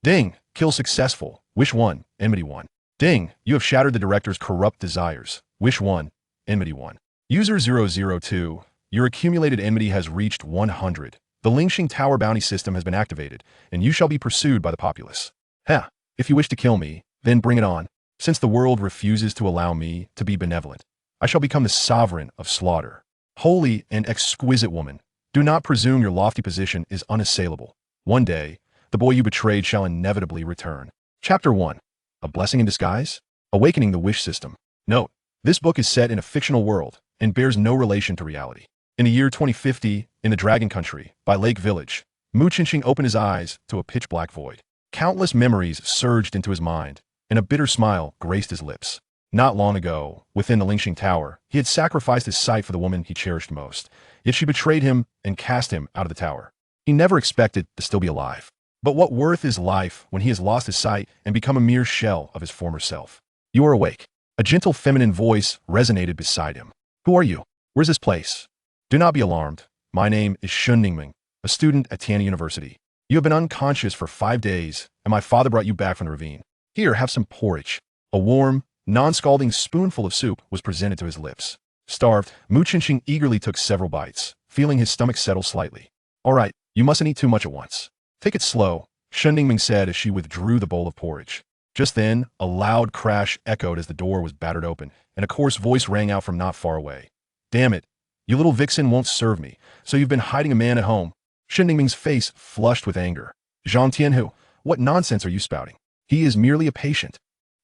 Ding, kill successful. Wish 1, enmity 1. Ding, you have shattered the director's corrupt desires. Wish 1, enmity 1. User 002, your accumulated enmity has reached 100. The Lingxing Tower Bounty System has been activated, and you shall be pursued by the populace. Heh, if you wish to kill me, then bring it on. Since the world refuses to allow me to be benevolent, I shall become the sovereign of slaughter. Holy and exquisite woman, do not presume your lofty position is unassailable. One day, the boy you betrayed shall inevitably return. Chapter 1. A Blessing in Disguise? Awakening the Wish System. Note, this book is set in a fictional world and bears no relation to reality. In the year 2050, in the Dragon Country, by Lake Village, Mu Qinxing opened his eyes to a pitch-black void. Countless memories surged into his mind, and a bitter smile graced his lips. Not long ago, within the Lingxing Tower, he had sacrificed his sight for the woman he cherished most, yet she betrayed him and cast him out of the tower. He never expected to still be alive. But what worth is life when he has lost his sight and become a mere shell of his former self? You are awake. A gentle feminine voice resonated beside him. Who are you? Where's this place? Do not be alarmed. My name is Shun Ningming, a student at Tianyi University. You have been unconscious for 5 days, and my father brought you back from the ravine. Here, have some porridge. A warm, non-scalding spoonful of soup was presented to his lips. Starved, Mu Qinxing eagerly took several bites, feeling his stomach settle slightly. All right, you mustn't eat too much at once. Take it slow, Shun Ningming said as she withdrew the bowl of porridge. Just then, a loud crash echoed as the door was battered open, and a coarse voice rang out from not far away. Damn it, you little vixen won't serve me, so you've been hiding a man at home. Shun Ningming's face flushed with anger. Zhang Tianhu, what nonsense are you spouting? He is merely a patient.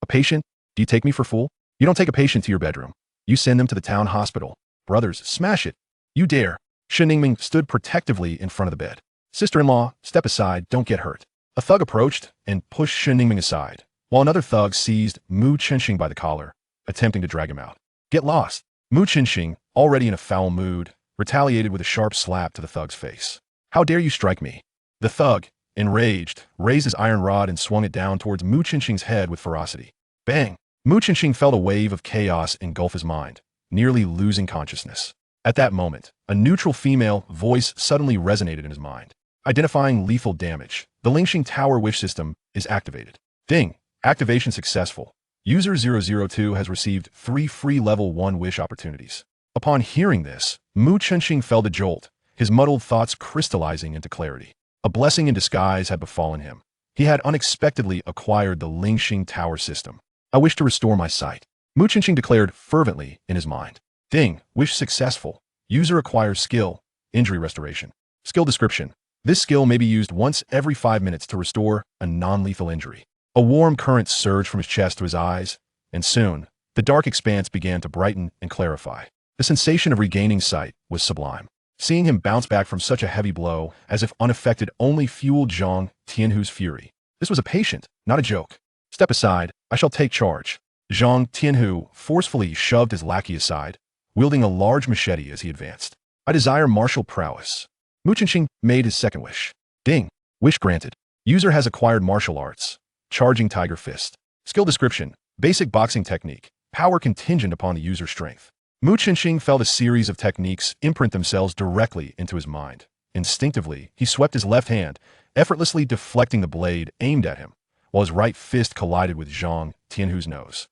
A patient? Do you take me for fool? You don't take a patient to your bedroom. You send them to the town hospital. Brothers, smash it. You dare. Shun Ningming stood protectively in front of the bed. Sister-in-law, step aside, don't get hurt. A thug approached and pushed Shun Ningming aside, while another thug seized Mu Qinxing by the collar, attempting to drag him out. Get lost. Mu Qinxing, already in a foul mood, retaliated with a sharp slap to the thug's face. How dare you strike me? The thug, enraged, raised his iron rod and swung it down towards Mu Qinxing's head with ferocity. Bang! Mu Qinxing felt a wave of chaos engulf his mind, nearly losing consciousness. At that moment, a neutral female voice suddenly resonated in his mind. Identifying lethal damage, the Lingxing Tower Wish System is activated. Ding! Activation successful. User 002 has received 3 free level 1 wish opportunities. Upon hearing this, Mu Qinxing felt a jolt, his muddled thoughts crystallizing into clarity. A blessing in disguise had befallen him. He had unexpectedly acquired the Lingxing Tower System. I wish to restore my sight, Mu Qinxing declared fervently in his mind. Ding! Wish successful. User acquires skill, injury restoration. Skill description. This skill may be used once every 5 minutes to restore a non-lethal injury. A warm current surged from his chest to his eyes, and soon, the dark expanse began to brighten and clarify. The sensation of regaining sight was sublime. Seeing him bounce back from such a heavy blow, as if unaffected, only fueled Zhang Tianhu's fury. This was a patient, not a joke. Step aside, I shall take charge. Zhang Tianhu forcefully shoved his lackey aside, wielding a large machete as he advanced. I desire martial prowess. Mu Qinxing made his second wish. Ding! Wish granted. User has acquired martial arts. Charging Tiger Fist. Skill description. Basic boxing technique. Power contingent upon the user's strength. Mu Qinxing felt a series of techniques imprint themselves directly into his mind. Instinctively, he swept his left hand, effortlessly deflecting the blade aimed at him, while his right fist collided with Zhang Tianhu's nose.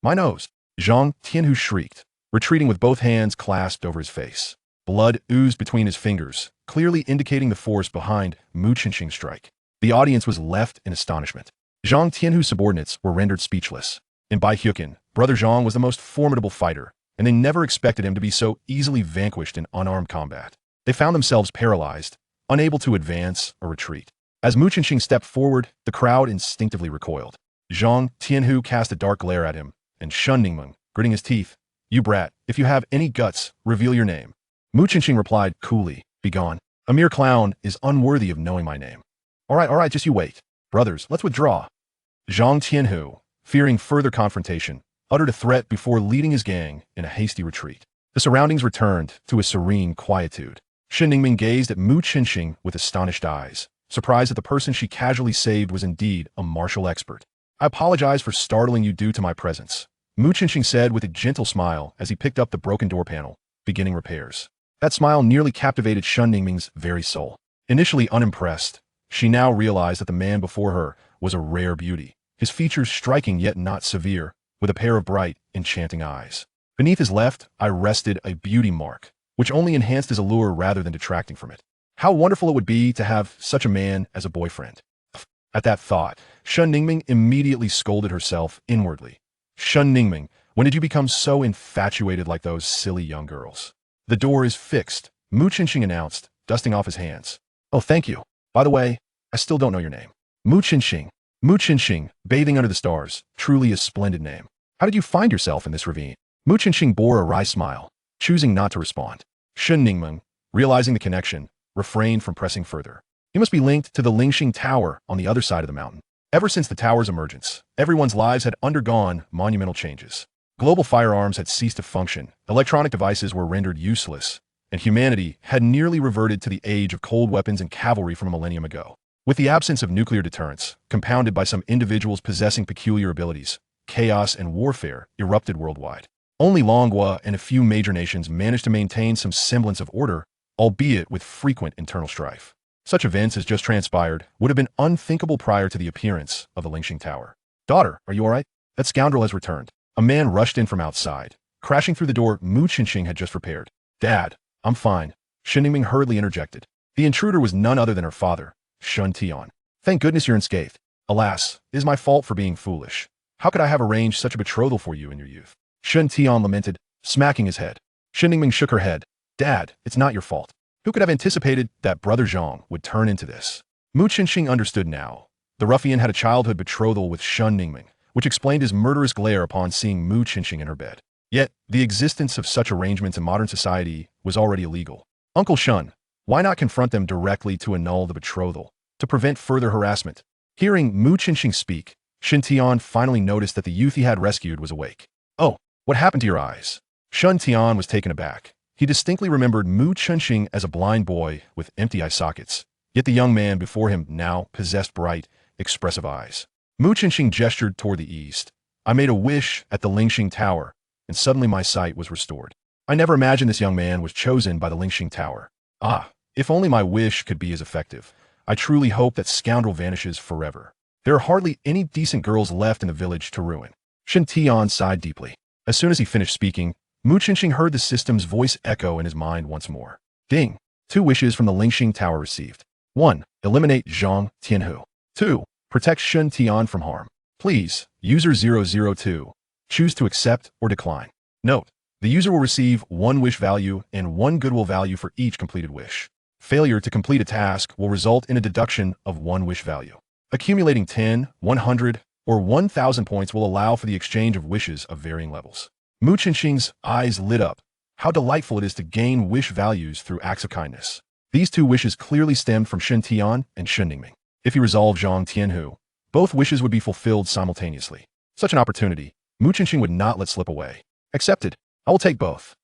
My nose! Zhang Tianhu shrieked, retreating with both hands clasped over his face. Blood oozed between his fingers, clearly indicating the force behind Mu Qinxing's strike. The audience was left in astonishment. Zhang Tianhu's subordinates were rendered speechless. In Bai Hukin, Brother Zhang was the most formidable fighter, and they never expected him to be so easily vanquished in unarmed combat. They found themselves paralyzed, unable to advance or retreat. As Mu Qinxing stepped forward, the crowd instinctively recoiled. Zhang Tianhu cast a dark glare at him, and Shun Ningming, gritting his teeth, "You brat, if you have any guts, reveal your name." Mu Qinxing replied coolly, "Begone. A mere clown is unworthy of knowing my name." All right, just you wait. Brothers, let's withdraw." Zhang Tianhu, fearing further confrontation, uttered a threat before leading his gang in a hasty retreat. The surroundings returned to a serene quietude. Shun Ningming gazed at Mu Qinxing with astonished eyes, surprised that the person she casually saved was indeed a martial expert. "I apologize for startling you due to my presence," Mu Qinxing said with a gentle smile as he picked up the broken door panel, beginning repairs. That smile nearly captivated Shun Ningming's very soul. Initially unimpressed, She now realized that the man before her was a rare beauty, his features striking yet not severe, with a pair of bright, enchanting eyes. Beneath his left eye rested a beauty mark, which only enhanced his allure rather than detracting from it. How wonderful it would be to have such a man as a boyfriend. At that thought, Shun Ningming immediately scolded herself inwardly. Shun Ningming, when did you become so infatuated like those silly young girls? The door is fixed, Mu Qinxing announced, dusting off his hands. Oh, thank you. By the way, I still don't know your name. Mu Qinxing. Mu Qinxing, bathing under the stars, truly a splendid name. How did you find yourself in this ravine? Mu Qinxing bore a wry smile, choosing not to respond. Shun Ningming, realizing the connection, refrained from pressing further. He must be linked to the Lingxing Tower on the other side of the mountain. Ever since the tower's emergence, everyone's lives had undergone monumental changes. Global firearms had ceased to function, electronic devices were rendered useless, and humanity had nearly reverted to the age of cold weapons and cavalry from a millennium ago. With the absence of nuclear deterrence, compounded by some individuals possessing peculiar abilities, chaos and warfare erupted worldwide. Only Longhua and a few major nations managed to maintain some semblance of order, albeit with frequent internal strife. Such events as just transpired would have been unthinkable prior to the appearance of the Lingxing Tower. Daughter, are you all right? That scoundrel has returned. A man rushed in from outside, crashing through the door Mu Qinxing had just repaired. Dad, I'm fine, Shun Ningming hurriedly interjected. The intruder was none other than her father, Shun Tian. Thank goodness you're unscathed. Alas, it is my fault for being foolish. How could I have arranged such a betrothal for you in your youth? Shun Tian lamented, smacking his head. Shun Ningming shook her head. Dad, it's not your fault. Who could have anticipated that Brother Zhang would turn into this? Mu Qinxing understood now. The ruffian had a childhood betrothal with Shun Ningming, which explained his murderous glare upon seeing Mu Qinxing in her bed. Yet, the existence of such arrangements in modern society was already illegal. Uncle Shun, why not confront them directly to annul the betrothal, to prevent further harassment? Hearing Mu Qinxing speak, Shun Tian finally noticed that the youth he had rescued was awake. Oh, what happened to your eyes? Shun Tian was taken aback. He distinctly remembered Mu Qinxing as a blind boy with empty eye sockets, yet the young man before him now possessed bright, expressive eyes. Mu Qinxing gestured toward the east. I made a wish at the Lingxing Tower, and suddenly my sight was restored. I never imagined this young man was chosen by the Lingxing Tower. Ah, if only my wish could be as effective. I truly hope that scoundrel vanishes forever. There are hardly any decent girls left in the village to ruin. Shun Tian sighed deeply. As soon as he finished speaking, Mu Qinxing heard the system's voice echo in his mind once more. Ding! 2 wishes from the Lingxing Tower received. 1. Eliminate Zhang Tianhu. 2. Protect Shun Tian from harm. Please, user 002, choose to accept or decline. Note, the user will receive 1 wish value and 1 goodwill value for each completed wish. Failure to complete a task will result in a deduction of 1 wish value. Accumulating 10, 100, or 1,000 points will allow for the exchange of wishes of varying levels. Mu Qinxing's eyes lit up. How delightful it is to gain wish values through acts of kindness. These 2 wishes clearly stemmed from Shun Tian and Shun Ningming. If he resolved Zhang Tianhu, both wishes would be fulfilled simultaneously. Such an opportunity, Mu Qinxing would not let slip away. Accepted. I will take both.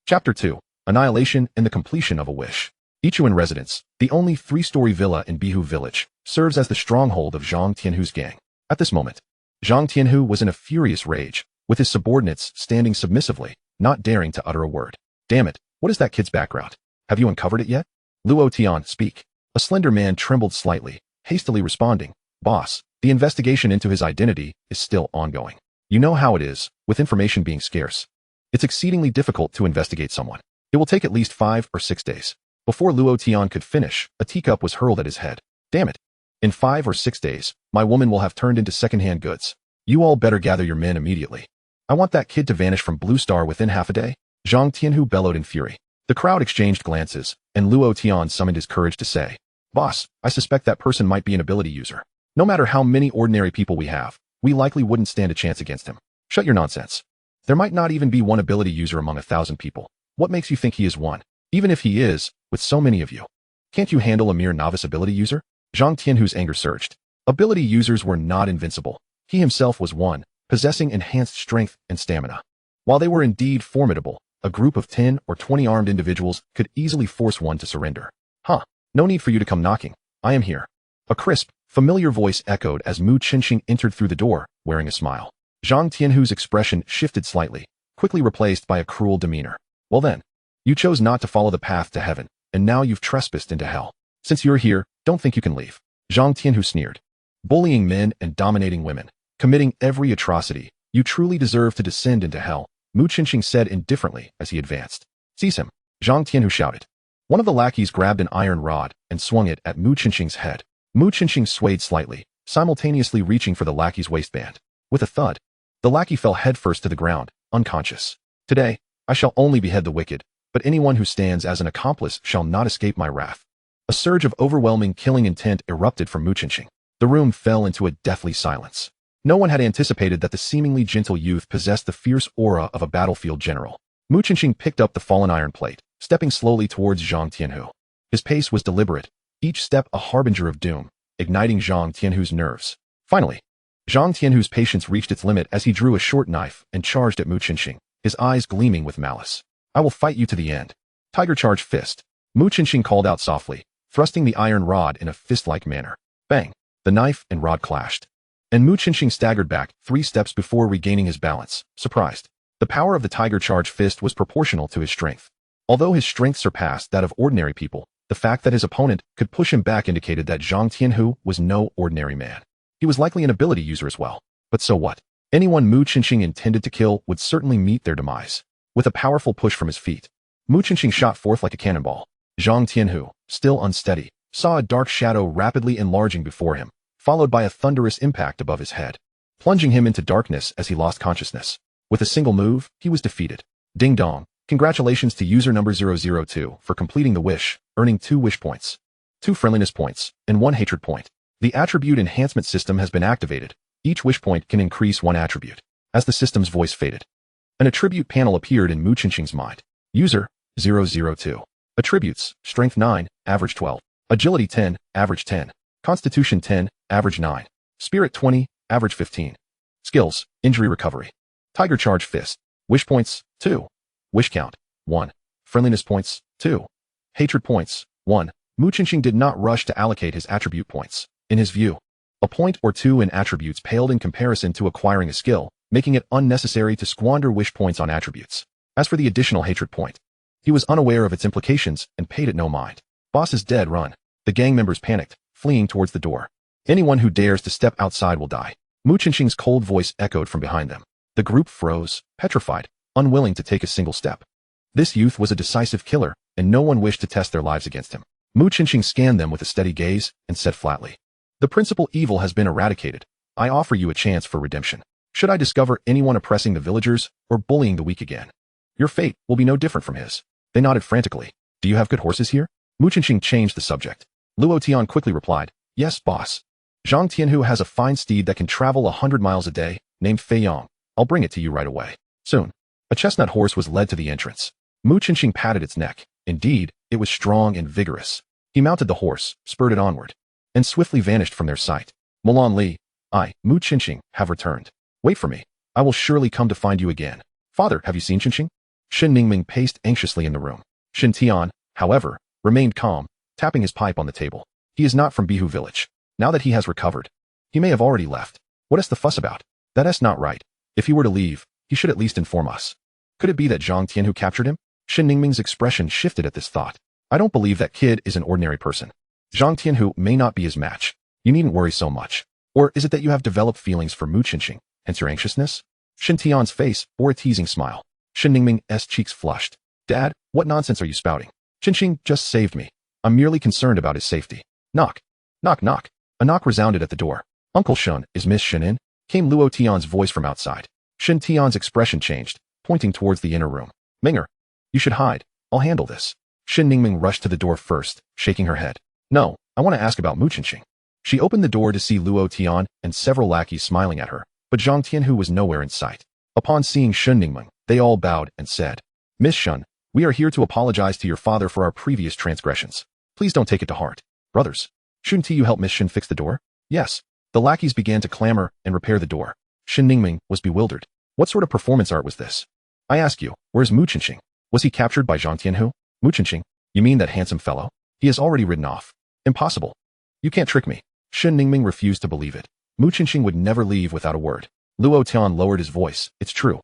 Chapter 2. Annihilation and the Completion of a Wish. Ichuan Residence, the only 3-story villa in Bihu Village, serves as the stronghold of Zhang Tianhu's gang. At this moment, Zhang Tianhu was in a furious rage, with his subordinates standing submissively, not daring to utter a word. Damn it, what is that kid's background? Have you uncovered it yet? Luo Tian, speak. A slender man trembled slightly, hastily responding. Boss, the investigation into his identity is still ongoing. You know how it is, with information being scarce. It's exceedingly difficult to investigate someone. It will take at least 5 or 6 days. Before Luo Tian could finish, a teacup was hurled at his head. Damn it. In 5 or 6 days, my woman will have turned into second-hand goods. You all better gather your men immediately. I want that kid to vanish from Blue Star within half a day. Zhang Tianhu bellowed in fury. The crowd exchanged glances, and Luo Tian summoned his courage to say, Boss, I suspect that person might be an ability user. No matter how many ordinary people we have, we likely wouldn't stand a chance against him. Shut your nonsense. There might not even be one ability user among 1,000 people. What makes you think he is one? Even if he is, with so many of you. Can't you handle a mere novice ability user? Zhang Tianhu's anger surged. Ability users were not invincible. He himself was one, possessing enhanced strength and stamina. While they were indeed formidable, a group of 10 or 20 armed individuals could easily force one to surrender. Huh, no need for you to come knocking. I am here. A crisp, familiar voice echoed as Mu Qinxing entered through the door, wearing a smile. Zhang Tianhu's expression shifted slightly, quickly replaced by a cruel demeanor. Well then, you chose not to follow the path to heaven, and now you've trespassed into hell. Since you're here, don't think you can leave. Zhang Tianhu sneered. Bullying men and dominating women, committing every atrocity, you truly deserve to descend into hell, Mu Qinxing said indifferently as he advanced. Seize him, Zhang Tianhu shouted. One of the lackeys grabbed an iron rod and swung it at Mu Qinxing's head. Mu Qinxing swayed slightly, simultaneously reaching for the lackey's waistband. With a thud, the lackey fell headfirst to the ground, unconscious. Today, I shall only behead the wicked, but anyone who stands as an accomplice shall not escape my wrath. A surge of overwhelming killing intent erupted from Mu Qinxing. The room fell into a deathly silence. No one had anticipated that the seemingly gentle youth possessed the fierce aura of a battlefield general. Mu Qinxing picked up the fallen iron plate, stepping slowly towards Zhang Tianhu. His pace was deliberate, each step a harbinger of doom, igniting Zhang Tianhu's nerves. Finally, Zhang Tianhu's patience reached its limit as he drew a short knife and charged at Mu Qinxing, his eyes gleaming with malice. I will fight you to the end. Tiger Charge Fist. Mu Qinxing called out softly, thrusting the iron rod in a fist-like manner. Bang! The knife and rod clashed. And Mu Qinxing staggered back 3 steps before regaining his balance, surprised. The power of the Tiger Charge Fist was proportional to his strength. Although his strength surpassed that of ordinary people, the fact that his opponent could push him back indicated that Zhang Tianhu was no ordinary man. He was likely an ability user as well. But so what? Anyone Mu Qinxing intended to kill would certainly meet their demise. With a powerful push from his feet, Mu Qinxing shot forth like a cannonball. Zhang Tianhu, still unsteady, saw a dark shadow rapidly enlarging before him, followed by a thunderous impact above his head, plunging him into darkness as he lost consciousness. With a single move, he was defeated. Ding dong. Congratulations to user number 002 for completing the wish, earning 2 wish points, 2 friendliness points, and 1 hatred point. The attribute enhancement system has been activated. Each wish point can increase 1 attribute. As the system's voice faded, an attribute panel appeared in Mu Qinxing's mind. User 002. Attributes: Strength 9, Average 12. Agility 10, Average 10. Constitution 10, Average 9. Spirit 20, Average 15. Skills: Injury Recovery. Tiger Charge Fist. Wish points: 2. Wish count: 1. Friendliness points: 2. Hatred points: 1. Mu Qinxing did not rush to allocate his attribute points. In his view, a point or 2 in attributes paled in comparison to acquiring a skill, making it unnecessary to squander wish points on attributes. As for the additional hatred point, he was unaware of its implications and paid it no mind. Boss is dead, run. The gang members panicked, fleeing towards the door. Anyone who dares to step outside will die. Mu Qinxing's cold voice echoed from behind them. The group froze, petrified, unwilling to take a single step. This youth was a decisive killer, and no one wished to test their lives against him. Mu Qinxing scanned them with a steady gaze and said flatly, "The principal evil has been eradicated. I offer you a chance for redemption. Should I discover anyone oppressing the villagers or bullying the weak again, your fate will be no different from his." They nodded frantically. "Do you have good horses here?" Mu Qinxing changed the subject. Luo Tian quickly replied, "Yes, boss. Zhang Tianhu has a fine steed that can travel 100 miles a day, named Fei Yong. I'll bring it to you right away." Soon, a chestnut horse was led to the entrance. Mu Qinxing patted its neck. Indeed, it was strong and vigorous. He mounted the horse, spurred it onward, and swiftly vanished from their sight. "Mulan Li, I, Mu Qinxing, have returned. Wait for me. I will surely come to find you again." "Father, have you seen Qinxing?" Shen Ningming paced anxiously in the room. Shen Tian, however, remained calm, tapping his pipe on the table. "He is not from Bihu village. Now that he has recovered, he may have already left. What is the fuss about? That's not right. If he were to leave, he should at least inform us. Could it be that Zhang Tianhu captured him?" Shen Ningming's expression shifted at this thought. "I don't believe that kid is an ordinary person. Zhang Tianhu may not be his match. You needn't worry so much. Or is it that you have developed feelings for Mu Qinxing, hence your anxiousness?" Shen Tian's face bore a teasing smile. Shen Ningming's cheeks flushed. "Dad, what nonsense are you spouting? Qinxing just saved me. I'm merely concerned about his safety." Knock. Knock knock. A knock resounded at the door. "Uncle Shun, is Miss Shen in?" Came Luo Tian's voice from outside. Shen Tian's expression changed, pointing towards the inner room. "Ming'er, you should hide. I'll handle this." Shen Ningming rushed to the door first, shaking her head. "No, I want to ask about Mu Qinxing." She opened the door to see Luo Tian and several lackeys smiling at her, but Zhang Tianhu was nowhere in sight. Upon seeing Shen Ningming, they all bowed and said, "Miss Shun, we are here to apologize to your father for our previous transgressions. Please don't take it to heart. Brothers, shouldn't you help Miss Shen fix the door?" "Yes." The lackeys began to clamor and repair the door. Shen Ningming was bewildered. What sort of performance art was this? "I ask you, where's Mu Qinxing? Was he captured by Zhang Tianhu?" "Mu Qinxing? You mean that handsome fellow? He has already ridden off." "Impossible. You can't trick me." Shen Ningming refused to believe it. Mu Qinxing would never leave without a word. Luo Tian lowered his voice. "It's true.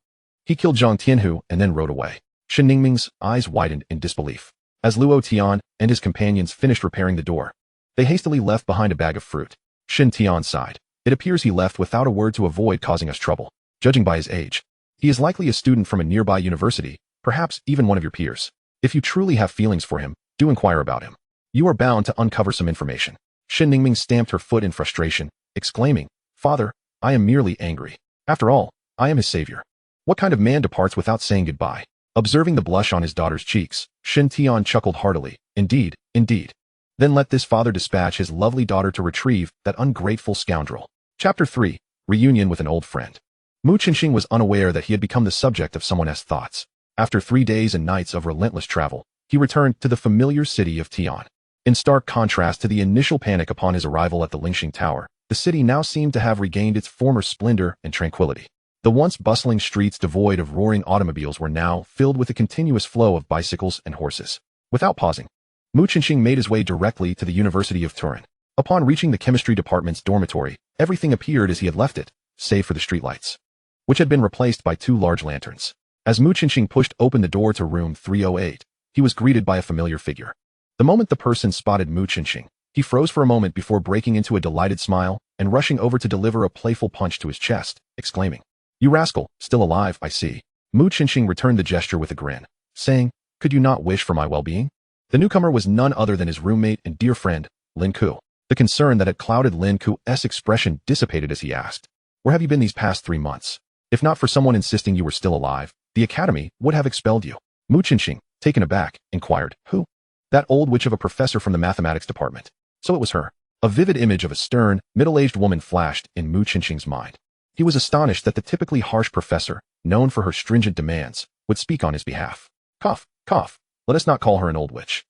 He killed Zhang Tianhu and then rode away." Shen Ningming's eyes widened in disbelief. As Luo Tian and his companions finished repairing the door, They hastily left behind a bag of fruit. Shin Tian sighed. It appears he left without a word to avoid causing us trouble. Judging by his age, he is likely a student from a nearby university, perhaps even one of your peers. If you truly have feelings for him, do inquire about him. You are bound to uncover some information. Shin Ningming stamped her foot in frustration, exclaiming, Father, I am merely angry. After all, I am his savior. What kind of man departs without saying goodbye? Observing the blush on his daughter's cheeks, Shin Tian chuckled heartily. Indeed, indeed. Then let this father dispatch his lovely daughter to retrieve that ungrateful scoundrel. Chapter 3. Reunion with an old friend. Mu Qinxing was unaware that he had become the subject of someone else's thoughts. After 3 days and nights of relentless travel, he returned to the familiar city of Tian. In stark contrast to the initial panic upon his arrival at the Lingxing Tower, the city now seemed to have regained its former splendor and tranquility. The once bustling streets devoid of roaring automobiles were now filled with a continuous flow of bicycles and horses. Without pausing, Mu Qinxing made his way directly to the University of Turin. Upon reaching the chemistry department's dormitory, everything appeared as he had left it, save for the streetlights, which had been replaced by 2 large lanterns. As Mu Qinxing pushed open the door to room 308, he was greeted by a familiar figure. The moment the person spotted Mu Qinxing, he froze for a moment before breaking into a delighted smile and rushing over to deliver a playful punch to his chest, exclaiming, You rascal, still alive, I see. Mu Qinxing returned the gesture with a grin, saying, Could you not wish for my well-being? The newcomer was none other than his roommate and dear friend, Lin Ku. The concern that had clouded Lin Ku's expression dissipated as he asked, Where have you been these past 3 months? If not for someone insisting you were still alive, the academy would have expelled you. Mu Qinxing, taken aback, inquired, Who? That old witch of a professor from the mathematics department. So it was her. A vivid image of a stern, middle-aged woman flashed in Mu Qinxing's mind. He was astonished that the typically harsh professor, known for her stringent demands, would speak on his behalf. Cough, cough. Let us not call her an old witch.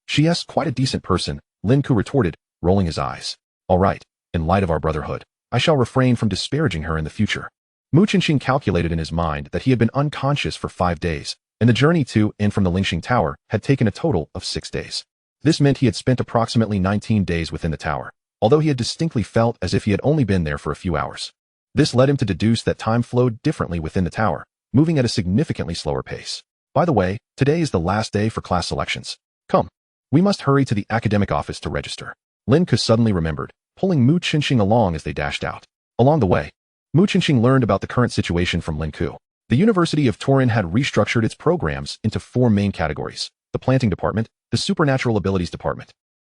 She is quite a decent person, Lin Ku retorted, rolling his eyes. All right, in light of our brotherhood, I shall refrain from disparaging her in the future. Mu Qinxing calculated in his mind that he had been unconscious for 5 days, and the journey to and from the Lingxing Tower had taken a total of 6 days. This meant he had spent approximately 19 days within the tower, although he had distinctly felt as if he had only been there for a few hours. This led him to deduce that time flowed differently within the tower, moving at a significantly slower pace. By the way, today is the last day for class selections. Come. We must hurry to the academic office to register. Lin Ku suddenly remembered, pulling Mu Qinxing along as they dashed out. Along the way, Mu Qinxing learned about the current situation from Lin Ku. The University of Turin had restructured its programs into 4 main categories: the Planting Department, the Supernatural Abilities Department,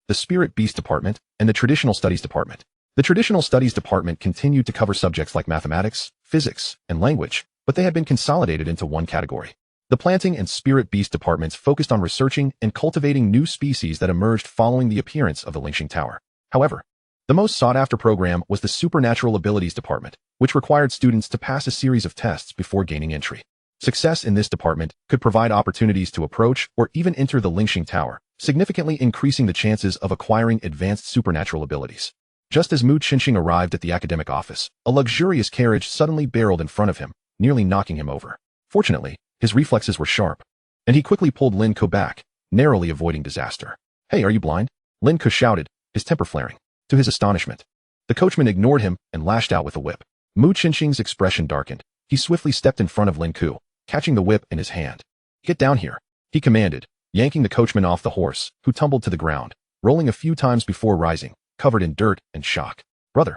the Spirit Beast Department, and the Traditional Studies Department. The Traditional Studies Department continued to cover subjects like mathematics, physics, and language, but they had been consolidated into one category. The Planting and Spirit Beast departments focused on researching and cultivating new species that emerged following the appearance of the Lingxing Tower. However, the most sought-after program was the Supernatural Abilities Department, which required students to pass a series of tests before gaining entry. Success in this department could provide opportunities to approach or even enter the Lingxing Tower, significantly increasing the chances of acquiring advanced supernatural abilities. Just as Mu Qinxing arrived at the academic office, a luxurious carriage suddenly barreled in front of him, nearly knocking him over. Fortunately, his reflexes were sharp, and he quickly pulled Lin Ku back, narrowly avoiding disaster. Hey, are you blind? Lin Ku shouted, his temper flaring. To his astonishment, the coachman ignored him and lashed out with a whip. Mu Qinxing's expression darkened. He swiftly stepped in front of Lin Ku, catching the whip in his hand. Get down here, he commanded, yanking the coachman off the horse, who tumbled to the ground, rolling a few times before rising, covered in dirt and shock. Brother,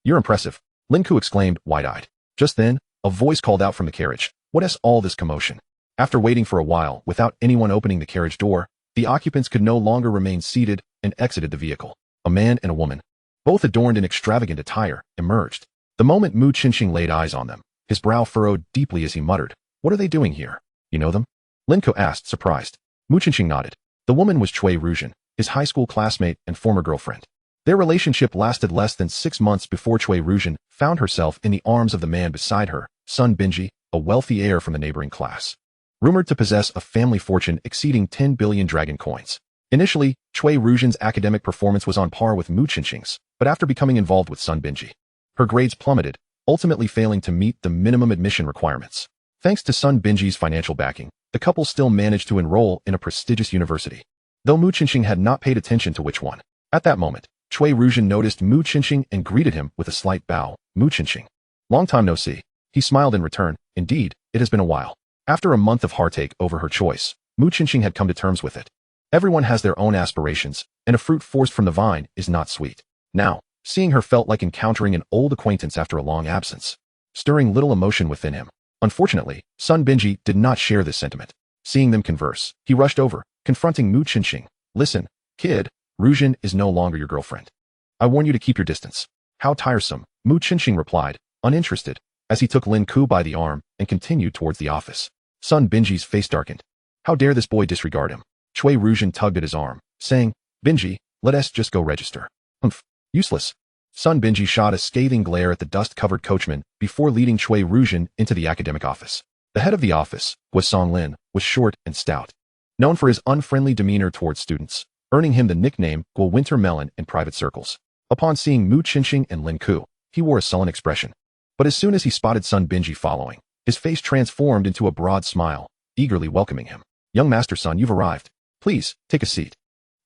you're impressive, Lin Ku exclaimed, wide-eyed. Just then, a voice called out from the carriage. What is all this commotion? After waiting for a while without anyone opening the carriage door, the occupants could no longer remain seated and exited the vehicle. A man and a woman, both adorned in extravagant attire, emerged. The moment Mu Qinxing laid eyes on them, his brow furrowed deeply as he muttered, What are they doing here? You know them? Lin Ku asked, surprised. Mu Qinxing nodded. The woman was Cui Ruzhen, his high school classmate and former girlfriend. Their relationship lasted less than 6 months before Cui Ruzhen found herself in the arms of the man beside her, Sun Binji, a wealthy heir from the neighboring class, rumored to possess a family fortune exceeding 10 billion dragon coins. Initially, Cui Ruzhen's academic performance was on par with Mu Qinxing's, but after becoming involved with Sun Binji, her grades plummeted, ultimately failing to meet the minimum admission requirements. Thanks to Sun Binji's financial backing, the couple still managed to enroll in a prestigious university, though Mu Qinxing had not paid attention to which one. At that moment, Cui Ruzhen noticed Mu Qinxing and greeted him with a slight bow. Mu Qinxing. Long time no see. He smiled in return. Indeed, it has been a while. After a month of heartache over her choice, Mu Qinxing had come to terms with it. Everyone has their own aspirations, and a fruit forced from the vine is not sweet. Now, seeing her felt like encountering an old acquaintance after a long absence, stirring little emotion within him. Unfortunately, Sun Binji did not share this sentiment. Seeing them converse, he rushed over, confronting Mu Qinxing. Listen, kid, Rujin is no longer your girlfriend. I warn you to keep your distance. How tiresome, Mu Qinxing replied, uninterested, as he took Lin Ku by the arm and continued towards the office. Sun Binji's face darkened. How dare this boy disregard him? Chui Rujin tugged at his arm, saying, Binji, let us just go register. Humph, useless. Sun Binji shot a scathing glare at the dust-covered coachman before leading Chui Rujin into the academic office. The head of the office, Guosong Lin, was short and stout, known for his unfriendly demeanor towards students, earning him the nickname Guo Winter Melon in private circles. Upon seeing Mu Qinxing and Lin Ku, he wore a sullen expression. But as soon as he spotted Sun Binji following, his face transformed into a broad smile, eagerly welcoming him. Young Master Sun, you've arrived. Please, take a seat.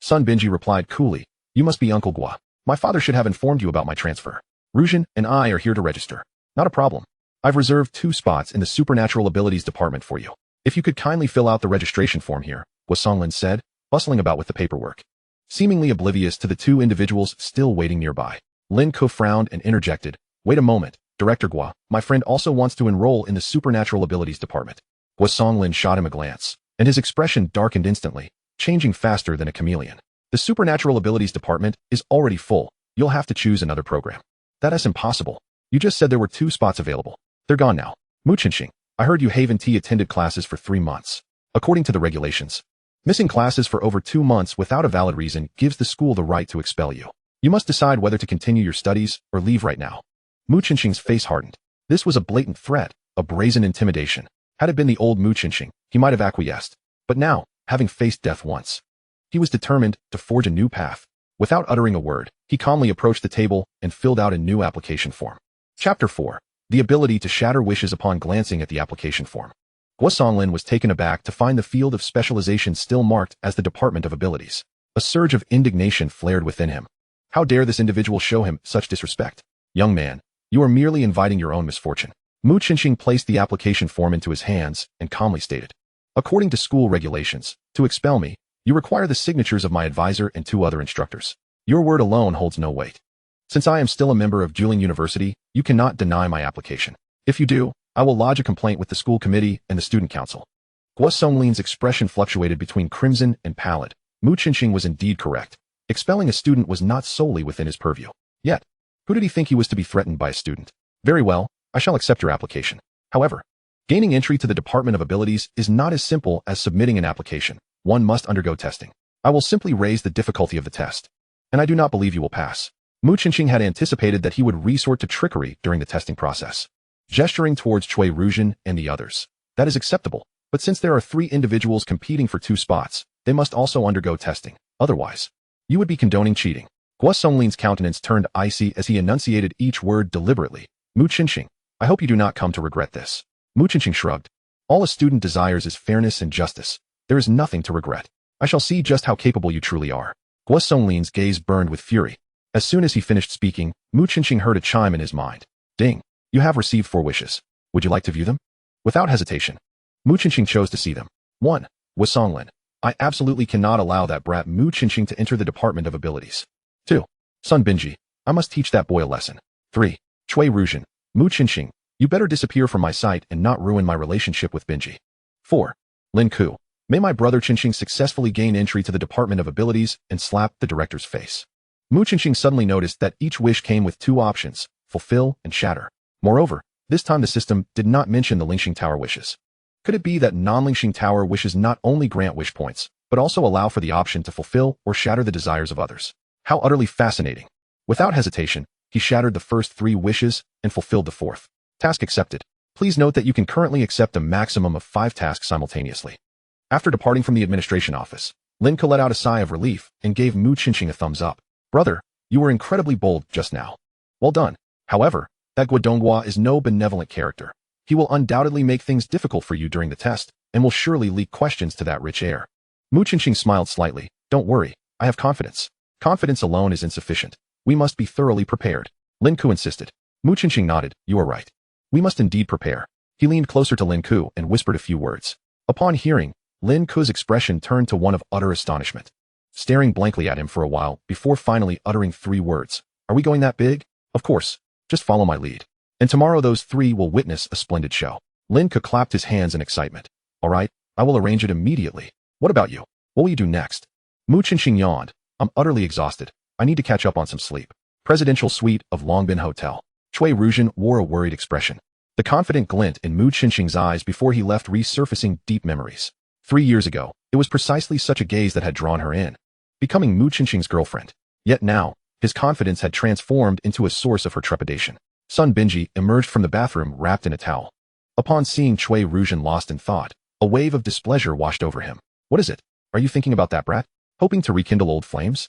Sun Binji replied coolly, you must be Uncle Guo. My father should have informed you about my transfer. Rujin and I are here to register. Not a problem. I've reserved 2 spots in the Supernatural Abilities department for you. If you could kindly fill out the registration form here, Guosonglin said, bustling about with the paperwork. Seemingly oblivious to the 2 individuals still waiting nearby. Lin Ku frowned and interjected, wait a moment, Director Guo, my friend also wants to enroll in the Supernatural Abilities department. Guosonglin shot him a glance, and his expression darkened instantly, changing faster than a chameleon. The Supernatural Abilities department is already full. You'll have to choose another program. That is impossible. You just said there were 2 spots available. They're gone now. Mu Qinxing, I heard you Haven T attended classes for 3 months. According to the regulations, missing classes for over 2 months without a valid reason gives the school the right to expel you. You must decide whether to continue your studies or leave right now. Mu Qinxing's face hardened. This was a blatant threat, a brazen intimidation. Had it been the old Mu Qinxing, he might have acquiesced. But now, having faced death once, he was determined to forge a new path. Without uttering a word, he calmly approached the table and filled out a new application form. Chapter 4. The ability to shatter wishes upon glancing at the application form. Guosonglin was taken aback to find the field of specialization still marked as the Department of Abilities. A surge of indignation flared within him. How dare this individual show him such disrespect? Young man, you are merely inviting your own misfortune. Mu Qinxing placed the application form into his hands and calmly stated, according to school regulations, to expel me, you require the signatures of my advisor and 2 other instructors. Your word alone holds no weight. Since I am still a member of Juling University, you cannot deny my application. If you do, I will lodge a complaint with the school committee and the student council. Guosonglin's expression fluctuated between crimson and pallid. Mu Qinxing was indeed correct. Expelling a student was not solely within his purview. Yet, who did he think he was to be threatened by a student? Very well, I shall accept your application. However, gaining entry to the Department of Abilities is not as simple as submitting an application. One must undergo testing. I will simply raise the difficulty of the test. And I do not believe you will pass. Mu Qinxing had anticipated that he would resort to trickery during the testing process. Gesturing towards Chui Rujin and the others. That is acceptable, but since there are 3 individuals competing for 2 spots, they must also undergo testing. Otherwise, you would be condoning cheating. Guosonglin's countenance turned icy as he enunciated each word deliberately. Mu Qinxing, I hope you do not come to regret this. Mu Qinxing shrugged. All a student desires is fairness and justice. There is nothing to regret. I shall see just how capable you truly are. Guosonglin's gaze burned with fury. As soon as he finished speaking, Mu Qinxing heard a chime in his mind. Ding. You have received 4 wishes. Would you like to view them? Without hesitation, Mu Qinxing chose to see them. 1. Guosonglin. I absolutely cannot allow that brat Mu Qinxing to enter the Department of Abilities. 2. Sun Binji. I must teach that boy a lesson. 3. Chui Rujin. Mu Qinxing, you better disappear from my sight and not ruin my relationship with Binji. 4. Lin Ku. May my brother Qinxing successfully gain entry to the Department of Abilities and slap the director's face. Mu Qinxing suddenly noticed that each wish came with 2 options, fulfill and shatter. Moreover, this time the system did not mention the Lingxing Tower wishes. Could it be that non-Lingxing Tower wishes not only grant wish points, but also allow for the option to fulfill or shatter the desires of others? How utterly fascinating. Without hesitation, he shattered the first 3 wishes and fulfilled the 4th. Task accepted. Please note that you can currently accept a maximum of 5 tasks simultaneously. After departing from the administration office, Lin Ku let out a sigh of relief and gave Mu Qinxing a thumbs up. Brother, you were incredibly bold just now. Well done. However, that Guodonghua is no benevolent character. He will undoubtedly make things difficult for you during the test, and will surely leak questions to that rich heir. Mu Qinxing smiled slightly. Don't worry, I have confidence. Confidence alone is insufficient. We must be thoroughly prepared. Lin Ku insisted. Mu Qinxing nodded. You are right. We must indeed prepare. He leaned closer to Lin Ku and whispered a few words. Upon hearing, Lin Ku's expression turned to one of utter astonishment, staring blankly at him for a while before finally uttering 3 words. Are we going that big? Of course. Just follow my lead. And tomorrow those 3 will witness a splendid show. Lin Ku clapped his hands in excitement. All right, I will arrange it immediately. What about you? What will you do next? Mu Qinxing yawned. I'm utterly exhausted. I need to catch up on some sleep. Presidential suite of Longbin Hotel. Cui Ruzhen wore a worried expression. The confident glint in Mu Qinxing's eyes before he left resurfacing deep memories. 3 years ago, it was precisely such a gaze that had drawn her in, becoming Mu Qinxing's girlfriend. Yet now, his confidence had transformed into a source of her trepidation. Sun Binji emerged from the bathroom wrapped in a towel. Upon seeing Cui Ruzhen lost in thought, a wave of displeasure washed over him. What is it? Are you thinking about that brat? Hoping to rekindle old flames?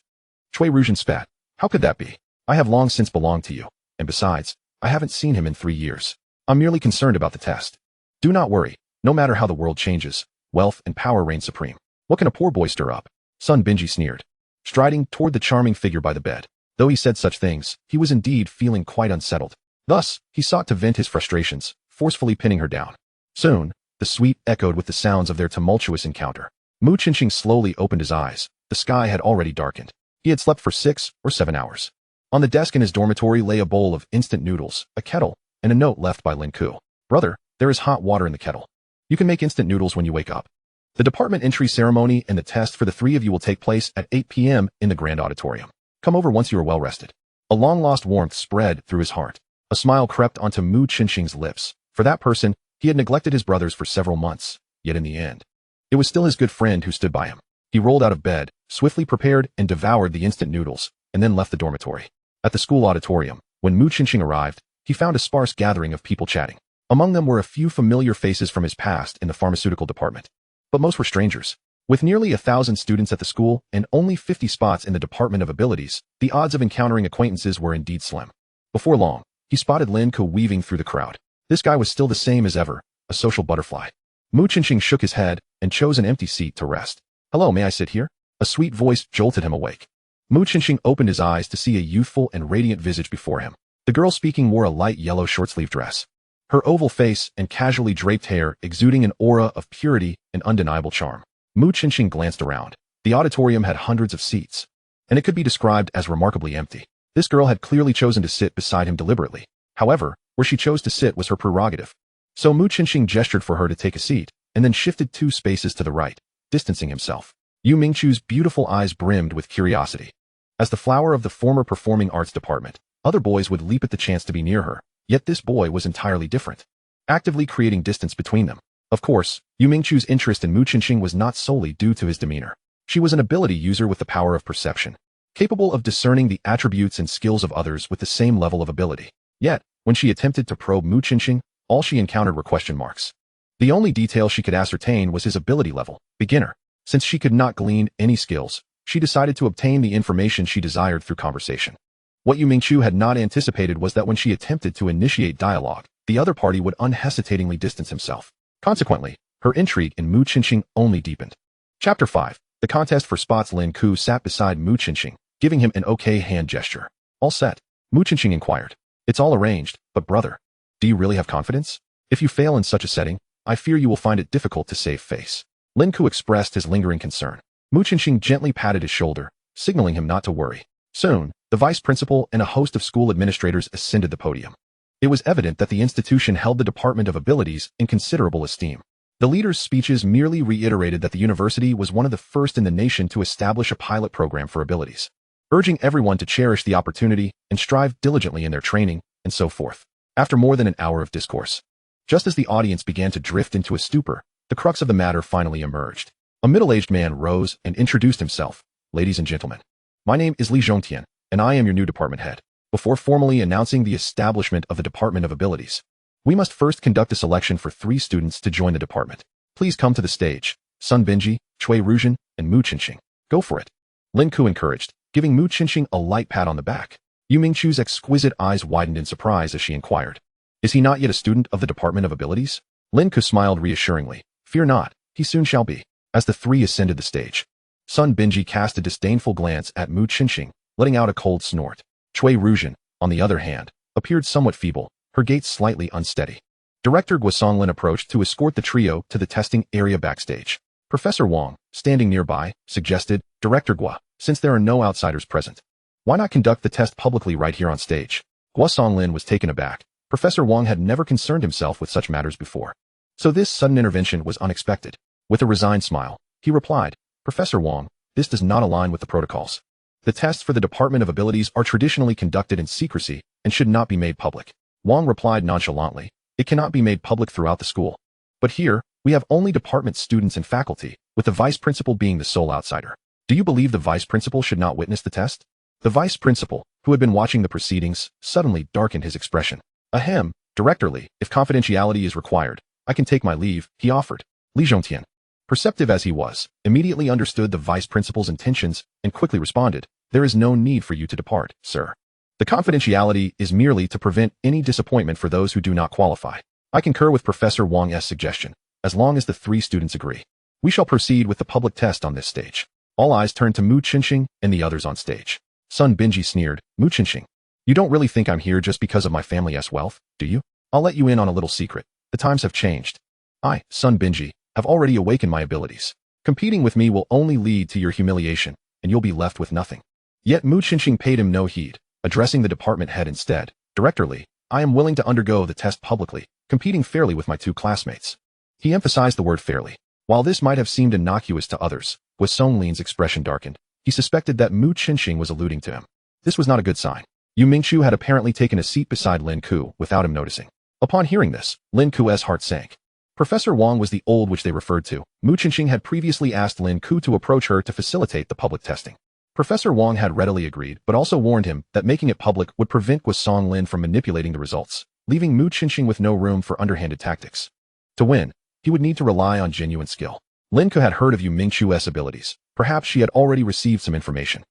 Cui Ruzhen spat. How could that be? I have long since belonged to you, and besides, I haven't seen him in 3 years. I'm merely concerned about the test. Do not worry, no matter how the world changes, wealth and power reign supreme. What can a poor boy stir up? Sun Binji sneered, striding toward the charming figure by the bed. Though he said such things, he was indeed feeling quite unsettled. Thus, he sought to vent his frustrations, forcefully pinning her down. Soon, the suite echoed with the sounds of their tumultuous encounter. Mu Qinxing slowly opened his eyes. The sky had already darkened. He had slept for 6 or 7 hours. On the desk in his dormitory lay a bowl of instant noodles, a kettle, and a note left by Lin Ku. Brother, there is hot water in the kettle. You can make instant noodles when you wake up. The department entry ceremony and the test for the 3 of you will take place at 8 p.m. in the grand auditorium. Come over once you are well rested. A long-lost warmth spread through his heart. A smile crept onto Mu Qinxing's lips. For that person, he had neglected his brothers for several months, yet in the end, it was still his good friend who stood by him. He rolled out of bed, swiftly prepared and devoured the instant noodles, and then left the dormitory. At the school auditorium, when Mu Qinxing arrived, he found a sparse gathering of people chatting. Among them were a few familiar faces from his past in the pharmaceutical department. But most were strangers. With nearly 1,000 students at the school and only 50 spots in the Department of Abilities, the odds of encountering acquaintances were indeed slim. Before long, he spotted Lin Ku weaving through the crowd. This guy was still the same as ever, a social butterfly. Mu Qinxing shook his head and chose an empty seat to rest. Hello, may I sit here? A sweet voice jolted him awake. Mu Qinxing opened his eyes to see a youthful and radiant visage before him. The girl speaking wore a light yellow short-sleeved dress. Her oval face and casually draped hair exuding an aura of purity and undeniable charm. Mu Qinxing glanced around. The auditorium had hundreds of seats, and it could be described as remarkably empty. This girl had clearly chosen to sit beside him deliberately. However, where she chose to sit was her prerogative. So Mu Qinxing gestured for her to take a seat, and then shifted 2 spaces to the right, distancing himself. Yu Mingchu's beautiful eyes brimmed with curiosity. As the flower of the former performing arts department, other boys would leap at the chance to be near her, yet this boy was entirely different, actively creating distance between them. Of course, Yu Mingchu's interest in Mu Qinxing was not solely due to his demeanor. She was an ability user with the power of perception, capable of discerning the attributes and skills of others with the same level of ability. Yet, when she attempted to probe Mu Qinxing, all she encountered were question marks. The only detail she could ascertain was his ability level, beginner. Since she could not glean any skills, she decided to obtain the information she desired through conversation. What Yu Mingchu had not anticipated was that when she attempted to initiate dialogue, the other party would unhesitatingly distance himself. Consequently, her intrigue in Mu Qinxing only deepened. Chapter 5. The contest for spots. Lin Ku sat beside Mu Qinxing, giving him an okay hand gesture. All set? Mu Qinxing inquired. It's all arranged, but brother, do you really have confidence? If you fail in such a setting, I fear you will find it difficult to save face. Lin Ku expressed his lingering concern. Mu Qinxing gently patted his shoulder, signaling him not to worry. Soon, the vice principal and a host of school administrators ascended the podium. It was evident that the institution held the Department of Abilities in considerable esteem. The leaders' speeches merely reiterated that the university was one of the first in the nation to establish a pilot program for abilities, urging everyone to cherish the opportunity and strive diligently in their training, and so forth. After more than an hour of discourse, just as the audience began to drift into a stupor, the crux of the matter finally emerged. A middle-aged man rose and introduced himself. Ladies and gentlemen, my name is Li Zhongtian, and I am your new department head. Before formally announcing the establishment of the Department of Abilities, we must first conduct a selection for 3 students to join the department. Please come to the stage. Sun Binji, Cui Ruzhen, and Mu Qinxing. Go for it. Lin Ku encouraged, giving Mu Qinxing a light pat on the back. Yu Mingchu's exquisite eyes widened in surprise as she inquired, is he not yet a student of the Department of Abilities? Lin Ku smiled reassuringly. Fear not, he soon shall be. As the 3 ascended the stage, Sun Binji cast a disdainful glance at Mu Qinxing, letting out a cold snort. Cui Ruzhen, on the other hand, appeared somewhat feeble, her gait slightly unsteady. Director Guosonglin approached to escort the trio to the testing area backstage. Professor Wang, standing nearby, suggested, Director Gua, since there are no outsiders present, why not conduct the test publicly right here on stage? Gua Songlin was taken aback. Professor Wang had never concerned himself with such matters before. So this sudden intervention was unexpected. With a resigned smile, he replied, Professor Wang, this does not align with the protocols. The tests for the Department of Abilities are traditionally conducted in secrecy and should not be made public. Wang replied nonchalantly, it cannot be made public throughout the school. But here, we have only department students and faculty, with the vice principal being the sole outsider. Do you believe the vice principal should not witness the test? The vice principal, who had been watching the proceedings, suddenly darkened his expression. Ahem, directorly, if confidentiality is required, I can take my leave, he offered. Li Zhongtian, perceptive as he was, immediately understood the vice principal's intentions and quickly responded, there is no need for you to depart, sir. The confidentiality is merely to prevent any disappointment for those who do not qualify. I concur with Professor Wang's suggestion, as long as the 3 students agree. We shall proceed with the public test on this stage. All eyes turned to Mu Qinxing and the others on stage. Sun Binji sneered, Mu Qinxing, you don't really think I'm here just because of my family's wealth, do you? I'll let you in on a little secret. The times have changed. I, Sun Binji, have already awakened my abilities. Competing with me will only lead to your humiliation, and you'll be left with nothing. Yet Mu Qinxing paid him no heed, addressing the department head instead. Directorly, I am willing to undergo the test publicly, competing fairly with my 2 classmates. He emphasized the word fairly. While this might have seemed innocuous to others, Gua Songlin's expression darkened. He suspected that Mu Qinxing was alluding to him. This was not a good sign. Yu Mingqiu had apparently taken a seat beside Lin Ku without him noticing. Upon hearing this, Lin Ku's heart sank. Professor Wang was the old which they referred to. Mu Qinxing had previously asked Lin Ku to approach her to facilitate the public testing. Professor Wang had readily agreed, but also warned him that making it public would prevent Gua Songlin from manipulating the results, leaving Mu Qinxing with no room for underhanded tactics. To win, he would need to rely on genuine skill. Lin Ku had heard of Yu Mingqiu's abilities. Perhaps she had already received some information.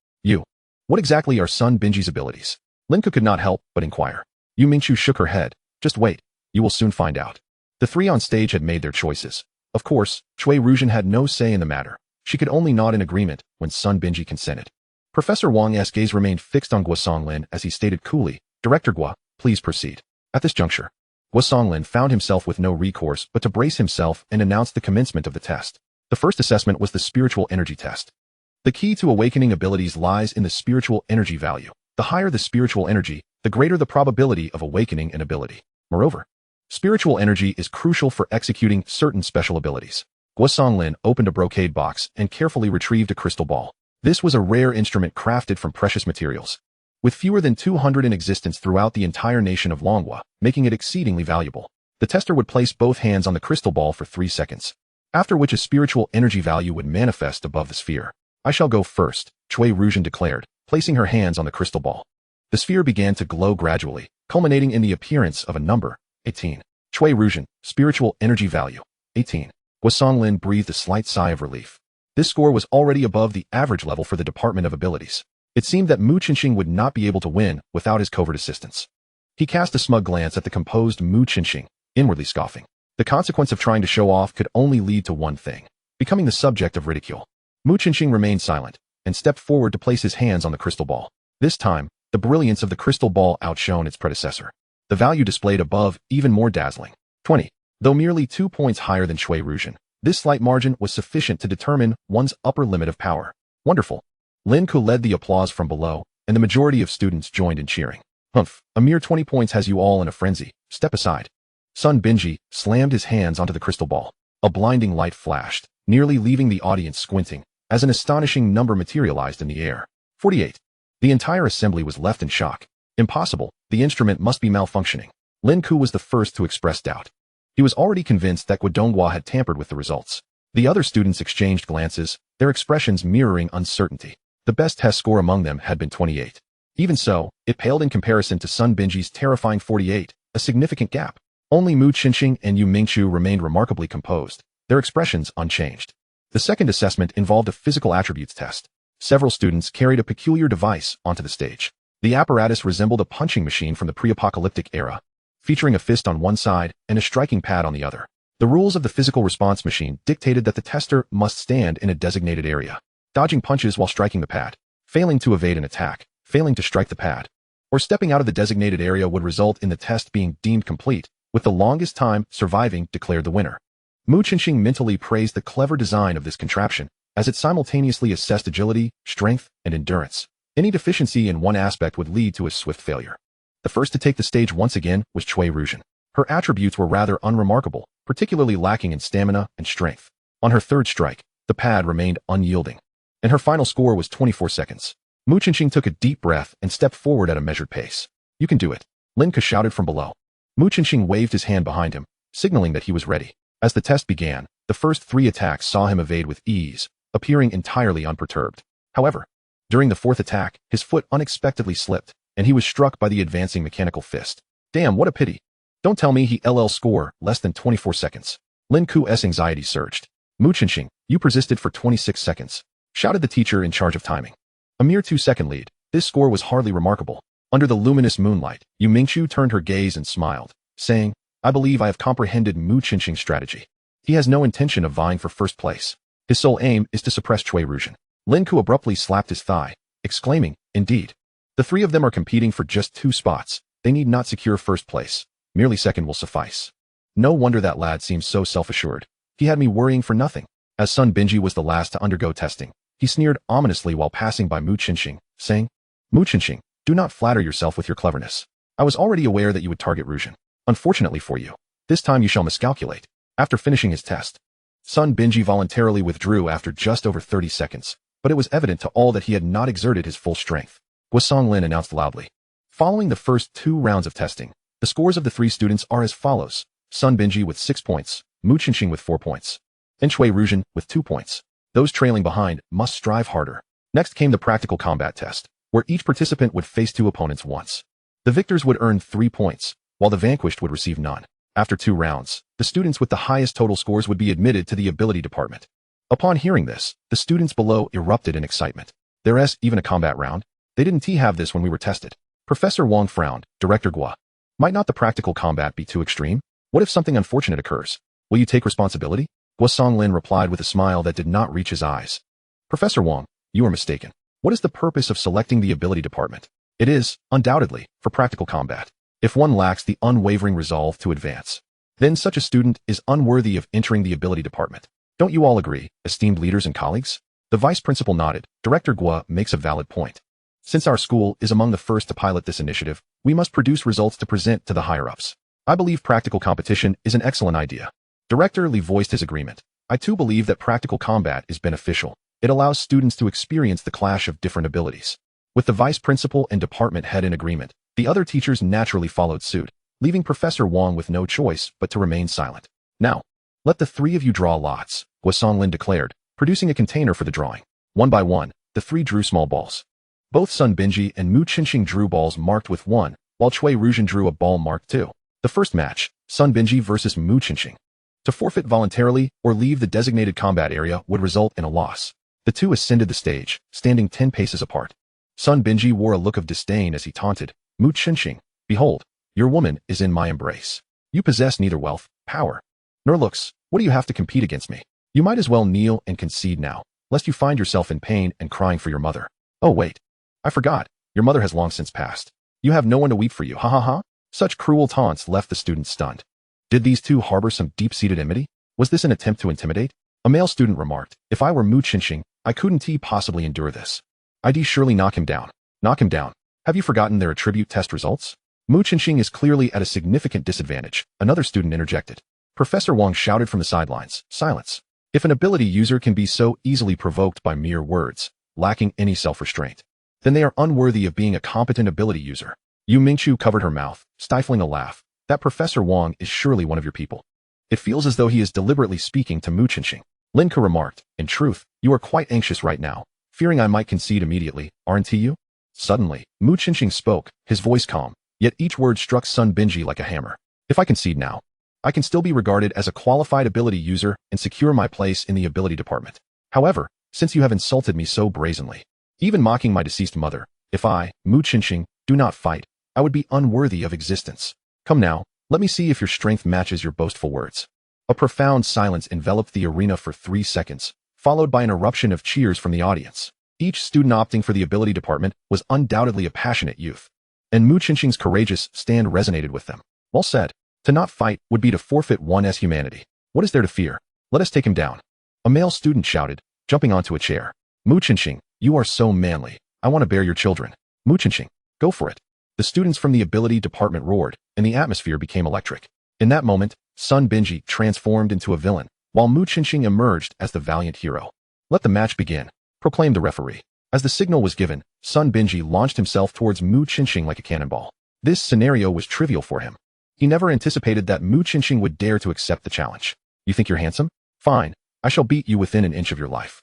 What exactly are Sun Binji's abilities? Lin Ku could not help but inquire. Yu Mingqiu shook her head. Just wait. You will soon find out. The 3 on stage had made their choices. Of course, Cui Ruzhen had no say in the matter. She could only nod in agreement when Sun Binji consented. Professor Wang's gaze remained fixed on Gua Songlin as he stated coolly, Director Gua, please proceed. At this juncture, Gua Songlin found himself with no recourse but to brace himself and announce the commencement of the test. The first assessment was the spiritual energy test. The key to awakening abilities lies in the spiritual energy value. The higher the spiritual energy, the greater the probability of awakening an ability. Moreover, spiritual energy is crucial for executing certain special abilities. Gua Songlin opened a brocade box and carefully retrieved a crystal ball. This was a rare instrument crafted from precious materials, with fewer than 200 in existence throughout the entire nation of Longhua, making it exceedingly valuable. The tester would place both hands on the crystal ball for 3 seconds, after which a spiritual energy value would manifest above the sphere. I shall go first, Cui Ruzhen declared, placing her hands on the crystal ball. The sphere began to glow gradually, culminating in the appearance of a number, 18. Cui Ruzhen, spiritual energy value, 18. Gua Songlin breathed a slight sigh of relief. This score was already above the average level for the Department of Abilities. It seemed that Mu Qinxing would not be able to win without his covert assistance. He cast a smug glance at the composed Mu Qinxing, inwardly scoffing. The consequence of trying to show off could only lead to one thing, becoming the subject of ridicule. Mu Qinxing remained silent and stepped forward to place his hands on the crystal ball. This time, the brilliance of the crystal ball outshone its predecessor. The value displayed above even more dazzling. 20. Though merely 2 points higher than Cui Ruzhen, this slight margin was sufficient to determine one's upper limit of power. Wonderful. Lin Ku led the applause from below, and the majority of students joined in cheering. Humph, a mere 20 points has you all in a frenzy. Step aside. Sun Binji slammed his hands onto the crystal ball. A blinding light flashed, nearly leaving the audience squinting, as an astonishing number materialized in the air. 48. The entire assembly was left in shock. Impossible, the instrument must be malfunctioning. Lin Ku was the first to express doubt. He was already convinced that Guodonghua had tampered with the results. The other students exchanged glances, their expressions mirroring uncertainty. The best test score among them had been 28. Even so, it paled in comparison to Sun Binji's terrifying 48, a significant gap. Only Mu Qinxing and Yu Mingqiu remained remarkably composed, their expressions unchanged. The second assessment involved a physical attributes test. Several students carried a peculiar device onto the stage. The apparatus resembled a punching machine from the pre-apocalyptic era, featuring a fist on one side and a striking pad on the other. The rules of the physical response machine dictated that the tester must stand in a designated area, dodging punches while striking the pad, failing to evade an attack, failing to strike the pad, or stepping out of the designated area would result in the test being deemed complete, with the longest time surviving declared the winner. Mu Qinxing mentally praised the clever design of this contraption, as it simultaneously assessed agility, strength, and endurance. Any deficiency in one aspect would lead to a swift failure. The first to take the stage once again was Cui Ruzhen. Her attributes were rather unremarkable, particularly lacking in stamina and strength. On her third strike, the pad remained unyielding, and her final score was 24 seconds. Mu Qinxing took a deep breath and stepped forward at a measured pace. "You can do it," Linka shouted from below. Mu Qinxing waved his hand behind him, signaling that he was ready. As the test began, the first 3 attacks saw him evade with ease, appearing entirely unperturbed. However, during the 4th attack, his foot unexpectedly slipped, and he was struck by the advancing mechanical fist. Damn, what a pity. Don't tell me he LL score less than 24 seconds. Lin Ku's anxiety surged. Mu Qinxing, you persisted for 26 seconds, shouted the teacher in charge of timing. A mere 2-second lead, this score was hardly remarkable. Under the luminous moonlight, Yu Mingqiu turned her gaze and smiled, saying, "I believe I have comprehended Mu Qinxing's strategy. He has no intention of vying for first place. His sole aim is to suppress Cui Ruzhen." Lin Ku abruptly slapped his thigh, exclaiming, "Indeed. The 3 of them are competing for just 2 spots. They need not secure first place. Merely second will suffice. No wonder that lad seems so self-assured. He had me worrying for nothing." As Sun Binji was the last to undergo testing, he sneered ominously while passing by Mu Qinxing, saying, "Mu Qinxing, do not flatter yourself with your cleverness. I was already aware that you would target Ruzhen. Unfortunately for you, this time you shall miscalculate." After finishing his test, Sun Binji voluntarily withdrew after just over 30 seconds, but it was evident to all that he had not exerted his full strength. Guosong Lin announced loudly. Following the first 2 rounds of testing, the scores of the 3 students are as follows: Sun Binji with 6 points, Mu Qinxing with 4 points, and Cui Ruzhen with 2 points. Those trailing behind must strive harder. Next came the practical combat test, where each participant would face 2 opponents once. The victors would earn 3 points, while the vanquished would receive none. After 2 rounds, the students with the highest total scores would be admitted to the ability department. Upon hearing this, the students below erupted in excitement. There's even a combat round? They didn't have this when we were tested. Professor Wang frowned. Director Gua, might not the practical combat be too extreme? What if something unfortunate occurs? Will you take responsibility? Guosong Lin replied with a smile that did not reach his eyes. Professor Wang, you are mistaken. What is the purpose of selecting the ability department? It is, undoubtedly, for practical combat. If one lacks the unwavering resolve to advance, then such a student is unworthy of entering the ability department. Don't you all agree, esteemed leaders and colleagues? The vice principal nodded. Director Gua makes a valid point. Since our school is among the first to pilot this initiative, we must produce results to present to the higher-ups. I believe practical competition is an excellent idea. Director Li voiced his agreement. I too believe that practical combat is beneficial. It allows students to experience the clash of different abilities. With the vice principal and department head in agreement, the other teachers naturally followed suit, leaving Professor Wang with no choice but to remain silent. Now, let the 3 of you draw lots, Guosong Lin declared, producing a container for the drawing. One by one, the 3 drew small balls. Both Sun Binji and Mu Qinxing drew balls marked with 1, while Cui Ruzhen drew a ball marked 2. The first match, Sun Binji versus Mu Qinxing. To forfeit voluntarily or leave the designated combat area would result in a loss. The 2 ascended the stage, standing 10 paces apart. Sun Binji wore a look of disdain as he taunted, Mu Qinxing, behold, your woman is in my embrace. You possess neither wealth, power, nor looks. What do you have to compete against me? You might as well kneel and concede now, lest you find yourself in pain and crying for your mother. Oh wait, I forgot, your mother has long since passed. You have no one to weep for you, ha ha ha. Such cruel taunts left the students stunned. Did these 2 harbor some deep-seated enmity? Was this an attempt to intimidate? A male student remarked, if I were Mu Qinxing, I couldn't possibly endure this. I'd surely knock him down. Knock him down. Have you forgotten their attribute test results? Mu Qinxing is clearly at a significant disadvantage, another student interjected. Professor Wang shouted from the sidelines, silence. If an ability user can be so easily provoked by mere words, lacking any self-restraint, then they are unworthy of being a competent ability user. Yu Mingqiu covered her mouth, stifling a laugh. That Professor Wang is surely one of your people. It feels as though he is deliberately speaking to Mu Qinxing. Lin Ke remarked, in truth, you are quite anxious right now, fearing I might concede immediately, aren't you? Suddenly, Mu Qinxing spoke, his voice calm, yet each word struck Sun Binji like a hammer. If I concede now, I can still be regarded as a qualified ability user and secure my place in the ability department. However, since you have insulted me so brazenly, even mocking my deceased mother, if I, Mu Qinxing, do not fight, I would be unworthy of existence. Come now, let me see if your strength matches your boastful words. A profound silence enveloped the arena for 3 seconds, followed by an eruption of cheers from the audience. Each student opting for the ability department was undoubtedly a passionate youth, and Mu Qinxing's courageous stand resonated with them. Well said. To not fight would be to forfeit one's humanity. What is there to fear? Let us take him down. A male student shouted, jumping onto a chair. Mu Chinxing, you are so manly. I want to bear your children. Mu Chinxing, go for it. The students from the ability department roared, and the atmosphere became electric. In that moment, Sun Binji transformed into a villain, while Mu Chinxing emerged as the valiant hero. Let the match begin, proclaimed the referee. As the signal was given, Sun Binji launched himself towards Mu Chinxing like a cannonball. This scenario was trivial for him. He never anticipated that Mu Chinxing would dare to accept the challenge. You think you're handsome? Fine, I shall beat you within an inch of your life.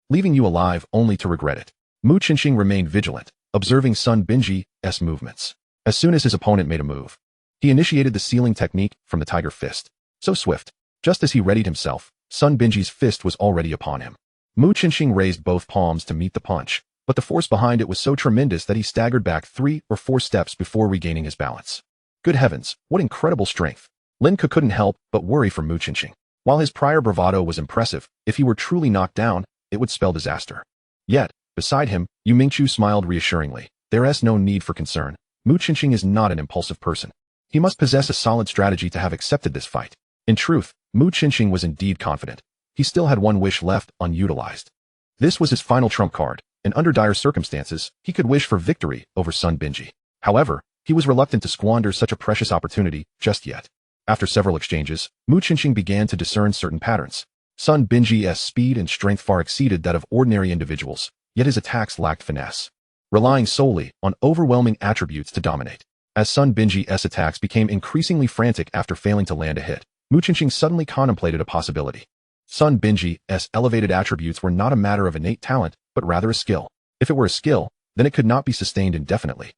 Leaving you alive only to regret it. Mu Chinxing remained vigilant, observing Sun Binji's movements. As soon as his opponent made a move, he initiated the sealing technique from the tiger fist. So swift. Just as he readied himself, Sun Binji's fist was already upon him. Mu Chinxing raised both palms to meet the punch, but the force behind it was so tremendous that he staggered back 3 or 4 steps before regaining his balance. Good heavens, what incredible strength. Lin Ke couldn't help but worry for Mu Chinxing. While his prior bravado was impressive, if he were truly knocked down, it would spell disaster. Yet, beside him, Yu Mingqiu smiled reassuringly. There's no need for concern. Mu Chinxing is not an impulsive person. He must possess a solid strategy to have accepted this fight. In truth, Mu Chinxing was indeed confident. He still had one wish left unutilized. This was his final trump card, and under dire circumstances, he could wish for victory over Sun Binji. However, he was reluctant to squander such a precious opportunity just yet. After several exchanges, Mu Chinxing began to discern certain patterns. Sun Binji's speed and strength far exceeded that of ordinary individuals, yet his attacks lacked finesse, relying solely on overwhelming attributes to dominate. As Sun Binji's attacks became increasingly frantic after failing to land a hit, Mu Chinxing suddenly contemplated a possibility. Sun Binji's elevated attributes were not a matter of innate talent, but rather a skill. If it were a skill, then it could not be sustained indefinitely.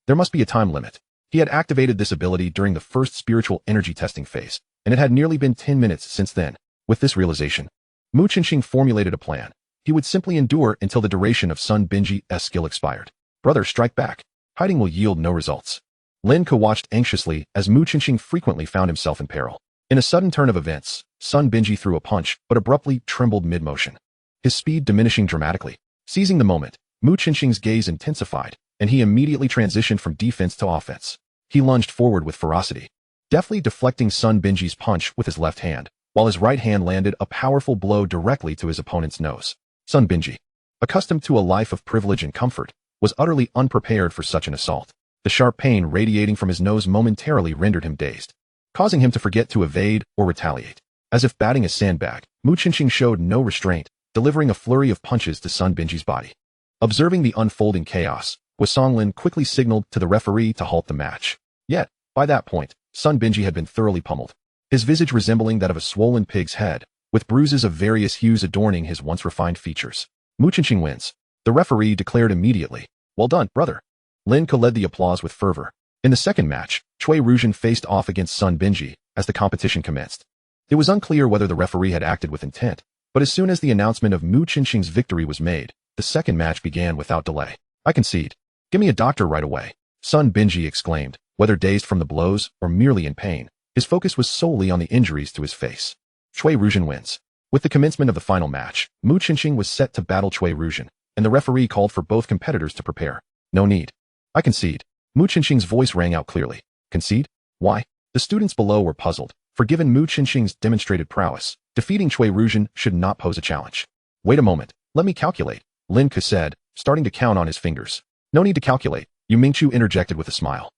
There must be a time limit. He had activated this ability during the first spiritual energy testing phase, and it had nearly been 10 minutes since then. With this realization, Mu Chinxing formulated a plan. He would simply endure until the duration of Sun Binji's skill expired. Brother, strike back. Hiding will yield no results. Lin Ke watched anxiously as Mu Chinxing frequently found himself in peril. In a sudden turn of events, Sun Binji threw a punch, but abruptly trembled mid-motion, his speed diminishing dramatically. Seizing the moment, Mu Chinxing's gaze intensified, and he immediately transitioned from defense to offense. He lunged forward with ferocity, deftly deflecting Sun Binji's punch with his left hand, while his right hand landed a powerful blow directly to his opponent's nose. Sun Binji, accustomed to a life of privilege and comfort, was utterly unprepared for such an assault. The sharp pain radiating from his nose momentarily rendered him dazed, causing him to forget to evade or retaliate. As if batting a sandbag, Mu Chinxing showed no restraint, delivering a flurry of punches to Sun Binji's body. Observing the unfolding chaos, Songlin quickly signaled to the referee to halt the match. Yet, by that point, Sun Binji had been thoroughly pummeled, his visage resembling that of a swollen pig's head, with bruises of various hues adorning his once refined features. Mu Chinxing wins. The referee declared immediately, "Well done, brother." Lin Ke led the applause with fervor. In the second match, Cui Ruzhen faced off against Sun Binji as the competition commenced. It was unclear whether the referee had acted with intent, but as soon as the announcement of Mu Chinxing's victory was made, the second match began without delay. "I concede. Give me a doctor right away," Sun Binji exclaimed. Whether dazed from the blows or merely in pain, his focus was solely on the injuries to his face. Cui Ruzhen wins. With the commencement of the final match, Mu Chinxing was set to battle Cui Ruzhen, and the referee called for both competitors to prepare. "No need. I concede." Mu Chinxing's voice rang out clearly. "Concede? Why?" The students below were puzzled, for given Mu Chinxing's demonstrated prowess, defeating Cui Ruzhen should not pose a challenge. "Wait a moment, let me calculate," Lin Ke said, starting to count on his fingers. "No need to calculate," Yu Mingqiu interjected with a smile.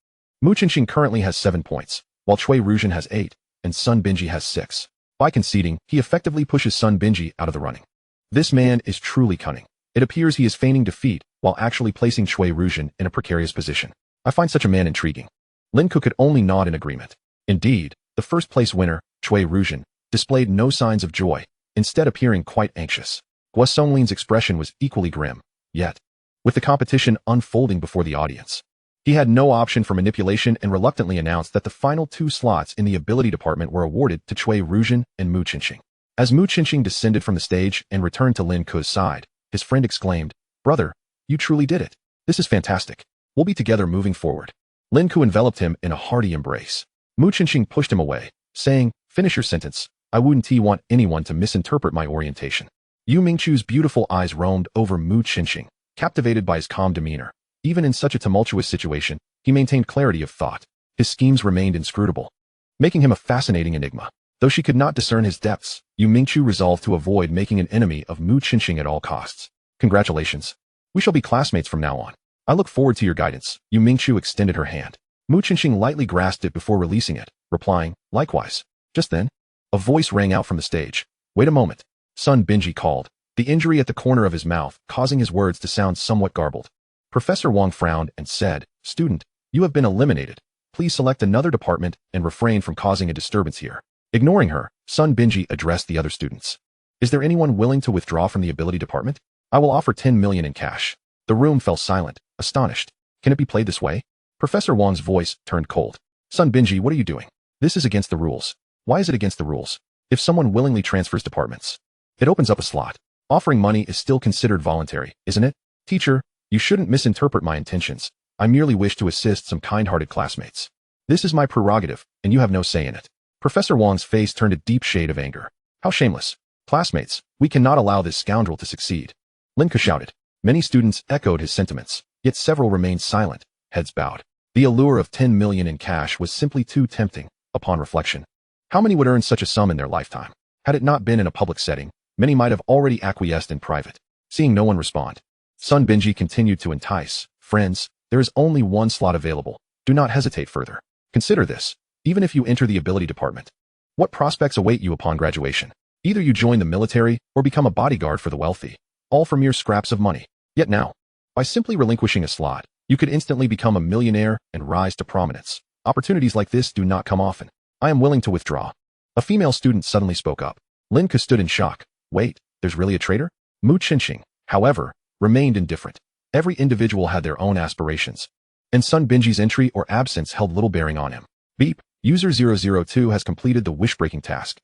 Mu Chinxing currently has 7 points, while Cui Ruzhen has 8, and Sun Binji has 6. By conceding, he effectively pushes Sun Binji out of the running. This man is truly cunning. It appears he is feigning defeat while actually placing Cui Ruzhen in a precarious position. I find such a man intriguing. Lin Ke could only nod in agreement. Indeed, the first place winner, Cui Ruzhen, displayed no signs of joy, instead appearing quite anxious. Songlin's expression was equally grim, yet, with the competition unfolding before the audience, he had no option for manipulation and reluctantly announced that the final 2 slots in the ability department were awarded to Cui Ruzhen and Mu Chinxing. As Mu Chinxing descended from the stage and returned to Lin Ke's side, his friend exclaimed, "Brother, you truly did it. This is fantastic. We'll be together moving forward." Lin Ke enveloped him in a hearty embrace. Mu Chinxing pushed him away, saying, "Finish your sentence. I wouldn't want anyone to misinterpret my orientation." Yu Mingqiu's beautiful eyes roamed over Mu Chinxing, captivated by his calm demeanor. Even in such a tumultuous situation, he maintained clarity of thought. His schemes remained inscrutable, making him a fascinating enigma. Though she could not discern his depths, Yu Mingqiu resolved to avoid making an enemy of Mu Qinxing at all costs. Congratulations. We shall be classmates from now on. I look forward to your guidance. Yu Mingqiu extended her hand. Mu Qinxing lightly grasped it before releasing it, replying, likewise. Just then, a voice rang out from the stage. Wait a moment. Sun Binji called, the injury at the corner of his mouth causing his words to sound somewhat garbled. Professor Wang frowned and said, Student, you have been eliminated. Please select another department and refrain from causing a disturbance here. Ignoring her, Sun Binji addressed the other students. Is there anyone willing to withdraw from the ability department? I will offer 10 million in cash. The room fell silent, astonished. Can it be played this way? Professor Wang's voice turned cold. Sun Binji, what are you doing? This is against the rules. Why is it against the rules? If someone willingly transfers departments, it opens up a slot. Offering money is still considered voluntary, isn't it? Teacher, you shouldn't misinterpret my intentions. I merely wish to assist some kind-hearted classmates. This is my prerogative, and you have no say in it. Professor Wang's face turned a deep shade of anger. How shameless. Classmates, we cannot allow this scoundrel to succeed. Linka shouted. Many students echoed his sentiments, yet several remained silent, heads bowed. The allure of 10 million in cash was simply too tempting, upon reflection. How many would earn such a sum in their lifetime? Had it not been in a public setting, many might have already acquiesced in private. Seeing no one respond, Sun Binji continued to entice. Friends, there is only one slot available. Do not hesitate further. Consider this, even if you enter the ability department. What prospects await you upon graduation? Either you join the military or become a bodyguard for the wealthy, all for mere scraps of money. Yet now, by simply relinquishing a slot, you could instantly become a millionaire and rise to prominence. Opportunities like this do not come often. I am willing to withdraw. A female student suddenly spoke up. Linka stood in shock. Wait, there's really a traitor? Mu Qinxing, however, remained indifferent. Every individual had their own aspirations, and Sun Binji's entry or absence held little bearing on him. Beep, user 002 has completed the wish-breaking task,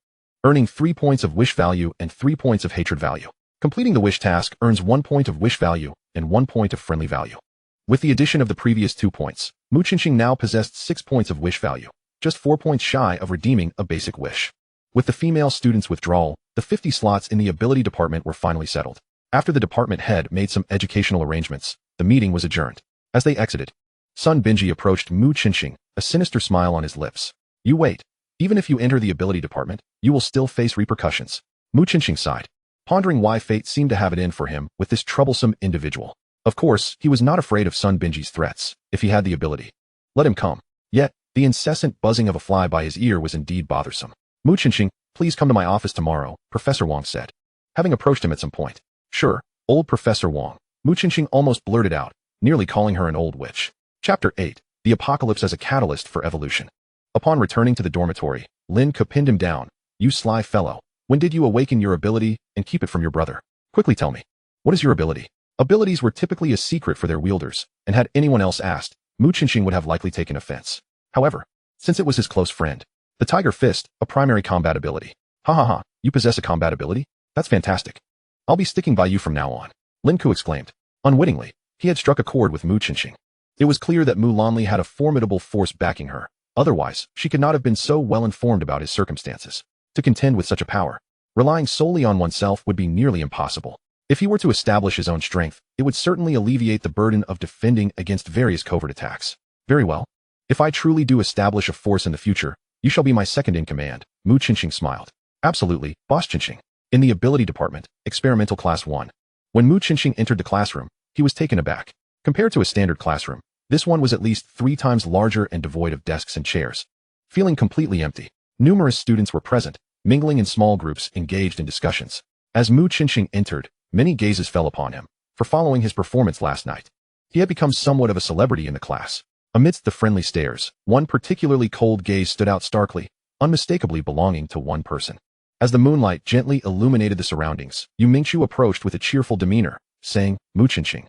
earning 3 points of wish value and 3 points of hatred value. Completing the wish task earns 1 point of wish value and 1 point of friendly value. With the addition of the previous 2 points, Mu Qinxing now possessed 6 points of wish value, just 4 points shy of redeeming a basic wish. With the female student's withdrawal, the 50 slots in the ability department were finally settled. After the department head made some educational arrangements, the meeting was adjourned. As they exited, Sun Binji approached Mu Qinxing, a sinister smile on his lips. You wait. Even if you enter the ability department, you will still face repercussions. Mu Qinxing sighed, pondering why fate seemed to have it in for him with this troublesome individual. Of course, he was not afraid of Sun Binji's threats, if he had the ability. Let him come. Yet, the incessant buzzing of a fly by his ear was indeed bothersome. Mu Qinxing, please come to my office tomorrow, Professor Wang said, having approached him at some point. Sure, old Professor Wang, Mu Qinxing almost blurted out, nearly calling her an old witch. Chapter 8, The Apocalypse as a Catalyst for Evolution. Upon returning to the dormitory, Linka pinned him down. You sly fellow, when did you awaken your ability and keep it from your brother? Quickly tell me. What is your ability? Abilities were typically a secret for their wielders, and had anyone else asked, Mu Qinxing would have likely taken offense. However, since it was his close friend, the Tiger Fist, a primary combat ability. Ha ha ha, you possess a combat ability? That's fantastic. I'll be sticking by you from now on, Lin Ku exclaimed. Unwittingly, he had struck a chord with Mu Qinxing. It was clear that Mu Lanli had a formidable force backing her. Otherwise, she could not have been so well informed about his circumstances. To contend with such a power, relying solely on oneself would be nearly impossible. If he were to establish his own strength, it would certainly alleviate the burden of defending against various covert attacks. Very well. If I truly do establish a force in the future, you shall be my second in command, Mu Qinxing smiled. Absolutely, Boss Qinxing. In the ability department, experimental class 1. When Mu Qinxing entered the classroom, he was taken aback. Compared to a standard classroom, this one was at least 3 times larger and devoid of desks and chairs. Feeling completely empty, numerous students were present, mingling in small groups engaged in discussions. As Mu Qinxing entered, many gazes fell upon him, for following his performance last night. He had become somewhat of a celebrity in the class. Amidst the friendly stares, one particularly cold gaze stood out starkly, unmistakably belonging to one person. As the moonlight gently illuminated the surroundings, Yu Mingqiu approached with a cheerful demeanor, saying, Mu Qinxing,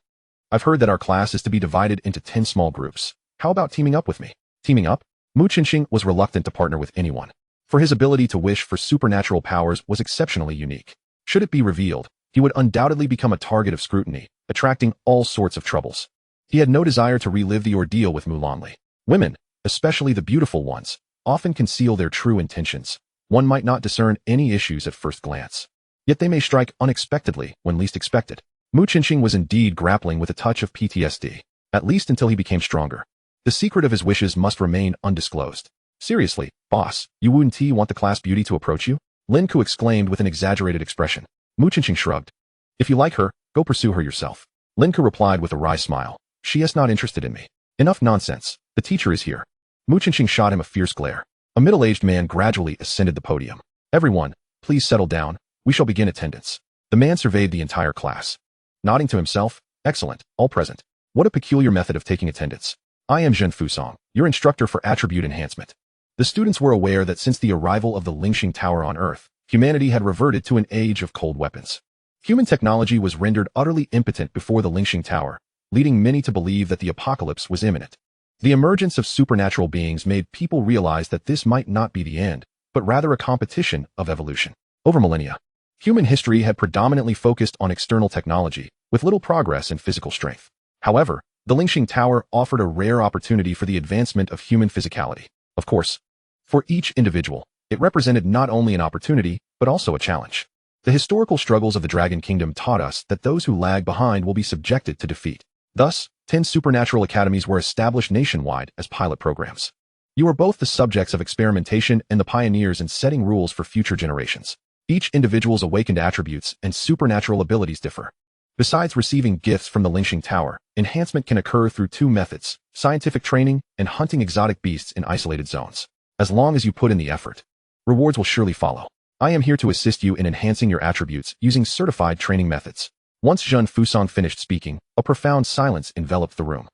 I've heard that our class is to be divided into 10 small groups. How about teaming up with me? Teaming up? Mu Qinxing was reluctant to partner with anyone, for his ability to wish for supernatural powers was exceptionally unique. Should it be revealed, he would undoubtedly become a target of scrutiny, attracting all sorts of troubles. He had no desire to relive the ordeal with Mu Lanli. Women, especially the beautiful ones, often conceal their true intentions. One might not discern any issues at first glance. Yet they may strike unexpectedly when least expected. Mu Qinxing was indeed grappling with a touch of PTSD, at least until he became stronger. The secret of his wishes must remain undisclosed. Seriously, boss, you wouldn't want the class beauty to approach you? Lin Ku exclaimed with an exaggerated expression. Mu Qingqing shrugged. If you like her, go pursue her yourself. Lin Ku replied with a wry smile. She is not interested in me. Enough nonsense. The teacher is here. Mu Qingqing shot him a fierce glare. A middle-aged man gradually ascended the podium. Everyone, please settle down. We shall begin attendance. The man surveyed the entire class. Nodding to himself, excellent, all present. What a peculiar method of taking attendance. I am Zhen Fusong, your instructor for attribute enhancement. The students were aware that since the arrival of the Lingxing Tower on Earth, humanity had reverted to an age of cold weapons. Human technology was rendered utterly impotent before the Lingxing Tower, leading many to believe that the apocalypse was imminent. The emergence of supernatural beings made people realize that this might not be the end, but rather a competition of evolution. Over millennia, human history had predominantly focused on external technology, with little progress in physical strength. However, the Lingxing Tower offered a rare opportunity for the advancement of human physicality. Of course, for each individual, it represented not only an opportunity, but also a challenge. The historical struggles of the Dragon Kingdom taught us that those who lag behind will be subjected to defeat. Thus, 10 supernatural academies were established nationwide as pilot programs. You are both the subjects of experimentation and the pioneers in setting rules for future generations. Each individual's awakened attributes and supernatural abilities differ. Besides receiving gifts from the Lingxing Tower, enhancement can occur through two methods: scientific training and hunting exotic beasts in isolated zones. As long as you put in the effort, rewards will surely follow. I am here to assist you in enhancing your attributes using certified training methods. Once Zhen Fusong finished speaking, a profound silence enveloped the room.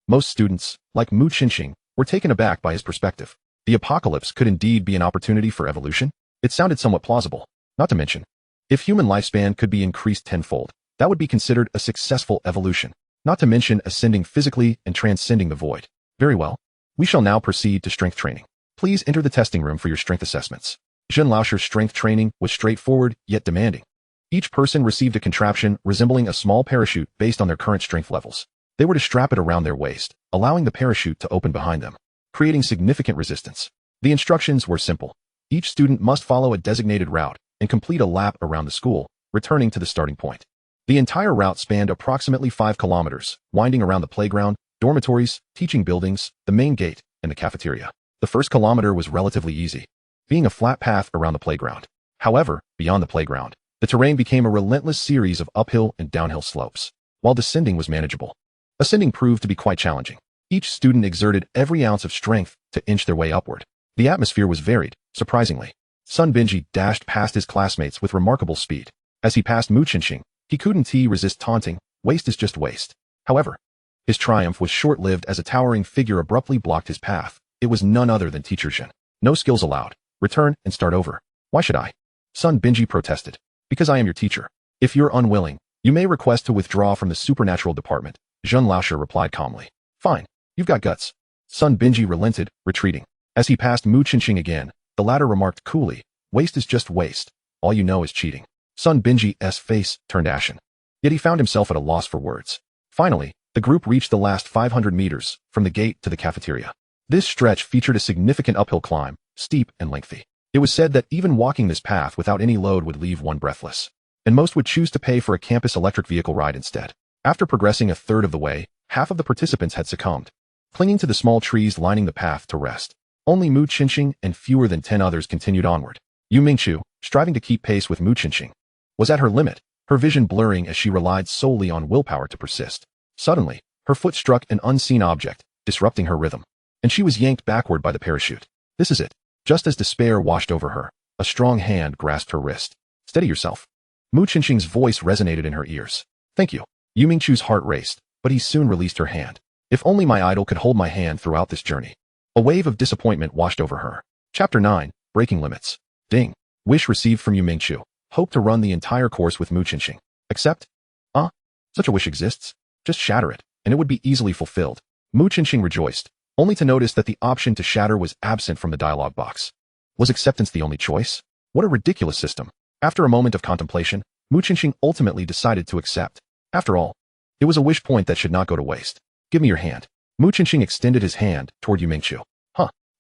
Most students, like Mu Qingqing, were taken aback by his perspective. The apocalypse could indeed be an opportunity for evolution? It sounded somewhat plausible. Not to mention, if human lifespan could be increased tenfold, that would be considered a successful evolution. Not to mention ascending physically and transcending the void. Very well. We shall now proceed to strength training. Please enter the testing room for your strength assessments. Zhen Laosher's strength training was straightforward, yet demanding. Each person received a contraption resembling a small parachute based on their current strength levels. They were to strap it around their waist, allowing the parachute to open behind them, creating significant resistance. The instructions were simple. Each student must follow a designated route and complete a lap around the school, returning to the starting point. The entire route spanned approximately 5 kilometers, winding around the playground, dormitories, teaching buildings, the main gate, and the cafeteria. The first kilometer was relatively easy, being a flat path around the playground. However, beyond the playground, the terrain became a relentless series of uphill and downhill slopes, while descending was manageable. Ascending proved to be quite challenging. Each student exerted every ounce of strength to inch their way upward. The atmosphere was varied, surprisingly. Sun Binji dashed past his classmates with remarkable speed. As he passed Mu Qingqing, he couldn't resist taunting, "Waste is just waste." However, his triumph was short-lived as a towering figure abruptly blocked his path. It was none other than Teacher Zhen. "No skills allowed. Return and start over." "Why should I?" Sun Binji protested. "Because I am your teacher. If you're unwilling, you may request to withdraw from the supernatural department," Zhen Laosher replied calmly. "Fine. You've got guts." Sun Binji relented, retreating. As he passed Mu Qingqing again, the latter remarked coolly, "Waste is just waste. All you know is cheating." Sun Binji's face turned ashen. Yet he found himself at a loss for words. Finally, the group reached the last 500 meters, from the gate to the cafeteria. This stretch featured a significant uphill climb, steep and lengthy. It was said that even walking this path without any load would leave one breathless, and most would choose to pay for a campus electric vehicle ride instead. After progressing a third of the way, half of the participants had succumbed, clinging to the small trees lining the path to rest. Only Mu Qingqing and fewer than 10 others continued onward. Yu Mingqiu, striving to keep pace with Mu Qingqing, was at her limit, her vision blurring as she relied solely on willpower to persist. Suddenly, her foot struck an unseen object, disrupting her rhythm, and she was yanked backward by the parachute. This is it. Just as despair washed over her, a strong hand grasped her wrist. "Steady yourself." Mu Qingqing's voice resonated in her ears. "Thank you." Yu Mingqiu's heart raced, but he soon released her hand. "If only my idol could hold my hand throughout this journey." A wave of disappointment washed over her. Chapter 9, Breaking Limits. Ding. Wish received from Yu Mingqiu. Hope to run the entire course with Mu Qingqing. Accept? Such a wish exists. Just shatter it, and it would be easily fulfilled. Mu Qingqing rejoiced, only to notice that the option to shatter was absent from the dialog box. Was acceptance the only choice? What a ridiculous system. After a moment of contemplation, Mu Qingqing ultimately decided to accept. After all, it was a wish point that should not go to waste. "Give me your hand." Mu Qingqing extended his hand toward Yu Mingqiu.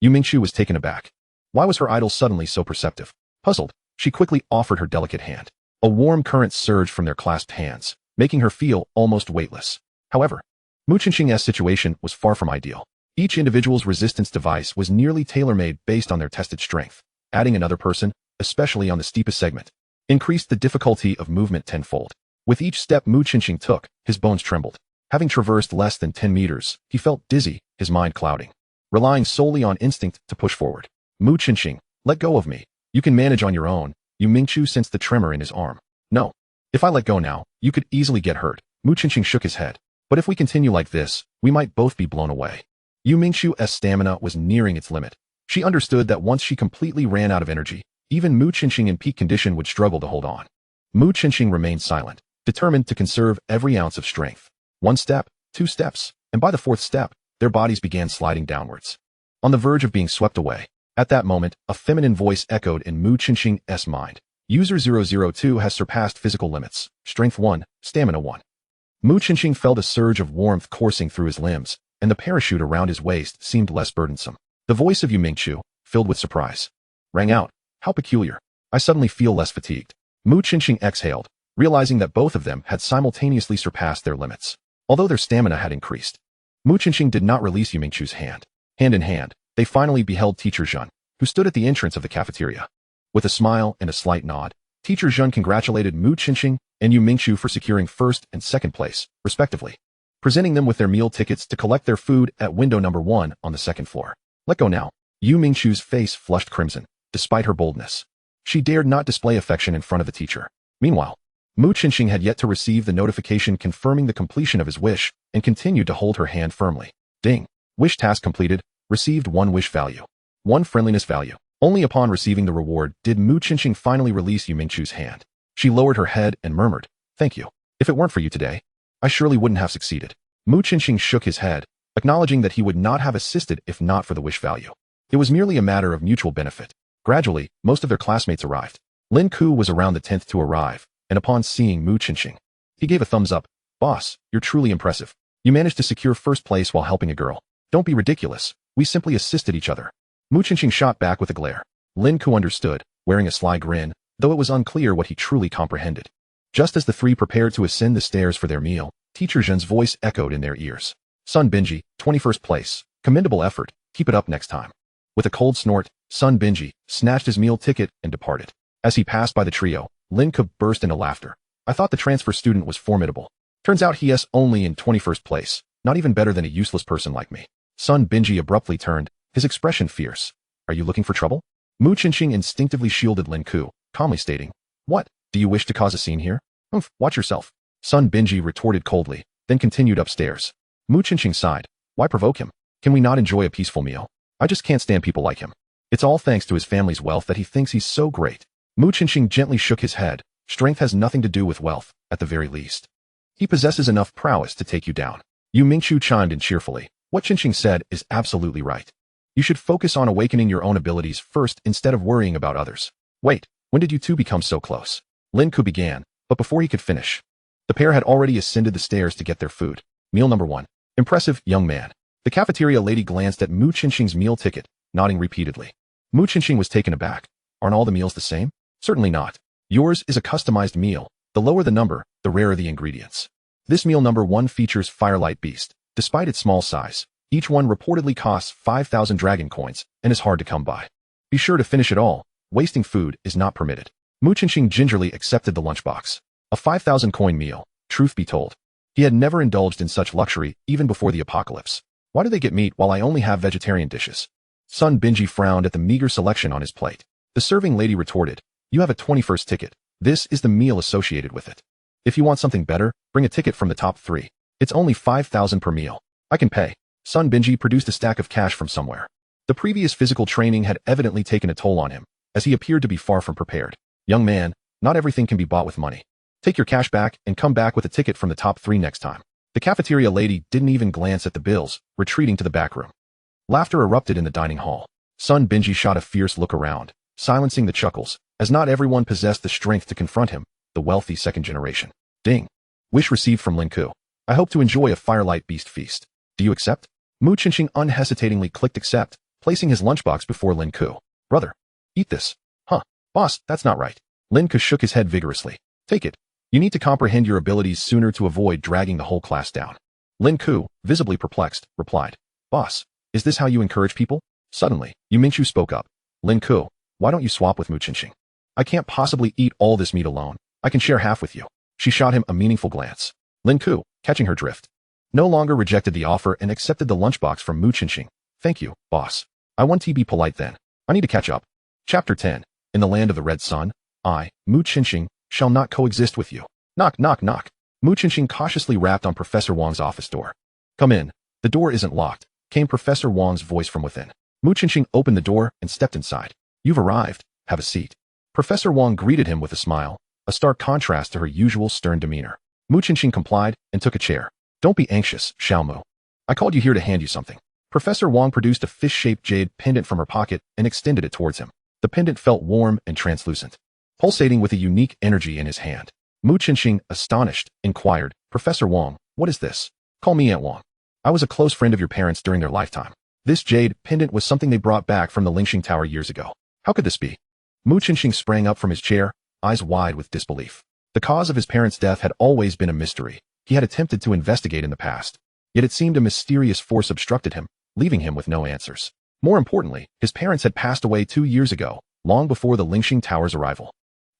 Yu Mingqiu was taken aback. Why was her idol suddenly so perceptive? Puzzled, she quickly offered her delicate hand. A warm current surged from their clasped hands, making her feel almost weightless. However, Mu Qingqing's situation was far from ideal. Each individual's resistance device was nearly tailor-made based on their tested strength. Adding another person, especially on the steepest segment, increased the difficulty of movement tenfold. With each step Mu Qingqing took, his bones trembled. Having traversed less than 10 meters, he felt dizzy, his mind clouding. Relying solely on instinct to push forward. Mu Qingqing, let go of me. You can manage on your own. Yu Mingqiu sensed the tremor in his arm. No. If I let go now, you could easily get hurt. Mu Qingqing shook his head. But if we continue like this, we might both be blown away. Yu Mingqiu's stamina was nearing its limit. She understood that once she completely ran out of energy, even Mu Qingqing in peak condition would struggle to hold on. Mu Qingqing remained silent, determined to conserve every ounce of strength. 1 step, 2 steps, and by the 4th step, their bodies began sliding downwards. On the verge of being swept away. At that moment, a feminine voice echoed in Mu Qingqing's mind. User 002 has surpassed physical limits. Strength 1, Stamina 1. Mu Qingqing felt a surge of warmth coursing through his limbs, and the parachute around his waist seemed less burdensome. The voice of Yu Mingqiu, filled with surprise, rang out. How peculiar. I suddenly feel less fatigued. Mu Qingqing exhaled, realizing that both of them had simultaneously surpassed their limits, although their stamina had increased. Mu Qingqing did not release Yu Mingqiu's hand. Hand in hand, they finally beheld Teacher Zhen, who stood at the entrance of the cafeteria. With a smile and a slight nod, Teacher Zhen congratulated Mu Qingqing and Yu Mingqiu for securing 1st and 2nd place, respectively, presenting them with their meal tickets to collect their food at window number 1 on the 2nd floor. Let go now. Yu Mingqiu's face flushed crimson, despite her boldness. She dared not display affection in front of the teacher. Meanwhile, Mu Qingqing had yet to receive the notification confirming the completion of his wish and continued to hold her hand firmly. Ding. Wish task completed. Received 1 wish value. 1 friendliness value. Only upon receiving the reward did Mu Qingqing finally release Yu Mingqiu's hand. She lowered her head and murmured, "Thank you. If it weren't for you today, I surely wouldn't have succeeded." Mu Qingqing shook his head, acknowledging that he would not have assisted if not for the wish value. It was merely a matter of mutual benefit. Gradually, most of their classmates arrived. Lin Ku was around the 10th to arrive, and upon seeing Mu Qingqing, he gave a thumbs up. "Boss, you're truly impressive. You managed to secure 1st place while helping a girl. Don't be ridiculous. We simply assisted each other." Mu Qingqing shot back with a glare. Lin Ku understood, wearing a sly grin, though it was unclear what he truly comprehended. Just as the three prepared to ascend the stairs for their meal, Teacher Zhen's voice echoed in their ears. "Sun Binji, 21st place. Commendable effort. Keep it up next time." With a cold snort, Sun Binji snatched his meal ticket and departed. As he passed by the trio, Lin Ku burst into laughter. "I thought the transfer student was formidable. Turns out he's only in 21st place. Not even better than a useless person like me." Sun Binji abruptly turned, his expression fierce. "Are you looking for trouble?" Mu Qingqing instinctively shielded Lin Ku, calmly stating, "What? Do you wish to cause a scene here?" Watch yourself." Sun Binji retorted coldly, then continued upstairs. Mu Qingqing sighed. "Why provoke him? Can we not enjoy a peaceful meal? I just can't stand people like him. It's all thanks to his family's wealth that he thinks he's so great." Mu Qingqing gently shook his head. "Strength has nothing to do with wealth, at the very least. He possesses enough prowess to take you down." Yu Mingqiu chimed in cheerfully. "What Qingqing said is absolutely right. You should focus on awakening your own abilities first instead of worrying about others." "Wait, when did you two become so close?" Lin Ku began, but before he could finish, the pair had already ascended the stairs to get their food. Meal number 1. "Impressive, young man." The cafeteria lady glanced at Mu Qingqing's meal ticket, nodding repeatedly. Mu Qingqing was taken aback. "Aren't all the meals the same?" "Certainly not. Yours is a customized meal. The lower the number, the rarer the ingredients. This meal number 1 features Firelight Beast. Despite its small size, each one reportedly costs 5,000 dragon coins and is hard to come by. Be sure to finish it all. Wasting food is not permitted." Mu Qingqing gingerly accepted the lunchbox. A 5,000 coin meal, truth be told. He had never indulged in such luxury even before the apocalypse. "Why do they get meat while I only have vegetarian dishes?" Sun Binji frowned at the meager selection on his plate. The serving lady retorted, "You have a 21st ticket. This is the meal associated with it. If you want something better, bring a ticket from the top 3. It's only 5,000 per meal. I can pay." Sun Binji produced a stack of cash from somewhere. The previous physical training had evidently taken a toll on him, as he appeared to be far from prepared. "Young man, not everything can be bought with money. Take your cash back and come back with a ticket from the top 3 next time." The cafeteria lady didn't even glance at the bills, retreating to the back room. Laughter erupted in the dining hall. Sun Binji shot a fierce look around, silencing the chuckles, as not everyone possessed the strength to confront him, the wealthy 2nd generation. Ding. Wish received from Lin Ku. "I hope to enjoy a Firelight Beast feast. Do you accept?" Mu Qingqing unhesitatingly clicked accept, placing his lunchbox before Lin Ku. "Brother, eat this." "Huh, boss, that's not right." Lin Ku shook his head vigorously. "Take it. You need to comprehend your abilities sooner to avoid dragging the whole class down." Lin Ku, visibly perplexed, replied, "Boss, Is this how you encourage people? Suddenly, Yu Mingqiu spoke up. Lin Ku, why don't you swap with Mu Qinxing? I can't possibly eat all this meat alone. I can share half with you. She shot him a meaningful glance. Lin Ku, catching her drift, no longer rejected the offer and accepted the lunchbox from Mu Qinxing. Thank you, boss. I want to be polite then. I need to catch up. Chapter 10. In the land of the red sun, I, Mu Qinxing, shall not coexist with you. Knock, knock, knock. Mu Qinxing cautiously rapped on Professor Wang's office door. Come in. The door isn't locked, came Professor Wang's voice from within. Mu Qinxing opened the door and stepped inside. You've arrived. Have a seat. Professor Wang greeted him with a smile, a stark contrast to her usual stern demeanor. Mu Qinxing complied and took a chair. Don't be anxious, Xiaomu. I called you here to hand you something. Professor Wang produced a fish-shaped jade pendant from her pocket and extended it towards him. The pendant felt warm and translucent, pulsating with a unique energy in his hand. Mu Qinxing, astonished, inquired, Professor Wang, what is this? Call me Aunt Wang. I was a close friend of your parents during their lifetime. This jade pendant was something they brought back from the Lingxing Tower years ago. How could this be? Mu Qinxing sprang up from his chair, eyes wide with disbelief. The cause of his parents' death had always been a mystery. He had attempted to investigate in the past, yet it seemed a mysterious force obstructed him, leaving him with no answers. More importantly, his parents had passed away 2 years ago, long before the Lingxing Tower's arrival.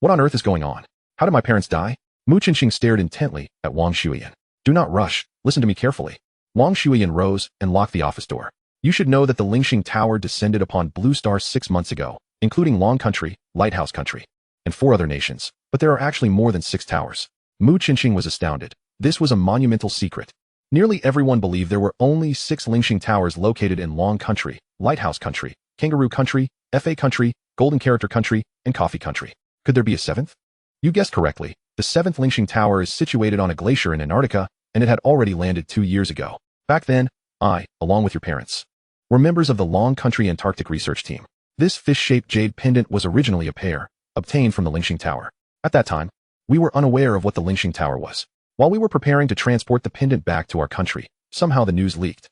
What on earth is going on? How did my parents die? Mu Qinxing stared intently at Wang Shuiyan. Do not rush, listen to me carefully. Wang Shuiyan rose and locked the office door. You should know that the Lingxing Tower descended upon Blue Star 6 months ago, including Long Country, Lighthouse Country, and 4 other nations, but there are actually more than 6 towers. Mu Qinxing was astounded. This was a monumental secret. Nearly everyone believed there were only 6 Lingxing Towers located in Long Country, Lighthouse Country, Kangaroo Country, FA Country, Golden Character Country, and Coffee Country. Could there be a 7th? You guessed correctly. The 7th Lingxing Tower is situated on a glacier in Antarctica, and it had already landed 2 years ago. Back then, I, along with your parents, were members of the Long Country Antarctic research team. This fish-shaped jade pendant was originally a pair, obtained from the Lingxing Tower. At that time, we were unaware of what the Lingxing Tower was. While we were preparing to transport the pendant back to our country, somehow the news leaked,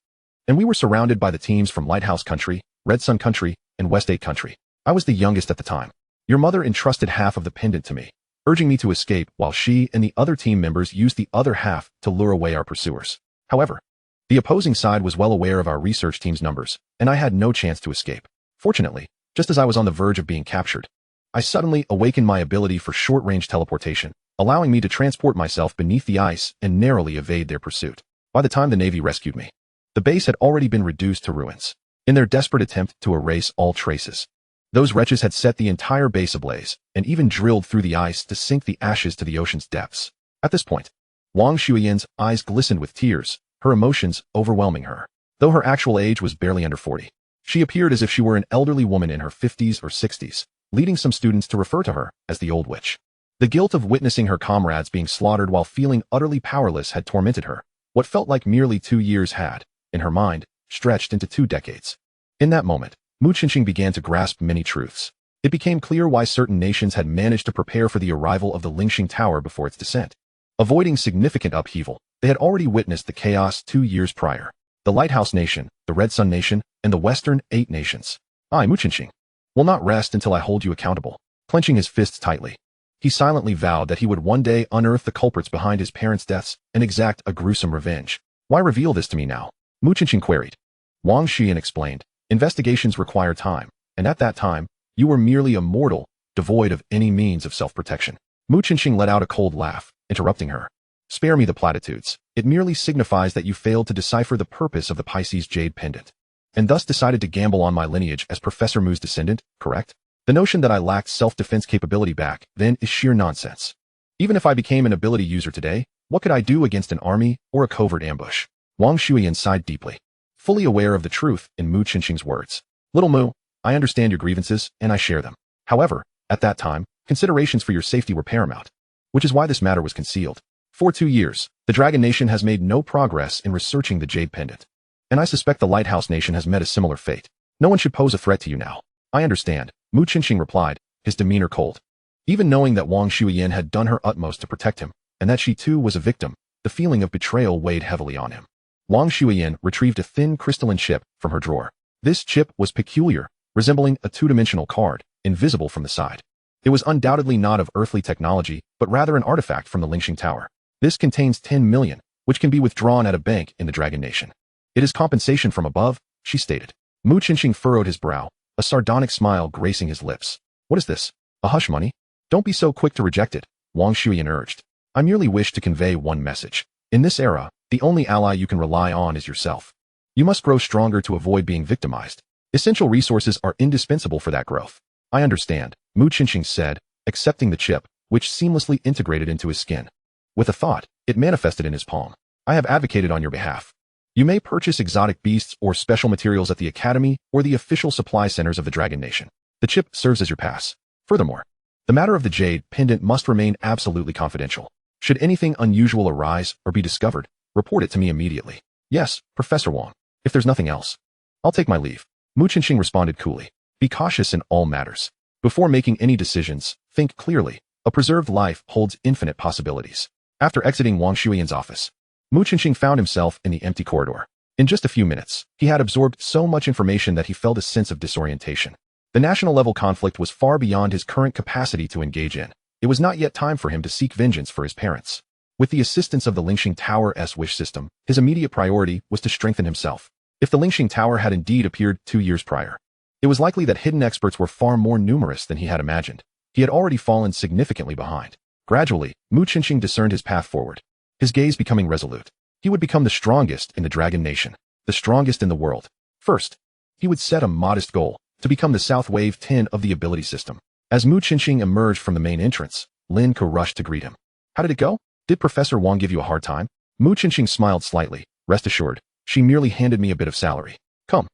and we were surrounded by the teams from Lighthouse Country, Red Sun Country, and West 8 Country. I was the youngest at the time. Your mother entrusted half of the pendant to me, urging me to escape while she and the other team members used the other half to lure away our pursuers. However, the opposing side was well aware of our research team's numbers, and I had no chance to escape. Fortunately, just as I was on the verge of being captured, I suddenly awakened my ability for short-range teleportation, allowing me to transport myself beneath the ice and narrowly evade their pursuit. By the time the Navy rescued me, the base had already been reduced to ruins. In their desperate attempt to erase all traces, those wretches had set the entire base ablaze and even drilled through the ice to sink the ashes to the ocean's depths. At this point, Wang Shuiyan's eyes glistened with tears, her emotions overwhelming her. Though her actual age was barely under 40, she appeared as if she were an elderly woman in her 50s or 60s, leading some students to refer to her as the Old Witch. The guilt of witnessing her comrades being slaughtered while feeling utterly powerless had tormented her. What felt like merely 2 years had, in her mind, stretched into 2 decades. In that moment, Mu Qinxing began to grasp many truths. It became clear why certain nations had managed to prepare for the arrival of the Lingxing Tower before its descent. Avoiding significant upheaval, they had already witnessed the chaos 2 years prior. The Lighthouse Nation, the Red Sun Nation, and the Western 8 nations. I, Mu Qinxing, will not rest until I hold you accountable. Clenching his fists tightly, he silently vowed that he would one day unearth the culprits behind his parents' deaths and exact a gruesome revenge. Why reveal this to me now? Mu Qinxing queried. Wang Xian explained, investigations require time, and at that time, you were merely a mortal, devoid of any means of self-protection. Mu Qinxing let out a cold laugh, interrupting her. Spare me the platitudes. It merely signifies that you failed to decipher the purpose of the Pisces jade pendant, and thus decided to gamble on my lineage as Professor Mu's descendant, correct? The notion that I lacked self-defense capability back then is sheer nonsense. Even if I became an ability user today, what could I do against an army or a covert ambush? Wang Shuiyan sighed deeply, fully aware of the truth in Mu Qinxing's words. Little Mu, I understand your grievances, and I share them. However, at that time, considerations for your safety were paramount, which is why this matter was concealed. For 2 years, the Dragon Nation has made no progress in researching the jade pendant, and I suspect the Lighthouse Nation has met a similar fate. No one should pose a threat to you now. I understand, Mu Qinxing replied, his demeanor cold. Even knowing that Wang Shuiyan had done her utmost to protect him, and that she too was a victim, the feeling of betrayal weighed heavily on him. Wang Shuiyan retrieved a thin crystalline chip from her drawer. This chip was peculiar, resembling a 2-dimensional card, invisible from the side. It was undoubtedly not of earthly technology, but rather an artifact from the Lingxing Tower. This contains 10 million, which can be withdrawn at a bank in the Dragon Nation. It is compensation from above, she stated. Mu Qinqing furrowed his brow, a sardonic smile gracing his lips. What is this? A hush money? Don't be so quick to reject it, Wang Shuyan urged. I merely wish to convey one message. In this era, the only ally you can rely on is yourself. You must grow stronger to avoid being victimized. Essential resources are indispensable for that growth. I understand, Mu Qinqing said, accepting the chip, which seamlessly integrated into his skin. With a thought, it manifested in his palm. I have advocated on your behalf. You may purchase exotic beasts or special materials at the Academy or the official supply centers of the Dragon Nation. The chip serves as your pass. Furthermore, the matter of the jade pendant must remain absolutely confidential. Should anything unusual arise or be discovered, report it to me immediately. Yes, Professor Wang. If there's nothing else, I'll take my leave. Mu Qinqing responded coolly. Be cautious in all matters. Before making any decisions, think clearly. A preserved life holds infinite possibilities. After exiting Wang Shuyan's office, Mu Qinqing found himself in the empty corridor. In just a few minutes, he had absorbed so much information that he felt a sense of disorientation. The national-level conflict was far beyond his current capacity to engage in. It was not yet time for him to seek vengeance for his parents. With the assistance of the Lingxing Tower's wish system, his immediate priority was to strengthen himself. If the Lingxing Tower had indeed appeared 2 years prior, it was likely that hidden experts were far more numerous than he had imagined. He had already fallen significantly behind. Gradually, Mu Qinqing discerned his path forward, his gaze becoming resolute. He would become the strongest in the Dragon Nation, the strongest in the world. First, he would set a modest goal, to become the South Wave 10 of the ability system. As Mu Qinqing emerged from the main entrance, Lin Ke rushed to greet him. How did it go? Did Professor Wang give you a hard time? Mu Qinqing smiled slightly. Rest assured, she merely handed me a bit of salary. Come,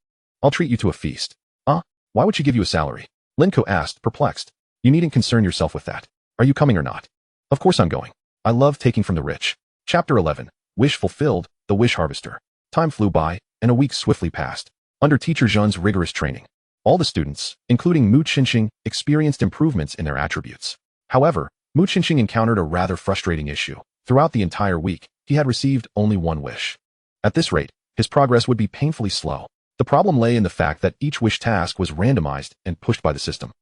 I'll treat you to a feast. Why would she give you a salary? Lin Ke asked, perplexed. You needn't concern yourself with that. Are you coming or not? Of course I'm going. I love taking from the rich. Chapter 11. Wish fulfilled, the wish harvester. Time flew by, and a week swiftly passed. Under Teacher Zhen's rigorous training, all the students, including Mu Qinqing, experienced improvements in their attributes. However, Mu Qinqing encountered a rather frustrating issue. Throughout the entire week, he had received only one wish. At this rate, his progress would be painfully slow. The problem lay in the fact that each wish task was randomized and pushed by the system,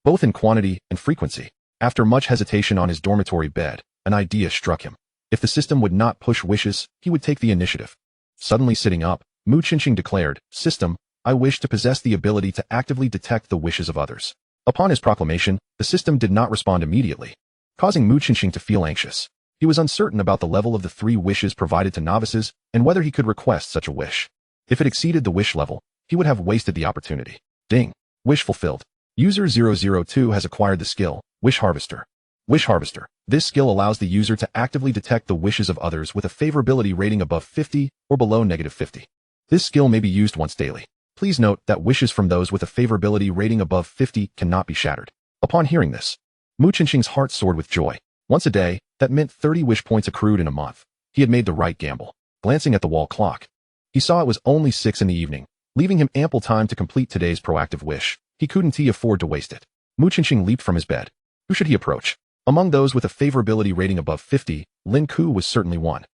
both in quantity and frequency. After much hesitation on his dormitory bed, an idea struck him. If the system would not push wishes, he would take the initiative. Suddenly sitting up, Mu Qinqing declared, System, I wish to possess the ability to actively detect the wishes of others. Upon his proclamation, the system did not respond immediately, causing Mu Qinqing to feel anxious. He was uncertain about the level of the 3 wishes provided to novices and whether he could request such a wish. If it exceeded the wish level, he would have wasted the opportunity. Ding. Wish fulfilled. User 002 has acquired the skill, Wish Harvester. Wish Harvester. This skill allows the user to actively detect the wishes of others with a favorability rating above 50 or below -50. This skill may be used once daily. Please note that wishes from those with a favorability rating above 50 cannot be shattered. Upon hearing this, Mu Qinqing's heart soared with joy. Once a day, that meant 30 wish points accrued in a month. He had made the right gamble. Glancing at the wall clock, he saw it was only 6 in the evening, leaving him ample time to complete today's proactive wish. He couldn't afford to waste it. Mu Qinqing leaped from his bed. Who should he approach? Among those with a favorability rating above 50, Lin Ke was certainly one.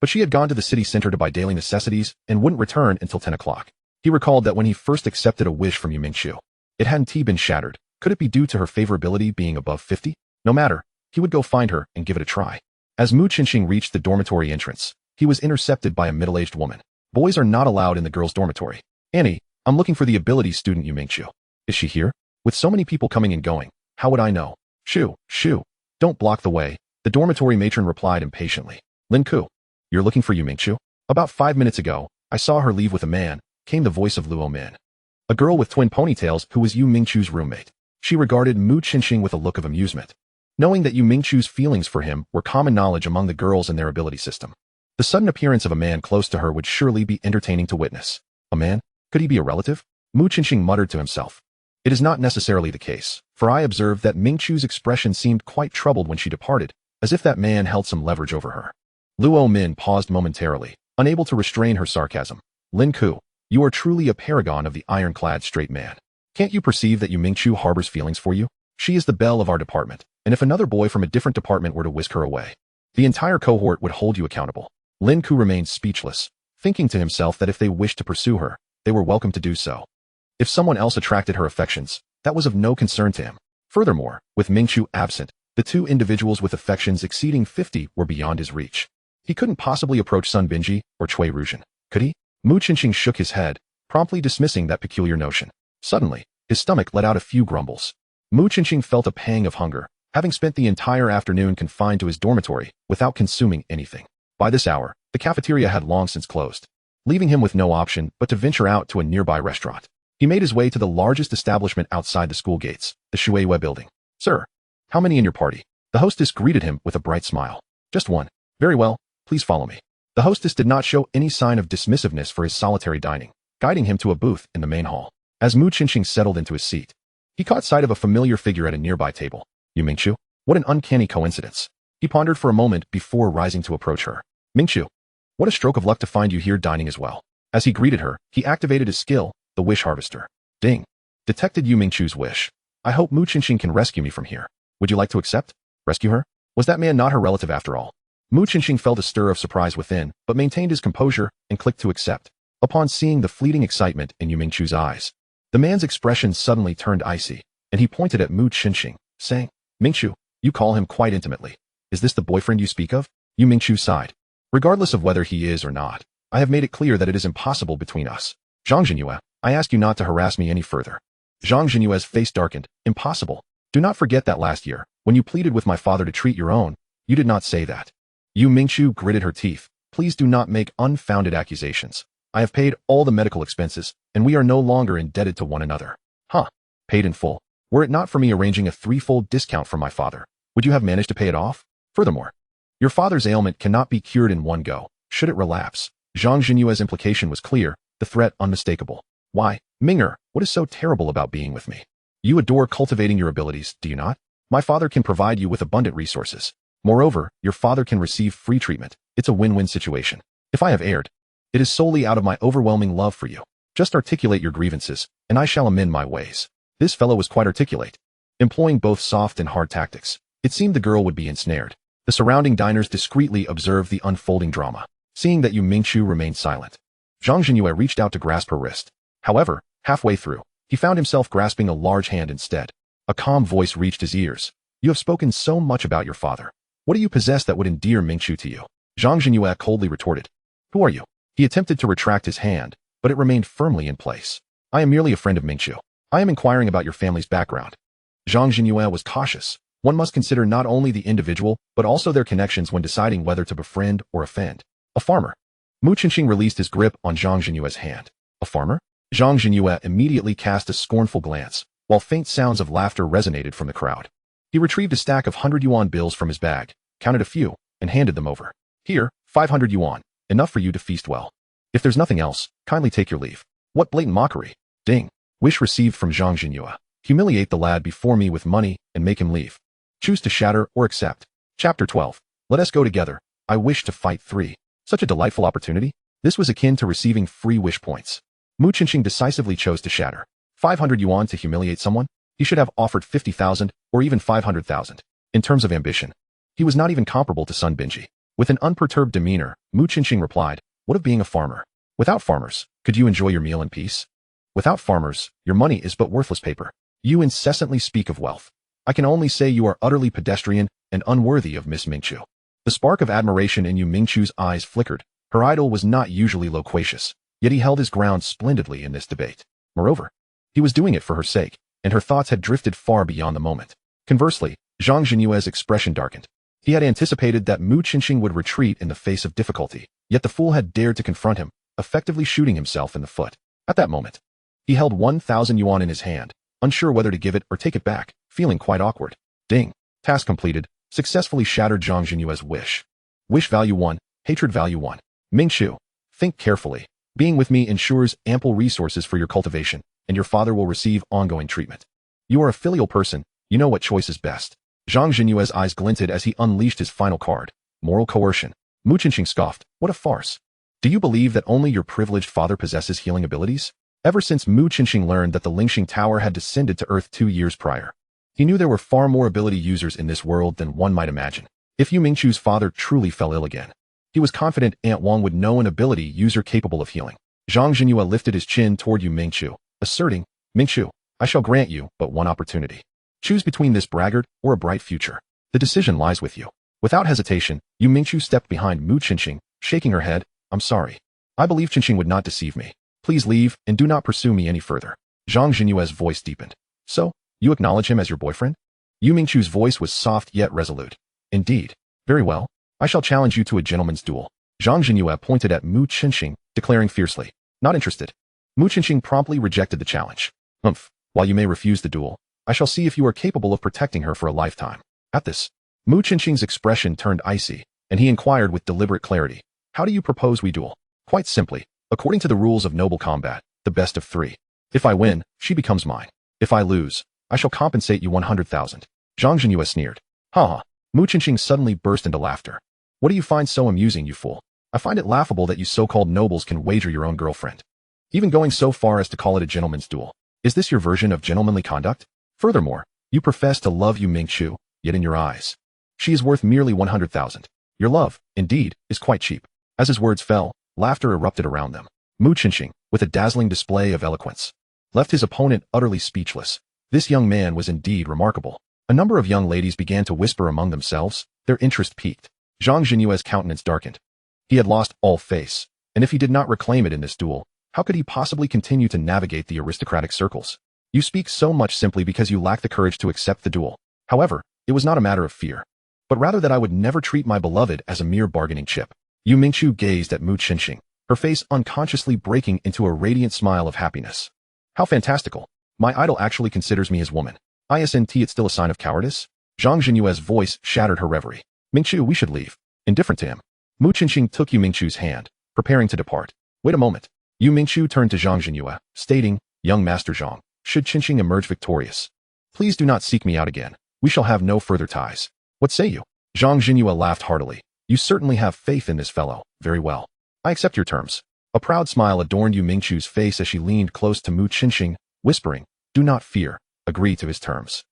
But she had gone to the city center to buy daily necessities and wouldn't return until 10 o'clock. He recalled that when he first accepted a wish from Yumingqiu, it hadn't been shattered. Could it be due to her favorability being above 50? No matter, he would go find her and give it a try. As Mu Qinqing reached the dormitory entrance, he was intercepted by a middle-aged woman. Boys are not allowed in the girls' dormitory. Annie, I'm looking for the ability student Yumingqiu. Is she here? With so many people coming and going, how would I know? Shoo, don't block the way, the dormitory matron replied impatiently. Lin Ke, you're looking for Yumingqiu? About 5 minutes ago, I saw her leave with a man, came the voice of Luo Min, a girl with twin ponytails who was Yumingqiu's roommate. She regarded Mu Qinqing with a look of amusement, knowing that Yumingqiu's feelings for him were common knowledge among the girls in their ability system. The sudden appearance of a man close to her would surely be entertaining to witness. A man? Could he be a relative? Mu Qinqing muttered to himself. It is not necessarily the case, for I observed that Mingqiu's expression seemed quite troubled when she departed, as if that man held some leverage over her. Luo Min paused momentarily, unable to restrain her sarcasm. Lin Ke, you are truly a paragon of the ironclad straight man. Can't you perceive that Yumingqiu harbors feelings for you? She is the belle of our department, and if another boy from a different department were to whisk her away, the entire cohort would hold you accountable. Lin Ke remained speechless, thinking to himself that if they wished to pursue her, they were welcome to do so. If someone else attracted her affections, that was of no concern to him. Furthermore, with Mingqiu absent, the 2 individuals with affections exceeding 50 were beyond his reach. He couldn't possibly approach Sun Binji or Cui Ruzhen, could he? Mu Qinqing shook his head, promptly dismissing that peculiar notion. Suddenly, his stomach let out a few grumbles. Mu Qingqing felt a pang of hunger, having spent the entire afternoon confined to his dormitory without consuming anything. By this hour, the cafeteria had long since closed, leaving him with no option but to venture out to a nearby restaurant. He made his way to the largest establishment outside the school gates, the Shuiwei building. "Sir, how many in your party?" The hostess greeted him with a bright smile. "Just one." "Very well, please follow me." The hostess did not show any sign of dismissiveness for his solitary dining, guiding him to a booth in the main hall. As Mu Qingqing settled into his seat, he caught sight of a familiar figure at a nearby table. "You Mingqiu? What an uncanny coincidence." He pondered for a moment before rising to approach her. "Mingqiu, what a stroke of luck to find you here dining as well." As he greeted her, he activated his skill, the Wish Harvester. Ding. Detected Yu Mingqiu's wish. "I hope Mu Qingqing can rescue me from here. Would you like to accept?" Rescue her? Was that man not her relative after all? Mu Qingqing felt a stir of surprise within, but maintained his composure and clicked to accept. Upon seeing the fleeting excitement in Yu Mingqiu's eyes, the man's expression suddenly turned icy, and he pointed at Mu Qingqing, saying, "Mingqiu, you call him quite intimately. Is this the boyfriend you speak of?" Yu Mingqiu sighed. "Regardless of whether he is or not, I have made it clear that it is impossible between us. Zhang Jinyue, I ask you not to harass me any further." Zhang Jinyue's face darkened. "Impossible. Do not forget that last year, when you pleaded with my father to treat your own, you did not say that." Yu Mingqiu gritted her teeth. "Please do not make unfounded accusations. I have paid all the medical expenses, and we are no longer indebted to one another." "Huh. Paid in full. Were it not for me arranging a threefold discount from my father, would you have managed to pay it off? Furthermore, your father's ailment cannot be cured in one go, should it relapse." Zhang Jinyue's implication was clear, the threat unmistakable. "Why, Ming'er, what is so terrible about being with me? You adore cultivating your abilities, do you not? My father can provide you with abundant resources. Moreover, your father can receive free treatment. It's a win-win situation. If I have erred, it is solely out of my overwhelming love for you. Just articulate your grievances, and I shall amend my ways." This fellow was quite articulate, employing both soft and hard tactics. It seemed the girl would be ensnared. The surrounding diners discreetly observed the unfolding drama. Seeing that Yu Mingqiu remained silent, Zhang Jinyue reached out to grasp her wrist. However, halfway through, he found himself grasping a large hand instead. A calm voice reached his ears. "You have spoken so much about your father. What do you possess that would endear Mingqiu to you?" Zhang Jinyue coldly retorted. "Who are you?" He attempted to retract his hand, but it remained firmly in place. "I am merely a friend of Mingqiu. I am inquiring about your family's background." Zhang Jinyue was cautious. One must consider not only the individual, but also their connections when deciding whether to befriend or offend. "A farmer." Mu Qingqing released his grip on Zhang Jinyue's hand. "A farmer?" Zhang Jinyue immediately cast a scornful glance, while faint sounds of laughter resonated from the crowd. He retrieved a stack of 100 yuan bills from his bag, counted a few, and handed them over. "Here, 500 yuan, enough for you to feast well. If there's nothing else, kindly take your leave." What blatant mockery. Ding. Wish received from Zhang Jinyue. Humiliate the lad before me with money and make him leave. Choose to shatter or accept. Chapter 12. Let us go together. I wish to fight 3. Such a delightful opportunity. This was akin to receiving free wish points. Mu Qingqing decisively chose to shatter. 500 yuan to humiliate someone? He should have offered 50,000 or even 500,000. In terms of ambition, he was not even comparable to Sun Binji. With an unperturbed demeanor, Mu Qingqing replied, "What of being a farmer? Without farmers, could you enjoy your meal in peace? Without farmers, your money is but worthless paper. You incessantly speak of wealth. I can only say you are utterly pedestrian and unworthy of Miss Mingqiu." The spark of admiration in Yu Mingqiu's eyes flickered. Her idol was not usually loquacious, yet he held his ground splendidly in this debate. Moreover, he was doing it for her sake, and her thoughts had drifted far beyond the moment. Conversely, Zhang Jinyue's expression darkened. He had anticipated that Mu Qingqing would retreat in the face of difficulty, yet the fool had dared to confront him, effectively shooting himself in the foot. At that moment, he held 1,000 yuan in his hand, unsure whether to give it or take it back, feeling quite awkward. Ding. Task completed. Successfully shattered Zhang Jinyue's wish. Wish value 1, hatred value 1. Mingqiu, think carefully. Being with me ensures ample resources for your cultivation, and your father will receive ongoing treatment. You are a filial person, you know what choice is best. Zhang Jinyue's eyes glinted as he unleashed his final card. Moral coercion. Mu Qingqing scoffed. What a farce. Do you believe that only your privileged father possesses healing abilities? Ever since Mu Qingqing learned that the Lingxing Tower had descended to Earth 2 years prior, he knew there were far more ability users in this world than one might imagine. If Yu Mingqiu's father truly fell ill again, he was confident Aunt Wang would know an ability user capable of healing. Zhang Jinyue lifted his chin toward Yu Mingqiu, asserting, "Mingqiu, I shall grant you but one opportunity. Choose between this braggart or a bright future. The decision lies with you." Without hesitation, Yu Mingqiu stepped behind Mu Qingqing, shaking her head. "I'm sorry. I believe Qingqing would not deceive me. Please leave and do not pursue me any further. Zhang Jinyue's voice deepened. So, you acknowledge him as your boyfriend? Yu Mingchu's voice was soft yet resolute. Indeed. Very well. I shall challenge you to a gentleman's duel. Zhang Jinyue pointed at Mu Qinxing, declaring fiercely. Not interested. Mu Qinxing promptly rejected the challenge. While you may refuse the duel, I shall see if you are capable of protecting her for a lifetime. At this, Mu Qinxing's expression turned icy, and he inquired with deliberate clarity. How do you propose we duel? Quite simply, according to the rules of noble combat, the best of three. If I win, she becomes mine. If I lose, I shall compensate you 100,000. Zhang Jinyue sneered. Ha. Mu Qinxing suddenly burst into laughter. What do you find so amusing, you fool? I find it laughable that you so-called nobles can wager your own girlfriend. Even going so far as to call it a gentleman's duel. Is this your version of gentlemanly conduct? Furthermore, you profess to love Yu Mingchu, yet in your eyes, she is worth merely 100,000. Your love, indeed, is quite cheap. As his words fell, laughter erupted around them. Mu Qinxing, with a dazzling display of eloquence, left his opponent utterly speechless. This young man was indeed remarkable. A number of young ladies began to whisper among themselves, their interest piqued. Zhang Jinyue's countenance darkened. He had lost all face, and if he did not reclaim it in this duel, how could he possibly continue to navigate the aristocratic circles? You speak so much simply because you lack the courage to accept the duel. However, it was not a matter of fear, but rather that I would never treat my beloved as a mere bargaining chip. Yu Mingchu gazed at Mu Qinxing, her face unconsciously breaking into a radiant smile of happiness. How fantastical. My idol actually considers me his woman. Isn't it still a sign of cowardice? Zhang Jinyue's voice shattered her reverie. Mingchu, we should leave. Indifferent to him. Mu Qinxing took Yu Mingchu's hand, preparing to depart. Wait a moment. Yu Mingchu turned to Zhang Jinyue, stating, Young Master Zhang, should Qinxing emerge victorious, please do not seek me out again. We shall have no further ties. What say you? Zhang Jinyue laughed heartily. You certainly have faith in this fellow. Very well. I accept your terms. A proud smile adorned Yu Mingchu's face as she leaned close to Mu Qinxing, whispering, Do not fear. Agree to his terms.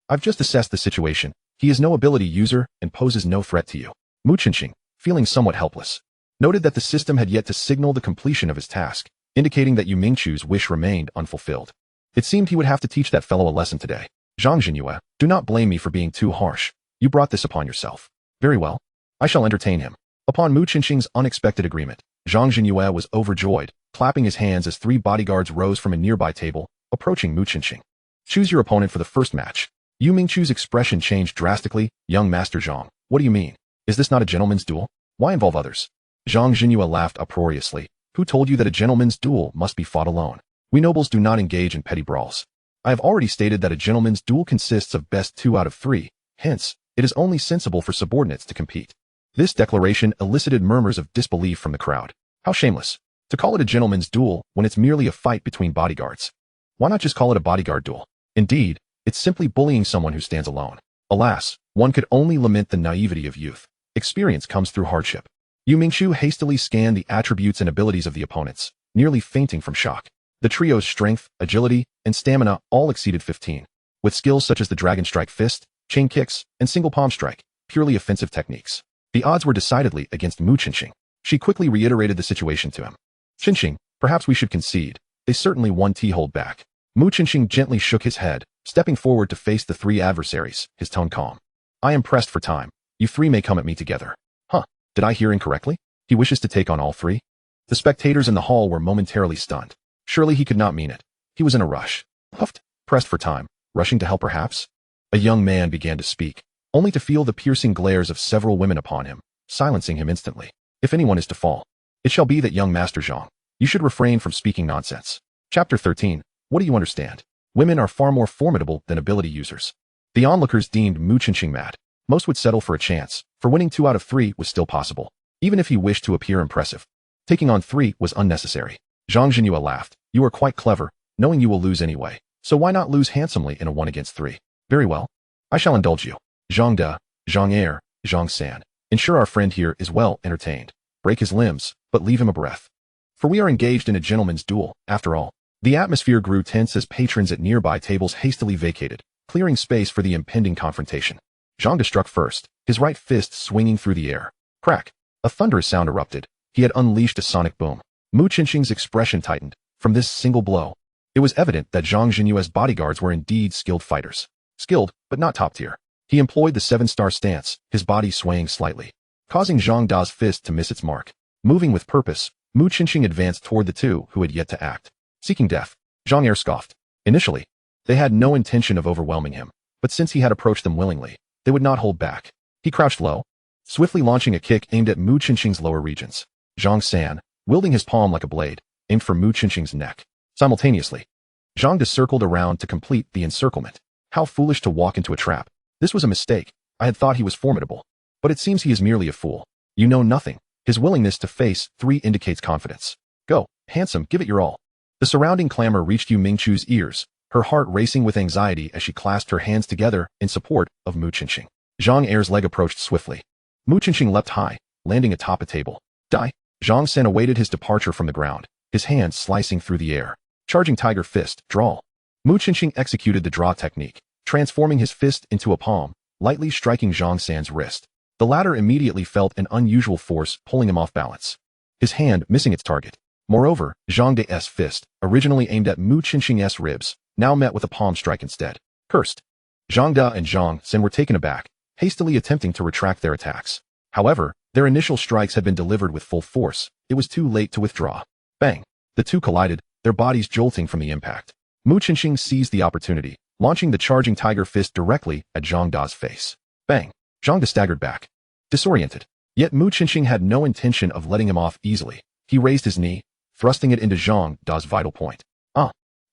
I've just assessed the situation. He is no ability user and poses no threat to you. Mu Qinxing, feeling somewhat helpless, noted that the system had yet to signal the completion of his task, indicating that Yu Mingchu's wish remained unfulfilled. It seemed he would have to teach that fellow a lesson today. Zhang Jinyue, do not blame me for being too harsh. You brought this upon yourself. Very well. I shall entertain him. Upon Mu Qinxing's unexpected agreement, Zhang Jinyue was overjoyed, clapping his hands as 3 bodyguards rose from a nearby table, approaching Mu Qinxing. Choose your opponent for the first match. Yu Mingchu's expression changed drastically. Young Master Zhang, what do you mean? Is this not a gentleman's duel? Why involve others? Zhang Jinyue laughed uproariously. Who told you that a gentleman's duel must be fought alone? We nobles do not engage in petty brawls. I have already stated that a gentleman's duel consists of best 2 out of 3, hence, it is only sensible for subordinates to compete. This declaration elicited murmurs of disbelief from the crowd. How shameless. To call it a gentleman's duel when it's merely a fight between bodyguards. Why not just call it a bodyguard duel? Indeed, it's simply bullying someone who stands alone. Alas, one could only lament the naivety of youth. Experience comes through hardship. Yu Mingchu hastily scanned the attributes and abilities of the opponents, nearly fainting from shock. The trio's strength, agility, and stamina all exceeded 15, with skills such as the Dragon Strike Fist, Chain Kicks, and Single Palm Strike, purely offensive techniques. The odds were decidedly against Mu Qinxing. She quickly reiterated the situation to him. Qinxing, perhaps we should concede. They certainly won't hold back. Mu Qinxing gently shook his head, stepping forward to face the 3 adversaries, his tone calm. I am pressed for time. You 3 may come at me together. Huh, did I hear incorrectly? He wishes to take on all 3? The spectators in the hall were momentarily stunned. Surely he could not mean it. He was in a rush. Puffed, pressed for time, rushing to help perhaps? A young man began to speak, only to feel the piercing glares of several women upon him, silencing him instantly. If anyone is to fall, it shall be that young Master Zhang. You should refrain from speaking nonsense. Chapter 13. What do you understand? Women are far more formidable than ability users. The onlookers deemed Mu Qinxing mad. Most would settle for a chance, for winning 2 out of 3 was still possible, even if he wished to appear impressive. Taking on 3 was unnecessary. Zhang Jinyue laughed. You are quite clever, knowing you will lose anyway, so why not lose handsomely in a 1 against 3? Very well. I shall indulge you. Zhang De, Zhang Er, Zhang San. Ensure our friend here is well entertained. Break his limbs, but leave him a breath. For we are engaged in a gentleman's duel, after all. The atmosphere grew tense as patrons at nearby tables hastily vacated, clearing space for the impending confrontation. Zhang De struck first, his right fist swinging through the air. Crack! A thunderous sound erupted. He had unleashed a sonic boom. Mu Qinxing's expression tightened. From this single blow, it was evident that Zhang Jinyue's bodyguards were indeed skilled fighters. Skilled, but not top tier. He employed the 7-star stance, his body swaying slightly, causing Zhang Da's fist to miss its mark. Moving with purpose, Mu Qinqing advanced toward the two who had yet to act. Seeking death. Zhang Er scoffed. Initially, they had no intention of overwhelming him, but since he had approached them willingly, they would not hold back. He crouched low, swiftly launching a kick aimed at Mu Qinqing's lower regions. Zhang San, wielding his palm like a blade, aimed for Mu Qinqing's neck. Simultaneously, Zhang De circled around to complete the encirclement. How foolish to walk into a trap. This was a mistake. I had thought he was formidable. But it seems he is merely a fool. You know nothing. His willingness to face 3 indicates confidence. Go, handsome, give it your all. The surrounding clamor reached Yu Mingchu's ears, her heart racing with anxiety as she clasped her hands together in support of Mu Qinqing. Zhang Er's leg approached swiftly. Mu Qinqing leapt high, landing atop a table. Die! Zhang Sen awaited his departure from the ground, his hands slicing through the air. Charging tiger fist, draw. Mu Qinqing executed the draw technique, transforming his fist into a palm, lightly striking Zhang San's wrist. The latter immediately felt an unusual force pulling him off balance, his hand missing its target. Moreover, Zhang De's fist, originally aimed at Mu Qinqing's ribs, now met with a palm strike instead. Cursed. Zhang De and Zhang Sen were taken aback, hastily attempting to retract their attacks. However, their initial strikes had been delivered with full force. It was too late to withdraw. Bang! The two collided, their bodies jolting from the impact. Mu Qinqing seized the opportunity, launching the charging tiger fist directly at Zhang Da's face. Bang! Zhang De staggered back, disoriented. Yet Mu Qinqing had no intention of letting him off easily. He raised his knee, thrusting it into Zhang Da's vital point.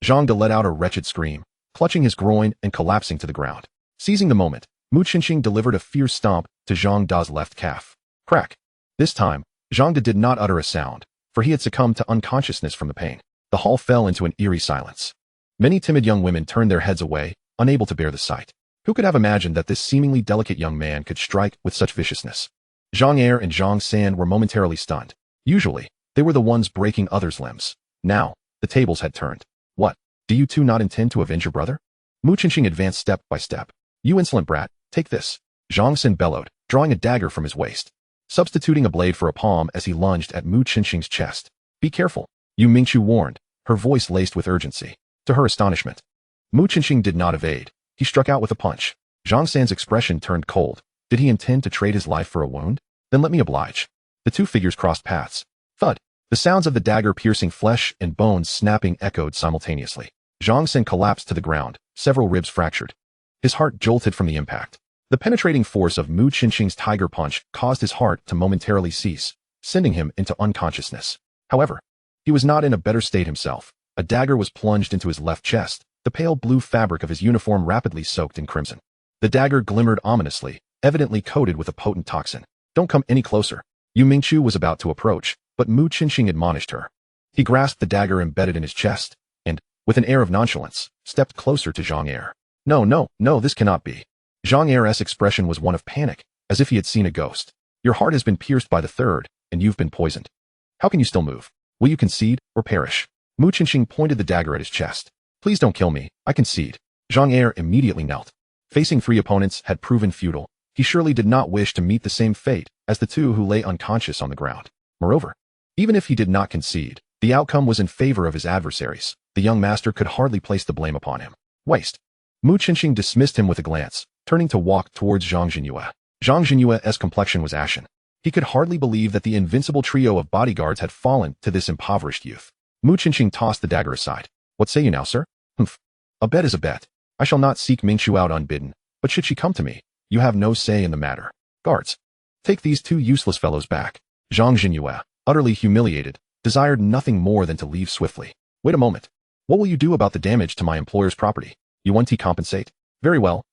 Zhang De let out a wretched scream, clutching his groin and collapsing to the ground. Seizing the moment, Mu Qinqing delivered a fierce stomp to Zhang Da's left calf. Crack. This time, Zhang De did not utter a sound, for he had succumbed to unconsciousness from the pain. The hall fell into an eerie silence. Many timid young women turned their heads away, unable to bear the sight. Who could have imagined that this seemingly delicate young man could strike with such viciousness? Zhang Er and Zhang San were momentarily stunned. Usually, they were the ones breaking others' limbs. Now, the tables had turned. What? Do you two not intend to avenge your brother? Mu Qinqing advanced step by step. You insolent brat, take this. Zhang San bellowed, drawing a dagger from his waist, substituting a blade for a palm as he lunged at Mu Qinqing's chest. Be careful, Yu Mingchu warned, her voice laced with urgency. To her astonishment, Mu Qinqing did not evade. He struck out with a punch. Zhang San's expression turned cold. Did he intend to trade his life for a wound? Then let me oblige. The two figures crossed paths. Thud. The sounds of the dagger piercing flesh and bones snapping echoed simultaneously. Zhang San collapsed to the ground, several ribs fractured. His heart jolted from the impact. The penetrating force of Mu Qinqing's tiger punch caused his heart to momentarily cease, sending him into unconsciousness. However, he was not in a better state himself. A dagger was plunged into his left chest, the pale blue fabric of his uniform rapidly soaked in crimson. The dagger glimmered ominously, evidently coated with a potent toxin. Don't come any closer. Yu Mingchu was about to approach, but Mu Qinqing admonished her. He grasped the dagger embedded in his chest, and, with an air of nonchalance, stepped closer to Zhang Er. No, this cannot be. Zhang Er's expression was one of panic, as if he had seen a ghost. Your heart has been pierced by the third, and you've been poisoned. How can you still move? Will you concede, or perish? Mu Qinqing pointed the dagger at his chest. Please don't kill me, I concede. Zhang Er immediately knelt. Facing 3 opponents had proven futile. He surely did not wish to meet the same fate as the 2 who lay unconscious on the ground. Moreover, even if he did not concede, the outcome was in favor of his adversaries. The young master could hardly place the blame upon him. Waste. Mu Qinqing dismissed him with a glance, turning to walk towards Zhang Jinyue. Zhang Jinyue's complexion was ashen. He could hardly believe that the invincible trio of bodyguards had fallen to this impoverished youth. Mu Qinqing tossed the dagger aside. What say you now, sir? Humph. A bet is a bet. I shall not seek Mingchu out unbidden, but should she come to me, you have no say in the matter. Guards, take these 2 useless fellows back. Zhang Jinyue, utterly humiliated, desired nothing more than to leave swiftly. Wait a moment. What will you do about the damage to my employer's property? You want to compensate? Very well,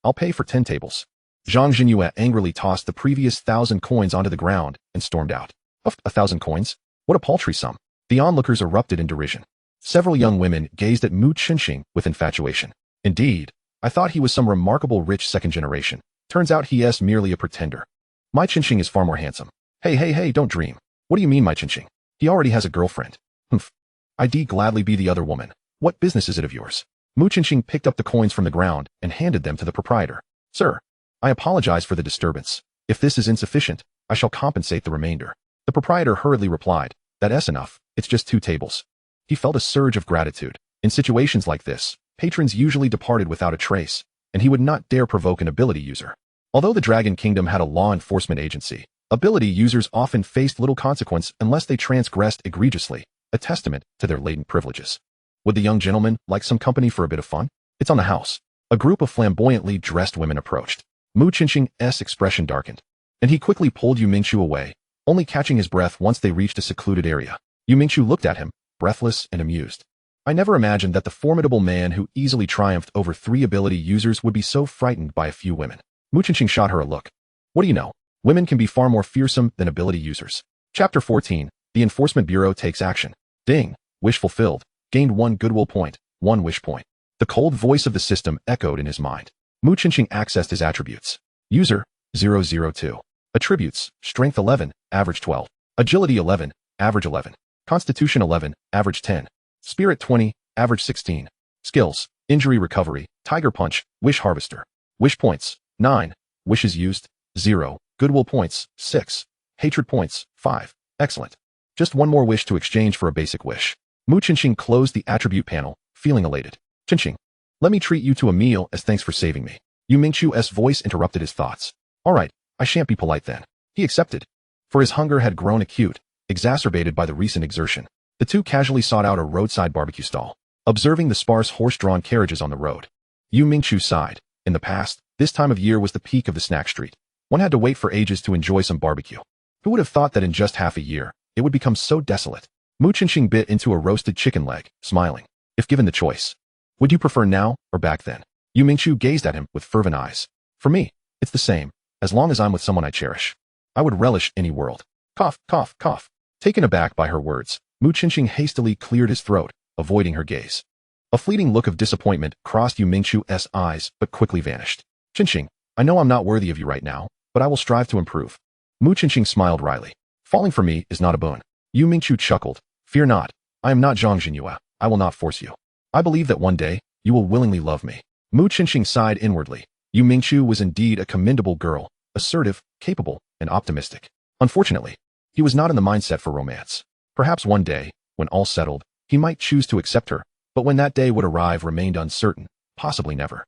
I'll pay for 10 tables. Zhang Jinyue angrily tossed the previous 1,000 coins onto the ground and stormed out. 1,000 coins? What a paltry sum. The onlookers erupted in derision. Several young women gazed at Mu Qinqing with infatuation. Indeed, I thought he was some remarkable rich second generation. Turns out he is merely a pretender. My Qinqing is far more handsome. Hey, don't dream. What do you mean, my Qinqing? He already has a girlfriend. Humph. I'd gladly be the other woman. What business is it of yours? Mu Qinqing picked up the coins from the ground and handed them to the proprietor. Sir, I apologize for the disturbance. If this is insufficient, I shall compensate the remainder. The proprietor hurriedly replied, that's enough, it's just 2 tables. He felt a surge of gratitude. In situations like this, patrons usually departed without a trace, and he would not dare provoke an ability user. Although the Dragon Kingdom had a law enforcement agency, Ability users often faced little consequence unless they transgressed egregiously, a testament to their latent privileges. Would the young gentleman like some company for a bit of fun? It's on the house. A group of flamboyantly dressed women approached. Mu Qingqing's expression darkened, and he quickly pulled Yu Mingqiu away, only catching his breath once they reached a secluded area. Yu Mingqiu looked at him, breathless and amused. I never imagined that the formidable man who easily triumphed over 3 ability users would be so frightened by a few women. Mu Qingqing shot her a look. What do you know? Women can be far more fearsome than ability users. Chapter 14. The Enforcement Bureau takes action. Ding. Wish fulfilled. Gained 1 goodwill point, 1 wish point. The cold voice of the system echoed in his mind. Mu Qingqing accessed his attributes. User, 002. Attributes, Strength 11, Average 12. Agility 11, Average 11. Constitution 11, Average 10. Spirit 20, Average 16. Skills, Injury Recovery, Tiger Punch, Wish Harvester. Wish points, 9. Wishes used, 0. Goodwill points, 6. Hatred points, 5. Excellent. Just 1 more wish to exchange for a basic wish. Mu Qingqing closed the attribute panel, feeling elated. Qingqing, let me treat you to a meal as thanks for saving me. Yu Mingqiu's voice interrupted his thoughts. All right, I shan't be polite then. He accepted. For his hunger had grown acute, exacerbated by the recent exertion. The two casually sought out a roadside barbecue stall, observing the sparse horse-drawn carriages on the road. Yu Mingqiu sighed. In the past, this time of year was the peak of the snack street. One had to wait for ages to enjoy some barbecue. Who would have thought that in just half a year, it would become so desolate? Mu Qingqing bit into a roasted chicken leg, smiling. If given the choice, would you prefer now or back then? Yu Mingqiu gazed at him with fervent eyes. For me, it's the same, as long as I'm with someone I cherish. I would relish any world. Cough, cough, cough. Taken aback by her words, Mu Qingqing hastily cleared his throat, avoiding her gaze. A fleeting look of disappointment crossed Yu Mingqiu's eyes, but quickly vanished. Qingqing, I know I'm not worthy of you right now, but I will strive to improve. Mu Qingqing smiled wryly. Falling for me is not a boon. Yu Mingqiu chuckled. Fear not. I am not Zhang Jinyue. I will not force you. I believe that one day, you will willingly love me. Mu Qingqing sighed inwardly. Yu Mingqiu was indeed a commendable girl, assertive, capable, and optimistic. Unfortunately, he was not in the mindset for romance. Perhaps one day, when all settled, he might choose to accept her, but when that day would arrive remained uncertain, possibly never.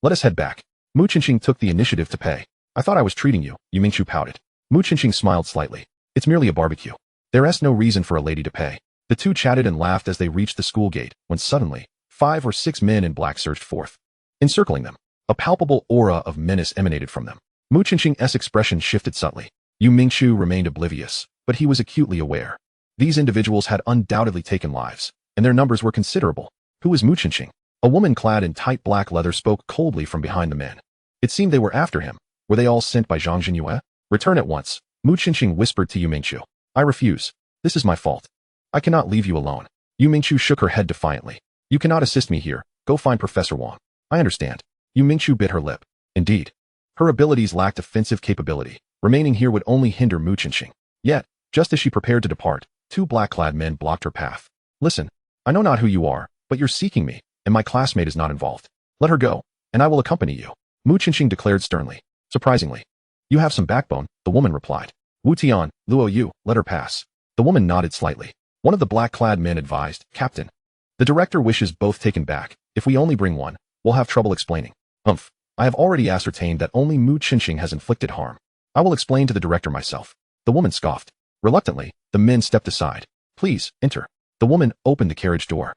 Let us head back. Mu Qingqing took the initiative to pay. I thought I was treating you, Yu Mingqiu pouted. Mu Qingqing smiled slightly. It's merely a barbecue. There's no reason for a lady to pay. The two chatted and laughed as they reached the school gate, when suddenly, 5 or 6 men in black surged forth. Encircling them, a palpable aura of menace emanated from them. Mu Qingqing's expression shifted subtly. Yu Mingqiu remained oblivious, but he was acutely aware. These individuals had undoubtedly taken lives, and their numbers were considerable. Who was Mu Qingqing? A woman clad in tight black leather spoke coldly from behind the men. It seemed they were after him. Were they all sent by Zhang Jinyue? Return at once, Mu Qingqing whispered to Yu Mingqiu. I refuse. This is my fault. I cannot leave you alone. Yu Mingqiu shook her head defiantly. You cannot assist me here. Go find Professor Wang. I understand. Yu Mingqiu bit her lip. Indeed. Her abilities lacked offensive capability. Remaining here would only hinder Mu Qingqing. Yet, just as she prepared to depart, 2 black-clad men blocked her path. Listen, I know not who you are, but you're seeking me, and my classmate is not involved. Let her go, and I will accompany you. Mu Qingqing declared sternly. Surprisingly. You have some backbone, the woman replied. Wu Tian, Luo Yu, let her pass. The woman nodded slightly. One of the black-clad men advised, Captain. The director wishes both taken back. If we only bring one, we'll have trouble explaining. Humph. I have already ascertained that only Mu Qingqing has inflicted harm. I will explain to the director myself. The woman scoffed. Reluctantly, the men stepped aside. Please, enter. The woman opened the carriage door.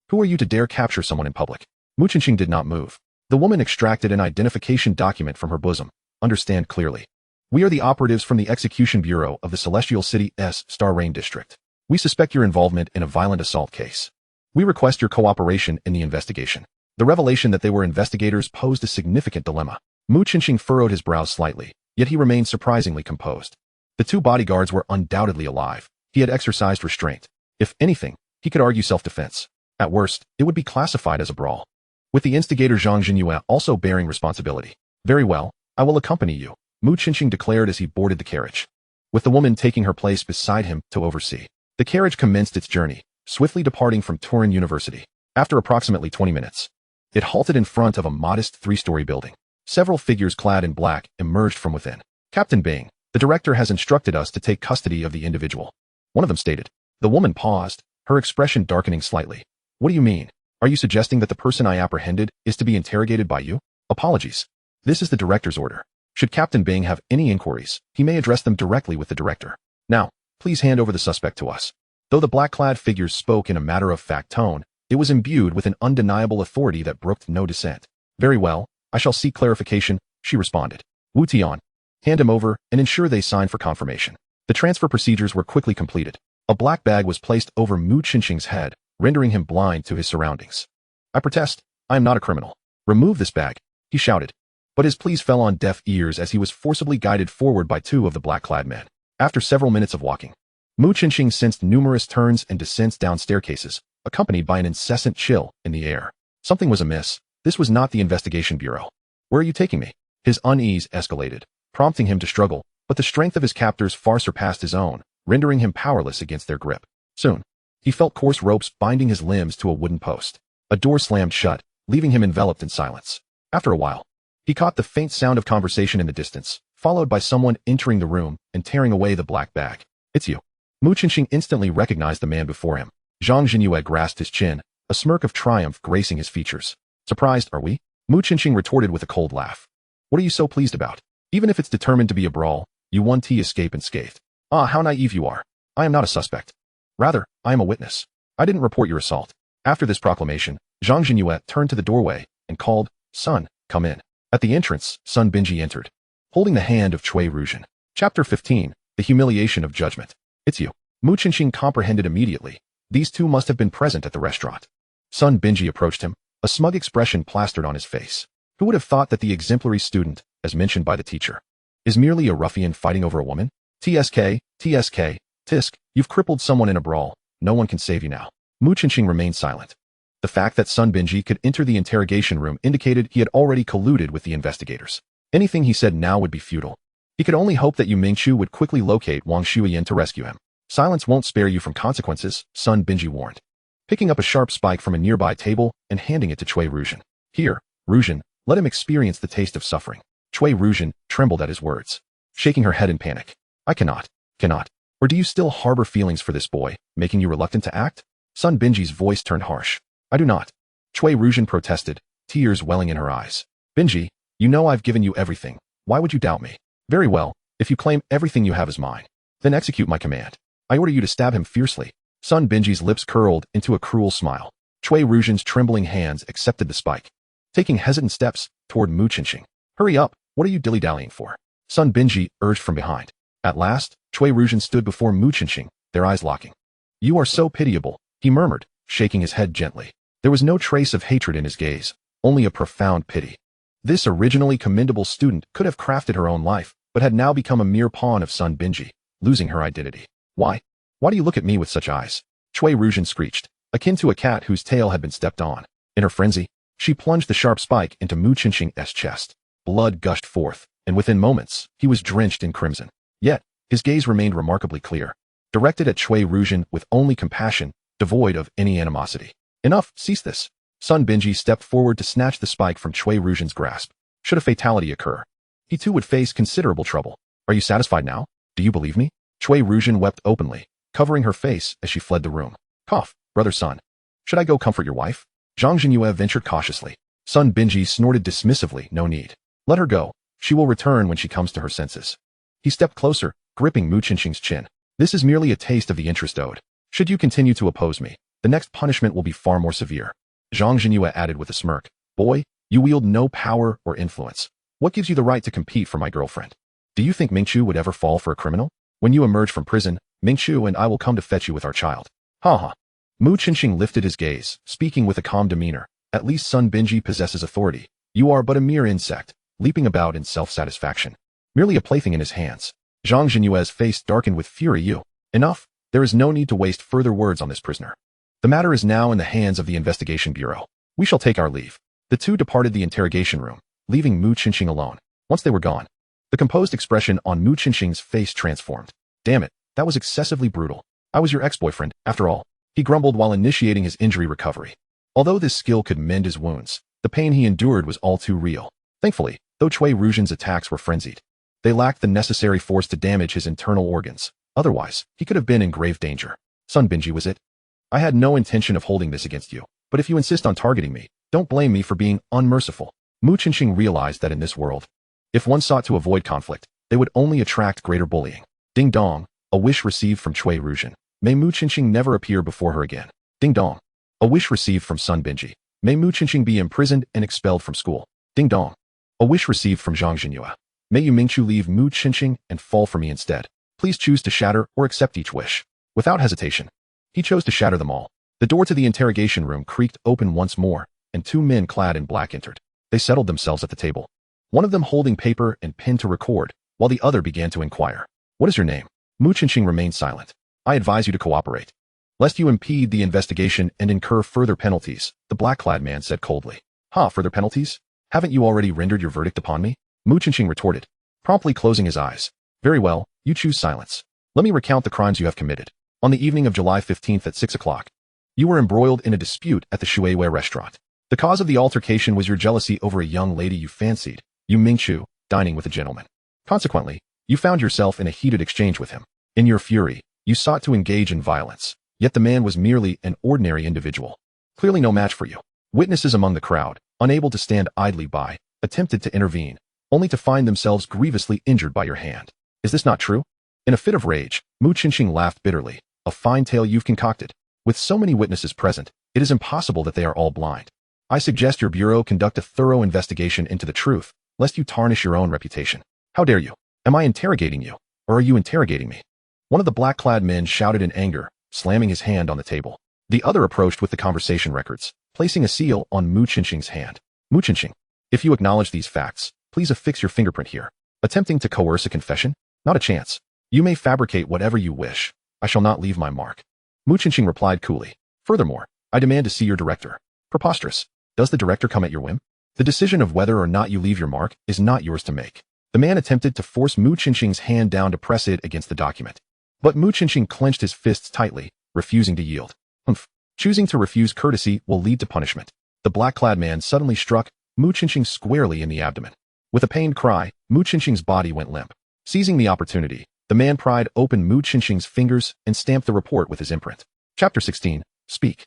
Who are you to dare capture someone in public? Mu Qingqing did not move. The woman extracted an identification document from her bosom. Understand clearly. We are the operatives from the Execution Bureau of the Celestial City's Star Rain District. We suspect your involvement in a violent assault case. We request your cooperation in the investigation. The revelation that they were investigators posed a significant dilemma. Mu Qingqing furrowed his brows slightly, yet he remained surprisingly composed. The 2 bodyguards were undoubtedly alive. He had exercised restraint. If anything, he could argue self-defense. At worst, it would be classified as a brawl. With the instigator Zhang Jinyue also bearing responsibility. Very well, I will accompany you, Mu Qingqing declared as he boarded the carriage, with the woman taking her place beside him to oversee. The carriage commenced its journey, swiftly departing from Turin University. After approximately 20 minutes, it halted in front of a modest 3-story building. Several figures clad in black emerged from within. Captain Bing, the director has instructed us to take custody of the individual. One of them stated. The woman paused, her expression darkening slightly. What do you mean? Are you suggesting that the person I apprehended is to be interrogated by you? Apologies. This is the director's order. Should Captain Bing have any inquiries, he may address them directly with the director. Now, please hand over the suspect to us. Though the black-clad figures spoke in a matter-of-fact tone, it was imbued with an undeniable authority that brooked no dissent. Very well, I shall seek clarification, she responded. Wu Tian, hand him over and ensure they sign for confirmation. The transfer procedures were quickly completed. A black bag was placed over Mu Qinqing's head, rendering him blind to his surroundings. I protest, I am not a criminal. Remove this bag, he shouted. But his pleas fell on deaf ears as he was forcibly guided forward by two of the black-clad men. After several minutes of walking, Mu Qinqing sensed numerous turns and descents down staircases, accompanied by an incessant chill in the air. Something was amiss. This was not the investigation bureau. Where are you taking me? His unease escalated, prompting him to struggle, but the strength of his captors far surpassed his own, rendering him powerless against their grip. Soon, he felt coarse ropes binding his limbs to a wooden post. A door slammed shut, leaving him enveloped in silence. After a while, he caught the faint sound of conversation in the distance, followed by someone entering the room and tearing away the black bag. It's you. Mu Qinqing instantly recognized the man before him. Zhang Jinyue grasped his chin, a smirk of triumph gracing his features. Surprised, are we? Mu Qinqing retorted with a cold laugh. What are you so pleased about? Even if it's determined to be a brawl, you won't escape unscathed. Ah, how naive you are. I am not a suspect. Rather, I am a witness. I didn't report your assault. After this proclamation, Zhang Jinyue turned to the doorway and called, Son, come in. At the entrance, Sun Binji entered, holding the hand of Cui Ruzhen. Chapter 15, The Humiliation of Judgment. It's you. Mu Qinqing comprehended immediately. These two must have been present at the restaurant. Sun Binji approached him, a smug expression plastered on his face. Who would have thought that the exemplary student, as mentioned by the teacher, is merely a ruffian fighting over a woman? TSK, Tisk, you've crippled someone in a brawl. No one can save you now. Mu Qinqing remained silent. The fact that Sun Binji could enter the interrogation room indicated he had already colluded with the investigators. Anything he said now would be futile. He could only hope that Yu Mingchu would quickly locate Wang Shuiyan to rescue him. Silence won't spare you from consequences, Sun Binji warned, picking up a sharp spike from a nearby table and handing it to Cui Ruzhen. Here, Ruzhen, let him experience the taste of suffering. Cui Ruzhen trembled at his words, shaking her head in panic. I cannot. Or do you still harbor feelings for this boy, making you reluctant to act? Sun Binji's voice turned harsh. I do not. Cui Ruzhen protested, tears welling in her eyes. Binji, you know I've given you everything. Why would you doubt me? Very well, if you claim everything you have is mine, then execute my command. I order you to stab him fiercely. Sun Binji's lips curled into a cruel smile. Cui Ruzhen's trembling hands accepted the spike, taking hesitant steps toward Mu Qinqing. Hurry up, what are you dilly-dallying for? Sun Binji urged from behind. At last, Cui Ruzhen stood before Mu Qinqing, their eyes locking. You are so pitiable, he murmured, shaking his head gently. There was no trace of hatred in his gaze, only a profound pity. This originally commendable student could have crafted her own life, but had now become a mere pawn of Sun Binji, losing her identity. Why? Why do you look at me with such eyes? Cui Ruzhen screeched, akin to a cat whose tail had been stepped on. In her frenzy, she plunged the sharp spike into Mu Qinqing's chest. Blood gushed forth, and within moments, he was drenched in crimson. Yet, his gaze remained remarkably clear, directed at Cui Ruzhen with only compassion, devoid of any animosity. Enough, cease this. Sun Binji stepped forward to snatch the spike from Cui Ruzhen's grasp. Should a fatality occur, he too would face considerable trouble. Are you satisfied now? Do you believe me? Cui Ruzhen wept openly, covering her face as she fled the room. Cough, brother Sun. Should I go comfort your wife? Zhang Jinyue ventured cautiously. Sun Binji snorted dismissively, no need. Let her go. She will return when she comes to her senses. He stepped closer, gripping Mu Qinqing's chin. This is merely a taste of the interest owed. Should you continue to oppose me, the next punishment will be far more severe. Zhang Jinyue added with a smirk. Boy, you wield no power or influence. What gives you the right to compete for my girlfriend? Do you think Mingchu would ever fall for a criminal? When you emerge from prison, Mingchu and I will come to fetch you with our child. Ha ha. Mu Qinqing lifted his gaze, speaking with a calm demeanor. At least Sun Binji possesses authority. You are but a mere insect, leaping about in self-satisfaction. Merely a plaything in his hands. Zhang Jinyue's face darkened with fury. You. Enough. There is no need to waste further words on this prisoner. The matter is now in the hands of the investigation bureau. We shall take our leave. The two departed the interrogation room, leaving Mu Qinqing alone. Once they were gone, the composed expression on Mu Qinqing's face transformed. Damn it, that was excessively brutal. I was your ex-boyfriend, after all, he grumbled while initiating his injury recovery. Although this skill could mend his wounds, the pain he endured was all too real. Thankfully, though Cui Ruzhen's attacks were frenzied, they lacked the necessary force to damage his internal organs. Otherwise, he could have been in grave danger. Sun Binji was it? I had no intention of holding this against you, but if you insist on targeting me, don't blame me for being unmerciful. Mu Qinqing realized that in this world, If one sought to avoid conflict, they would only attract greater bullying. Ding dong, a wish received from Chui Ruzhen. May Mu Qinqing never appear before her again. Ding dong, a wish received from Sun Binji. May Mu Qinqing be imprisoned and expelled from school. Ding dong, a wish received from Zhang Jinyue. May Yu Mingchu leave Mu Qinqing and fall for me instead. Please choose to shatter or accept each wish. Without hesitation, he chose to shatter them all. The door to the interrogation room creaked open once more, and two men clad in black entered. They settled themselves at the table, one of them holding paper and pen to record, while the other began to inquire. What is your name? Mu Qinqing remained silent. I advise you to cooperate, lest you impede the investigation and incur further penalties, the black-clad man said coldly. Further penalties? Haven't you already rendered your verdict upon me? Mu Qinqing retorted, promptly closing his eyes. Very well, you choose silence. Let me recount the crimes you have committed. On the evening of July 15th at 6 o'clock, you were embroiled in a dispute at the Shuiwei restaurant. The cause of the altercation was your jealousy over a young lady you fancied, Yu Mingchu, dining with a gentleman. Consequently, you found yourself in a heated exchange with him. In your fury, you sought to engage in violence, yet the man was merely an ordinary individual, clearly no match for you. Witnesses among the crowd, unable to stand idly by, attempted to intervene, only to find themselves grievously injured by your hand. Is this not true? In a fit of rage, Mu Qinqing laughed bitterly. A fine tale you've concocted. With so many witnesses present, it is impossible that they are all blind. I suggest your bureau conduct a thorough investigation into the truth, lest you tarnish your own reputation. How dare you? Am I interrogating you, or are you interrogating me? One of the black-clad men shouted in anger, slamming his hand on the table. The other approached with the conversation records, placing a seal on Mu Qinqing's hand. Mu Qinqing, if you acknowledge these facts, please affix your fingerprint here. Attempting to coerce a confession? Not a chance. You may fabricate whatever you wish. I shall not leave my mark. Mu Qinqing replied coolly. Furthermore, I demand to see your director. Preposterous. Does the director come at your whim? The decision of whether or not you leave your mark is not yours to make. The man attempted to force Mu Qinqing's hand down to press it against the document. But Mu Qinqing clenched his fists tightly, refusing to yield. Choosing to refuse courtesy will lead to punishment. The black-clad man suddenly struck Mu Qinqing squarely in the abdomen. With a pained cry, Mu Qinqing's body went limp. Seizing the opportunity, the man pried open Mu Qinqing's fingers and stamped the report with his imprint. Chapter 16. Speak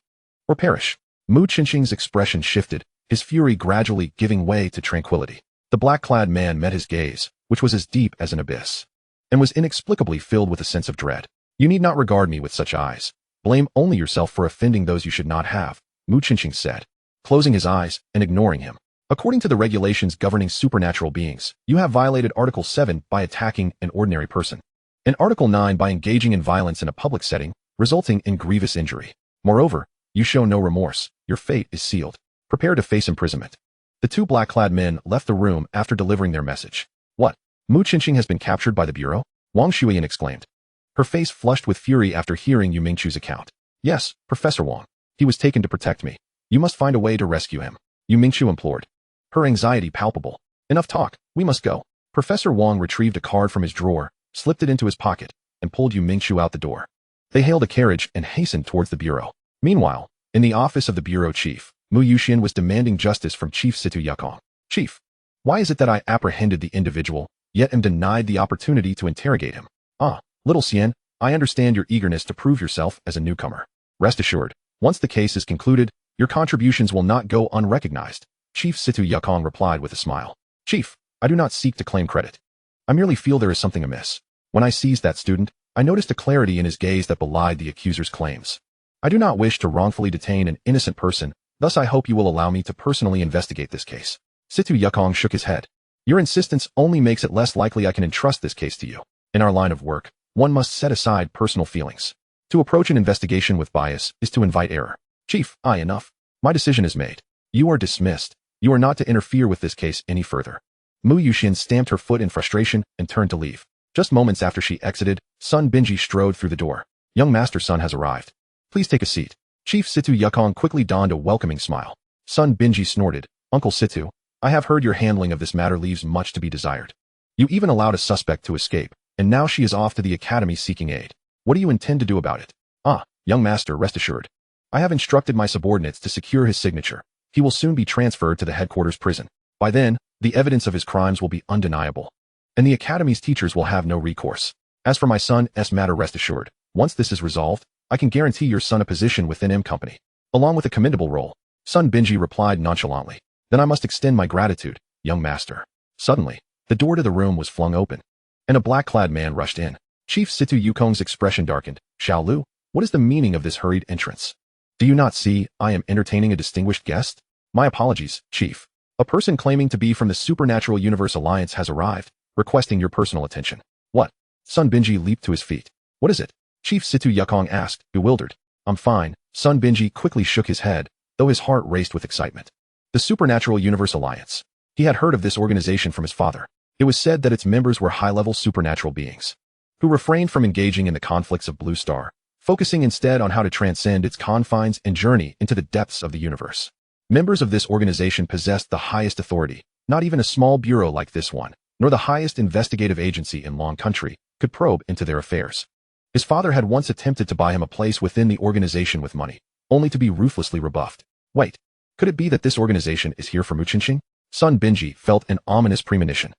or perish. Mu Qinqing's expression shifted, his fury gradually giving way to tranquility. The black-clad man met his gaze, which was as deep as an abyss, and was inexplicably filled with a sense of dread. You need not regard me with such eyes. Blame only yourself for offending those you should not have, Mu Qinqing said, closing his eyes and ignoring him. According to the regulations governing supernatural beings, you have violated Article 7 by attacking an ordinary person, and Article 9 by engaging in violence in a public setting, resulting in grievous injury. Moreover, you show no remorse. Your fate is sealed. Prepare to face imprisonment. The two black-clad men left the room after delivering their message. What? Mu Qinqing has been captured by the bureau? Wang Shuiyan exclaimed, her face flushed with fury after hearing Yu Mingchu's account. Yes, Professor Wang. He was taken to protect me. You must find a way to rescue him, Yu Mingchu implored, her anxiety palpable. Enough talk. We must go. Professor Wang retrieved a card from his drawer, slipped it into his pocket, and pulled Yu Mingchu out the door. They hailed a carriage and hastened towards the bureau. Meanwhile, in the office of the bureau chief, Mu Yuxian was demanding justice from Chief Situ Yukong. Chief, why is it that I apprehended the individual, yet am denied the opportunity to interrogate him? Little Xian, I understand your eagerness to prove yourself as a newcomer. Rest assured, once the case is concluded, your contributions will not go unrecognized, Chief Situ Yukong replied with a smile. Chief, I do not seek to claim credit. I merely feel there is something amiss. When I seized that student, I noticed a clarity in his gaze that belied the accuser's claims. I do not wish to wrongfully detain an innocent person, thus I hope you will allow me to personally investigate this case. Situ Yukong shook his head. Your insistence only makes it less likely I can entrust this case to you. In our line of work, one must set aside personal feelings. To approach an investigation with bias is to invite error. Chief, enough. My decision is made. You are dismissed. You are not to interfere with this case any further. Mu Yuxian stamped her foot in frustration and turned to leave. Just moments after she exited, Sun Binji strode through the door. Young Master Sun has arrived. Please take a seat. Chief Situ Yukong quickly donned a welcoming smile. Sun Binji snorted. Uncle Situ, I have heard your handling of this matter leaves much to be desired. You even allowed a suspect to escape, and now she is off to the academy seeking aid. What do you intend to do about it? Young master, rest assured. I have instructed my subordinates to secure his signature. He will soon be transferred to the headquarters prison. By then, the evidence of his crimes will be undeniable, and the academy's teachers will have no recourse. As for my son's matter, rest assured. Once this is resolved, I can guarantee your son a position within M Company, along with a commendable role. Sun Binji replied nonchalantly. Then I must extend my gratitude, young master. Suddenly, The door to the room was flung open, and a black-clad man rushed in. Chief Situ Yukong's expression darkened. Xiao Lu, what is the meaning of this hurried entrance? Do you not see I am entertaining a distinguished guest? My apologies, Chief. A person claiming to be from the Supernatural Universe Alliance has arrived, requesting your personal attention. What? Sun Binji leaped to his feet. What is it? Chief Situ Yukong asked, bewildered. I'm fine. Sun Binji quickly shook his head, though his heart raced with excitement. The Supernatural Universe Alliance. He had heard of this organization from his father. It was said that its members were high-level supernatural beings, who refrained from engaging in the conflicts of Blue Star, focusing instead on how to transcend its confines and journey into the depths of the universe. Members of this organization possessed the highest authority. Not even a small bureau like this one, nor the highest investigative agency in Long Country, could probe into their affairs. His father had once attempted to buy him a place within the organization with money, only to be ruthlessly rebuffed. Wait, could it be that this organization is here for Mu Qinxing? Sun Binji felt an ominous premonition.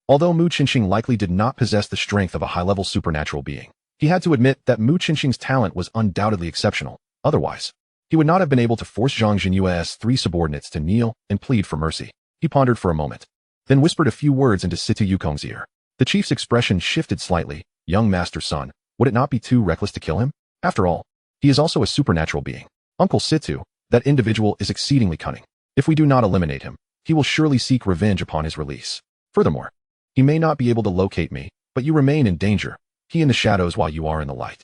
Although Mu Qinxing likely did not possess the strength of a high-level supernatural being, he had to admit that Mu Qinxing's talent was undoubtedly exceptional. Otherwise, he would not have been able to force Zhang Jinyue's 3 subordinates to kneel and plead for mercy. He pondered for a moment, then whispered a few words into Situ Yukong's ear. The chief's expression shifted slightly. Young Master Sun, would it not be too reckless to kill him? After all, he is also a supernatural being. Uncle Situ, that individual is exceedingly cunning. If we do not eliminate him, he will surely seek revenge upon his release. Furthermore, he may not be able to locate me, but you remain in danger, he in the shadows while you are in the light.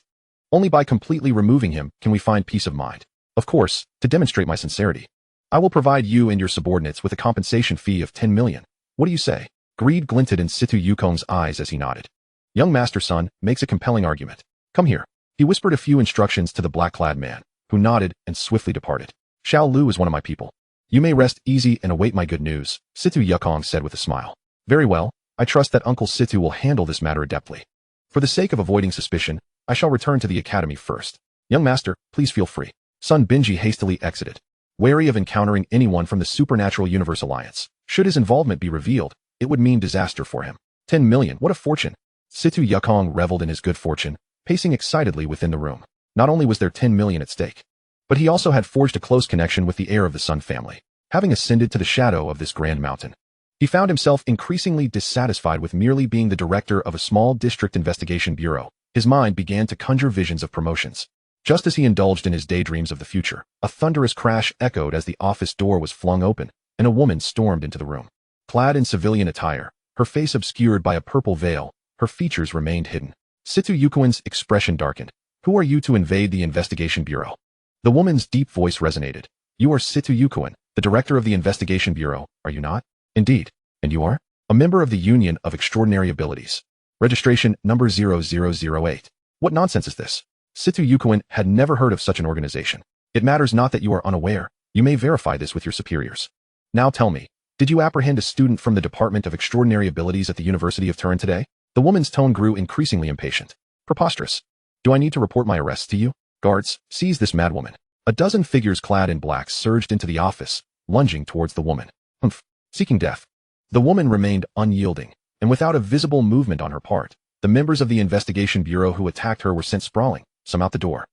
Only by completely removing him can we find peace of mind. Of course, to demonstrate my sincerity, I will provide you and your subordinates with a compensation fee of 10 million. What do you say? Greed glinted in Situ Yukong's eyes as he nodded. Young Master Sun makes a compelling argument. Come here. He whispered a few instructions to the black-clad man, who nodded and swiftly departed. Xiao Lu is one of my people. You may rest easy and await my good news, Situ Yukong said with a smile. Very well, I trust that Uncle Situ will handle this matter adeptly. For the sake of avoiding suspicion, I shall return to the academy first. Young master, please feel free. Sun Binji hastily exited, wary of encountering anyone from the Supernatural Universe Alliance. Should his involvement be revealed, it would mean disaster for him. 10 million, what a fortune! Situ Yukong reveled in his good fortune, pacing excitedly within the room. Not only was there 10 million at stake, but he also had forged a close connection with the heir of the Sun family. Having ascended to the shadow of this grand mountain, he found himself increasingly dissatisfied with merely being the director of a small district investigation bureau. His mind began to conjure visions of promotions. Just as he indulged in his daydreams of the future, a thunderous crash echoed as the office door was flung open, and a woman stormed into the room. Clad in civilian attire, her face obscured by a purple veil, her features remained hidden. Situ Yukong's expression darkened. Who are you to invade the investigation bureau? The woman's deep voice resonated. You are Situ Yukong, the director of the investigation bureau, are you not? Indeed. And you are? A member of the Union of Extraordinary Abilities. Registration number 0008. What nonsense is this? Situ Yukong had never heard of such an organization. It matters not that you are unaware. You may verify this with your superiors. Now tell me, did you apprehend a student from the Department of Extraordinary Abilities at the University of Turin today? The woman's tone grew increasingly impatient. Preposterous. Do I need to report my arrest to you? Guards, seize this madwoman. A dozen figures clad in black surged into the office, lunging towards the woman. Seeking death. The woman remained unyielding, and without a visible movement on her part, the members of the investigation bureau who attacked her were sent sprawling, some out the door,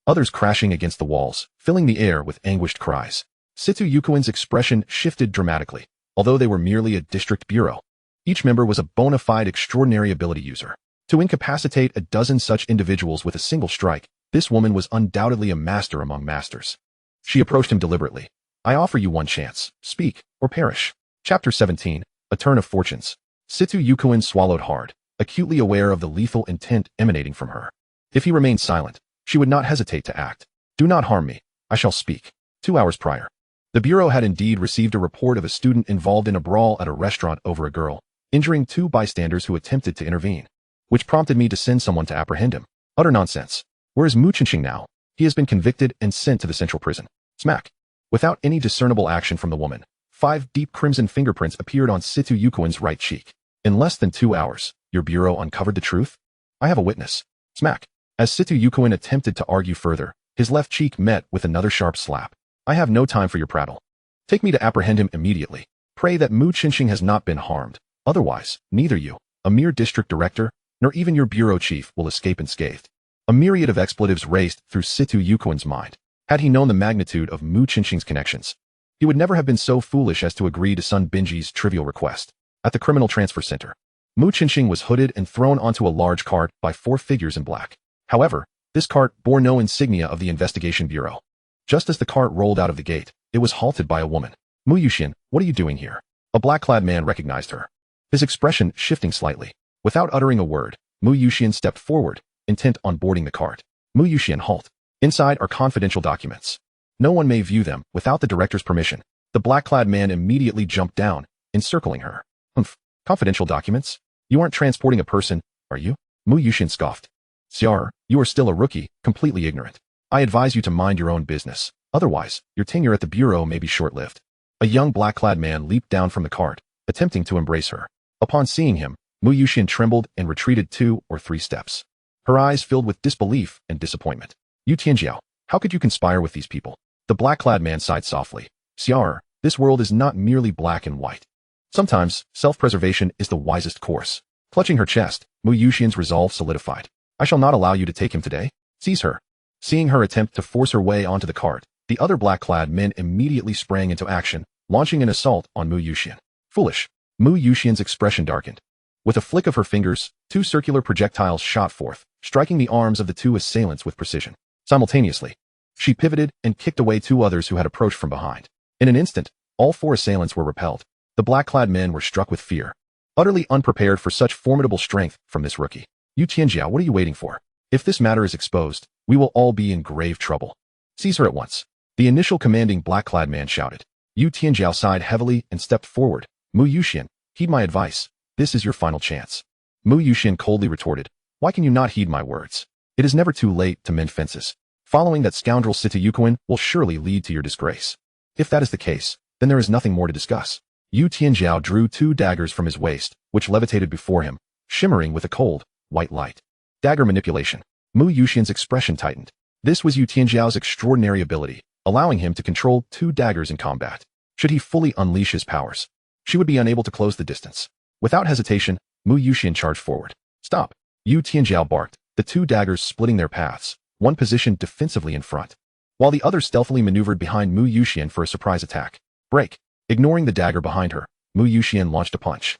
others crashing against the walls, filling the air with anguished cries. Situ Yukong's expression shifted dramatically. Although they were merely a district bureau, each member was a bona fide extraordinary ability user. To incapacitate a dozen such individuals with a single strike, this woman was undoubtedly a master among masters. She approached him deliberately. I offer you one chance. Speak, or perish. Chapter 17, A Turn of Fortunes. Situ Yukong swallowed hard, acutely aware of the lethal intent emanating from her. If he remained silent, she would not hesitate to act. Do not harm me. I shall speak. 2 hours prior, the bureau had indeed received a report of a student involved in a brawl at a restaurant over a girl, injuring 2 bystanders who attempted to intervene, which prompted me to send someone to apprehend him. Utter nonsense. Where is Mu Qinxing now? He has been convicted and sent to the central prison. Smack. Without any discernible action from the woman, 5 deep crimson fingerprints appeared on Situ Yukong's right cheek. In less than 2 hours, your bureau uncovered the truth? I have a witness. Smack. As Situ Yukong attempted to argue further, his left cheek met with another sharp slap. I have no time for your prattle. Take me to apprehend him immediately. Pray that Mu Qinxing has not been harmed. Otherwise, neither you, a mere district director, nor even your bureau chief will escape unscathed. A myriad of expletives raced through Situ Yukong's mind. Had he known the magnitude of Mu Qinxing's connections, he would never have been so foolish as to agree to Sun Binji's trivial request. At the criminal transfer center, Mu Qinxing was hooded and thrown onto a large cart by 4 figures in black. However, this cart bore no insignia of the investigation bureau. Just as the cart rolled out of the gate, it was halted by a woman. Mu Yuxian, what are you doing here? A black-clad man recognized her, his expression shifting slightly. Without uttering a word, Mu Yuxian stepped forward, intent on boarding the cart. Mu Yuxian, halt. Inside are confidential documents. No one may view them without the director's permission. The black-clad man immediately jumped down, encircling her. Humph. Confidential documents? You aren't transporting a person, are you? Mu Yuxian scoffed. Xiar, you are still a rookie, completely ignorant. I advise you to mind your own business. Otherwise, your tenure at the bureau may be short-lived. A young black-clad man leaped down from the cart, attempting to embrace her. Upon seeing him, Mu Yuxian trembled and retreated 2 or 3 steps. Her eyes filled with disbelief and disappointment. Yu Tianjiao, how could you conspire with these people? The black-clad man sighed softly. Xiar, this world is not merely black and white. Sometimes, self-preservation is the wisest course. Clutching her chest, Mu Yuxian's resolve solidified. I shall not allow you to take him today. Seize her. Seeing her attempt to force her way onto the cart, the other black-clad men immediately sprang into action, launching an assault on Mu Yuxian. Foolish. Mu Yuxian's expression darkened. With a flick of her fingers, 2 circular projectiles shot forth, striking the arms of the 2 assailants with precision. Simultaneously, she pivoted and kicked away 2 others who had approached from behind. In an instant, all 4 assailants were repelled. The black-clad men were struck with fear, utterly unprepared for such formidable strength from this rookie. Yu Tianjiao, what are you waiting for? If this matter is exposed, we will all be in grave trouble. Seize her at once. The initial commanding black-clad man shouted. Yu Tianjiao sighed heavily and stepped forward. Mu Yuxian, heed my advice. This is your final chance. Mu Yuxian coldly retorted. Why can you not heed my words? It is never too late to mend fences. Following that scoundrel Situ Yukuin will surely lead to your disgrace. If that is the case, then there is nothing more to discuss. Yu Tianjiao drew 2 daggers from his waist, which levitated before him, shimmering with a cold, white light. Dagger manipulation. Mu Yuxian's expression tightened. This was Yu Tianjiao's extraordinary ability, allowing him to control 2 daggers in combat. Should he fully unleash his powers, she would be unable to close the distance. Without hesitation, Mu Yuxian charged forward. Stop! Yu Tianjiao barked, the 2 daggers splitting their paths, one positioned defensively in front, while the other stealthily maneuvered behind Mu Yuxian for a surprise attack. Break! Ignoring the dagger behind her, Mu Yuxian launched a punch.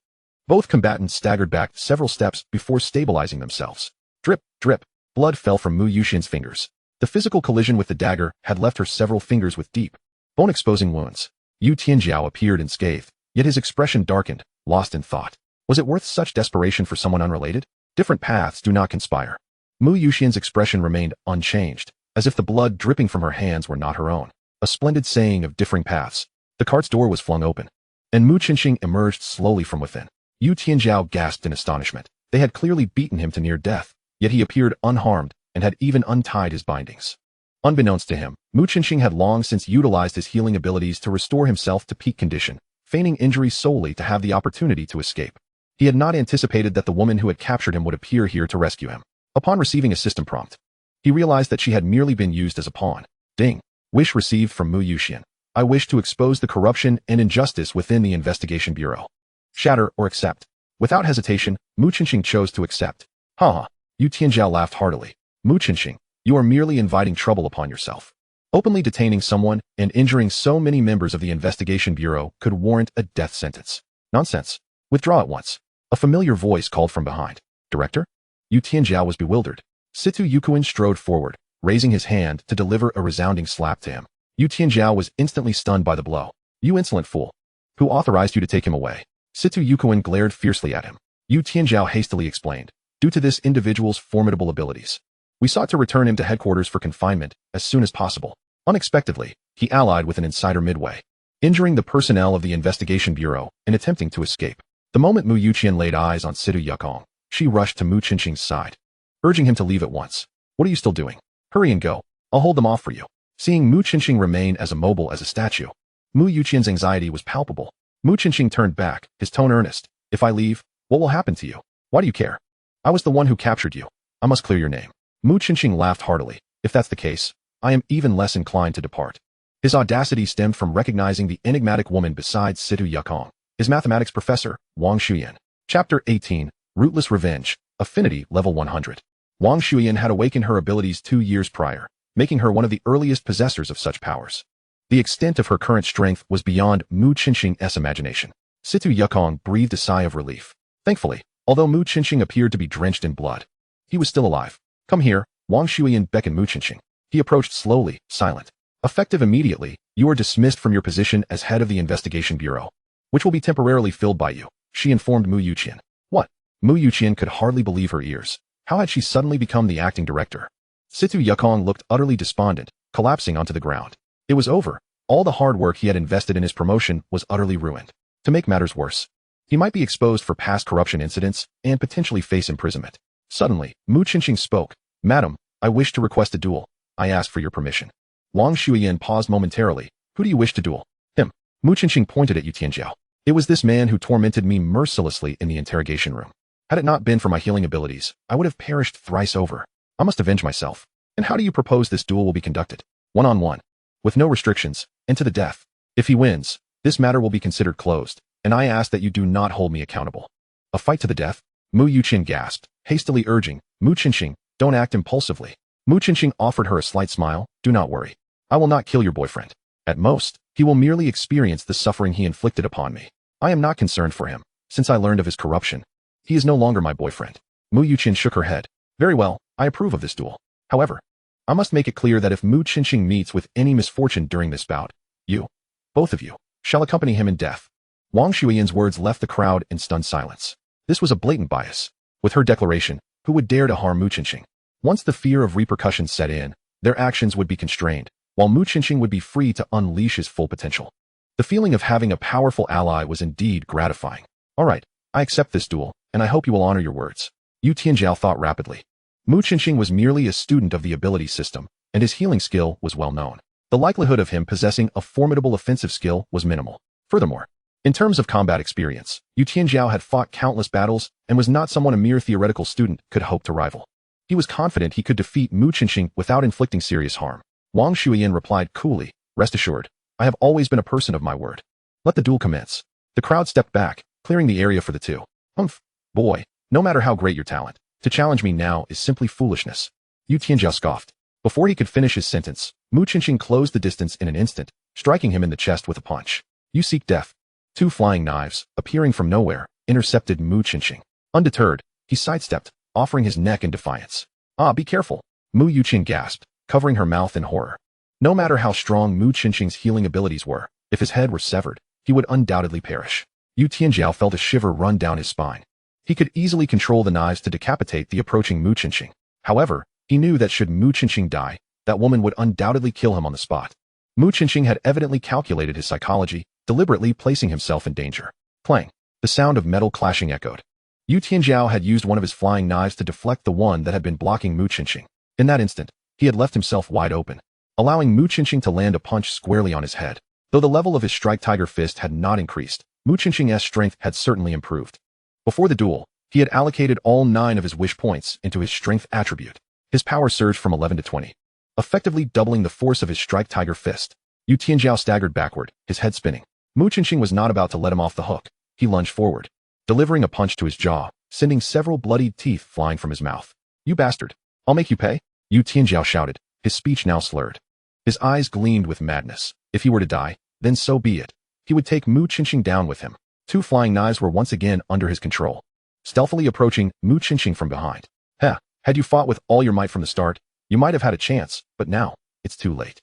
Both combatants staggered back several steps before stabilizing themselves. Drip, drip, blood fell from Mu Yuxian's fingers. The physical collision with the dagger had left her several fingers with deep, bone-exposing wounds. Yu Tianjiao appeared unscathed, yet his expression darkened, lost in thought. Was it worth such desperation for someone unrelated? Different paths do not conspire. Mu Yuxian's expression remained unchanged, as if the blood dripping from her hands were not her own. A splendid saying of differing paths. The cart's door was flung open, and Mu Qinxing emerged slowly from within. Yu Tianjiao gasped in astonishment. They had clearly beaten him to near death, yet he appeared unharmed and had even untied his bindings. Unbeknownst to him, Mu Qinxing had long since utilized his healing abilities to restore himself to peak condition, feigning injury solely to have the opportunity to escape. He had not anticipated that the woman who had captured him would appear here to rescue him. Upon receiving a system prompt, he realized that she had merely been used as a pawn. Ding. Wish received from Mu Yuxian. I wish to expose the corruption and injustice within the investigation bureau. Shatter or accept. Without hesitation, Mu Qinxing chose to accept. Ha! Yu Tianjiao laughed heartily. Mu Qinxing, you are merely inviting trouble upon yourself. Openly detaining someone and injuring so many members of the investigation bureau could warrant a death sentence. Nonsense. Withdraw at once. A familiar voice called from behind. Director? Yu Tianjiao was bewildered. Situ Yukuin strode forward, raising his hand to deliver a resounding slap to him. Yu Tianjiao was instantly stunned by the blow. You insolent fool. Who authorized you to take him away? Situ Yukuin glared fiercely at him. Yu Tianjiao hastily explained. Due to this individual's formidable abilities, we sought to return him to headquarters for confinement as soon as possible. Unexpectedly, he allied with an insider midway, injuring the personnel of the investigation bureau and attempting to escape. The moment Mu Yuxian laid eyes on Situ Yukong, she rushed to Mu Qinxing's side, urging him to leave at once. What are you still doing? Hurry and go. I'll hold them off for you. Seeing Mu Qinxing remain as immobile as a statue, Mu Yuxian's anxiety was palpable. Mu Qinxing turned back, his tone earnest. If I leave, what will happen to you? Why do you care? I was the one who captured you. I must clear your name. Mu Qinxing laughed heartily. If that's the case, I am even less inclined to depart. His audacity stemmed from recognizing the enigmatic woman beside Situ Yukong, his mathematics professor, Wang Shuyan. Chapter 18, Rootless Revenge, Affinity Level 100. Wang Shuyan had awakened her abilities 2 years prior, making her one of the earliest possessors of such powers. The extent of her current strength was beyond Mu Qinxing's imagination. Situ Yukong breathed a sigh of relief. Thankfully, although Mu Qinqing appeared to be drenched in blood, he was still alive. Come here, Wang Shuiyan beckoned Mu Qinqing. He approached slowly, silent. Effective immediately, you are dismissed from your position as head of the investigation bureau, which will be temporarily filled by you, she informed Mu Yuqian. What? Mu Yuqian could hardly believe her ears. How had she suddenly become the acting director? Situ Yukong looked utterly despondent, collapsing onto the ground. It was over. All the hard work he had invested in his promotion was utterly ruined. To make matters worse, he might be exposed for past corruption incidents and potentially face imprisonment. Suddenly, Mu Qinqing spoke. Madam, I wish to request a duel. I ask for your permission. Wang Shuiyan paused momentarily. Who do you wish to duel? Him. Mu Qinqing pointed at Yu Tianjiao. It was this man who tormented me mercilessly in the interrogation room. Had it not been for my healing abilities, I would have perished thrice over. I must avenge myself. And how do you propose this duel will be conducted? One-on-one. With no restrictions, and to the death. If he wins, this matter will be considered closed, and I ask that you do not hold me accountable. A fight to the death? Mu Yuqian gasped, hastily urging, Mu Qinqing, don't act impulsively. Mu Qinqing offered her a slight smile. Do not worry. I will not kill your boyfriend. At most, he will merely experience the suffering he inflicted upon me. I am not concerned for him, since I learned of his corruption. He is no longer my boyfriend. Mu Yuqian shook her head. Very well, I approve of this duel. However, I must make it clear that if Mu Qinqing meets with any misfortune during this bout, you, both of you, shall accompany him in death. Wang Shuiyan's words left the crowd in stunned silence. This was a blatant bias. With her declaration, who would dare to harm Mu Qinqing? Once the fear of repercussions set in, their actions would be constrained, while Mu Qinqing would be free to unleash his full potential. The feeling of having a powerful ally was indeed gratifying. All right, I accept this duel, and I hope you will honor your words. Yu Tianjiao thought rapidly. Mu Qinqing was merely a student of the ability system, and his healing skill was well known. The likelihood of him possessing a formidable offensive skill was minimal. Furthermore, in terms of combat experience, Yu Tianjiao had fought countless battles and was not someone a mere theoretical student could hope to rival. He was confident he could defeat Mu Qinqing without inflicting serious harm. Wang Shuiyan replied coolly, rest assured, I have always been a person of my word. Let the duel commence. The crowd stepped back, clearing the area for the two. Humph, boy, no matter how great your talent, to challenge me now is simply foolishness. Yu Tianjiao scoffed. Before he could finish his sentence, Mu Qinqing closed the distance in an instant, striking him in the chest with a punch. You seek death. Two flying knives, appearing from nowhere, intercepted Mu Qinqing. Undeterred, he sidestepped, offering his neck in defiance. Ah, be careful. Mu Yuqian gasped, covering her mouth in horror. No matter how strong Mu Qinqing's healing abilities were, if his head were severed, he would undoubtedly perish. Yu Tianjiao felt a shiver run down his spine. He could easily control the knives to decapitate the approaching Mu Qinqing. However, he knew that should Mu Qinqing die, that woman would undoubtedly kill him on the spot. Mu Qinqing had evidently calculated his psychology, deliberately placing himself in danger. Clang. The sound of metal clashing echoed. Yu Tianjiao had used one of his flying knives to deflect the one that had been blocking Mu Qinqing. In that instant, he had left himself wide open, allowing Mu Qinqing to land a punch squarely on his head. Though the level of his strike tiger fist had not increased, Mu Qinqing's strength had certainly improved. Before the duel, he had allocated all 9 of his wish points into his strength attribute. His power surged from 11 to 20, effectively doubling the force of his strike tiger fist. Yu Tianjiao staggered backward, his head spinning. Mu Qinqing was not about to let him off the hook. He lunged forward, delivering a punch to his jaw, sending several bloodied teeth flying from his mouth. You bastard! I'll make you pay! Yu Tianjiao shouted, his speech now slurred. His eyes gleamed with madness. If he were to die, then so be it. He would take Mu Qinqing down with him. 2 flying knives were once again under his control, stealthily approaching Mu Qinqing from behind. Heh, had you fought with all your might from the start, you might have had a chance, but now, it's too late.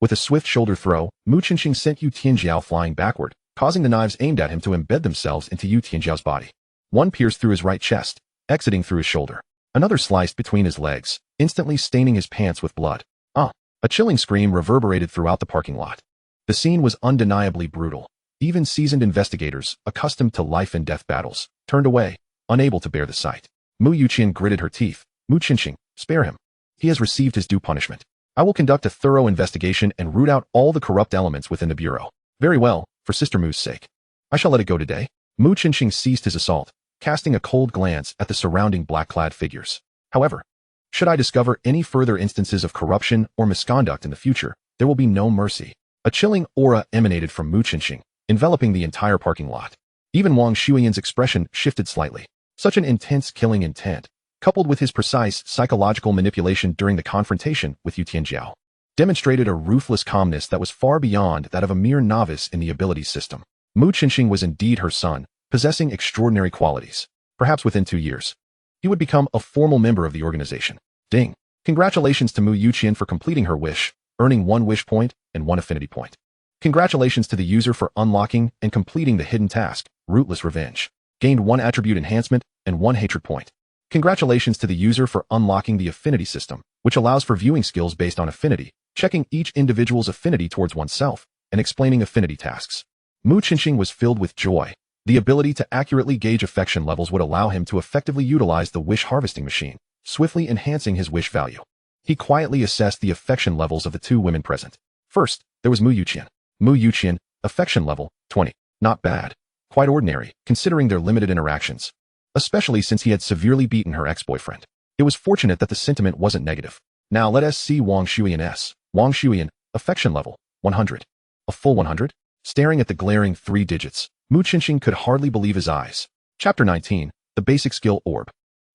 With a swift shoulder throw, Mu Qinqing sent Yu Tianjiao flying backward, causing the knives aimed at him to embed themselves into Yu Tianjiao's body. One pierced through his right chest, exiting through his shoulder. Another sliced between his legs, instantly staining his pants with blood. A chilling scream reverberated throughout the parking lot. The scene was undeniably brutal. Even seasoned investigators, accustomed to life and death battles, turned away, unable to bear the sight. Mu Yuqian gritted her teeth. Mu Qinqing, spare him. He has received his due punishment. I will conduct a thorough investigation and root out all the corrupt elements within the bureau. Very well, for Sister Mu's sake. I shall let it go today. Mu Qinqing ceased his assault, casting a cold glance at the surrounding black-clad figures. However, should I discover any further instances of corruption or misconduct in the future, there will be no mercy. A chilling aura emanated from Mu Qinqing, enveloping the entire parking lot. Even Wang Shuiyan's expression shifted slightly. Such an intense killing intent, coupled with his precise psychological manipulation during the confrontation with Yu Tianjiao, demonstrated a ruthless calmness that was far beyond that of a mere novice in the abilities system. Mu Qinxing was indeed her son, possessing extraordinary qualities. Perhaps within 2 years, he would become a formal member of the organization. Ding! Congratulations to Mu Yuqian for completing her wish, earning 1 wish point and 1 affinity point. Congratulations to the user for unlocking and completing the hidden task, Rootless Revenge. Gained 1 attribute enhancement and 1 hatred point. Congratulations to the user for unlocking the affinity system, which allows for viewing skills based on affinity, checking each individual's affinity towards oneself, and explaining affinity tasks. Mu Qinxing was filled with joy. The ability to accurately gauge affection levels would allow him to effectively utilize the wish harvesting machine, swiftly enhancing his wish value. He quietly assessed the affection levels of the 2 women present. First, there was Mu Yuqian. Mu Yuqian, affection level, 20. Not bad. Quite ordinary, considering their limited interactions. Especially since he had severely beaten her ex-boyfriend. It was fortunate that the sentiment wasn't negative. Now let us see Wang Shuyan's. Wang Shuyan, affection level, 100. A full 100? Staring at the glaring 3 digits, Mu Qinxing could hardly believe his eyes. Chapter 19, The Basic Skill Orb.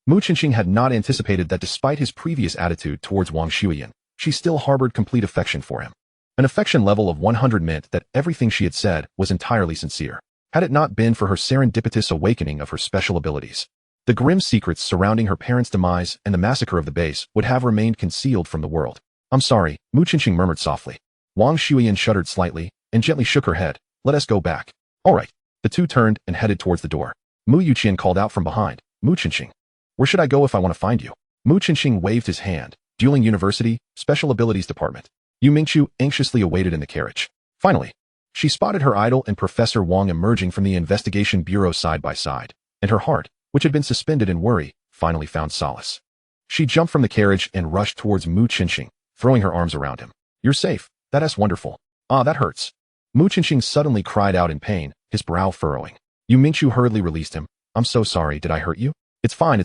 Mu Qinxing had not anticipated that despite his previous attitude towards Wang Shuyan, she still harbored complete affection for him. An affection level of 100 meant that everything she had said was entirely sincere. Had it not been for her serendipitous awakening of her special abilities, the grim secrets surrounding her parents' demise and the massacre of the base would have remained concealed from the world. I'm sorry, Mu Qinxing murmured softly. Wang Shuyan shuddered slightly and gently shook her head. Let us go back. All right. The 2 turned and headed towards the door. Mu Yuqian called out from behind. Mu Qinxing. Where should I go if I want to find you? Mu Qinxing waved his hand. Dueling University, Special Abilities Department. Yu Mingqiu anxiously awaited in the carriage. Finally, she spotted her idol and Professor Wang emerging from the investigation bureau side by side, and her heart, which had been suspended in worry, finally found solace. She jumped from the carriage and rushed towards Mu Qinxing, throwing her arms around him. You're safe. That's wonderful. Ah, that hurts. Mu Qinxing suddenly cried out in pain, his brow furrowing. Yu Mingqiu hurriedly released him. I'm so sorry, did I hurt you? It's fine.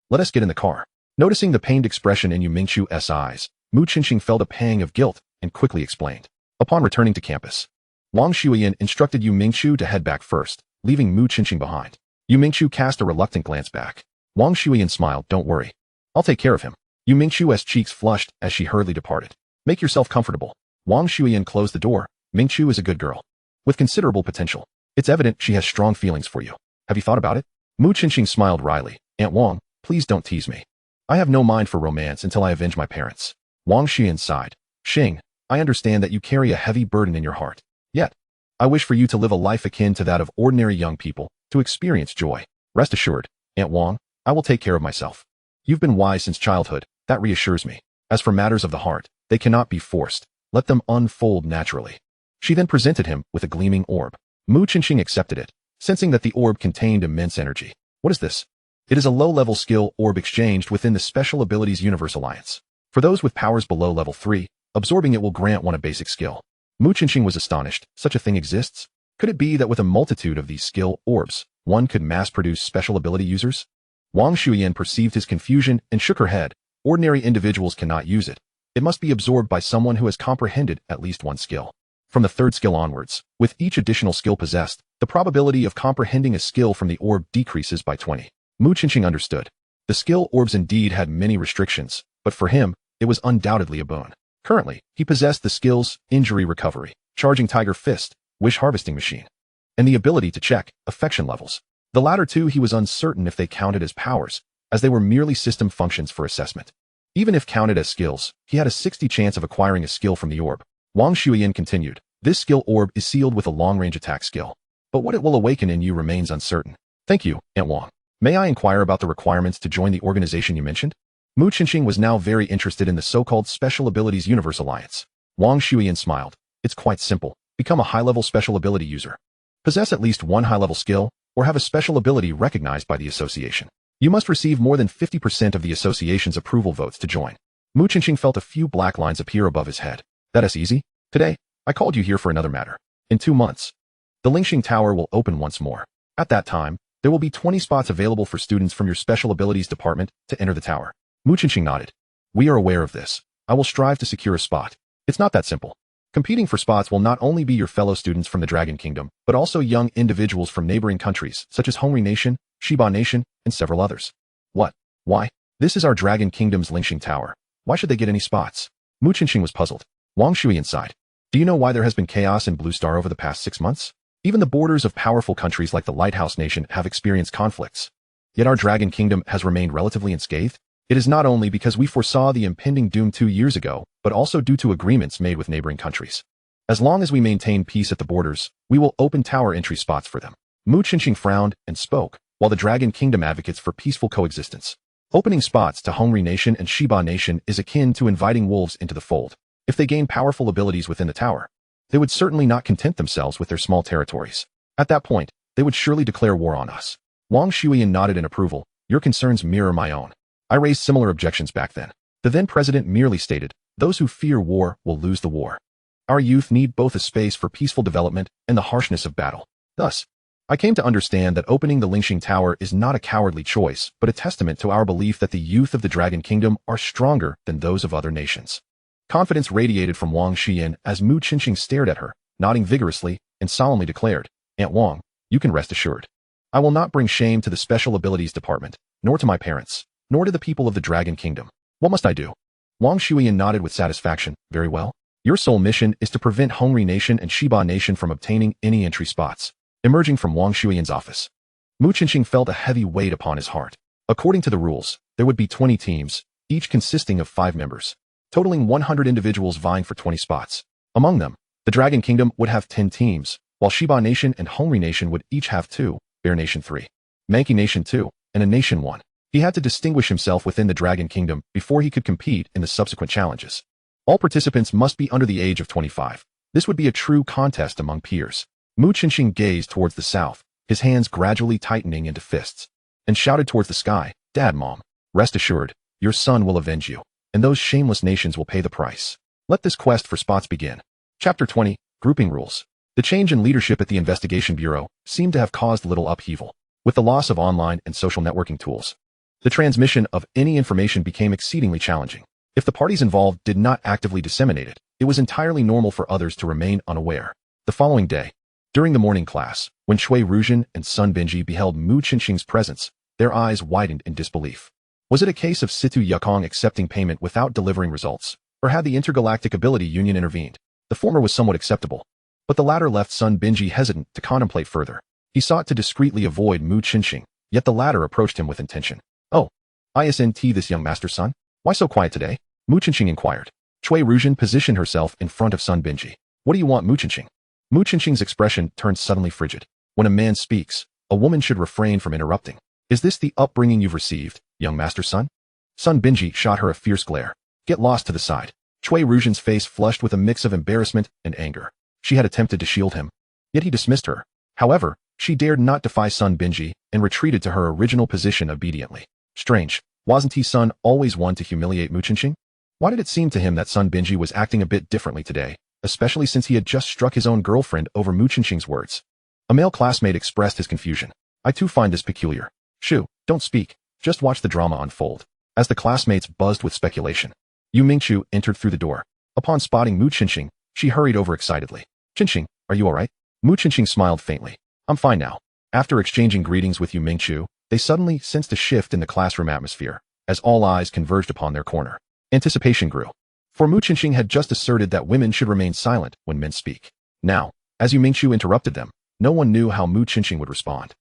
Let us get in the car. Noticing the pained expression in Yu Mingqiu's eyes, Mu Qinxing felt a pang of guilt and quickly explained. Upon returning to campus, Wang Shuyan instructed Yu Mingqiu to head back first, leaving Mu Qinxing behind. Yu Mingqiu cast a reluctant glance back. Wang Shuyan smiled. Don't worry. I'll take care of him. Yu Mingqiu's cheeks flushed as she hurriedly departed. Make yourself comfortable. Wang Shuyan closed the door. Mingqiu is a good girl. With considerable potential. It's evident she has strong feelings for you. Have you thought about it? Mu Qinxing smiled wryly. Aunt Wang, please don't tease me. I have no mind for romance until I avenge my parents. Wang Shuyan sighed. Xing, I understand that you carry a heavy burden in your heart. Yet, I wish for you to live a life akin to that of ordinary young people, to experience joy. Rest assured, Aunt Wang, I will take care of myself. You've been wise since childhood, that reassures me. As for matters of the heart, they cannot be forced. Let them unfold naturally. She then presented him with a gleaming orb. Mu Qinxing accepted it, sensing that the orb contained immense energy. What is this? It is a low-level skill orb exchanged within the Special Abilities Universe Alliance. For those with powers below level 3, absorbing it will grant one a basic skill. Mu Qinxing was astonished. Such a thing exists? Could it be that with a multitude of these skill orbs, one could mass-produce special ability users? Wang Shuyan perceived his confusion and shook her head. Ordinary individuals cannot use it. It must be absorbed by someone who has comprehended at least one skill. From the 3rd skill onwards, with each additional skill possessed, the probability of comprehending a skill from the orb decreases by 20. Mu Qinxing understood. The skill orbs indeed had many restrictions, but for him, it was undoubtedly a boon. Currently, he possessed the skills Injury Recovery, Charging Tiger Fist, Wish Harvesting Machine, and the ability to check affection levels. The latter 2 he was uncertain if they counted as powers, as they were merely system functions for assessment. Even if counted as skills, he had a 60 chance of acquiring a skill from the orb. Wang Shuyan continued. This skill orb is sealed with a long-range attack skill, but what it will awaken in you remains uncertain. Thank you, Aunt Wang. May I inquire about the requirements to join the organization you mentioned? Mu Qinxing was now very interested in the so-called Special Abilities Universe Alliance. Wang Shuyan smiled. It's quite simple. Become a high-level special ability user. Possess at least one high-level skill, or have a special ability recognized by the association. You must receive more than 50% of the association's approval votes to join. Mu Qinxing felt a few black lines appear above his head. That is easy. Today, I called you here for another matter. In 2 months, the Lingxing Tower will open once more. At that time, there will be 20 spots available for students from your Special Abilities Department to enter the tower. Mu Qinxing nodded. We are aware of this. I will strive to secure a spot. It's not that simple. Competing for spots will not only be your fellow students from the Dragon Kingdom, but also young individuals from neighboring countries, such as Hongri Nation, Shiba Nation, and several others. What? Why? This is our Dragon Kingdom's Lingxing Tower. Why should they get any spots? Mu Qinxing was puzzled. Wang Shuyan sighed. Do you know why there has been chaos in Blue Star over the past 6 months? Even the borders of powerful countries like the Lighthouse Nation have experienced conflicts. Yet our Dragon Kingdom has remained relatively unscathed. It is not only because we foresaw the impending doom 2 years ago, but also due to agreements made with neighboring countries. As long as we maintain peace at the borders, we will open tower entry spots for them. Mu Qinxing frowned and spoke, while the Dragon Kingdom advocates for peaceful coexistence. Opening spots to Hongri Nation and Shiba Nation is akin to inviting wolves into the fold. If they gain powerful abilities within the tower, they would certainly not content themselves with their small territories. At that point, they would surely declare war on us. Wang Shuiyan nodded in approval. Your concerns mirror my own. I raised similar objections back then. The then president merely stated, those who fear war will lose the war. Our youth need both a space for peaceful development and the harshness of battle. Thus, I came to understand that opening the Lingxing Tower is not a cowardly choice, but a testament to our belief that the youth of the Dragon Kingdom are stronger than those of other nations. Confidence radiated from Wang Xiyan as Mu Qinxing stared at her, nodding vigorously, and solemnly declared, Aunt Wang, you can rest assured. I will not bring shame to the Special Abilities Department, nor to my parents, nor to the people of the Dragon Kingdom. What must I do? Wang Shuiyan nodded with satisfaction. Very well. Your sole mission is to prevent Hongri Nation and Shiba Nation from obtaining any entry spots. Emerging from Wang Shuiyan's office, Mu Qinxing felt a heavy weight upon his heart. According to the rules, there would be 20 teams, each consisting of 5 members, totaling 100 individuals vying for 20 spots. Among them, the Dragon Kingdom would have 10 teams, while Shiba Nation and Hongri Nation would each have 2, Bear Nation 3, Mankey Nation 2, and a Nation 1. He had to distinguish himself within the Dragon Kingdom before he could compete in the subsequent challenges. All participants must be under the age of 25. This would be a true contest among peers. Mu Qinxing gazed towards the south, his hands gradually tightening into fists, and shouted towards the sky, Dad, Mom, rest assured, your son will avenge you, and those shameless nations will pay the price. Let this quest for spots begin. Chapter 20, Grouping Rules. The change in leadership at the Investigation Bureau seemed to have caused little upheaval. With the loss of online and social networking tools, the transmission of any information became exceedingly challenging. If the parties involved did not actively disseminate it, it was entirely normal for others to remain unaware. The following day, during the morning class, when Shui Ruzhen and Sun Binji beheld Mu Qinxing's presence, their eyes widened in disbelief. Was it a case of Situ Yukong accepting payment without delivering results, or had the Intergalactic Ability Union intervened? The former was somewhat acceptable, but the latter left Sun Binji hesitant to contemplate further. He sought to discreetly avoid Mu Qinxing, yet the latter approached him with intention. Oh, isn't this young master son? Why so quiet today? Mu Qinxing inquired. Shui Ruzhen positioned herself in front of Sun Binji. What do you want, Mu Qinxing? Mu Qinxing's expression turned suddenly frigid. When a man speaks, a woman should refrain from interrupting. Is this the upbringing you've received, young master son? Sun Binji shot her a fierce glare. Get lost to the side. Shui Ruzhen's face flushed with a mix of embarrassment and anger. She had attempted to shield him, yet he dismissed her. However, she dared not defy Sun Binji and retreated to her original position obediently. Strange, wasn't he Sun always one to humiliate Mu Qinxing? Why did it seem to him that Sun Binji was acting a bit differently today, especially since he had just struck his own girlfriend over Mu Qinxing's words? A male classmate expressed his confusion. I too find this peculiar. Shu, don't speak, just watch the drama unfold. As the classmates buzzed with speculation, Yu Mingchu entered through the door. Upon spotting Mu Qinxing, she hurried over excitedly. Qinxing, are you alright? Mu Qinxing smiled faintly. I'm fine now. After exchanging greetings with Yu Mingchu, they suddenly sensed a shift in the classroom atmosphere, as all eyes converged upon their corner. Anticipation grew. For Mu Qinxing had just asserted that women should remain silent when men speak. Now, as Yu Mingchu interrupted them, no one knew how Mu Qinxing would respond.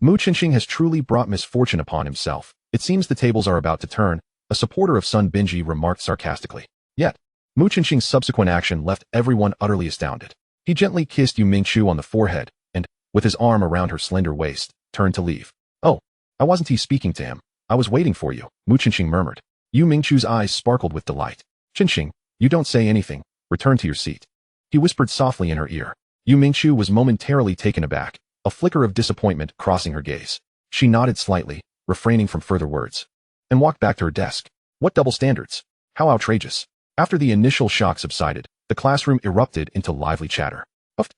Mu Qinxing has truly brought misfortune upon himself. It seems the tables are about to turn, a supporter of Sun Binji remarked sarcastically. Yet, Mu Qinxing's subsequent action left everyone utterly astounded. He gently kissed Yu Mingchu on the forehead, and, with his arm around her slender waist, turned to leave. Oh, I wasn't speaking to him. I was waiting for you, Mu Qinxing murmured. Yu Mingchu's eyes sparkled with delight. Qinxing, you don't say anything. Return to your seat. He whispered softly in her ear. Yu Mingchu was momentarily taken aback, a flicker of disappointment crossing her gaze. She nodded slightly, refraining from further words, and walked back to her desk. What double standards? How outrageous. After the initial shock subsided, the classroom erupted into lively chatter.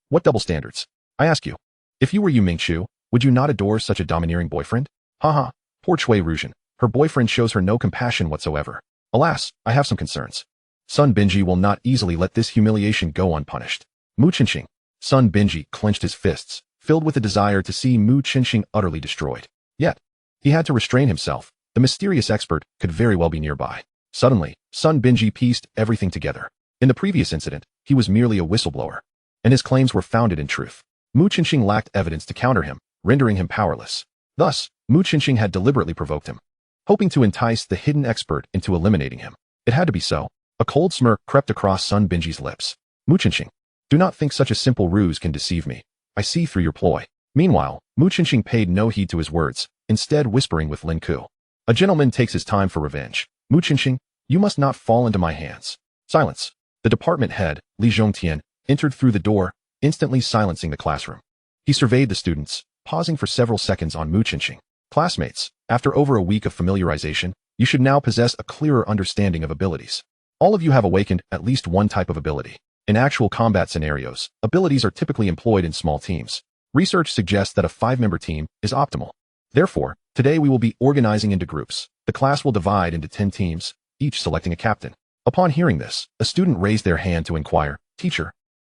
What double standards? I ask you. If you were Yu Mingchu, would you not adore such a domineering boyfriend? Haha, poor Shui Ruzhen. Her boyfriend shows her no compassion whatsoever. Alas, I have some concerns. Sun Binji will not easily let this humiliation go unpunished. Mu Qinxing. Sun Binji clenched his fists, filled with a desire to see Mu Qinxing utterly destroyed. Yet, he had to restrain himself. The mysterious expert could very well be nearby. Suddenly, Sun Binji pieced everything together. In the previous incident, he was merely a whistleblower, and his claims were founded in truth. Mu Qinxing lacked evidence to counter him, rendering him powerless. Thus, Mu Qinxing had deliberately provoked him, hoping to entice the hidden expert into eliminating him. It had to be so. A cold smirk crept across Sun Binji's lips. Mu Qinxing, do not think such a simple ruse can deceive me. I see through your ploy. Meanwhile, Mu Qinxing paid no heed to his words, instead whispering with Lin Ku. A gentleman takes his time for revenge. Mu Qinxing, you must not fall into my hands. Silence. The department head, Li Zhongtian, entered through the door, instantly silencing the classroom. He surveyed the students, pausing for several seconds on Mu Qinxing. Classmates, after over a week of familiarization, you should now possess a clearer understanding of abilities. All of you have awakened at least one type of ability. In actual combat scenarios, abilities are typically employed in small teams. Research suggests that a 5-member team is optimal. Therefore, today we will be organizing into groups. The class will divide into 10 teams, each selecting a captain. Upon hearing this, a student raised their hand to inquire, Teacher,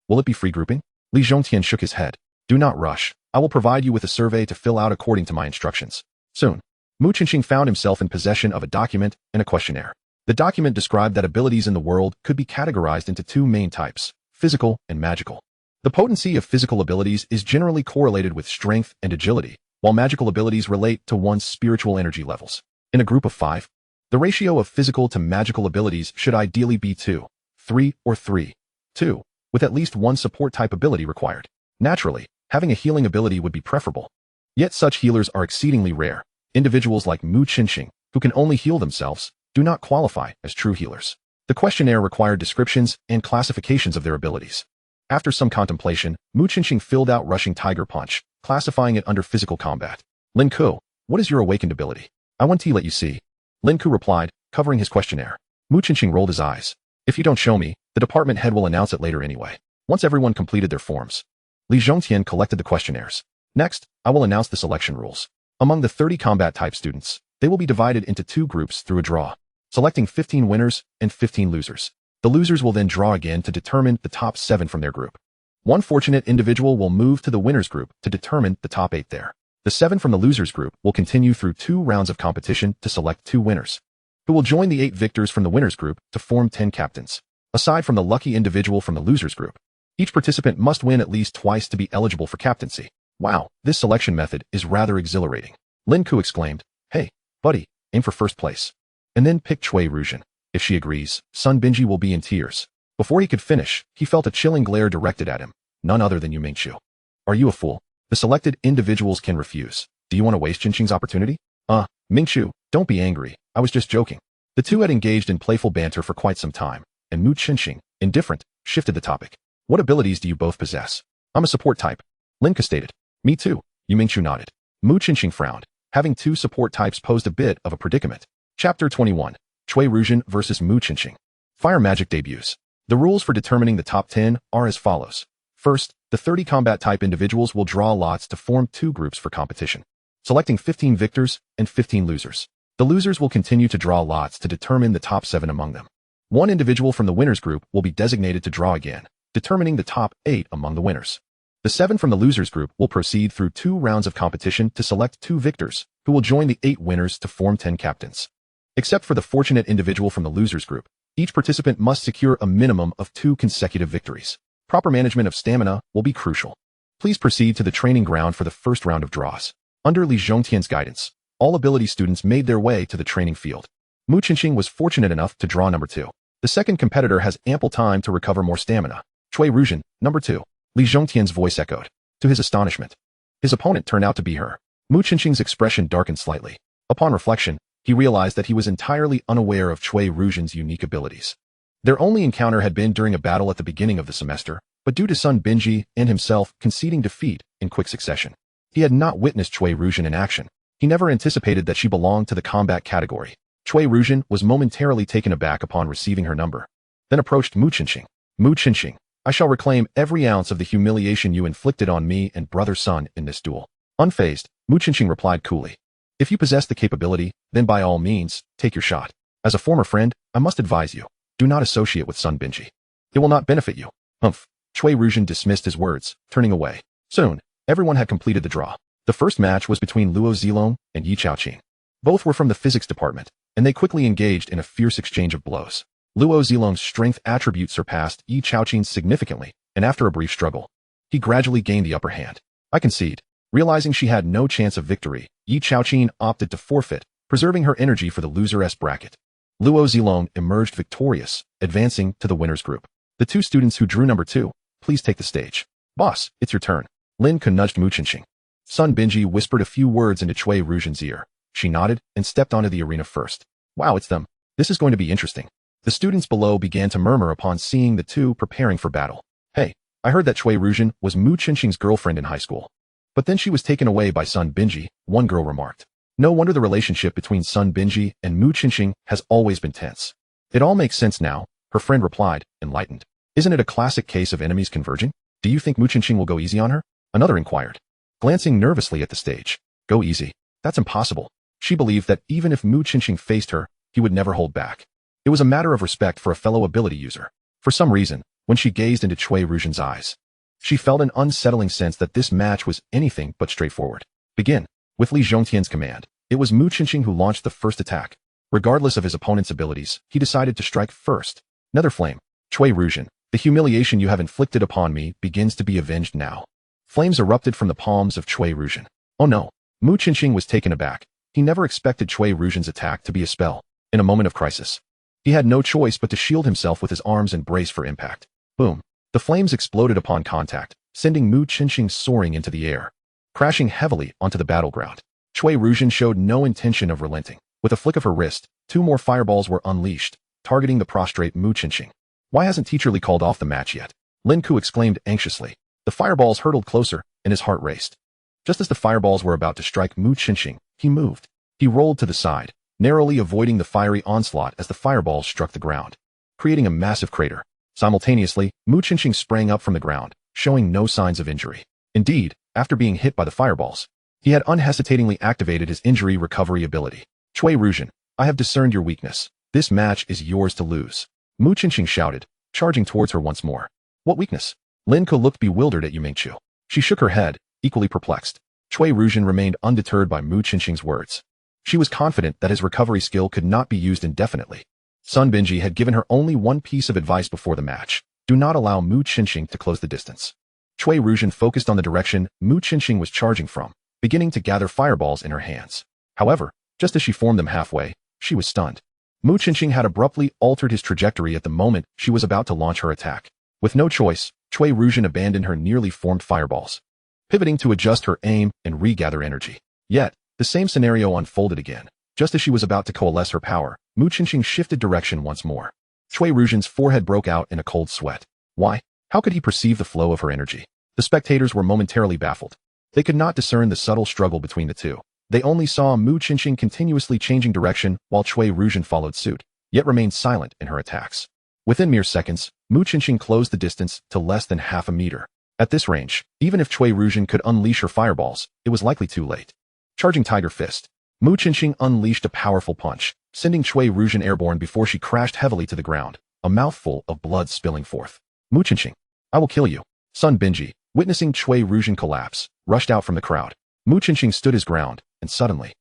will it be free grouping? Li Zhongtian shook his head. Do not rush. I will provide you with a survey to fill out according to my instructions. Soon, Mu Qinxing found himself in possession of a document and a questionnaire. The document described that abilities in the world could be categorized into 2 main types, physical and magical. The potency of physical abilities is generally correlated with strength and agility, while magical abilities relate to one's spiritual energy levels. In a group of 5, the ratio of physical to magical abilities should ideally be 2, 3, or 3, 2, with at least one support type ability required. Naturally, having a healing ability would be preferable. Yet such healers are exceedingly rare. Individuals like Mu Qinxing, who can only heal themselves, do not qualify as true healers. The questionnaire required descriptions and classifications of their abilities. After some contemplation, Mu Qinxing filled out Rushing Tiger Punch, classifying it under physical combat. Lin Ku, what is your awakened ability? I want to let you see. Lin Ku replied, covering his questionnaire. Mu Qinxing rolled his eyes. If you don't show me, the department head will announce it later anyway. Once everyone completed their forms, Li Zhongtian collected the questionnaires. Next, I will announce the selection rules. Among the 30 combat type students, they will be divided into 2 groups through a draw, selecting 15 winners and 15 losers. The losers will then draw again to determine the top 7 from their group. One fortunate individual will move to the winners group to determine the top 8 there. The 7 from the losers group will continue through 2 rounds of competition to select 2 winners, who will join the 8 victors from the winners group to form 10 captains. Aside from the lucky individual from the losers group, each participant must win at least twice to be eligible for captaincy. Wow, this selection method is rather exhilarating. Lin Ku exclaimed, hey, buddy, aim for first place. And then pick Cui Ruzhen. If she agrees, Sun Binji will be in tears. Before he could finish, he felt a chilling glare directed at him, none other than Yu Mingqiu. Are you a fool? The selected individuals can refuse. Do you want to waste Qinxing's opportunity? Mingqiu, don't be angry, I was just joking. The two had engaged in playful banter for quite some time, and Mu Qinxing, indifferent, shifted the topic. What abilities do you both possess? I'm a support type. Lin Ku stated. Me too. Yu Mingqiu nodded. Mu Qinxing frowned. Having 2 support types posed a bit of a predicament. Chapter 21. Cui Ruzhen vs. Mu Qinxing. Fire Magic debuts. The rules for determining the top 10 are as follows. First, the 30 combat type individuals will draw lots to form 2 groups for competition, selecting 15 victors and 15 losers. The losers will continue to draw lots to determine the top 7 among them. One individual from the winners group will be designated to draw again, determining the top 8 among the winners. The 7 from the losers group will proceed through 2 rounds of competition to select 2 victors, who will join the 8 winners to form 10 captains. Except for the fortunate individual from the losers group, each participant must secure a minimum of 2 consecutive victories. Proper management of stamina will be crucial. Please proceed to the training ground for the first round of draws. Under Li Zhongtian's guidance, all ability students made their way to the training field. Mu Qinxing was fortunate enough to draw number 2. The second competitor has ample time to recover more stamina. Cui Ruzhen, number 2. Li Zhongtian's voice echoed. To his astonishment, his opponent turned out to be her. Mu Qinxing's expression darkened slightly. Upon reflection, he realized that he was entirely unaware of Cui Ruzhen's unique abilities. Their only encounter had been during a battle at the beginning of the semester, but due to Sun Binji and himself conceding defeat in quick succession, he had not witnessed Cui Ruzhen in action. He never anticipated that she belonged to the combat category. Cui Ruzhen was momentarily taken aback upon receiving her number, then approached Mu Qinxing. Mu Qinxing, I shall reclaim every ounce of the humiliation you inflicted on me and brother Sun in this duel. Unfazed, Mu Qinxing replied coolly. If you possess the capability, then by all means, take your shot. As a former friend, I must advise you, do not associate with Sun Binji. It will not benefit you. Humph. Cui Ruzhen dismissed his words, turning away. Soon, everyone had completed the draw. The first match was between Luo Zilong and Yi Chaoqing. Both were from the physics department, and they quickly engaged in a fierce exchange of blows. Luo Zilong's strength attribute surpassed Yi Chaoqing's significantly, and after a brief struggle, he gradually gained the upper hand. I concede. Realizing she had no chance of victory, Yi Chaoqin opted to forfeit, preserving her energy for the loser-s bracket. Luo Zilong emerged victorious, advancing to the winners group. The two students who drew number 2, please take the stage. Boss, it's your turn. Lin Ke nudged Mu Qinxing. Sun Binji whispered a few words into Cui Ruzhen's ear. She nodded and stepped onto the arena first. Wow, it's them. This is going to be interesting. The students below began to murmur upon seeing the two preparing for battle. Hey, I heard that Cui Ruzhen was Mu Qinxing's girlfriend in high school. But then she was taken away by Sun Binji, one girl remarked. No wonder the relationship between Sun Binji and Mu Qinxing has always been tense. It all makes sense now, her friend replied, enlightened. Isn't it a classic case of enemies converging? Do you think Mu Qinxing will go easy on her? Another inquired. Glancing nervously at the stage. Go easy. That's impossible. She believed that even if Mu Qinxing faced her, he would never hold back. It was a matter of respect for a fellow ability user. For some reason, when she gazed into Cui Ruzhen's eyes, she felt an unsettling sense that this match was anything but straightforward. Begin. With Li Zhongtian's command, it was Mu Qinxing who launched the first attack. Regardless of his opponent's abilities, he decided to strike first. Nether Flame. Cui Ruzhen, the humiliation you have inflicted upon me begins to be avenged now. Flames erupted from the palms of Cui Ruzhen. Oh no. Mu Qinxing was taken aback. He never expected Cui Ruzhen's attack to be a spell. In a moment of crisis, he had no choice but to shield himself with his arms and brace for impact. Boom. The flames exploded upon contact, sending Mu Qinxing soaring into the air, crashing heavily onto the battleground. Cui Ruzhen showed no intention of relenting. With a flick of her wrist, 2 more fireballs were unleashed, targeting the prostrate Mu Qinxing. Why hasn't Teacher Li called off the match yet? Lin Ku exclaimed anxiously. The fireballs hurtled closer, and his heart raced. Just as the fireballs were about to strike Mu Qinxing, he moved. He rolled to the side, narrowly avoiding the fiery onslaught as the fireballs struck the ground, creating a massive crater. Simultaneously, Mu Qinxing sprang up from the ground, showing no signs of injury. Indeed, after being hit by the fireballs, he had unhesitatingly activated his injury recovery ability. Cui Ruzhen, I have discerned your weakness. This match is yours to lose. Mu Qinxing shouted, charging towards her once more. What weakness? Lin Ke looked bewildered at Yu Mingqiu. She shook her head, equally perplexed. Cui Ruzhen remained undeterred by Mu Qinxing's words. She was confident that his recovery skill could not be used indefinitely. Sun Binji had given her only one piece of advice before the match. Do not allow Mu Qinxing to close the distance. Cui Ruzhen focused on the direction Mu Qinxing was charging from, beginning to gather fireballs in her hands. However, just as she formed them halfway, she was stunned. Mu Qinxing had abruptly altered his trajectory at the moment she was about to launch her attack. With no choice, Cui Ruzhen abandoned her nearly formed fireballs, pivoting to adjust her aim and regather energy. Yet, the same scenario unfolded again. Just as she was about to coalesce her power, Mu Qinxing shifted direction once more. Cui Ruzhen's forehead broke out in a cold sweat. Why? How could he perceive the flow of her energy? The spectators were momentarily baffled. They could not discern the subtle struggle between the two. They only saw Mu Qinxing continuously changing direction while Cui Ruzhen followed suit, yet remained silent in her attacks. Within mere seconds, Mu Qinxing closed the distance to less than half a meter. At this range, even if Cui Ruzhen could unleash her fireballs, it was likely too late. Charging Tiger Fist, Mu Qinxing unleashed a powerful punch, sending Cui Ruzhen airborne before she crashed heavily to the ground, a mouthful of blood spilling forth. Mu Qinxing, I will kill you. Sun Binji, witnessing Cui Ruzhen collapse, rushed out from the crowd. Mu Qinxing stood his ground, and suddenly,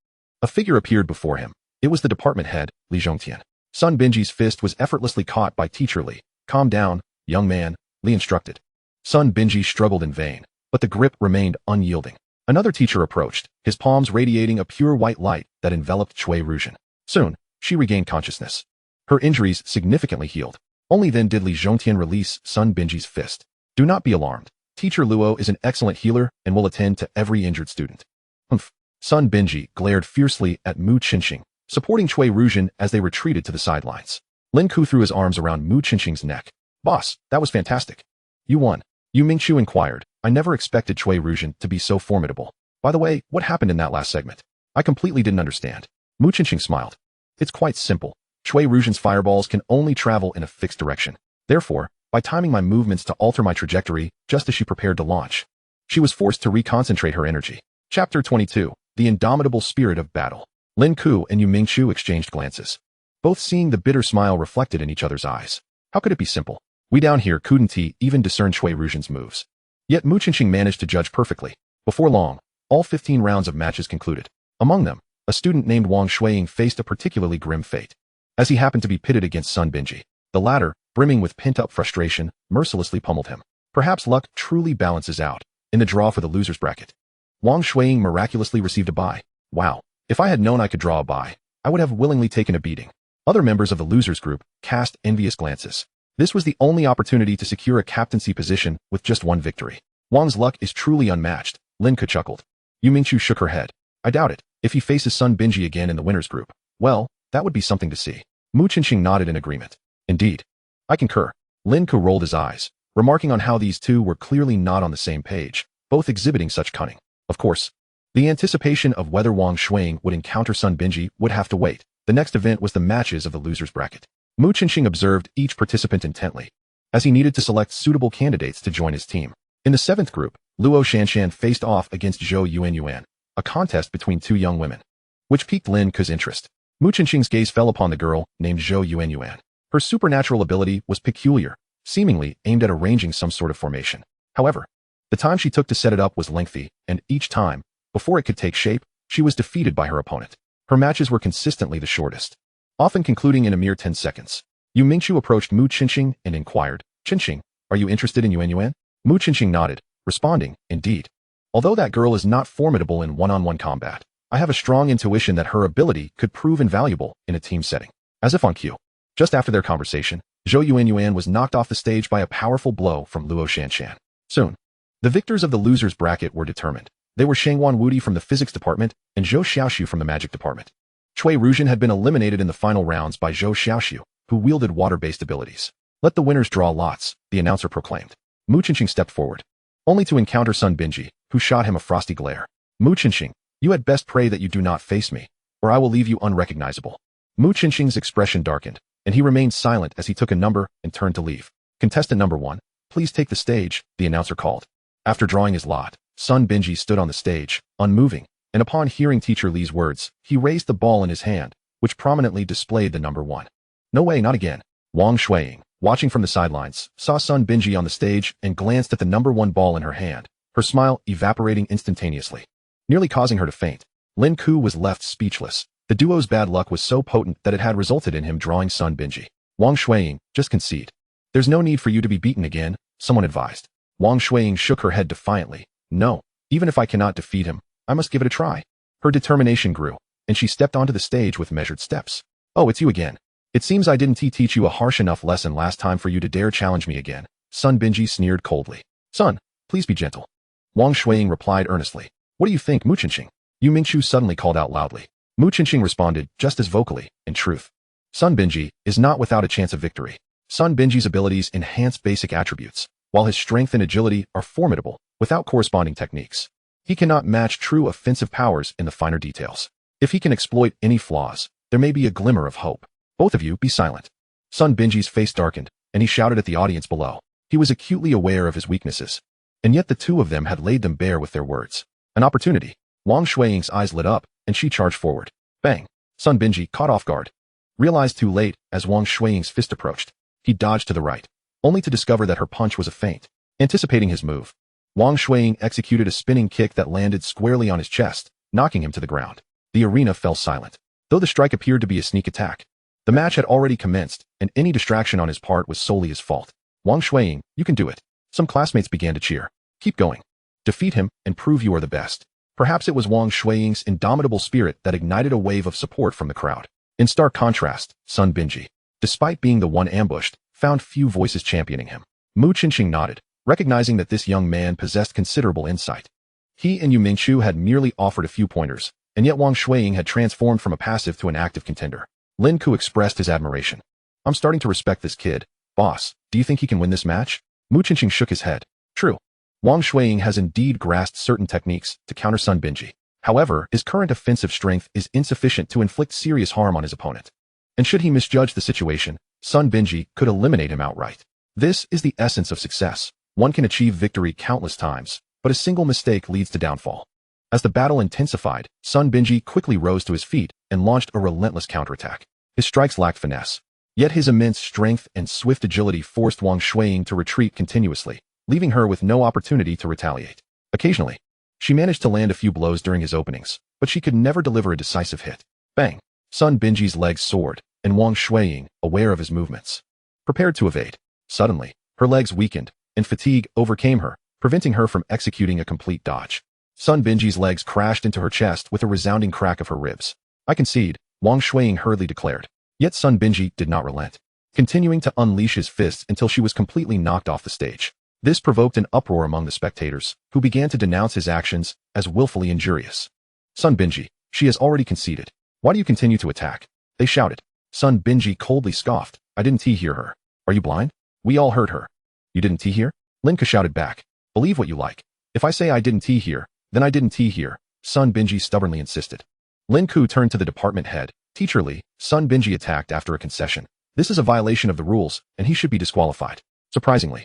a figure appeared before him. It was the department head, Li Zhongtian. Sun Binji's fist was effortlessly caught by Teacher Li. Calm down, young man, Li instructed. Sun Binji struggled in vain, but the grip remained unyielding. Another teacher approached, his palms radiating a pure white light that enveloped Cui Ruzhen. Soon, she regained consciousness. Her injuries significantly healed. Only then did Li Zhongtian release Sun Binji's fist. Do not be alarmed. Teacher Luo is an excellent healer and will attend to every injured student. Humph. Sun Binji glared fiercely at Mu Qinxing, supporting Cui Ruzhen as they retreated to the sidelines. Lin Ku threw his arms around Mu Qinxing's neck. Boss, that was fantastic. You won. Yu Mingqiu inquired. I never expected Cui Ruzhen to be so formidable. By the way, what happened in that last segment? I completely didn't understand. Mu Qinxing smiled. It's quite simple. Cui Ruzhen's fireballs can only travel in a fixed direction. Therefore, by timing my movements to alter my trajectory just as she prepared to launch, she was forced to reconcentrate her energy. Chapter 22. The Indomitable Spirit of Battle. Lin Ku and Yu Mingqiu exchanged glances, both seeing the bitter smile reflected in each other's eyes. How could it be simple? We down here couldn't even discern Cui Ruzhen's moves. Yet Mu Qinxing managed to judge perfectly. Before long, all 15 rounds of matches concluded. Among them, a student named Wang Shuiying faced a particularly grim fate, as he happened to be pitted against Sun Binji. The latter, brimming with pent-up frustration, mercilessly pummeled him, Perhaps luck truly balances out. In the draw for the losers bracket, Wang Shuiying miraculously received a bye. Wow. If I had known I could draw a bye, I would have willingly taken a beating. Other members of the losers group cast envious glances. This was the only opportunity to secure a captaincy position with just one victory. Wang's luck is truly unmatched, Lin Ke chuckled. Yu Mingqiu shook her head. I doubt it. If he faces Sun Binji again in the winners group, well, that would be something to see. Mu Qinqing nodded in agreement. Indeed. I concur. Lin Ke rolled his eyes, remarking on how these two were clearly not on the same page, both exhibiting such cunning. Of course, the anticipation of whether Wang Shuiying would encounter Sun Binji would have to wait. The next event was the matches of the losers bracket. Mu Qinqing observed each participant intently, as he needed to select suitable candidates to join his team. In the 7th group, Luo Shanshan faced off against Zhou Yuanyuan, a contest between two young women, which piqued Lin Ke's interest. Mu Qinqing's gaze fell upon the girl named Zhou Yuanyuan. Her supernatural ability was peculiar, seemingly aimed at arranging some sort of formation. However, the time she took to set it up was lengthy, and each time, before it could take shape, she was defeated by her opponent. Her matches were consistently the shortest, often concluding in a mere 10 seconds. Yu Mingqiu approached Mu Qinqing and inquired, Qinqing, are you interested in Yuanyuan? Mu Qinqing nodded, responding, indeed. Although that girl is not formidable in one-on-one combat, I have a strong intuition that her ability could prove invaluable in a team setting. As if on cue, just after their conversation, Zhou Yuanyuan was knocked off the stage by a powerful blow from Luo Shanshan. Soon, the victors of the losers bracket were determined. They were Shangwan Wudi from the physics department and Zhou Xiaoxiu from the magic department. Cui Ruzhen had been eliminated in the final rounds by Zhou Xiaoxiu, who wielded water-based abilities. Let the winners draw lots, the announcer proclaimed. Mu Qinqing stepped forward, only to encounter Sun Binji, who shot him a frosty glare. Mu Qinqing, you had best pray that you do not face me, or I will leave you unrecognizable. Mu Qinqing's expression darkened, and he remained silent as he took a number and turned to leave. Contestant number 1, please take the stage, the announcer called. After drawing his lot, Sun Binji stood on the stage, unmoving, and upon hearing Teacher Li's words, he raised the ball in his hand, which prominently displayed the number 1. No way, not again. Wang Shuiying, watching from the sidelines, saw Sun Binji on the stage and glanced at the number 1 ball in her hand, her smile evaporating instantaneously, nearly causing her to faint. Lin Ke was left speechless. The duo's bad luck was so potent that it had resulted in him drawing Sun Binji. Wang Shuiying, just concede. There's no need for you to be beaten again, someone advised. Wang Shuiying shook her head defiantly. No, even if I cannot defeat him, I must give it a try. Her determination grew, and she stepped onto the stage with measured steps. Oh, it's you again. It seems I didn't teach you a harsh enough lesson last time for you to dare challenge me again. Sun Binji sneered coldly. Son, please be gentle. Wang Shuiying replied earnestly. What do you think, Mu Qinqing? Yu Mingqiu suddenly called out loudly. Mu Qinqing responded just as vocally, in truth. Sun Binji is not without a chance of victory. Sun Binji's abilities enhance basic attributes, while his strength and agility are formidable, without corresponding techniques. He cannot match true offensive powers in the finer details. If he can exploit any flaws, there may be a glimmer of hope. Both of you be silent. Sun Binji's face darkened, and he shouted at the audience below. He was acutely aware of his weaknesses, and yet the two of them had laid them bare with their words. An opportunity. Wang Shuiying's eyes lit up, and she charged forward. Bang! Sun Binji, caught off guard, realized too late as Wang Shuiying's fist approached. He dodged to the right, only to discover that her punch was a feint. Anticipating his move, Wang Shuiying executed a spinning kick that landed squarely on his chest, knocking him to the ground. The arena fell silent. Though the strike appeared to be a sneak attack, the match had already commenced, and any distraction on his part was solely his fault. Wang Shuiying, you can do it. Some classmates began to cheer. Keep going. Defeat him and prove you are the best. Perhaps it was Wang Shuiying's indomitable spirit that ignited a wave of support from the crowd. In stark contrast, Sun Binji, despite being the one ambushed, found few voices championing him. Mu Qinqing nodded, recognizing that this young man possessed considerable insight. He and Yu Mingqiu had merely offered a few pointers, and yet Wang Shuiying had transformed from a passive to an active contender. Lin Ke expressed his admiration. I'm starting to respect this kid. Boss, do you think he can win this match? Mu Qinqing shook his head. True. Wang Shuiying has indeed grasped certain techniques to counter Sun Binji. However, his current offensive strength is insufficient to inflict serious harm on his opponent. And should he misjudge the situation, Sun Binji could eliminate him outright. This is the essence of success. One can achieve victory countless times, but a single mistake leads to downfall. As the battle intensified, Sun Binji quickly rose to his feet and launched a relentless counterattack. His strikes lacked finesse, yet his immense strength and swift agility forced Wang Shuiying to retreat continuously, leaving her with no opportunity to retaliate. Occasionally, she managed to land a few blows during his openings, but she could never deliver a decisive hit. Bang! Sun Binji's legs soared, and Wang Shuiying, aware of his movements, prepared to evade. Suddenly, her legs weakened, and fatigue overcame her, preventing her from executing a complete dodge. Sun Binji's legs crashed into her chest with a resounding crack of her ribs. I concede, Wang Shuiying hurriedly declared. Yet Sun Binji did not relent, continuing to unleash his fists until she was completely knocked off the stage. This provoked an uproar among the spectators, who began to denounce his actions as willfully injurious. Sun Binji, she has already conceded. Why do you continue to attack? They shouted. Sun Binji coldly scoffed. I didn't hear her. Are you blind? We all heard her. You didn't hear? Linka shouted back. Believe what you like. If I say I didn't hear, then I didn't hear, Sun Binji stubbornly insisted. Lin Ku turned to the department head. Teacher Li, Sun Binji attacked after a concession. This is a violation of the rules, and he should be disqualified. Surprisingly,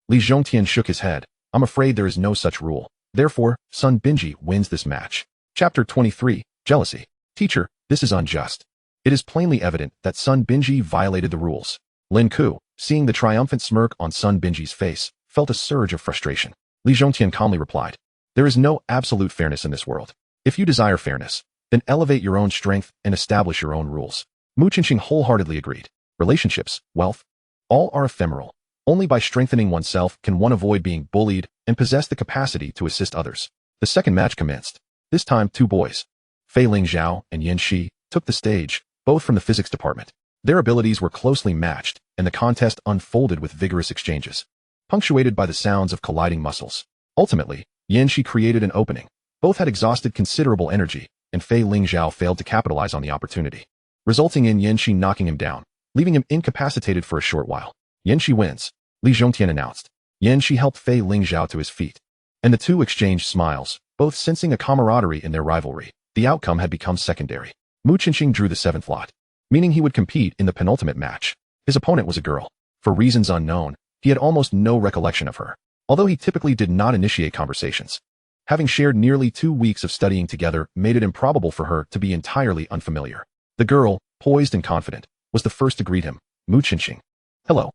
Li Zhongtian shook his head. I'm afraid there is no such rule. Therefore, Sun Binji wins this match. Chapter 23, Jealousy. Teacher, this is unjust. It is plainly evident that Sun Binji violated the rules. Lin Ku, seeing the triumphant smirk on Sun Binji's face, felt a surge of frustration. Li Zhongtian calmly replied, there is no absolute fairness in this world. If you desire fairness, then elevate your own strength and establish your own rules. Mu Qinxing wholeheartedly agreed. Relationships, wealth, all are ephemeral. Only by strengthening oneself can one avoid being bullied and possess the capacity to assist others. The second match commenced. This time, two boys, Fei Lingzhao and Yan Shi, took the stage, both from the physics department. Their abilities were closely matched, and the contest unfolded with vigorous exchanges, punctuated by the sounds of colliding muscles. Ultimately, Yan Shi created an opening. Both had exhausted considerable energy, and Fei Lingzhao failed to capitalize on the opportunity, resulting in Yan Shi knocking him down, leaving him incapacitated for a short while. Yan Shi wins, Li Zhongtian announced. Yan Shi helped Fei Lingzhao to his feet, and the two exchanged smiles, both sensing a camaraderie in their rivalry. The outcome had become secondary. Mu Qinxing drew the seventh lot, meaning he would compete in the penultimate match. His opponent was a girl. For reasons unknown, he had almost no recollection of her, although he typically did not initiate conversations. Having shared nearly 2 weeks of studying together made it improbable for her to be entirely unfamiliar. The girl, poised and confident, was the first to greet him. Mu Qinxing. Hello.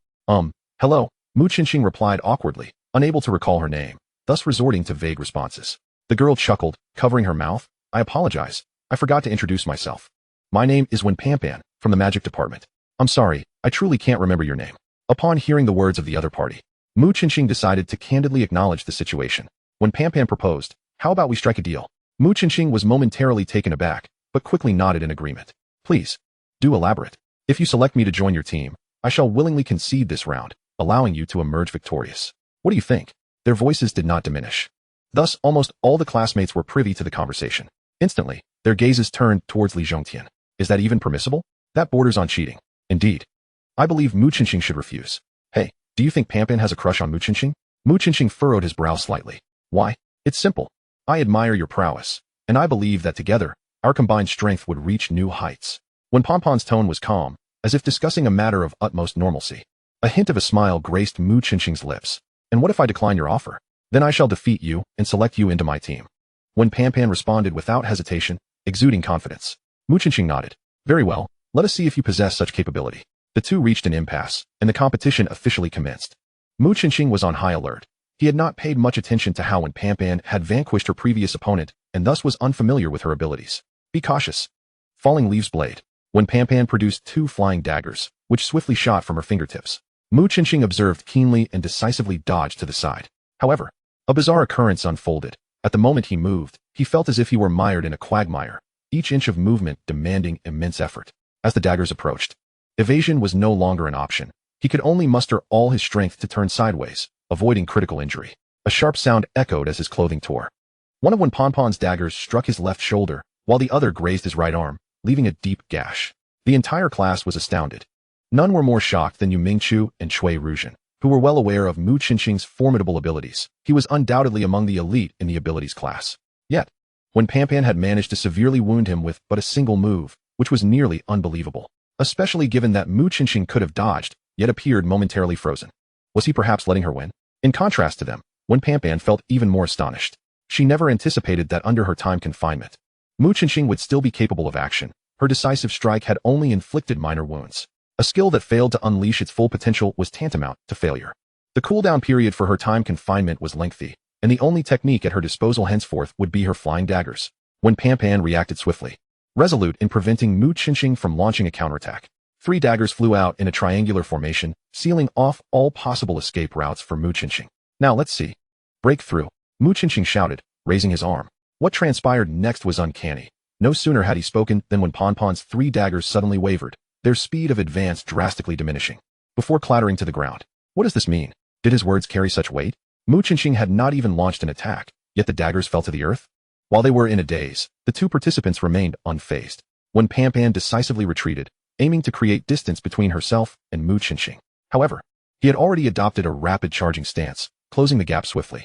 Hello. Mu Qinxing replied awkwardly, unable to recall her name, thus resorting to vague responses. The girl chuckled, covering her mouth. I apologize. I forgot to introduce myself. My name is Wen Pampan, from the magic department. I'm sorry, I truly can't remember your name. Upon hearing the words of the other party, Mu Qinxing decided to candidly acknowledge the situation. When Pampan proposed, how about we strike a deal? Mu Qinxing was momentarily taken aback, but quickly nodded in agreement. Please, do elaborate. If you select me to join your team, I shall willingly concede this round, allowing you to emerge victorious. What do you think? Their voices did not diminish. Thus, almost all the classmates were privy to the conversation. Instantly, their gazes turned towards Li Zhongtian. Is that even permissible? That borders on cheating. Indeed. I believe Mu Qinxing should refuse. Hey, do you think Pampan has a crush on Mu Qinxing? Mu Qinxing furrowed his brow slightly. Why? It's simple. I admire your prowess, and I believe that together, our combined strength would reach new heights. When Pampan's tone was calm, as if discussing a matter of utmost normalcy, a hint of a smile graced Mu Qinxing's lips. And what if I decline your offer? Then I shall defeat you and select you into my team. When Pampan responded without hesitation, exuding confidence. Mu Qinxing nodded. Very well, let us see if you possess such capability. The two reached an impasse, and the competition officially commenced. Mu Qinxing was on high alert. He had not paid much attention to how Wen Pampan had vanquished her previous opponent, and thus was unfamiliar with her abilities. Be cautious. Falling Leaves Blade. Wen Pampan produced 2 flying daggers, which swiftly shot from her fingertips. Mu Qinxing observed keenly and decisively dodged to the side. However, a bizarre occurrence unfolded. At the moment he moved, he felt as if he were mired in a quagmire, each inch of movement demanding immense effort. As the daggers approached, evasion was no longer an option. He could only muster all his strength to turn sideways, avoiding critical injury. A sharp sound echoed as his clothing tore. One of Wen Pampan's daggers struck his left shoulder, while the other grazed his right arm, leaving a deep gash. The entire class was astounded. None were more shocked than Yu Mingchu and Cui Ruzhen, who were well aware of Mu Qinxing's formidable abilities. He was undoubtedly among the elite in the abilities class. Yet, Wen Pampan had managed to severely wound him with but a single move, which was nearly unbelievable, especially given that Mu Qinxing could have dodged, yet appeared momentarily frozen. Was he perhaps letting her win? In contrast to them, Wen Pampan felt even more astonished. She never anticipated that under her time confinement, Mu Qinxing would still be capable of action. Her decisive strike had only inflicted minor wounds. A skill that failed to unleash its full potential was tantamount to failure. The cooldown period for her time confinement was lengthy, and the only technique at her disposal henceforth would be her flying daggers. Wen Pampan reacted swiftly, resolute in preventing Mu Qinxing from launching a counterattack. 3 daggers flew out in a triangular formation, sealing off all possible escape routes for Mu Qinqing. Now let's see. Break through. Mu Qinqing shouted, raising his arm. What transpired next was uncanny. No sooner had he spoken than when Ponpon's 3 daggers suddenly wavered, their speed of advance drastically diminishing, before clattering to the ground. What does this mean? Did his words carry such weight? Mu Qinqing had not even launched an attack, yet the daggers fell to the earth? While they were in a daze, the 2 participants remained unfazed. When Pan decisively retreated, aiming to create distance between herself and Mu Qinqing. However, he had already adopted a rapid charging stance, closing the gap swiftly.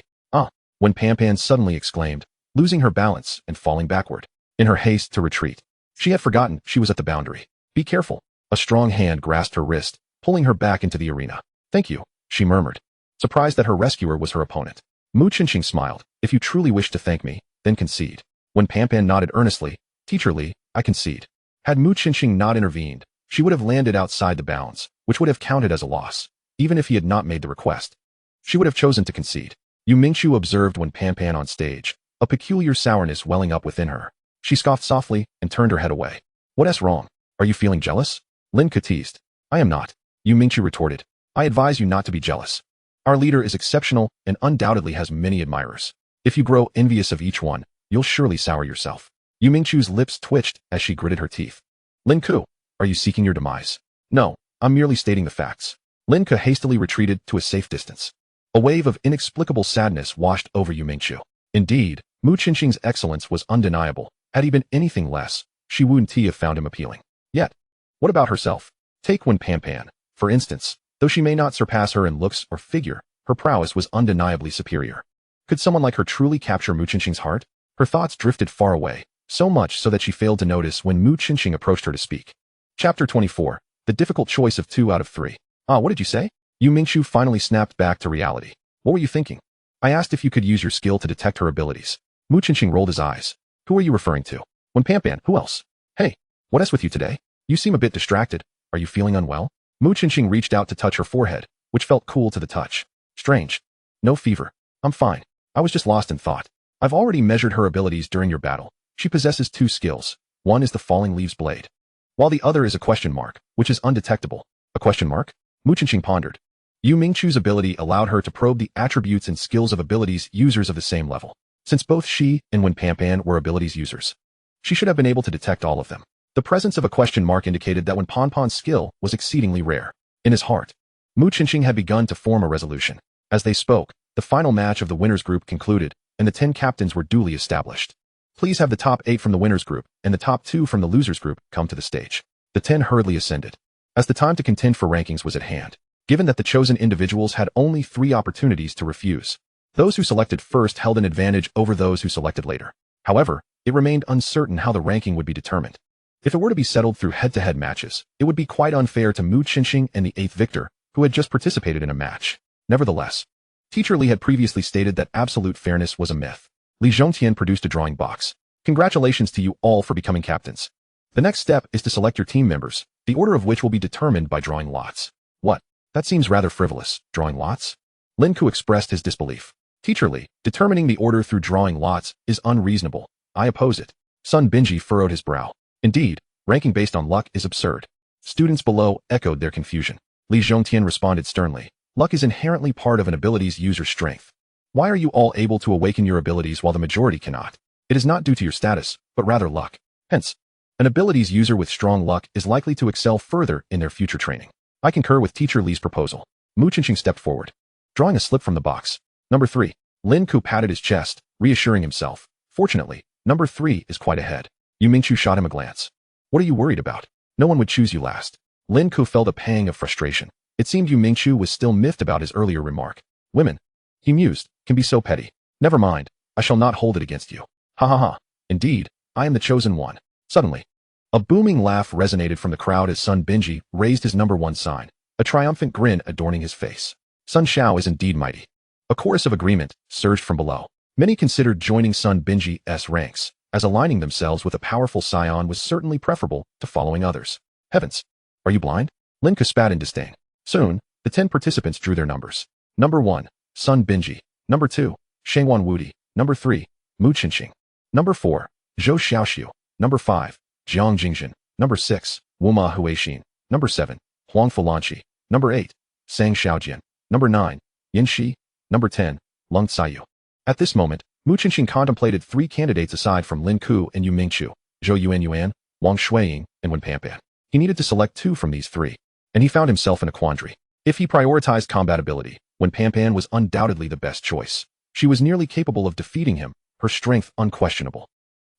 When Pan suddenly exclaimed, losing her balance and falling backward. In her haste to retreat, she had forgotten she was at the boundary. Be careful. A strong hand grasped her wrist, pulling her back into the arena. Thank you, she murmured, surprised that her rescuer was her opponent. Mu Qinqing smiled. If you truly wish to thank me, then concede. When Pan nodded earnestly, Teacher Li, I concede. Had Mu Qinqing not intervened, she would have landed outside the bounds, which would have counted as a loss, even if he had not made the request. She would have chosen to concede. Yu Mingqiu observed when Pan on stage, a peculiar sourness welling up within her. She scoffed softly and turned her head away. What's wrong? Are you feeling jealous? Lin Ke teased. I am not. Yu Mingqiu retorted. I advise you not to be jealous. Our leader is exceptional and undoubtedly has many admirers. If you grow envious of each one, you'll surely sour yourself. Yu Mingqiu's lips twitched as she gritted her teeth. Lin Ke, are you seeking your demise? No, I'm merely stating the facts. Lin Ke hastily retreated to a safe distance. A wave of inexplicable sadness washed over Yu Mingqiu. Indeed, Mu Qinqing's excellence was undeniable. Had he been anything less, she wouldn't have found him appealing. Yet, what about herself? Take Wen Pan, for instance. Though she may not surpass her in looks or figure, her prowess was undeniably superior. Could someone like her truly capture Mu Qinqing's heart? Her thoughts drifted far away, so much so that she failed to notice when Mu Qinqing approached her to speak. Chapter 24. The difficult choice of 2 out of 3. What did you say? Yu Mingqiu finally snapped back to reality. What were you thinking? I asked if you could use your skill to detect her abilities. Mu Qinqing rolled his eyes. Who are you referring to? When Pan, who else? Hey, what's with you today? You seem a bit distracted. Are you feeling unwell? Mu Qinqing reached out to touch her forehead, which felt cool to the touch. Strange. No fever. I'm fine. I was just lost in thought. I've already measured her abilities during your battle. She possesses 2 skills. One is the Falling Leaves Blade, while the other is a question mark, which is undetectable. A question mark? Mu Qinqing pondered. Yu Mingqiu's ability allowed her to probe the attributes and skills of abilities users of the same level. Since both she and Wen Pan were abilities users, she should have been able to detect all of them. The presence of a question mark indicated that Wen Pon's skill was exceedingly rare. In his heart, Mu Qinqing had begun to form a resolution. As they spoke, the final match of the winners group concluded, and the 10 captains were duly established. Please have the top 8 from the winners group and the top 2 from the losers group come to the stage. The 10 hurriedly ascended, as the time to contend for rankings was at hand. Given that the chosen individuals had only 3 opportunities to refuse, those who selected first held an advantage over those who selected later. However, it remained uncertain how the ranking would be determined. If it were to be settled through head-to-head matches, it would be quite unfair to Mu Qinqing and the 8th victor, who had just participated in a match. Nevertheless, Teacher Li had previously stated that absolute fairness was a myth. Li Zhongtian produced a drawing box. Congratulations to you all for becoming captains. The next step is to select your team members, the order of which will be determined by drawing lots. What? That seems rather frivolous, drawing lots? Lin Ke expressed his disbelief. Teacher Li, determining the order through drawing lots is unreasonable. I oppose it. Sun Binji furrowed his brow. Indeed, ranking based on luck is absurd. Students below echoed their confusion. Li Zhongtian responded sternly. Luck is inherently part of an ability's user's strength. Why are you all able to awaken your abilities while the majority cannot? It is not due to your status, but rather luck. Hence, an ability's user with strong luck is likely to excel further in their future training. I concur with Teacher Li's proposal. Mu Qinqing stepped forward, drawing a slip from the box. Number 3. Lin Ke patted his chest, reassuring himself. Fortunately, number 3 is quite ahead. Yu Mingqiu shot him a glance. What are you worried about? No one would choose you last. Lin Ke felt a pang of frustration. It seemed Yu Mingqiu was still miffed about his earlier remark. Women, he mused, can be so petty. Never mind, I shall not hold it against you. Ha ha ha. Indeed, I am the chosen one. Suddenly, a booming laugh resonated from the crowd as Sun Binji raised his number 1 sign, a triumphant grin adorning his face. Sun Xiao is indeed mighty. A chorus of agreement surged from below. Many considered joining Sun Binji's ranks, as aligning themselves with a powerful scion was certainly preferable to following others. Heavens! Are you blind? Lin Ke spat in disdain. Soon, the 10 participants drew their numbers. Number 1, Sun Binji. Number 2, Shengwan Wudi. Number 3, Mu Qinqing. Number 4, Zhou Xiaoxiu. Number 5, Jiang Jingzhen. Number 6, Wuma Huixin. Number 7, Huang Fulanqi. Number 8, Sang Xiaojian. Number 9, Yin Shi. Number 10, Lung Xiyu. At this moment, Mu Qinqing contemplated 3 candidates aside from Lin Ku and Yu Mingqiu, Zhou Yuanyuan, Wang Shuiying, and Wen Panpan. He needed to select 2 from these 3, and he found himself in a quandary. If he prioritized compatibility, Wen Panpan was undoubtedly the best choice. She was nearly capable of defeating him, her strength unquestionable.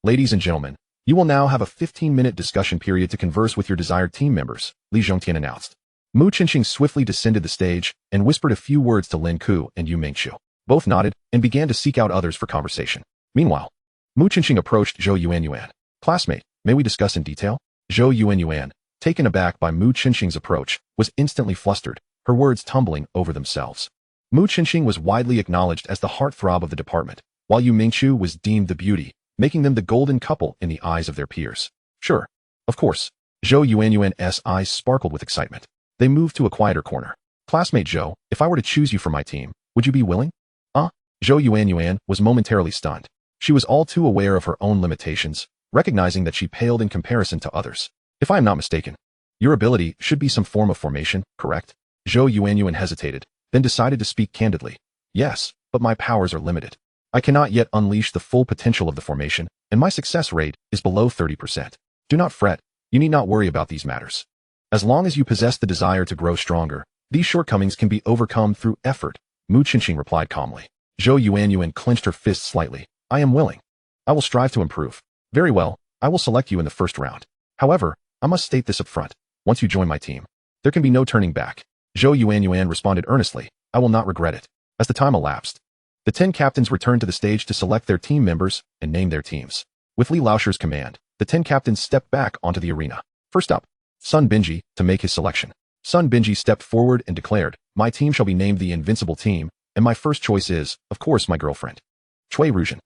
Ladies and gentlemen, you will now have a 15-minute discussion period to converse with your desired team members, Li Zhongtian announced. Mu Qinqing swiftly descended the stage and whispered a few words to Lin Ku and Yu Mingqiu. Both nodded and began to seek out others for conversation. Meanwhile, Mu Qinqing approached Zhou Yuanyuan. Classmate, may we discuss in detail? Zhou Yuanyuan, taken aback by Mu Qinqing's approach, was instantly flustered, her words tumbling over themselves. Mu Qinqing was widely acknowledged as the heartthrob of the department, while Yu Mingqiu was deemed the beauty, making them the golden couple in the eyes of their peers. Sure. Of course. Zhou Yuanyuan's eyes sparkled with excitement. They moved to a quieter corner. Classmate Zhou, if I were to choose you for my team, would you be willing? Zhou Yuanyuan was momentarily stunned. She was all too aware of her own limitations, recognizing that she paled in comparison to others. If I am not mistaken, your ability should be some form of formation, correct? Zhou Yuanyuan hesitated, then decided to speak candidly. Yes, but my powers are limited. I cannot yet unleash the full potential of the formation, and my success rate is below 30%. Do not fret, you need not worry about these matters. As long as you possess the desire to grow stronger, these shortcomings can be overcome through effort, Mu Qinqing replied calmly. Zhou Yuanyuan clenched her fists slightly. I am willing. I will strive to improve. Very well, I will select you in the first round. However, I must state this up front. Once you join my team, there can be no turning back. Zhou Yuanyuan responded earnestly. I will not regret it. As the time elapsed, the 10 captains returned to the stage to select their team members and name their teams. With Li Laosher's command, the 10 captains stepped back onto the arena. First up, Sun Binji to make his selection. Sun Binji stepped forward and declared, my team shall be named the Invincible Team, and my first choice is, of course, my girlfriend. Cui Ruzhen.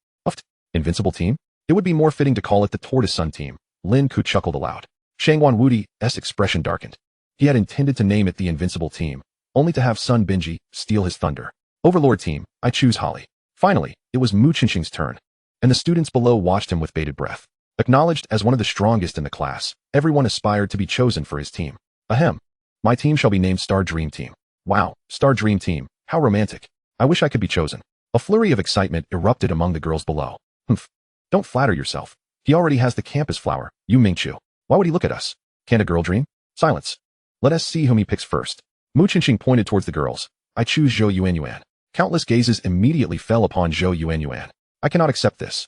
Invincible Team? It would be more fitting to call it the Tortoise Sun Team. Lin Ku chuckled aloud. Shangwan Wudi's expression darkened. He had intended to name it the Invincible Team, only to have Sun Binji steal his thunder. Overlord Team, I choose Holly. Finally, it was Mu Qinqing's turn, and the students below watched him with bated breath. Acknowledged as one of the strongest in the class, everyone aspired to be chosen for his team. Ahem. My team shall be named Star Dream Team. Wow, Star Dream Team, how romantic. I wish I could be chosen. A flurry of excitement erupted among the girls below. Humph. Don't flatter yourself. He already has the campus flower, Yu Mingqiu. Why would he look at us? Can't a girl dream? Silence. Let us see whom he picks first. Mu Qinqing pointed towards the girls. I choose Zhou Yuanyuan. Countless gazes immediately fell upon Zhou Yuanyuan. I cannot accept this.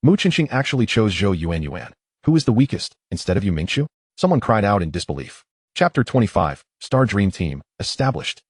Mu Qinqing actually chose Zhou Yuanyuan. Who is the weakest, instead of Yu Mingqiu? Someone cried out in disbelief. Chapter 25, Star Dream Team, established.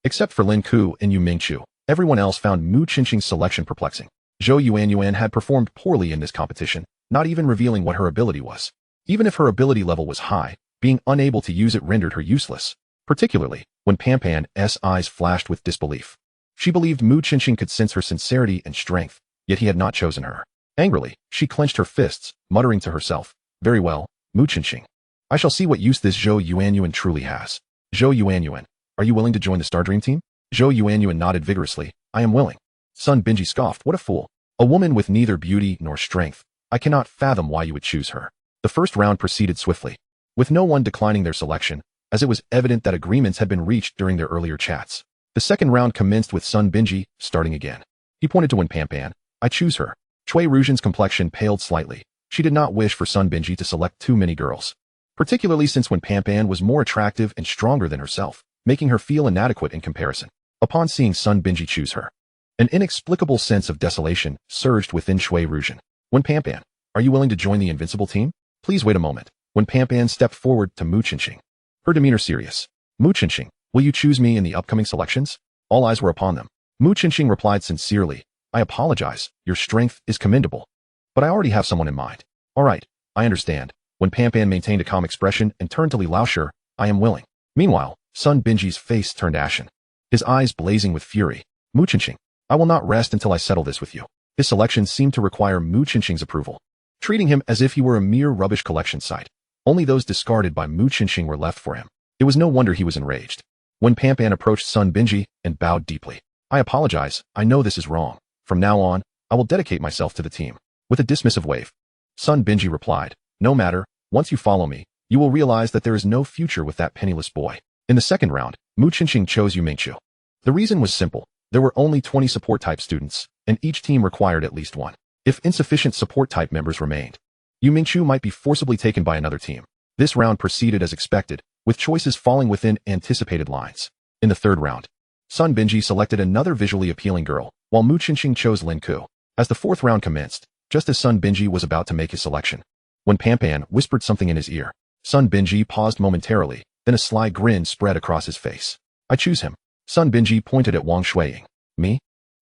Except for Lin Ku and Yu Mingqiu, everyone else found Mu Qinqing's selection perplexing. Zhou Yuanyuan had performed poorly in this competition, not even revealing what her ability was. Even if her ability level was high, being unable to use it rendered her useless, particularly when Panpan's eyes flashed with disbelief. She believed Mu Qinqing could sense her sincerity and strength, yet he had not chosen her. Angrily, she clenched her fists, muttering to herself, very well, Mu Qinqing. I shall see what use this Zhou Yuanyuan truly has. Zhou Yuanyuan, are you willing to join the Star Dream Team? Zhou Yuanyuan nodded vigorously. I am willing. Sun Binji scoffed. What a fool. A woman with neither beauty nor strength. I cannot fathom why you would choose her. The first round proceeded swiftly, with no one declining their selection, as it was evident that agreements had been reached during their earlier chats. The second round commenced with Sun Binji starting again. He pointed to Wen Panpan. I choose her. Cui Ruzhen's complexion paled slightly. She did not wish for Sun Binji to select too many girls, particularly since Wen Panpan was more attractive and stronger than herself, making her feel inadequate in comparison. Upon seeing Sun Binji choose her, an inexplicable sense of desolation surged within Cui Ruzhen. Wen Panpan, are you willing to join the Invincible Team? Please wait a moment. Wen Panpan stepped forward to Mu Qinqing, her demeanor serious. Mu Qinqing, will you choose me in the upcoming selections? All eyes were upon them. Mu Qinqing replied sincerely, I apologize, your strength is commendable, but I already have someone in mind. All right, I understand. Wen Panpan maintained a calm expression and turned to Li Laosher, I am willing. Meanwhile, Sun Binji's face turned ashen, his eyes blazing with fury. Mu Qinqing, I will not rest until I settle this with you. His selection seemed to require Mu Qinqing's approval, treating him as if he were a mere rubbish collection site. Only those discarded by Mu Qinqing were left for him. It was no wonder he was enraged. Wen Panpan approached Sun Binji and bowed deeply. I apologize, I know this is wrong. From now on, I will dedicate myself to the team. With a dismissive wave, Sun Binji replied, no matter, once you follow me, you will realize that there is no future with that penniless boy. In the second round, Mu Qinxing chose Yu Mingqiu. The reason was simple. There were only 20 support-type students, and each team required at least one. If insufficient support-type members remained, Yu Mingqiu might be forcibly taken by another team. This round proceeded as expected, with choices falling within anticipated lines. In the third round, Sun Binji selected another visually appealing girl, while Mu Qinxing chose Lin Ku. As the fourth round commenced, just as Sun Binji was about to make his selection, when Pan whispered something in his ear, Sun Binji paused momentarily, then a sly grin spread across his face. I choose him. Sun Binji pointed at Wang Shuiying. Me?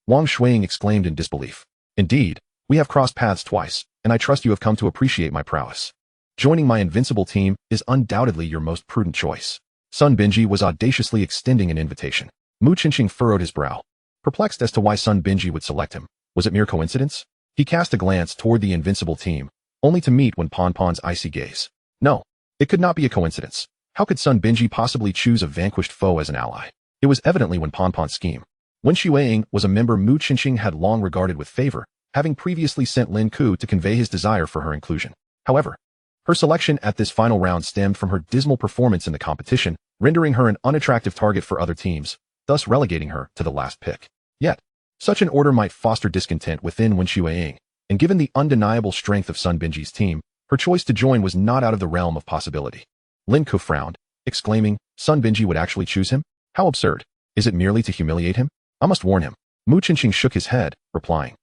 Wang Shuiying exclaimed in disbelief. Indeed, we have crossed paths twice, and I trust you have come to appreciate my prowess. Joining my invincible team is undoubtedly your most prudent choice. Sun Binji was audaciously extending an invitation. Mu Qinxing furrowed his brow, perplexed as to why Sun Binji would select him. Was it mere coincidence? He cast a glance toward the invincible team, only to meet Pan's icy gaze. No, it could not be a coincidence. How could Sun Binji possibly choose a vanquished foe as an ally? It was evidently Pan's scheme. Wen Shuiying was a member Mu Qinxing had long regarded with favor, having previously sent Lin Ku to convey his desire for her inclusion. However, her selection at this final round stemmed from her dismal performance in the competition, rendering her an unattractive target for other teams, thus relegating her to the last pick. Yet, such an order might foster discontent within Wen Shuiying, and given the undeniable strength of Sun Binji's team, her choice to join was not out of the realm of possibility. Lin Ku frowned, exclaiming, Sun Binji would actually choose him? How absurd. Is it merely to humiliate him? I must warn him. Mu Qinxing shook his head, replying,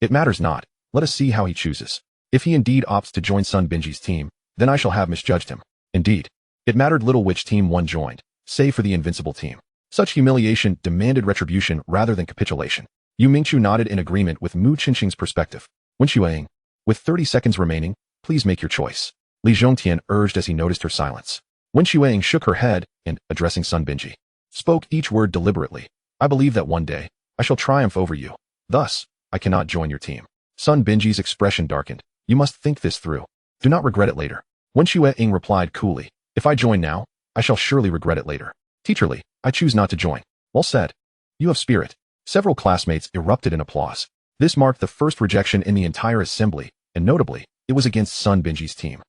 it matters not. Let us see how he chooses. If he indeed opts to join Sun Binji's team, then I shall have misjudged him. Indeed, it mattered little which team one joined, save for the invincible team. Such humiliation demanded retribution rather than capitulation. Yu Mingqiu nodded in agreement with Mu Qinxing's perspective. Wen Shuiying, with 30 seconds remaining, please make your choice. Li Zhongtian urged as he noticed her silence. Wen Shuiying shook her head and, addressing Sun Binji, spoke each word deliberately. I believe that one day, I shall triumph over you. Thus, I cannot join your team. Sun Binji's expression darkened. You must think this through. Do not regret it later. Wen Shuiying replied coolly. If I join now, I shall surely regret it later. Teacherly, I choose not to join. Well said. You have spirit. Several classmates erupted in applause. This marked the first rejection in the entire assembly, and notably, it was against Sun Binji's team.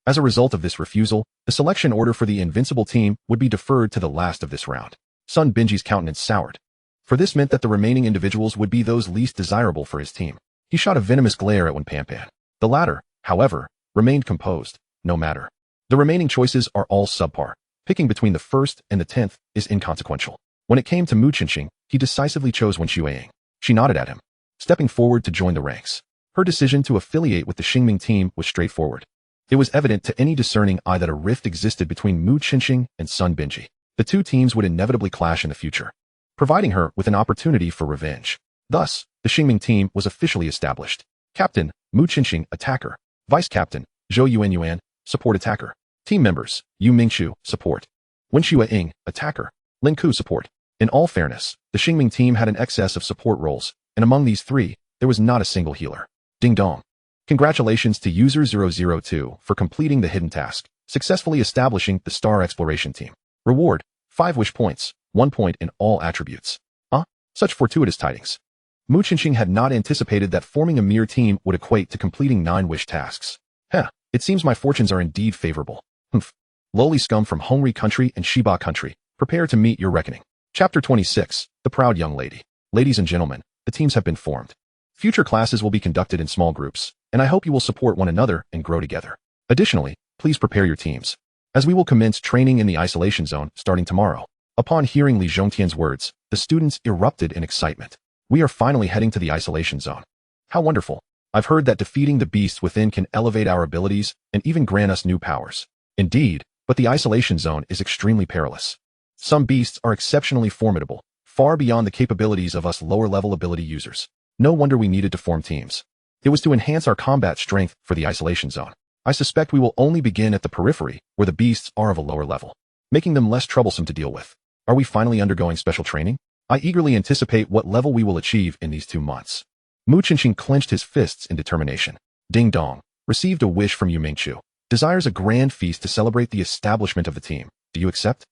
As a result of this refusal, the selection order for the invincible team would be deferred to the last of this round. Sun Binji's countenance soured, for this meant that the remaining individuals would be those least desirable for his team. He shot a venomous glare at Wen Pan. The latter, however, remained composed. No matter. The remaining choices are all subpar. Picking between the first and the 10th is inconsequential. When it came to Mu Qinxing, he decisively chose Wen Shuiying. She nodded at him, stepping forward to join the ranks. Her decision to affiliate with the Xingming team was straightforward. It was evident to any discerning eye that a rift existed between Mu Qinxing and Sun Binji. The two teams would inevitably clash in the future, providing her with an opportunity for revenge. Thus, the Xingming team was officially established. Captain, Mu Qinxing, attacker. Vice Captain, Zhou Yuanyuan, support attacker. Team members, Yu Mingqiu, support. Wen Shuiying, attacker. Lin Ku, support. In all fairness, the Xingming team had an excess of support roles, and among these three, there was not a single healer. Ding dong. Congratulations to user 002 for completing the hidden task, successfully establishing the Star Exploration Team. Reward, 5 wish points, 1 point in all attributes. Such fortuitous tidings. Mu Qinxing had not anticipated that forming a mere team would equate to completing 9 wish tasks. It seems my fortunes are indeed favorable. Lowly scum from Hongri country and Shiba country, prepare to meet your reckoning. Chapter 26, The Proud Young Lady. Ladies and gentlemen, the teams have been formed. Future classes will be conducted in small groups, and I hope you will support one another and grow together. Additionally, please prepare your teams, as we will commence training in the isolation zone starting tomorrow. Upon hearing Li Zhongtian's words, the students erupted in excitement. We are finally heading to the isolation zone. How wonderful. I've heard that defeating the beasts within can elevate our abilities and even grant us new powers. Indeed, but the isolation zone is extremely perilous. Some beasts are exceptionally formidable, far beyond the capabilities of us lower-level ability users. No wonder we needed to form teams. It was to enhance our combat strength for the isolation zone. I suspect we will only begin at the periphery, where the beasts are of a lower level, making them less troublesome to deal with. Are we finally undergoing special training? I eagerly anticipate what level we will achieve in these 2 months. Mu Qinxing clenched his fists in determination. Ding dong. Received a wish from Yu Mingqiu. Desires a grand feast to celebrate the establishment of the team. Do you accept?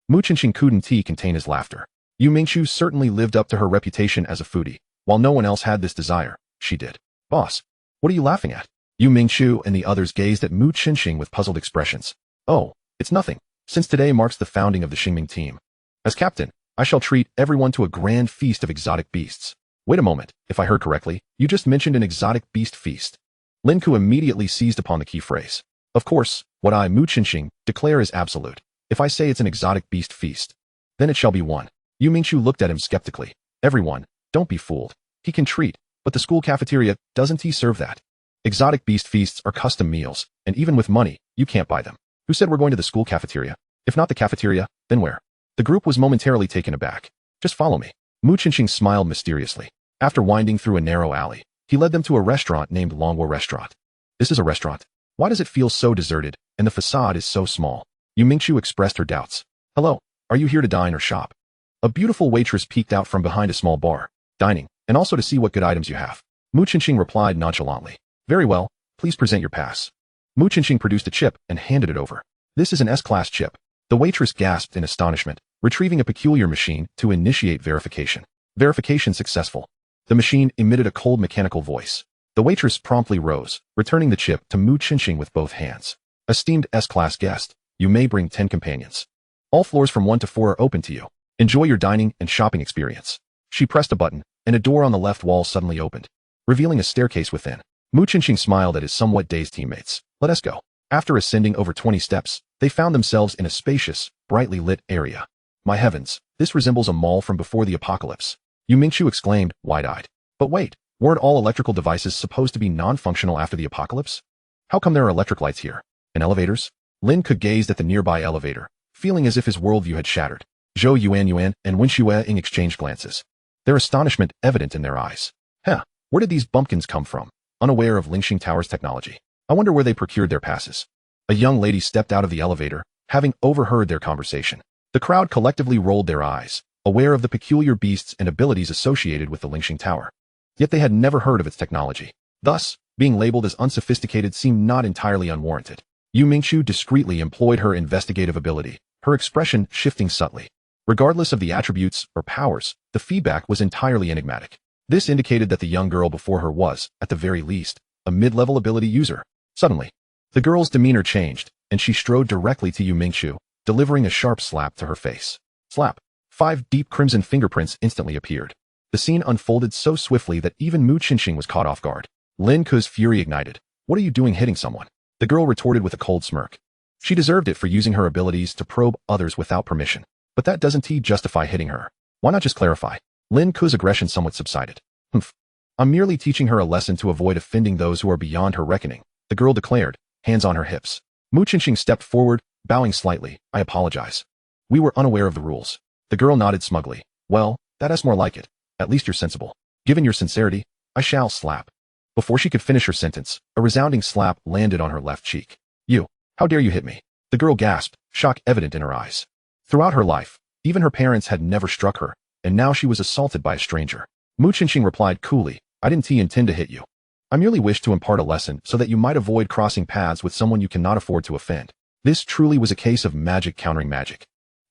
Mu Qinxing couldn't contain his laughter. Yu Mingqiu certainly lived up to her reputation as a foodie. While no one else had this desire, she did. Boss, what are you laughing at? Yu Mingqiu and the others gazed at Mu Qinxing with puzzled expressions. Oh, it's nothing, since today marks the founding of the Xingming team. As captain, I shall treat everyone to a grand feast of exotic beasts. Wait a moment, if I heard correctly, you just mentioned an exotic beast feast. Lin Ku immediately seized upon the key phrase. Of course, what I, Mu Qinxing, declare is absolute. If I say it's an exotic beast feast, then it shall be one. Yu Mingqiu looked at him skeptically. Everyone, don't be fooled. He can treat, but the school cafeteria, doesn't he serve that? Exotic beast feasts are custom meals, and even with money, you can't buy them. Who said we're going to the school cafeteria? If not the cafeteria, then where? The group was momentarily taken aback. Just follow me. Mu Qinxing smiled mysteriously. After winding through a narrow alley, he led them to a restaurant named Longwo Restaurant. This is a restaurant. Why does it feel so deserted, and the facade is so small? Yu Mingqiu expressed her doubts. Hello, are you here to dine or shop? A beautiful waitress peeked out from behind a small bar. Dining, and also to see what good items you have. Mu Qinxing replied nonchalantly. Very well, please present your pass. Mu Qinxing produced a chip and handed it over. This is an S-class chip. The waitress gasped in astonishment, retrieving a peculiar machine to initiate verification. Verification successful. The machine emitted a cold mechanical voice. The waitress promptly rose, returning the chip to Mu Qinxing with both hands. Esteemed S-class guest, you may bring 10 companions. All floors from 1 to 4 are open to you. Enjoy your dining and shopping experience. She pressed a button, and a door on the left wall suddenly opened, revealing a staircase within. Mu Qinxing smiled at his somewhat dazed teammates. Let us go. After ascending over 20 steps, they found themselves in a spacious, brightly lit area. My heavens, this resembles a mall from before the apocalypse. Yu Mingqiu exclaimed, wide-eyed. But wait, weren't all electrical devices supposed to be non-functional after the apocalypse? How come there are electric lights here? And elevators? Lin Ke gazed at the nearby elevator, feeling as if his worldview had shattered. Zhou Yuan and Wen Xueying exchanged glances, their astonishment evident in their eyes. Where did these bumpkins come from? Unaware of Lingxing Tower's technology. I wonder where they procured their passes. A young lady stepped out of the elevator, having overheard their conversation. The crowd collectively rolled their eyes, aware of the peculiar beasts and abilities associated with the Lingxing Tower. Yet they had never heard of its technology. Thus, being labeled as unsophisticated seemed not entirely unwarranted. Yu Mingqiu discreetly employed her investigative ability, her expression shifting subtly. Regardless of the attributes or powers, the feedback was entirely enigmatic. This indicated that the young girl before her was, at the very least, a mid-level ability user. Suddenly, the girl's demeanor changed, and she strode directly to Yu Mingqiu, delivering a sharp slap to her face. Slap. 5 deep crimson fingerprints instantly appeared. The scene unfolded so swiftly that even Mu Qinxing was caught off guard. Lin Ke's fury ignited. What are you doing hitting someone? The girl retorted with a cold smirk. She deserved it for using her abilities to probe others without permission. But that doesn't justify hitting her. Why not just clarify? Lin Ke's aggression somewhat subsided. I'm merely teaching her a lesson to avoid offending those who are beyond her reckoning, the girl declared, hands on her hips. Mu Qinxing stepped forward, bowing slightly. I apologize. We were unaware of the rules. The girl nodded smugly. Well, that's more like it. At least you're sensible. Given your sincerity, I shall slap. Before she could finish her sentence, a resounding slap landed on her left cheek. You, how dare you hit me? The girl gasped, shock evident in her eyes. Throughout her life, even her parents had never struck her, and now she was assaulted by a stranger. Mu Qinxing replied coolly, I didn't intend to hit you. I merely wished to impart a lesson so that you might avoid crossing paths with someone you cannot afford to offend. This truly was a case of magic countering magic.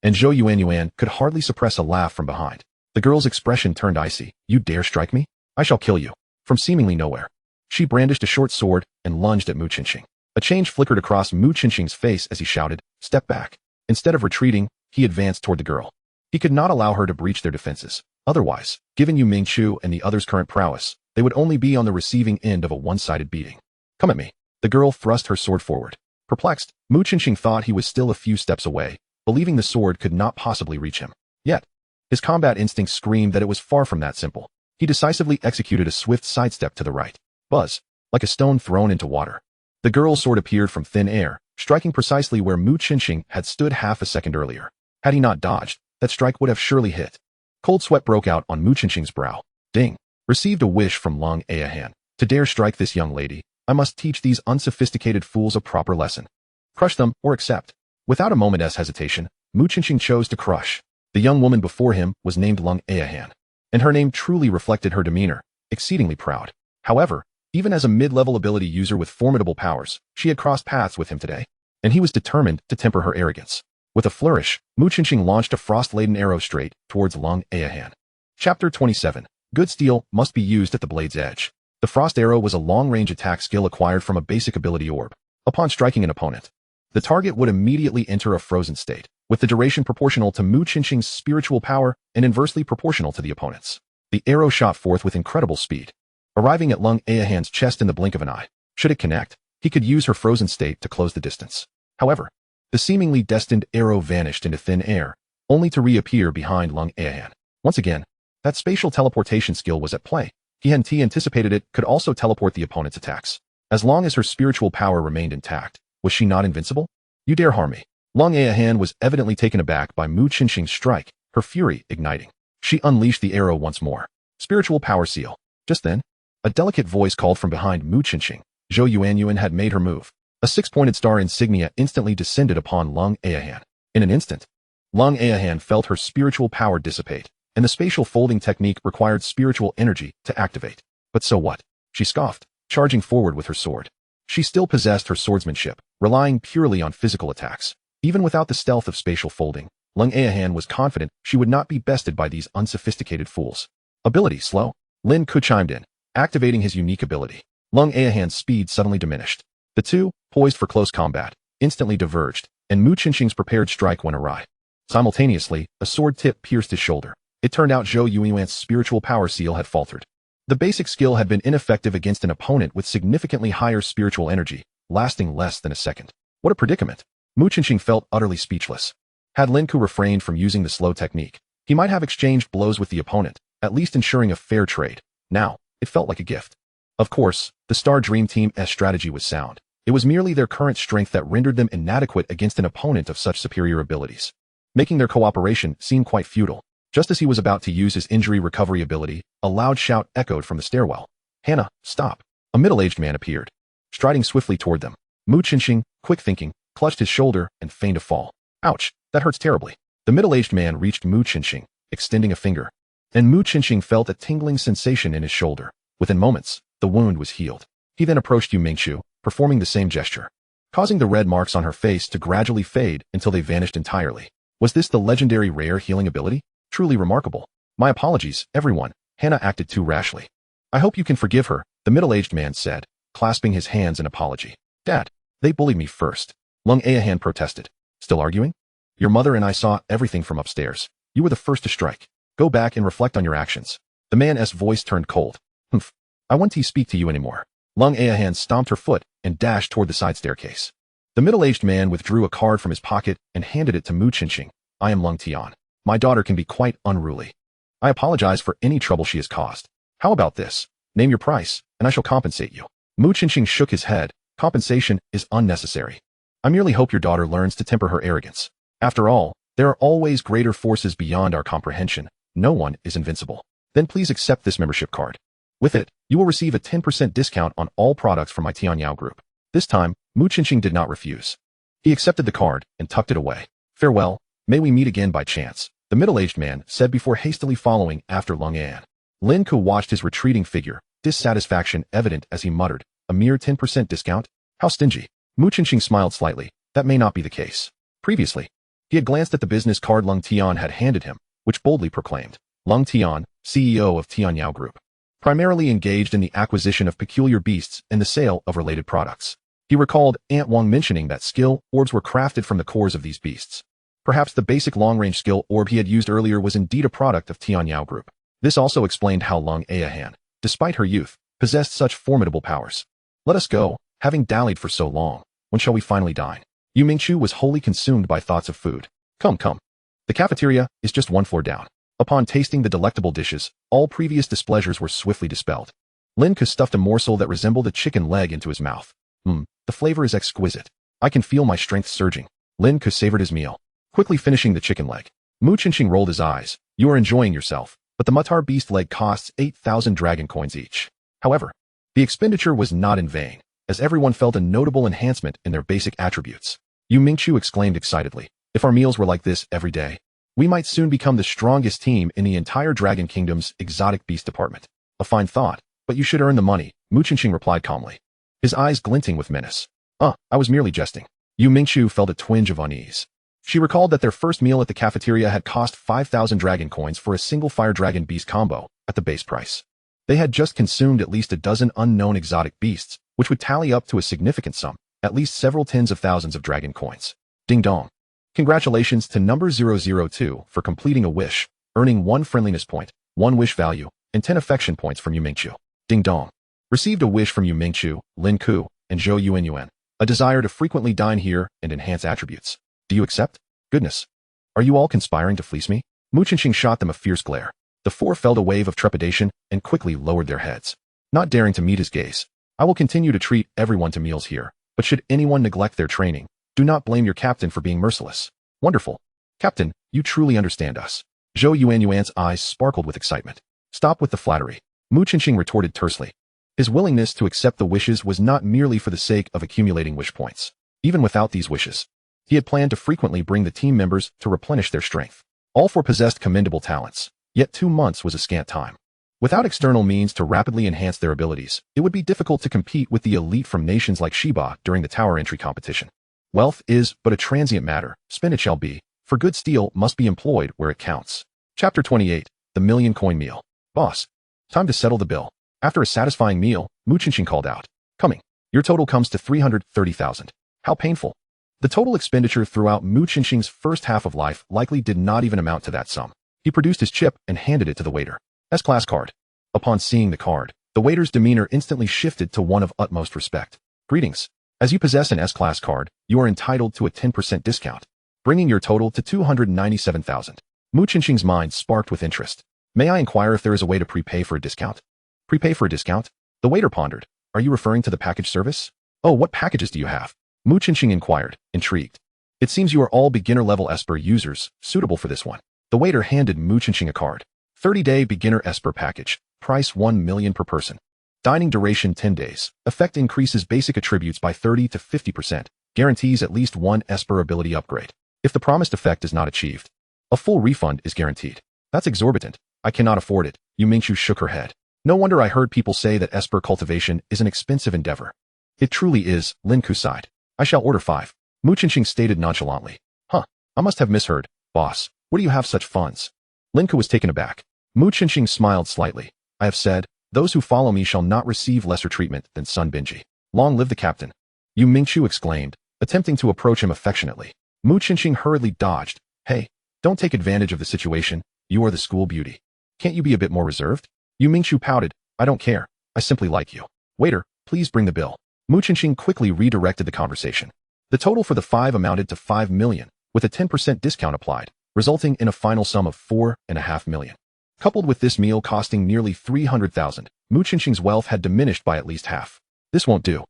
And Zhou Yuan could hardly suppress a laugh from behind. The girl's expression turned icy. You dare strike me? I shall kill you. From seemingly nowhere. She brandished a short sword and lunged at Mu Qinxing. A change flickered across Mu Qinxing's face as he shouted, step back. Instead of retreating, he advanced toward the girl. He could not allow her to breach their defenses. Otherwise, given Yu Mingqiu and the others' current prowess, they would only be on the receiving end of a one-sided beating. Come at me. The girl thrust her sword forward. Perplexed, Mu Qinxing thought he was still a few steps away, believing the sword could not possibly reach him. Yet, his combat instincts screamed that it was far from that simple. He decisively executed a swift sidestep to the right. Buzz, like a stone thrown into water. The girl's sword appeared from thin air, striking precisely where Mu Qinxing had stood half a second earlier. Had he not dodged, that strike would have surely hit. Cold sweat broke out on Mu Qinxing's brow. Ding. Received a wish from Long Ahan. To dare strike this young lady, I must teach these unsophisticated fools a proper lesson. Crush them or accept. Without a moment's hesitation, Mu Qinxing chose to crush. The young woman before him was named Long Ahan, and her name truly reflected her demeanor, exceedingly proud. However, even as a mid-level ability user with formidable powers, she had crossed paths with him today, and he was determined to temper her arrogance. With a flourish, Mu Qinxing launched a frost-laden arrow straight towards Long Ahan. Chapter 27. Good steel must be used at the blade's edge. The Frost Arrow was a long-range attack skill acquired from a basic ability orb. Upon striking an opponent, the target would immediately enter a frozen state, with the duration proportional to Mu Qinxing's spiritual power and inversely proportional to the opponent's. The arrow shot forth with incredible speed, arriving at Lung Aohan's chest in the blink of an eye. Should it connect, he could use her frozen state to close the distance. However, the seemingly destined arrow vanished into thin air, only to reappear behind Lung Aohan. Once again, that spatial teleportation skill was at play. He hadn't anticipated it could also teleport the opponent's attacks. As long as her spiritual power remained intact, was she not invincible? You dare harm me. Lung Aohan was evidently taken aback by Mu Qinxing's strike, her fury igniting. She unleashed the arrow once more. Spiritual power seal. Just then, a delicate voice called from behind Mu Qinxing. Zhou Yuanyuan had made her move. A six-pointed star insignia instantly descended upon Lung Aohan. In an instant, Lung Aohan felt her spiritual power dissipate, and the spatial folding technique required spiritual energy to activate. But so what? She scoffed, charging forward with her sword. She still possessed her swordsmanship, relying purely on physical attacks. Even without the stealth of spatial folding, Lung Aohan was confident she would not be bested by these unsophisticated fools. Ability slow. Lin Ku chimed in, activating his unique ability. Lung Aohan's speed suddenly diminished. The two, poised for close combat, instantly diverged, and Mu Qinxing's prepared strike went awry. Simultaneously, a sword tip pierced his shoulder. It turned out Zhou Yuanyuan's spiritual power seal had faltered. The basic skill had been ineffective against an opponent with significantly higher spiritual energy, lasting less than a second. What a predicament! Mu Qinxing felt utterly speechless. Had Lin Ku refrained from using the slow technique, he might have exchanged blows with the opponent, at least ensuring a fair trade. Now, it felt like a gift. Of course, the Star Dream Team's strategy was sound. It was merely their current strength that rendered them inadequate against an opponent of such superior abilities, making their cooperation seem quite futile. Just as he was about to use his injury recovery ability, a loud shout echoed from the stairwell. Hannah, stop! A middle-aged man appeared, striding swiftly toward them. Mu Qinxing, quick thinking, clutched his shoulder and feigned a fall. Ouch, that hurts terribly. The middle-aged man reached Mu Qinxing, extending a finger, and Mu Qinxing felt a tingling sensation in his shoulder. Within moments, the wound was healed. He then approached Yu Mingqiu, performing the same gesture, causing the red marks on her face to gradually fade until they vanished entirely. Was this the legendary rare healing ability? Truly remarkable. My apologies, everyone. Hannah acted too rashly. I hope you can forgive her, the middle-aged man said, clasping his hands in apology. Dad, they bullied me first. Lung Aohan protested. Still arguing? Your mother and I saw everything from upstairs. You were the first to strike. Go back and reflect on your actions. The man's voice turned cold. Humph. I won't speak to you anymore. Lung Aohan stomped her foot and dashed toward the side staircase. The middle-aged man withdrew a card from his pocket and handed it to Mu Qinxing. I am Lung Tian. My daughter can be quite unruly. I apologize for any trouble she has caused. How about this? Name your price, and I shall compensate you. Mu Qinxing shook his head. Compensation is unnecessary. I merely hope your daughter learns to temper her arrogance. After all, there are always greater forces beyond our comprehension. No one is invincible. Then please accept this membership card. With it, you will receive a 10% discount on all products from my Tianyao group. This time, Mu Qinxing did not refuse. He accepted the card and tucked it away. Farewell, may we meet again by chance, the middle-aged man said before hastily following after Lung Aohan. Lin Ku watched his retreating figure, dissatisfaction evident as he muttered, a mere 10% discount? How stingy. Mu Qinxing smiled slightly. That may not be the case. Previously, he had glanced at the business card Lung Tian had handed him, which boldly proclaimed, Lung Tian, CEO of Tianyao Group, primarily engaged in the acquisition of peculiar beasts and the sale of related products. He recalled Aunt Wang mentioning that skill orbs were crafted from the cores of these beasts. Perhaps the basic long-range skill orb he had used earlier was indeed a product of Tianyao Group. This also explained how Lung Aohan, despite her youth, possessed such formidable powers. Let us go, having dallied for so long. When shall we finally dine? Yu Mingqiu was wholly consumed by thoughts of food. Come, come. The cafeteria is just one floor down. Upon tasting the delectable dishes, all previous displeasures were swiftly dispelled. Lin Ku stuffed a morsel that resembled a chicken leg into his mouth. The flavor is exquisite. I can feel my strength surging. Lin Ku savored his meal, quickly finishing the chicken leg. Mu Qinxing rolled his eyes. You are enjoying yourself, but the Mutar beast leg costs 8,000 dragon coins each. However, the expenditure was not in vain, as everyone felt a notable enhancement in their basic attributes. Yu Mingqiu exclaimed excitedly, if our meals were like this every day, we might soon become the strongest team in the entire Dragon Kingdom's exotic beast department. A fine thought, but you should earn the money, Mu Qinxing replied calmly, his eyes glinting with menace. I was merely jesting. Yu Mingqiu felt a twinge of unease. She recalled that their first meal at the cafeteria had cost 5,000 dragon coins for a single fire dragon beast combo at the base price. They had just consumed at least a dozen unknown exotic beasts, which would tally up to a significant sum, at least several tens of thousands of dragon coins. Ding dong. Congratulations to number 002 for completing a wish, earning 1 friendliness point, 1 wish value, and 10 affection points from Yumingchu. Ding dong. Received a wish from Yumingchu, Lin Ku, and Zhou Yuanyuan, a desire to frequently dine here and enhance attributes. Do you accept? Goodness. Are you all conspiring to fleece me? Mu Qinxing shot them a fierce glare. The four felt a wave of trepidation and quickly lowered their heads. Not daring to meet his gaze. I will continue to treat everyone to meals here, but should anyone neglect their training, do not blame your captain for being merciless. Wonderful. Captain, you truly understand us. Zhou Yuanyuan's eyes sparkled with excitement. Stop with the flattery. Mu Qinxing retorted tersely. His willingness to accept the wishes was not merely for the sake of accumulating wish points. Even without these wishes, he had planned to frequently bring the team members to replenish their strength. All four possessed commendable talents, yet 2 months was a scant time. Without external means to rapidly enhance their abilities, it would be difficult to compete with the elite from nations like Shiba during the tower entry competition. Wealth is but a transient matter, spend it shall be, for good steel must be employed where it counts. Chapter 28, The Million Coin Meal. Boss. Time to settle the bill. After a satisfying meal, Mu Qinxing called out. Coming. Your total comes to 330,000. How painful. The total expenditure throughout Mu Qinxing's first half of life likely did not even amount to that sum. He produced his chip and handed it to the waiter. S-class card. Upon seeing the card, the waiter's demeanor instantly shifted to one of utmost respect. Greetings. As you possess an S-class card, you are entitled to a 10% discount, bringing your total to 297,000. Mu Qinxing's mind sparked with interest. May I inquire if there is a way to prepay for a discount? Prepay for a discount? The waiter pondered. Are you referring to the package service? Oh, what packages do you have? Mu Qinxing inquired, intrigued. It seems you are all beginner-level Esper users, suitable for this one. The waiter handed Mu Qinxing a card. 30-day beginner Esper package. Price 1 million per person. Dining duration 10 days. Effect increases basic attributes by 30 to 50%. Guarantees at least 1 Esper ability upgrade. If the promised effect is not achieved, a full refund is guaranteed. That's exorbitant. I cannot afford it. Yumingchu shook her head. No wonder I heard people say that Esper cultivation is an expensive endeavor. It truly is, Lin Ku sighed. I shall order 5. Mu Qinxing stated nonchalantly. Huh, I must have misheard. Boss, where do you have such funds? Lin Ku was taken aback. Mu Qinxing smiled slightly. I have said, those who follow me shall not receive lesser treatment than Sun Binji. Long live the captain. Yumingchu exclaimed, attempting to approach him affectionately. Mu Qinxing hurriedly dodged. Hey, don't take advantage of the situation. You are the school beauty. Can't you be a bit more reserved? Yumingchu pouted. I don't care. I simply like you. Waiter, please bring the bill. Mu Qinxing quickly redirected the conversation. The total for the 5 amounted to 5 million, with a 10% discount applied, resulting in a final sum of 4.5 million. Coupled with this meal costing nearly 300,000, Mu Qinxing's wealth had diminished by at least half. This won't do.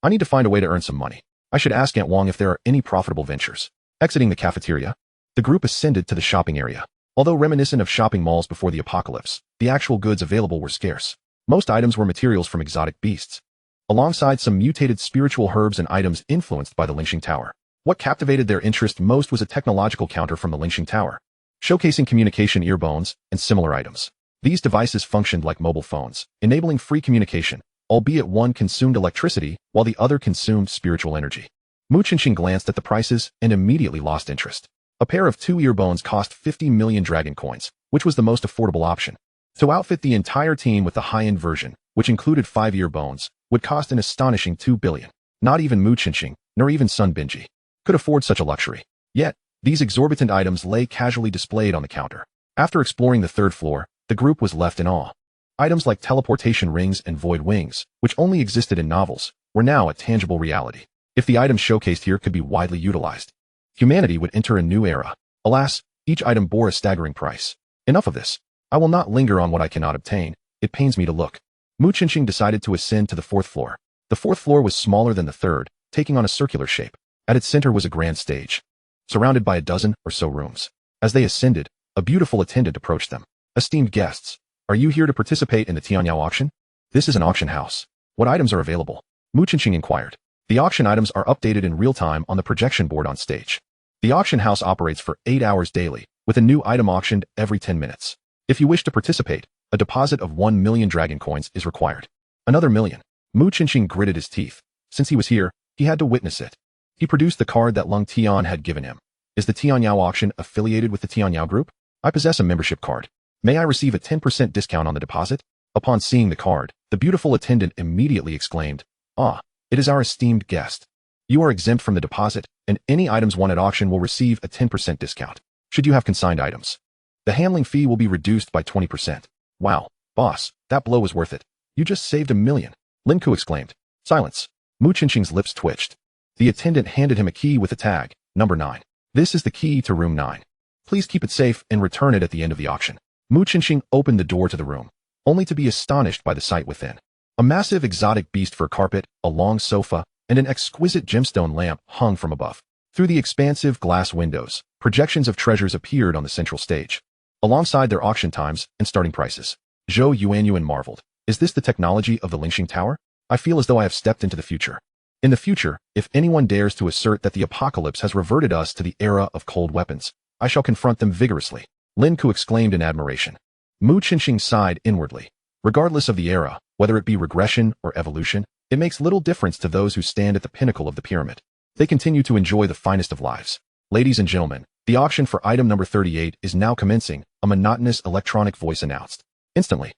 I need to find a way to earn some money. I should ask Aunt Wang if there are any profitable ventures. Exiting the cafeteria, the group ascended to the shopping area. Although reminiscent of shopping malls before the apocalypse, the actual goods available were scarce. Most items were materials from exotic beasts, alongside some mutated spiritual herbs and items influenced by the Lingxing Tower. What captivated their interest most was a technological counter from the Lingxing Tower, showcasing communication earphones and similar items. These devices functioned like mobile phones, enabling free communication, albeit one consumed electricity while the other consumed spiritual energy. Mu Qinxing glanced at the prices and immediately lost interest. A pair of 2 earphones cost 50 million dragon coins, which was the most affordable option. To outfit the entire team with the high-end version, which included 5 earphones, would cost an astonishing 2 billion. Not even Mu Qinxing, nor even Sun Binji, could afford such a luxury. Yet, these exorbitant items lay casually displayed on the counter. After exploring the 3rd floor, the group was left in awe. Items like teleportation rings and void wings, which only existed in novels, were now a tangible reality. If the items showcased here could be widely utilized, humanity would enter a new era. Alas, each item bore a staggering price. Enough of this. I will not linger on what I cannot obtain. It pains me to look. Mu Qinxing decided to ascend to the 4th floor. The 4th floor was smaller than the 3rd, taking on a circular shape. At its center was a grand stage, surrounded by a dozen or so rooms. As they ascended, a beautiful attendant approached them. Esteemed guests, are you here to participate in the Tianyao auction? This is an auction house. What items are available? Mu Qinxing inquired. The auction items are updated in real time on the projection board on stage. The auction house operates for 8 hours daily, with a new item auctioned every 10 minutes. If you wish to participate, a deposit of 1 million dragon coins is required. Another million. Mu Qinxing gritted his teeth. Since he was here, he had to witness it. He produced the card that Lung Tian had given him. Is the Tianyao auction affiliated with the Tianyao group? I possess a membership card. May I receive a 10% discount on the deposit? Upon seeing the card, the beautiful attendant immediately exclaimed, "Ah, it is our esteemed guest. You are exempt from the deposit, and any items won at auction will receive a 10% discount. Should you have consigned items, the handling fee will be reduced by 20%. Wow, boss, that blow was worth it. You just saved $1 million. Linku exclaimed. Silence. Mu Qinqing's lips twitched. The attendant handed him a key with a tag, number 9. This is the key to room 9. Please keep it safe and return it at the end of the auction. Mu Qinqing opened the door to the room, only to be astonished by the sight within. A massive exotic beast fur carpet, a long sofa, and an exquisite gemstone lamp hung from above. Through the expansive glass windows, projections of treasures appeared on the central stage, alongside their auction times and starting prices. Zhou Yuanyuan marveled. Is this the technology of the Lingxing Tower? I feel as though I have stepped into the future. In the future, if anyone dares to assert that the apocalypse has reverted us to the era of cold weapons, I shall confront them vigorously. Lin Ku exclaimed in admiration. Mu Qinqing sighed inwardly. Regardless of the era, whether it be regression or evolution, it makes little difference to those who stand at the pinnacle of the pyramid. They continue to enjoy the finest of lives. Ladies and gentlemen, the auction for item number 38 is now commencing, a monotonous electronic voice announced. Instantly,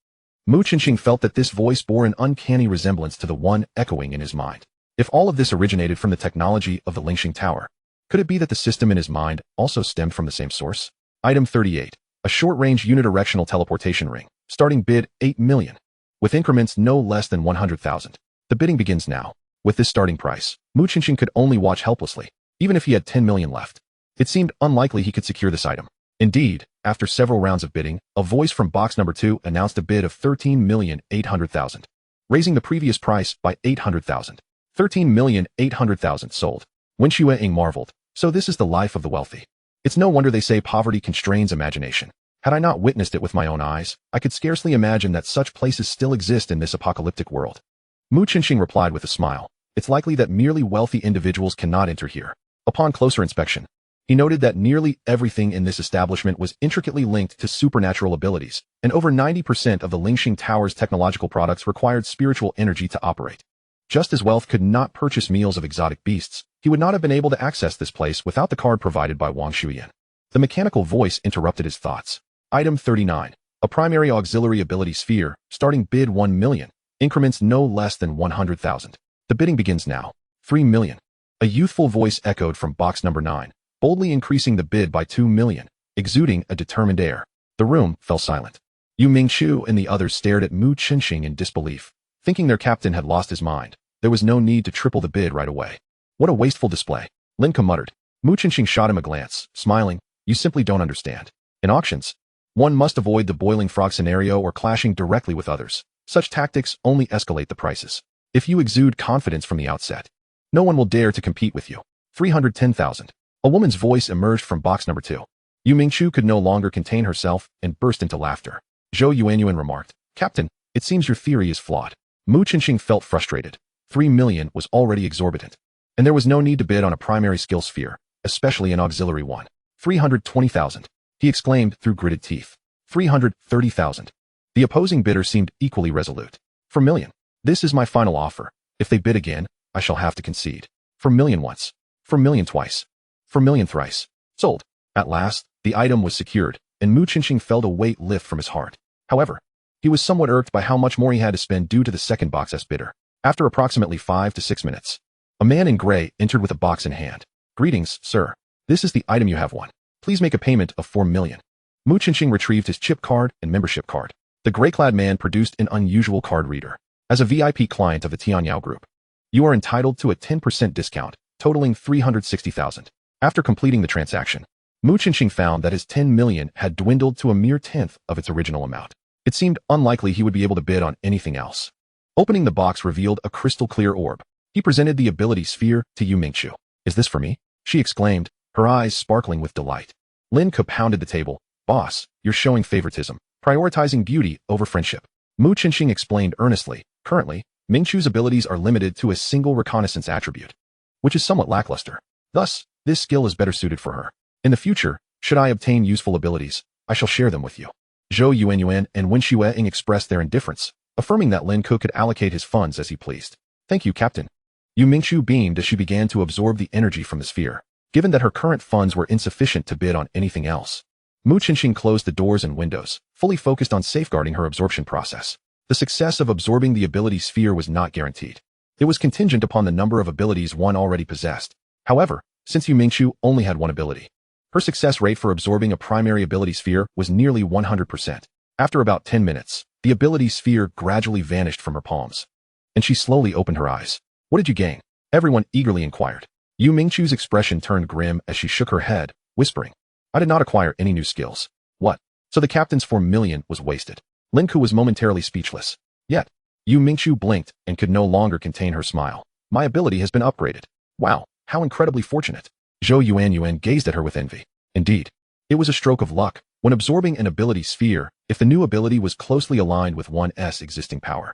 Mu Qinqing felt that this voice bore an uncanny resemblance to the one echoing in his mind. If all of this originated from the technology of the Lingxing Tower, could it be that the system in his mind also stemmed from the same source? Item 38. A short-range unidirectional teleportation ring. Starting bid, 8 million. With increments no less than 100,000. The bidding begins now. With this starting price, Mu Qinqing could only watch helplessly, even if he had 10 million left. It seemed unlikely he could secure this item. Indeed, after several rounds of bidding, a voice from box number 2 announced a bid of 13,800,000, raising the previous price by 800,000. 13,800,000 sold. Wen Shuiying marveled. So this is the life of the wealthy. It's no wonder they say poverty constrains imagination. Had I not witnessed it with my own eyes, I could scarcely imagine that such places still exist in this apocalyptic world. Mu Qinqing replied with a smile. It's likely that merely wealthy individuals cannot enter here. Upon closer inspection, he noted that nearly everything in this establishment was intricately linked to supernatural abilities, and over 90% of the Lingxing Tower's technological products required spiritual energy to operate. Just as wealth could not purchase meals of exotic beasts, he would not have been able to access this place without the card provided by Wang Shuyan. The mechanical voice interrupted his thoughts. Item 39. A primary auxiliary ability sphere, starting bid 1 million, increments no less than 100,000. The bidding begins now. 3 million. A youthful voice echoed from box number 9, boldly increasing the bid by 2 million, exuding a determined air. The room fell silent. Yu Mingqiu and the others stared at Mu Qinqing in disbelief, thinking their captain had lost his mind. There was no need to triple the bid right away. What a wasteful display. Lin Ke muttered. Mu Qinqing shot him a glance, smiling. You simply don't understand. In auctions, one must avoid the boiling frog scenario or clashing directly with others. Such tactics only escalate the prices. If you exude confidence from the outset, no one will dare to compete with you. 310,000. A woman's voice emerged from box number 2. Yu Mingqiu could no longer contain herself and burst into laughter. Zhou Yuanyuan remarked, Captain, it seems your theory is flawed. Mu Qinqing felt frustrated. 3 million was already exorbitant, and there was no need to bid on a primary skill sphere, especially an auxiliary one. 320,000. He exclaimed through gritted teeth. 330,000. The opposing bidder seemed equally resolute. For million. This is my final offer. If they bid again, I shall have to concede. For million once. For million twice. For million thrice. Sold. At last, the item was secured, and Mu Qinqing felt a weight lift from his heart. However, he was somewhat irked by how much more he had to spend due to the second box's bidder. After approximately 5 to 6 minutes, a man in gray entered with a box in hand. Greetings, sir. This is the item you have won. Please make a payment of 4 million. Mu Qinqing retrieved his chip card and membership card. The gray-clad man produced an unusual card reader. As a VIP client of the Tianyao Group, you are entitled to a 10% discount, totaling 360,000. After completing the transaction, Mu Qinqing found that his 10 million had dwindled to a mere tenth of its original amount. It seemed unlikely he would be able to bid on anything else. Opening the box revealed a crystal-clear orb. He presented the ability sphere to Yu Mingqiu. Is this for me? She exclaimed, her eyes sparkling with delight. Lin Ke pounded the table. Boss, you're showing favoritism, prioritizing beauty over friendship. Mu Qinqing explained earnestly. Currently, Mingqiu's abilities are limited to a single reconnaissance attribute, which is somewhat lackluster. Thus, this skill is better suited for her. In the future, should I obtain useful abilities, I shall share them with you. Zhou Yuanyuan and Wen Shuiying expressed their indifference, affirming that Lin Ke could allocate his funds as he pleased. Thank you, Captain. Yu Mingqiu beamed as she began to absorb the energy from the sphere, given that her current funds were insufficient to bid on anything else. Mu Qinqing closed the doors and windows, fully focused on safeguarding her absorption process. The success of absorbing the ability sphere was not guaranteed. It was contingent upon the number of abilities one already possessed. However, since Yu Mingqiu only had one ability, her success rate for absorbing a primary ability sphere was nearly 100%. After about 10 minutes, the ability sphere gradually vanished from her palms, and she slowly opened her eyes. What did you gain? Everyone eagerly inquired. Yu Mingqiu's expression turned grim as she shook her head, whispering, I did not acquire any new skills. What? So the captain's 4 million was wasted. Lingku was momentarily speechless. Yet, Yu Mingqiu blinked and could no longer contain her smile. My ability has been upgraded. Wow, how incredibly fortunate. Zhou Yuan gazed at her with envy. Indeed, it was a stroke of luck. When absorbing an ability sphere, if the new ability was closely aligned with one's existing power,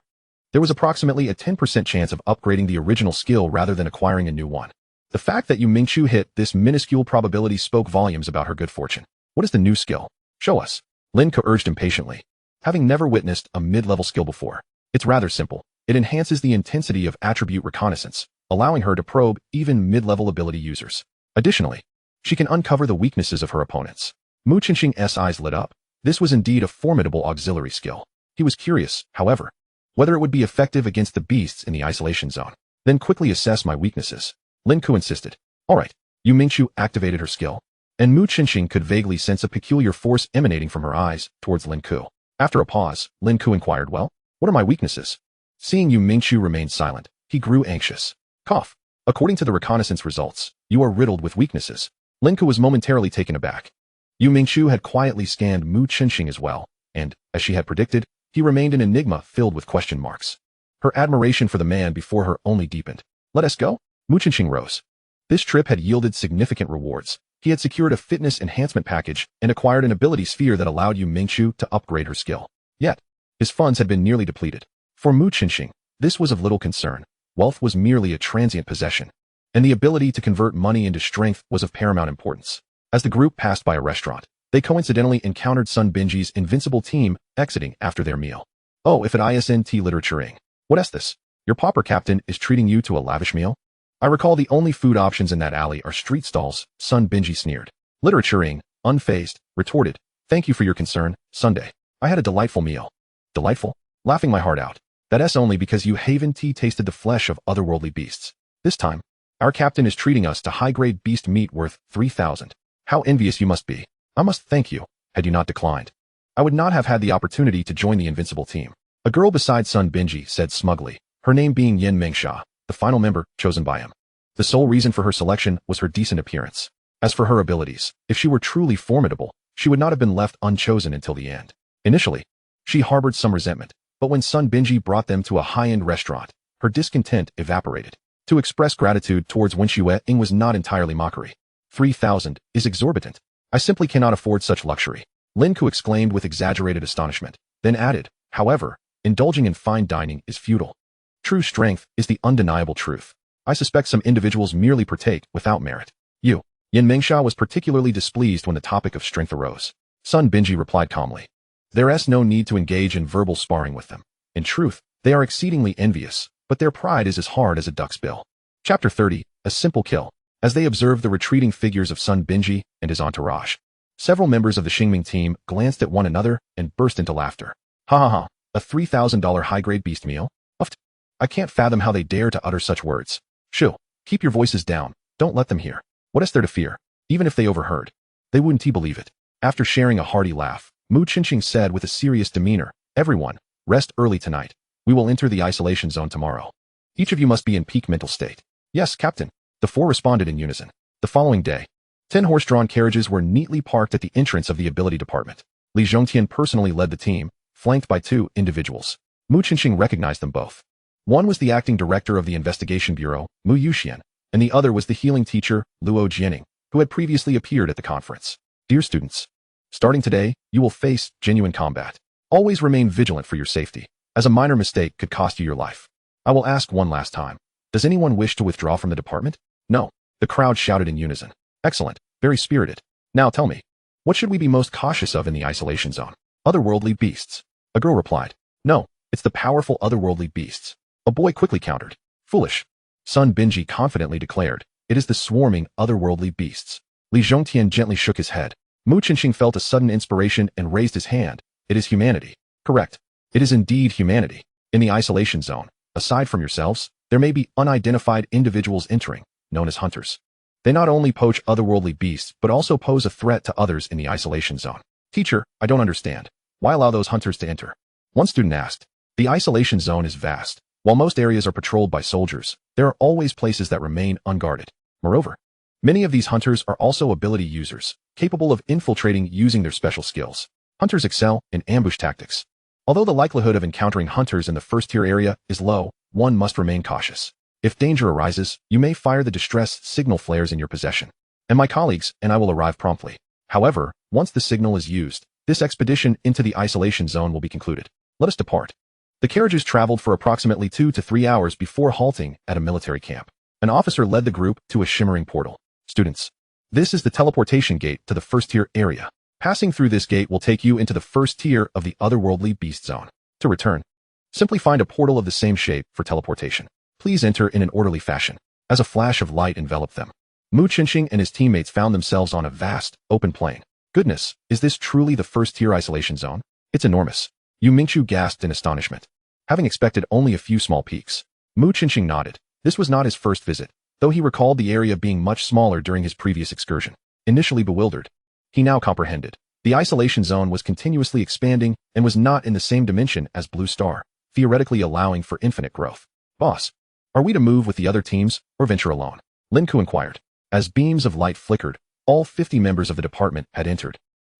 there was approximately a 10% chance of upgrading the original skill rather than acquiring a new one. The fact that Yu Mingqiu hit this minuscule probability spoke volumes about her good fortune. What is the new skill? Show us. Lin Ke urged impatiently. Having never witnessed a mid-level skill before, it's rather simple. It enhances the intensity of attribute reconnaissance, allowing her to probe even mid-level ability users. Additionally, she can uncover the weaknesses of her opponents. Mu Qinxing's eyes lit up. This was indeed a formidable auxiliary skill. He was curious, however, whether it would be effective against the beasts in the isolation zone. Then quickly assess my weaknesses. Lin Ke insisted. All right. Yu Mingqiu activated her skill, and Mu Qinxing could vaguely sense a peculiar force emanating from her eyes towards Lin Ke. After a pause, Lin Ke inquired, well, what are my weaknesses? Seeing Yu Mingqiu remain silent, he grew anxious. Cough. According to the reconnaissance results, you are riddled with weaknesses. Lin Ke was momentarily taken aback. Yu Mingqiu had quietly scanned Mu Qinxing as well, and, as she had predicted, he remained an enigma filled with question marks. Her admiration for the man before her only deepened. Let us go? Mu Qinxing rose. This trip had yielded significant rewards. He had secured a fitness enhancement package and acquired an ability sphere that allowed Yu Mingqiu to upgrade her skill. Yet, his funds had been nearly depleted. For Mu Qinxing, this was of little concern. Wealth was merely a transient possession, and the ability to convert money into strength was of paramount importance. As the group passed by a restaurant, they coincidentally encountered Sun Binji's invincible team exiting after their meal. Oh, if at ISNT literaturing. What is this? Your pauper captain is treating you to a lavish meal? I recall the only food options in that alley are street stalls, Sun Binji sneered. Literaturing, unfazed, retorted. Thank you for your concern, Sunday. I had a delightful meal. Delightful? Laughing my heart out. That's only because you haven't tasted the flesh of otherworldly beasts. This time, our captain is treating us to high-grade beast meat worth 3,000. How envious you must be. I must thank you, had you not declined. I would not have had the opportunity to join the invincible team. A girl beside Sun Binji said smugly, her name being Yin Mengsha, the final member chosen by him. The sole reason for her selection was her decent appearance. As for her abilities, if she were truly formidable, she would not have been left unchosen until the end. Initially, she harbored some resentment, but when Sun Binji brought them to a high-end restaurant, her discontent evaporated. To express gratitude towards Wen Xueing was not entirely mockery. 3,000 is exorbitant. I simply cannot afford such luxury. Lin Ke exclaimed with exaggerated astonishment, then added, however, indulging in fine dining is futile. True strength is the undeniable truth. I suspect some individuals merely partake without merit. Yin Mengsha was particularly displeased when the topic of strength arose. Sun Binji replied calmly. There is no need to engage in verbal sparring with them. In truth, they are exceedingly envious, but their pride is as hard as a duck's bill. Chapter 30, A Simple Kill. As they observed the retreating figures of Sun Binji and his entourage, several members of the Xingming team glanced at one another and burst into laughter. Ha ha ha, a $3,000 high-grade beast meal? Uft. I can't fathom how they dare to utter such words. Shoo, keep your voices down, don't let them hear. What is there to fear? Even if they overheard, they wouldn't believe it. After sharing a hearty laugh, Mu Qinxing said with a serious demeanor, everyone, rest early tonight. We will enter the isolation zone tomorrow. Each of you must be in peak mental state. Yes, Captain. The four responded in unison. The following day, 10 horse-drawn carriages were neatly parked at the entrance of the ability department. Li Zhongtian personally led the team, flanked by 2 individuals. Mu Qinxing recognized them both. One was the acting director of the investigation bureau, Mu Yuxian, and the other was the healing teacher, Luo Jianing, who had previously appeared at the conference. Dear students, starting today, you will face genuine combat. Always remain vigilant for your safety, as a minor mistake could cost you your life. I will ask one last time. Does anyone wish to withdraw from the department? No. The crowd shouted in unison. Excellent. Very spirited. Now tell me, what should we be most cautious of in the isolation zone? Otherworldly beasts. A girl replied. No, it's the powerful otherworldly beasts. A boy quickly countered. Foolish. Sun Binji confidently declared. It is the swarming otherworldly beasts. Li Zhongtian gently shook his head. Mu Qinxing felt a sudden inspiration and raised his hand. It is humanity. Correct. It is indeed humanity. In the isolation zone, aside from yourselves, there may be unidentified individuals entering, known as hunters. They not only poach otherworldly beasts, but also pose a threat to others in the isolation zone. Teacher, I don't understand. Why allow those hunters to enter? One student asked. The isolation zone is vast. While most areas are patrolled by soldiers, there are always places that remain unguarded. Moreover, many of these hunters are also ability users, capable of infiltrating using their special skills. Hunters excel in ambush tactics. Although the likelihood of encountering hunters in the first-tier area is low, one must remain cautious. If danger arises, you may fire the distress signal flares in your possession. And my colleagues and I will arrive promptly. However, once the signal is used, this expedition into the isolation zone will be concluded. Let us depart. The carriages traveled for approximately 2 to 3 hours before halting at a military camp. An officer led the group to a shimmering portal. Students, this is the teleportation gate to the first-tier area. Passing through this gate will take you into the first tier of the otherworldly beast zone. To return, simply find a portal of the same shape for teleportation. Please enter in an orderly fashion. As a flash of light enveloped them, Mu Qinxing and his teammates found themselves on a vast, open plain. Goodness, is this truly the first-tier isolation zone? It's enormous. Yu Mingqiu gasped in astonishment. Having expected only a few small peaks, Mu Qinxing nodded. This was not his first visit, though he recalled the area being much smaller during his previous excursion. Initially bewildered, he now comprehended. The isolation zone was continuously expanding and was not in the same dimension as Blue Star, theoretically allowing for infinite growth. Boss, are we to move with the other teams or venture alone? Lin Ku inquired. As beams of light flickered, all 50 members of the department had entered.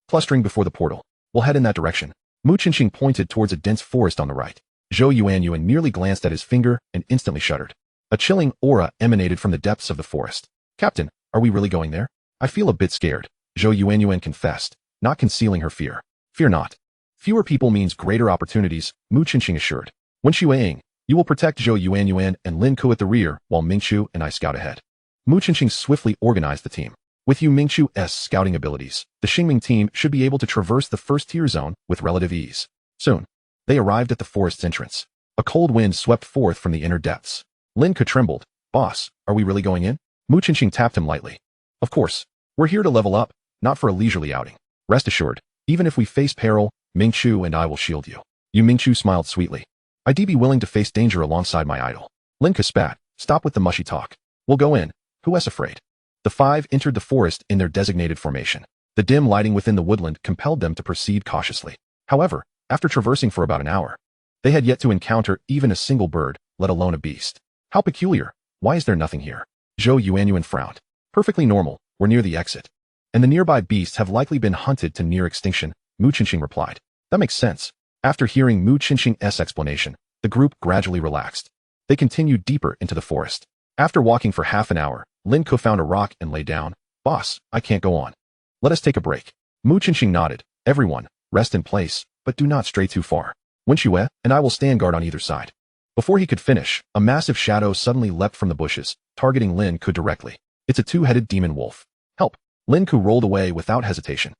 Clustering before the portal, we'll head in that direction. Mu Qinxing pointed towards a dense forest on the right. Zhou Yuanyuan merely glanced at his finger and instantly shuddered. A chilling aura emanated from the depths of the forest. Captain, are we really going there? I feel a bit scared. Zhou Yuanyuan confessed, not concealing her fear. Fear not. Fewer people means greater opportunities, Mu Qinxing assured. When Xueying, you will protect Zhou Yuanyuan and Lin Ku at the rear, while Mingqiu and I scout ahead. Mu Qinxing swiftly organized the team. With Yu Mingqiu's scouting abilities, the Xingming team should be able to traverse the first-tier zone with relative ease. Soon, they arrived at the forest's entrance. A cold wind swept forth from the inner depths. Lin Ku trembled. Boss, are we really going in? Mu Qinxing tapped him lightly. Of course. We're here to level up, not for a leisurely outing. Rest assured, even if we face peril, Mingqiu and I will shield you. Yu Mingqiu smiled sweetly. I'd be willing to face danger alongside my idol. Lin Ku spat. Stop with the mushy talk. We'll go in. Who's afraid? The five entered the forest in their designated formation. The dim lighting within the woodland compelled them to proceed cautiously. However, after traversing for about an hour, they had yet to encounter even a single bird, let alone a beast. How peculiar. Why is there nothing here? Zhou Yuanyuan frowned. Perfectly normal. We're near the exit. And the nearby beasts have likely been hunted to near extinction, Mu Qinxing replied. That makes sense. After hearing Mu Qinxing's explanation, the group gradually relaxed. They continued deeper into the forest. After walking for half an hour, Lin Ku found a rock and lay down. Boss, I can't go on. Let us take a break. Mu Qinxing nodded. Everyone, rest in place, but do not stray too far. Wen Xue and I will stand guard on either side. Before he could finish, a massive shadow suddenly leapt from the bushes, targeting Lin Ku directly. It's a two-headed demon wolf. Help! Lin Ku rolled away without hesitation.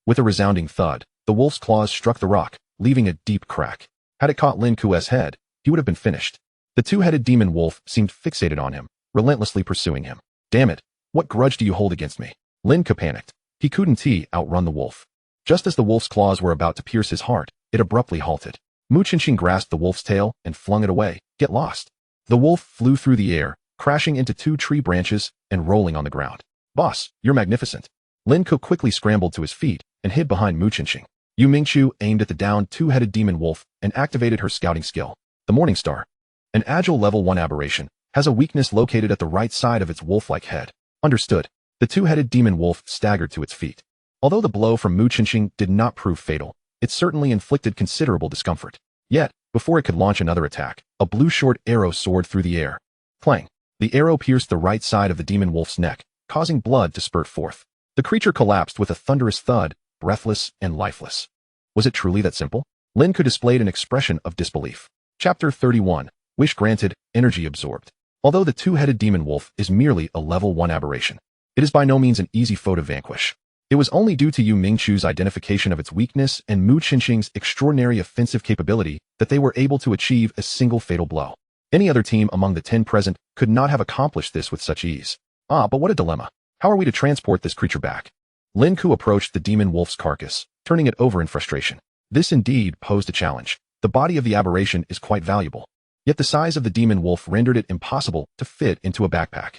With a resounding thud, the wolf's claws struck the rock, leaving a deep crack. Had it caught Lin Ku's head, he would have been finished. The two-headed demon wolf seemed fixated on him, relentlessly pursuing him. Damn it! What grudge do you hold against me? Lin Ku panicked. He couldn't outrun the wolf. Just as the wolf's claws were about to pierce his heart, it abruptly halted. Mu Qinxing grasped the wolf's tail and flung it away. Get lost. The wolf flew through the air, crashing into 2 tree branches and rolling on the ground. Boss, you're magnificent. Lin Ku quickly scrambled to his feet and hid behind Mu Qinxing. Yu Mingqiu aimed at the downed two-headed demon wolf and activated her scouting skill. The Morning Star, an agile level 1 aberration, has a weakness located at the right side of its wolf-like head. Understood. The two-headed demon wolf staggered to its feet. Although the blow from Mu Qinxing did not prove fatal, it certainly inflicted considerable discomfort. Yet, before it could launch another attack, a blue short arrow soared through the air. Clang! The arrow pierced the right side of the demon wolf's neck, causing blood to spurt forth. The creature collapsed with a thunderous thud, breathless and lifeless. Was it truly that simple? Lin Ku displayed an expression of disbelief. Chapter 31. Wish granted, energy absorbed. Although the two-headed demon wolf is merely a level 1 aberration, it is by no means an easy foe to vanquish. It was only due to Yu Mingqiu's identification of its weakness and Mu Qinxing's extraordinary offensive capability that they were able to achieve a single fatal blow. Any other team among the 10 present could not have accomplished this with such ease. But what a dilemma. How are we to transport this creature back? Lin Ku approached the demon wolf's carcass, turning it over in frustration. This indeed posed a challenge. The The body of the aberration is quite valuable. Yet the size of the demon wolf rendered it impossible to fit into a backpack.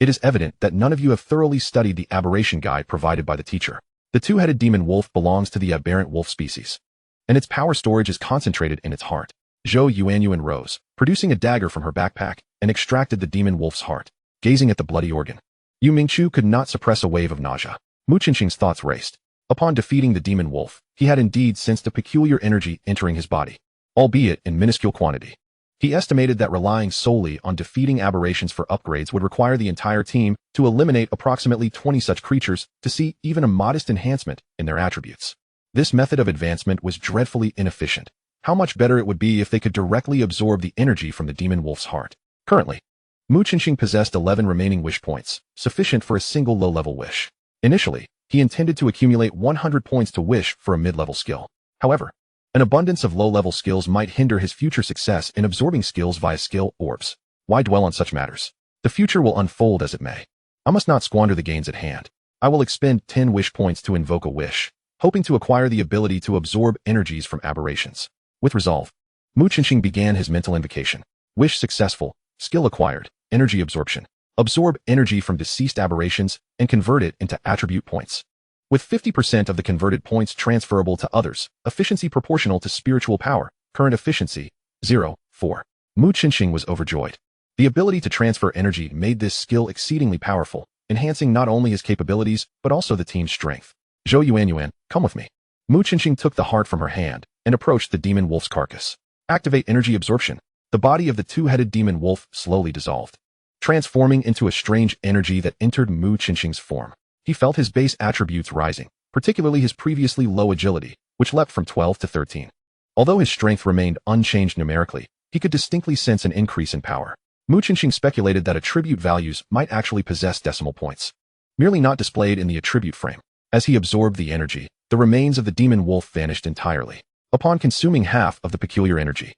It is evident that none of you have thoroughly studied the aberration guide provided by the teacher. The two-headed demon wolf belongs to the aberrant wolf species, and its power storage is concentrated in its heart. Zhou Yuanyuan rose, producing a dagger from her backpack, and extracted the demon wolf's heart, gazing at the bloody organ. Yu Mingqiu could not suppress a wave of nausea. Mu Qinxing's thoughts raced. Upon defeating the demon wolf, he had indeed sensed a peculiar energy entering his body, albeit in minuscule quantity. He estimated that relying solely on defeating aberrations for upgrades would require the entire team to eliminate approximately 20 such creatures to see even a modest enhancement in their attributes. This method of advancement was dreadfully inefficient. How much better it would be if they could directly absorb the energy from the demon wolf's heart. Currently, Mu Qinxing possessed 11 remaining wish points, sufficient for a single low-level wish. Initially, he intended to accumulate 100 points to wish for a mid-level skill. However, an abundance of low-level skills might hinder his future success in absorbing skills via skill orbs. Why dwell on such matters? The future will unfold as it may. I must not squander the gains at hand. I will expend 10 wish points to invoke a wish, hoping to acquire the ability to absorb energies from aberrations. With resolve, Mu Qinxing began his mental invocation. Wish successful, skill acquired, energy absorption. Absorb energy from deceased aberrations and convert it into attribute points. With 50% of the converted points transferable to others, efficiency proportional to spiritual power, current efficiency, 0.4. Mu Qinxing was overjoyed. The ability to transfer energy made this skill exceedingly powerful, enhancing not only his capabilities, but also the team's strength. Zhou Yuanyuan, come with me. Mu Qinxing took the heart from her hand and approached the demon wolf's carcass. Activate energy absorption. The body of the two-headed demon wolf slowly dissolved, transforming into a strange energy that entered Mu Qinxing's form. He felt his base attributes rising, particularly his previously low agility, which leapt from 12 to 13. Although his strength remained unchanged numerically, he could distinctly sense an increase in power. Mu Qinxing speculated that attribute values might actually possess decimal points, merely not displayed in the attribute frame. As he absorbed the energy, the remains of the demon wolf vanished entirely. Upon consuming half of the peculiar energy,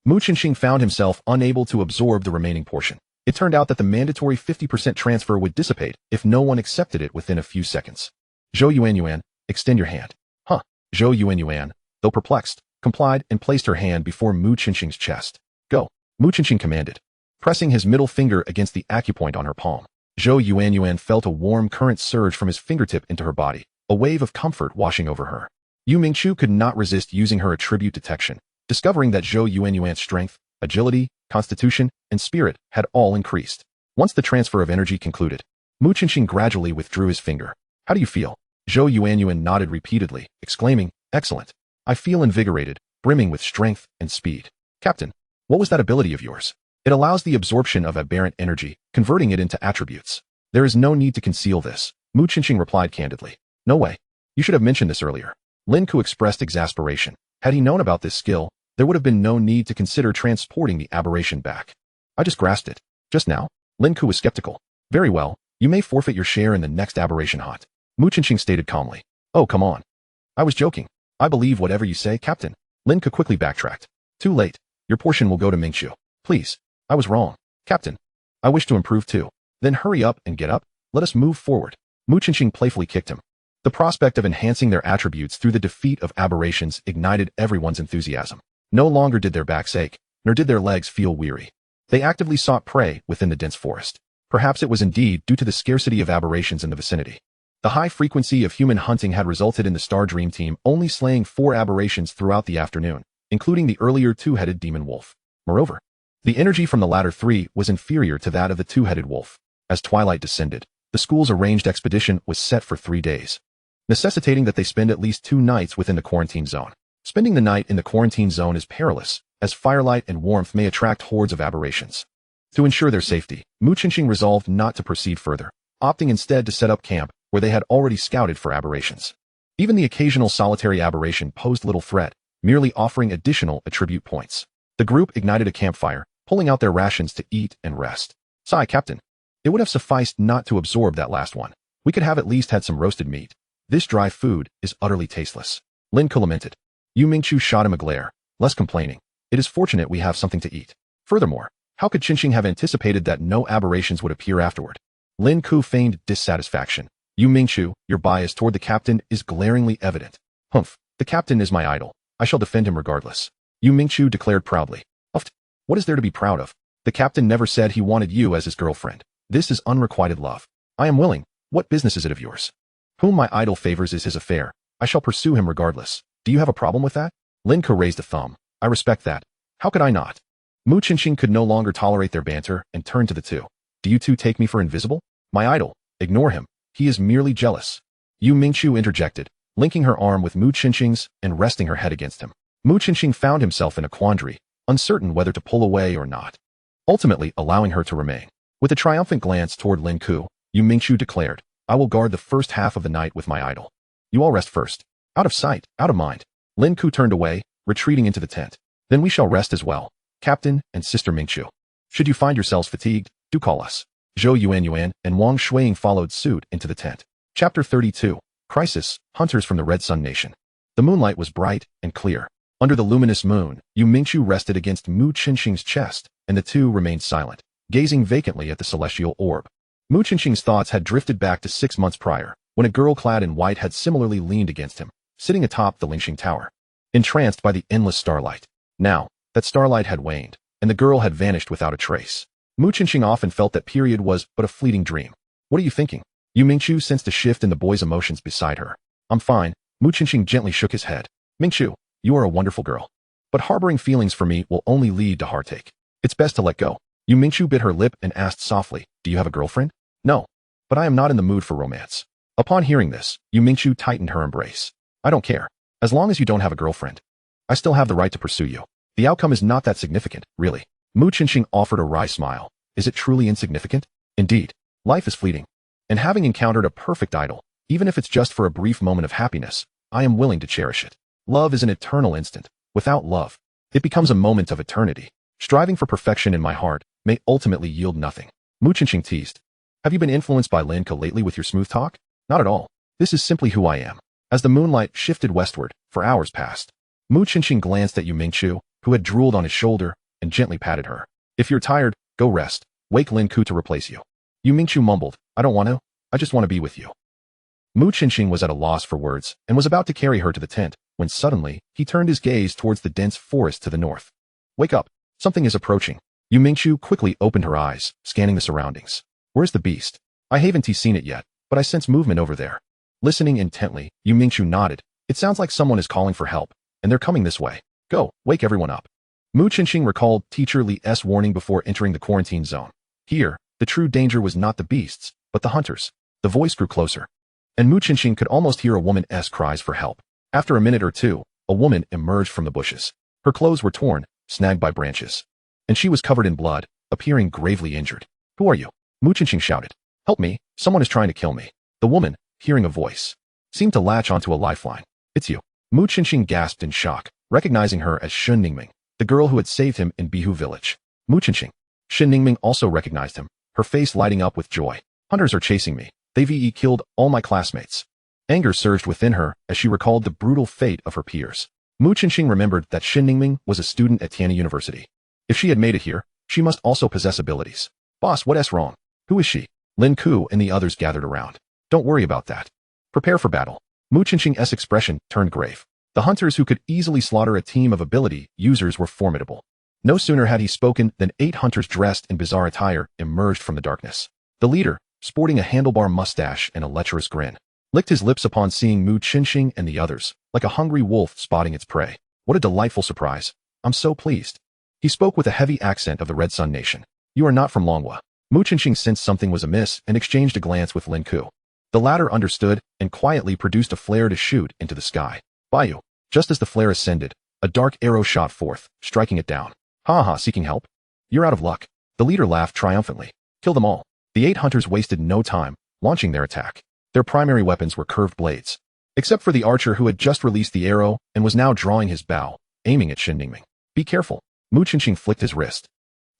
Mu Qinxing found himself unable to absorb the remaining portion. It turned out that the mandatory 50% transfer would dissipate if no one accepted it within a few seconds. Zhou Yuanyuan, extend your hand. Huh. Zhou Yuanyuan, though perplexed, complied and placed her hand before Mu Qinxing's chest. Go. Mu Qinxing commanded, pressing his middle finger against the acupoint on her palm. Zhou Yuanyuan felt a warm current surge from his fingertip into her body, a wave of comfort washing over her. Yu Mingqiu could not resist using her attribute detection, discovering that Zhou Yuanyuan's strength, agility, constitution, and spirit had all increased. Once the transfer of energy concluded, Mu Qinxing gradually withdrew his finger. How do you feel? Zhou Yuanyuan nodded repeatedly, exclaiming, excellent. I feel invigorated, brimming with strength and speed. Captain, what was that ability of yours? It allows the absorption of aberrant energy, converting it into attributes. There is no need to conceal this, Mu Qinxing replied candidly. No way. You should have mentioned this earlier. Lin Ku expressed exasperation. Had he known about this skill, there would have been no need to consider transporting the aberration back. I just grasped it. Just now. Lin Ku was skeptical. Very well, you may forfeit your share in the next aberration hunt, Mu Qinxing stated calmly. Oh, come on. I was joking. I believe whatever you say, Captain. Lin Ku quickly backtracked. Too late. Your portion will go to Mingqiu. Please. I was wrong. Captain. I wish to improve too. Then hurry up and get up. Let us move forward. Mu Qinxing playfully kicked him. The prospect of enhancing their attributes through the defeat of aberrations ignited everyone's enthusiasm. No longer did their backs ache, nor did their legs feel weary. They actively sought prey within the dense forest. Perhaps it was indeed due to the scarcity of aberrations in the vicinity. The high frequency of human hunting had resulted in the Star Dream team only slaying 4 aberrations throughout the afternoon, including the earlier two-headed demon wolf. Moreover, the energy from the latter 3 was inferior to that of the two-headed wolf. As twilight descended, the school's arranged expedition was set for 3 days, necessitating that they spend at least 2 nights within the quarantine zone. Spending the night in the quarantine zone is perilous, as firelight and warmth may attract hordes of aberrations. To ensure their safety, Mu Qinxing resolved not to proceed further, opting instead to set up camp where they had already scouted for aberrations. Even the occasional solitary aberration posed little threat, merely offering additional attribute points. The group ignited a campfire, pulling out their rations to eat and rest. Sigh, Captain. It would have sufficed not to absorb that last one. We could have at least had some roasted meat. This dry food is utterly tasteless. Lin Ku lamented. Yu Mingqiu shot him a glare, less complaining. It is fortunate we have something to eat. Furthermore, how could Qinxing have anticipated that no aberrations would appear afterward? Lin Ku feigned dissatisfaction. Yu Mingqiu, your bias toward the captain is glaringly evident. Humph, the captain is my idol. I shall defend him regardless. Yu Mingqiu declared proudly. Uft. What is there to be proud of? The captain never said he wanted you as his girlfriend. This is unrequited love. I am willing. What business is it of yours? Whom my idol favors is his affair. I shall pursue him regardless. Do you have a problem with that? Lin Ke raised a thumb. I respect that. How could I not? Mu Qinxing could no longer tolerate their banter and turned to the two. Do you two take me for invisible? My idol. Ignore him. He is merely jealous. Yu Mingqiu interjected, linking her arm with Mu Qinxing's and resting her head against him. Mu Qinxing found himself in a quandary, uncertain whether to pull away or not, ultimately allowing her to remain. With a triumphant glance toward Lin Ke, Yu Mingqiu declared, I will guard the first half of the night with my idol. You all rest first. Out of sight, out of mind. Lin Ke turned away, retreating into the tent. Then we shall rest as well, Captain and Sister Mingqiu. Should you find yourselves fatigued, do call us. Zhou Yuan and Wang Shuiying followed suit into the tent. Chapter 32. Crisis, Hunters from the Red Sun Nation. The moonlight was bright and clear. Under the luminous moon, Yu Mingqiu rested against Mu Qinxing's chest, and the two remained silent, gazing vacantly at the celestial orb. Mu Qinxing's thoughts had drifted back to 6 months prior, when a girl clad in white had similarly leaned against him, sitting atop the Lingxing Tower, entranced by the endless starlight. Now, that starlight had waned, and the girl had vanished without a trace. Mu Qinxing often felt that period was but a fleeting dream. What are you thinking? Yu Mingqiu sensed a shift in the boy's emotions beside her. I'm fine. Mu Qinxing gently shook his head. Mingqiu, you are a wonderful girl. But harboring feelings for me will only lead to heartache. It's best to let go. Yu Mingqiu bit her lip and asked softly, do you have a girlfriend? No. But I am not in the mood for romance. Upon hearing this, Yu Mingqiu tightened her embrace. I don't care. As long as you don't have a girlfriend. I still have the right to pursue you. The outcome is not that significant, really. Mu Qinxing offered a wry smile. Is it truly insignificant? Indeed. Life is fleeting. And having encountered a perfect idol, even if it's just for a brief moment of happiness, I am willing to cherish it. Love is an eternal instant. Without love, it becomes a moment of eternity. Striving for perfection in my heart may ultimately yield nothing. Mu Qinxing teased. Have you been influenced by Lin Ke lately with your smooth talk? Not at all. This is simply who I am. As the moonlight shifted westward, for hours passed. Mu Qinxing glanced at Yu Mingqiu, who had drooled on his shoulder, and gently patted her. If you're tired, go rest. Wake Lin Ke to replace you. Yu Mingqiu mumbled, I don't want to. I just want to be with you. Mu Qinxing was at a loss for words and was about to carry her to the tent, when suddenly, he turned his gaze towards the dense forest to the north. Wake up. Something is approaching. Yu Mingqiu quickly opened her eyes, scanning the surroundings. Where's the beast? I haven't seen it yet, but I sense movement over there. Listening intently, Yu Mingqiu nodded. It sounds like someone is calling for help, and they're coming this way. Go, wake everyone up. Mu Qinxing recalled Teacher Li's warning before entering the quarantine zone. Here, the true danger was not the beasts, but the hunters. The voice grew closer, and Mu Qinxing could almost hear a woman's cries for help. After a minute or two, a woman emerged from the bushes. Her clothes were torn, snagged by branches, and she was covered in blood, appearing gravely injured. Who are you? Mu Qinxing shouted. Help me, someone is trying to kill me. The woman, hearing a voice, seemed to latch onto a lifeline. It's you. Mu Qinxing gasped in shock, recognizing her as Shen Ningming, the girl who had saved him in Bihu village. Mu Qinxing. Shen Ningming also recognized him, her face lighting up with joy. Hunters are chasing me. They've killed all my classmates. Anger surged within her as she recalled the brutal fate of her peers. Mu Qinxing remembered that Shen Ningming was a student at Tianyi University. If she had made it here, she must also possess abilities. Boss, what's wrong? Who is she? Lin Ke and the others gathered around. Don't worry about that. Prepare for battle. Mu Qinxing's expression turned grave. The hunters who could easily slaughter a team of ability users were formidable. No sooner had he spoken than 8 hunters dressed in bizarre attire emerged from the darkness. The leader, sporting a handlebar mustache and a lecherous grin, licked his lips upon seeing Mu Qinxing and the others, like a hungry wolf spotting its prey. What a delightful surprise. I'm so pleased. He spoke with a heavy accent of the Red Sun Nation. You are not from Longhua. Mu Qinxing sensed something was amiss and exchanged a glance with Lin Ke. The latter understood and quietly produced a flare to shoot into the sky. Baiyu. Just as the flare ascended, a dark arrow shot forth, striking it down. Ha ha, seeking help? You're out of luck. The leader laughed triumphantly. Kill them all. The 8 hunters wasted no time, launching their attack. Their primary weapons were curved blades. Except for the archer who had just released the arrow and was now drawing his bow, aiming at Shen Ningming. Be careful. Mu Qinxing flicked his wrist,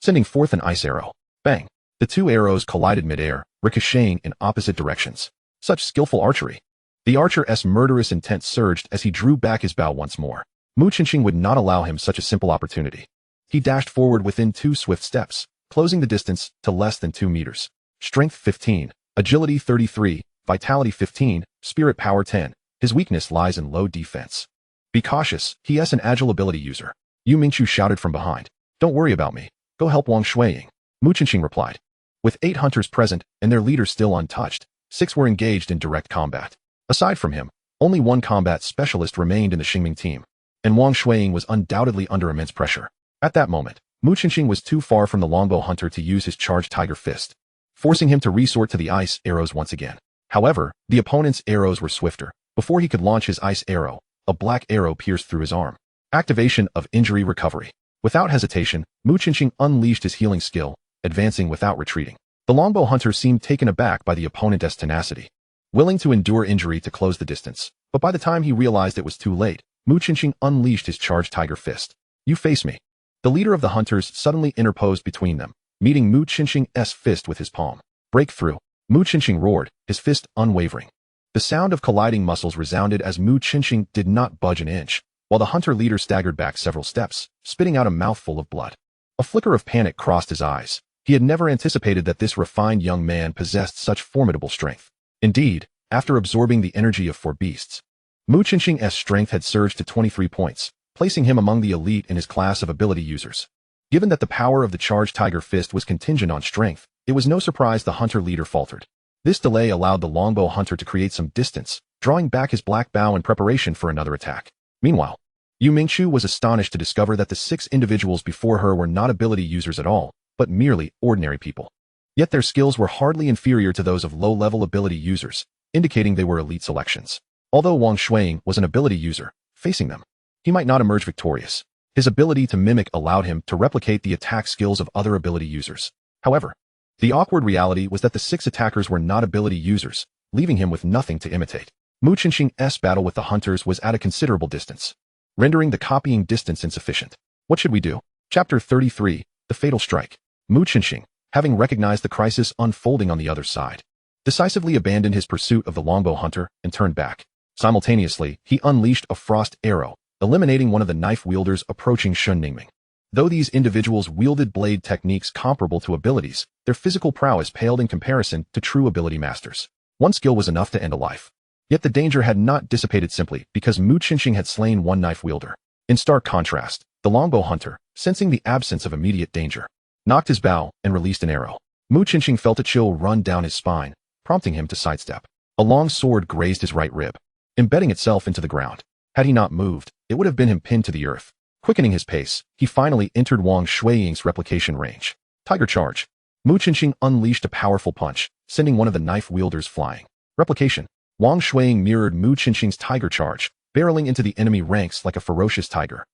sending forth an ice arrow. Bang. The 2 arrows collided midair, ricocheting in opposite directions. Such skillful archery. The archer's murderous intent surged as he drew back his bow once more. Mu Qinxing would not allow him such a simple opportunity. He dashed forward within 2 swift steps, closing the distance to less than 2 meters. Strength 15, Agility 33, Vitality 15, Spirit Power 10. His weakness lies in low defense. Be cautious, he is an agile ability user. Yu Mingqiu shouted from behind. Don't worry about me. Go help Wang Shuiying. Mu Qinxing replied. With 8 hunters present and their leader still untouched, 6 were engaged in direct combat. Aside from him, only 1 combat specialist remained in the Xingming team, and Wang Shuiying was undoubtedly under immense pressure. At that moment, Mu Qinxing was too far from the longbow hunter to use his charged tiger fist, forcing him to resort to the ice arrows once again. However, the opponent's arrows were swifter. Before he could launch his ice arrow, a black arrow pierced through his arm. Activation of injury recovery. Without hesitation, Mu Qinxing unleashed his healing skill, advancing without retreating. The longbow hunter seemed taken aback by the opponent's tenacity, willing to endure injury to close the distance. But by the time he realized it was too late, Mu Qinxing unleashed his charged tiger fist. You face me. The leader of the hunters suddenly interposed between them, meeting Mu Qinxing's fist with his palm. Breakthrough. Mu Qinxing roared, his fist unwavering. The sound of colliding muscles resounded as Mu Qinxing did not budge an inch, while the hunter leader staggered back several steps, spitting out a mouthful of blood. A flicker of panic crossed his eyes. He had never anticipated that this refined young man possessed such formidable strength. Indeed, after absorbing the energy of 4 beasts, Mu Qinxing's strength had surged to 23 points, placing him among the elite in his class of ability users. Given that the power of the charged tiger fist was contingent on strength, it was no surprise the hunter leader faltered. This delay allowed the longbow hunter to create some distance, drawing back his black bow in preparation for another attack. Meanwhile, Yu Mingqiu was astonished to discover that the 6 individuals before her were not ability users at all, but merely ordinary people. Yet their skills were hardly inferior to those of low-level ability users, indicating they were elite selections. Although Wang Shuiying was an ability user, facing them, he might not emerge victorious. His ability to mimic allowed him to replicate the attack skills of other ability users. However, the awkward reality was that the 6 attackers were not ability users, leaving him with nothing to imitate. Mu Qinxing's battle with the hunters was at a considerable distance, rendering the copying distance insufficient. What should we do? Chapter 33, The Fatal Strike. Mu Qinxing, having recognized the crisis unfolding on the other side, decisively abandoned his pursuit of the longbow hunter and turned back. Simultaneously, he unleashed a frost arrow, eliminating one of the knife wielders approaching Shun Ningming. Though these individuals wielded blade techniques comparable to abilities, their physical prowess paled in comparison to true ability masters. One skill was enough to end a life. Yet the danger had not dissipated simply because Mu Qinxing had slain one knife wielder. In stark contrast, the longbow hunter, sensing the absence of immediate danger, knocked his bow and released an arrow. Mu Qinxing felt a chill run down his spine, prompting him to sidestep. A long sword grazed his right rib, embedding itself into the ground. Had he not moved, it would have been him pinned to the earth. Quickening his pace, he finally entered Wang Shuiying's replication range. Tiger Charge. Mu Qinxing unleashed a powerful punch, sending one of the knife wielders flying. Replication. Wang Shuiying mirrored Mu Qinxing's Tiger Charge, barreling into the enemy ranks like a ferocious tiger.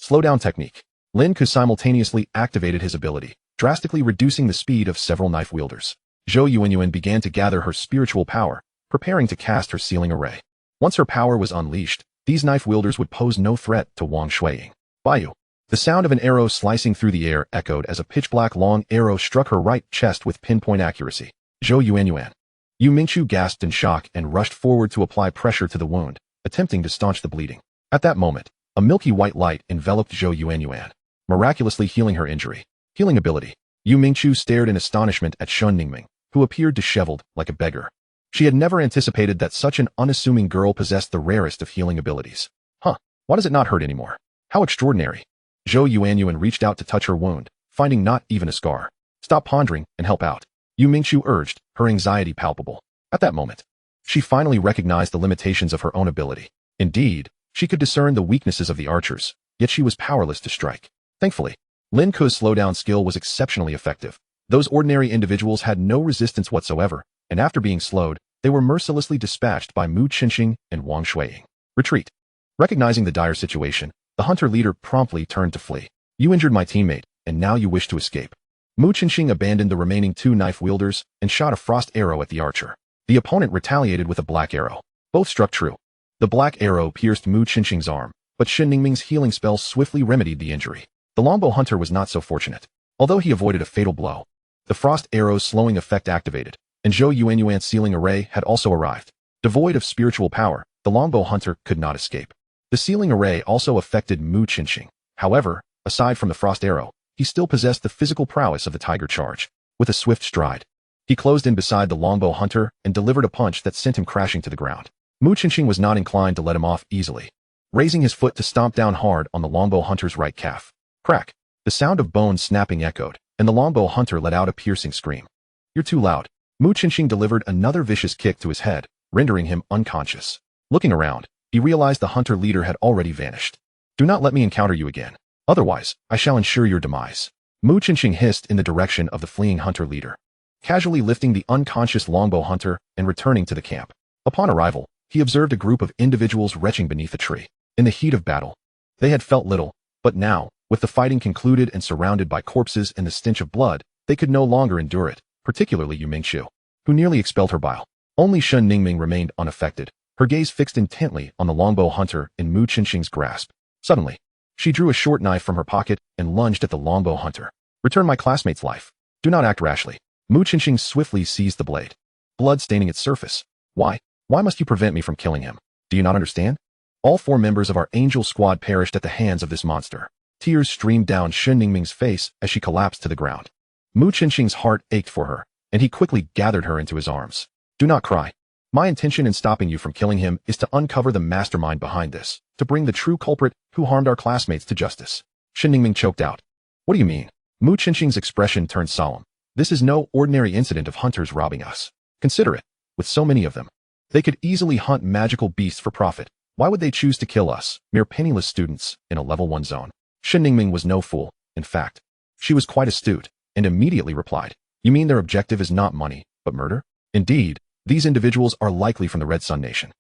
Slowdown technique. Lin Ke simultaneously activated his ability, drastically reducing the speed of several knife wielders. Zhou Yuanyuan began to gather her spiritual power, preparing to cast her sealing array. Once her power was unleashed, these knife wielders would pose no threat to Wang Shuiying. Bayu. The sound of an arrow slicing through the air echoed as a pitch-black long arrow struck her right chest with pinpoint accuracy. Zhou Yuanyuan. Yu Mingqiu gasped in shock and rushed forward to apply pressure to the wound, attempting to staunch the bleeding. At that moment, a milky white light enveloped Zhou Yuanyuan, miraculously healing her injury. Healing ability. Yu Mingqiu stared in astonishment at Shun Ningming, who appeared disheveled like a beggar. She had never anticipated that such an unassuming girl possessed the rarest of healing abilities. Huh, why does it not hurt anymore? How extraordinary. Zhou Yuanyuan reached out to touch her wound, finding not even a scar. Stop pondering and help out, Yu Mingqiu urged, her anxiety palpable. At that moment, she finally recognized the limitations of her own ability. Indeed, she could discern the weaknesses of the archers, yet she was powerless to strike. Thankfully, Lin Ke's slowdown skill was exceptionally effective. Those ordinary individuals had no resistance whatsoever, and after being slowed, they were mercilessly dispatched by Mu Qinxing and Wang Shuiying. Retreat. Recognizing the dire situation, the hunter leader promptly turned to flee. You injured my teammate, and now you wish to escape. Mu Qinxing abandoned the remaining 2 knife wielders and shot a frost arrow at the archer. The opponent retaliated with a black arrow. Both struck true. The black arrow pierced Mu Qinxing's arm, but Shun Ningming's healing spell swiftly remedied the injury. The longbow hunter was not so fortunate. Although he avoided a fatal blow, the frost arrow's slowing effect activated, and Zhou Yuanyuan's sealing array had also arrived. Devoid of spiritual power, the longbow hunter could not escape. The sealing array also affected Mu Qinxing. However, aside from the frost arrow, he still possessed the physical prowess of the tiger charge. With a swift stride, he closed in beside the longbow hunter and delivered a punch that sent him crashing to the ground. Mu Qinxing was not inclined to let him off easily. raising his foot to stomp down hard on the longbow hunter's right calf. Crack! The sound of bones snapping echoed, and the longbow hunter let out a piercing scream. You're too loud. Mu Qinxing delivered another vicious kick to his head, rendering him unconscious. Looking around, he realized the hunter leader had already vanished. Do not let me encounter you again. Otherwise, I shall ensure your demise. Mu Qinxing hissed in the direction of the fleeing hunter leader, casually lifting the unconscious longbow hunter and returning to the camp. Upon arrival, he observed a group of individuals retching beneath a tree. In the heat of battle, they had felt little, but now, with the fighting concluded and surrounded by corpses and the stench of blood, they could no longer endure it, particularly Yu Mingqiu, who nearly expelled her bile. Only Shen Ningming remained unaffected, her gaze fixed intently on the longbow hunter in Mu Qinxing's grasp. Suddenly, she drew a short knife from her pocket and lunged at the longbow hunter. Return my classmate's life. Do not act rashly. Mu Qinxing swiftly seized the blade, blood staining its surface. Why? Why must you prevent me from killing him? Do you not understand? All 4 members of our angel squad perished at the hands of this monster. Tears streamed down Shen Ningming's face as she collapsed to the ground. Mu Qinxing's heart ached for her, and he quickly gathered her into his arms. Do not cry. My intention in stopping you from killing him is to uncover the mastermind behind this, to bring the true culprit who harmed our classmates to justice. Shen Ningming choked out. What do you mean? Mu Qinxing's expression turned solemn. This is no ordinary incident of hunters robbing us. Consider it. With so many of them, they could easily hunt magical beasts for profit. Why would they choose to kill us, mere penniless students, in a level 1 zone? Shen Ningming was no fool. In fact, she was quite astute, and immediately replied, You mean their objective is not money, but murder? Indeed, these individuals are likely from the Red Sun Nation.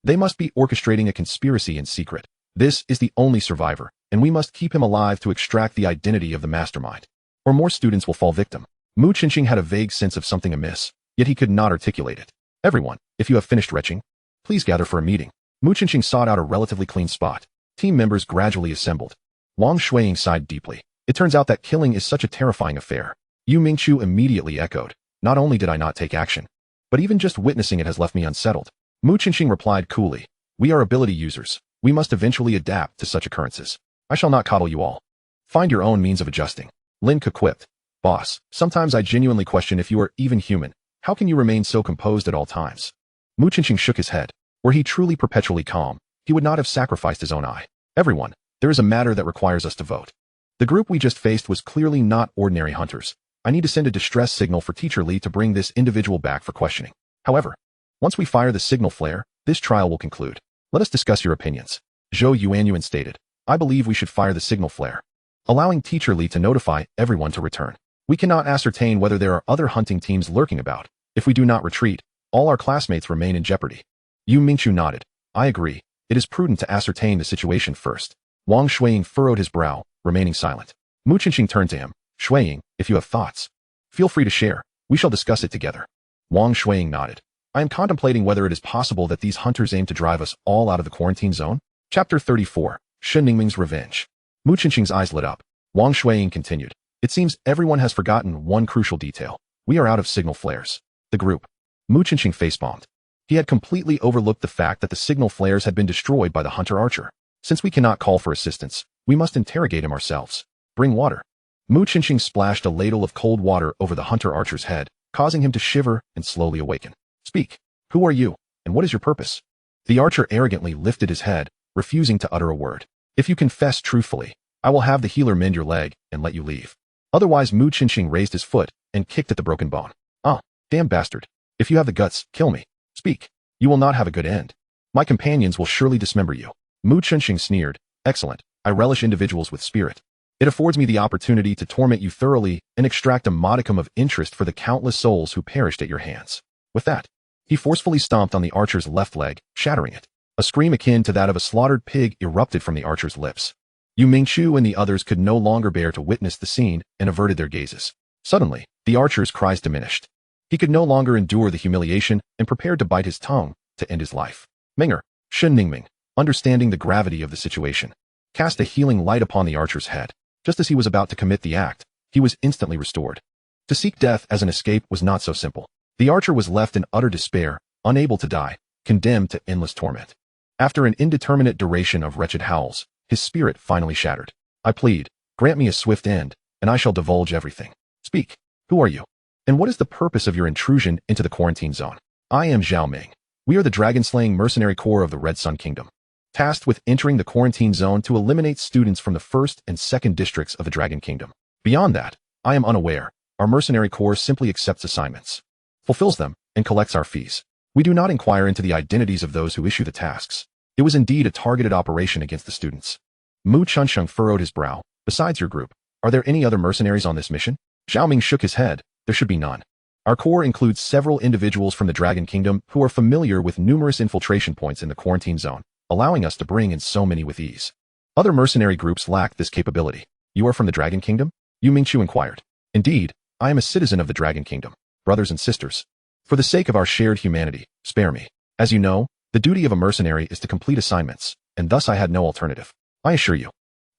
They must be orchestrating a conspiracy in secret. This is the only survivor, and we must keep him alive to extract the identity of the mastermind, or more students will fall victim. Mu Qinxing had a vague sense of something amiss, yet he could not articulate it. Everyone, if you have finished retching, please gather for a meeting. Mu Qinxing sought out a relatively clean spot. Team members gradually assembled. Wang Shuiying sighed deeply. It turns out that killing is such a terrifying affair. Yu Mingqiu immediately echoed. Not only did I not take action, but even just witnessing it has left me unsettled. Mu Qinxing replied coolly. We are ability users. We must eventually adapt to such occurrences. I shall not coddle you all. Find your own means of adjusting. Lin Ke quipped. Boss, sometimes I genuinely question if you are even human. How can you remain so composed at all times? Mu Qinxing shook his head. Were he truly perpetually calm, he would not have sacrificed his own eye. Everyone, there is a matter that requires us to vote. The group we just faced was clearly not ordinary hunters. I need to send a distress signal for Teacher Li to bring this individual back for questioning. However, once we fire the signal flare, this trial will conclude. Let us discuss your opinions. Zhou Yuanyuan stated. I believe we should fire the signal flare, allowing Teacher Li to notify everyone to return. We cannot ascertain whether there are other hunting teams lurking about. If we do not retreat, all our classmates remain in jeopardy. Yu Mingqiu nodded. I agree. It is prudent to ascertain the situation first. Wang Shuiying furrowed his brow, remaining silent. Mu Qinxing turned to him. Shuiying, if you have thoughts, feel free to share. We shall discuss it together. Wang Shuiying nodded. I am contemplating whether it is possible that these hunters aim to drive us all out of the quarantine zone. Chapter 34. Shen Ningming's Revenge. Mu Qinxing's eyes lit up. Wang Shuiying continued. It seems everyone has forgotten one crucial detail. We are out of signal flares. The group. Mu Qinxing facepalmed. He had completely overlooked the fact that the signal flares had been destroyed by the hunter archer. Since we cannot call for assistance, we must interrogate him ourselves. Bring water. Mu Qinxing splashed a ladle of cold water over the hunter archer's head, causing him to shiver and slowly awaken. Speak. Who are you, and what is your purpose? The archer arrogantly lifted his head, refusing to utter a word. If you confess truthfully, I will have the healer mend your leg and let you leave. Otherwise, Mu Qinxing raised his foot and kicked at the broken bone. Ah, damn bastard. If you have the guts, kill me. Speak. You will not have a good end. My companions will surely dismember you. Mu Qinxing sneered. Excellent. I relish individuals with spirit. It affords me the opportunity to torment you thoroughly and extract a modicum of interest for the countless souls who perished at your hands. With that, he forcefully stomped on the archer's left leg, shattering it. A scream akin to that of a slaughtered pig erupted from the archer's lips. Yu Mingqiu and the others could no longer bear to witness the scene and averted their gazes. Suddenly, the archer's cries diminished. He could no longer endure the humiliation and prepared to bite his tongue to end his life. Minger, Shen Ningming, understanding the gravity of the situation, cast a healing light upon the archer's head. Just as he was about to commit the act, he was instantly restored. To seek death as an escape was not so simple. The archer was left in utter despair, unable to die, condemned to endless torment. After an indeterminate duration of wretched howls, his spirit finally shattered. I plead, grant me a swift end, and I shall divulge everything. Speak. Who are you? And what is the purpose of your intrusion into the quarantine zone? I am Zhao Ming. We are the dragon-slaying mercenary corps of the Red Sun Kingdom. tasked with entering the quarantine zone to eliminate students from the first and second districts of the Dragon Kingdom. Beyond that, I am unaware. Our mercenary corps simply accepts assignments, fulfills them, and collects our fees. We do not inquire into the identities of those who issue the tasks. It was indeed a targeted operation against the students. Mu Chunsheng furrowed his brow. Besides your group, are there any other mercenaries on this mission? Zhao Ming shook his head. There should be none. Our corps includes several individuals from the Dragon Kingdom who are familiar with numerous infiltration points in the quarantine zone, allowing us to bring in so many with ease. Other mercenary groups lack this capability. You are from the Dragon Kingdom? Yu Mingqiu inquired. Indeed, I am a citizen of the Dragon Kingdom. Brothers and sisters, for the sake of our shared humanity, spare me. As you know, the duty of a mercenary is to complete assignments, and thus I had no alternative. I assure you.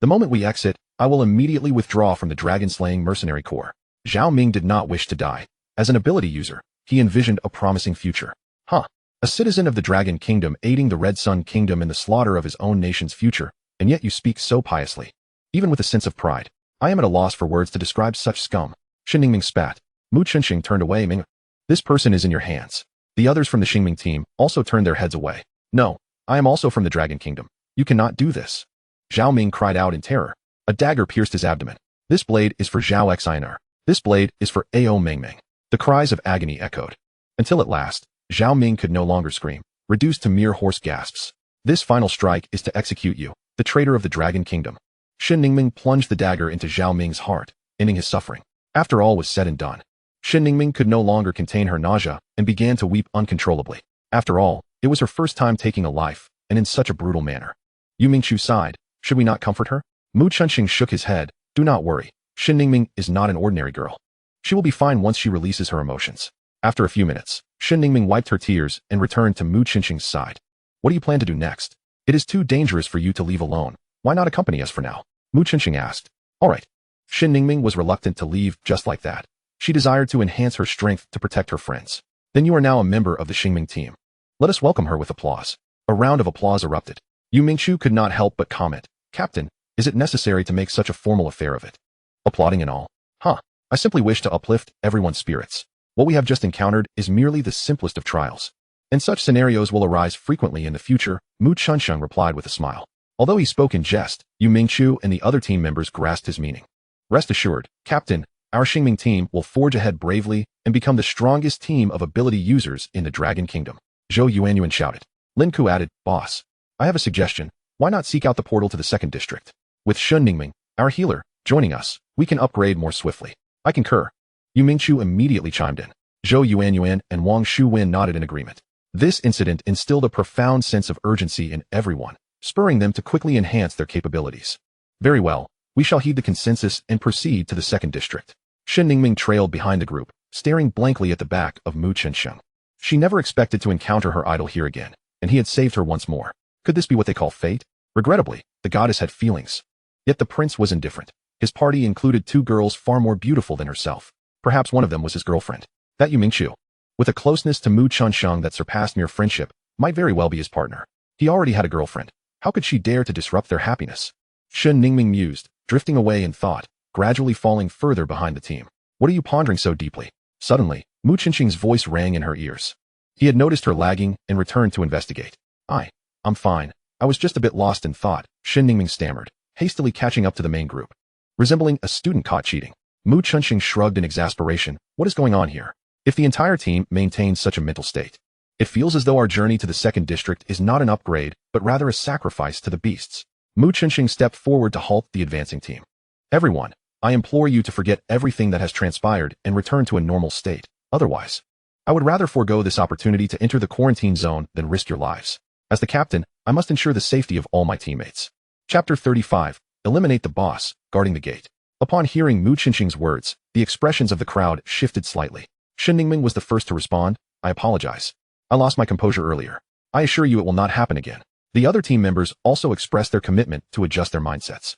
The moment we exit, I will immediately withdraw from the dragon-slaying mercenary corps. Zhao Ming did not wish to die. As an ability user, he envisioned a promising future. A citizen of the Dragon Kingdom aiding the Red Sun Kingdom in the slaughter of his own nation's future, and yet you speak so piously. Even with a sense of pride, I am at a loss for words to describe such scum. Shin Ningming spat. Mu Chunxing turned away. Ming, this person is in your hands. The others from the Xingming team also turned their heads away. No, I am also from the Dragon Kingdom. You cannot do this. Zhao Ming cried out in terror. A dagger pierced his abdomen. This blade is for Zhao Xinar. This blade is for Ao Mengmeng. The cries of agony echoed. Until at last, Zhao Ming could no longer scream, reduced to mere hoarse gasps. This final strike is to execute you, the traitor of the Dragon Kingdom. Shin Ningming plunged the dagger into Zhao Ming's heart, ending his suffering. After all was said and done, Shin Ningming could no longer contain her nausea and began to weep uncontrollably. After all, it was her first time taking a life, and in such a brutal manner. Yu Mingqiu sighed. Should we not comfort her? Mu Chunxing shook his head. Do not worry. Shin Ningming is not an ordinary girl. She will be fine once she releases her emotions. After a few minutes, Shin Ningming wiped her tears and returned to Mu Chunxing's side. What do you plan to do next? It is too dangerous for you to leave alone. Why not accompany us for now? Mu Chunxing asked. All right. Shin Ningming was reluctant to leave just like that. She desired to enhance her strength to protect her friends. Then you are now a member of the Xingming team. Let us welcome her with applause. A round of applause erupted. Yu Mingqiu could not help but comment. Captain, is it necessary to make such a formal affair of it? Applauding and all. I simply wish to uplift everyone's spirits. What we have just encountered is merely the simplest of trials. And such scenarios will arise frequently in the future, Mu Chunsheng replied with a smile. Although he spoke in jest, Yu Mingqiu and the other team members grasped his meaning. Rest assured, Captain, our Xingming team will forge ahead bravely and become the strongest team of ability users in the Dragon Kingdom. Zhou Yuanyuan shouted. Lin Ku added, Boss, I have a suggestion. Why not seek out the portal to the second district? With Shun Ningming, our healer, joining us, we can upgrade more swiftly. I concur. Yu Mingqiu immediately chimed in. Zhou Yuanyuan and Wang Shuwen nodded in agreement. This incident instilled a profound sense of urgency in everyone, spurring them to quickly enhance their capabilities. Very well, we shall heed the consensus and proceed to the second district. Shin Ningming trailed behind the group, staring blankly at the back of Mu Chunsheng. She never expected to encounter her idol here again, and he had saved her once more. Could this be what they call fate? Regrettably, the goddess had feelings. Yet the prince was indifferent. His party included two girls far more beautiful than herself. Perhaps one of them was his girlfriend. That Yu Mingqiu, with a closeness to Mu Chunsheng that surpassed mere friendship, might very well be his partner. He already had a girlfriend. How could she dare to disrupt their happiness? Shin Ningming mused, drifting away in thought, gradually falling further behind the team. What are you pondering so deeply? Suddenly, Mu Chunxing's voice rang in her ears. He had noticed her lagging and returned to investigate. I'm fine. I was just a bit lost in thought, Shin Ningming stammered, hastily catching up to the main group. Resembling a student caught cheating, Mu Chunxing shrugged in exasperation. What is going on here? If the entire team maintains such a mental state, it feels as though our journey to the second district is not an upgrade, but rather a sacrifice to the beasts. Mu Chunxing stepped forward to halt the advancing team. Everyone, I implore you to forget everything that has transpired and return to a normal state. Otherwise, I would rather forego this opportunity to enter the quarantine zone than risk your lives. As the captain, I must ensure the safety of all my teammates. Chapter 35. Eliminate the boss, guarding the gate. Upon hearing Mu Chunxing's words, the expressions of the crowd shifted slightly. Shin Ningming was the first to respond. I apologize. I lost my composure earlier. I assure you it will not happen again. The other team members also expressed their commitment to adjust their mindsets.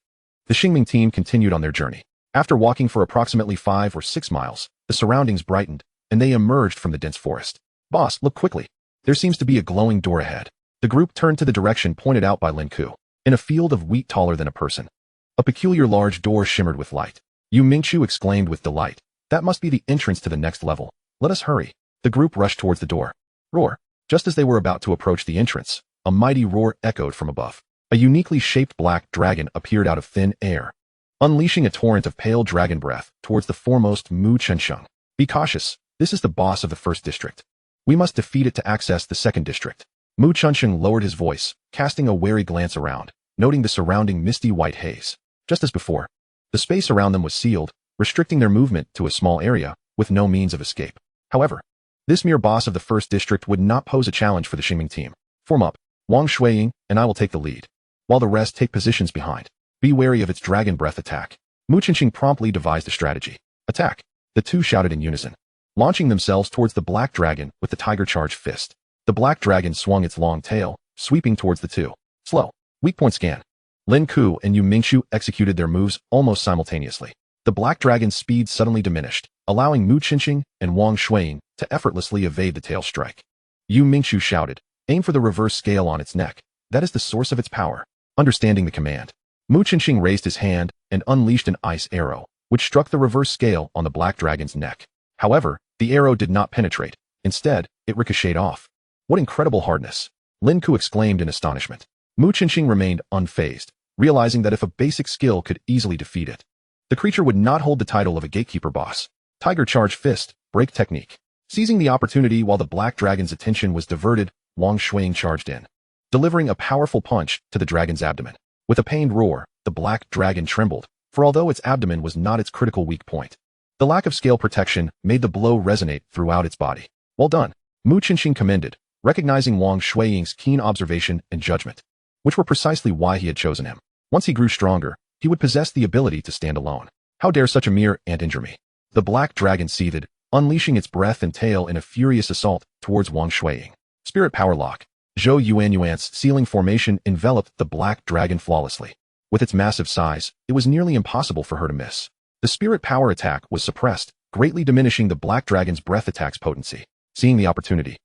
The Xingming team continued on their journey. After walking for approximately 5 or 6 miles, the surroundings brightened, and they emerged from the dense forest. Boss, look quickly. There seems to be a glowing door ahead. The group turned to the direction pointed out by Lin Ku. In a field of wheat taller than a person, a peculiar large door shimmered with light. Yu Mingqiu exclaimed with delight. That must be the entrance to the next level. Let us hurry. The group rushed towards the door. Roar. Just as they were about to approach the entrance, a mighty roar echoed from above. A uniquely shaped black dragon appeared out of thin air, unleashing a torrent of pale dragon breath towards the foremost Mu Chensheng. Be cautious, this is the boss of the first district. We must defeat it to access the second district. Mu Chensheng lowered his voice, casting a wary glance around, noting the surrounding misty white haze. Just as before, the space around them was sealed, restricting their movement to a small area, with no means of escape. However, this mere boss of the first district would not pose a challenge for the Xingming team. Form up, Wang Shuiying, and I will take the lead, while the rest take positions behind. Be wary of its dragon breath attack. Mu Chensheng promptly devised a strategy. Attack! The two shouted in unison, launching themselves towards the black dragon with the tiger charge fist. The black dragon swung its long tail, sweeping towards the two. Slow. Weak point scan. Lin Ku and Yu Mingqiu executed their moves almost simultaneously. The black dragon's speed suddenly diminished, allowing Mu Chensheng and Wang Shuiying to effortlessly evade the tail strike. Yu Mingqiu shouted, aim for the reverse scale on its neck. That is the source of its power. Understanding the command, Mu Chensheng raised his hand and unleashed an ice arrow, which struck the reverse scale on the black dragon's neck. However, the arrow did not penetrate. Instead, it ricocheted off. What incredible hardness! Lin Ku exclaimed in astonishment. Mu Chensheng remained unfazed, realizing that if a basic skill could easily defeat it, the creature would not hold the title of a gatekeeper boss. Tiger charge fist, break technique. Seizing the opportunity while the black dragon's attention was diverted, Wang Shuiying charged in, delivering a powerful punch to the dragon's abdomen. With a pained roar, the black dragon trembled, for although its abdomen was not its critical weak point, the lack of scale protection made the blow resonate throughout its body. Well done, Mu Chensheng commended, recognizing Wang Shuiying's keen observation and judgment, which were precisely why he had chosen him. Once he grew stronger, he would possess the ability to stand alone. How dare such a mere ant injure me? The black dragon seethed, unleashing its breath and tail in a furious assault towards Wang Shuiying. Spirit Power Lock. Zhou Yuanyuan's sealing formation enveloped the black dragon flawlessly. With its massive size, it was nearly impossible for her to miss. The spirit power attack was suppressed, greatly diminishing the black dragon's breath attack's potency. Seeing the opportunity,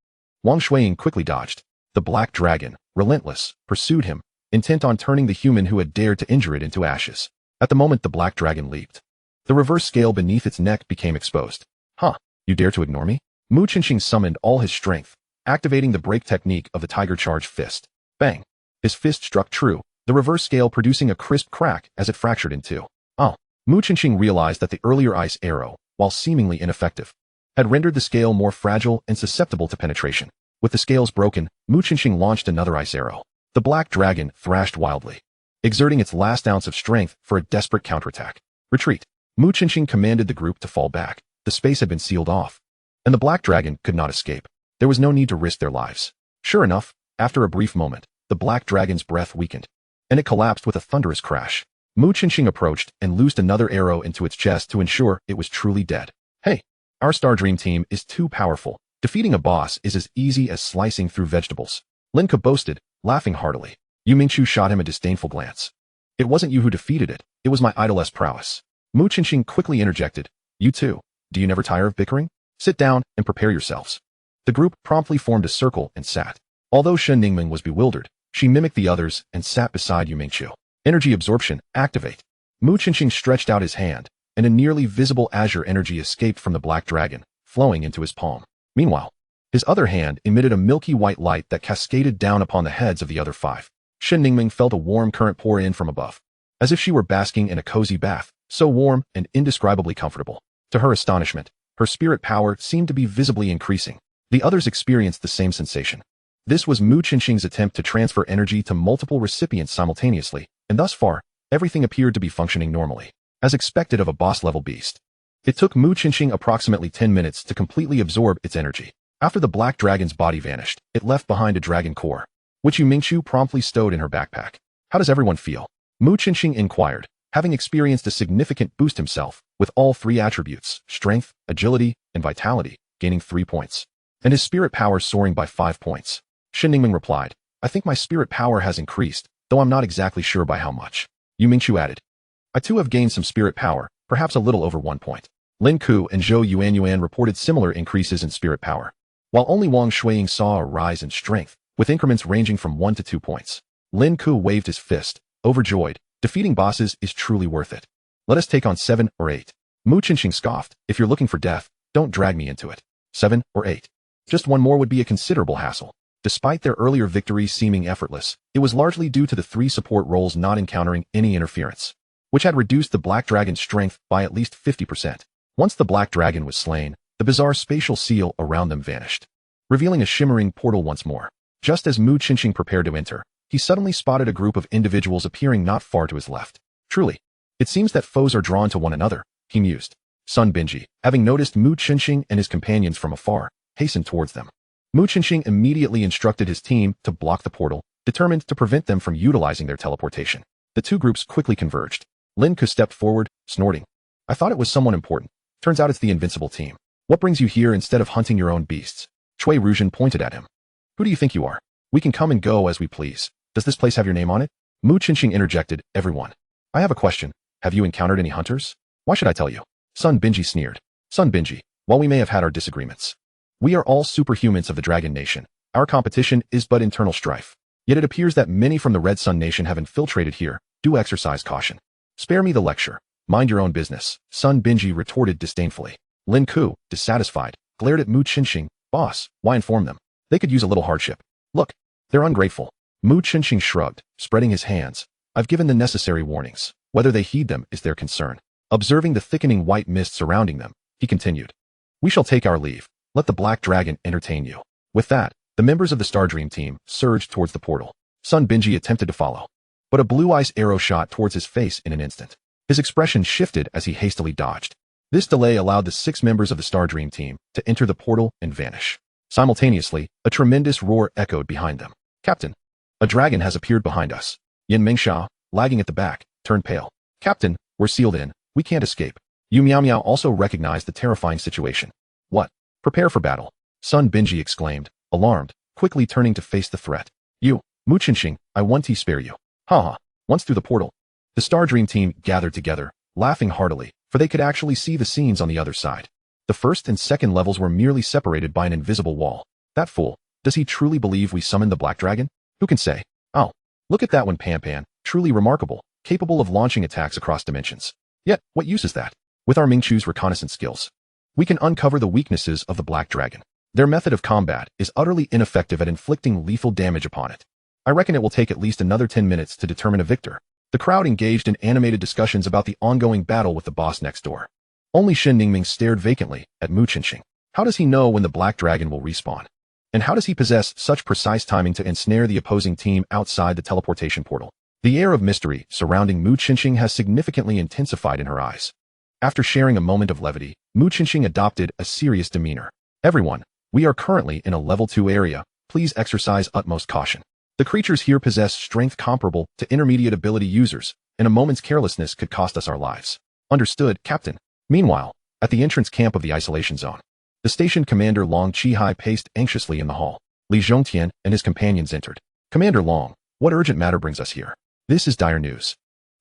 Wang Shuiying quickly dodged. The black dragon, relentless, pursued him, intent on turning the human who had dared to injure it into ashes. At the moment the black dragon leaped, the reverse scale beneath its neck became exposed. Huh, you dare to ignore me? Mu Chensheng summoned all his strength, activating the break technique of the tiger charge fist. Bang! His fist struck true, the reverse scale producing a crisp crack as it fractured in two. Oh! Mu Chensheng realized that the earlier ice arrow, while seemingly ineffective, had rendered the scale more fragile and susceptible to penetration. With the scales broken, Mu Chensheng launched another ice arrow. The black dragon thrashed wildly, exerting its last ounce of strength for a desperate counterattack. Retreat! Mu Chensheng commanded the group to fall back. The space had been sealed off, and the black dragon could not escape. There was no need to risk their lives. Sure enough, after a brief moment, the black dragon's breath weakened, and it collapsed with a thunderous crash. Mu Chensheng approached and loosed another arrow into its chest to ensure it was truly dead. Hey, our Star Dream team is too powerful. Defeating a boss is as easy as slicing through vegetables. Lin Ku boasted, laughing heartily. Yu Mingqiu shot him a disdainful glance. It wasn't you who defeated it, it was my idol's prowess. Mu Chensheng quickly interjected. You too. Do you never tire of bickering? Sit down and prepare yourselves. The group promptly formed a circle and sat. Although Shen Ningming was bewildered, she mimicked the others and sat beside Yu Mingqiu. Energy absorption, activate. Mu Chensheng stretched out his hand, and a nearly visible azure energy escaped from the black dragon, flowing into his palm. Meanwhile, his other hand emitted a milky white light that cascaded down upon the heads of the other five. Shen Ningming felt a warm current pour in from above, as if she were basking in a cozy bath, so warm and indescribably comfortable. To her astonishment, her spirit power seemed to be visibly increasing. The others experienced the same sensation. This was Mu Chensheng's attempt to transfer energy to multiple recipients simultaneously, and thus far, everything appeared to be functioning normally, as expected of a boss-level beast. It took Mu Chensheng approximately 10 minutes to completely absorb its energy. After the black dragon's body vanished, it left behind a dragon core, which Yu Mingqiu promptly stowed in her backpack. How does everyone feel? Mu Chensheng inquired, having experienced a significant boost himself, with all three attributes, strength, agility, and vitality, gaining 3 points, and his spirit power soaring by 5 points. Shen Ningming replied, I think my spirit power has increased, though I'm not exactly sure by how much. Yu Mingqiu added, I too have gained some spirit power, perhaps a little over 1 point. Lin Ku and Zhou Yuanyuan reported similar increases in spirit power, while only Wang Shuiying saw a rise in strength, with increments ranging from 1 to 2 points. Lin Ku waved his fist, overjoyed. Defeating bosses is truly worth it. Let us take on 7 or 8. Mu Chensheng scoffed, if you're looking for death, don't drag me into it. 7 or 8. Just one more would be a considerable hassle. Despite their earlier victories seeming effortless, it was largely due to the three support roles not encountering any interference, which had reduced the Black Dragon's strength by at least 50%. Once the Black Dragon was slain, the bizarre spatial seal around them vanished, revealing a shimmering portal once more. Just as Mu Qinxing prepared to enter, he suddenly spotted a group of individuals appearing not far to his left. Truly, it seems that foes are drawn to one another, he mused. Sun Binji, having noticed Mu Qinxing and his companions from afar, hastened towards them. Mu Qinxing immediately instructed his team to block the portal, determined to prevent them from utilizing their teleportation. The two groups quickly converged. Lin Ku stepped forward, snorting. I thought it was someone important. Turns out it's the invincible team. What brings you here instead of hunting your own beasts? Cui Ruzhen pointed at him. Who do you think you are? We can come and go as we please. Does this place have your name on it? Mu Qinxing interjected, everyone. I have a question. Have you encountered any hunters? Why should I tell you? Sun Binji sneered. Sun Binji, while we may have had our disagreements, we are all superhumans of the Dragon Nation. Our competition is but internal strife. Yet it appears that many from the Red Sun Nation have infiltrated here. Do exercise caution. Spare me the lecture. Mind your own business, Sun Binji retorted disdainfully. Lin Ku, dissatisfied, glared at Mu Qinxing. Boss, why inform them? They could use a little hardship. Look, they're ungrateful. Mu Qinxing shrugged, spreading his hands. I've given the necessary warnings. Whether they heed them is their concern. Observing the thickening white mist surrounding them, he continued. We shall take our leave. Let the Black Dragon entertain you. With that, the members of the Star Dream team surged towards the portal. Sun Binji attempted to follow, but a blue ice arrow shot towards his face in an instant. His expression shifted as he hastily dodged. This delay allowed the 6 members of the Star Dream team to enter the portal and vanish. Simultaneously, a tremendous roar echoed behind them. Captain, a dragon has appeared behind us. Yin Mingxia, lagging at the back, turned pale. Captain, we're sealed in. We can't escape. Yu Miao Miao also recognized the terrifying situation. What? Prepare for battle. Sun Binji exclaimed, alarmed, quickly turning to face the threat. You, Mu Qinxing, I want to spare you. Ha. Once through the portal, the Star Dream team gathered together, laughing heartily, for they could actually see the scenes on the other side. The first and second levels were merely separated by an invisible wall. That fool, does he truly believe we summoned the Black Dragon? Who can say? Oh, look at that one, Pan, truly remarkable, capable of launching attacks across dimensions. Yet, what use is that? With our Mingchu's reconnaissance skills, we can uncover the weaknesses of the Black Dragon. Their method of combat is utterly ineffective at inflicting lethal damage upon it. I reckon it will take at least another 10 minutes to determine a victor. The crowd engaged in animated discussions about the ongoing battle with the boss next door. Only Shen Ningming stared vacantly at Mu Qinxing. How does he know when the Black Dragon will respawn? And how does he possess such precise timing to ensnare the opposing team outside the teleportation portal? The air of mystery surrounding Mu Qinxing has significantly intensified in her eyes. After sharing a moment of levity, Mu Qinxing adopted a serious demeanor. Everyone, we are currently in a level 2 area. Please exercise utmost caution. The creatures here possess strength comparable to intermediate ability users, and a moment's carelessness could cost us our lives. Understood, Captain. Meanwhile, at the entrance camp of the isolation zone, the station commander Long Qihai paced anxiously in the hall. Li Zhongtian and his companions entered. Commander Long, what urgent matter brings us here? This is dire news.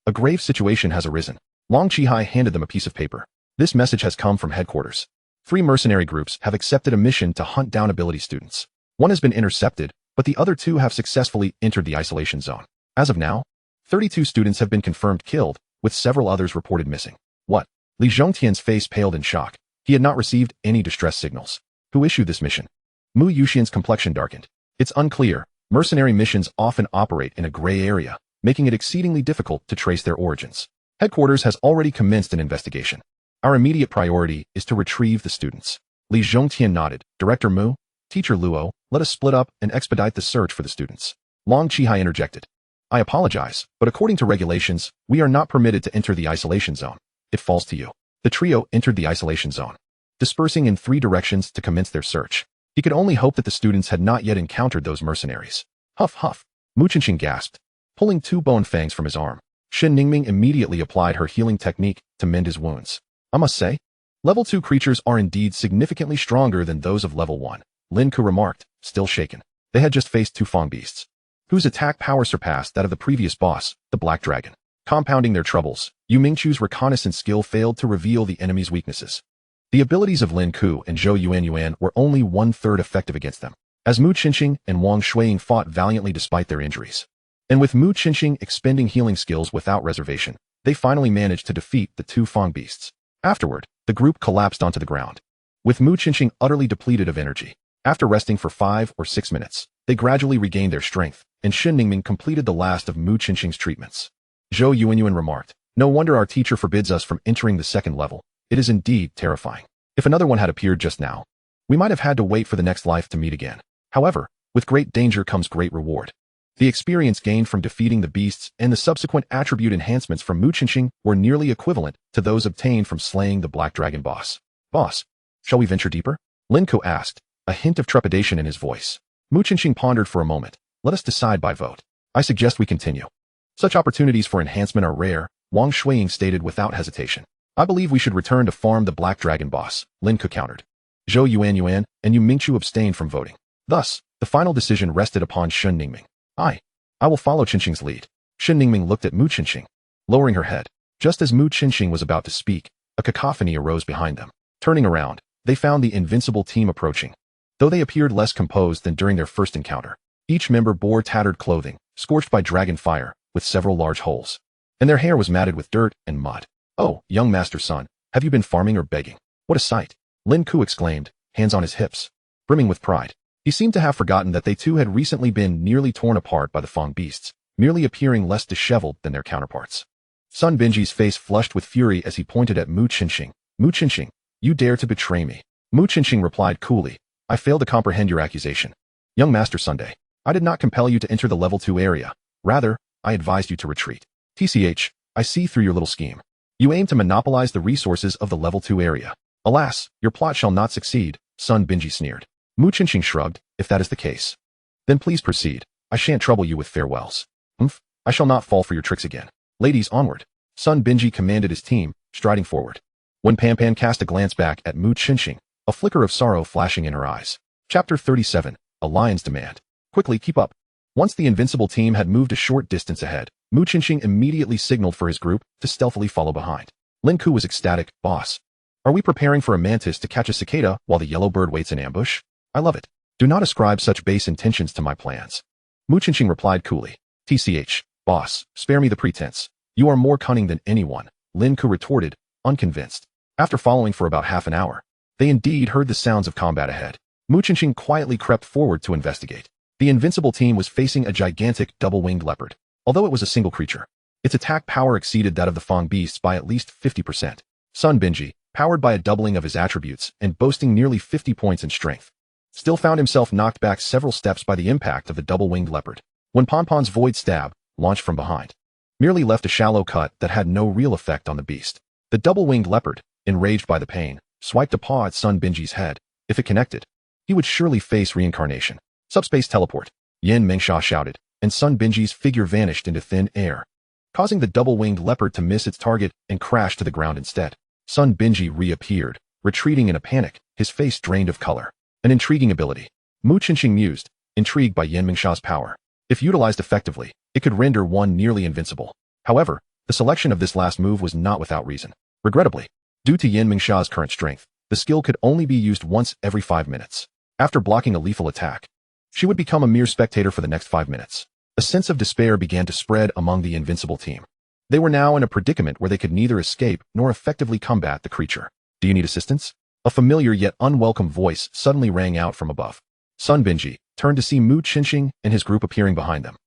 A grave situation has arisen. Long Qihai handed them a piece of paper. This message has come from headquarters. 3 mercenary groups have accepted a mission to hunt down ability students. One has been intercepted, but the other 2 have successfully entered the isolation zone. As of now, 32 students have been confirmed killed, with several others reported missing. What? Li Zhongtian's face paled in shock. He had not received any distress signals. Who issued this mission? Mu Yuxian's complexion darkened. It's unclear. Mercenary missions often operate in a gray area, making it exceedingly difficult to trace their origins. Headquarters has already commenced an investigation. Our immediate priority is to retrieve the students. Li Zhongtian nodded. Director Mu, Teacher Luo, let us split up and expedite the search for the students. Long Qihai interjected. I apologize, but according to regulations, we are not permitted to enter the isolation zone. It falls to you. The trio entered the isolation zone, dispersing in 3 directions to commence their search. He could only hope that the students had not yet encountered those mercenaries. Huff, huff. Mu Qinxing gasped, pulling 2 bone fangs from his arm. Shen Ningming immediately applied her healing technique to mend his wounds. I must say, level 2 creatures are indeed significantly stronger than those of level 1, Lin Ku remarked, still shaken. They had just faced 2 Fang beasts, whose attack power surpassed that of the previous boss, the Black Dragon. Compounding their troubles, Yu Mingchu's reconnaissance skill failed to reveal the enemy's weaknesses. The abilities of Lin Ku and Zhou Yuan were only 1/3 effective against them, as Mu Qinxing and Wang Shuiying fought valiantly despite their injuries. And with Mu Qinxing expending healing skills without reservation, they finally managed to defeat the 2 Fang beasts. Afterward, the group collapsed onto the ground, with Mu Qinxing utterly depleted of energy. After resting for 5 or 6 minutes, they gradually regained their strength, and Shen Ningming completed the last of Mu Qinqing's treatments. Zhou Yuanyuan remarked, "No wonder our teacher forbids us from entering the second level. It is indeed terrifying. If another one had appeared just now, we might have had to wait for the next life to meet again. However, with great danger comes great reward." The experience gained from defeating the beasts and the subsequent attribute enhancements from Mu Qinqing were nearly equivalent to those obtained from slaying the Black Dragon boss. "Boss, shall we venture deeper?" Lin Ku asked, a hint of trepidation in his voice. Mu Qinqing pondered for a moment. "Let us decide by vote. I suggest we continue. Such opportunities for enhancement are rare," Wang Shuiying stated without hesitation. "I believe we should return to farm the Black Dragon boss," Lin Ku countered. Zhou Yuanyuan and Yu Mingqiu abstained from voting. Thus, the final decision rested upon Shen Ningming. I will follow Qinqing's lead." Shen Ningming looked at Mu Qinqing, lowering her head. Just as Mu Qinqing was about to speak, a cacophony arose behind them. Turning around, they found the invincible team approaching. Though they appeared less composed than during their first encounter, each member bore tattered clothing, scorched by dragon fire, with several large holes. And their hair was matted with dirt and mud. "Oh, young master son, have you been farming or begging? What a sight!" Lin Ku exclaimed, hands on his hips, brimming with pride. He seemed to have forgotten that they too had recently been nearly torn apart by the Fang beasts, merely appearing less disheveled than their counterparts. Sun Binji's face flushed with fury as he pointed at Mu Qinqing. "Mu Qinqing, you dare to betray me." Mu Qinqing replied coolly, "I fail to comprehend your accusation. Young Master Sunday, I did not compel you to enter the level 2 area. Rather, I advised you to retreat. TCH, I see through your little scheme. You aim to monopolize the resources of the level 2 area. Alas, your plot shall not succeed," Sun Binji sneered. Mu Qinqing shrugged. "If that is the case, then please proceed. I shan't trouble you with farewells." "I shall not fall for your tricks again. Ladies, onward." Sun Binji commanded his team, striding forward. When Pan cast a glance back at Mu Qinqing, a flicker of sorrow flashing in her eyes. Chapter 37, A Lion's Demand. "Quickly, keep up." Once the invincible team had moved a short distance ahead, Mu Qinqing immediately signaled for his group to stealthily follow behind. Lin Ku was ecstatic. "Boss, are we preparing for a mantis to catch a cicada while the yellow bird waits in ambush? I love it. Do not ascribe such base intentions to my plans." Mu Qinqing replied coolly. "TCH, boss, spare me the pretense. You are more cunning than anyone," Lin Ku retorted, unconvinced. After following for about half an hour, they indeed heard the sounds of combat ahead. Mu Qinqing quietly crept forward to investigate. The invincible team was facing a gigantic double-winged leopard. Although it was a single creature, its attack power exceeded that of the Fang beasts by at least 50%. Sun Binji, powered by a doubling of his attributes and boasting nearly 50 points in strength, still found himself knocked back several steps by the impact of the double-winged leopard. When Ponpon's void stab, launched from behind, merely left a shallow cut that had no real effect on the beast. The double-winged leopard, enraged by the pain, swiped a paw at Sun Binji's head. If it connected, he would surely face reincarnation. "Subspace teleport," Yan Mengsha shouted, and Sun Binji's figure vanished into thin air, causing the double-winged leopard to miss its target and crash to the ground instead. Sun Binji reappeared, retreating in a panic, his face drained of color. An intriguing ability, Mu Qinqing mused, intrigued by Yan Mengsha's power. If utilized effectively, it could render one nearly invincible. However, the selection of this last move was not without reason. Regrettably, due to Yan Mengsha's current strength, the skill could only be used once every 5 minutes. After blocking a lethal attack, she would become a mere spectator for the next 5 minutes. A sense of despair began to spread among the invincible team. They were now in a predicament where they could neither escape nor effectively combat the creature. "Do you need assistance?" A familiar yet unwelcome voice suddenly rang out from above. Sun Binji turned to see Mu Qinqing and his group appearing behind them.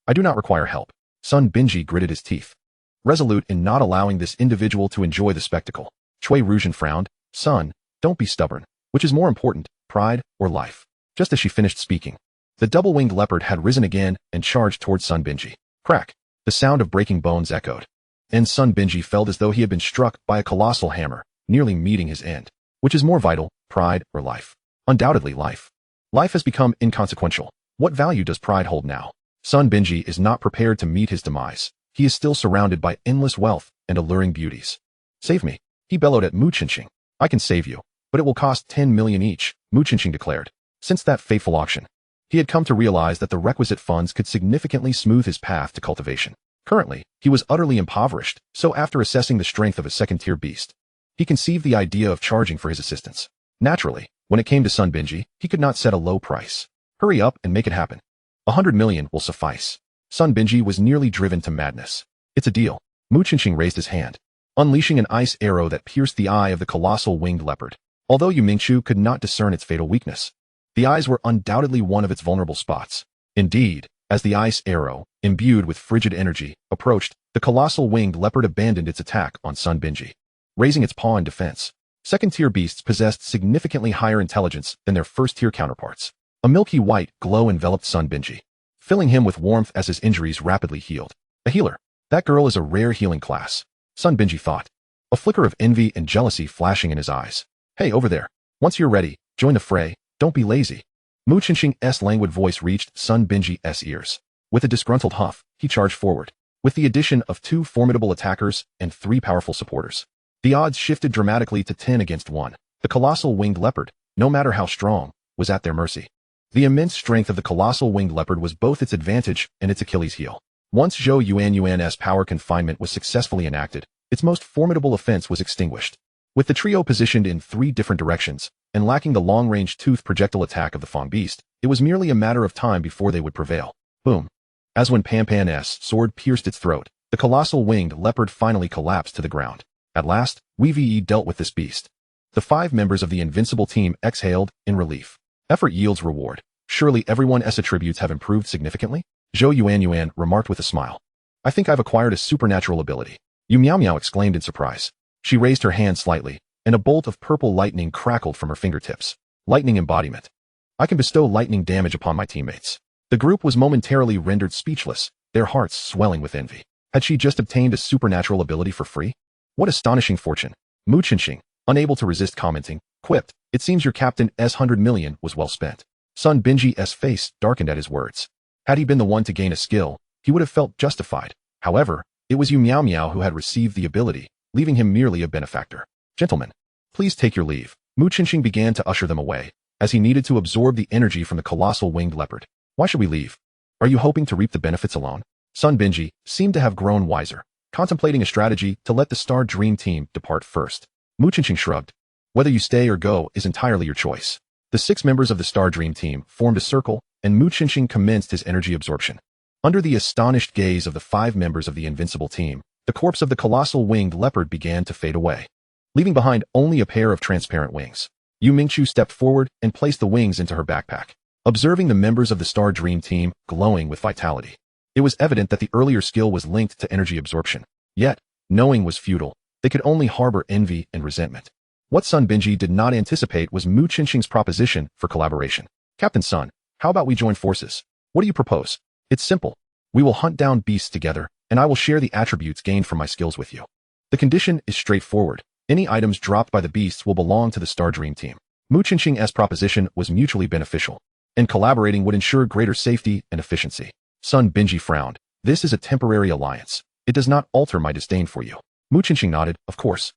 I do not require help." Sun Binji gritted his teeth, resolute in not allowing this individual to enjoy the spectacle. Cui Ruzhen frowned. "Son, don't be stubborn. Which is more important, pride or life?" Just as she finished speaking, the double-winged leopard had risen again and charged towards Sun Binji. Crack! The sound of breaking bones echoed, and Sun Binji felt as though he had been struck by a colossal hammer, nearly meeting his end. Which is more vital, pride or life? Undoubtedly life. Life has become inconsequential. What value does pride hold now? Sun Binji is not prepared to meet his demise. He is still surrounded by endless wealth and alluring beauties. "Save me," he bellowed at Mu Qinqing. "I can save you, but it will cost 10 million each," Mu Qinqing declared. Since that fateful auction, he had come to realize that the requisite funds could significantly smooth his path to cultivation. Currently, he was utterly impoverished, so after assessing the strength of a second-tier beast, he conceived the idea of charging for his assistance. Naturally, when it came to Sun Binji, he could not set a low price. "Hurry up and make it happen. 100 million will suffice." Sun Binji was nearly driven to madness. "It's a deal." Mu Qinqing raised his hand, unleashing an ice arrow that pierced the eye of the colossal winged leopard. Although Yu Mingqiu could not discern its fatal weakness, The eyes were undoubtedly one of its vulnerable spots. Indeed, as the ice arrow, imbued with frigid energy, approached, the colossal winged leopard abandoned its attack on Sun Binji, raising its paw in defense. Second-tier beasts possessed significantly higher intelligence than their first-tier counterparts. A milky white glow enveloped Sun Binji, filling him with warmth as his injuries rapidly healed. A healer. That girl is a rare healing class, Sun Binji thought, a flicker of envy and jealousy flashing in his eyes. Hey, over there. Once you're ready, join the fray. Don't be lazy. Mu Qinxing's languid voice reached Sun Binji's ears. With a disgruntled huff, he charged forward. With the addition of 2 formidable attackers and 3 powerful supporters, the odds shifted dramatically to 10 against 1. The colossal winged leopard, no matter how strong, was at their mercy. The immense strength of the colossal winged leopard was both its advantage and its Achilles heel. Once Zhou Yuanyuan's power confinement was successfully enacted, its most formidable offense was extinguished. With the trio positioned in 3 different directions, and lacking the long-range tooth projectile attack of the Fang beast, it was merely a matter of time before they would prevail. Boom. As when Pan's sword pierced its throat, the colossal winged leopard finally collapsed to the ground. At last, WeVe dealt with this beast. The 5 members of the invincible team exhaled in relief. Effort yields reward. Surely everyone's attributes have improved significantly? Zhou Yuanyuan remarked with a smile. I think I've acquired a supernatural ability. Yu Miao Miao exclaimed in surprise. She raised her hand slightly, and a bolt of purple lightning crackled from her fingertips. Lightning embodiment. I can bestow lightning damage upon my teammates. The group was momentarily rendered speechless, their hearts swelling with envy. Had she just obtained a supernatural ability for free? What astonishing fortune. Mu Qinxing, unable to resist commenting, quipped, it seems your captain's 100 million was well spent. Sun Binji's face darkened at his words. Had he been the one to gain a skill, he would have felt justified. However, it was Yu Miao Miao who had received the ability, leaving him merely a benefactor. Gentlemen, please take your leave. Mu Qinxing began to usher them away, as he needed to absorb the energy from the colossal winged leopard. Why should we leave? Are you hoping to reap the benefits alone? Sun Binji seemed to have grown wiser, contemplating a strategy to let the Star Dream team depart first. Mu Qinxing shrugged. Whether you stay or go is entirely your choice. The 6 members of the Star Dream team formed a circle, and Mu Qinxing commenced his energy absorption. Under the astonished gaze of the 5 members of the invincible team, the corpse of the colossal winged leopard began to fade away, leaving behind only a pair of transparent wings. Yu Mingqiu stepped forward and placed the wings into her backpack, observing the members of the Star Dream team glowing with vitality. It was evident that the earlier skill was linked to energy absorption. Yet, knowing was futile. They could only harbor envy and resentment. What Sun Binji did not anticipate was Mu Qinxing's proposition for collaboration. Captain Sun, how about we join forces? What do you propose? It's simple. We will hunt down beasts together, and I will share the attributes gained from my skills with you. The condition is straightforward. Any items dropped by the beasts will belong to the Star Dream team. Mu Qinxing's proposition was mutually beneficial, and collaborating would ensure greater safety and efficiency. Sun Binji frowned. This is a temporary alliance. It does not alter my disdain for you. Mu Qinxing nodded, of course.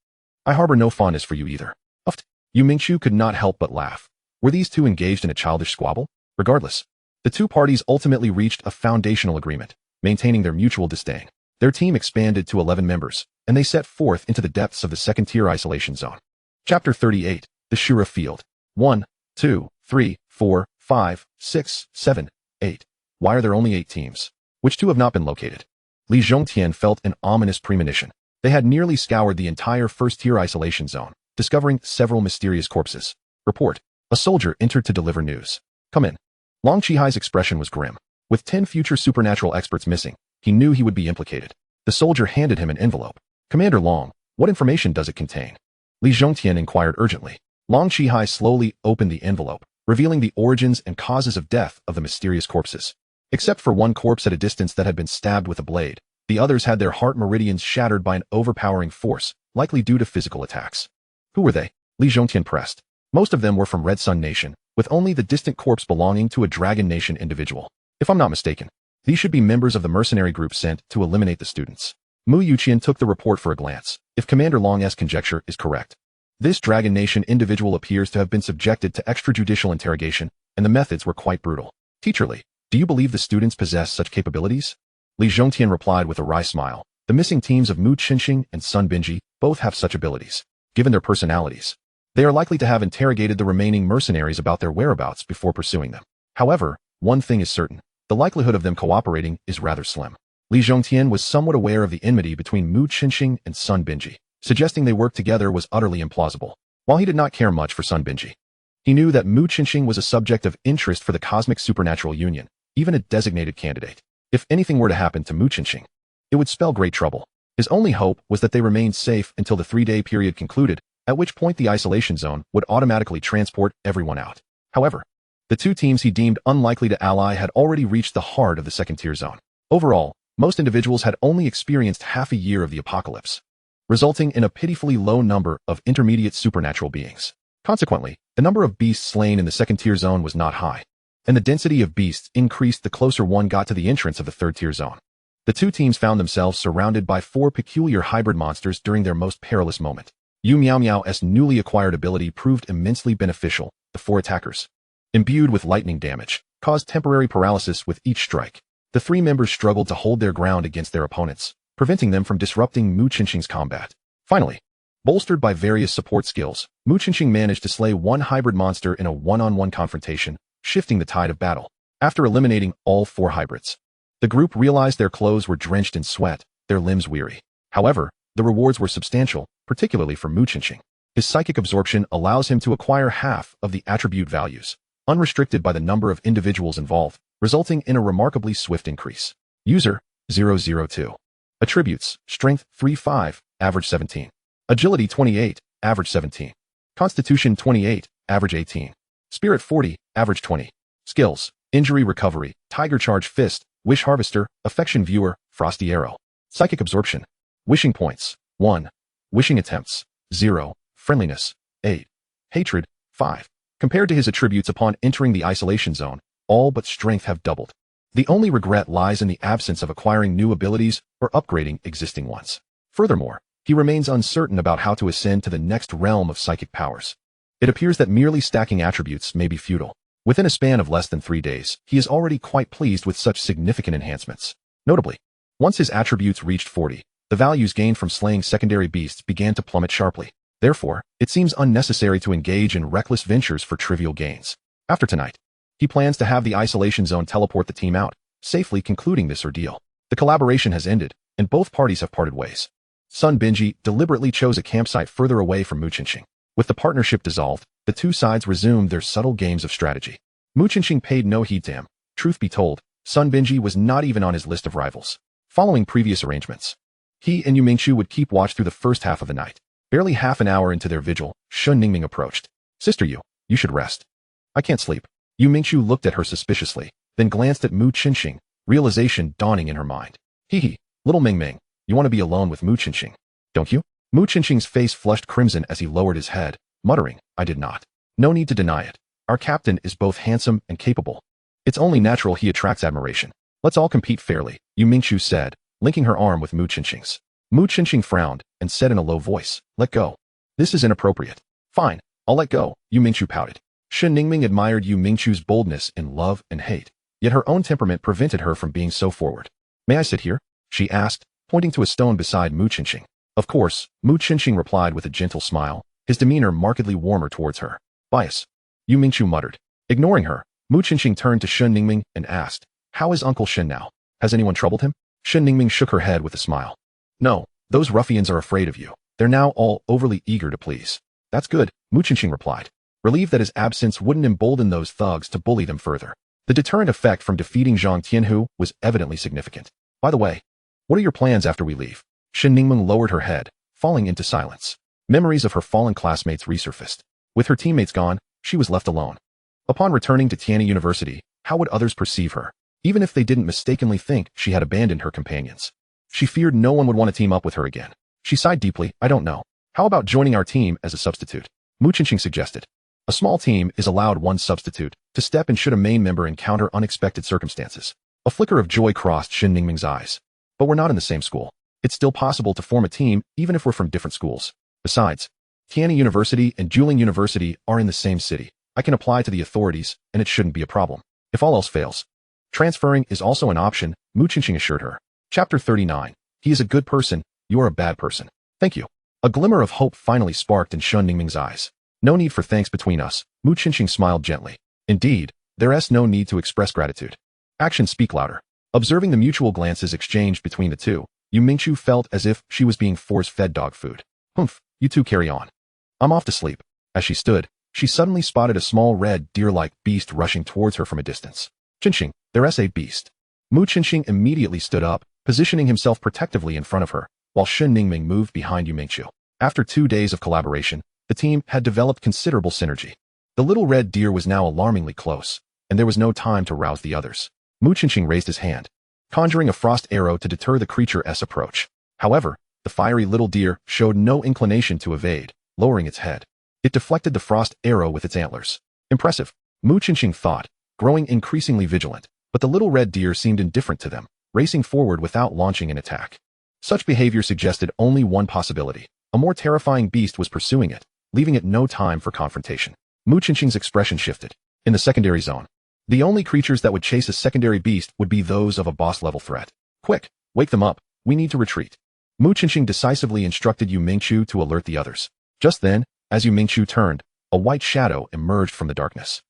I harbor no fondness for you either. Uft. Yu Mingqiu could not help but laugh. Were these two engaged in a childish squabble? Regardless, the 2 parties ultimately reached a foundational agreement, maintaining their mutual disdain. Their team expanded to 11 members, and they set forth into the depths of the second-tier isolation zone. Chapter 38, The Shura Field. 1, 2, 3, 4, 5, 6, 7, 8. Why are there only 8 teams? Which 2 have not been located? Li Zhongtian felt an ominous premonition. They had nearly scoured the entire first-tier isolation zone, discovering several mysterious corpses. Report. A soldier entered to deliver news. Come in. Long Qihai's expression was grim. With 10 future supernatural experts missing, he knew he would be implicated. The soldier handed him an envelope. Commander Long, what information does it contain? Li Zhongtian inquired urgently. Long Qihai slowly opened the envelope, revealing the origins and causes of death of the mysterious corpses. Except for one corpse at a distance that had been stabbed with a blade, the others had their heart meridians shattered by an overpowering force, likely due to physical attacks. Who were they? Li Zhongtian pressed. Most of them were from Red Sun Nation, with only the distant corpse belonging to a Dragon Nation individual. If I'm not mistaken, these should be members of the mercenary group sent to eliminate the students. Mu Yuqian took the report for a glance. If Commander Long's conjecture is correct, this Dragon Nation individual appears to have been subjected to extrajudicial interrogation, and the methods were quite brutal. Teacher Li, do you believe the students possess such capabilities? Li Zhongtian replied with a wry smile. The missing teams of Mu Qinxing and Sun Binji both have such abilities. Given their personalities, they are likely to have interrogated the remaining mercenaries about their whereabouts before pursuing them. However, one thing is certain. The likelihood of them cooperating is rather slim. Li Zhongtian was somewhat aware of the enmity between Mu Qinxing and Sun Binji. Suggesting they work together was utterly implausible. While he did not care much for Sun Binji, He knew that Mu Qinxing was a subject of interest for the Cosmic Supernatural Union, even a designated candidate. If anything were to happen to Mu Qinxing, it would spell great trouble. His only hope was that they remained safe until the 3-day period concluded, at which point the isolation zone would automatically transport everyone out. However, the two teams he deemed unlikely to ally had already reached the heart of the second-tier zone. Overall, most individuals had only experienced half a year of the apocalypse, resulting in a pitifully low number of intermediate supernatural beings. Consequently, the number of beasts slain in the second-tier zone was not high, and the density of beasts increased the closer one got to the entrance of the third-tier zone. The two teams found themselves surrounded by 4 peculiar hybrid monsters during their most perilous moment. Yu Miao Miao's newly acquired ability proved immensely beneficial. The 4 attackers, imbued with lightning damage, caused temporary paralysis with each strike. The 3 members struggled to hold their ground against their opponents, preventing them from disrupting Mu Qinxing's combat. Finally, bolstered by various support skills, Mu Qinxing managed to slay 1 hybrid monster in a one-on-one confrontation, shifting the tide of battle. After eliminating all 4 hybrids, the group realized their clothes were drenched in sweat, their limbs weary. However, the rewards were substantial, particularly for Mu Qinxing. His psychic absorption allows him to acquire half of the attribute values, unrestricted by the number of individuals involved, resulting in a remarkably swift increase. User 002. Attributes: Strength 35, average 17. Agility 28, average 17. Constitution 28, average 18. Spirit 40, average 20. Skills: Injury Recovery, Tiger Charge Fist, Wish Harvester, Affection Viewer, Frosty Arrow. Psychic Absorption. Wishing Points 1. Wishing Attempts 0. Friendliness 8. Hatred 5. Compared to his attributes upon entering the isolation zone, all but strength have doubled. The only regret lies in the absence of acquiring new abilities or upgrading existing ones. Furthermore, he remains uncertain about how to ascend to the next realm of psychic powers. It appears that merely stacking attributes may be futile. Within a span of less than 3 days, he is already quite pleased with such significant enhancements. Notably, once his attributes reached 40, the values gained from slaying secondary beasts began to plummet sharply. Therefore, it seems unnecessary to engage in reckless ventures for trivial gains. After tonight, he plans to have the isolation zone teleport the team out, safely concluding this ordeal. The collaboration has ended, and both parties have parted ways. Sun Binji deliberately chose a campsite further away from Mu Qinxing. With the partnership dissolved, the two sides resumed their subtle games of strategy. Mu Qinxing paid no heed to him. Truth be told, Sun Binji was not even on his list of rivals. Following previous arrangements, he and Yu Mingqiu would keep watch through the first half of the night. Barely half an hour into their vigil, Shun Ningming approached. Sister Yu, you should rest. I can't sleep. Yu Mingqiu looked at her suspiciously, then glanced at Mu Qinxing, realization dawning in her mind. Hee, little Mingming, you want to be alone with Mu Qinxing, don't you? Mu Qinxing's face flushed crimson as he lowered his head, muttering, I did not. No need to deny it. Our captain is both handsome and capable. It's only natural he attracts admiration. Let's all compete fairly, Yu Mingqiu said, linking her arm with Mu Qinxing's. Mu Qinxing frowned and said in a low voice, let go. This is inappropriate. Fine, I'll let go, Yu Mingqiu pouted. Shun Ningming admired Yu Mingqiu's boldness in love and hate, yet her own temperament prevented her from being so forward. May I sit here? She asked, pointing to a stone beside Mu Qinxing. Of course, Mu Qinxing replied with a gentle smile, his demeanor markedly warmer towards her. Bias. Yu Mingqiu muttered. Ignoring her, Mu Qinxing turned to Shun Ningming and asked, how is Uncle Shen now? Has anyone troubled him? Shun Ningming shook her head with a smile. No, those ruffians are afraid of you. They're now all overly eager to please. That's good, Mu Qinxing replied, relieved that his absence wouldn't embolden those thugs to bully them further. The deterrent effect from defeating Zhang Tianhu was evidently significant. By the way, what are your plans after we leave? Shun Ningming lowered her head, falling into silence. Memories of her fallen classmates resurfaced. With her teammates gone, she was left alone. Upon returning to Tianyi University, how would others perceive her, even if they didn't mistakenly think she had abandoned her companions? She feared no one would want to team up with her again. She sighed deeply. I don't know. How about joining our team as a substitute? Mu Qinxing suggested. A small team is allowed one substitute to step in should a main member encounter unexpected circumstances. A flicker of joy crossed Shun Ningming's eyes. But we're not in the same school. It's still possible to form a team even if we're from different schools. Besides, Tianyi University and Juling University are in the same city. I can apply to the authorities, and it shouldn't be a problem. If all else fails, transferring is also an option, Mu Qinxing assured her. Chapter 39. He is a good person, you are a bad person. Thank you. A glimmer of hope finally sparked in Shun Ningming's eyes. No need for thanks between us, Mu Qinxing smiled gently. Indeed, there's no need to express gratitude. Actions speak louder. Observing the mutual glances exchanged between the two, Yu Mingqiu felt as if she was being force-fed dog food. Humph, you two carry on. I'm off to sleep. As she stood, she suddenly spotted a small red deer-like beast rushing towards her from a distance. Qinxing, there's a beast. Mu Qinxing immediately stood up, positioning himself protectively in front of her, while Shen Ningming moved behind Yu Mingqiu. After 2 days of collaboration, the team had developed considerable synergy. The little red deer was now alarmingly close, and there was no time to rouse the others. Mu Qinxing raised his hand, conjuring a frost arrow to deter the creature's approach. However, the fiery little deer showed no inclination to evade, lowering its head. It deflected the frost arrow with its antlers. Impressive, Mu Qinxing thought, growing increasingly vigilant, but the little red deer seemed indifferent to them, racing forward without launching an attack. Such behavior suggested only one possibility. A more terrifying beast was pursuing it, leaving it no time for confrontation. Mu Qinxing's expression shifted. In the secondary zone, the only creatures that would chase a secondary beast would be those of a boss-level threat. Quick, wake them up, we need to retreat. Mu Qinxing decisively instructed Yu Mingqiu to alert the others. Just then, as Yu Mingqiu turned, a white shadow emerged from the darkness.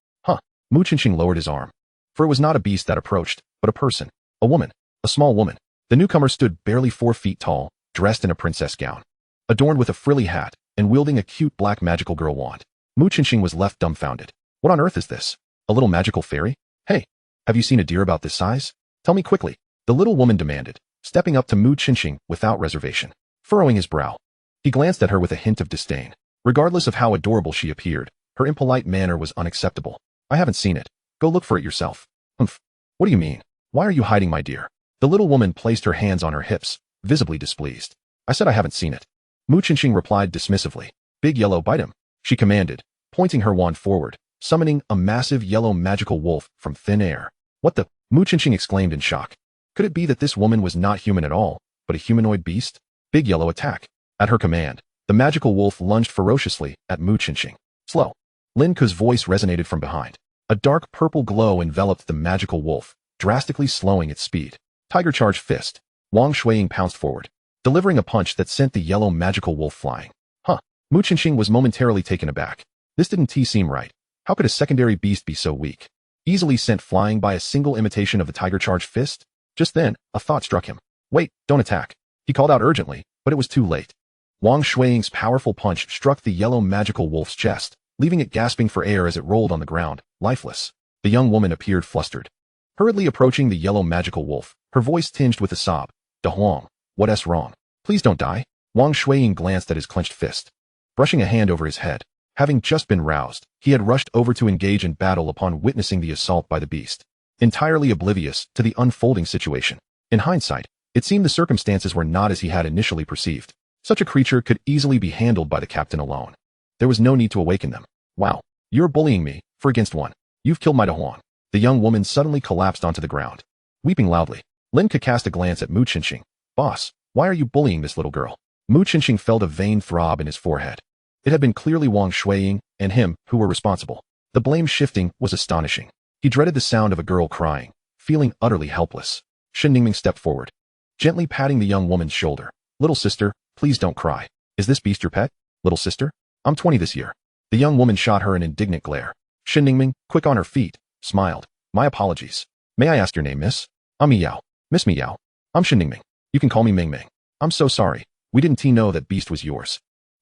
Mu Qinxing lowered his arm. For it was not a beast that approached, but a person. A woman. A small woman. The newcomer stood barely 4 feet tall, dressed in a princess gown, adorned with a frilly hat, and wielding a cute black magical girl wand. Mu Qinxing was left dumbfounded. What on earth is this? A little magical fairy? Hey, have you seen a deer about this size? Tell me quickly, the little woman demanded, stepping up to Mu Qinxing without reservation. Furrowing his brow, he glanced at her with a hint of disdain. Regardless of how adorable she appeared, her impolite manner was unacceptable. I haven't seen it. Go look for it yourself. Humph. What do you mean? Why are you hiding my deer? The little woman placed her hands on her hips, visibly displeased. I said I haven't seen it. Mu Qinxing replied dismissively. Big Yellow, bite him, she commanded, pointing her wand forward, summoning a massive yellow magical wolf from thin air. What the? Mu Qinxing exclaimed in shock. Could it be that this woman was not human at all, but a humanoid beast? Big Yellow, attack. At her command, the magical wolf lunged ferociously at Mu Qinxing. Slow. Lin Ke's voice resonated from behind. A dark purple glow enveloped the magical wolf, drastically slowing its speed. Tiger Charge Fist. Wang Shuiying pounced forward, delivering a punch that sent the yellow magical wolf flying. Mu Qinxing was momentarily taken aback. This didn't seem right. How could a secondary beast be so weak? Easily sent flying by a single imitation of the Tiger Charge Fist? Just then, a thought struck him. Wait, don't attack. He called out urgently, but it was too late. Wang Shuiying's powerful punch struck the yellow magical wolf's chest, leaving it gasping for air as it rolled on the ground, lifeless. The young woman appeared flustered. Hurriedly approaching the yellow magical wolf, her voice tinged with a sob. Da Huang, what's wrong? Please don't die. Wang Shuiying glanced at his clenched fist. Brushing a hand over his head, having just been roused, he had rushed over to engage in battle upon witnessing the assault by the beast, entirely oblivious to the unfolding situation. In hindsight, it seemed the circumstances were not as he had initially perceived. Such a creature could easily be handled by the captain alone. There was no need to awaken them. Wow, you're bullying me, for against one. You've killed my Da Huang. The young woman suddenly collapsed onto the ground, weeping loudly. Lin Ke cast a glance at Mu Qinxing. Boss, why are you bullying this little girl? Mu Qinxing felt a vain throb in his forehead. It had been clearly Wang Shuiying and him who were responsible. The blame shifting was astonishing. He dreaded the sound of a girl crying, feeling utterly helpless. Shen Ningming stepped forward, gently patting the young woman's shoulder. Little sister, please don't cry. Is this beast your pet? Little sister? I'm 20 this year. The young woman shot her an indignant glare. Shen Ningming, quick on her feet, smiled. My apologies. May I ask your name, miss? I'm Miyao. Miss Miyao. I'm Shen Ningming. You can call me Ming Ming. I'm so sorry. We didn't know that beast was yours.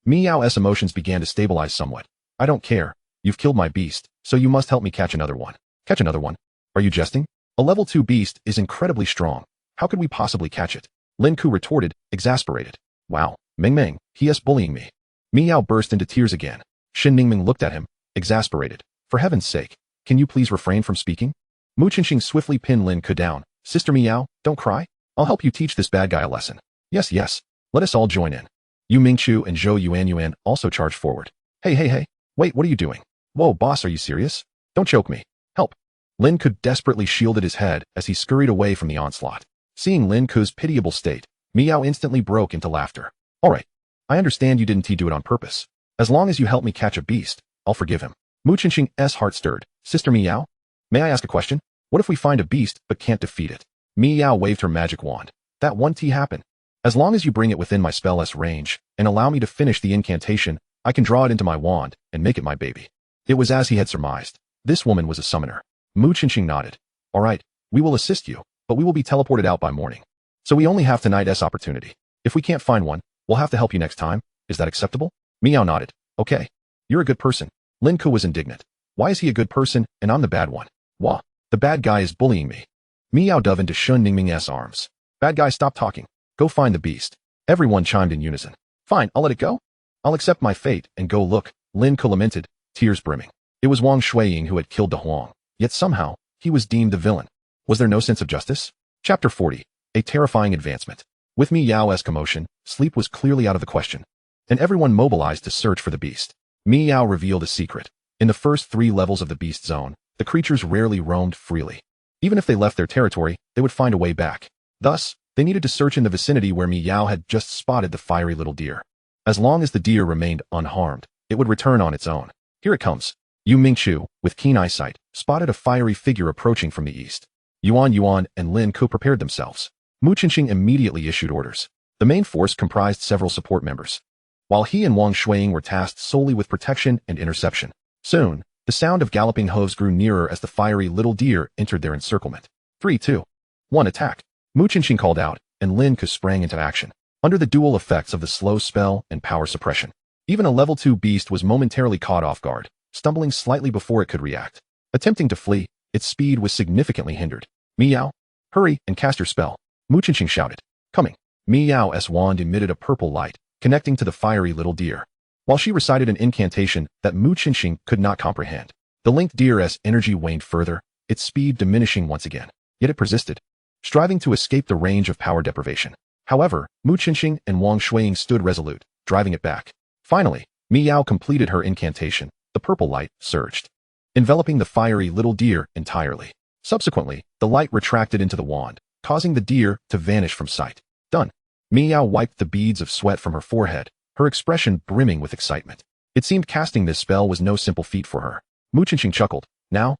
Miyao's emotions began to stabilize somewhat. I don't care. You've killed my beast, so you must help me catch another one. Catch another one? Are you jesting? A level 2 beast is incredibly strong. How could we possibly catch it? Lin Ke retorted, exasperated. Wow, Ming Ming, he is bullying me. Miyao burst into tears again. Shen Ningming looked at him, exasperated. For heaven's sake, can you please refrain from speaking? Mu Qinxing swiftly pinned Lin Ke down. Sister Miyao, don't cry. I'll help you teach this bad guy a lesson. Yes, yes. Let us all join in. Yu Mingqiu and Zhou Yuanyuan also charged forward. Hey. Wait, what are you doing? Whoa, boss, are you serious? Don't choke me. Help. Lin Ke desperately shielded his head as he scurried away from the onslaught. Seeing Lin Ke's pitiable state, Miyao instantly broke into laughter. All right. I understand you didn't do it on purpose. As long as you help me catch a beast, I'll forgive him. Mu Qinxing's heart stirred. Sister Miyao? May I ask a question? What if we find a beast but can't defeat it? Miyao waved her magic wand. That won't happen. As long as you bring it within my spell's range and allow me to finish the incantation, I can draw it into my wand and make it my baby. It was as he had surmised. This woman was a summoner. Mu Qinxing nodded. All right, we will assist you, but we will be teleported out by morning. So we only have tonight's opportunity. If we can't find one, we'll have to help you next time. Is that acceptable? Miyao nodded. Okay. You're a good person. Lin Ku was indignant. Why is he a good person and I'm the bad one? Wah, the bad guy is bullying me. Miao dove into Shun Ningming's arms. Bad guy, stop talking. Go find the beast. Everyone chimed in unison. Fine, I'll let it go. I'll accept my fate and go look, Lin Ku lamented, tears brimming. It was Wang Shuiying who had killed De Huang, yet somehow, he was deemed the villain. Was there no sense of justice? Chapter 40. A terrifying advancement. With Miao's commotion, sleep was clearly out of the question, and everyone mobilized to search for the beast. Miao revealed a secret. In the first 3 levels of the beast zone, the creatures rarely roamed freely. Even if they left their territory, they would find a way back. Thus, they needed to search in the vicinity where Miao had just spotted the fiery little deer. As long as the deer remained unharmed, it would return on its own. Here it comes. Yu Mingchu, with keen eyesight, spotted a fiery figure approaching from the east. Yuan and Lin Ku prepared themselves. Mu Qinxing immediately issued orders. The main force comprised several support members, while he and Wang Shuiying were tasked solely with protection and interception. Soon, the sound of galloping hooves grew nearer as the fiery little deer entered their encirclement. 3, 2, 1, attack. Mu Qinxing called out, and Lin Ku sprang into action. Under the dual effects of the slow spell and power suppression, even a level 2 beast was momentarily caught off guard, stumbling slightly before it could react. Attempting to flee, its speed was significantly hindered. Miao, hurry and cast your spell. Mu Qinxing shouted. Coming. Miao's wand emitted a purple light, connecting to the fiery little deer, while she recited an incantation that Mu Qinxing could not comprehend. The linked deer's energy waned further, its speed diminishing once again. Yet it persisted, striving to escape the range of power deprivation. However, Mu Qinxing and Wang Shuiying stood resolute, driving it back. Finally, Miao completed her incantation. The purple light surged, enveloping the fiery little deer entirely. Subsequently, the light retracted into the wand, causing the deer to vanish from sight. Done. Miao wiped the beads of sweat from her forehead, her expression brimming with excitement. It seemed casting this spell was no simple feat for her. Mu Qinxing chuckled. Now,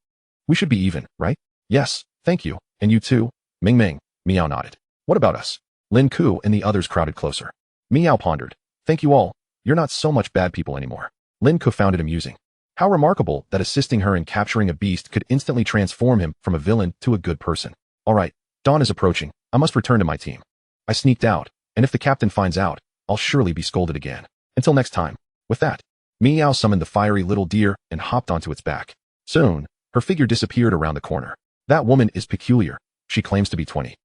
we should be even, right? Yes, thank you. And you too? Ming. Miao nodded. What about us? Lin Ku and the others crowded closer. Miao pondered. Thank you all. You're not so much bad people anymore. Lin Ku found it amusing. How remarkable that assisting her in capturing a beast could instantly transform him from a villain to a good person. All right, dawn is approaching. I must return to my team. I sneaked out, and if the captain finds out, I'll surely be scolded again. Until next time. With that, Miao summoned the fiery little deer and hopped onto its back. Soon, her figure disappeared around the corner. That woman is peculiar. She claims to be 20.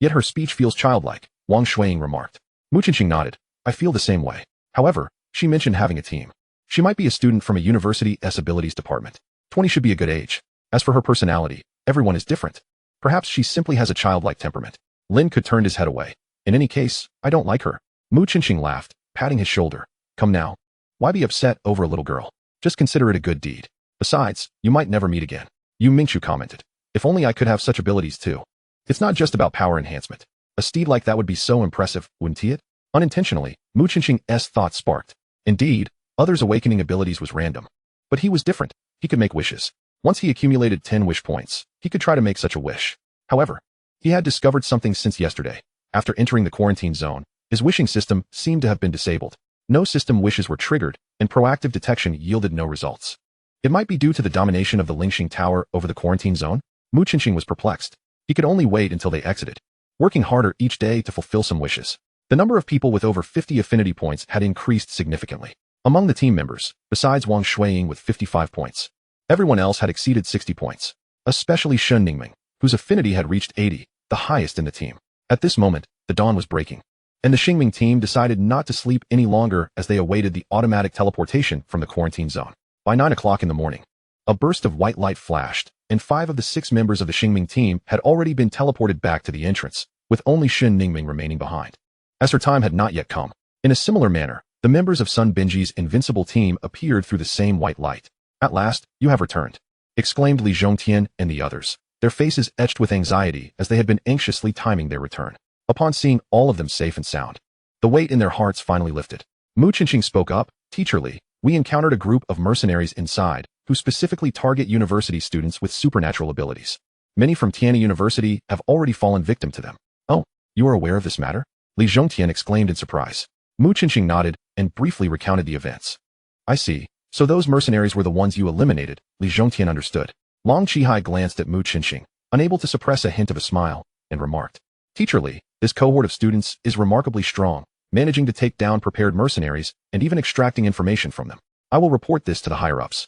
Yet her speech feels childlike, Wang Shuiying remarked. Mu Qinxing nodded. I feel the same way. However, she mentioned having a team. She might be a student from a university's abilities department. 20 should be a good age. As for her personality, everyone is different. Perhaps she simply has a childlike temperament. Lin Ku turned his head away. In any case, I don't like her. Mu Qinxing laughed, patting his shoulder. Come now. Why be upset over a little girl? Just consider it a good deed. Besides, you might never meet again. Yu Mingchu commented. If only I could have such abilities too. It's not just about power enhancement. A steed like that would be so impressive, wouldn't it? Unintentionally, Mu Qinxing's thoughts sparked. Indeed, others' awakening abilities was random. But he was different. He could make wishes. Once he accumulated 10 wish points, he could try to make such a wish. However, he had discovered something since yesterday. After entering the quarantine zone, his wishing system seemed to have been disabled. No system wishes were triggered, and proactive detection yielded no results. It might be due to the domination of the Lingxing Tower over the quarantine zone. Mu Qinxing was perplexed. He could only wait until they exited, working harder each day to fulfill some wishes. The number of people with over 50 affinity points had increased significantly. Among the team members, besides Wang Shuiying with 55 points, everyone else had exceeded 60 points, especially Shun Ningming, whose affinity had reached 80, the highest in the team. At this moment, the dawn was breaking, and the Xingming team decided not to sleep any longer as they awaited the automatic teleportation from the quarantine zone. By 9 o'clock in the morning, a burst of white light flashed, and 5 of the 6 members of the Xingming team had already been teleported back to the entrance, with only Shun Ningming remaining behind, as her time had not yet come. In a similar manner, the members of Sun Binji's invincible team appeared through the same white light. At last, you have returned, exclaimed Li Zhongtian and the others, their faces etched with anxiety as they had been anxiously timing their return. Upon seeing all of them safe and sound, the weight in their hearts finally lifted. Mu Qinxing spoke up. Teacher Li, we encountered a group of mercenaries inside, who specifically target university students with supernatural abilities. Many from Tianyi University have already fallen victim to them. Oh, you are aware of this matter? Li Zhongtian exclaimed in surprise. Mu Qinxing nodded and briefly recounted the events. I see. So those mercenaries were the ones you eliminated, Li Zhongtian understood. Long Qihai glanced at Mu Qinxing, unable to suppress a hint of a smile, and remarked. Teacher Li, this cohort of students is remarkably strong, managing to take down prepared mercenaries and even extracting information from them. I will report this to the higher-ups.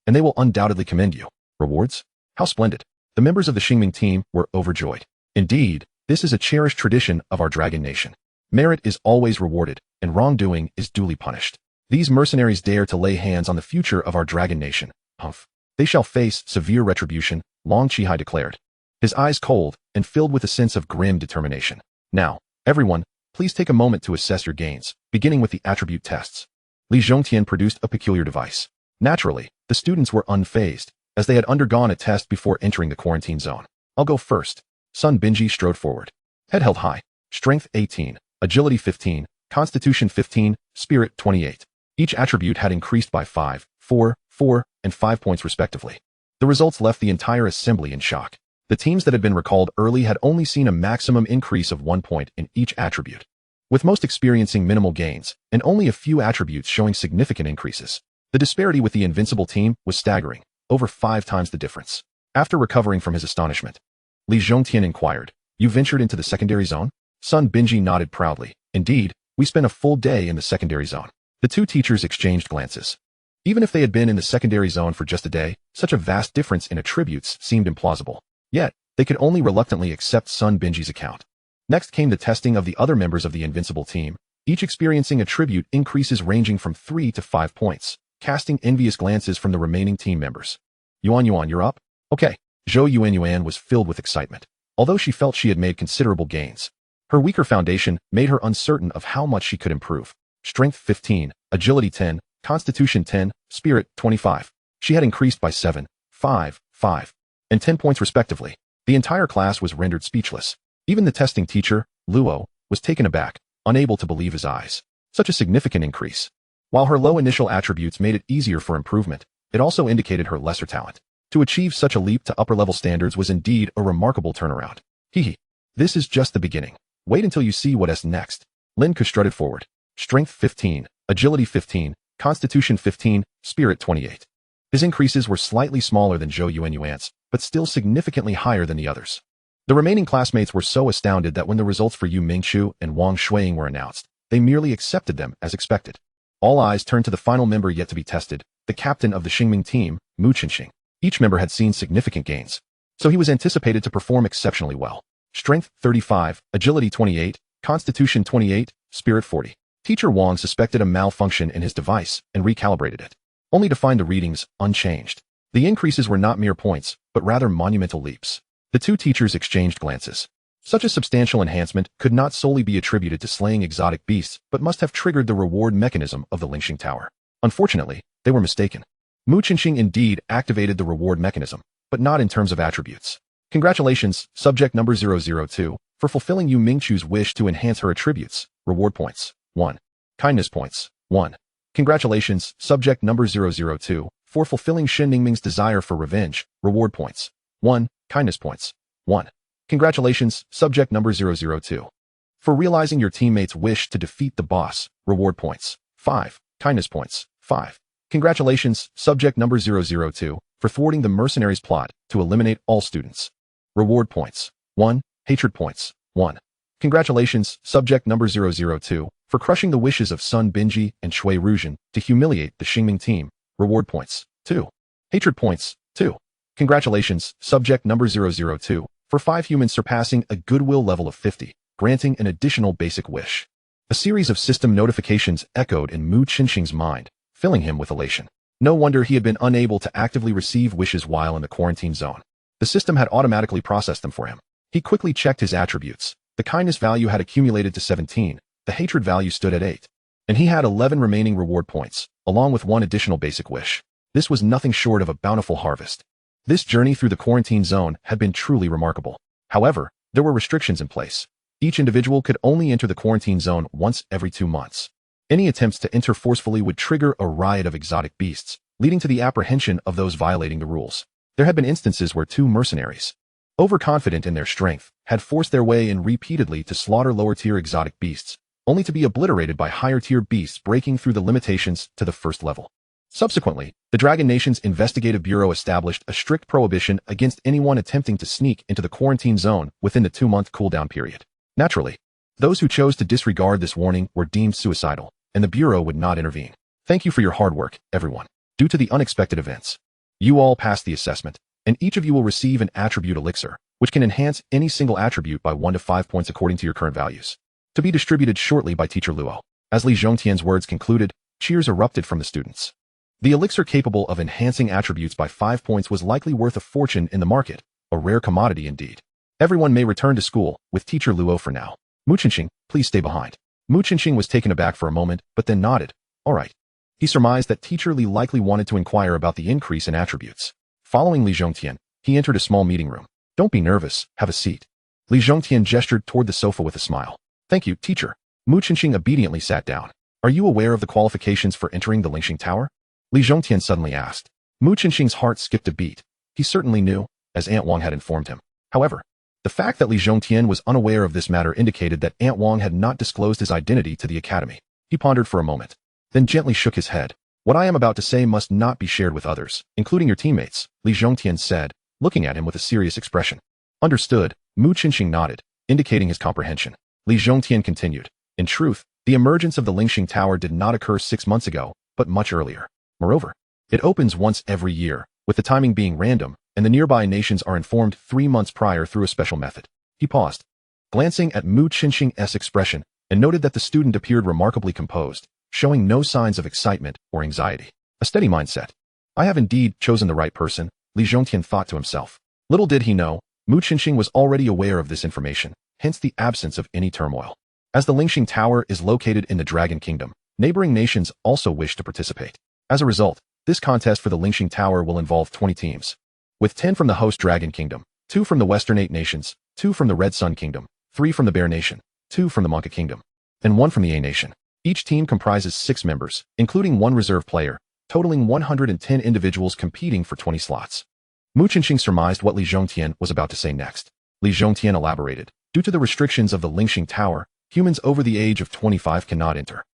and they will undoubtedly commend you. Rewards? How splendid. The members of the Xingming team were overjoyed. Indeed, this is a cherished tradition of our Dragon Nation. Merit is always rewarded, and wrongdoing is duly punished. These mercenaries dare to lay hands on the future of our Dragon Nation. Humph. They shall face severe retribution, Long Chihai declared, his eyes cold and filled with a sense of grim determination. Now, everyone, please take a moment to assess your gains, beginning with the attribute tests. Li Zhongtian produced a peculiar device. Naturally, the students were unfazed, as they had undergone a test before entering the quarantine zone. I'll go first. Sun Binji strode forward. Head held high. Strength 18, Agility 15, Constitution 15, Spirit 28. Each attribute had increased by 5, 4, 4, and 5 points respectively. The results left the entire assembly in shock. The teams that had been recalled early had only seen a maximum increase of 1 point in each attribute, with most experiencing minimal gains, and only a few attributes showing significant increases. The disparity with the invincible team was staggering, over 5 times the difference. After recovering from his astonishment, Li Zhongtian inquired, "You ventured into the secondary zone?" Sun Binji nodded proudly. "Indeed, we spent a full day in the secondary zone." The two teachers exchanged glances. Even if they had been in the secondary zone for just a day, such a vast difference in attributes seemed implausible. Yet, they could only reluctantly accept Sun Binji's account. Next came the testing of the other members of the invincible team, each experiencing attribute increases ranging from 3 to 5 points, casting envious glances from the remaining team members. "Yuan, you're up?" "Okay." Zhou Yuan was filled with excitement, although she felt she had made considerable gains. Her weaker foundation made her uncertain of how much she could improve. Strength 15, Agility 10, Constitution 10, Spirit 25. She had increased by 7, 5, 5, and 10 points respectively. The entire class was rendered speechless. Even the testing teacher, Luo, was taken aback, unable to believe his eyes. Such a significant increase. While her low initial attributes made it easier for improvement, it also indicated her lesser talent. To achieve such a leap to upper-level standards was indeed a remarkable turnaround. Hehe. This is just the beginning. Wait until you see what's next. Lin Ke strutted forward. Strength 15, Agility 15, Constitution 15, Spirit 28. His increases were slightly smaller than Zhou Yuan's, but still significantly higher than the others. The remaining classmates were so astounded that when the results for Yu Mingqiu and Wang Shuiying were announced, they merely accepted them as expected. All eyes turned to the final member yet to be tested, the captain of the Xingming team, Mu Qinxing. Each member had seen significant gains, so he was anticipated to perform exceptionally well. Strength 35, Agility 28, Constitution 28, Spirit 40. Teacher Wang suspected a malfunction in his device and recalibrated it, only to find the readings unchanged. The increases were not mere points, but rather monumental leaps. The two teachers exchanged glances. Such a substantial enhancement could not solely be attributed to slaying exotic beasts, but must have triggered the reward mechanism of the Lingxing Tower. Unfortunately, they were mistaken. Mu Qinxing indeed activated the reward mechanism, but not in terms of attributes. Congratulations, subject number 002, for fulfilling Yu Mingqiu's wish to enhance her attributes. Reward points, 1. Kindness points, 1. Congratulations, subject number 002, for fulfilling Shen Ningming's desire for revenge. Reward points, 1. Kindness points, 1. Congratulations, subject number 002, for realizing your teammate's wish to defeat the boss. Reward points, 5. Kindness points, 5. Congratulations, subject number 002, for thwarting the mercenaries' plot to eliminate all students. Reward points, 1. Hatred points, 1. Congratulations, subject number 002, for crushing the wishes of Sun Binji and Shui Ruzhen to humiliate the Xingming team. Reward points, 2. Hatred points, 2. Congratulations, subject number 002, for 5 humans surpassing a goodwill level of 50, granting an additional basic wish. A series of system notifications echoed in Mu Qinxing's mind, filling him with elation. No wonder he had been unable to actively receive wishes while in the quarantine zone. The system had automatically processed them for him. He quickly checked his attributes. The kindness value had accumulated to 17, the hatred value stood at 8, and he had 11 remaining reward points, along with 1 additional basic wish. This was nothing short of a bountiful harvest. This journey through the quarantine zone had been truly remarkable. However, there were restrictions in place. Each individual could only enter the quarantine zone once every 2 months. Any attempts to enter forcefully would trigger a riot of exotic beasts, leading to the apprehension of those violating the rules. There had been instances where 2 mercenaries, overconfident in their strength, had forced their way in repeatedly to slaughter lower-tier exotic beasts, only to be obliterated by higher-tier beasts breaking through the limitations to the first level. Subsequently, the Dragon Nation's Investigative Bureau established a strict prohibition against anyone attempting to sneak into the quarantine zone within the 2-month cooldown period. Naturally, those who chose to disregard this warning were deemed suicidal, and the Bureau would not intervene. Thank you for your hard work, everyone. Due to the unexpected events, You all passed the assessment, and each of you will receive an attribute elixir, which can enhance any single attribute by 1 to 5 points according to your current values. To be distributed shortly by Teacher Luo. As Li Zhongtian's words concluded, cheers erupted from the students. The elixir capable of enhancing attributes by 5 points was likely worth a fortune in the market, a rare commodity indeed. Everyone may return to school, with Teacher Luo for now. Mu Qinxing, please stay behind. Mu Qinxing was taken aback for a moment, but then nodded. All right. He surmised that Teacher Li likely wanted to inquire about the increase in attributes. Following Li Zhongtian, he entered a small meeting room. Don't be nervous, have a seat. Li Zhongtian gestured toward the sofa with a smile. Thank you, teacher. Mu Qinxing obediently sat down. Are you aware of the qualifications for entering the Lingxing Tower? Li Zhongtian suddenly asked. Mu Qinxing's heart skipped a beat. He certainly knew, as Aunt Wang had informed him. However, the fact that Li Zhongtian was unaware of this matter indicated that Aunt Wang had not disclosed his identity to the academy. He pondered for a moment, then gently shook his head. What I am about to say must not be shared with others, including your teammates, Li Zhongtian said, looking at him with a serious expression. Understood, Mu Qinxing nodded, indicating his comprehension. Li Zhongtian continued. In truth, the emergence of the Lingxing Tower did not occur 6 months ago, but much earlier. Moreover, it opens once every year, with the timing being random, and the nearby nations are informed 3 months prior through a special method. He paused, glancing at Mu Qinxing's expression, and noted that the student appeared remarkably composed, showing no signs of excitement or anxiety. A steady mindset. I have indeed chosen the right person, Li Zhongtian thought to himself. Little did he know, Mu Qinxing was already aware of this information, hence the absence of any turmoil. As the Lingxing Tower is located in the Dragon Kingdom, neighboring nations also wish to participate. As a result, this contest for the Lingxing Tower will involve 20 teams, with 10 from the host Dragon Kingdom, 2 from the Western 8 nations, 2 from the Red Sun Kingdom, 3 from the Bear Nation, 2 from the Monkey Kingdom, and 1 from the A Nation. Each team comprises 6 members, including 1 reserve player, totaling 110 individuals competing for 20 slots. Mu Qinxing surmised what Li Zhongtian was about to say next. Li Zhongtian elaborated. Due to the restrictions of the Lingxing Tower, humans over the age of 25 cannot enter.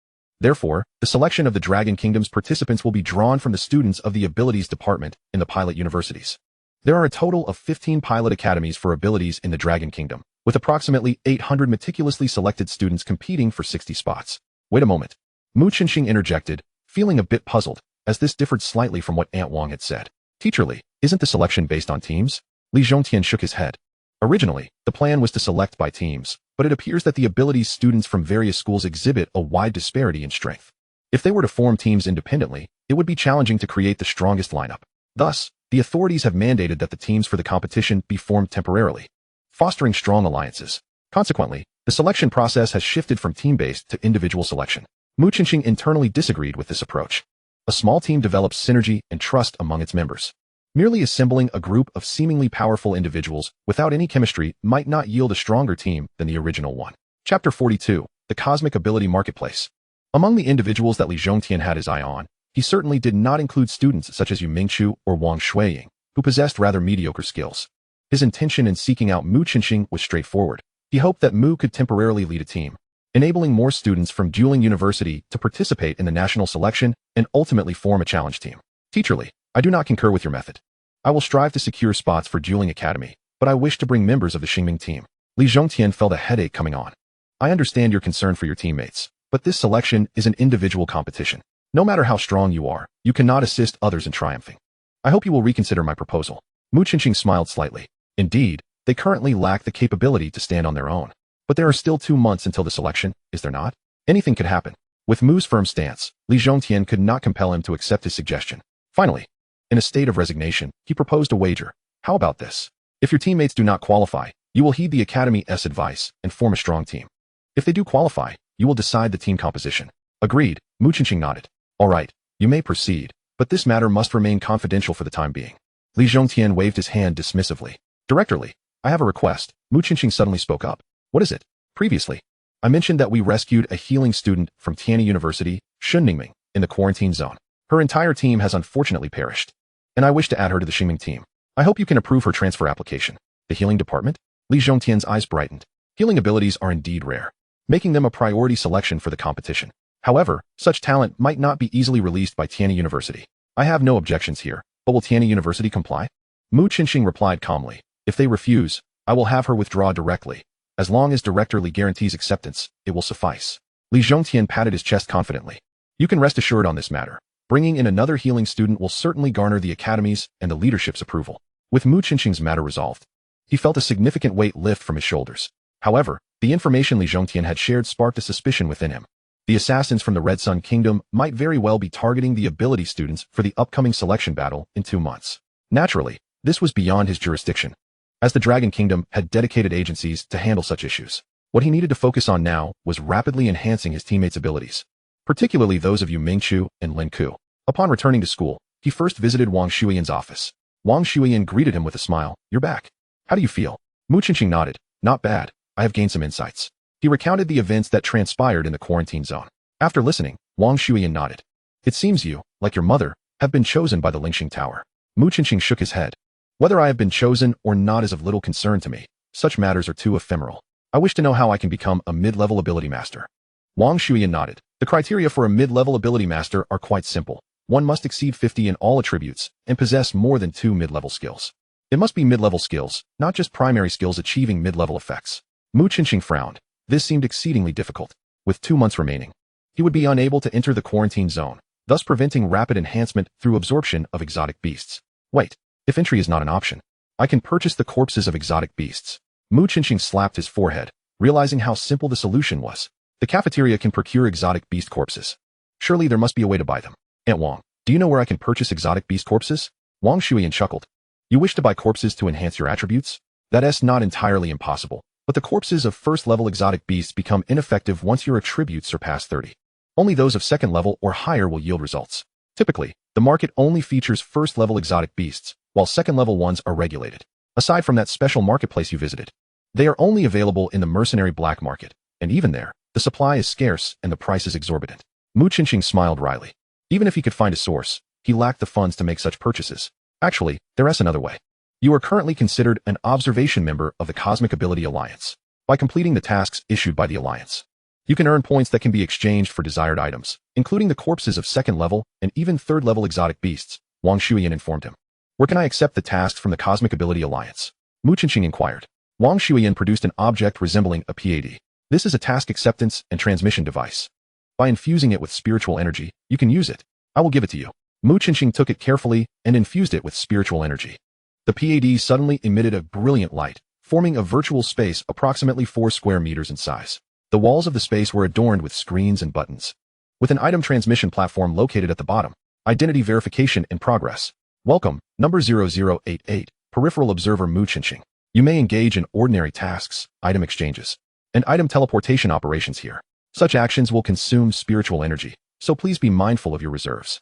Therefore, the selection of the Dragon Kingdom's participants will be drawn from the students of the Abilities Department in the pilot universities. There are a total of 15 pilot academies for abilities in the Dragon Kingdom, with approximately 800 meticulously selected students competing for 60 spots. Wait a moment. Mu Qinxing interjected, feeling a bit puzzled, as this differed slightly from what Aunt Wang had said. Teacher Li, isn't the selection based on teams? Li Zhongtian shook his head. Originally, the plan was to select by teams, but it appears that the abilities students from various schools exhibit a wide disparity in strength. If they were to form teams independently, it would be challenging to create the strongest lineup. Thus, the authorities have mandated that the teams for the competition be formed temporarily, fostering strong alliances. Consequently, the selection process has shifted from team-based to individual selection. Mu Qinxing internally disagreed with this approach. A small team develops synergy and trust among its members. Merely assembling a group of seemingly powerful individuals without any chemistry might not yield a stronger team than the original one. Chapter 42, The Cosmic Ability Marketplace. Among the individuals that Li Zhongtian had his eye on, he certainly did not include students such as Yu Mingchu or Wang Shuiying, who possessed rather mediocre skills. His intention in seeking out Mu Qinxing was straightforward. He hoped that Mu could temporarily lead a team, enabling more students from Dueling University to participate in the national selection and ultimately form a challenge team. Teacher Li, I do not concur with your method. I will strive to secure spots for Dueling Academy, but I wish to bring members of the Xingming team. Li Zhongtian felt a headache coming on. I understand your concern for your teammates, but this selection is an individual competition. No matter how strong you are, you cannot assist others in triumphing. I hope you will reconsider my proposal. Mu Qinxing smiled slightly. Indeed, they currently lack the capability to stand on their own. But there are still 2 months until the selection, is there not? Anything could happen. With Mu's firm stance, Li Zhongtian could not compel him to accept his suggestion. Finally, in a state of resignation, he proposed a wager. How about this? If your teammates do not qualify, you will heed the Academy's advice and form a strong team. If they do qualify, you will decide the team composition. Agreed, Mu Qinxing nodded. All right, you may proceed, but this matter must remain confidential for the time being. Li Zhongtian waved his hand dismissively. Director Li, I have a request. Mu Qinxing suddenly spoke up. What is it? Previously, I mentioned that we rescued a healing student from Tianyi University, Shunmingming, in the quarantine zone. Her entire team has unfortunately perished, and I wish to add her to the Xingming team. I hope you can approve her transfer application. The healing department? Li Zhongtian's eyes brightened. Healing abilities are indeed rare, making them a priority selection for the competition. However, such talent might not be easily released by Tianyi University. I have no objections here, but will Tianyi University comply? Mu Qinxing replied calmly. If they refuse, I will have her withdraw directly. As long as Director Li guarantees acceptance, it will suffice. Li Zhongtian patted his chest confidently. You can rest assured on this matter. Bringing in another healing student will certainly garner the Academy's and the leadership's approval. With Mu Qingqing's matter resolved, he felt a significant weight lift from his shoulders. However, the information Li Zhongtian had shared sparked a suspicion within him. The assassins from the Red Sun Kingdom might very well be targeting the ability students for the upcoming selection battle in 2 months. Naturally, this was beyond his jurisdiction, as the Dragon Kingdom had dedicated agencies to handle such issues. What he needed to focus on now was rapidly enhancing his teammates' abilities, particularly those of Yu Mingqiu and Lin Ku. Upon returning to school, he first visited Wang Shuiyan's office. Wang Shuiyan greeted him with a smile. "You're back. How do you feel?" Mu Qingqing nodded. "Not bad. I have gained some insights." He recounted the events that transpired in the quarantine zone. After listening, Wang Shuiyan nodded. "It seems you, like your mother, have been chosen by the Lingxing Tower." Mu Qingqing shook his head. "Whether I have been chosen or not is of little concern to me. Such matters are too ephemeral. I wish to know how I can become a mid-level ability master." Wang Shuiyan nodded. "The criteria for a mid-level ability master are quite simple. One must exceed 50 in all attributes and possess more than 2 mid-level skills. It must be mid-level skills, not just primary skills achieving mid-level effects." Mu Qingqing frowned. This seemed exceedingly difficult. With 2 months remaining, he would be unable to enter the quarantine zone, thus preventing rapid enhancement through absorption of exotic beasts. Wait, if entry is not an option, I can purchase the corpses of exotic beasts. Mu Qingqing slapped his forehead, realizing how simple the solution was. The cafeteria can procure exotic beast corpses. Surely there must be a way to buy them. Aunt Wang, do you know where I can purchase exotic beast corpses? Wang Shuiyan chuckled. You wish to buy corpses to enhance your attributes? That's not entirely impossible, but the corpses of first-level exotic beasts become ineffective once your attributes surpass 30. Only those of second level or higher will yield results. Typically, the market only features first-level exotic beasts, while second-level ones are regulated. Aside from that special marketplace you visited, they are only available in the mercenary black market, and even there, the supply is scarce and the price is exorbitant. Mu Qingqing smiled wryly. Even if he could find a source, he lacked the funds to make such purchases. Actually, there is another way. You are currently considered an observation member of the Cosmic Ability Alliance. By completing the tasks issued by the Alliance, you can earn points that can be exchanged for desired items, including the corpses of second-level and even third-level exotic beasts, Wang Shuiyan informed him. Where can I accept the tasks from the Cosmic Ability Alliance? Mu Qingqing inquired. Wang Shuiyan produced an object resembling a PAD. This is a task acceptance and transmission device. By infusing it with spiritual energy, you can use it. I will give it to you. Mu Qingqing took it carefully and infused it with spiritual energy. The PAD suddenly emitted a brilliant light, forming a virtual space approximately 4 square meters in size. The walls of the space were adorned with screens and buttons. With an item transmission platform located at the bottom, identity verification in progress. Welcome, number 0088, Peripheral Observer Mu Qingqing. You may engage in ordinary tasks, item exchanges, and item teleportation operations here. Such actions will consume spiritual energy, so please be mindful of your reserves.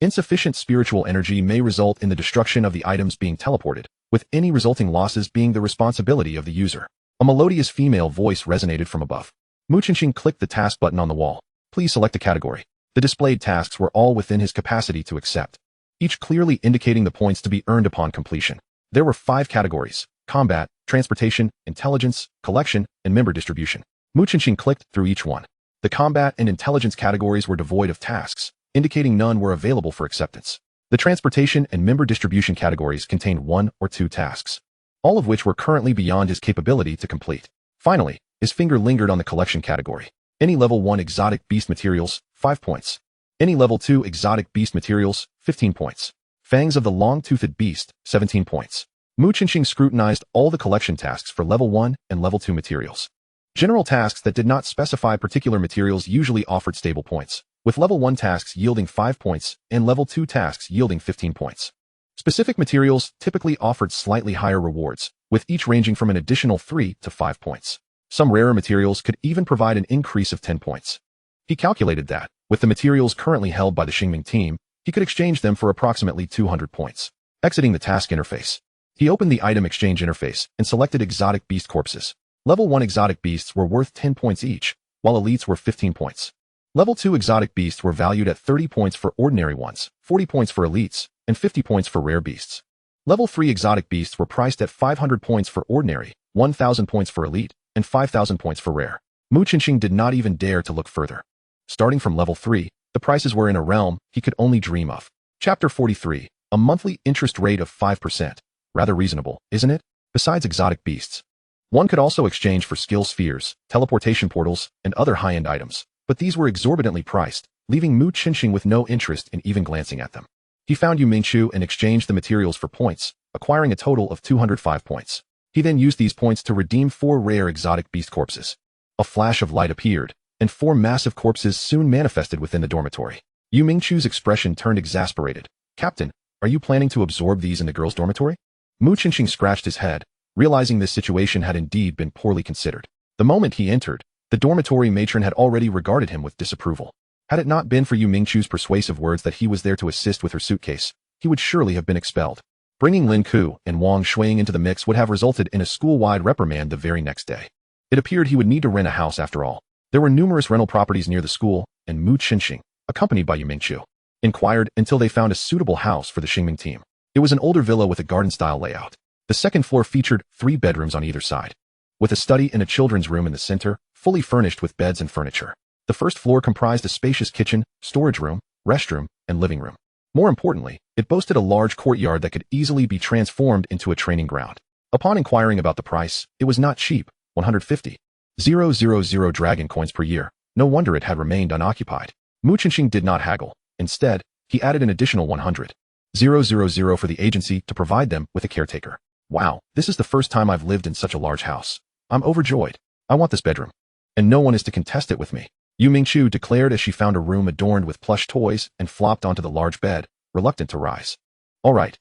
Insufficient spiritual energy may result in the destruction of the items being teleported, with any resulting losses being the responsibility of the user. A melodious female voice resonated from above. Mu Qingqing clicked the task button on the wall. Please select a category. The displayed tasks were all within his capacity to accept, each clearly indicating the points to be earned upon completion. There were 5 categories: combat, transportation, intelligence, collection, and member distribution. Mu Qingqing clicked through each one. The combat and intelligence categories were devoid of tasks, indicating none were available for acceptance. The transportation and member distribution categories contained 1 or 2 tasks, all of which were currently beyond his capability to complete. Finally, his finger lingered on the collection category. Any level 1 exotic beast materials, 5 points. Any level 2 exotic beast materials, 15 points. Fangs of the long-toothed beast, 17 points. Mu Qingqing scrutinized all the collection tasks for level 1 and level 2 materials. General tasks that did not specify particular materials usually offered stable points, with level 1 tasks yielding 5 points and level 2 tasks yielding 15 points. Specific materials typically offered slightly higher rewards, with each ranging from an additional 3 to 5 points. Some rarer materials could even provide an increase of 10 points. He calculated that, with the materials currently held by the Xingming team, he could exchange them for approximately 200 points. Exiting the task interface, he opened the item exchange interface and selected exotic beast corpses. Level 1 exotic beasts were worth 10 points each, while elites were 15 points. Level 2 exotic beasts were valued at 30 points for ordinary ones, 40 points for elites, and 50 points for rare beasts. Level 3 exotic beasts were priced at 500 points for ordinary, 1,000 points for elite, and 5,000 points for rare. Mu Qingqing did not even dare to look further. Starting from level 3, the prices were in a realm he could only dream of. Chapter 43, a monthly interest rate of 5%. Rather reasonable, isn't it? Besides exotic beasts, one could also exchange for skill spheres, teleportation portals, and other high-end items, but these were exorbitantly priced, leaving Mu Qinxing with no interest in even glancing at them. He found Yu Mingqiu and exchanged the materials for points, acquiring a total of 205 points. He then used these points to redeem 4 rare exotic beast corpses. A flash of light appeared, and 4 massive corpses soon manifested within the dormitory. Yu Mingqiu's expression turned exasperated. Captain, are you planning to absorb these in the girls' dormitory? Mu Qinxing scratched his head, realizing this situation had indeed been poorly considered. The moment he entered, the dormitory matron had already regarded him with disapproval. Had it not been for Yu Mingqiu's persuasive words that he was there to assist with her suitcase, he would surely have been expelled. Bringing Lin Ku and Wang Shuiying into the mix would have resulted in a school-wide reprimand the very next day. It appeared he would need to rent a house after all. There were numerous rental properties near the school, and Mu Qinxing, accompanied by Yu Mingqiu, inquired until they found a suitable house for the Xingming team. It was an older villa with a garden-style layout. The second floor featured 3 bedrooms on either side, with a study and a children's room in the center, fully furnished with beds and furniture. The first floor comprised a spacious kitchen, storage room, restroom, and living room. More importantly, it boasted a large courtyard that could easily be transformed into a training ground. Upon inquiring about the price, it was not cheap, 150,000 dragon coins per year. No wonder it had remained unoccupied. Mu Qinxing did not haggle. Instead, he added an additional 100,000 for the agency to provide them with a caretaker. Wow, this is the first time I've lived in such a large house. I'm overjoyed. I want this bedroom. And no one is to contest it with me. Yu Mingqiu declared as she found a room adorned with plush toys and flopped onto the large bed, reluctant to rise. All right,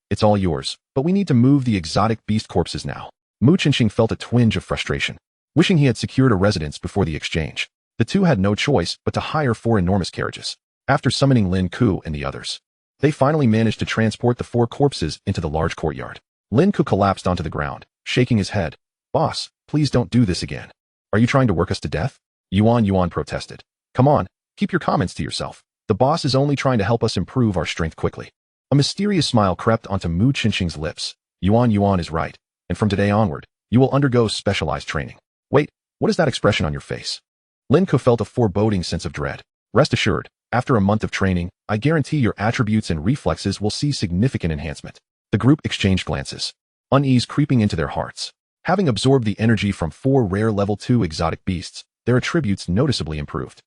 it's all yours, but we need to move the exotic beast corpses now. Mu Qinxing felt a twinge of frustration, wishing he had secured a residence before the exchange. The two had no choice but to hire 4 enormous carriages. After summoning Lin Ku and the others, they finally managed to transport the 4 corpses into the large courtyard. Lin Ku collapsed onto the ground, shaking his head. Boss, please don't do this again. Are you trying to work us to death? Yuan protested. Come on, keep your comments to yourself. The boss is only trying to help us improve our strength quickly. A mysterious smile crept onto Mu Qinxing's lips. Yuan is right, and from today onward, you will undergo specialized training. Wait, what is that expression on your face? Lin Ku felt a foreboding sense of dread. Rest assured, after a month of training, I guarantee your attributes and reflexes will see significant enhancement. The group exchanged glances, unease creeping into their hearts. Having absorbed the energy from 4 rare level 2 exotic beasts, their attributes noticeably improved.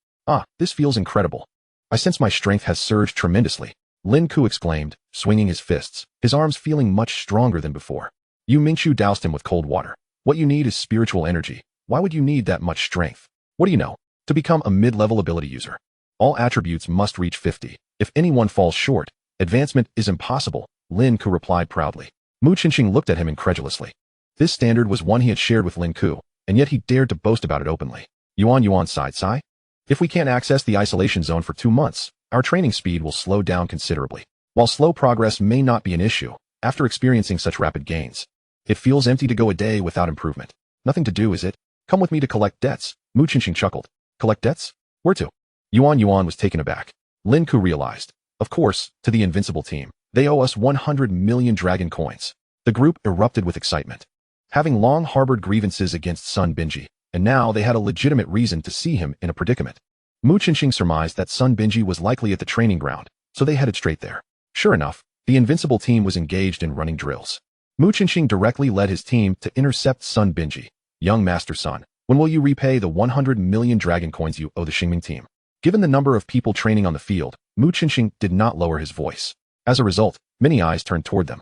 This feels incredible. I sense my strength has surged tremendously, Lin Ku exclaimed, swinging his fists, his arms feeling much stronger than before. Yu Mingqiu doused him with cold water. What you need is spiritual energy. Why would you need that much strength? What do you know? To become a mid-level ability user, all attributes must reach 50. If anyone falls short, advancement is impossible, Lin Ku replied proudly. Mu Qinxing looked at him incredulously. This standard was one he had shared with Lin Ku, and yet he dared to boast about it openly. Yuan sighed. If we can't access the isolation zone for 2 months, our training speed will slow down considerably. While slow progress may not be an issue, after experiencing such rapid gains, it feels empty to go a day without improvement. Nothing to do, is it? Come with me to collect debts, Mu Qinxing chuckled. Collect debts? Where to? Yuan was taken aback. Lin Ku realized. Of course, to the invincible team. They owe us 100 million dragon coins. The group erupted with excitement. Having long harbored grievances against Sun Binji, and now they had a legitimate reason to see him in a predicament. Mu Qinxing surmised that Sun Binji was likely at the training ground, so they headed straight there. Sure enough, the invincible team was engaged in running drills. Mu Qinxing directly led his team to intercept Sun Binji. Young Master Sun, when will you repay the 100 million dragon coins you owe the Xingming team? Given the number of people training on the field, Mu Qinxing did not lower his voice. As a result, many eyes turned toward them.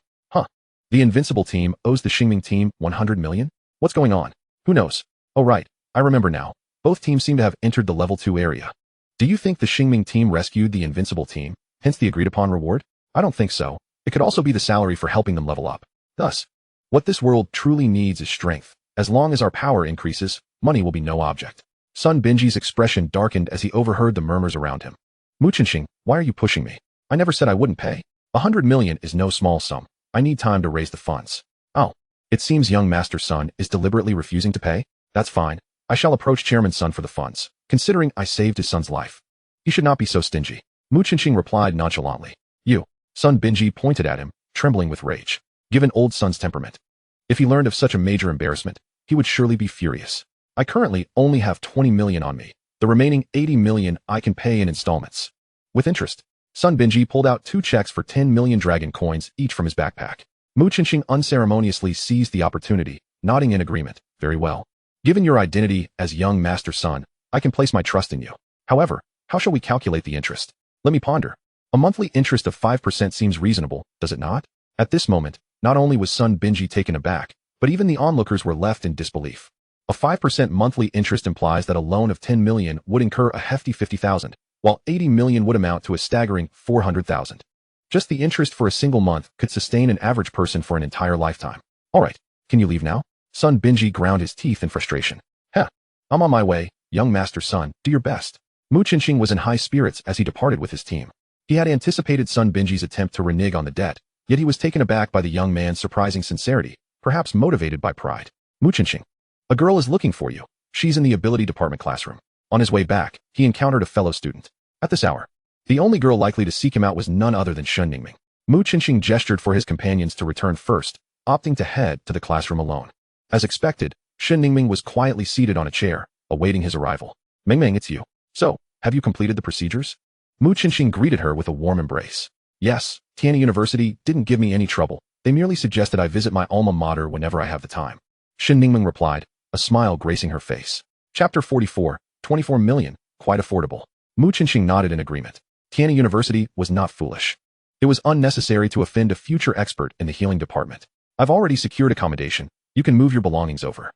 The invincible team owes the Xingming team 100 million? What's going on? Who knows? Oh right, I remember now. Both teams seem to have entered the level 2 area. Do you think the Xingming team rescued the invincible team, hence the agreed upon reward? I don't think so. It could also be the salary for helping them level up. Thus, what this world truly needs is strength. As long as our power increases, money will be no object. Sun Binji's expression darkened as he overheard the murmurs around him. Mu Qinxing, why are you pushing me? I never said I wouldn't pay. 100 million is no small sum. I need time to raise the funds. Oh, it seems young Master Sun is deliberately refusing to pay? That's fine. I shall approach Chairman Sun for the funds, considering I saved his son's life. He should not be so stingy. Mu Qinxing replied nonchalantly. You. Sun Binji pointed at him, trembling with rage. Given old Sun's temperament, if he learned of such a major embarrassment, he would surely be furious. I currently only have 20 million on me. The remaining 80 million I can pay in installments. With interest. Sun Binji pulled out 2 checks for 10 million dragon coins each from his backpack. Mu Qinxing unceremoniously seized the opportunity, nodding in agreement. Very well. Given your identity as young Master Sun, I can place my trust in you. However, How shall we calculate the interest? Let me ponder. A monthly interest of 5% seems reasonable, does it not? At this moment, not only was Sun Binji taken aback, but even the onlookers were left in disbelief. A 5% monthly interest implies that a loan of 10 million would incur a hefty 50,000, while 80 million would amount to a staggering 400,000. Just the interest for a single month could sustain an average person for an entire lifetime. All right, can you leave now? Sun Binji ground his teeth in frustration. Heh, I'm on my way, young Master Sun, do your best. Mu Qinxing was in high spirits as he departed with his team. He had anticipated Sun Binji's attempt to renege on the debt, yet he was taken aback by the young man's surprising sincerity, perhaps motivated by pride. Mu Qinxing, a girl is looking for you. She's in the ability department classroom. On his way back, he encountered a fellow student. At this hour, the only girl likely to seek him out was none other than Shen Ningming. Mu Qinxing gestured for his companions to return first, opting to head to the classroom alone. As expected, Shen Ningming was quietly seated on a chair, awaiting his arrival. Mingming, it's you. So, have you completed the procedures? Mu Qinxing greeted her with a warm embrace. Yes, Tianyi University didn't give me any trouble. They merely suggested I visit my alma mater whenever I have the time. Shen Ningming replied, a smile gracing her face. Chapter 44, 24 million, quite affordable. Mu Qinxing nodded in agreement. Tianyi University was not foolish. It was unnecessary to offend a future expert in the healing department. I've already secured accommodation. You can move your belongings over.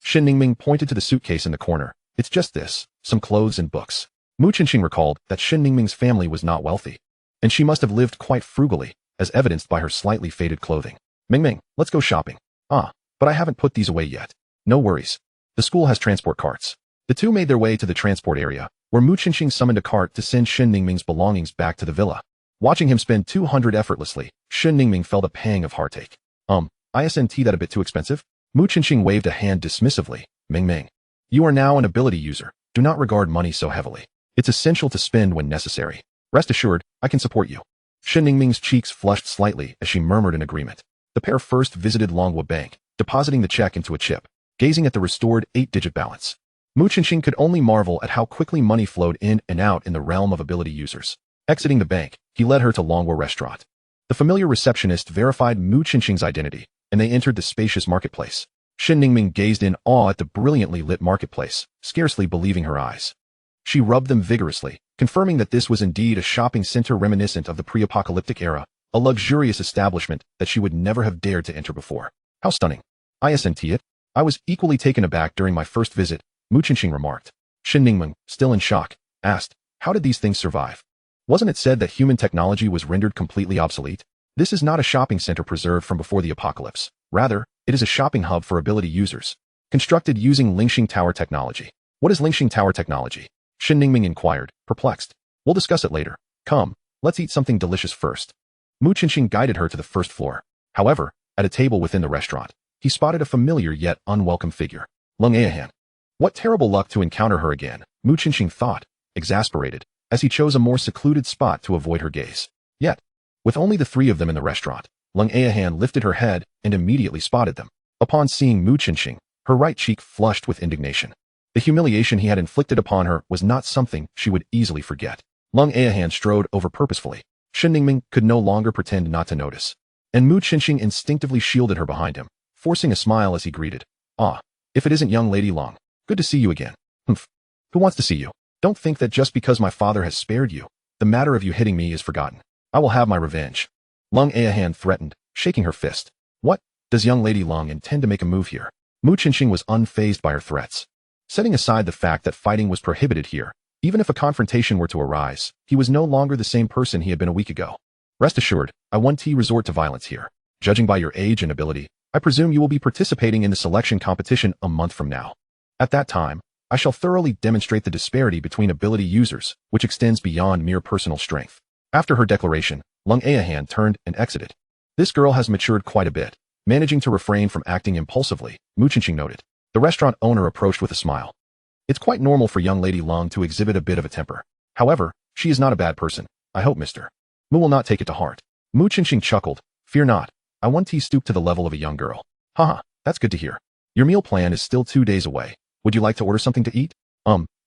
Shen Ningming pointed to the suitcase in the corner. It's just this, some clothes and books. Mu Qinxing recalled that Shen Ningming's family was not wealthy, and she must have lived quite frugally, as evidenced by her slightly faded clothing. Mingming, let's go shopping. Ah, but I haven't put these away yet. No worries. The school has transport carts. The two made their way to the transport area, where Mu Qinxing summoned a cart to send Shen Ningming's belongings back to the villa. Watching him spend 200 effortlessly, Shen Ningming felt a pang of heartache. Isn't that a bit too expensive? Mu Qinxing waved a hand dismissively. Mingming, you are now an ability user. Do not regard money so heavily. It's essential to spend when necessary. Rest assured, I can support you. Shen Ningming's cheeks flushed slightly as she murmured in agreement. The pair first visited Longhua Bank, depositing the check into a chip, gazing at the restored 8-digit balance. Mu Qinxing could only marvel at how quickly money flowed in and out in the realm of ability users. Exiting the bank, he led her to Longhua Restaurant. The familiar receptionist verified Mu Qinxing's identity, and they entered the spacious marketplace. Shen Ningming gazed in awe at the brilliantly lit marketplace, scarcely believing her eyes. She rubbed them vigorously, confirming that this was indeed a shopping center reminiscent of the pre-apocalyptic era, a luxurious establishment that she would never have dared to enter before. How stunning. Isn't it? I was equally taken aback during my first visit, Mu Qinxing remarked. Shen Ningming, still in shock, asked, how did these things survive? Wasn't it said that human technology was rendered completely obsolete? This is not a shopping center preserved from before the apocalypse. Rather, it is a shopping hub for ability users, constructed using Lingxing Tower technology. What is Lingxing Tower technology? Shen Ningming inquired, perplexed. We'll discuss it later. Come, let's eat something delicious first. Mu Qinxing guided her to the first floor. However, at a table within the restaurant, he spotted a familiar yet unwelcome figure. Lingxing. What terrible luck to encounter her again, Mu Qinxing thought, exasperated, as he chose a more secluded spot to avoid her gaze. Yet, with only the three of them in the restaurant, Lingxing lifted her head and immediately spotted them. Upon seeing Mu Qinxing, her right cheek flushed with indignation. The humiliation he had inflicted upon her was not something she would easily forget. Lingxing strode over purposefully. Shen Ningming could no longer pretend not to notice, and Mu Qinxing instinctively shielded her behind him, forcing a smile as he greeted. Ah, if it isn't young Lady Long. Good to see you again. Humph. Who wants to see you? Don't think that just because my father has spared you, the matter of you hitting me is forgotten. I will have my revenge. Lingxing threatened, shaking her fist. What? Does young Lady Long intend to make a move here? Mu Qinxing was unfazed by her threats. Setting aside the fact that fighting was prohibited here, even if a confrontation were to arise, he was no longer the same person he had been a week ago. Rest assured, I won't resort to violence here. Judging by your age and ability, I presume you will be participating in the selection competition a month from now. At that time, I shall thoroughly demonstrate the disparity between ability users, which extends beyond mere personal strength. After her declaration, Lingxing turned and exited. This girl has matured quite a bit, managing to refrain from acting impulsively, Mu Qinxing noted. The restaurant owner approached with a smile. It's quite normal for young Lady Long to exhibit a bit of a temper. However, she is not a bad person. I hope Mr. Mu will not take it to heart. Mu Qinxing chuckled. Fear not. I won't stoop to the level of a young girl. Haha, that's good to hear. Your meal plan is still 2 days away. Would you like to order something to eat?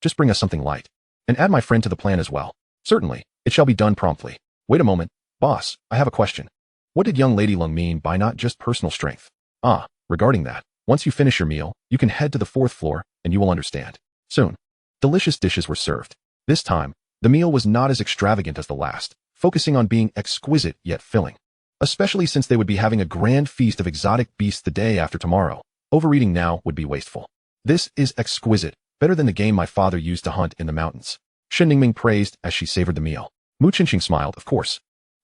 Just bring us something light. And add my friend to the plan as well. Certainly, it shall be done promptly. Wait a moment, boss, I have a question. What did young Lady Long mean by not just personal strength? Regarding that, once you finish your meal, you can head to the 4th floor, and you will understand. Soon. Delicious dishes were served. This time, The meal was not as extravagant as the last, focusing on being exquisite yet filling. Especially since they would be having a grand feast of exotic beasts the day after tomorrow. Overeating now would be wasteful. This is exquisite, better than the game my father used to hunt in the mountains. Shen Ningming praised as she savored the meal. Mu Qinqing smiled, of course.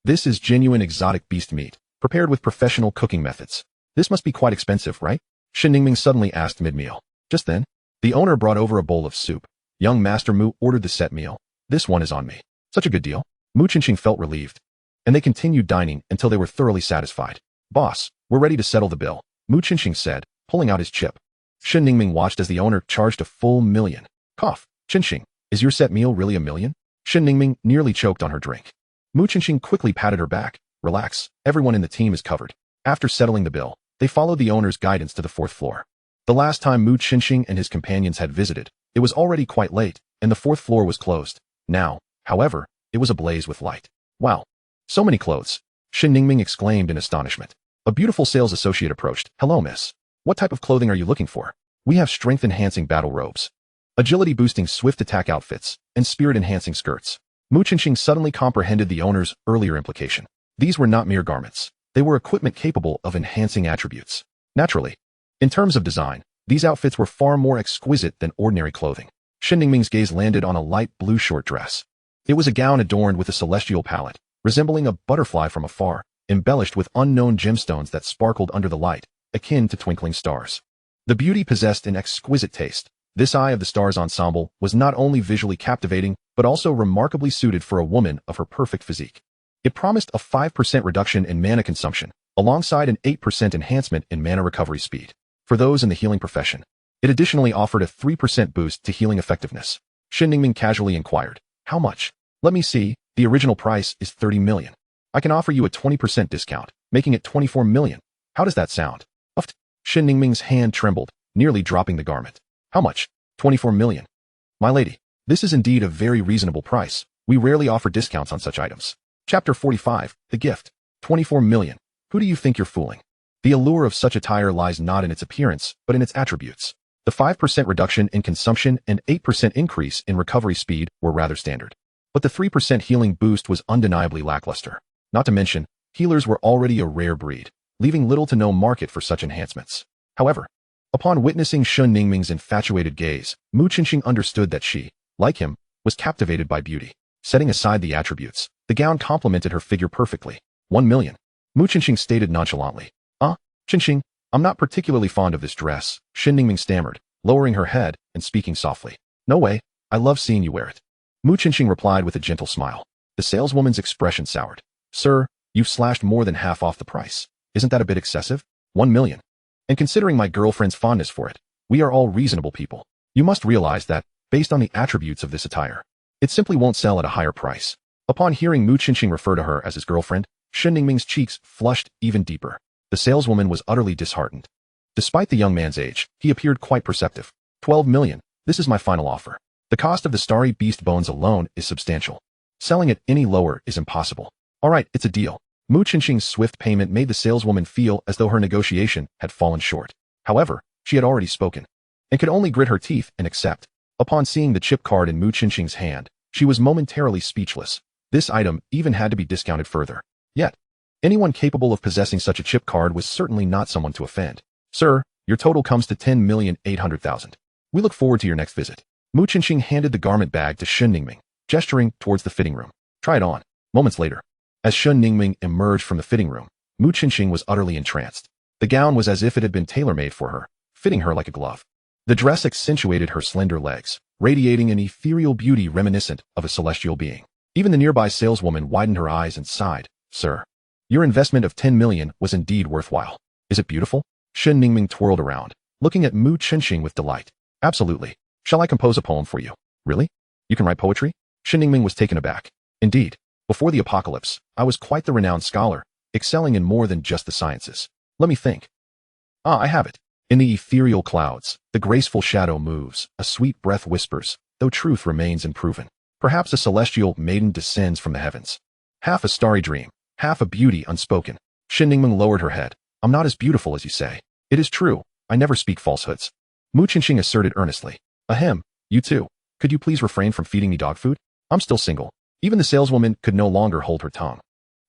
This is genuine exotic beast meat, prepared with professional cooking methods. This must be quite expensive, right? Shen Ningming suddenly asked mid-meal. Just then, the owner brought over a bowl of soup. Young Master Mu ordered the set meal. This one is on me. Such a good deal. Mu Qinqing felt relieved. And they continued dining until they were thoroughly satisfied. Boss, we're ready to settle the bill, Mu Qinqing said, pulling out his chip. Shen Ningming watched as the owner charged a full $1,000,000. Cough. Qinqing, is your set meal really $1,000,000? Shen Ningming nearly choked on her drink. Mu Qinqing quickly patted her back. Relax, everyone in the team is covered. After settling the bill, they followed the owner's guidance to the 4th floor. The last time Mu Qinqing and his companions had visited, it was already quite late, and the 4th floor was closed. Now, however, it was ablaze with light. Wow. So many clothes, Shen Ningming exclaimed in astonishment. A beautiful sales associate approached. Hello, miss. What type of clothing are you looking for? We have strength-enhancing battle robes, agility-boosting swift attack outfits, and spirit-enhancing skirts. Mu Qinqing suddenly comprehended the owner's earlier implication. These were not mere garments. They were equipment capable of enhancing attributes. Naturally, in terms of design, these outfits were far more exquisite than ordinary clothing. Shen Ningming's gaze landed on a light blue short dress. It was a gown adorned with a celestial palette, resembling a butterfly from afar, embellished with unknown gemstones that sparkled under the light, akin to twinkling stars. The beauty possessed an exquisite taste. This Eye of the Stars ensemble was not only visually captivating, but also remarkably suited for a woman of her perfect physique. It promised a 5% reduction in mana consumption, alongside an 8% enhancement in mana recovery speed. For those in the healing profession, it additionally offered a 3% boost to healing effectiveness. Shen Ningming casually inquired, how much? Let me see, the original price is 30 million. I can offer you a 20% discount, making it 24 million. How does that sound? Uft. Shen Ningming's hand trembled, nearly dropping the garment. How much? 24 million. My lady, this is indeed a very reasonable price. We rarely offer discounts on such items. Chapter 45, The Gift. 24 million. Who do you think you're fooling? The allure of such attire lies not in its appearance, but in its attributes. The 5% reduction in consumption and 8% increase in recovery speed were rather standard. But the 3% healing boost was undeniably lackluster. Not to mention, healers were already a rare breed, leaving little to no market for such enhancements. However, upon witnessing Shen Ningming's infatuated gaze, Mu Qinqing understood that she, like him, was captivated by beauty. Setting aside the attributes, the gown complemented her figure perfectly. 1 million. Mu Qinqing stated nonchalantly. Qinqing, I'm not particularly fond of this dress, Shen Ningming stammered, lowering her head and speaking softly. No way, I love seeing you wear it. Mu Qinqing replied with a gentle smile. The saleswoman's expression soured. Sir, you've slashed more than half off the price. Isn't that a bit excessive? 1 million. And considering my girlfriend's fondness for it, we are all reasonable people. You must realize that, based on the attributes of this attire, it simply won't sell at a higher price. Upon hearing Mu Qinqing refer to her as his girlfriend, Shen Ningming's cheeks flushed even deeper. The saleswoman was utterly disheartened. Despite the young man's age, he appeared quite perceptive. 12 million. This is my final offer. The cost of the starry beast bones alone is substantial. Selling it any lower is impossible. All right, it's a deal. Mu Qinqing's swift payment made the saleswoman feel as though her negotiation had fallen short. However, she had already spoken, and could only grit her teeth and accept. Upon seeing the chip card in Mu Qinqing's hand, she was momentarily speechless. This item even had to be discounted further. Yet, anyone capable of possessing such a chip card was certainly not someone to offend. Sir, your total comes to 10,800,000. We look forward to your next visit. Mu Qinqing handed the garment bag to Shen Ningming, gesturing towards the fitting room. Try it on. Moments later, as Shen Ningming emerged from the fitting room, Mu Qinqing was utterly entranced. The gown was as if it had been tailor-made for her, fitting her like a glove. The dress accentuated her slender legs, radiating an ethereal beauty reminiscent of a celestial being. Even the nearby saleswoman widened her eyes and sighed. Sir, your investment of 10 million was indeed worthwhile. Is it beautiful? Shen Ningming twirled around, looking at Mu Qinqing with delight. Absolutely. Shall I compose a poem for you? Really? You can write poetry? Shen Ningming was taken aback. Indeed, before the apocalypse, I was quite the renowned scholar, excelling in more than just the sciences. Let me think. I have it. In the ethereal clouds, the graceful shadow moves, a sweet breath whispers, though truth remains unproven. Perhaps a celestial maiden descends from the heavens. Half a starry dream, half a beauty unspoken. Shen Ningming lowered her head. I'm not as beautiful as you say. It is true, I never speak falsehoods. Mu Qinqing asserted earnestly. Ahem, you too. Could you please refrain from feeding me dog food? I'm still single. Even the saleswoman could no longer hold her tongue.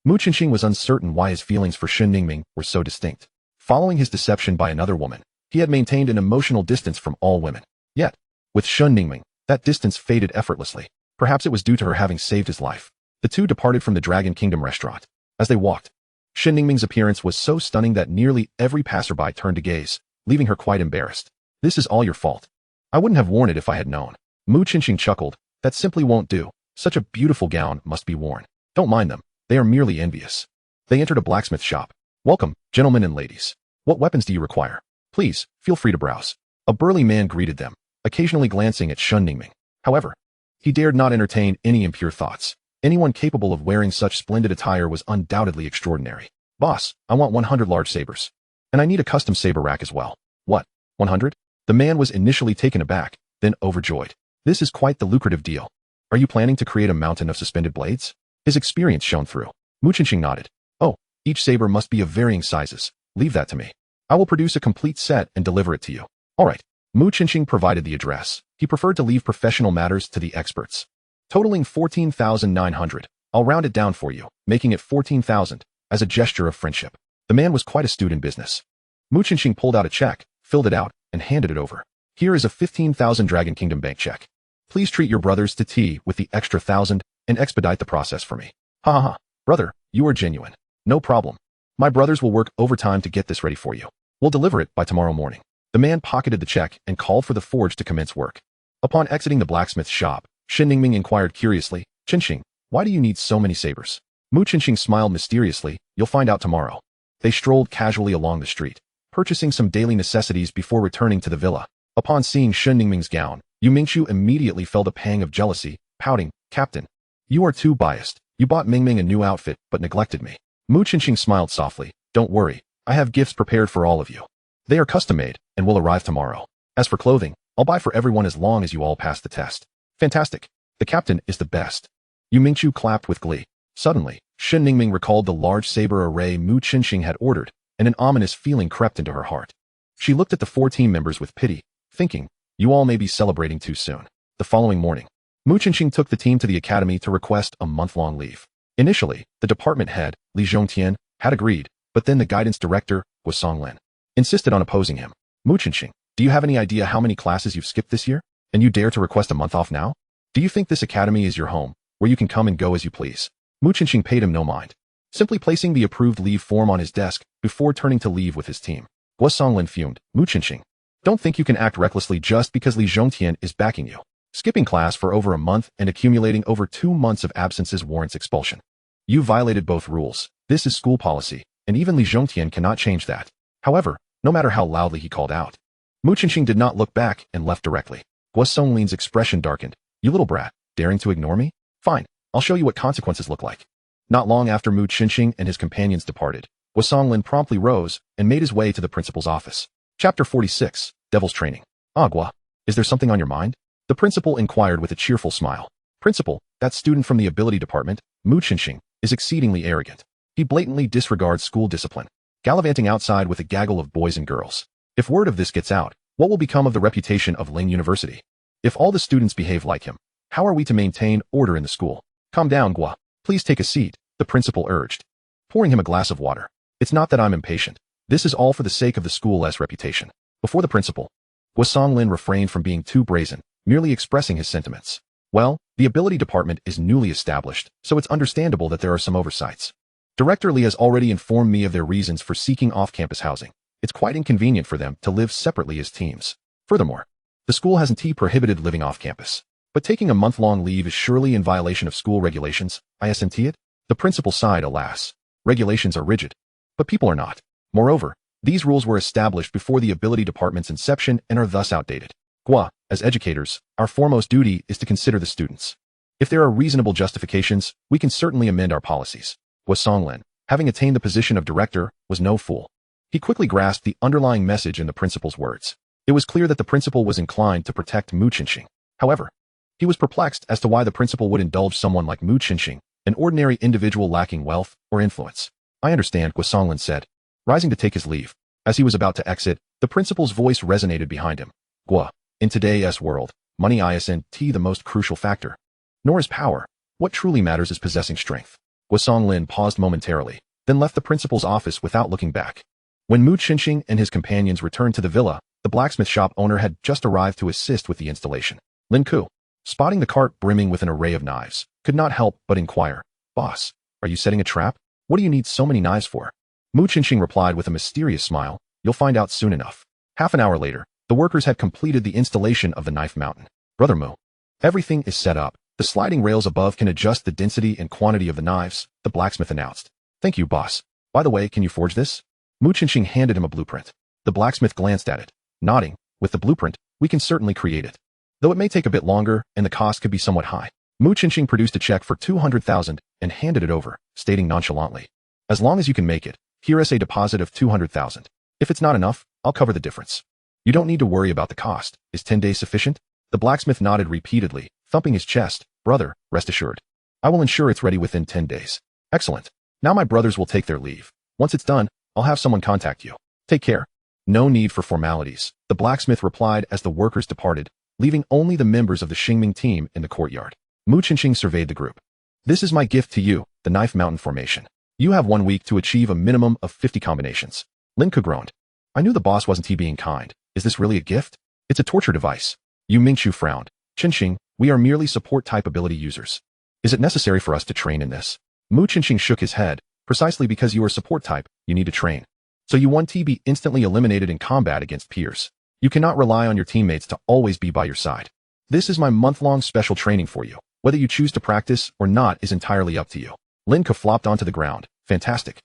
Mu Qinxing was uncertain why his feelings for Shen Ningming were so distinct. Following his deception by another woman, he had maintained an emotional distance from all women. Yet, with Shen Ningming, that distance faded effortlessly. Perhaps it was due to her having saved his life. The two departed from the Dragon Kingdom restaurant. As they walked, Shen Ningming's appearance was so stunning that nearly every passerby turned to gaze, leaving her quite embarrassed. This is all your fault. I wouldn't have worn it if I had known. Mu Qinxing chuckled. That simply won't do. Such a beautiful gown must be worn. Don't mind them. They are merely envious. They entered a blacksmith shop. Welcome, gentlemen and ladies. What weapons do you require? Please, feel free to browse. A burly man greeted them, occasionally glancing at Shen Ningming. However, he dared not entertain any impure thoughts. Anyone capable of wearing such splendid attire was undoubtedly extraordinary. Boss, I want 100 large sabers. And I need a custom saber rack as well. What, 100? The man was initially taken aback, then overjoyed. This is quite the lucrative deal. Are you planning to create a mountain of suspended blades? His experience shone through. Mu Qinxing nodded. Oh, each saber must be of varying sizes. Leave that to me. I will produce a complete set and deliver it to you. All right. Mu Qinxing provided the address. He preferred to leave professional matters to the experts. Totaling 14,900. I'll round it down for you, making it 14,000, as a gesture of friendship. The man was quite astute in business. Mu Qinxing pulled out a check, filled it out, and handed it over. Here is a 15,000 Dragon Kingdom bank check. Please treat your brothers to tea with the extra 1,000 and expedite the process for me. Ha ha ha. Brother, you are genuine. No problem. My brothers will work overtime to get this ready for you. We'll deliver it by tomorrow morning. The man pocketed the check and called for the forge to commence work. Upon exiting the blacksmith shop, Shen Ningming inquired curiously, Qinxing, why do you need so many sabers? Mu Qinxing smiled mysteriously, you'll find out tomorrow. They strolled casually along the street, purchasing some daily necessities before returning to the villa. Upon seeing Shen Ningming's gown, Yu Mingqiu immediately felt a pang of jealousy, pouting, Captain, you are too biased. You bought Mingming a new outfit but neglected me. Mu Qinxing smiled softly, don't worry, I have gifts prepared for all of you. They are custom-made and will arrive tomorrow. As for clothing, I'll buy for everyone as long as you all pass the test. Fantastic. The captain is the best. Yu Mingqiu clapped with glee. Suddenly, Shen Ningming recalled the large saber array Mu Qinxing had ordered, and an ominous feeling crept into her heart. She looked at the 4 team members with pity, thinking, you all may be celebrating too soon. The following morning, Mu Qinxing took the team to the academy to request a month-long leave. Initially, the department head, Li Zhongtian, had agreed, but then the guidance director, Guosonglin, insisted on opposing him. Mu Qinxing, do you have any idea how many classes you've skipped this year? And you dare to request a month off now? Do you think this academy is your home, where you can come and go as you please? Mu Qinxing paid him no mind, simply placing the approved leave form on his desk before turning to leave with his team. Guosonglin fumed, Mu Qinxing, don't think you can act recklessly just because Li Zhongtian is backing you. Skipping class for over a month and accumulating over 2 months of absences warrants expulsion. You violated both rules. This is school policy, and even Li Zhongtian cannot change that. However, no matter how loudly he called out, Mu Qinxing did not look back and left directly. Guosonglin's expression darkened. You little brat, daring to ignore me? Fine, I'll show you what consequences look like. Not long after Mu Qinxing and his companions departed, Guosonglin promptly rose and made his way to the principal's office. Chapter 46, Devil's Training. Agua, is there something on your mind? The principal inquired with a cheerful smile. Principal, that student from the ability department, Mu Qinxing, is exceedingly arrogant. He blatantly disregards school discipline, gallivanting outside with a gaggle of boys and girls. If word of this gets out, what will become of the reputation of Ling University? If all the students behave like him, how are we to maintain order in the school? Calm down, Gua. Please take a seat, the principal urged, pouring him a glass of water. It's not that I'm impatient. This is all for the sake of the school's reputation. Before the principal, Guosonglin refrained from being too brazen, merely expressing his sentiments. Well, the ability department is newly established, so it's understandable that there are some oversights. Director Li has already informed me of their reasons for seeking off-campus housing. It's quite inconvenient for them to live separately as teams. Furthermore, the school hasn't prohibited living off-campus. But taking a month-long leave is surely in violation of school regulations, isn't it? The principal sighed, alas. Regulations are rigid, but people are not. Moreover, these rules were established before the ability department's inception and are thus outdated. Gua, as educators, our foremost duty is to consider the students. If there are reasonable justifications, we can certainly amend our policies. Guosonglin, having attained the position of director, was no fool. He quickly grasped the underlying message in the principal's words. It was clear that the principal was inclined to protect Mu Qinxing. However, he was perplexed as to why the principal would indulge someone like Mu Qinxing, an ordinary individual lacking wealth or influence. I understand, Guosonglin said, rising to take his leave. As he was about to exit, the principal's voice resonated behind him. Gua, in today's world, money isn't the most crucial factor. nor is power. What truly matters is possessing strength. Guosong Lin paused momentarily, then left the principal's office without looking back. When Mu Qinxing and his companions returned to the villa, the blacksmith shop owner had just arrived to assist with the installation. Lin Ku, spotting the cart brimming with an array of knives, could not help but inquire, "Boss, are you setting a trap? What do you need so many knives for?" Mu Qinxing replied with a mysterious smile, "You'll find out soon enough." Half an hour later, the workers had completed the installation of the knife mountain. "Brother Mu, everything is set up. The sliding rails above can adjust the density and quantity of the knives," the blacksmith announced. "Thank you, boss. By the way, can you forge this?" Mu Qinxing handed him a blueprint. The blacksmith glanced at it, nodding. "With the blueprint, we can certainly create it. Though it may take a bit longer and the cost could be somewhat high." Mu Qinxing produced a check for 200,000 and handed it over, stating nonchalantly, "As long as you can make it, here is a deposit of 200,000. If it's not enough, I'll cover the difference. You don't need to worry about the cost. Is 10 days sufficient?" The blacksmith nodded repeatedly, thumping his chest. "Brother, rest assured. I will ensure it's ready within 10 days. Excellent. Now my brothers will take their leave. Once it's done, I'll have someone contact you. Take care." "No need for formalities," the blacksmith replied as the workers departed, leaving only the members of the Xingming team in the courtyard. Mu Qinxing surveyed the group. "This is my gift to you, the knife mountain formation. You have 1 week to achieve a minimum of 50 combinations." Lin Ku groaned. "I knew the boss wasn't being kind. Is this really a gift? It's a torture device." Yu Mingqiu frowned. "Qinxing, we are merely support-type ability users. Is it necessary for us to train in this?" Mu Qinxing shook his head. "Precisely because you are support-type, you need to train. So you want to be instantly eliminated in combat against peers. You cannot rely on your teammates to always be by your side. This is my month-long special training for you. Whether you choose to practice or not is entirely up to you." Lin Ku flopped onto the ground. "Fantastic.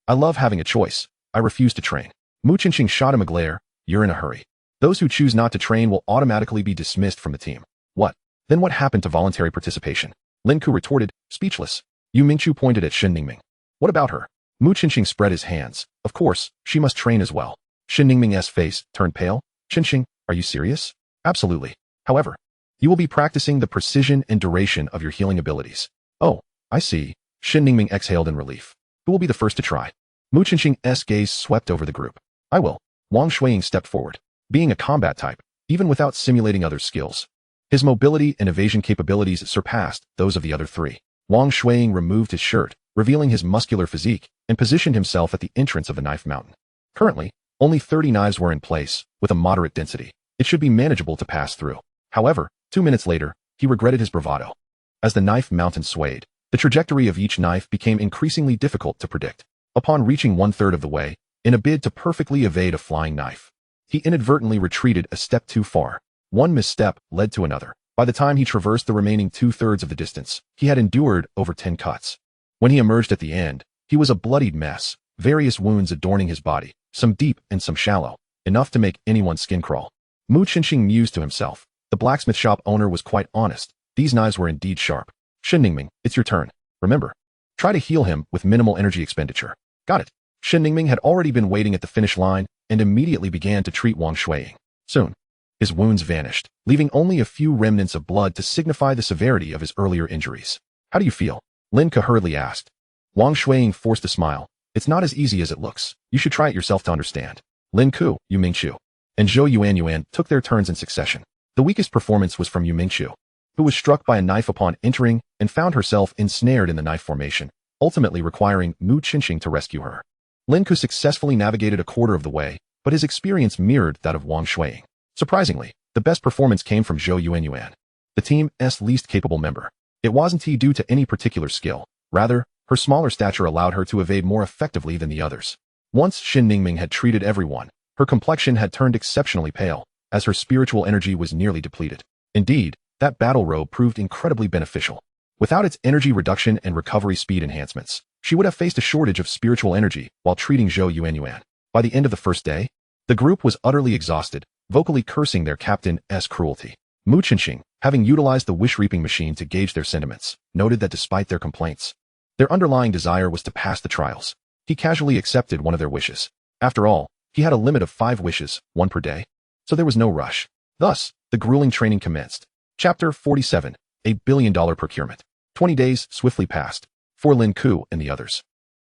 I love having a choice. I refuse to train." Mu Qinxing shot him a glare. "You're in a hurry. Those who choose not to train will automatically be dismissed from the team." "What? Then what happened to voluntary participation?" Lin Ku retorted, speechless. Yu Mingqiu pointed at Shen Ningming. "What about her?" Mu Qinxing spread his hands. "Of course, she must train as well." Shen Ningming's face turned pale. "Qinxing, are you serious?" "Absolutely. However, you will be practicing the precision and duration of your healing abilities." "Oh, I see." Shen Ningming exhaled in relief. "Who will be the first to try?" Mu Qinxing's gaze swept over the group. "I will." Wang Shuiying stepped forward. Being a combat type, even without simulating other skills, his mobility and evasion capabilities surpassed those of the other three. Wang Shuiying removed his shirt, revealing his muscular physique, and positioned himself at the entrance of the knife mountain. Currently, only 30 knives were in place, with a moderate density. It should be manageable to pass through. However, 2 minutes later, he regretted his bravado. As the knife mountain swayed, the trajectory of each knife became increasingly difficult to predict. Upon reaching 1/3 of the way, in a bid to perfectly evade a flying knife, he inadvertently retreated a step too far. One misstep led to another. By the time he traversed the remaining 2/3 of the distance, he had endured over 10 cuts. When he emerged at the end, he was a bloodied mess, various wounds adorning his body, some deep and some shallow, enough to make anyone's skin crawl. Mu Qinxing mused to himself. The blacksmith shop owner was quite honest. These knives were indeed sharp. "Shen Ningming, it's your turn. Remember, try to heal him with minimal energy expenditure." "Got it." Shen Ningming had already been waiting at the finish line and immediately began to treat Wang Shuiying. Soon, his wounds vanished, leaving only a few remnants of blood to signify the severity of his earlier injuries. "How do you feel?" Lin Ku hurriedly asked. Wang Shuiying forced a smile. "It's not as easy as it looks. You should try it yourself to understand." Lin Ku, Yu Mingqiu, and Zhou Yuanyuan took their turns in succession. The weakest performance was from Yu Mingqiu, who was struck by a knife upon entering and found herself ensnared in the knife formation, ultimately requiring Mu Qinxing to rescue her. Lin Ku successfully navigated a quarter of the way, but his experience mirrored that of Wang Shuiying. Surprisingly, the best performance came from Zhou Yuanyuan, the team's least capable member. It wasn't due to any particular skill. Rather, her smaller stature allowed her to evade more effectively than the others. Once Shen Ningming had treated everyone, her complexion had turned exceptionally pale, as her spiritual energy was nearly depleted. Indeed, that battle robe proved incredibly beneficial. Without its energy reduction and recovery speed enhancements, she would have faced a shortage of spiritual energy while treating Zhou Yuanyuan. By the end of the first day, the group was utterly exhausted, vocally cursing their captain's cruelty. Mu Qinxing, having utilized the wish-reaping machine to gauge their sentiments, noted that despite their complaints, their underlying desire was to pass the trials. He casually accepted one of their wishes. After all, he had a limit of 5 wishes, 1 per day, so there was no rush. Thus, the grueling training commenced. Chapter 47, A Billion-Dollar Procurement. 20 days swiftly passed, for Lin Ku and the others.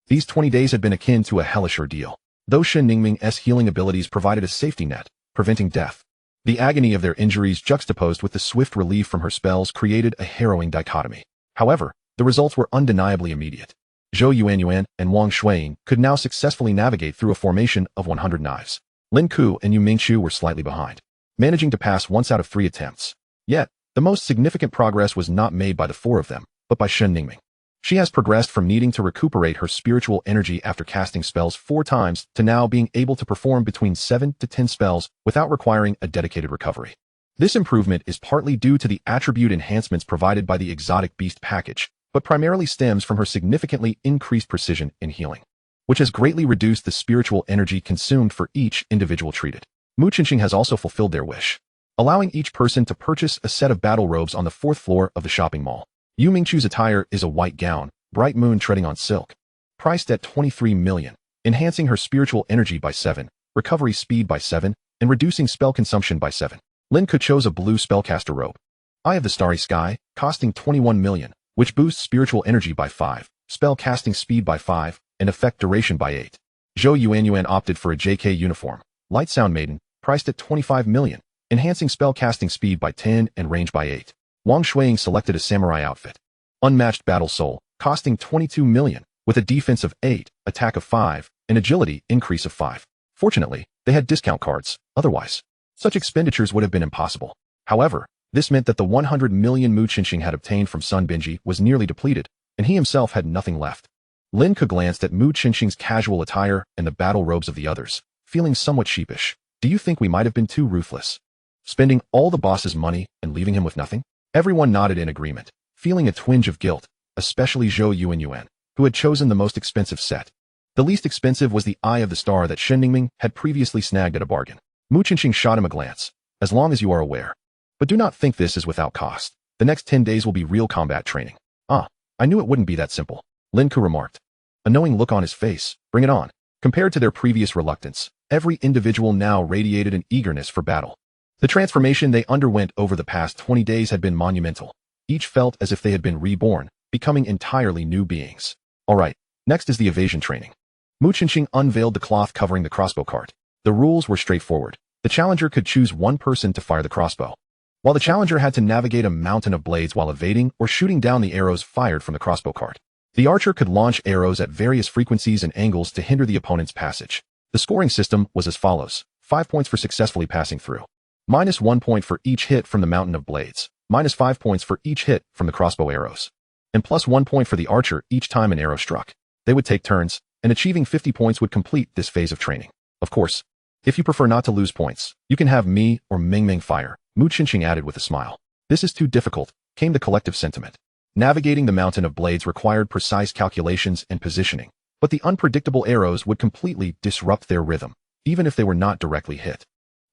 These 20 days had been akin to a hellish ordeal. Though Shen Ningming's healing abilities provided a safety net, preventing death, The agony of their injuries juxtaposed with the swift relief from her spells created a harrowing dichotomy. However, the results were undeniably immediate. Zhou Yuanyuan and Wang Shuiying could now successfully navigate through a formation of 100 knives. Lin Ku and Yu Mingchu were slightly behind, managing to pass once out of 3 attempts. Yet, the most significant progress was not made by the 4 of them, but by Shen Ningming. She has progressed from needing to recuperate her spiritual energy after casting spells 4 times to now being able to perform between 7 to 10 spells without requiring a dedicated recovery. This improvement is partly due to the attribute enhancements provided by the exotic beast package, but primarily stems from her significantly increased precision in healing, which has greatly reduced the spiritual energy consumed for each individual treated. Mu Qinxing has also fulfilled their wish, allowing each person to purchase a set of battle robes on the 4th floor of the shopping mall. Yu Mingchu's attire is a white gown, bright moon treading on silk, priced at 23 million, enhancing her spiritual energy by 7, recovery speed by 7, and reducing spell consumption by 7. Lin Ku chose a blue spellcaster robe, Eye of the Starry Sky, costing 21 million, which boosts spiritual energy by 5, spell casting speed by 5, and effect duration by 8. Zhou Yuanyuan opted for a JK uniform, Light Sound Maiden, priced at 25 million, enhancing spell casting speed by 10 and range by 8. Wang Shuiying selected a samurai outfit, Unmatched Battle Soul, costing 22 million, with a defense of 8, attack of 5, and agility increase of 5. Fortunately, they had discount cards, otherwise, such expenditures would have been impossible. However, this meant that the 100 million Mu Qinxing had obtained from Sun Binji was nearly depleted, and he himself had nothing left. Lin Ke glanced at Mu Qinxing's casual attire and the battle robes of the others, feeling somewhat sheepish. Do you think we might have been too ruthless, spending all the boss's money and leaving him with nothing? Everyone nodded in agreement, feeling a twinge of guilt, especially Zhou Yuanyuan, who had chosen the most expensive set. The least expensive was the Eye of the Star that Shen Ningming had previously snagged at a bargain. Mu Qinxing shot him a glance. As long as you are aware. But do not think this is without cost. The next 10 days will be real combat training. Ah, I knew it wouldn't be that simple, Lin Ku remarked, a knowing look on his face. Bring it on. Compared to their previous reluctance, every individual now radiated an eagerness for battle. The transformation they underwent over the past 20 days had been monumental. Each felt as if they had been reborn, becoming entirely new beings. Alright, next is the evasion training. Mu Qinxing unveiled the cloth covering the crossbow cart. The rules were straightforward. The challenger could choose one person to fire the crossbow, while the challenger had to navigate a mountain of blades while evading or shooting down the arrows fired from the crossbow cart. The archer could launch arrows at various frequencies and angles to hinder the opponent's passage. The scoring system was as follows: 5 points for successfully passing through, -1 point for each hit from the mountain of blades, -5 points for each hit from the crossbow arrows, and +1 point for the archer each time an arrow struck. They would take turns, and achieving 50 points would complete this phase of training. Of course, if you prefer not to lose points, you can have me or Ming fire, Mu Qinxing added with a smile. This is too difficult, came the collective sentiment. Navigating the mountain of blades required precise calculations and positioning, but the unpredictable arrows would completely disrupt their rhythm, even if they were not directly hit.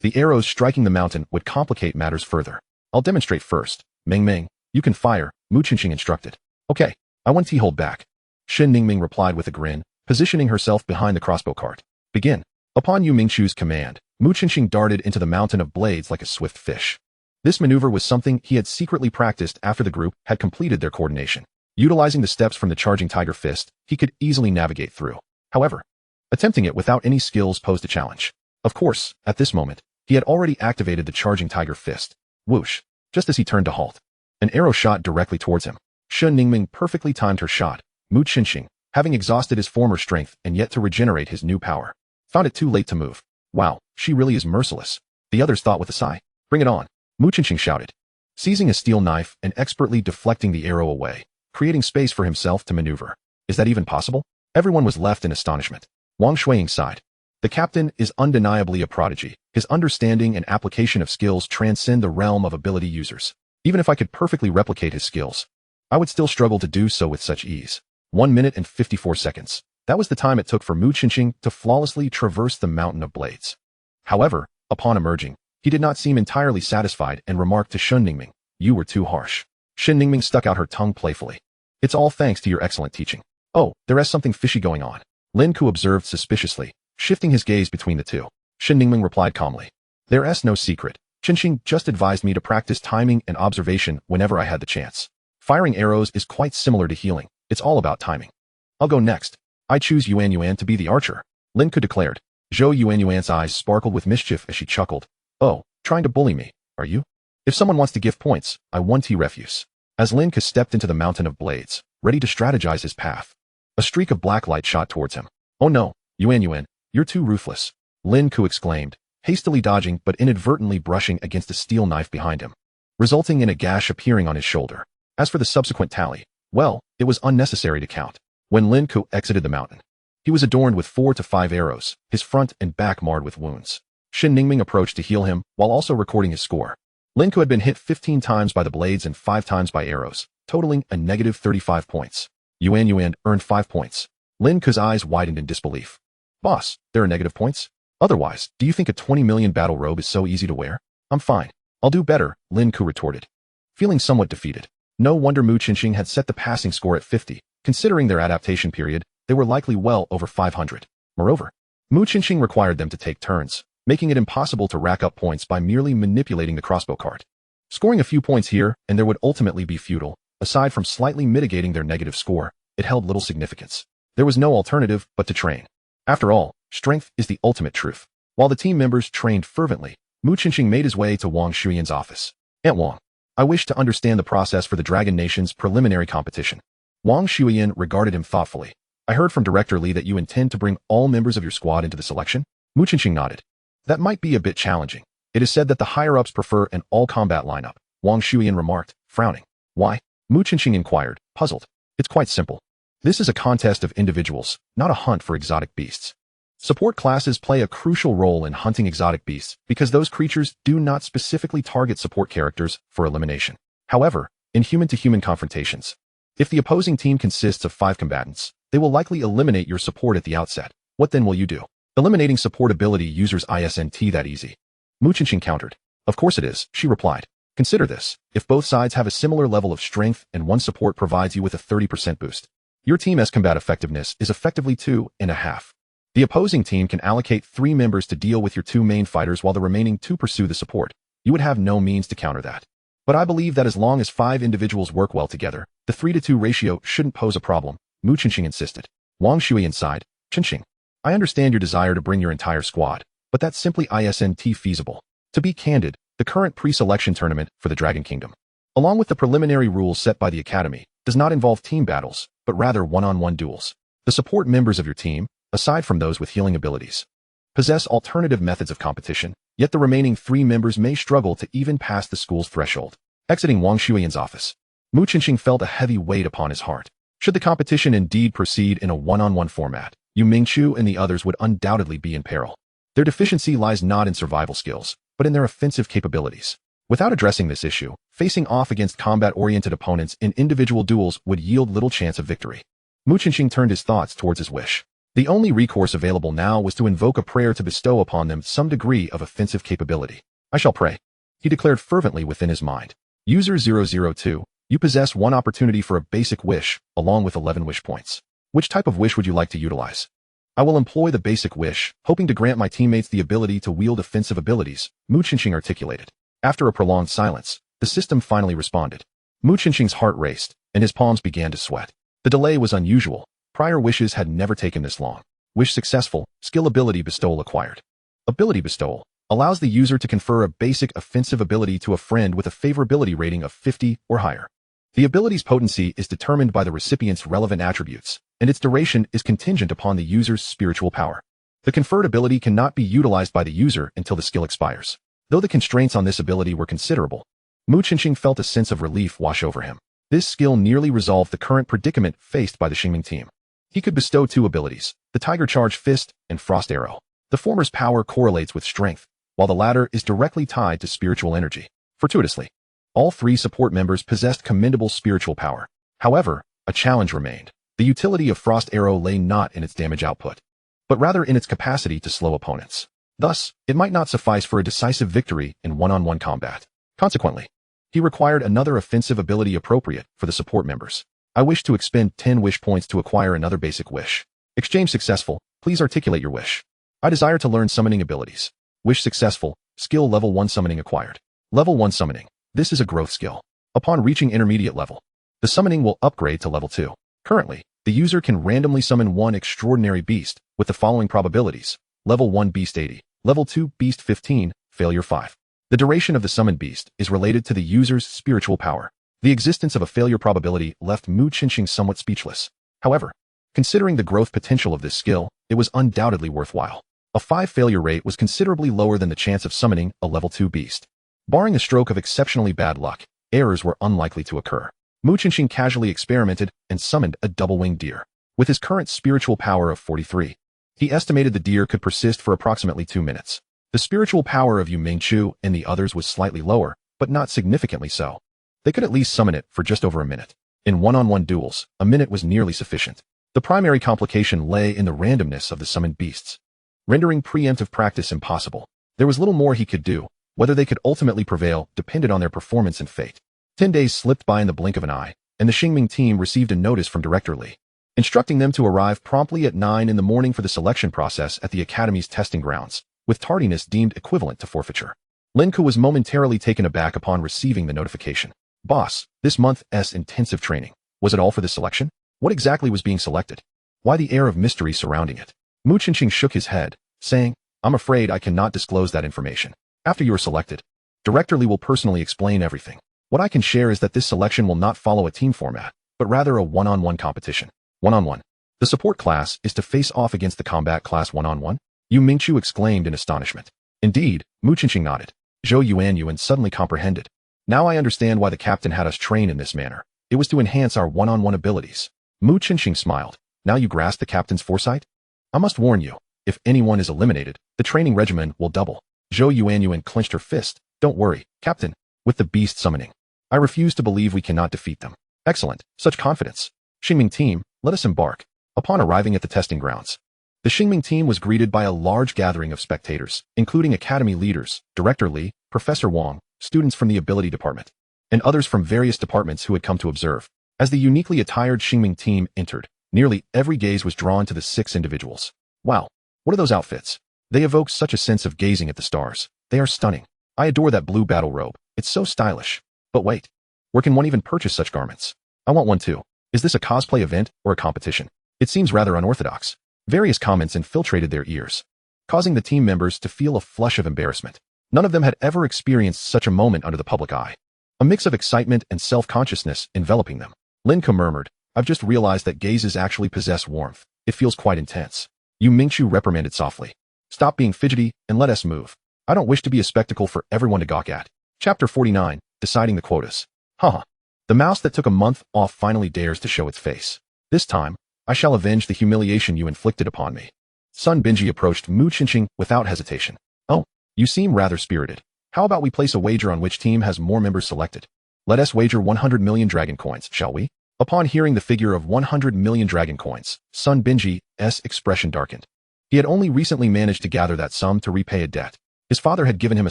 The arrows striking the mountain would complicate matters further. I'll demonstrate first. Ming, you can fire, Mu Qinxing instructed. Okay, I won't hold back. Shen Ningming replied with a grin, positioning herself behind the crossbow cart. Begin. Upon Yu Mingchu's command, Mu Qinxing darted into the mountain of blades like a swift fish. This maneuver was something he had secretly practiced after the group had completed their coordination. Utilizing the steps from the charging tiger fist, he could easily navigate through. However, attempting it without any skills posed a challenge. Of course, at this moment, he had already activated the charging tiger fist. Whoosh! Just as he turned to halt, an arrow shot directly towards him. Shen Ningming perfectly timed her shot. Mu Qinxing, having exhausted his former strength and yet to regenerate his new power, found it too late to move. Wow, she really is merciless, the others thought with a sigh. Bring it on, Mu Qinxing shouted, seizing a steel knife and expertly deflecting the arrow away, creating space for himself to maneuver. Is that even possible? Everyone was left in astonishment. Wang Shuiying sighed. The captain is undeniably a prodigy. His understanding and application of skills transcend the realm of ability users. Even if I could perfectly replicate his skills, I would still struggle to do so with such ease. 1 minute and 54 seconds. That was the time it took for Mu Qinxing to flawlessly traverse the mountain of blades. However, upon emerging, he did not seem entirely satisfied and remarked to Shen Ningming, "You were too harsh." Shen Ningming stuck out her tongue playfully. "It's all thanks to your excellent teaching." "Oh, there is something fishy going on," Lin Ku observed suspiciously, shifting his gaze between the two. Shen Ningming replied calmly, "There is no secret. Qinxing just advised me to practice timing and observation whenever I had the chance. Firing arrows is quite similar to healing. It's all about timing." "I'll go next. I choose Yuanyuan to be the archer," Lin Ku declared. Zhou Yuanyuan's eyes sparkled with mischief as she chuckled. "Oh, trying to bully me, are you? If someone wants to give points, I want T refuse. As Lin Ke stepped into the mountain of blades, ready to strategize his path, a streak of black light shot towards him. Oh no, Yuan, you're too ruthless, Lin Ke exclaimed, hastily dodging but inadvertently brushing against a steel knife behind him, resulting in a gash appearing on his shoulder. As for the subsequent tally, well, it was unnecessary to count. When Lin Ke exited the mountain, he was adorned with 4 to 5 arrows, his front and back marred with wounds. Shin Ningming approached to heal him while also recording his score. Lin Ke had been hit 15 times by the blades and 5 times by arrows, totaling a negative 35 points. Yuan earned 5 points. Lin Ke's eyes widened in disbelief. Boss, there are negative points? Otherwise, do you think a 20 million battle robe is so easy to wear? I'm fine. I'll do better, Lin Ke retorted. Feeling somewhat defeated. No wonder Mu Qinxing had set the passing score at 50. Considering their adaptation period, they were likely well over 500. Moreover, Mu Qinxing required them to take turns, making it impossible to rack up points by merely manipulating the crossbow cart. Scoring a few points here and there would ultimately be futile. Aside from slightly mitigating their negative score, it held little significance. There was no alternative but to train. After all, strength is the ultimate truth. While the team members trained fervently, Mu Qinxing made his way to Wang Shuyan's office. Aunt Wang, I wish to understand the process for the Dragon Nation's preliminary competition. Wang Shuyan regarded him thoughtfully. I heard from Director Li that you intend to bring all members of your squad into the selection? Mu Qinxing nodded. That might be a bit challenging. It is said that the higher-ups prefer an all-combat lineup, Wang Shuyan remarked, frowning. Why? Mu Qinxing inquired, puzzled. It's quite simple. This is a contest of individuals, not a hunt for exotic beasts. Support classes play a crucial role in hunting exotic beasts because those creatures do not specifically target support characters for elimination. However, in human-to-human confrontations, if the opposing team consists of 5 combatants, they will likely eliminate your support at the outset. What then will you do? Eliminating support ability users isn't that easy. Mu Qinxing countered. Of course it is, she replied. Consider this. If both sides have a similar level of strength and one support provides you with a 30% boost, your team's combat effectiveness is effectively 2.5. The opposing team can allocate 3 members to deal with your 2 main fighters while the remaining 2 pursue the support. You would have no means to counter that. But I believe that as long as 5 individuals work well together, the 3-to-2 ratio shouldn't pose a problem, Mu Qinxing insisted. Wang Shuyan sighed. Qinxing, I understand your desire to bring your entire squad, but that's simply isn't feasible. To be candid, the current pre-selection tournament for the Dragon Kingdom, along with the preliminary rules set by the Academy, does not involve team battles, but rather one-on-one duels. The support members of your team, aside from those with healing abilities, possess alternative methods of competition, yet the remaining 3 members may struggle to even pass the school's threshold. Exiting Wang Shuyan's office, Mu Qinxing felt a heavy weight upon his heart. Should the competition indeed proceed in a one-on-one format, Yu Mingchu and the others would undoubtedly be in peril. Their deficiency lies not in survival skills, but in their offensive capabilities. Without addressing this issue, facing off against combat-oriented opponents in individual duels would yield little chance of victory. Mu Qinxing turned his thoughts towards his wish. The only recourse available now was to invoke a prayer to bestow upon them some degree of offensive capability. I shall pray, he declared fervently within his mind. User 002, you possess 1 opportunity for a basic wish, along with 11 wish points. Which type of wish would you like to utilize? I will employ the basic wish, hoping to grant my teammates the ability to wield offensive abilities, Mu Qinxing articulated. After a prolonged silence, the system finally responded. Mu Qinxing's heart raced, and his palms began to sweat. The delay was unusual. Prior wishes had never taken this long. Wish successful, skill ability bestowal acquired. Ability bestowal allows the user to confer a basic offensive ability to a friend with a favorability rating of 50 or higher. The ability's potency is determined by the recipient's relevant attributes, and its duration is contingent upon the user's spiritual power. The conferred ability cannot be utilized by the user until the skill expires. Though the constraints on this ability were considerable, Mu Qinxing felt a sense of relief wash over him. This skill nearly resolved the current predicament faced by the Xingming team. He could bestow 2 abilities, the Tiger Charge Fist and Frost Arrow. The former's power correlates with strength, while the latter is directly tied to spiritual energy. Fortuitously, all 3 support members possessed commendable spiritual power. However, a challenge remained. The utility of Frost Arrow lay not in its damage output, but rather in its capacity to slow opponents. Thus, it might not suffice for a decisive victory in one-on-one combat. Consequently, he required another offensive ability appropriate for the support members. I wish to expend 10 wish points to acquire another basic wish. Exchange successful. Please articulate your wish. I desire to learn summoning abilities. Wish successful. Skill level 1 summoning acquired. Level 1 summoning. This is a growth skill. Upon reaching intermediate level, the summoning will upgrade to level 2. Currently, the user can randomly summon 1 extraordinary beast with the following probabilities. Level 1 beast 80. Level 2 beast 15. Failure 5. The duration of the summoned beast is related to the user's spiritual power. The existence of a failure probability left Mu Qinxing somewhat speechless. However, considering the growth potential of this skill, it was undoubtedly worthwhile. A 5 failure rate was considerably lower than the chance of summoning a level 2 beast. Barring a stroke of exceptionally bad luck, errors were unlikely to occur. Mu Qinxing casually experimented and summoned a double-winged deer. With his current spiritual power of 43, he estimated the deer could persist for approximately 2 minutes. The spiritual power of Yu Mingchu and the others was slightly lower, but not significantly so. They could at least summon it for just over a minute. In one-on-one duels, a minute was nearly sufficient. The primary complication lay in the randomness of the summoned beasts, rendering preemptive practice impossible. There was little more he could do. Whether they could ultimately prevail depended on their performance and fate. 10 days slipped by in the blink of an eye, and the Xingming team received a notice from Director Li, instructing them to arrive promptly at 9 in the morning for the selection process at the Academy's testing grounds, with tardiness deemed equivalent to forfeiture. Lin Ke was momentarily taken aback upon receiving the notification. Boss, this month's intensive training, was it all for this selection? What exactly was being selected? Why the air of mystery surrounding it? Mu Qinxing shook his head, saying, I'm afraid I cannot disclose that information. After you are selected, Director Li will personally explain everything. What I can share is that this selection will not follow a team format, but rather a one-on-one competition. One-on-one. The support class is to face off against the combat class one-on-one? Yu Mingchu exclaimed in astonishment. Indeed, Mu Qinxing nodded. Zhou Yuanyuan suddenly comprehended. Now I understand why the captain had us train in this manner. It was to enhance our one-on-one abilities. Mu Qinxing smiled. Now you grasp the captain's foresight? I must warn you, if anyone is eliminated, the training regimen will double. Zhou Yuanyuan clenched her fist. Don't worry, Captain. With the beast summoning, I refuse to believe we cannot defeat them. Excellent, such confidence. Xingming team, let us embark. Upon arriving at the testing grounds, the Xingming team was greeted by a large gathering of spectators, including academy leaders, Director Li, Professor Wang, students from the ability department, and others from various departments who had come to observe. As the uniquely attired Xingming team entered, nearly every gaze was drawn to the 6 individuals. Wow, what are those outfits? They evoke such a sense of gazing at the stars. They are stunning. I adore that blue battle robe. It's so stylish. But wait, where can one even purchase such garments? I want one too. Is this a cosplay event or a competition? It seems rather unorthodox. Various comments infiltrated their ears, causing the team members to feel a flush of embarrassment. None of them had ever experienced such a moment under the public eye. A mix of excitement and self-consciousness enveloping them. Lin Ke murmured, I've just realized that gazes actually possess warmth. It feels quite intense. Yu Mingchu reprimanded softly. Stop being fidgety and let us move. I don't wish to be a spectacle for everyone to gawk at. Chapter 49, Deciding the Quotas. Haha. The mouse that took a month off finally dares to show its face. This time, I shall avenge the humiliation you inflicted upon me. Sun Binji approached Mu Qinxing without hesitation. Oh, you seem rather spirited. How about we place a wager on which team has more members selected? Let us wager 100 million dragon coins, shall we? Upon hearing the figure of 100 million dragon coins, Sun Binji's expression darkened. He had only recently managed to gather that sum to repay a debt. His father had given him a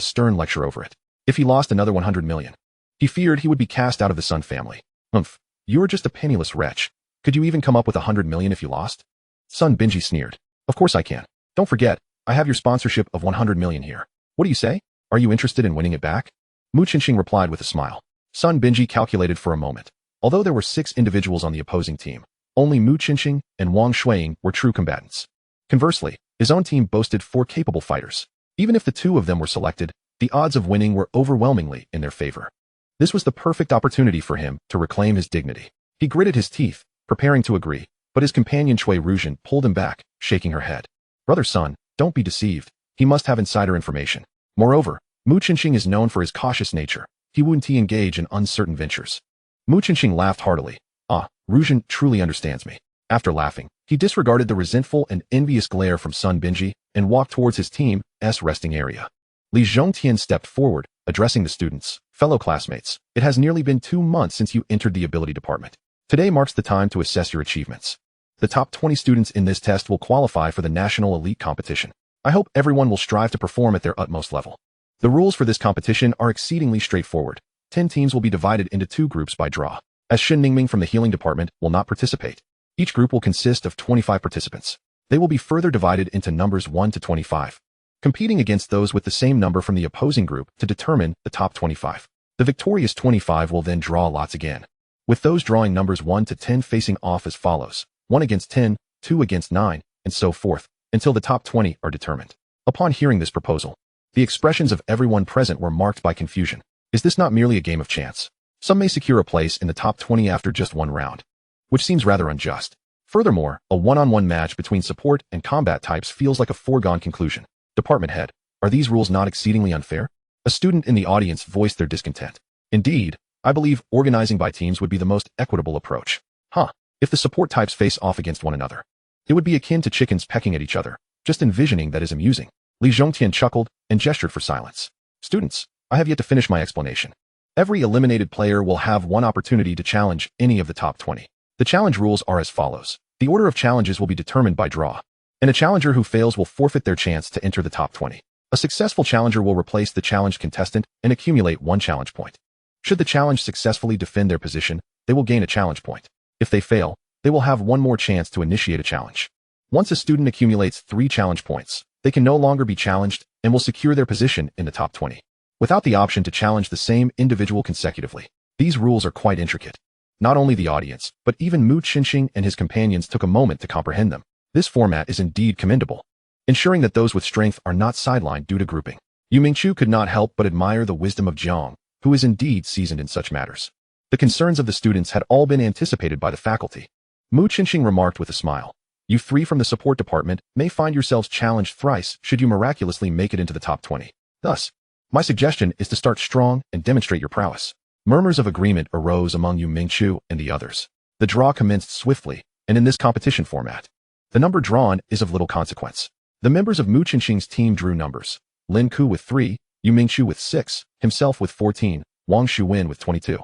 stern lecture over it. If he lost another 100 million, he feared he would be cast out of the Sun family. You are just a penniless wretch. Could you even come up with 100 million if you lost? Sun Binji sneered. Of course I can. Don't forget, I have your sponsorship of 100 million here. What do you say? Are you interested in winning it back? Mu Qinxing replied with a smile. Sun Binji calculated for a moment. Although there were 6 individuals on the opposing team, only Mu Qinxing and Wang Shuiying were true combatants. Conversely, his own team boasted 4 capable fighters. Even if the 2 of them were selected, the odds of winning were overwhelmingly in their favor. This was the perfect opportunity for him to reclaim his dignity. He gritted his teeth, preparing to agree, but his companion Cui Ruzhen pulled him back, shaking her head. Brother Sun, don't be deceived. He must have insider information. Moreover, Mu Qinxing is known for his cautious nature. He wouldn't engage in uncertain ventures. Mu Qinxing laughed heartily. Ruzhen truly understands me. After laughing, he disregarded the resentful and envious glare from Sun Binji and walked towards his team's resting area. Li Zhongtian stepped forward, addressing the students. Fellow classmates, it has nearly been 2 months since you entered the ability department. Today marks the time to assess your achievements. The top 20 students in this test will qualify for the national elite competition. I hope everyone will strive to perform at their utmost level. The rules for this competition are exceedingly straightforward. 10 teams will be divided into 2 groups by draw, as Shin Ningming from the healing department will not participate. Each group will consist of 25 participants. They will be further divided into numbers 1 to 25, competing against those with the same number from the opposing group to determine the top 25. The victorious 25 will then draw lots again, with those drawing numbers 1 to 10 facing off as follows: 1 against 10, 2 against 9, and so forth, until the top 20 are determined. Upon hearing this proposal, The expressions of everyone present were marked by confusion. Is this not merely a game of chance? Some may secure a place in the top 20 after just one round, which seems rather unjust. Furthermore, a one-on-one match between support and combat types feels like a foregone conclusion. Department head, are these rules not exceedingly unfair? A student in the audience voiced their discontent. Indeed, I believe organizing by teams would be the most equitable approach. If the support types face off against one another, it would be akin to chickens pecking at each other. Just envisioning that is amusing. Li Zhongtian chuckled and gestured for silence. Students, I have yet to finish my explanation. Every eliminated player will have one opportunity to challenge any of the top 20. The challenge rules are as follows. The order of challenges will be determined by draw, and a challenger who fails will forfeit their chance to enter the top 20. A successful challenger will replace the challenged contestant and accumulate one challenge point. Should the challenged successfully defend their position, they will gain a challenge point. If they fail, they will have one more chance to initiate a challenge. Once a student accumulates 3 challenge points, they can no longer be challenged and will secure their position in the top 20, without the option to challenge the same individual consecutively. These rules are quite intricate. Not only the audience, but even Mu Qinxing and his companions took a moment to comprehend them. This format is indeed commendable, ensuring that those with strength are not sidelined due to grouping. Yu Mingqiu could not help but admire the wisdom of Jiang, who is indeed seasoned in such matters. The concerns of the students had all been anticipated by the faculty. Mu Qinxing remarked with a smile. You 3 from the support department may find yourselves challenged thrice should you miraculously make it into the top 20. Thus, my suggestion is to start strong and demonstrate your prowess. Murmurs of agreement arose among Yu Mingqiu and the others. The draw commenced swiftly, and in this competition format, the number drawn is of little consequence. The members of Mu Qinxing's team drew numbers. Lin Ku with 3, Yu Mingqiu with 6, himself with 14, Wang Shuwen with 22,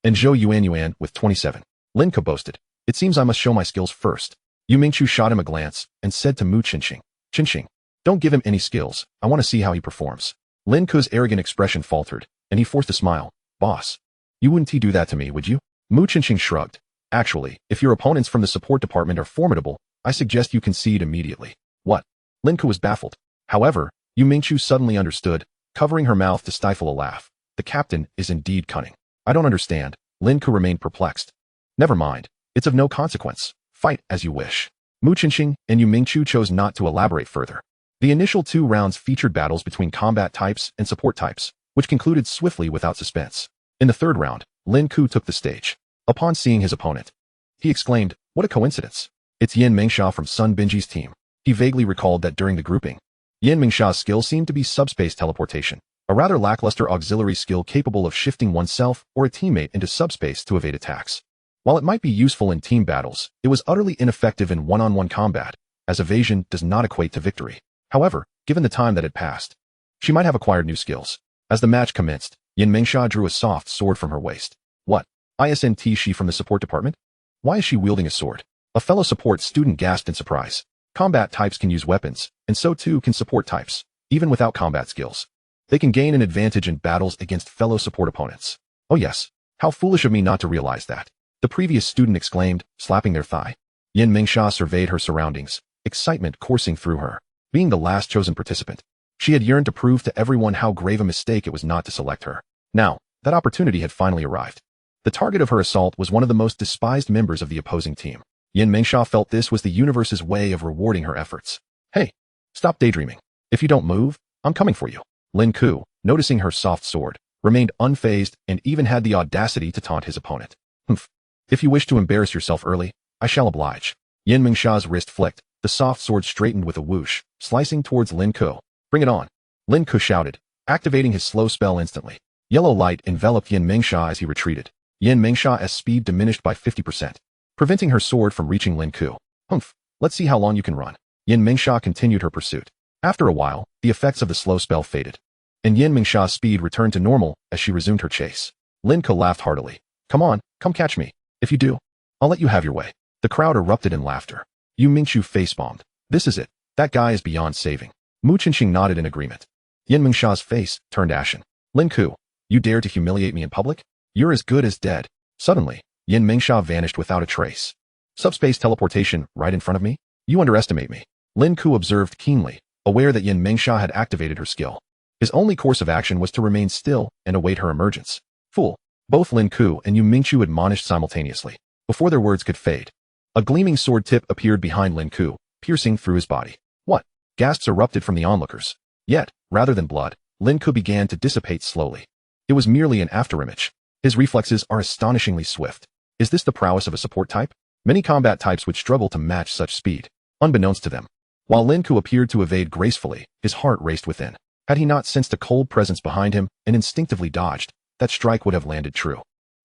and Zhou Yuanyuan with 27. Lin Ku boasted, "It seems I must show my skills first." Yu Mingqiu shot him a glance and said to Mu Qinxing, "Qinxing, don't give him any skills. I want to see how he performs." Lin Ku's arrogant expression faltered, and he forced a smile. "Boss, you wouldn't do that to me, would you?" Mu Qinxing shrugged. "Actually, if your opponents from the support department are formidable, I suggest you concede immediately." "What?" Lin Ku was baffled. However, Yu Mingqiu suddenly understood, covering her mouth to stifle a laugh. The captain is indeed cunning. "I don't understand." Lin Ku remained perplexed. "Never mind. It's of no consequence. Fight as you wish." Mu Qinxing and Yu Mingqiu chose not to elaborate further. The initial 2 rounds featured battles between combat types and support types, which concluded swiftly without suspense. In the 3rd round, Lin Ku took the stage. Upon seeing his opponent, he exclaimed, "What a coincidence. It's Yan Mengsha from Sun Binji's team." He vaguely recalled that during the grouping, Yan Mengsha's skill seemed to be subspace teleportation, a rather lackluster auxiliary skill capable of shifting oneself or a teammate into subspace to evade attacks. While it might be useful in team battles, it was utterly ineffective in one-on-one combat, as evasion does not equate to victory. However, given the time that had passed, she might have acquired new skills. As the match commenced, Yan Mengsha drew a soft sword from her waist. "What? Isn't she from the support department? Why is she wielding a sword?" A fellow support student gasped in surprise. Combat types can use weapons, and so too can support types, even without combat skills. They can gain an advantage in battles against fellow support opponents. "Oh yes, how foolish of me not to realize that," the previous student exclaimed, slapping their thigh. Yan Mengsha surveyed her surroundings, excitement coursing through her. Being the last chosen participant, she had yearned to prove to everyone how grave a mistake it was not to select her. Now, that opportunity had finally arrived. The target of her assault was one of the most despised members of the opposing team. Yan Mengsha felt this was the universe's way of rewarding her efforts. "Hey, stop daydreaming. If you don't move, I'm coming for you." Lin Ku, noticing her soft sword, remained unfazed and even had the audacity to taunt his opponent. "Humph. If you wish to embarrass yourself early, I shall oblige." Yan Mengsha's wrist flicked, the soft sword straightened with a whoosh, slicing towards Lin Ku. "Bring it on." Lin Ku shouted, activating his slow spell instantly. Yellow light enveloped Yan Mengsha as he retreated. Yan Mengsha's speed diminished by 50%, preventing her sword from reaching Lin Ku. "Humph, let's see how long you can run." Yan Mengsha continued her pursuit. After a while, the effects of the slow spell faded, and Yan Mengsha's speed returned to normal as she resumed her chase. Lin Ku laughed heartily. "Come on, come catch me. If you do, I'll let you have your way." The crowd erupted in laughter. Yu Mingqiu facepalmed. "This is it. That guy is beyond saving." Mu Qinxing nodded in agreement. Yan Mengsha's face turned ashen. "Lin Ku, you dare to humiliate me in public? You're as good as dead." Suddenly, Yan Mengsha vanished without a trace. "Subspace teleportation right in front of me? You underestimate me." Lin Ku observed keenly, aware that Yan Mengsha had activated her skill. His only course of action was to remain still and await her emergence. "Fool." Both Lin Ku and Yu Mingqiu admonished simultaneously. Before their words could fade, a gleaming sword tip appeared behind Lin Ku, piercing through his body. "What?" Gasps erupted from the onlookers. Yet, rather than blood, Lin Ku began to dissipate slowly. It was merely an afterimage. His reflexes are astonishingly swift. Is this the prowess of a support type? Many combat types would struggle to match such speed, unbeknownst to them. While Lin Ku appeared to evade gracefully, his heart raced within. Had he not sensed a cold presence behind him and instinctively dodged, that strike would have landed true.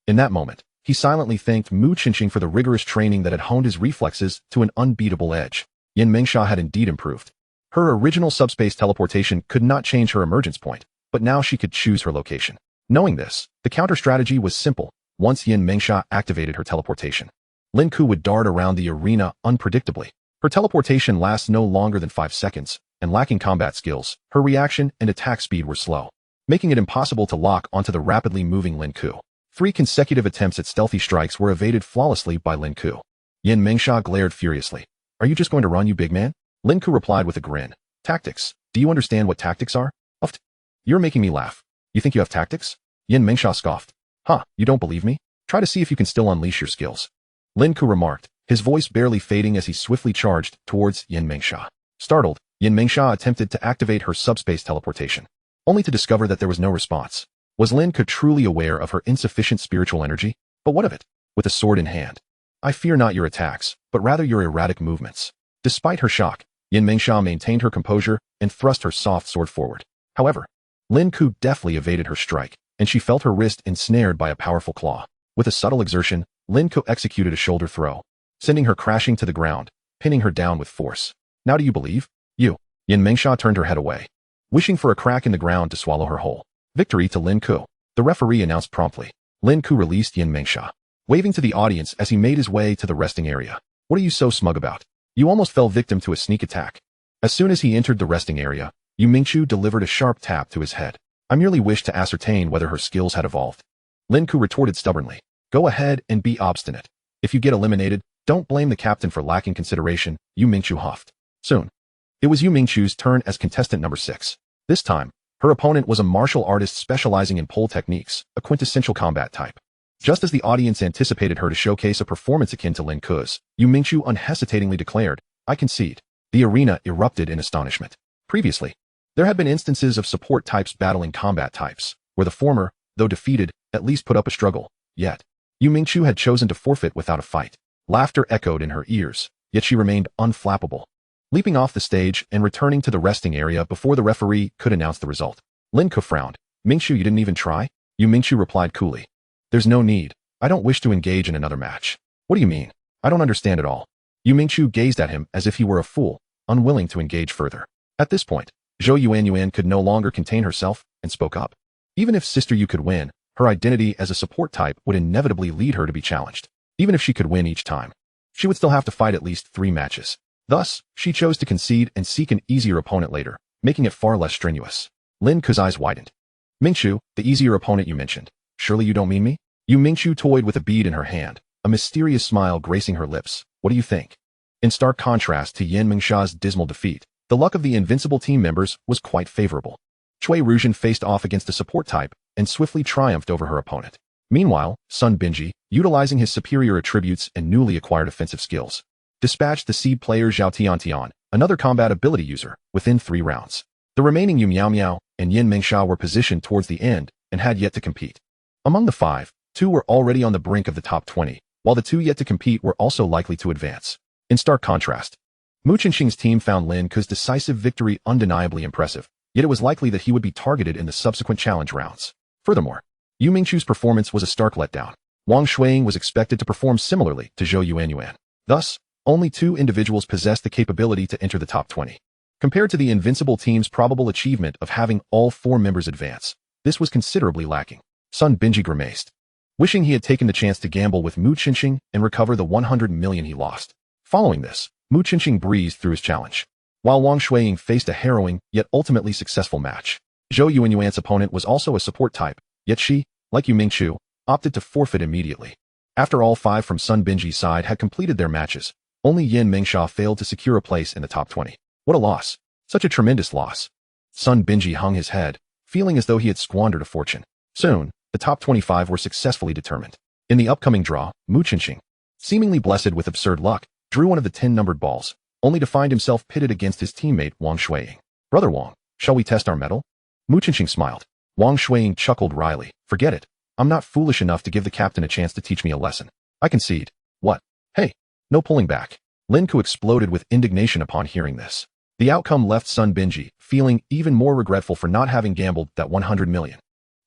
In that moment, he silently thanked Mu Qinqing for the rigorous training that had honed his reflexes to an unbeatable edge. Yin Mengsha had indeed improved. Her original subspace teleportation could not change her emergence point, but now she could choose her location. Knowing this, the counter-strategy was simple. Once Yin Mengsha activated her teleportation, Lin Ku would dart around the arena unpredictably. Her teleportation lasts no longer than 5 seconds, and lacking combat skills, her reaction and attack speed were slow, making it impossible to lock onto the rapidly moving Lin Ku. 3 consecutive attempts at stealthy strikes were evaded flawlessly by Lin Ku. Yin Mengsha glared furiously. Are you just going to run, you big man? Lin Ku replied with a grin. Tactics. Do you understand what tactics are? Uft. You're making me laugh. You think you have tactics? Yin Mengsha scoffed. Huh, you don't believe me? Try to see if you can still unleash your skills. Lin Ku remarked, his voice barely fading as he swiftly charged towards Yin Mengsha. Startled, Yin Mengsha attempted to activate her subspace teleportation, only to discover that there was no response. Was Lin Ku truly aware of her insufficient spiritual energy? But what of it? With a sword in hand. I fear not your attacks, but rather your erratic movements. Despite her shock, Yin Mengsha maintained her composure and thrust her soft sword forward. However, Lin Ku deftly evaded her strike, and she felt her wrist ensnared by a powerful claw. With a subtle exertion, Lin Ku executed a shoulder throw, sending her crashing to the ground, pinning her down with force. Now do you believe? You. Yin Mengsha turned her head away, wishing for a crack in the ground to swallow her whole. Victory to Lin Ku. The referee announced promptly. Lin Ku released Yin Mengsha, waving to the audience as he made his way to the resting area. What are you so smug about? You almost fell victim to a sneak attack. As soon as he entered the resting area, Yu Mingqiu delivered a sharp tap to his head. I merely wished to ascertain whether her skills had evolved. Lin Ku retorted stubbornly. Go ahead and be obstinate. If you get eliminated, don't blame the captain for lacking consideration, Yu Mingqiu huffed. Soon, it was Yu Mingqiu's turn as contestant number 6. This time, her opponent was a martial artist specializing in pole techniques, a quintessential combat type. Just as the audience anticipated her to showcase a performance akin to Lin Ku's, Yu Mingqiu unhesitatingly declared, I concede. The arena erupted in astonishment. Previously, there had been instances of support types battling combat types, where the former, though defeated, at least put up a struggle. Yet, Yu Mingqiu had chosen to forfeit without a fight. Laughter echoed in her ears, yet she remained unflappable. Leaping off the stage and returning to the resting area before the referee could announce the result. Lin Ku frowned. Mingqiu, you didn't even try? Yu Mingqiu replied coolly. There's no need. I don't wish to engage in another match. What do you mean? I don't understand at all. Yu Mingqiu gazed at him as if he were a fool, unwilling to engage further. At this point, Zhou Yuanyuan could no longer contain herself and spoke up. Even if Sister Yu could win, her identity as a support type would inevitably lead her to be challenged. Even if she could win each time, she would still have to fight at least 3 matches. Thus, she chose to concede and seek an easier opponent later, making it far less strenuous. Lin Ku's eyes widened. Mingqiu, the easier opponent you mentioned. Surely you don't mean me? Yu Mingqiu toyed with a bead in her hand, a mysterious smile gracing her lips. What do you think? In stark contrast to Yin Mengsha's dismal defeat, the luck of the invincible team members was quite favorable. Cui Ruzhen faced off against a support type and swiftly triumphed over her opponent. Meanwhile, Sun Binji, utilizing his superior attributes and newly acquired offensive skills, dispatched the seed player Zhao Tiantian, another combat ability user, within 3 rounds. The remaining Yu Miao Miao and Yin Mengsha were positioned towards the end and had yet to compete. Among the 5, 2 were already on the brink of the top 20, while the 2 yet to compete were also likely to advance. In stark contrast, Mu Qinqing's team found Lin Ku's decisive victory undeniably impressive, yet it was likely that he would be targeted in the subsequent challenge rounds. Furthermore, Yu Mingqiu's performance was a stark letdown. Wang Shuiying was expected to perform similarly to Zhou Yuanyuan. Thus, only 2 individuals possessed the capability to enter the top 20. Compared to the invincible team's probable achievement of having all 4 members advance, this was considerably lacking. Sun Binji grimaced, wishing he had taken the chance to gamble with Mu Qinqing and recover the 100 million he lost. Following this, Mu Qinqing breezed through his challenge, while Wang Shuiying faced a harrowing yet ultimately successful match. Zhou Yuanyuan's opponent was also a support type, yet she, like Yu Mingqiu, opted to forfeit immediately. After all 5 from Sun Binji's side had completed their matches, only Yin Mengsha failed to secure a place in the top 20. What a loss. Such a tremendous loss. Sun Binji hung his head, feeling as though he had squandered a fortune. Soon, the top 25 were successfully determined. In the upcoming draw, Mu Qinqing, seemingly blessed with absurd luck, drew one of the 10 numbered balls, only to find himself pitted against his teammate Wang Shuiying. Brother Wang, Shall we test our mettle? Mu Qinxing smiled. Wang Shuiying chuckled wryly. Forget it. I'm not foolish enough to give the captain a chance to teach me a lesson. I concede. What? Hey, no pulling back. Lin Ku exploded with indignation upon hearing this. The outcome left Sun Binji feeling even more regretful for not having gambled that 100 million.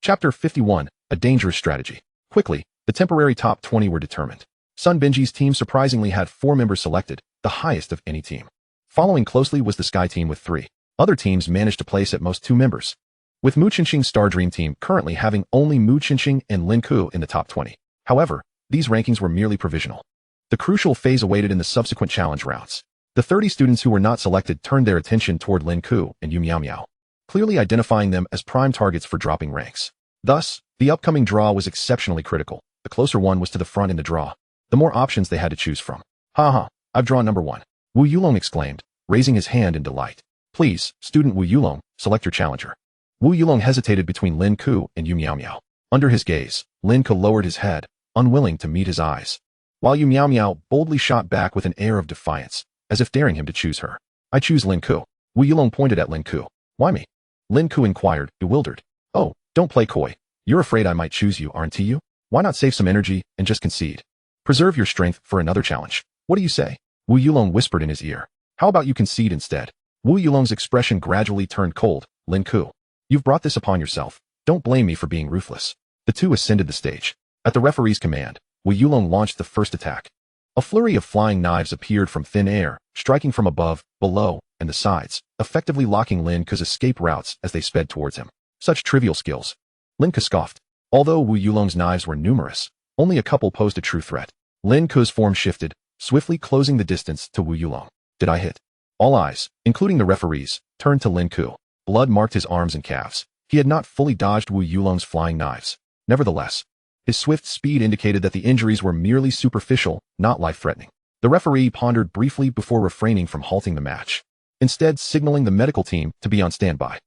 Chapter 51, A Dangerous Strategy. Quickly, the temporary top 20 were determined. Sun Binji's team surprisingly had 4 members selected, the highest of any team. Following closely was the Sky team with 3. Other teams managed to place at most 2 members. With Mu Qinxing's Star Dream team currently having only Mu Qinxing and Lin Ku in the top 20. However, these rankings were merely provisional. The crucial phase awaited in the subsequent challenge rounds. The 30 students who were not selected turned their attention toward Lin Ku and Yu Miao Miao, clearly identifying them as prime targets for dropping ranks. Thus, the upcoming draw was exceptionally critical. The closer one was to the front in the draw, the more options they had to choose from. Ha, I've drawn number 1. Wu Yulong exclaimed, raising his hand in delight. Please, student Wu Yulong, select your challenger. Wu Yulong hesitated between Lin Ku and Yu Miao Miao. Under his gaze, Lin Ku lowered his head, unwilling to meet his eyes, while Yu Miao Miao boldly shot back with an air of defiance, as if daring him to choose her. I choose Lin Ku. Wu Yulong pointed at Lin Ku. Why me? Lin Ku inquired, bewildered. Oh, don't play coy. You're afraid I might choose you, aren't you? Why not save some energy and just concede? Preserve your strength for another challenge. What do you say? Wu Yulong whispered in his ear. How about you concede instead? Wu Yulong's expression gradually turned cold. Lin Ku, you've brought this upon yourself. Don't blame me for being ruthless. The two ascended the stage. At the referee's command, Wu Yulong launched the first attack. A flurry of flying knives appeared from thin air, striking from above, below, and the sides, effectively locking Lin Ku's escape routes as they sped towards him. Such trivial skills. Lin Ku scoffed. Although Wu Yulong's knives were numerous, only a couple posed a true threat. Lin Ku's form shifted, swiftly closing the distance to Wu Yulong. Did I hit? All eyes, including the referees, turned to Lin Ku. Blood marked his arms and calves. He had not fully dodged Wu Yulong's flying knives. Nevertheless, his swift speed indicated that the injuries were merely superficial, not life-threatening. The referee pondered briefly before refraining from halting the match, instead signaling the medical team to be on standby.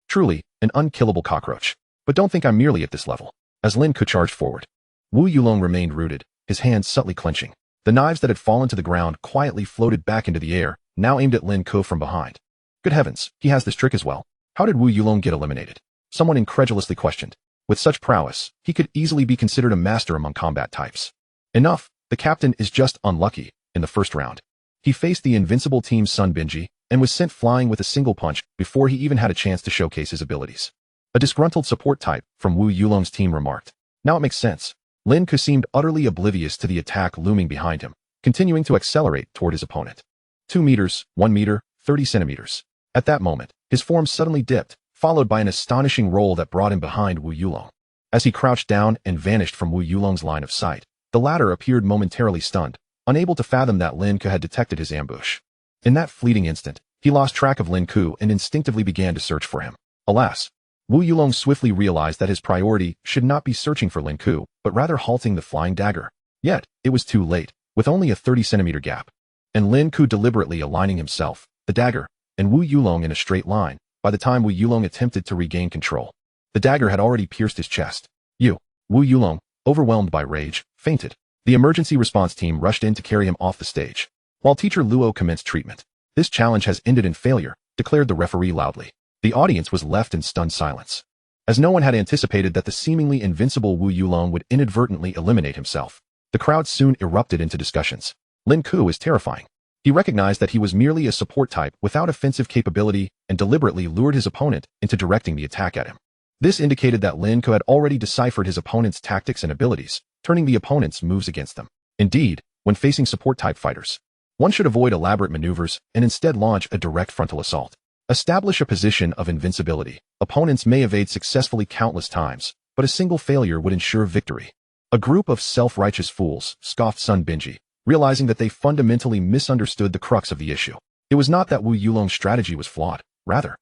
Truly, an unkillable cockroach. But don't think I'm merely at this level. As Lin Ku charged forward, Wu Yulong remained rooted, his hands subtly clenching. The knives that had fallen to the ground quietly floated back into the air, now aimed at Lin Ku from behind. Good heavens, he has this trick as well. How did Wu Yulong get eliminated? Someone incredulously questioned. With such prowess, he could easily be considered a master among combat types. Enough, the captain is just unlucky. In the first round, he faced the invincible team Sun Binji and was sent flying with a single punch before he even had a chance to showcase his abilities. A disgruntled support type from Wu Yulong's team remarked. Now it makes sense. Lin Ku seemed utterly oblivious to the attack looming behind him, continuing to accelerate toward his opponent. 2 meters, 1 meter, 30 centimeters. At that moment, his form suddenly dipped, followed by an astonishing roll that brought him behind Wu Yulong. As he crouched down and vanished from Wu Yulong's line of sight, the latter appeared momentarily stunned, unable to fathom that Lin Ku had detected his ambush. In that fleeting instant, he lost track of Lin Ku and instinctively began to search for him. Alas, Wu Yulong swiftly realized that his priority should not be searching for Lin Ku, but rather halting the flying dagger. Yet, it was too late, with only a 30-centimeter gap. And Lin Ku deliberately aligning himself, the dagger, and Wu Yulong in a straight line. By the time Wu Yulong attempted to regain control, the dagger had already pierced his chest. Wu Yulong, overwhelmed by rage, fainted. The emergency response team rushed in to carry him off the stage, while teacher Luo commenced treatment. This challenge has ended in failure, declared the referee loudly. The audience was left in stunned silence, as no one had anticipated that the seemingly invincible Wu Yulong would inadvertently eliminate himself. The crowd soon erupted into discussions. Lin Ku is terrifying. He recognized that he was merely a support type without offensive capability and deliberately lured his opponent into directing the attack at him. This indicated that Lin Ku had already deciphered his opponent's tactics and abilities, turning the opponent's moves against them. Indeed, when facing support type fighters, one should avoid elaborate maneuvers and instead launch a direct frontal assault. Establish a position of invincibility. Opponents may evade successfully countless times, but a single failure would ensure victory. A group of self-righteous fools, scoffed Sun Binji, realizing that they fundamentally misunderstood the crux of the issue. It was not that Wu Yulong's strategy was flawed. Rather,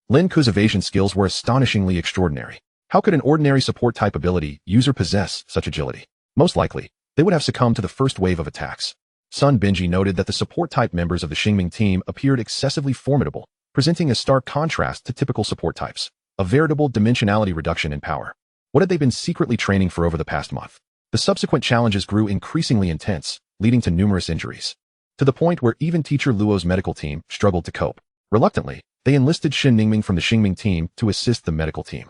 Lin Ku's evasion skills were astonishingly extraordinary. How could an ordinary support type ability user possess such agility? Most likely, they would have succumbed to the first wave of attacks. Sun Binji noted that the support type members of the Xingming team appeared excessively formidable, presenting a stark contrast to typical support types. A veritable dimensionality reduction in power. What had they been secretly training for over the past month? The subsequent challenges grew increasingly intense, leading to numerous injuries, to the point where even teacher Luo's medical team struggled to cope. Reluctantly, They enlisted Shin Ningming from the Xingming team to assist the medical team.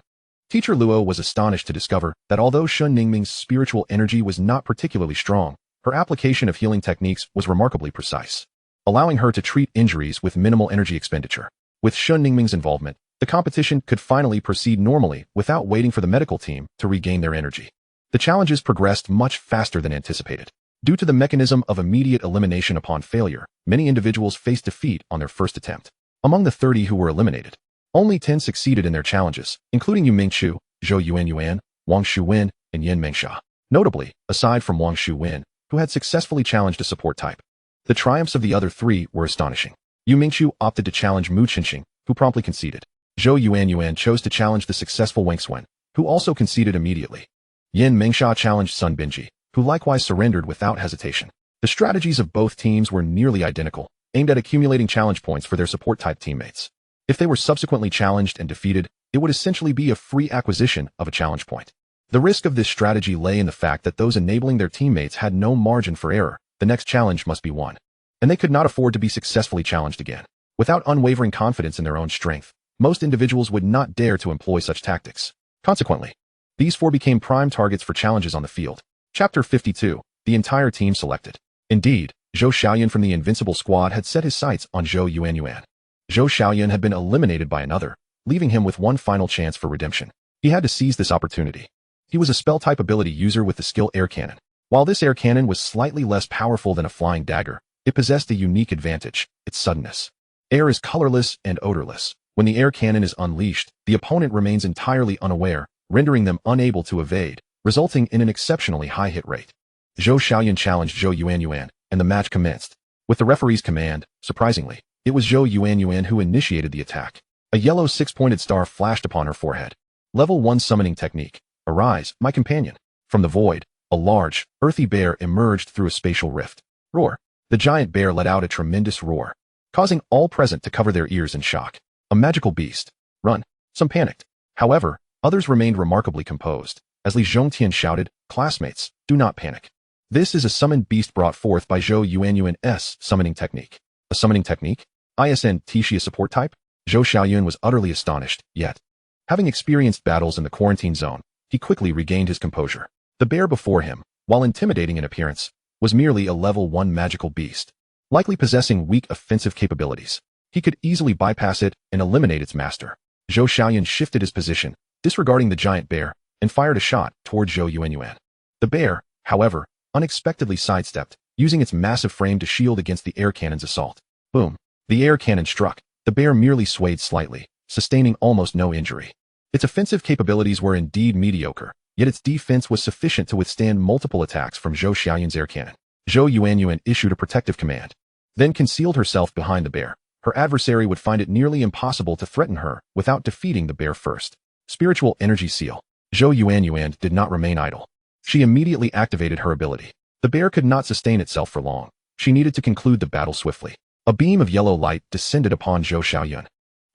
Teacher Luo was astonished to discover that although Shin Ningming's spiritual energy was not particularly strong, her application of healing techniques was remarkably precise, allowing her to treat injuries with minimal energy expenditure. With Shin Ningming's involvement, the competition could finally proceed normally without waiting for the medical team to regain their energy. The challenges progressed much faster than anticipated. Due to the mechanism of immediate elimination upon failure, many individuals faced defeat on their first attempt. Among the 30 who were eliminated, only 10 succeeded in their challenges, including Yu Mingchu, Zhou Yuanyuan, Wang Shuwen, and Yin Mengsha. Notably, aside from Wang Shuwen, who had successfully challenged a support type, the triumphs of the other 3 were astonishing. Yu Mingchu opted to challenge Mu Qinxing, who promptly conceded. Zhou Yuanyuan chose to challenge the successful Wang Xuan, who also conceded immediately. Yin Mengsha challenged Sun Binji, who likewise surrendered without hesitation. The strategies of both teams were nearly identical, aimed at accumulating challenge points for their support-type teammates. If they were subsequently challenged and defeated, it would essentially be a free acquisition of a challenge point. The risk of this strategy lay in the fact that those enabling their teammates had no margin for error. The next challenge must be won, and they could not afford to be successfully challenged again. Without unwavering confidence in their own strength, most individuals would not dare to employ such tactics. Consequently, these 4 became prime targets for challenges on the field. Chapter 52. The entire team selected. Indeed, Zhou Xiaoyan from the Invincible Squad had set his sights on Zhou Yuanyuan. Zhou Xiaoyan had been eliminated by another, leaving him with one final chance for redemption. He had to seize this opportunity. He was a spell-type ability user with the skill Air Cannon. While this air cannon was slightly less powerful than a flying dagger, it possessed a unique advantage: its suddenness. Air is colorless and odorless. When the air cannon is unleashed, the opponent remains entirely unaware, rendering them unable to evade, resulting in an exceptionally high hit rate. Zhou Xiaoyan challenged Zhou Yuanyuan, and the match commenced. With the referee's command, surprisingly, it was Zhou Yuanyuan who initiated the attack. A yellow 6-pointed star flashed upon her forehead. Level 1 summoning technique. Arise, my companion. From the void, a large, earthy bear emerged through a spatial rift. Roar. The giant bear let out a tremendous roar, causing all present to cover their ears in shock. A magical beast. Run. Some panicked. However, others remained remarkably composed. As Li Zhongtian shouted, classmates, do not panic. This is a summoned beast brought forth by Zhou Yuanyuan's summoning technique. A summoning technique? ISN Tixia support type? Zhou Xiaoyun was utterly astonished, yet, having experienced battles in the quarantine zone, he quickly regained his composure. The bear before him, while intimidating in appearance, was merely a level 1 magical beast, likely possessing weak offensive capabilities. He could easily bypass it and eliminate its master. Zhou Xiaoyun shifted his position, disregarding the giant bear, and fired a shot toward Zhou Yuanyuan. The bear, however, unexpectedly sidestepped, using its massive frame to shield against the air cannon's assault. Boom. The air cannon struck. The bear merely swayed slightly, sustaining almost no injury. Its offensive capabilities were indeed mediocre, yet its defense was sufficient to withstand multiple attacks from Zhou Xiaoyun's air cannon. Zhou Yuanyuan issued a protective command, then concealed herself behind the bear. Her adversary would find it nearly impossible to threaten her without defeating the bear first. Spiritual Energy Seal. Zhou Yuanyuan did not remain idle. She immediately activated her ability. The bear could not sustain itself for long. She needed to conclude the battle swiftly. A beam of yellow light descended upon Zhou Xiaoyun,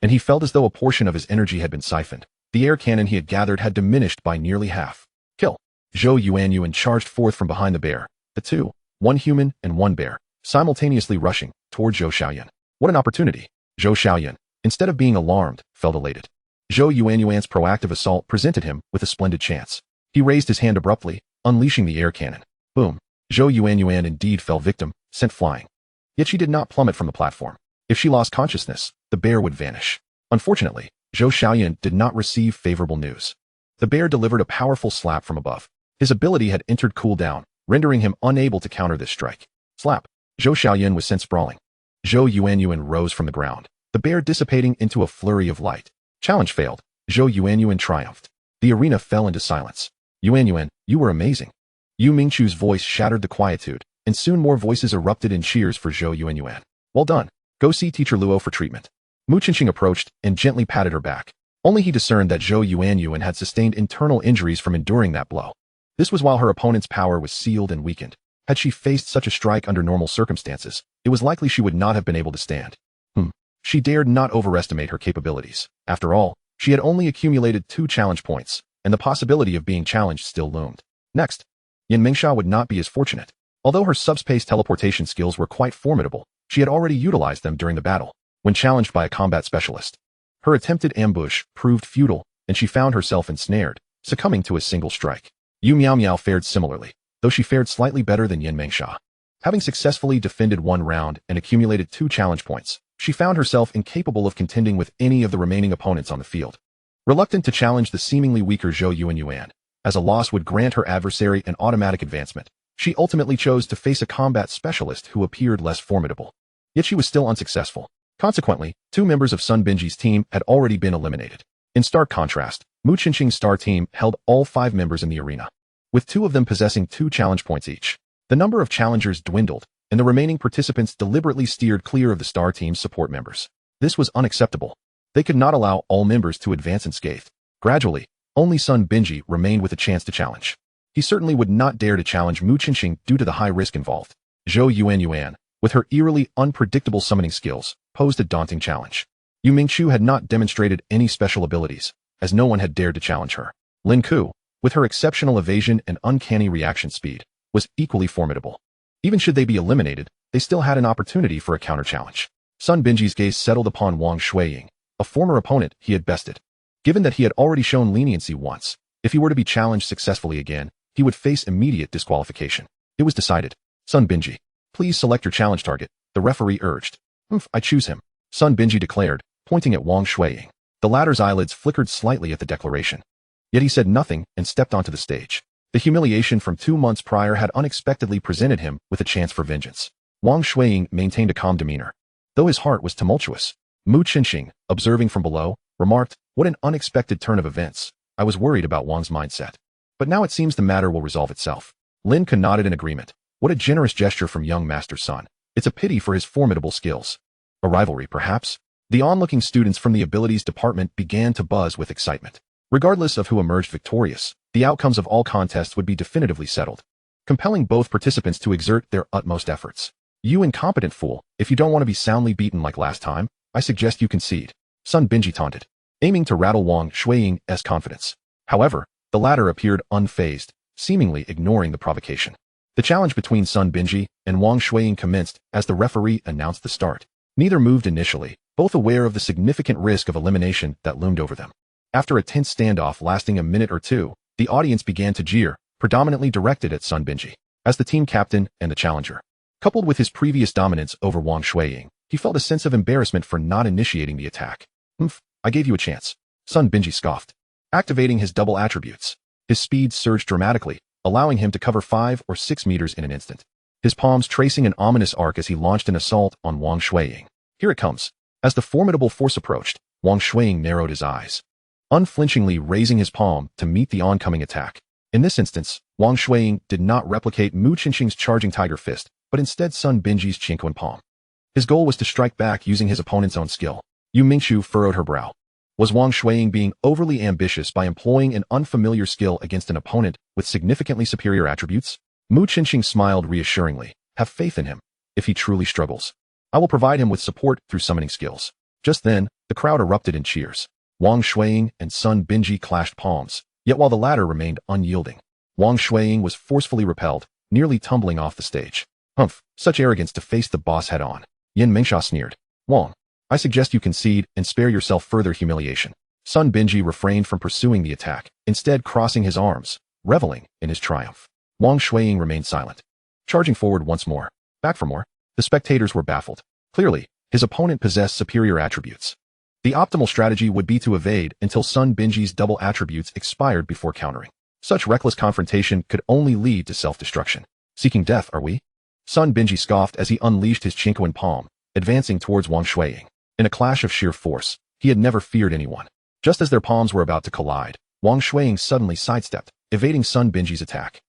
and he felt as though a portion of his energy had been siphoned. The air cannon he had gathered had diminished by nearly half. Kill. Zhou Yuanyuan charged forth from behind the bear. The two, one human and one bear, simultaneously rushing toward Zhou Xiaoyun. What an opportunity! Zhou Xiaoyun, instead of being alarmed, felt elated. Zhou Yuanyuan's proactive assault presented him with a splendid chance. He raised his hand abruptly, unleashing the air cannon. Boom. Zhou Yuanyuan indeed fell victim, sent flying. Yet she did not plummet from the platform. If she lost consciousness, the bear would vanish. Unfortunately, Zhou Xiaoyun did not receive favorable news. The bear delivered a powerful slap from above. His ability had entered cooldown, rendering him unable to counter this strike. Slap. Zhou Xiaoyun was sent sprawling. Zhou Yuanyuan rose from the ground, the bear dissipating into a flurry of light. Challenge failed. Zhou Yuanyuan triumphed. The arena fell into silence. Yuanyuan, you were amazing. Yu Mingchu's voice shattered the quietude, and soon more voices erupted in cheers for Zhou Yuanyuan. Well done. Go see Teacher Luo for treatment. Mu Qinxing approached and gently patted her back. Only he discerned that Zhou Yuanyuan had sustained internal injuries from enduring that blow. This was while her opponent's power was sealed and weakened. Had she faced such a strike under normal circumstances, it was likely she would not have been able to stand. She dared not overestimate her capabilities. After all, she had only accumulated 2 challenge points, and the possibility of being challenged still loomed. Next, Yin Mengsha would not be as fortunate. Although her subspace teleportation skills were quite formidable, she had already utilized them during the battle. when challenged by a combat specialist. Her attempted ambush proved futile, and she found herself ensnared, succumbing to a single strike. Yu Miao Miao fared similarly, though she fared slightly better than Yin Mengsha. Having successfully defended one round and accumulated 2 challenge points, she found herself incapable of contending with any of the remaining opponents on the field. Reluctant to challenge the seemingly weaker Zhou Yuan, as a loss would grant her adversary an automatic advancement, she ultimately chose to face a combat specialist who appeared less formidable. Yet she was still unsuccessful. Consequently, 2 members of Sun Binji's team had already been eliminated. In stark contrast, Mu Qinxing's star team held all 5 members in the arena, with 2 of them possessing 2 challenge points each. The number of challengers dwindled, and the remaining participants deliberately steered clear of the star team's support members. This was unacceptable. They could not allow all members to advance unscathed. Gradually, only Sun Binji remained with a chance to challenge. He certainly would not dare to challenge Mu Qinxing due to the high risk involved. Zhou Yuan, with her eerily unpredictable summoning skills, posed a daunting challenge. Yu Mingqiu had not demonstrated any special abilities, as no one had dared to challenge her. Lin Ku, with her exceptional evasion and uncanny reaction speed, was equally formidable. Even should they be eliminated, they still had an opportunity for a counter-challenge. Sun Binji's gaze settled upon Wang Shuiying, a former opponent he had bested. Given that he had already shown leniency once, if he were to be challenged successfully again, he would face immediate disqualification. It was decided. Sun Binji, please select your challenge target, the referee urged. I choose him, Sun Binji declared, pointing at Wang Shuiying. The latter's eyelids flickered slightly at the declaration. Yet he said nothing and stepped onto the stage. The humiliation from 2 months prior had unexpectedly presented him with a chance for vengeance. Wang Shuiying maintained a calm demeanor, though his heart was tumultuous. Mu Qinxing, observing from below, remarked, "What an unexpected turn of events. I was worried about Wang's mindset. But now it seems the matter will resolve itself." Lin Ke nodded in agreement. What a generous gesture from young Master's son. It's a pity for his formidable skills. A rivalry, perhaps? The onlooking students from the abilities department began to buzz with excitement. Regardless of who emerged victorious, the outcomes of all contests would be definitively settled, compelling both participants to exert their utmost efforts. You incompetent fool, if you don't want to be soundly beaten like last time, I suggest you concede, Sun Binji taunted, aiming to rattle Wang Shuiying's confidence. However, the latter appeared unfazed, seemingly ignoring the provocation. The challenge between Sun Binji and Wang Shuiying commenced as the referee announced the start. Neither moved initially, both aware of the significant risk of elimination that loomed over them. After a tense standoff lasting a minute or two, the audience began to jeer, predominantly directed at Sun Binji, as the team captain and the challenger. Coupled with his previous dominance over Wang Shuiying, he felt a sense of embarrassment for not initiating the attack. I gave you a chance, Sun Binji scoffed, activating his double attributes. His speed surged dramatically, allowing him to cover 5 or 6 meters in an instant, his palms tracing an ominous arc as he launched an assault on Wang Shuiying. Here it comes. As the formidable force approached, Wang Shuiying narrowed his eyes, unflinchingly raising his palm to meet the oncoming attack. In this instance, Wang Shuiying did not replicate Mu Qinxing's charging tiger fist, but instead Sun Binji's Qingquan palm. His goal was to strike back using his opponent's own skill. Yu Mingqiu furrowed her brow. Was Wang Shuiying being overly ambitious by employing an unfamiliar skill against an opponent with significantly superior attributes? Mu Qinxing smiled reassuringly. Have faith in him. If he truly struggles, I will provide him with support through summoning skills. Just then, the crowd erupted in cheers. Wang Shuiying and Sun Binji clashed palms, yet while the latter remained unyielding, Wang Shuiying was forcefully repelled, nearly tumbling off the stage. Such arrogance to face the boss head-on. Yin Mengsha sneered. Wang, I suggest you concede and spare yourself further humiliation. Sun Binji refrained from pursuing the attack, instead crossing his arms, reveling in his triumph. Wang Shuiying remained silent, charging forward once more. Back for more. The spectators were baffled. Clearly, his opponent possessed superior attributes. The optimal strategy would be to evade until Sun Binji's double attributes expired before countering. Such reckless confrontation could only lead to self-destruction. Seeking death, are we? Sun Binji scoffed as he unleashed his Qingquan palm, advancing towards Wang Shuiying. In a clash of sheer force, he had never feared anyone. Just as their palms were about to collide, Wang Shuiying suddenly sidestepped, evading Sun Binji's attack.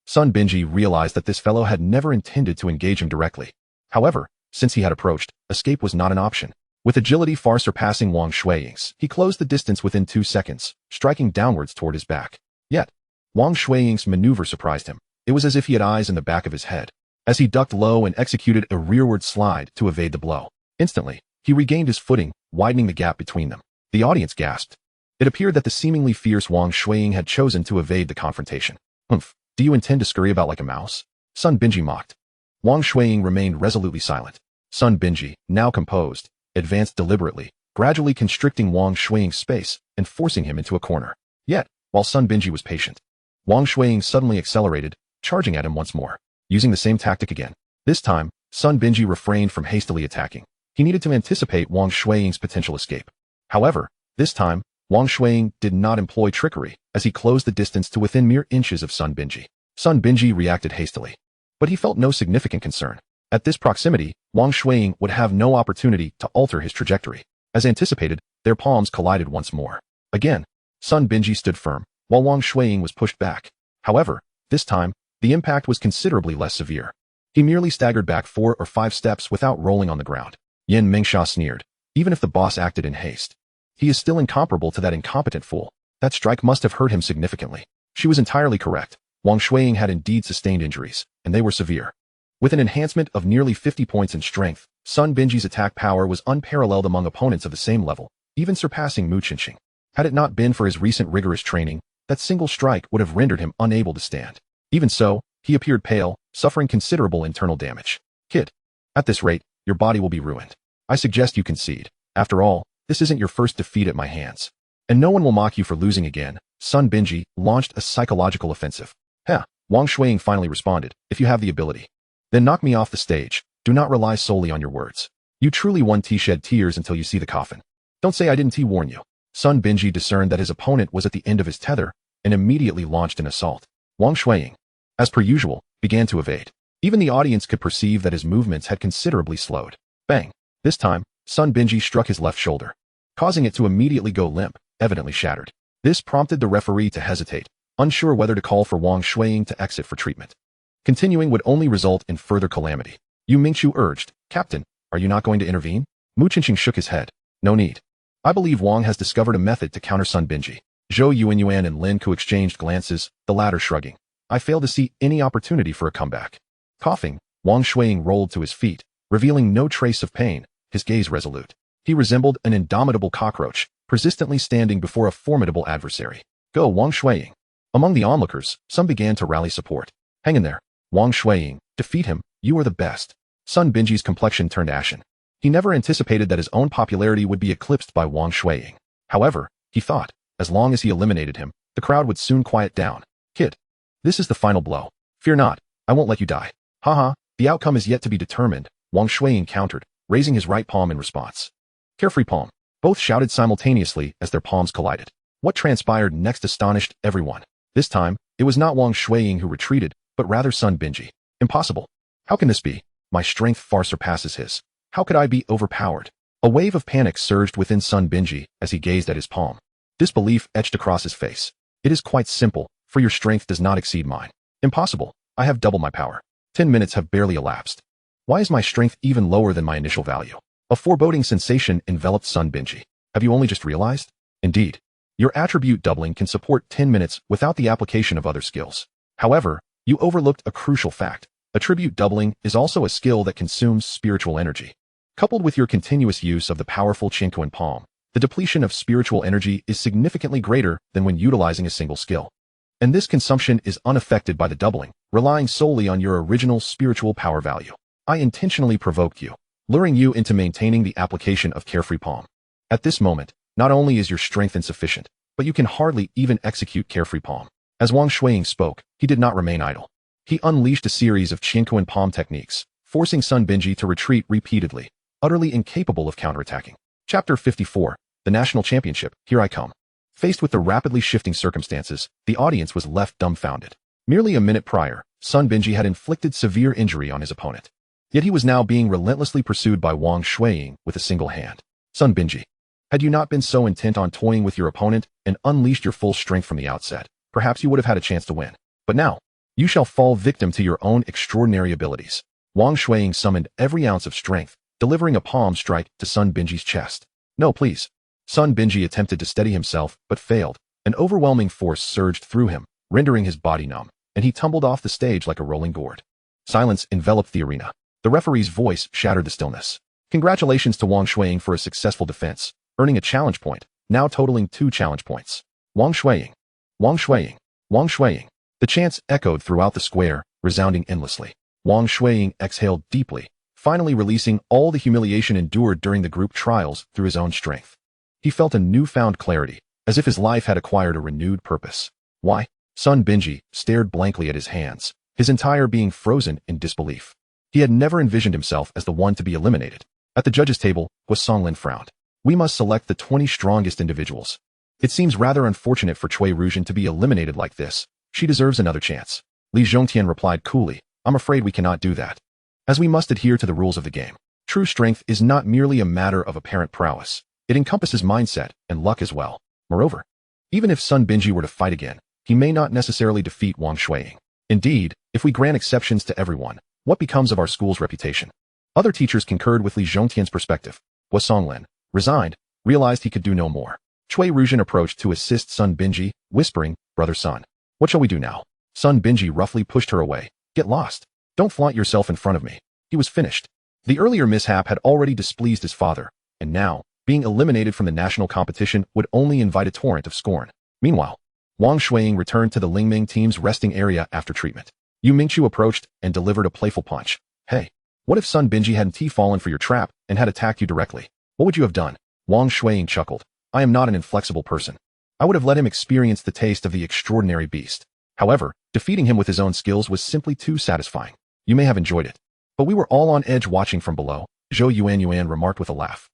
Sun Binji realized that this fellow had never intended to engage him directly. However, since he had approached, escape was not an option. With agility far surpassing Wang Shuiying's, he closed the distance within 2 seconds, striking downwards toward his back. Yet, Wang Shuiying's maneuver surprised him. It was as if he had eyes in the back of his head, as he ducked low and executed a rearward slide to evade the blow. Instantly, he regained his footing, widening the gap between them. The audience gasped. It appeared that the seemingly fierce Wang Shuiying had chosen to evade the confrontation. Do you intend to scurry about like a mouse? Sun Binji mocked. Wang Shuiying remained resolutely silent. Sun Binji, now composed, advanced deliberately, gradually constricting Wang Shuiying's space and forcing him into a corner. Yet, while Sun Binji was patient, Wang Shuiying suddenly accelerated, charging at him once more. Using the same tactic again. This time, Sun Binji refrained from hastily attacking. He needed to anticipate Wang Shuiying's potential escape. However, this time, Wang Shuiying did not employ trickery, as he closed the distance to within mere inches of Sun Binji. Sun Binji reacted hastily. But he felt no significant concern. At this proximity, Wang Shuiying would have no opportunity to alter his trajectory. As anticipated, their palms collided once more. Again, Sun Binji stood firm, while Wang Shuiying was pushed back. However, this time, the impact was considerably less severe. He merely staggered back 4 or 5 steps without rolling on the ground. Yin Mingsha sneered. Even if the boss acted in haste, he is still incomparable to that incompetent fool. That strike must have hurt him significantly. She was entirely correct. Wang Shuiying had indeed sustained injuries, and they were severe. With an enhancement of nearly 50 points in strength, Sun Binji's attack power was unparalleled among opponents of the same level, even surpassing Mu Qinxing. Had it not been for his recent rigorous training, that single strike would have rendered him unable to stand. Even so, he appeared pale, suffering considerable internal damage. Kid, at this rate, your body will be ruined. I suggest you concede. After all, this isn't your first defeat at my hands. And no one will mock you for losing again. Sun Binji launched a psychological offensive. Heh, Wang Shuiying finally responded, if you have the ability. Then knock me off the stage. Do not rely solely on your words. You truly won't shed tears until you see the coffin. Don't say I didn't warn you. Sun Binji discerned that his opponent was at the end of his tether and immediately launched an assault. Wang Shuiying, as per usual, began to evade. Even the audience could perceive that his movements had considerably slowed. Bang! This time, Sun Binji struck his left shoulder, causing it to immediately go limp, evidently shattered. This prompted the referee to hesitate, unsure whether to call for Wang Shuiying to exit for treatment. Continuing would only result in further calamity. Yu Mingqiu urged, Captain, are you not going to intervene? Mu Qinxing shook his head. No need. I believe Wang has discovered a method to counter Sun Binji. Zhou Yuanyuan and Lin Ku exchanged glances, the latter shrugging. I fail to see any opportunity for a comeback. Coughing, Wang Shuiying rolled to his feet, revealing no trace of pain, his gaze resolute. He resembled an indomitable cockroach, persistently standing before a formidable adversary. Go, Wang Shuiying. Among the onlookers, some began to rally support. Hang in there. Wang Shuiying, defeat him, you are the best. Sun Binji's complexion turned ashen. He never anticipated that his own popularity would be eclipsed by Wang Shuiying. However, he thought, as long as he eliminated him, the crowd would soon quiet down. Kid, this is the final blow. Fear not, I won't let you die. Haha, the outcome is yet to be determined, Wang Shuiying countered, raising his right palm in response. Carefree palm. Both shouted simultaneously as their palms collided. What transpired next astonished everyone. This time, it was not Wang Shuiying who retreated, but rather Sun Binji. Impossible. How can this be? My strength far surpasses his. How could I be overpowered? A wave of panic surged within Sun Binji as he gazed at his palm. Disbelief etched across his face. It is quite simple, for your strength does not exceed mine. Impossible. I have double my power. 10 minutes have barely elapsed. Why is my strength even lower than my initial value? A foreboding sensation enveloped Sun Binji. Have you only just realized? Indeed. Your attribute doubling can support 10 minutes without the application of other skills. However, you overlooked a crucial fact. Attribute doubling is also a skill that consumes spiritual energy. Coupled with your continuous use of the powerful Chinquan palm, the depletion of spiritual energy is significantly greater than when utilizing a single skill. And this consumption is unaffected by the doubling, relying solely on your original spiritual power value. I intentionally provoked you, luring you into maintaining the application of Carefree Palm. At this moment, not only is your strength insufficient, but you can hardly even execute Carefree Palm. As Wang Shuiying spoke, he did not remain idle. He unleashed a series of Chinquan palm techniques, forcing Sun Binji to retreat repeatedly, utterly incapable of counterattacking. Chapter 54, The National Championship, Here I Come. Faced with the rapidly shifting circumstances, the audience was left dumbfounded. Merely a minute prior, Sun Binji had inflicted severe injury on his opponent. Yet he was now being relentlessly pursued by Wang Shuiying with a single hand. Sun Binji, had you not been so intent on toying with your opponent and unleashed your full strength from the outset, perhaps you would have had a chance to win. But now, you shall fall victim to your own extraordinary abilities. Wang Shuiying summoned every ounce of strength, delivering a palm strike to Sun Binji's chest. No, please. Sun Binji attempted to steady himself, but failed. An overwhelming force surged through him, rendering his body numb, and he tumbled off the stage like a rolling gourd. Silence enveloped the arena. The referee's voice shattered the stillness. Congratulations to Wang Shuiying for a successful defense, earning a challenge point, now totaling 2 challenge points. Wang Shuiying. Wang Shuiying. Wang Shuiying. The chants echoed throughout the square, resounding endlessly. Wang Shuiying exhaled deeply, finally releasing all the humiliation endured during the group trials through his own strength. He felt a newfound clarity, as if his life had acquired a renewed purpose. Why? Sun Binji stared blankly at his hands, his entire being frozen in disbelief. He had never envisioned himself as the one to be eliminated. At the judges' table, Songlin frowned. We must select the 20 strongest individuals. It seems rather unfortunate for Cui Rujin to be eliminated like this. She deserves another chance. Li Zhongtian replied coolly, I'm afraid we cannot do that, as we must adhere to the rules of the game. True strength is not merely a matter of apparent prowess. It encompasses mindset and luck as well. Moreover, even if Sun Binji were to fight again, he may not necessarily defeat Wang Shuiying. Indeed, if we grant exceptions to everyone, what becomes of our school's reputation? Other teachers concurred with Li Zhongtian's perspective. Songlin, resigned, realized he could do no more. Cui Rujin approached to assist Sun Binji, whispering, Brother Sun, what shall we do now? Sun Binji roughly pushed her away. Get lost. Don't flaunt yourself in front of me. He was finished. The earlier mishap had already displeased his father, and now, being eliminated from the national competition would only invite a torrent of scorn. Meanwhile, Wang Shuiying returned to the Lingming team's resting area after treatment. Yu Mingqiu approached and delivered a playful punch. Hey, what if Sun Binji hadn't fallen for your trap and had attacked you directly? What would you have done? Wang Shuiying chuckled. I am not an inflexible person. I would have let him experience the taste of the extraordinary beast. However, defeating him with his own skills was simply too satisfying. You may have enjoyed it, but we were all on edge watching from below, Zhou Yuan remarked with a laugh.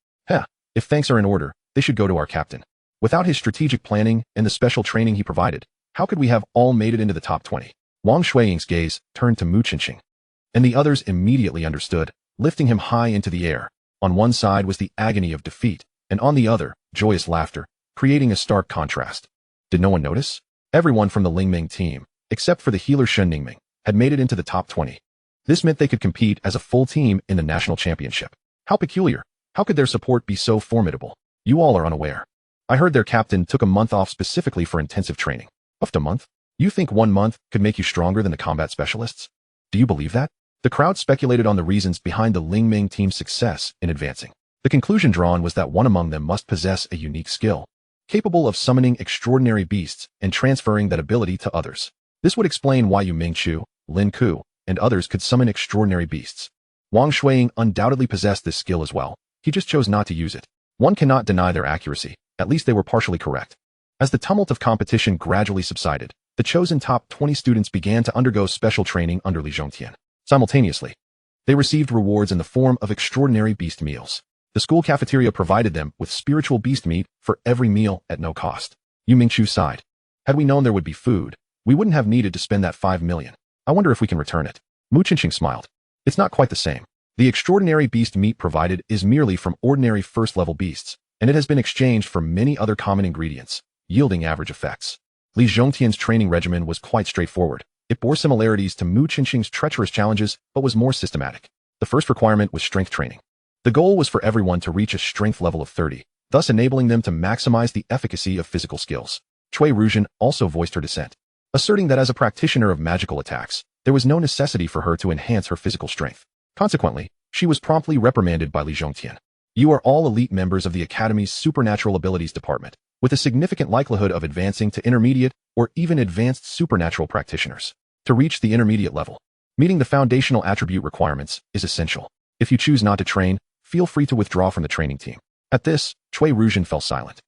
If thanks are in order, they should go to our captain. Without his strategic planning and the special training he provided, how could we have all made it into the top 20? Wang Shuiying's gaze turned to Mu Qinqing, and the others immediately understood, lifting him high into the air. On one side was the agony of defeat, and on the other, joyous laughter, creating a stark contrast. Did no one notice? Everyone from the Lingming team, except for the healer Shen Ningming, had made it into the top 20. This meant they could compete as a full team in the national championship. How peculiar! How could their support be so formidable? You all are unaware. I heard their captain took a month off specifically for intensive training. Up to a month? You think 1 month could make you stronger than the combat specialists? Do you believe that? The crowd speculated on the reasons behind the Lingming team's success in advancing. The conclusion drawn was that one among them must possess a unique skill, capable of summoning extraordinary beasts and transferring that ability to others. This would explain why Yu Mingqiu, Lin Ku, and others could summon extraordinary beasts. Wang Shuiying undoubtedly possessed this skill as well. He just chose not to use it. One cannot deny their accuracy. At least they were partially correct. As the tumult of competition gradually subsided, the chosen top 20 students began to undergo special training under Li Zhongtian. Simultaneously, they received rewards in the form of extraordinary beast meals. The school cafeteria provided them with spiritual beast meat for every meal at no cost. Yu Mingqiu sighed. Had we known there would be food, we wouldn't have needed to spend that 5 million. I wonder if we can return it. Mu Qinqing smiled. It's not quite the same. The extraordinary beast meat provided is merely from ordinary first-level beasts, and it has been exchanged for many other common ingredients, yielding average effects. Li Zhongtian's training regimen was quite straightforward. It bore similarities to Mu Qinqing's treacherous challenges, but was more systematic. The first requirement was strength training. The goal was for everyone to reach a strength level of 30, thus enabling them to maximize the efficacy of physical skills. Cui Rujin also voiced her dissent, asserting that as a practitioner of magical attacks, there was no necessity for her to enhance her physical strength. Consequently, she was promptly reprimanded by Li Zhongtian. You are all elite members of the Academy's Supernatural Abilities Department, with a significant likelihood of advancing to intermediate or even advanced supernatural practitioners. To reach the intermediate level, meeting the foundational attribute requirements is essential. If you choose not to train, feel free to withdraw from the training team. At this, Cui Rujin fell silent.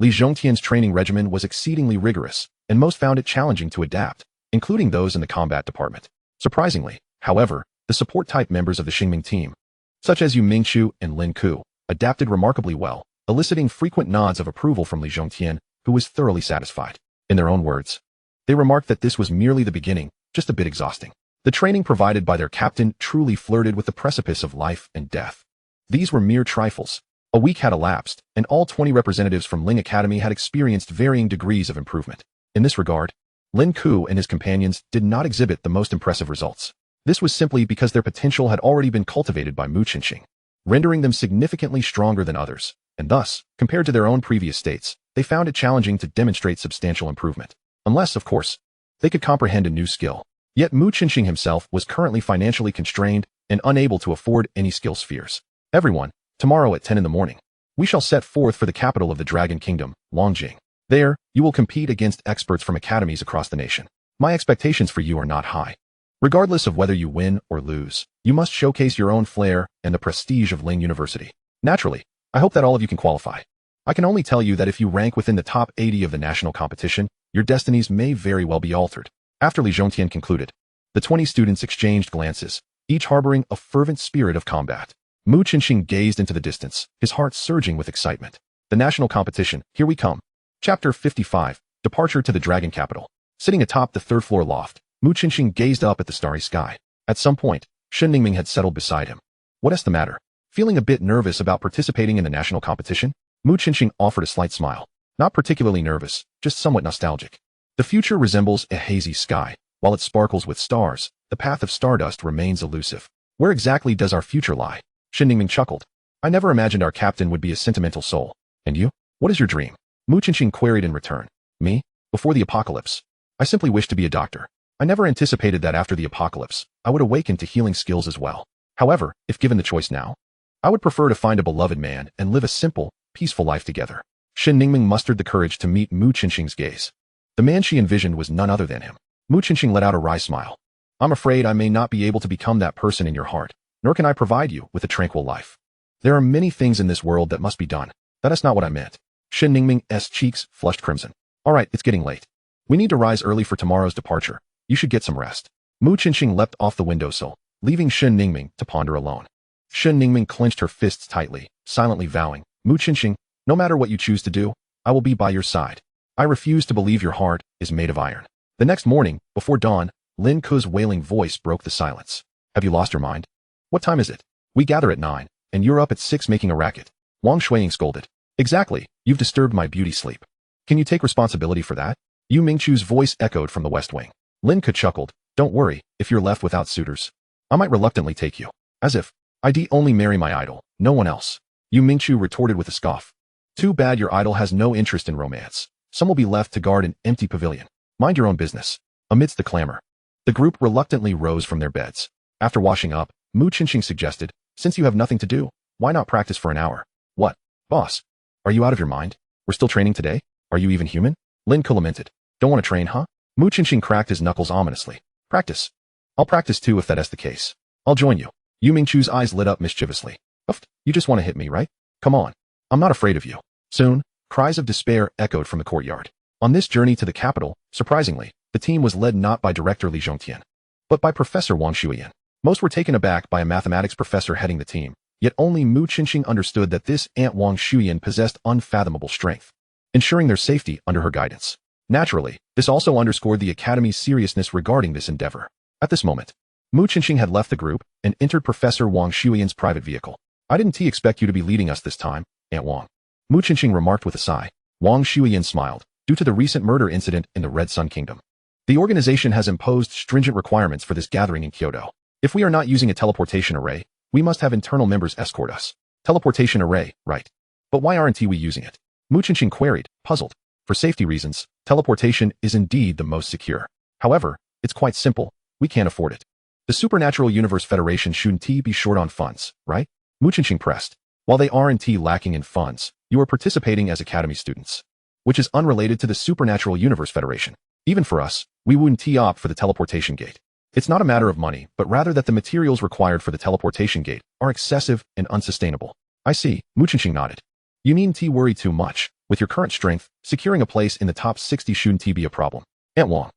Li Zhongtian's training regimen was exceedingly rigorous, and most found it challenging to adapt, including those in the combat department. Surprisingly, however, the support-type members of the Xingming team, such as Yu Mingqiu and Lin Ku, adapted remarkably well, eliciting frequent nods of approval from Li Zhongtian, who was thoroughly satisfied. In their own words, they remarked that this was merely the beginning, just a bit exhausting. The training provided by their captain truly flirted with the precipice of life and death. These were mere trifles. A week had elapsed, and all 20 representatives from Ling Academy had experienced varying degrees of improvement. In this regard, Lin Ku and his companions did not exhibit the most impressive results. This was simply because their potential had already been cultivated by Mu Qinqing, rendering them significantly stronger than others, and thus, compared to their own previous states, they found it challenging to demonstrate substantial improvement. Unless, of course, they could comprehend a new skill. Yet Mu Qinqing himself was currently financially constrained and unable to afford any skill spheres. Everyone, tomorrow at 10 in the morning, we shall set forth for the capital of the Dragon Kingdom, Longqing. There, you will compete against experts from academies across the nation. My expectations for you are not high. Regardless of whether you win or lose, you must showcase your own flair and the prestige of Ling University. Naturally, I hope that all of you can qualify. I can only tell you that if you rank within the top 80 of the national competition, your destinies may very well be altered. After Li Zhongtian concluded, the 20 students exchanged glances, each harboring a fervent spirit of combat. Mu Qinxing gazed into the distance, his heart surging with excitement. The national competition, here we come. Chapter 55, Departure to the Dragon Capital. Sitting atop the third-floor loft, Mu Qinxing gazed up at the starry sky. At some point, Shen Ningming had settled beside him. What's the matter? Feeling a bit nervous about participating in the national competition? Mu Qinxing offered a slight smile. Not particularly nervous, just somewhat nostalgic. The future resembles a hazy sky. While it sparkles with stars, the path of stardust remains elusive. Where exactly does our future lie? Shen Ningming chuckled. I never imagined our captain would be a sentimental soul. And you? What is your dream? Mu Qinxing queried in return. Me? Before the apocalypse. I simply wish to be a doctor. I never anticipated that after the apocalypse, I would awaken to healing skills as well. However, if given the choice now, I would prefer to find a beloved man and live a simple, peaceful life together. Shen Ningming mustered the courage to meet Mu Qinxing's gaze. The man she envisioned was none other than him. Mu Qinxing let out a wry smile. I'm afraid I may not be able to become that person in your heart, nor can I provide you with a tranquil life. There are many things in this world that must be done. That is not what I meant. Shen Ningming's cheeks flushed crimson. All right, it's getting late. We need to rise early for tomorrow's departure. You should get some rest. Mu Qinxing leapt off the windowsill, leaving Shen Ningming to ponder alone. Shen Ningming clenched her fists tightly, silently vowing, Mu Qinxing, no matter what you choose to do, I will be by your side. I refuse to believe your heart is made of iron. The next morning, before dawn, Lin Ku's wailing voice broke the silence. Have you lost your mind? What time is it? We gather at 9, and you're up at 6 making a racket. Wang Shuiying scolded. Exactly, you've disturbed my beauty sleep. Can you take responsibility for that? Yu Mingchu's voice echoed from the west wing. Lin Ku chuckled. Don't worry, if you're left without suitors, I might reluctantly take you. As if, I'd only marry my idol, no one else. Yu Mingchu retorted with a scoff. Too bad your idol has no interest in romance. Some will be left to guard an empty pavilion. Mind your own business. Amidst the clamor, the group reluctantly rose from their beds. After washing up, Mu Qinxing suggested, since you have nothing to do, why not practice for an hour? What? Boss? Are you out of your mind? We're still training today? Are you even human? Lin Ku lamented. Don't want to train, huh? Mu Qinxing cracked his knuckles ominously. Practice. I'll practice too if that is the case. I'll join you. Yu Mingchu's eyes lit up mischievously. Uff, you just want to hit me, right? Come on. I'm not afraid of you. Soon, cries of despair echoed from the courtyard. On this journey to the capital, surprisingly, the team was led not by Director Li Zhongtian, but by Professor Wang Shuiyan. Most were taken aback by a mathematics professor heading the team, yet only Mu Qinxing understood that this Aunt Wang Shuiyan possessed unfathomable strength, ensuring their safety under her guidance. Naturally, this also underscored the Academy's seriousness regarding this endeavor. At this moment, Mu Qinxing had left the group and entered Professor Wang Shuiyan's private vehicle. I didn't expect you to be leading us this time, Aunt Wang. Mu Qinxing remarked with a sigh. Wang Shuiyan smiled, due to the recent murder incident in the Red Sun Kingdom. The organization has imposed stringent requirements for this gathering in Kyoto. If we are not using a teleportation array, we must have internal members escort us. Teleportation array, right. But why aren't we using it? Mu Qinxing queried, puzzled. For safety reasons, teleportation is indeed the most secure. However, it's quite simple. We can't afford it. The Supernatural Universe Federation shouldn't be short on funds, right? Mu Qinxing pressed. While they aren't lacking in funds, you are participating as Academy students, which is unrelated to the Supernatural Universe Federation. Even for us, we wouldn't opt for the teleportation gate. It's not a matter of money, but rather that the materials required for the teleportation gate are excessive and unsustainable. I see, Mu Qinxing nodded. You needn't worry too much. With your current strength, securing a place in the top 60 shouldn't be a problem. Aunt Wang,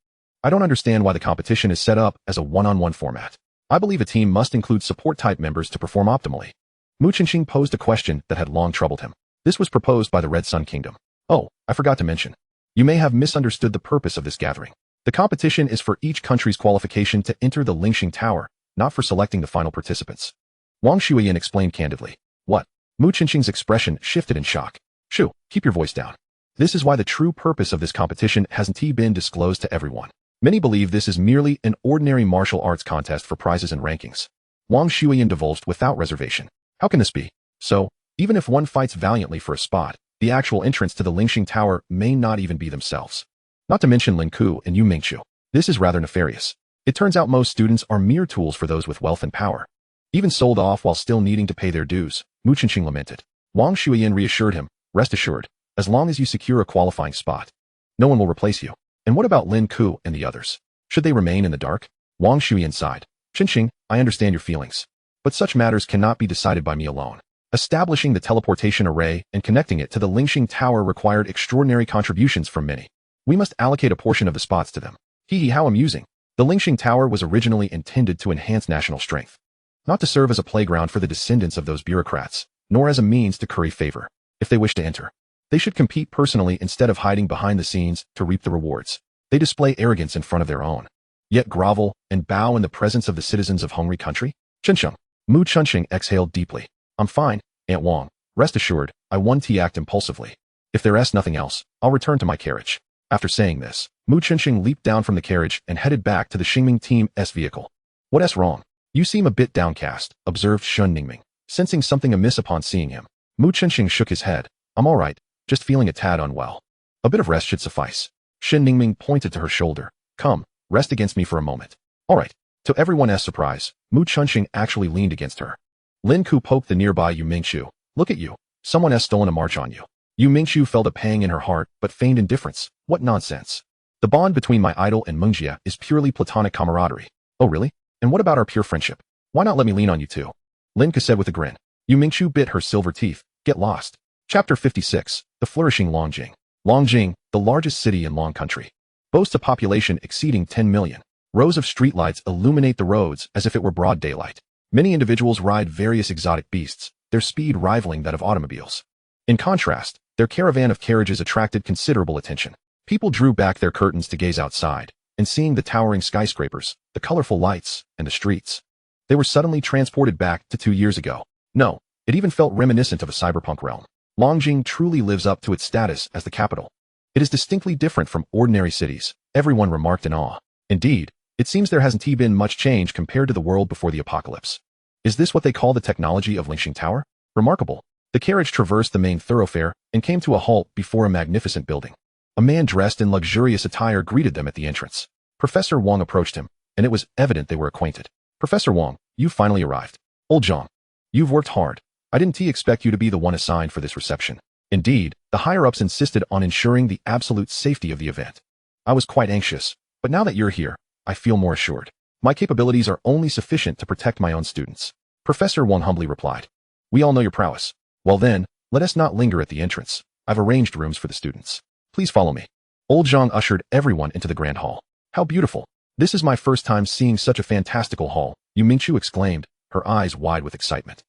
I don't understand why the competition is set up as a one-on-one format. I believe a team must include support-type members to perform optimally. Mu Qinxing posed a question that had long troubled him. This was proposed by the Red Sun Kingdom. Oh, I forgot to mention. You may have misunderstood the purpose of this gathering. The competition is for each country's qualification to enter the Lingxing Tower, not for selecting the final participants. Wang Shuiyan explained candidly. What? Mu Qinxing's expression shifted in shock. Shoo, keep your voice down. This is why the true purpose of this competition hasn't been disclosed to everyone. Many believe this is merely an ordinary martial arts contest for prizes and rankings. Wang Shuiyan divulged without reservation. How can this be? So, even if one fights valiantly for a spot, the actual entrance to the Lingxing Tower may not even be themselves. Not to mention Lin Ku and Yu Mingchu. This is rather nefarious. It turns out most students are mere tools for those with wealth and power. Even sold off while still needing to pay their dues, Mu Qinxing lamented. Wang Shuiyan reassured him, rest assured, as long as you secure a qualifying spot, no one will replace you. And what about Lin Ku and the others? Should they remain in the dark? Wang Shui inside. Qinqing, I understand your feelings. But such matters cannot be decided by me alone. Establishing the teleportation array and connecting it to the Lingxing Tower required extraordinary contributions from many. We must allocate a portion of the spots to them. Hee hee, how amusing. The Lingxing Tower was originally intended to enhance national strength, not to serve as a playground for the descendants of those bureaucrats, nor as a means to curry favor. If they wish to enter, they should compete personally instead of hiding behind the scenes to reap the rewards. They display arrogance in front of their own, yet grovel and bow in the presence of the citizens of hungry country. Qinsheng. Mu Chunqing exhaled deeply. I'm fine, Aunt Wang. Rest assured, I won't act impulsively. If there's nothing else, I'll return to my carriage. After saying this, Mu Chunqing leaped down from the carriage and headed back to the Xingming team's vehicle. What's wrong? You seem a bit downcast, observed Shun Ningming, sensing something amiss upon seeing him. Mu Chunqing shook his head. I'm all right, just feeling a tad unwell. A bit of rest should suffice. Shin Ningming pointed to her shoulder. Come, rest against me for a moment. All right. To everyone's surprise, Mu Chunqing actually leaned against her. Lin Ku poked the nearby Yu Mingqiu. Look at you. Someone has stolen a march on you. Yu Mingqiu felt a pang in her heart, but feigned indifference. What nonsense. The bond between my idol and Mengjia is purely platonic camaraderie. Oh really? And what about our pure friendship? Why not let me lean on you too? Lin Ku said with a grin. Yu Mingqiu bit her silver teeth. Get lost. Chapter 56. The flourishing Longjing. Longjing, the largest city in Long Country, boasts a population exceeding 10 million. Rows of streetlights illuminate the roads as if it were broad daylight. Many individuals ride various exotic beasts, their speed rivaling that of automobiles. In contrast, their caravan of carriages attracted considerable attention. People drew back their curtains to gaze outside, and seeing the towering skyscrapers, the colorful lights, and the streets, they were suddenly transported back to 2 years ago. No, it even felt reminiscent of a cyberpunk realm. Longjing truly lives up to its status as the capital. It is distinctly different from ordinary cities, everyone remarked in awe. Indeed, it seems there hasn't been much change compared to the world before the apocalypse. Is this what they call the technology of Lingxing Tower? Remarkable. The carriage traversed the main thoroughfare and came to a halt before a magnificent building. A man dressed in luxurious attire greeted them at the entrance. Professor Wang approached him, and it was evident they were acquainted. Professor Wang, you finally arrived. Old Zhang, you've worked hard. I didn't expect you to be the one assigned for this reception. Indeed, the higher-ups insisted on ensuring the absolute safety of the event. I was quite anxious, but now that you're here, I feel more assured. My capabilities are only sufficient to protect my own students. Professor Wang humbly replied. We all know your prowess. Well then, let us not linger at the entrance. I've arranged rooms for the students. Please follow me. Old Zhang ushered everyone into the grand hall. How beautiful. This is my first time seeing such a fantastical hall, Yu Mingqiu exclaimed, her eyes wide with excitement.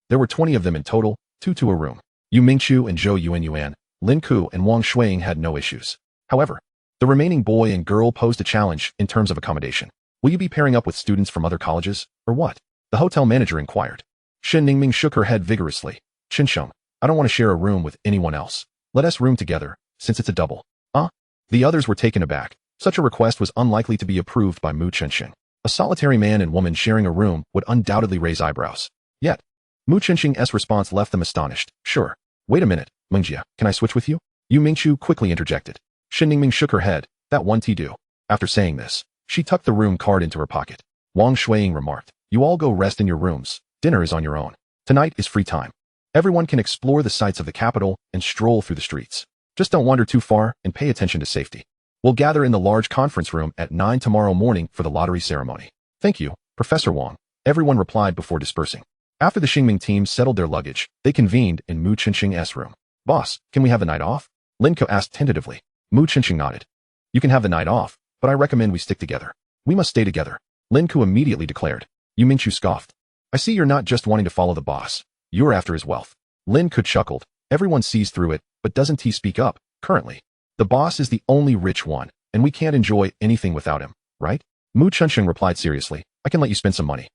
There were 20 of them in total, 2 to a room. Yu Mingqiu and Zhou Yuanyuan, Lin Ku and Wang Shuiying had no issues. However, the remaining boy and girl posed a challenge in terms of accommodation. Will you be pairing up with students from other colleges, or what? The hotel manager inquired. Shen Ningming shook her head vigorously. Qinsheng, I don't want to share a room with anyone else. Let us room together, since it's a double. The others were taken aback. Such a request was unlikely to be approved by Mu Qinsheng. A solitary man and woman sharing a room would undoubtedly raise eyebrows. Yet, Mu Qinsheng's response left them astonished. Sure. Wait a minute, Mengjia, can I switch with you? Yu Mingqiu quickly interjected. Shen Ningming shook her head. That won't do. After saying this, she tucked the room card into her pocket. Wang Shuiying remarked. You all go rest in your rooms. Dinner is on your own. Tonight is free time. Everyone can explore the sights of the capital and stroll through the streets. Just don't wander too far and pay attention to safety. We'll gather in the large conference room at 9 tomorrow morning for the lottery ceremony. Thank you, Professor Wang. Everyone replied before dispersing. After the Xingming team settled their luggage, they convened in Mu Qinsheng's room. Boss, can we have the night off? Lin Ku asked tentatively. Mu Qinsheng nodded. You can have the night off, but I recommend we stick together. We must stay together. Lin Ku immediately declared. Yu Mingqiu scoffed. I see you're not just wanting to follow the boss. You're after his wealth. Lin Ku chuckled. Everyone sees through it, but doesn't he speak up, currently? The boss is the only rich one, and we can't enjoy anything without him, right? Mu Chunsheng replied seriously. I can let you spend some money.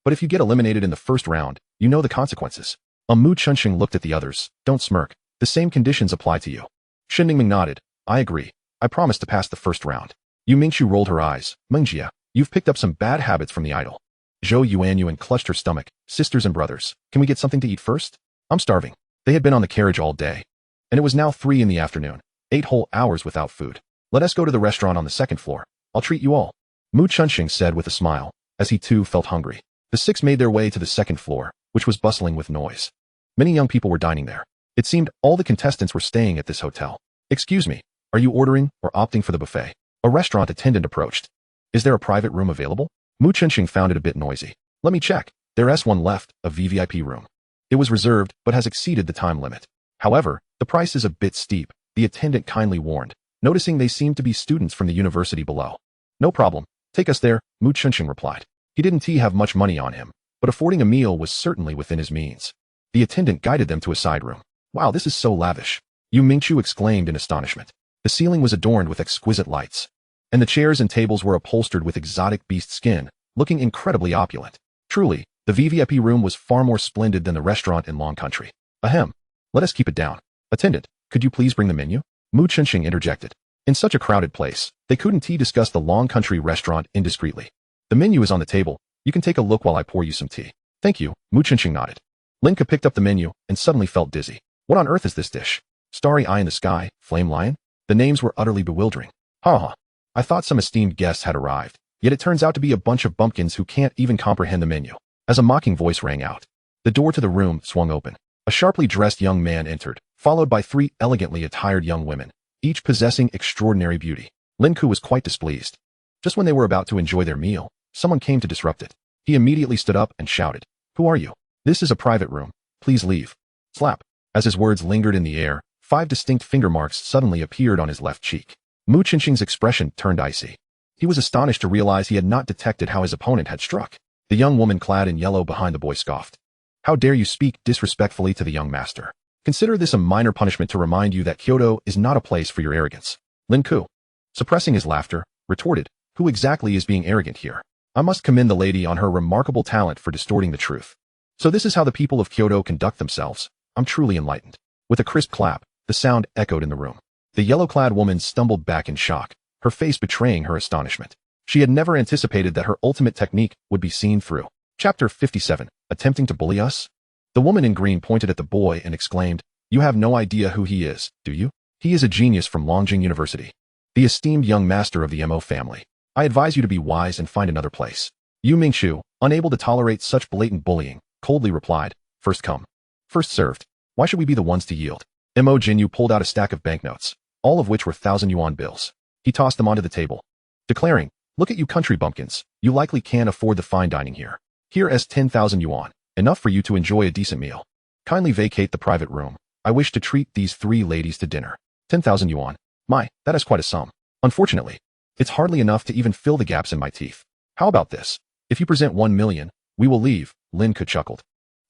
But if you get eliminated in the first round, you know the consequences. Mu Chunsheng looked at the others. Don't smirk. The same conditions apply to you. Shen Ningming nodded. I agree. I promise to pass the first round. Yu Mingqiu rolled her eyes. Mengjia, you've picked up some bad habits from the idol. Zhou Yuanyuan clutched her stomach. Sisters and brothers, can we get something to eat first? I'm starving. They had been on the carriage all day. And it was now 3 in the afternoon. 8 whole hours without food. Let us go to the restaurant on the 2nd floor. I'll treat you all. Mu Chunsheng said with a smile, as he too felt hungry. The 6 made their way to the 2nd floor, which was bustling with noise. Many young people were dining there. It seemed all the contestants were staying at this hotel. Excuse me, are you ordering or opting for the buffet? A restaurant attendant approached. Is there a private room available? Mu Chenxing found it a bit noisy. Let me check. There's one left, a VVIP room. It was reserved, but has exceeded the time limit. However, the price is a bit steep, the attendant kindly warned, noticing they seemed to be students from the university below. No problem. Take us there, Mu Chenxing replied. He didn't have much money on him, but affording a meal was certainly within his means. The attendant guided them to a side room. Wow, this is so lavish. Yu Mingqiu exclaimed in astonishment. The ceiling was adorned with exquisite lights, and the chairs and tables were upholstered with exotic beast skin, looking incredibly opulent. Truly, the VVIP room was far more splendid than the restaurant in Long Country. Ahem. Let us keep it down. Attendant, could you please bring the menu? Mu Chenxing interjected. In such a crowded place, they couldn't discuss the Long Country restaurant indiscreetly. The menu is on the table. You can take a look while I pour you some tea. Thank you, Mu Chenxing nodded. Linka picked up the menu and suddenly felt dizzy. What on earth is this dish? Starry Eye in the Sky, Flame Lion? The names were utterly bewildering. Ha. I thought some esteemed guests had arrived, yet it turns out to be a bunch of bumpkins who can't even comprehend the menu. As a mocking voice rang out, the door to the room swung open. A sharply dressed young man entered, followed by 3 elegantly attired young women, each possessing extraordinary beauty. Lin Ku was quite displeased. Just when they were about to enjoy their meal, someone came to disrupt it. He immediately stood up and shouted, "Who are you? This is a private room. Please leave." Slap. As his words lingered in the air, 5 distinct finger marks suddenly appeared on his left cheek. Mu Chenxing's expression turned icy. He was astonished to realize he had not detected how his opponent had struck. The young woman clad in yellow behind the boy scoffed. "How dare you speak disrespectfully to the young master? Consider this a minor punishment to remind you that Kyoto is not a place for your arrogance." Lin Ku, suppressing his laughter, retorted, "Who exactly is being arrogant here? I must commend the lady on her remarkable talent for distorting the truth. So this is how the people of Kyoto conduct themselves. I'm truly enlightened." With a crisp clap, the sound echoed in the room. The yellow-clad woman stumbled back in shock, her face betraying her astonishment. She had never anticipated that her ultimate technique would be seen through. Chapter 57, Attempting to Bully Us? The woman in green pointed at the boy and exclaimed, "You have no idea who he is, do you? He is a genius from Longjing University. The esteemed young master of the MO family. I advise you to be wise and find another place." Yu Mingqiu, unable to tolerate such blatant bullying, coldly replied, "First come, first served. Why should we be the ones to yield?" Mo Jinyu pulled out a stack of banknotes, all of which were 1,000 yuan bills. He tossed them onto the table, declaring, "Look at you country bumpkins, you likely can't afford the fine dining here. Here is 10,000 yuan, enough for you to enjoy a decent meal. Kindly vacate the private room. I wish to treat these 3 ladies to dinner." 10,000 yuan. My, that is quite a sum. Unfortunately, it's hardly enough to even fill the gaps in my teeth. How about this? If you present 1 million, we will leave, Lin Ku chuckled.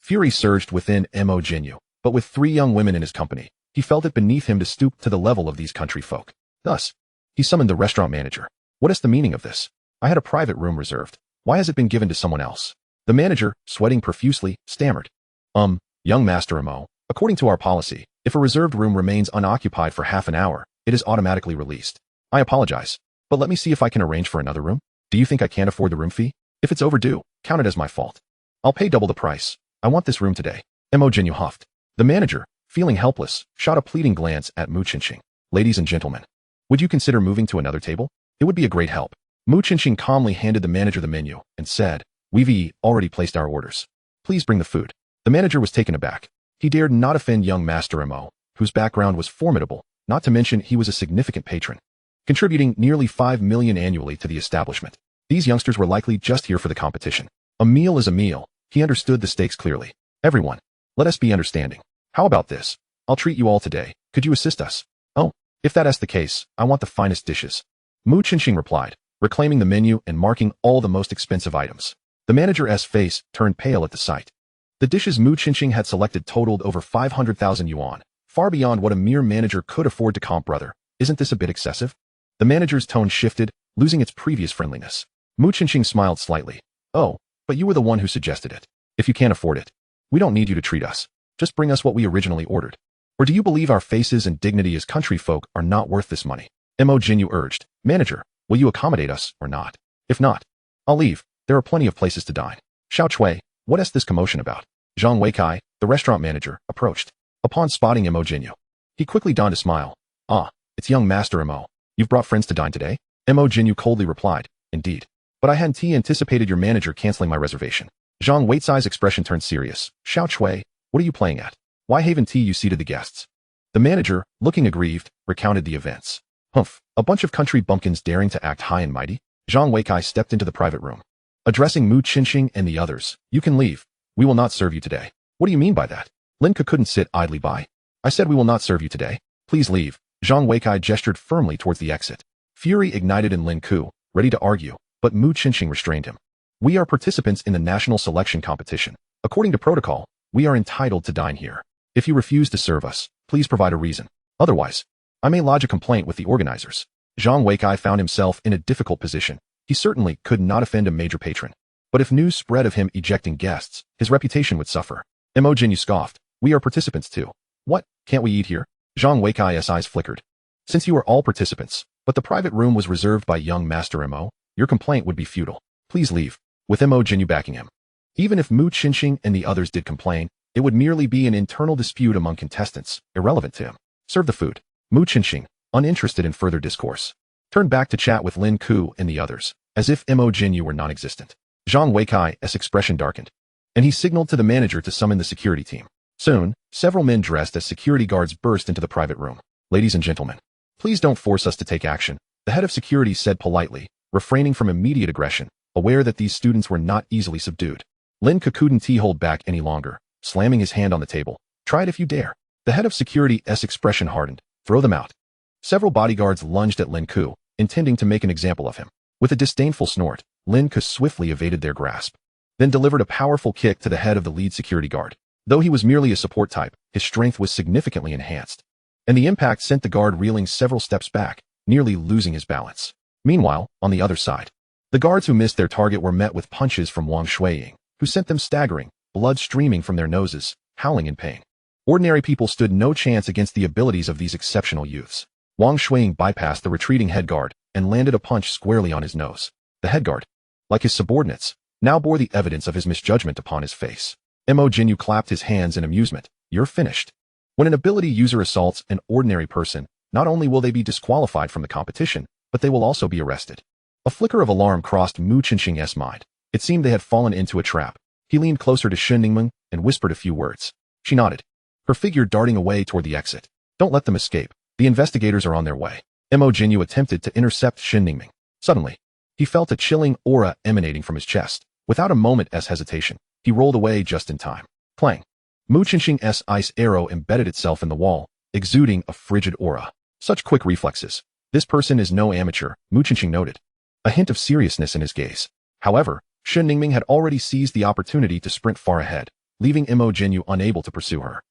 Fury surged within Mo Jinyu, but with 3 young women in his company, he felt it beneath him to stoop to the level of these country folk. Thus, he summoned the restaurant manager. "What is the meaning of this? I had a private room reserved. Why has it been given to someone else?" The manager, sweating profusely, stammered. Young Master Mo, according to our policy, if a reserved room remains unoccupied for half an hour, it is automatically released. I apologize, but let me see if I can arrange for another room. Do you think I can't afford the room fee? If it's overdue, count it as my fault. I'll pay double the price. I want this room today. Mo Jinyu huffed. The manager, feeling helpless, shot a pleading glance at Mu Chenxing. "Ladies and gentlemen, would you consider moving to another table? It would be a great help." Mu Chenxing calmly handed the manager the menu and said, "We've already placed our orders. Please bring the food." The manager was taken aback. He dared not offend young Master Mo, whose background was formidable, not to mention he was a significant patron, contributing nearly 5 million annually to the establishment. These youngsters were likely just here for the competition. A meal is a meal. He understood the stakes clearly. "Everyone, let us be understanding. How about this? I'll treat you all today. Could you assist us?" "Oh, if that is the case, I want the finest dishes," Mu Chenxing replied, reclaiming the menu and marking all the most expensive items. The manager's face turned pale at the sight. The dishes Mu Chenxing had selected totaled over 500,000 yuan, far beyond what a mere manager could afford to comp. "Brother, isn't this a bit excessive?" The manager's tone shifted, losing its previous friendliness. Mu Chenxing smiled slightly. "Oh, but you were the one who suggested it. If you can't afford it, we don't need you to treat us. Just bring us what we originally ordered. Or do you believe our faces and dignity as country folk are not worth this money?" Mo Jinyu urged. "Manager, will you accommodate us or not? If not, I'll leave. There are plenty of places to dine." "Xiao Chui, what is this commotion about?" Zhang Weikai, the restaurant manager, approached. Upon spotting Mo Jinyu, he quickly donned a smile. "Ah, it's young Master Mo. You've brought friends to dine today?" Mo Jinyu coldly replied, "Indeed. But I hadn't anticipated your manager canceling my reservation." Zhang Weicai's expression turned serious. "Xiao Chui, what are you playing at? Why haven't you seated the guests?" The manager, looking aggrieved, recounted the events. "Humph, a bunch of country bumpkins daring to act high and mighty?" Zhang Weikai stepped into the private room. Addressing Mu Qinxing and the others, "You can leave. We will not serve you today." "What do you mean by that?" Lin Ke couldn't sit idly by. "I said we will not serve you today. Please leave." Zhang Weikai gestured firmly towards the exit. Fury ignited in Lin Ke, ready to argue, but Mu Qinxing restrained him. "We are participants in the national selection competition. According to protocol, we are entitled to dine here. If you refuse to serve us, please provide a reason. Otherwise, I may lodge a complaint with the organizers." Zhang Weikai found himself in a difficult position. He certainly could not offend a major patron. But if news spread of him ejecting guests, his reputation would suffer. Mo Jinyu scoffed. "We are participants too. What, can't we eat here?" Zhang Weikai's eyes flickered. "Since you are all participants, but the private room was reserved by young Master Mo, your complaint would be futile. Please leave," with Mo Jinyu backing him. Even if Mu Qinxing and the others did complain, it would merely be an internal dispute among contestants, irrelevant to him. "Serve the food." Mu Qinxing, uninterested in further discourse, turned back to chat with Lin Ke and the others, as if Mo Jinyu were non-existent. Zhang Weikai's expression darkened, and he signaled to the manager to summon the security team. Soon, several men dressed as security guards burst into the private room. "Ladies and gentlemen, please don't force us to take action," the head of security said politely, refraining from immediate aggression, aware that these students were not easily subdued. Lin Ke couldn't hold back any longer, slamming his hand on the table. "Try it if you dare." The head of security's expression hardened. "Throw them out." Several bodyguards lunged at Lin Ke, intending to make an example of him. With a disdainful snort, Lin Ke swiftly evaded their grasp, then delivered a powerful kick to the head of the lead security guard. Though he was merely a support type, his strength was significantly enhanced, and the impact sent the guard reeling several steps back, nearly losing his balance. Meanwhile, on the other side, the guards who missed their target were met with punches from Wang Shuiying, who sent them staggering, blood streaming from their noses, howling in pain. Ordinary people stood no chance against the abilities of these exceptional youths. Wang Shuiying bypassed the retreating head guard and landed a punch squarely on his nose. The head guard, like his subordinates, now bore the evidence of his misjudgment upon his face. Mo Jinyu clapped his hands in amusement. "You're finished." When an ability user assaults an ordinary person, not only will they be disqualified from the competition, but they will also be arrested. A flicker of alarm crossed Mu Qinxing's mind. It seemed they had fallen into a trap. He leaned closer to Shen Ningmeng and whispered a few words. She nodded, her figure darting away toward the exit. "Don't let them escape. The investigators are on their way." Mo Jinyu attempted to intercept Shen Ningmeng. Suddenly, he felt a chilling aura emanating from his chest. Without a moment's hesitation, he rolled away just in time. Clang! Mu Qinxing's ice arrow embedded itself in the wall, exuding a frigid aura. Such quick reflexes. This person is no amateur, Mu Qinxing noted, a hint of seriousness in his gaze. However, Shen Ningmeng had already seized the opportunity to sprint far ahead, leaving Mo Jinyu unable to pursue her.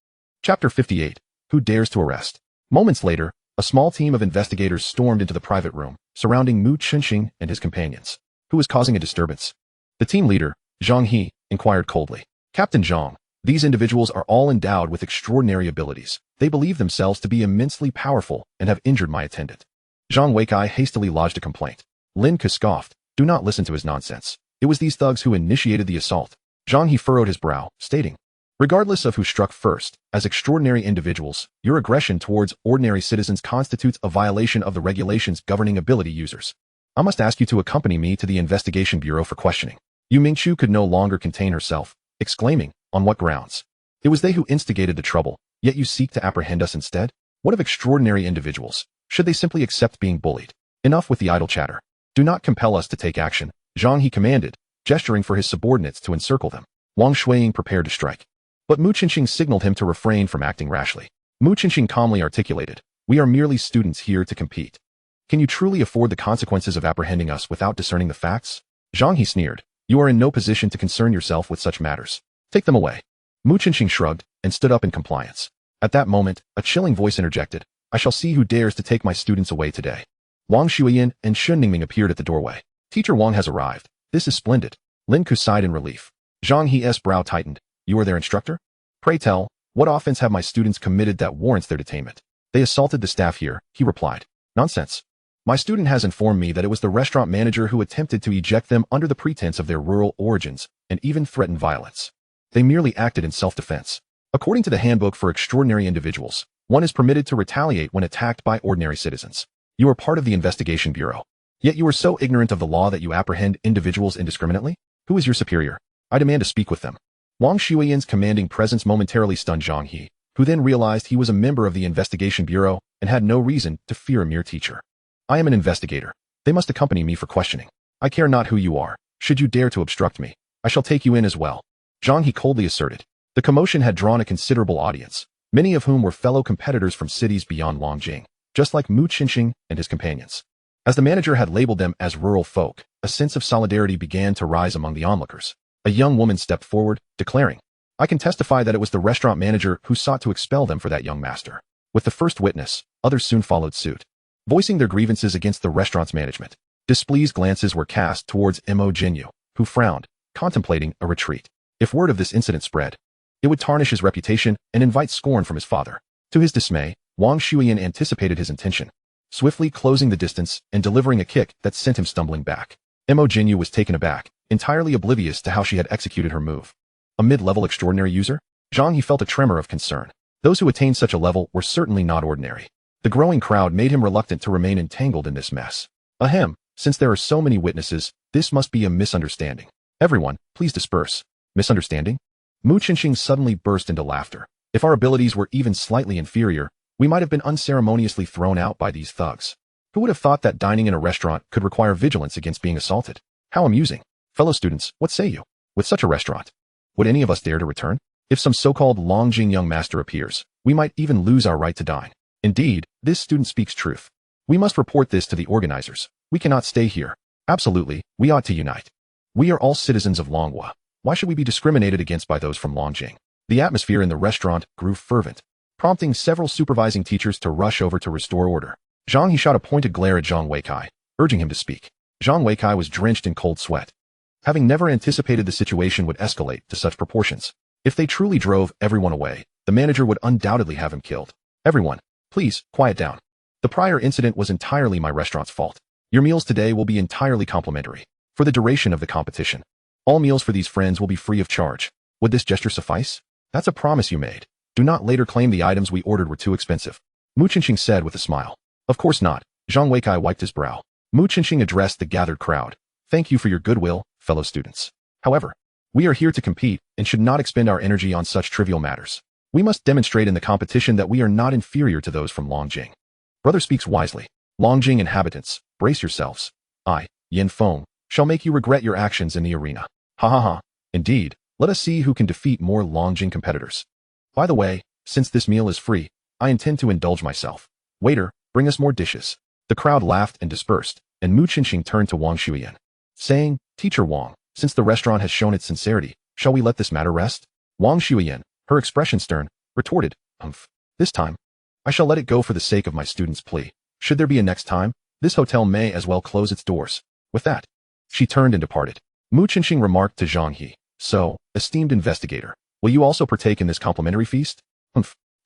Chapter 58. Who Dares to Arrest? Moments later, a small team of investigators stormed into the private room, surrounding Mu Qinxing and his companions. Who was causing a disturbance? The team leader, Zhang He, inquired coldly. "Captain Zhang, these individuals are all endowed with extraordinary abilities. They believe themselves to be immensely powerful and have injured my attendant." Zhang Weikai hastily lodged a complaint. Lin Ke scoffed. "Do not listen to his nonsense. It was these thugs who initiated the assault." Zhang He furrowed his brow, stating, "Regardless of who struck first, as extraordinary individuals, your aggression towards ordinary citizens constitutes a violation of the regulations governing ability users. I must ask you to accompany me to the investigation bureau for questioning." Yu Mingchu could no longer contain herself, exclaiming, "On what grounds? It was they who instigated the trouble, yet you seek to apprehend us instead? What of extraordinary individuals? Should they simply accept being bullied? Enough with the idle chatter. Do not compel us to take action," Zhang He commanded, gesturing for his subordinates to encircle them. Wang Shuiying prepared to strike, but Mu Qinxing signaled him to refrain from acting rashly. Mu Qinxing calmly articulated, "We are merely students here to compete. Can you truly afford the consequences of apprehending us without discerning the facts?" Zhang He sneered, "You are in no position to concern yourself with such matters. Take them away." Mu Qinxing shrugged and stood up in compliance. At that moment, a chilling voice interjected, "I shall see who dares to take my students away today." Wang Shuiyan and Shen Ningmeng appeared at the doorway. "Teacher Wang has arrived. This is splendid." Lin Ke sighed in relief. Zhang He's brow tightened. "You are their instructor? Pray tell, what offense have my students committed that warrants their detainment?" "They assaulted the staff here," he replied. "Nonsense. My student has informed me that it was the restaurant manager who attempted to eject them under the pretense of their rural origins and even threatened violence. They merely acted in self-defense. According to the handbook for extraordinary individuals, one is permitted to retaliate when attacked by ordinary citizens. You are part of the investigation bureau. Yet you are so ignorant of the law that you apprehend individuals indiscriminately? Who is your superior? I demand to speak with them." Wang Shuiyan's commanding presence momentarily stunned Zhang He, who then realized he was a member of the investigation bureau and had no reason to fear a mere teacher. "I am an investigator. They must accompany me for questioning. I care not who you are," Should you dare to obstruct me, I shall take you in as well, Zhang He coldly asserted. The commotion had drawn a considerable audience, many of whom were fellow competitors from cities beyond Longqing, just like Mu Qinxing and his companions. As the manager had labeled them as rural folk, a sense of solidarity began to rise among the onlookers. A young woman stepped forward, declaring, "I can testify that it was the restaurant manager who sought to expel them for that young master." With the first witness, others soon followed suit, voicing their grievances against the restaurant's management. Displeased glances were cast towards Mo Jinyu, who frowned, contemplating a retreat. If word of this incident spread, it would tarnish his reputation and invite scorn from his father. To his dismay, Wang Shuyan anticipated his intention, swiftly closing the distance and delivering a kick that sent him stumbling back. Mo Jinyu was taken aback, entirely oblivious to how she had executed her move. A mid-level extraordinary user? Zhang He felt a tremor of concern. Those who attained such a level were certainly not ordinary. The growing crowd made him reluctant to remain entangled in this mess. Ahem, since there are so many witnesses, this must be a misunderstanding. Everyone, please disperse. Misunderstanding? Mu Qinxing suddenly burst into laughter. If our abilities were even slightly inferior, we might have been unceremoniously thrown out by these thugs. Who would have thought that dining in a restaurant could require vigilance against being assaulted? How amusing. Fellow students, what say you? With such a restaurant, would any of us dare to return? If some so-called Longqing young master appears, we might even lose our right to dine. Indeed, this student speaks truth. We must report this to the organizers. We cannot stay here. Absolutely, we ought to unite. We are all citizens of Longhua. Why should we be discriminated against by those from Longqing? The atmosphere in the restaurant grew fervent, prompting several supervising teachers to rush over to restore order. Zhang He shot a pointed glare at Zhang Weikai, urging him to speak. Zhang Weikai was drenched in cold sweat, having never anticipated the situation would escalate to such proportions. If they truly drove everyone away, the manager would undoubtedly have him killed. Everyone, please, quiet down. The prior incident was entirely my restaurant's fault. Your meals today will be entirely complimentary. For the duration of the competition, all meals for these friends will be free of charge. Would this gesture suffice? That's a promise you made. Do not later claim the items we ordered were too expensive. Mu Qinxing said with a smile. Of course not. Zhang Weikai wiped his brow. Mu Qinxing addressed the gathered crowd. Thank you for your goodwill, fellow students. However, we are here to compete and should not expend our energy on such trivial matters. We must demonstrate in the competition that we are not inferior to those from Longqing. Brother speaks wisely. Longqing inhabitants, brace yourselves. I, Yin Feng, shall make you regret your actions in the arena. Ha ha ha. Indeed, let us see who can defeat more Longqing competitors. By the way, since this meal is free, I intend to indulge myself. Waiter, bring us more dishes. The crowd laughed and dispersed, and Mu Qinxing turned to Wang Shuyan, saying, Teacher Wang, since the restaurant has shown its sincerity, shall we let this matter rest? Wang Shuyan, her expression stern, retorted, This time, I shall let it go for the sake of my student's plea. Should there be a next time, this hotel may as well close its doors. With that, she turned and departed. Mu Qinxing remarked to Zhang He, So, esteemed investigator, will you also partake in this complimentary feast?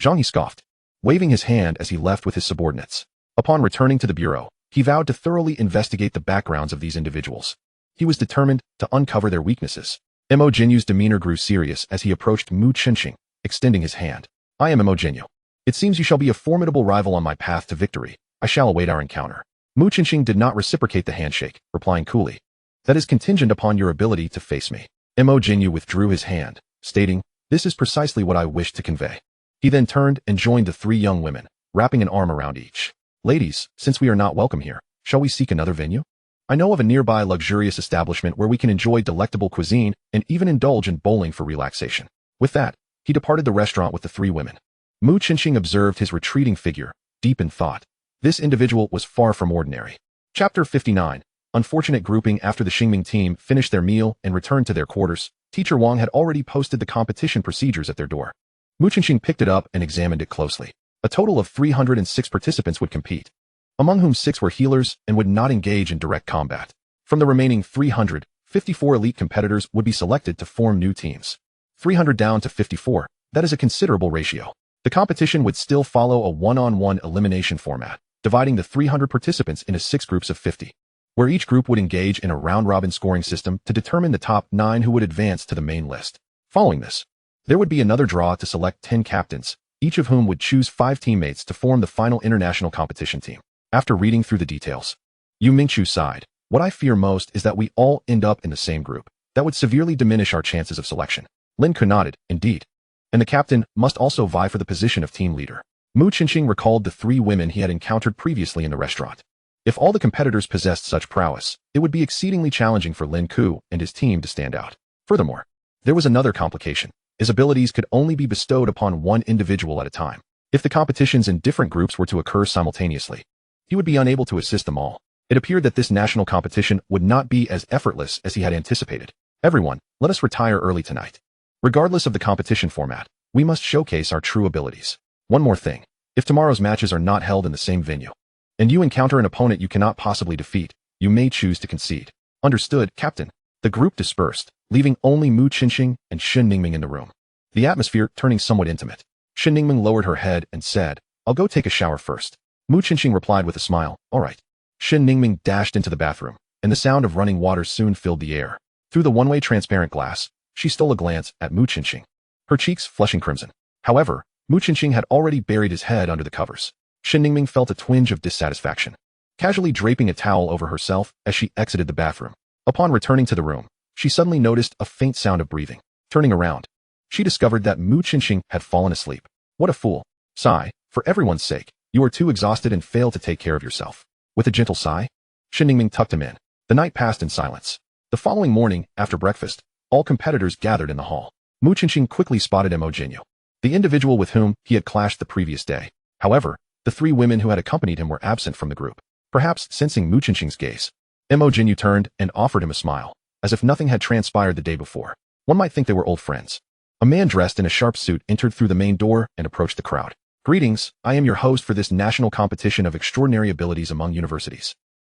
Zhang He scoffed, waving his hand as he left with his subordinates. Upon returning to the bureau, he vowed to thoroughly investigate the backgrounds of these individuals. He was determined to uncover their weaknesses. Mo Jinyu's demeanor grew serious as he approached Mu Qinxing, extending his hand. I am Mo Jinyu. It seems you shall be a formidable rival on my path to victory. I shall await our encounter. Mu Qinxing did not reciprocate the handshake, replying coolly, That is contingent upon your ability to face me. Mo Jinyu withdrew his hand, stating, This is precisely what I wish to convey. He then turned and joined the three young women, wrapping an arm around each. Ladies, since we are not welcome here, shall we seek another venue? I know of a nearby luxurious establishment where we can enjoy delectable cuisine and even indulge in bowling for relaxation. With that, he departed the restaurant with the three women. Mu Qinxing observed his retreating figure, deep in thought. This individual was far from ordinary. Chapter 59. Unfortunate grouping. After the Xingming team finished their meal and returned to their quarters, Teacher Wang had already posted the competition procedures at their door. Mu Qinxing picked it up and examined it closely. A total of 306 participants would compete, among whom 6 were healers and would not engage in direct combat. From the remaining 354 elite competitors would be selected to form new teams. 300 down to 54, that is a considerable ratio. The competition would still follow a one-on-one elimination format, dividing the 300 participants into 6 groups of 50, where each group would engage in a round-robin scoring system to determine the top 9 who would advance to the main list. Following this, there would be another draw to select 10 captains, each of whom would choose 5 teammates to form the final international competition team. After reading through the details, Yu Mingchu sighed. What I fear most is that we all end up in the same group. That would severely diminish our chances of selection. Lin Ku nodded, indeed. And the captain must also vie for the position of team leader. Mu Qinxing recalled the 3 women he had encountered previously in the restaurant. If all the competitors possessed such prowess, it would be exceedingly challenging for Lin Ku and his team to stand out. Furthermore, there was another complication. His abilities could only be bestowed upon one individual at a time. If the competitions in different groups were to occur simultaneously, he would be unable to assist them all. It appeared that this national competition would not be as effortless as he had anticipated. Everyone, let us retire early tonight. Regardless of the competition format, we must showcase our true abilities. One more thing. If tomorrow's matches are not held in the same venue, and you encounter an opponent you cannot possibly defeat, you may choose to concede. Understood, Captain. The group dispersed, leaving only Mu Qinxing and Shen Ningming in the room. The atmosphere turning somewhat intimate. Shen Ningming lowered her head and said, "I'll go take a shower first." Mu Qinxing replied with a smile, "All right." Shen Ningming dashed into the bathroom, and the sound of running water soon filled the air. Through the one-way transparent glass, she stole a glance at Mu Qinxing, her cheeks flushing crimson. However, Mu Qinxing had already buried his head under the covers. Shen Ningming felt a twinge of dissatisfaction, casually draping a towel over herself as she exited the bathroom. Upon returning to the room, she suddenly noticed a faint sound of breathing. Turning around, she discovered that Mu Qinxing had fallen asleep. What a fool. Sigh, for everyone's sake, you are too exhausted and fail to take care of yourself. With a gentle sigh, Shen Ningming tucked him in. The night passed in silence. The following morning, after breakfast, all competitors gathered in the hall. Mu Qinxing quickly spotted Mo Jinyu, the individual with whom he had clashed the previous day. However, the three women who had accompanied him were absent from the group. Perhaps sensing Mu Qinxing's gaze, Mo Jinyu turned and offered him a smile, as if nothing had transpired the day before. One might think they were old friends. A man dressed in a sharp suit entered through the main door and approached the crowd. "Greetings, I am your host for this national competition of extraordinary abilities among universities.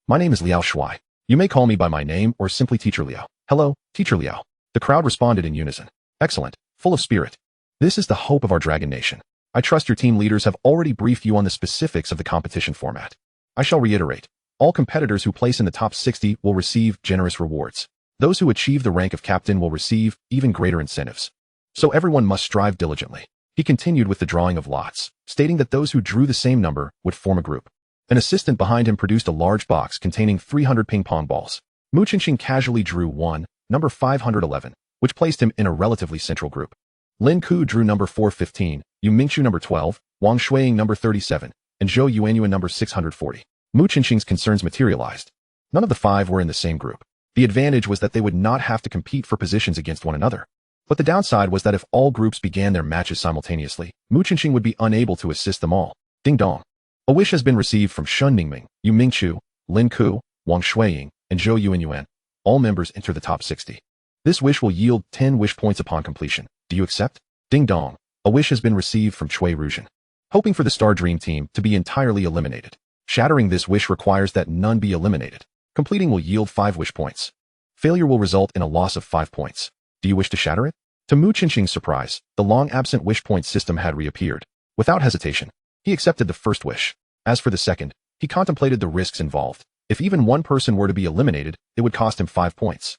My name is Liao Shuai. You may call me by my name or simply Teacher Liao." "Hello, Teacher Liao." The crowd responded in unison. "Excellent, full of spirit. This is the hope of our Dragon Nation. I trust your team leaders have already briefed you on the specifics of the competition format. I shall reiterate. All competitors who place in the top 60 will receive generous rewards. Those who achieve the rank of captain will receive even greater incentives. So everyone must strive diligently." He continued with the drawing of lots, stating that those who drew the same number would form a group. An assistant behind him produced a large box containing 300 ping-pong balls. Mu Qinxing casually drew one, number 511, which placed him in a relatively central group. Lin Ku drew number 415, Yu Mingxu number 12, Wang Shuiying number 37, and Zhou Yuanyuan number 640. Mu Qinxing's concerns materialized. None of the five were in the same group. The advantage was that they would not have to compete for positions against one another. But the downside was that if all groups began their matches simultaneously, Mu Qinxing would be unable to assist them all. Ding dong. A wish has been received from Shen Ningming, Yu Mingxu, Lin Ku, Wang Shuiying, and Zhou Yuanyuan. All members enter the top 60. This wish will yield 10 wish points upon completion. Do you accept? Ding dong. A wish has been received from Cui Ruzhen, hoping for the Star Dream team to be entirely eliminated. Shattering this wish requires that none be eliminated. Completing will yield 5 wish points. Failure will result in a loss of 5 points. Do you wish to shatter it? To Mu Qinxing's surprise, the long-absent wish point system had reappeared. Without hesitation, he accepted the first wish. As for the second, he contemplated the risks involved. If even one person were to be eliminated, it would cost him 5 points.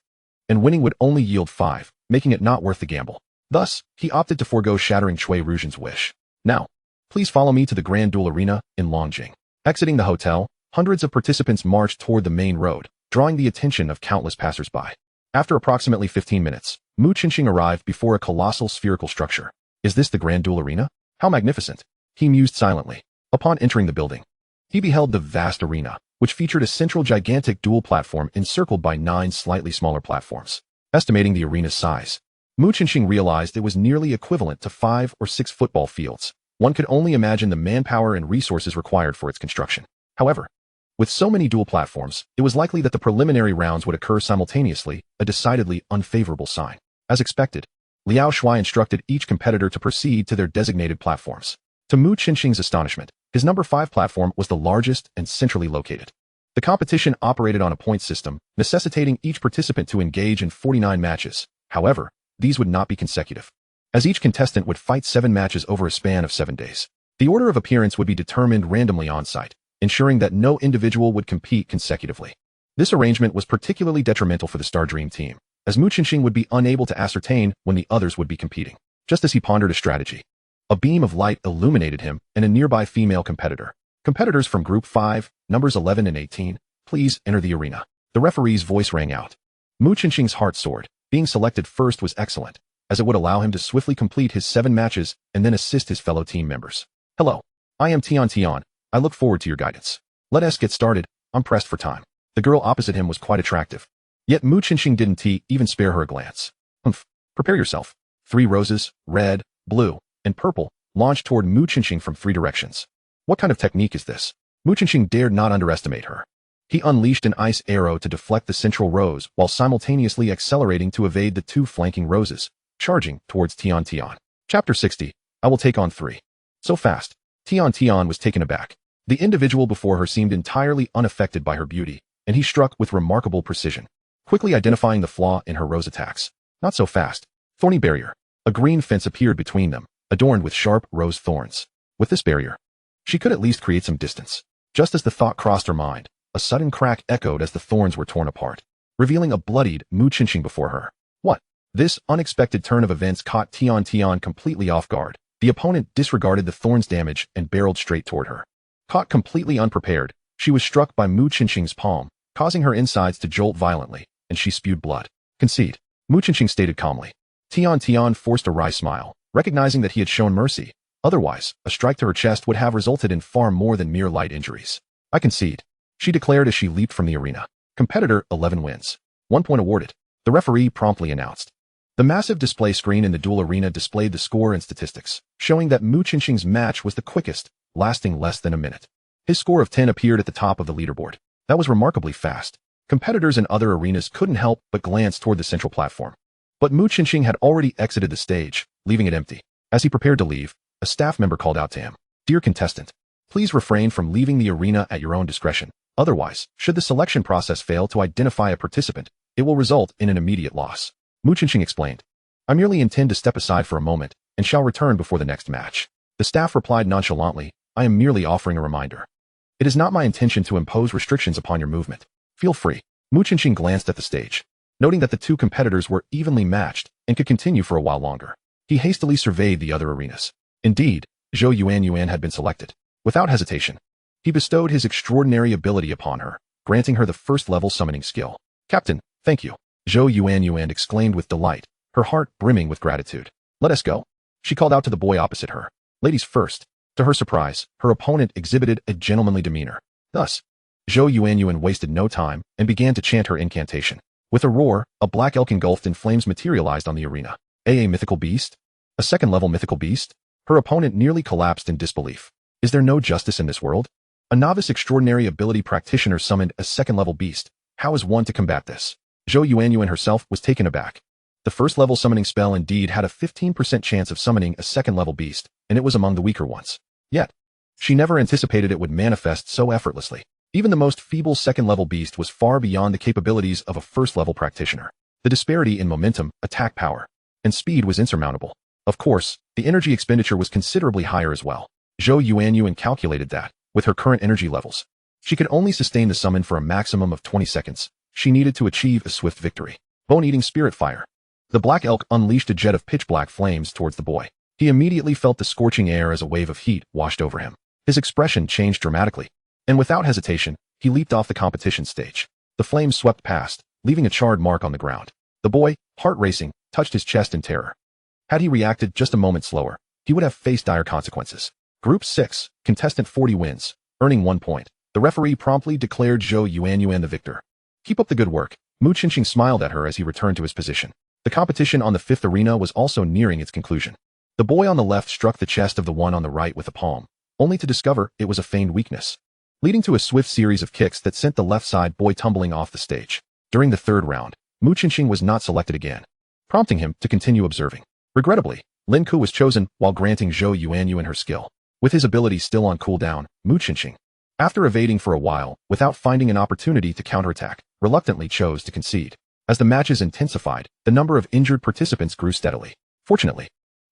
And winning would only yield 5, making it not worth the gamble. Thus, he opted to forego shattering Cui Ruzhen's wish. Now, please follow me to the Grand Duel Arena in Longjing. Exiting the hotel, hundreds of participants marched toward the main road, drawing the attention of countless passers-by. After approximately 15 minutes, Mu Qinxing arrived before a colossal spherical structure. Is this the Grand Duel Arena? How magnificent! He mused silently. Upon entering the building, he beheld the vast arena, which featured a central gigantic duel platform encircled by 9 slightly smaller platforms. Estimating the arena's size, Mu Qinxing realized it was nearly equivalent to 5 or 6 football fields. One could only imagine the manpower and resources required for its construction. However, with so many dual platforms, it was likely that the preliminary rounds would occur simultaneously, a decidedly unfavorable sign. As expected, Liao Shuai instructed each competitor to proceed to their designated platforms. To Mu Qinxing's astonishment, his number 5 platform was the largest and centrally located. The competition operated on a point system, necessitating each participant to engage in 49 matches. However, these would not be consecutive, as each contestant would fight 7 matches over a span of 7 days. The order of appearance would be determined randomly on-site, ensuring that no individual would compete consecutively. This arrangement was particularly detrimental for the Star Dream team, as Mu Qinxing would be unable to ascertain when the others would be competing. Just as he pondered a strategy, a beam of light illuminated him and a nearby female competitor. Competitors from Group 5, numbers 11 and 18, please enter the arena. The referee's voice rang out. Mu Qinxing's heart soared. Being selected first was excellent, as it would allow him to swiftly complete his 7 matches and then assist his fellow team members. Hello, I am Tian. I look forward to your guidance. Let us get started. I'm pressed for time. The girl opposite him was quite attractive. Yet Mu Qinxing didn't even spare her a glance. Humph. Prepare yourself. 3 roses, red, blue, and purple, launched toward Mu Qinxing from 3 directions. What kind of technique is this? Mu Qinxing dared not underestimate her. He unleashed an ice arrow to deflect the central rose while simultaneously accelerating to evade the 2 flanking roses, charging towards Tian Tian. Chapter 60. I will take on 3. So fast. Tian Tian was taken aback. The individual before her seemed entirely unaffected by her beauty, and he struck with remarkable precision, quickly identifying the flaw in her rose attacks. Not so fast. Thorny barrier. A green fence appeared between them, adorned with sharp rose thorns. With this barrier, she could at least create some distance. Just as the thought crossed her mind, a sudden crack echoed as the thorns were torn apart, revealing a bloodied Mu Qinxing before her. What? This unexpected turn of events caught Tian Tian completely off guard. The opponent disregarded the thorn's damage and barreled straight toward her. Caught completely unprepared, she was struck by Mu Qinxing's palm, causing her insides to jolt violently, and she spewed blood. Concede. Mu Qinxing stated calmly. Tian Tian forced a wry smile, recognizing that he had shown mercy. Otherwise, a strike to her chest would have resulted in far more than mere light injuries. I concede, she declared as she leaped from the arena. Competitor 11 wins. 1 point awarded. The referee promptly announced. The massive display screen in the duel arena displayed the score and statistics, showing that Mu Qinxing's match was the quickest, lasting less than a minute. His score of 10 appeared at the top of the leaderboard. That was remarkably fast. Competitors in other arenas couldn't help but glance toward the central platform. But Mu Qinxing had already exited the stage, leaving it empty. As he prepared to leave, a staff member called out to him. Dear contestant, please refrain from leaving the arena at your own discretion. Otherwise, should the selection process fail to identify a participant, it will result in an immediate loss. Mu Qinxing explained. I merely intend to step aside for a moment and shall return before the next match. The staff replied nonchalantly, I am merely offering a reminder. It is not my intention to impose restrictions upon your movement. Feel free. Mu Qinxing glanced at the stage, noting that the 2 competitors were evenly matched and could continue for a while longer. He hastily surveyed the other arenas. Indeed, Zhou Yuan had been selected. Without hesitation, he bestowed his extraordinary ability upon her, granting her the first-level summoning skill. Captain, thank you. Zhou Yuan exclaimed with delight, her heart brimming with gratitude. Let us go. She called out to the boy opposite her. Ladies first. To her surprise, her opponent exhibited a gentlemanly demeanor. Thus, Zhou Yuan wasted no time and began to chant her incantation. With a roar, a black elk engulfed in flames materialized on the arena. A mythical beast? A second-level mythical beast? Her opponent nearly collapsed in disbelief. Is there no justice in this world? A novice extraordinary ability practitioner summoned a second-level beast. How is one to combat this? Zhou Yuan herself was taken aback. The first-level summoning spell indeed had a 15% chance of summoning a second-level beast, and it was among the weaker ones. Yet, she never anticipated it would manifest so effortlessly. Even the most feeble second-level beast was far beyond the capabilities of a first-level practitioner. The disparity in momentum, attack power, and speed was insurmountable. Of course, the energy expenditure was considerably higher as well. Zhou Yuan calculated that, with her current energy levels, she could only sustain the summon for a maximum of 20 seconds. She needed to achieve a swift victory. Bone-eating spirit fire. The black elk unleashed a jet of pitch-black flames towards the boy. He immediately felt the scorching air as a wave of heat washed over him. His expression changed dramatically, and without hesitation, he leaped off the competition stage. The flames swept past, leaving a charred mark on the ground. The boy, heart racing, touched his chest in terror. Had he reacted just a moment slower, he would have faced dire consequences. Group 6, contestant 40 wins, earning 1 point. The referee promptly declared Zhou Yuan the victor. Keep up the good work. Mu Qinxing smiled at her as he returned to his position. The competition on the 5th arena was also nearing its conclusion. The boy on the left struck the chest of the one on the right with a palm, only to discover it was a feigned weakness, leading to a swift series of kicks that sent the left side boy tumbling off the stage. During the 3rd round, Mu Qinxing was not selected again, prompting him to continue observing. Regrettably, Lin Ku was chosen while granting Zhou Yuan her skill. With his ability still on cooldown, Mu Qinxing, after evading for a while without finding an opportunity to counterattack, reluctantly chose to concede. As the matches intensified, the number of injured participants grew steadily. Fortunately,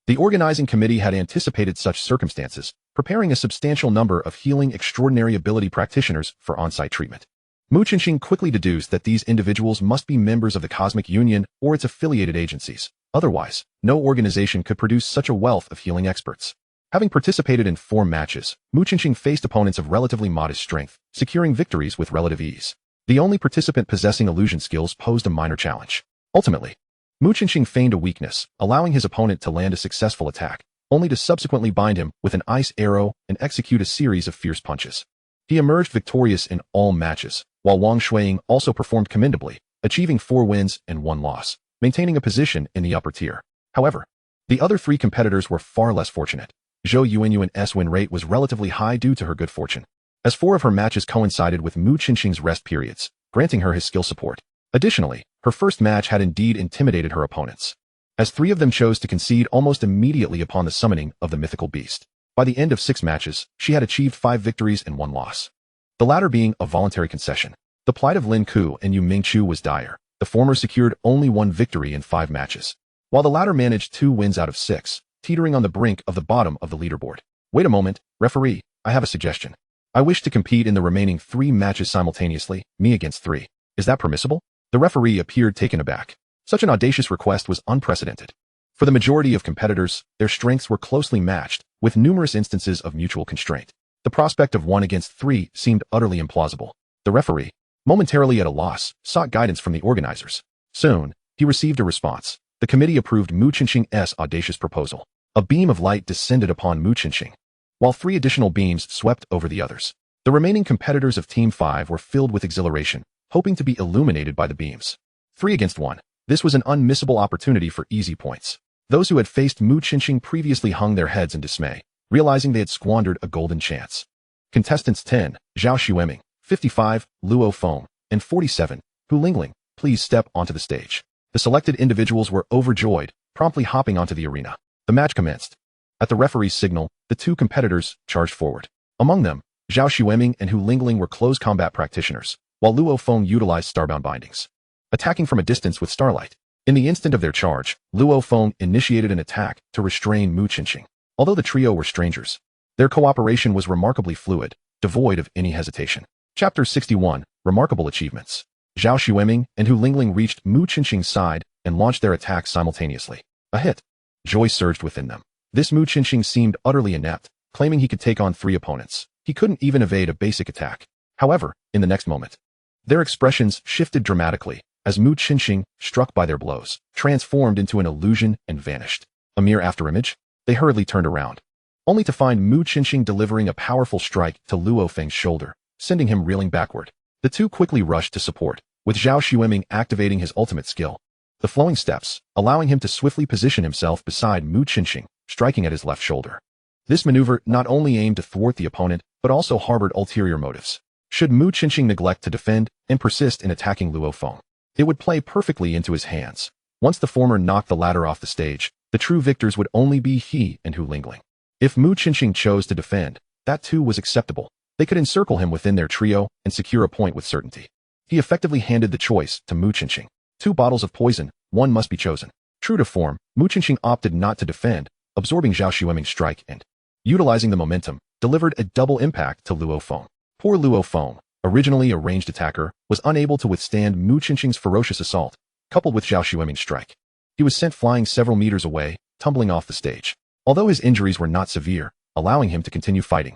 the organizing committee had anticipated such circumstances, preparing a substantial number of healing extraordinary ability practitioners for on-site treatment. Mu Qinxing quickly deduced that these individuals must be members of the Cosmic Union or its affiliated agencies. Otherwise, no organization could produce such a wealth of healing experts. Having participated in 4 matches, Mu Qinxing faced opponents of relatively modest strength, securing victories with relative ease. The only participant possessing illusion skills posed a minor challenge. Ultimately, Mu Qinxing feigned a weakness, allowing his opponent to land a successful attack, only to subsequently bind him with an ice arrow and execute a series of fierce punches. He emerged victorious in all matches, while Wang Shuiying also performed commendably, achieving 4 wins and 1 loss, maintaining a position in the upper tier. However, the other 3 competitors were far less fortunate. Zhou Yuanyuan's win rate was relatively high due to her good fortune, as 4 of her matches coincided with Mu Qinxing's rest periods, granting her his skill support. Additionally, her first match had indeed intimidated her opponents, as 3 of them chose to concede almost immediately upon the summoning of the mythical beast. By the end of 6 matches, she had achieved 5 victories and 1 loss, the latter being a voluntary concession. The plight of Lin Ku and Yu Mingchu was dire. The former secured only 1 victory in 5 matches, while the latter managed 2 wins out of 6, teetering on the brink of the bottom of the leaderboard. Wait a moment, referee, I have a suggestion. I wish to compete in the remaining 3 matches simultaneously, me against 3. Is that permissible? The referee appeared taken aback. Such an audacious request was unprecedented. For the majority of competitors, their strengths were closely matched, with numerous instances of mutual constraint. The prospect of 1 against 3 seemed utterly implausible. The referee, momentarily at a loss, sought guidance from the organizers. Soon, he received a response. The committee approved Mu Qinxing's audacious proposal. A beam of light descended upon Mu Qinxing, while 3 additional beams swept over the others. The remaining competitors of Team 5 were filled with exhilaration, hoping to be illuminated by the beams. 3 against 1. This was an unmissable opportunity for easy points. Those who had faced Mu Qinxing previously hung their heads in dismay, realizing they had squandered a golden chance. Contestants 10, Zhao Xueming, 55, Luo Feng, and 47, Hu Lingling, please step onto the stage. The selected individuals were overjoyed, promptly hopping onto the arena. The match commenced. At the referee's signal, the 2 competitors charged forward. Among them, Zhao Xueming and Hu Lingling were close combat practitioners, while Luo Feng utilized starbound bindings, attacking from a distance with starlight. In the instant of their charge, Luo Feng initiated an attack to restrain Mu Qinxing. Although the trio were strangers, their cooperation was remarkably fluid, devoid of any hesitation. Chapter 61, Remarkable Achievements. Zhao Xueming and Hu Lingling reached Mu Qinxing's side and launched their attacks simultaneously. A hit. Joy surged within them. This Mu Qinxing seemed utterly inept, claiming he could take on 3 opponents. He couldn't even evade a basic attack. However, in the next moment, their expressions shifted dramatically, as Mu Qinxing, struck by their blows, transformed into an illusion and vanished. A mere afterimage, they hurriedly turned around, only to find Mu Qinxing delivering a powerful strike to Luo Feng's shoulder, sending him reeling backward. The 2 quickly rushed to support, with Zhao Xueming activating his ultimate skill, the flowing steps, allowing him to swiftly position himself beside Mu Qinxing, striking at his left shoulder. This maneuver not only aimed to thwart the opponent, but also harbored ulterior motives. Should Mu Qinxing neglect to defend and persist in attacking Luo Feng, it would play perfectly into his hands. Once the former knocked the latter off the stage, the true victors would only be he and Hu Lingling. If Mu Qinxing chose to defend, that too was acceptable. They could encircle him within their trio and secure a point with certainty. He effectively handed the choice to Mu Qinxing. 2 bottles of poison, 1 must be chosen. True to form, Mu Qinxing opted not to defend, absorbing Zhao Xueming's strike and, utilizing the momentum, delivered a double impact to Luo Feng. Poor Luo Feng, originally a ranged attacker, was unable to withstand Mu Qinxing's ferocious assault, coupled with Zhao Xueming's strike. He was sent flying several meters away, tumbling off the stage. Although his injuries were not severe, allowing him to continue fighting,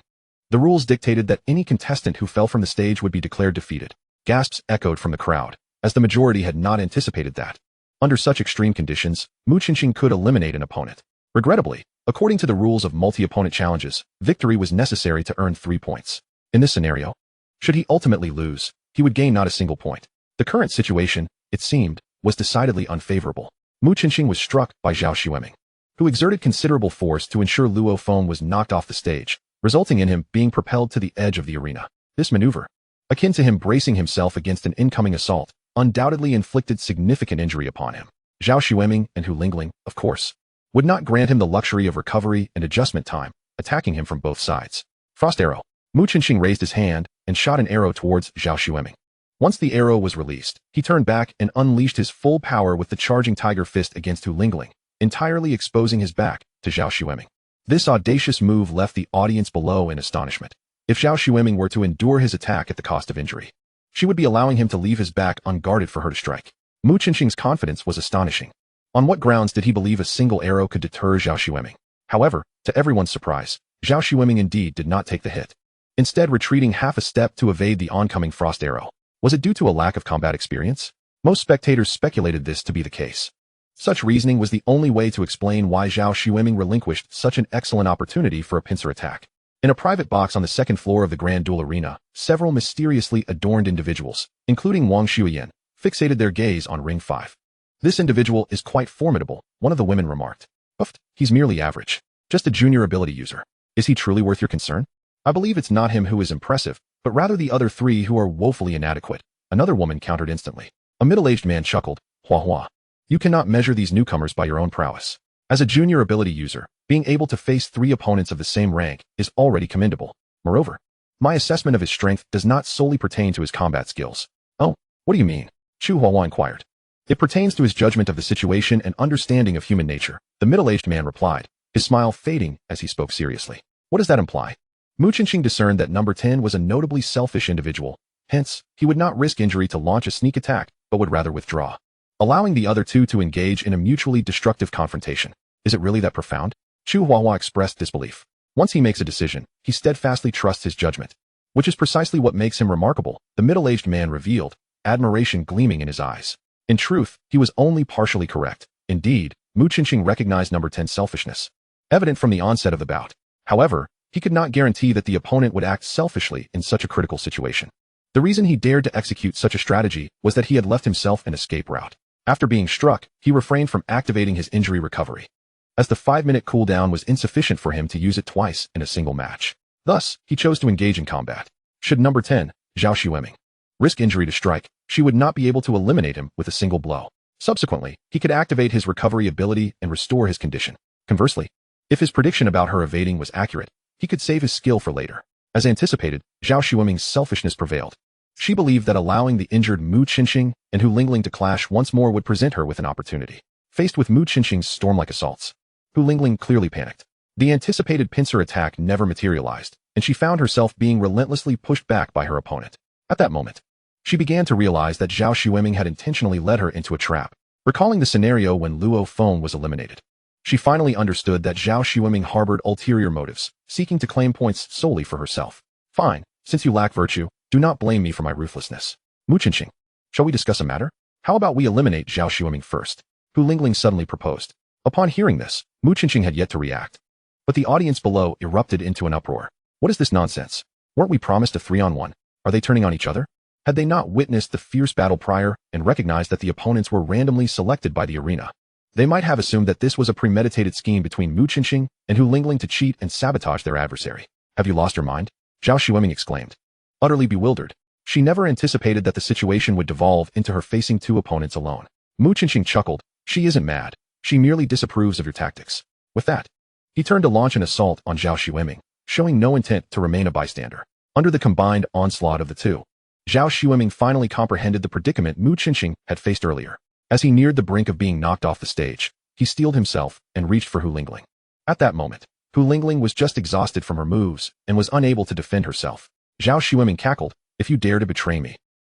the rules dictated that any contestant who fell from the stage would be declared defeated. Gasps echoed from the crowd, as the majority had not anticipated that. Under such extreme conditions, Mu Qinxing could eliminate an opponent. Regrettably, according to the rules of multi-opponent challenges, victory was necessary to earn 3 points. In this scenario, should he ultimately lose, he would gain not a single point. The current situation, it seemed, was decidedly unfavorable. Mu Qinxing was struck by Zhao Xueming, who exerted considerable force to ensure Luo Feng was knocked off the stage, resulting in him being propelled to the edge of the arena. This maneuver, akin to him bracing himself against an incoming assault, undoubtedly inflicted significant injury upon him. Zhao Xueming and Hu Lingling, of course, would not grant him the luxury of recovery and adjustment time, attacking him from both sides. Frost arrow. Mu Qinxing raised his hand and shot an arrow towards Zhao Xueming. Once the arrow was released, he turned back and unleashed his full power with the charging tiger fist against Hu Lingling, entirely exposing his back to Zhao Xueming. This audacious move left the audience below in astonishment. If Zhao Xueming were to endure his attack at the cost of injury, she would be allowing him to leave his back unguarded for her to strike. Mu Qinxing's confidence was astonishing. On what grounds did he believe a single arrow could deter Zhao Xueming? However, to everyone's surprise, Zhao Xueming indeed did not take the hit, instead retreating half a step to evade the oncoming frost arrow. Was it due to a lack of combat experience? Most spectators speculated this to be the case. Such reasoning was the only way to explain why Zhao Xueming relinquished such an excellent opportunity for a pincer attack. In a private box on the second floor of the Grand Duel Arena, several mysteriously adorned individuals, including Wang Shuyan, fixated their gaze on Ring 5. This individual is quite formidable, one of the women remarked. Uffed, he's merely average. Just a junior ability user. Is he truly worth your concern? I believe it's not him who is impressive, but rather the other three who are woefully inadequate. Another woman countered instantly. A middle-aged man chuckled. Hua. You cannot measure these newcomers by your own prowess. As a junior ability user, being able to face 3 opponents of the same rank is already commendable. Moreover, my assessment of his strength does not solely pertain to his combat skills. Oh, what do you mean? Chu Hua inquired. It pertains to his judgment of the situation and understanding of human nature, the middle-aged man replied, his smile fading as he spoke seriously. What does that imply? Mu Chenxing discerned that number 10 was a notably selfish individual. Hence, he would not risk injury to launch a sneak attack, but would rather withdraw, allowing the other two to engage in a mutually destructive confrontation. Is it really that profound? Chu Hua expressed disbelief. Once he makes a decision, he steadfastly trusts his judgment, which is precisely what makes him remarkable, the middle-aged man revealed, admiration gleaming in his eyes. In truth, he was only partially correct. Indeed, Mu Chenxing recognized number 10's selfishness, evident from the onset of the bout. However, he could not guarantee that the opponent would act selfishly in such a critical situation. The reason he dared to execute such a strategy was that he had left himself an escape route. After being struck, he refrained from activating his injury recovery, as the 5-minute cooldown was insufficient for him to use it twice in a single match. Thus, he chose to engage in combat. Should number 10, Zhao Xueming, risk injury to strike, she would not be able to eliminate him with a single blow. Subsequently, he could activate his recovery ability and restore his condition. Conversely, if his prediction about her evading was accurate, he could save his skill for later. As anticipated, Zhao Xueming's selfishness prevailed. She believed that allowing the injured Mu Chenxing and Hu Lingling to clash once more would present her with an opportunity. Faced with Mu Chenxing's storm-like assaults, Hu Lingling clearly panicked. The anticipated pincer attack never materialized, and she found herself being relentlessly pushed back by her opponent. At that moment, she began to realize that Zhao Xueming had intentionally led her into a trap. Recalling the scenario when Luo Feng was eliminated, she finally understood that Zhao Xueming harbored ulterior motives, seeking to claim points solely for herself. Fine, since you lack virtue, do not blame me for my ruthlessness. Mu Chenxing, shall we discuss a matter? How about we eliminate Zhao Xueming first? Hu Lingling suddenly proposed. Upon hearing this, Mu Chenxing had yet to react. But the audience below erupted into an uproar. What is this nonsense? Weren't we promised a 3-on-1? Are they turning on each other? Had they not witnessed the fierce battle prior and recognized that the opponents were randomly selected by the arena? They might have assumed that this was a premeditated scheme between Mu Chenxing and Hu Lingling to cheat and sabotage their adversary. Have you lost your mind? Zhao Xueming exclaimed. Utterly bewildered, she never anticipated that the situation would devolve into her facing 2 opponents alone. Mu Chenxing chuckled. She isn't mad. She merely disapproves of your tactics. With that, he turned to launch an assault on Zhao Xueming, showing no intent to remain a bystander. Under the combined onslaught of the two, Zhao Xueming finally comprehended the predicament Mu Chenxing had faced earlier. As he neared the brink of being knocked off the stage, he steeled himself and reached for Hu Lingling. At that moment, Hu Lingling was just exhausted from her moves and was unable to defend herself. Zhao Xueming cackled, if you dare to betray me,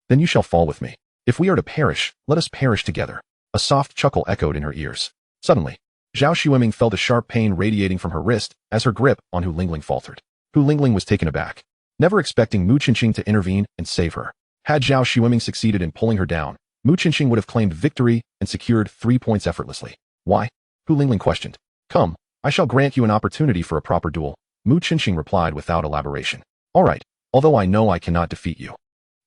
then you shall fall with me. If we are to perish, let us perish together. A soft chuckle echoed in her ears. Suddenly, Zhao Xueming felt a sharp pain radiating from her wrist as her grip on Hu Lingling faltered. Hu Lingling was taken aback, never expecting Mu Chenxing to intervene and save her. Had Zhao Xueming succeeded in pulling her down, Mu Chenxing would have claimed victory and secured 3 points effortlessly. Why? Hu Lingling questioned. Come, I shall grant you an opportunity for a proper duel. Mu Chenxing replied without elaboration. All right, although I know I cannot defeat you,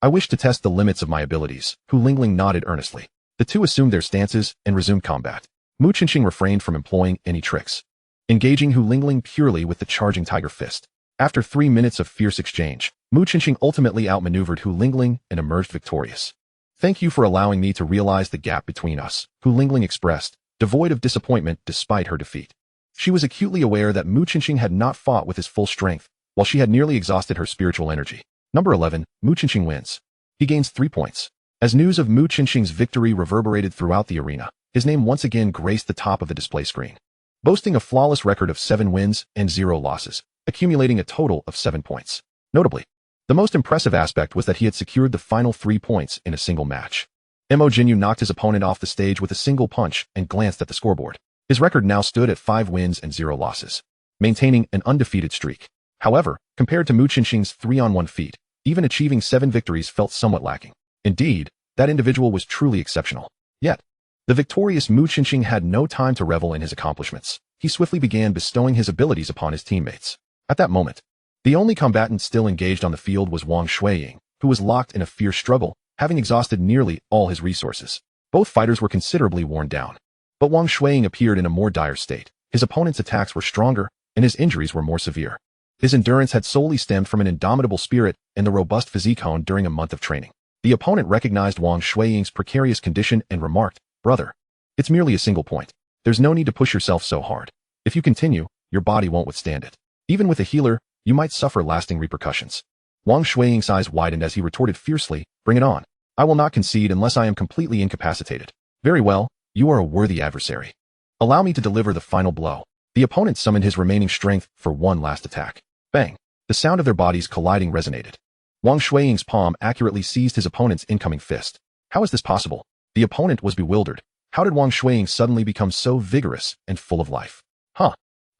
I wish to test the limits of my abilities. Hu Lingling nodded earnestly. The two assumed their stances and resumed combat. Mu Chenxing refrained from employing any tricks, engaging Hu Lingling purely with the charging tiger fist. After 3 minutes of fierce exchange, Mu Chenxing ultimately outmaneuvered Hu Lingling and emerged victorious. Thank you for allowing me to realize the gap between us, Hu Lingling expressed, devoid of disappointment despite her defeat. She was acutely aware that Mu Chenxing had not fought with his full strength, while she had nearly exhausted her spiritual energy. Number 11, Mu Chenxing wins. He gains 3 points. As news of Mu Chenxing's victory reverberated throughout the arena, his name once again graced the top of the display screen, boasting a flawless record of 7 wins and 0 losses, accumulating a total of 7 points. Notably, the most impressive aspect was that he had secured the final 3 points in a single match. Mo Jinyu knocked his opponent off the stage with a single punch and glanced at the scoreboard. His record now stood at 5 wins and 0 losses, maintaining an undefeated streak. However, compared to Mu Chenxing's 3-on-1 feat, even achieving 7 victories felt somewhat lacking. Indeed, that individual was truly exceptional. Yet, the victorious Mu Chenxing had no time to revel in his accomplishments. He swiftly began bestowing his abilities upon his teammates. At that moment, The only combatant still engaged on the field was Wang Shuiying, who was locked in a fierce struggle, having exhausted nearly all his resources. Both fighters were considerably worn down. But Wang Shuiying appeared in a more dire state. His opponent's attacks were stronger, and his injuries were more severe. His endurance had solely stemmed from an indomitable spirit and the robust physique honed during a month of training. The opponent recognized Wang Shuiying's precarious condition and remarked, "Brother, it's merely a single point. There's no need to push yourself so hard. If you continue, your body won't withstand it. Even with a healer, you might suffer lasting repercussions." Wang Shuiying's eyes widened as he retorted fiercely, "Bring it on. I will not concede unless I am completely incapacitated." "Very well, you are a worthy adversary. Allow me to deliver the final blow." The opponent summoned his remaining strength for one last attack. Bang! The sound of their bodies colliding resonated. Wang Shuiying's palm accurately seized his opponent's incoming fist. How is this possible? The opponent was bewildered. How did Wang Shuiying suddenly become so vigorous and full of life?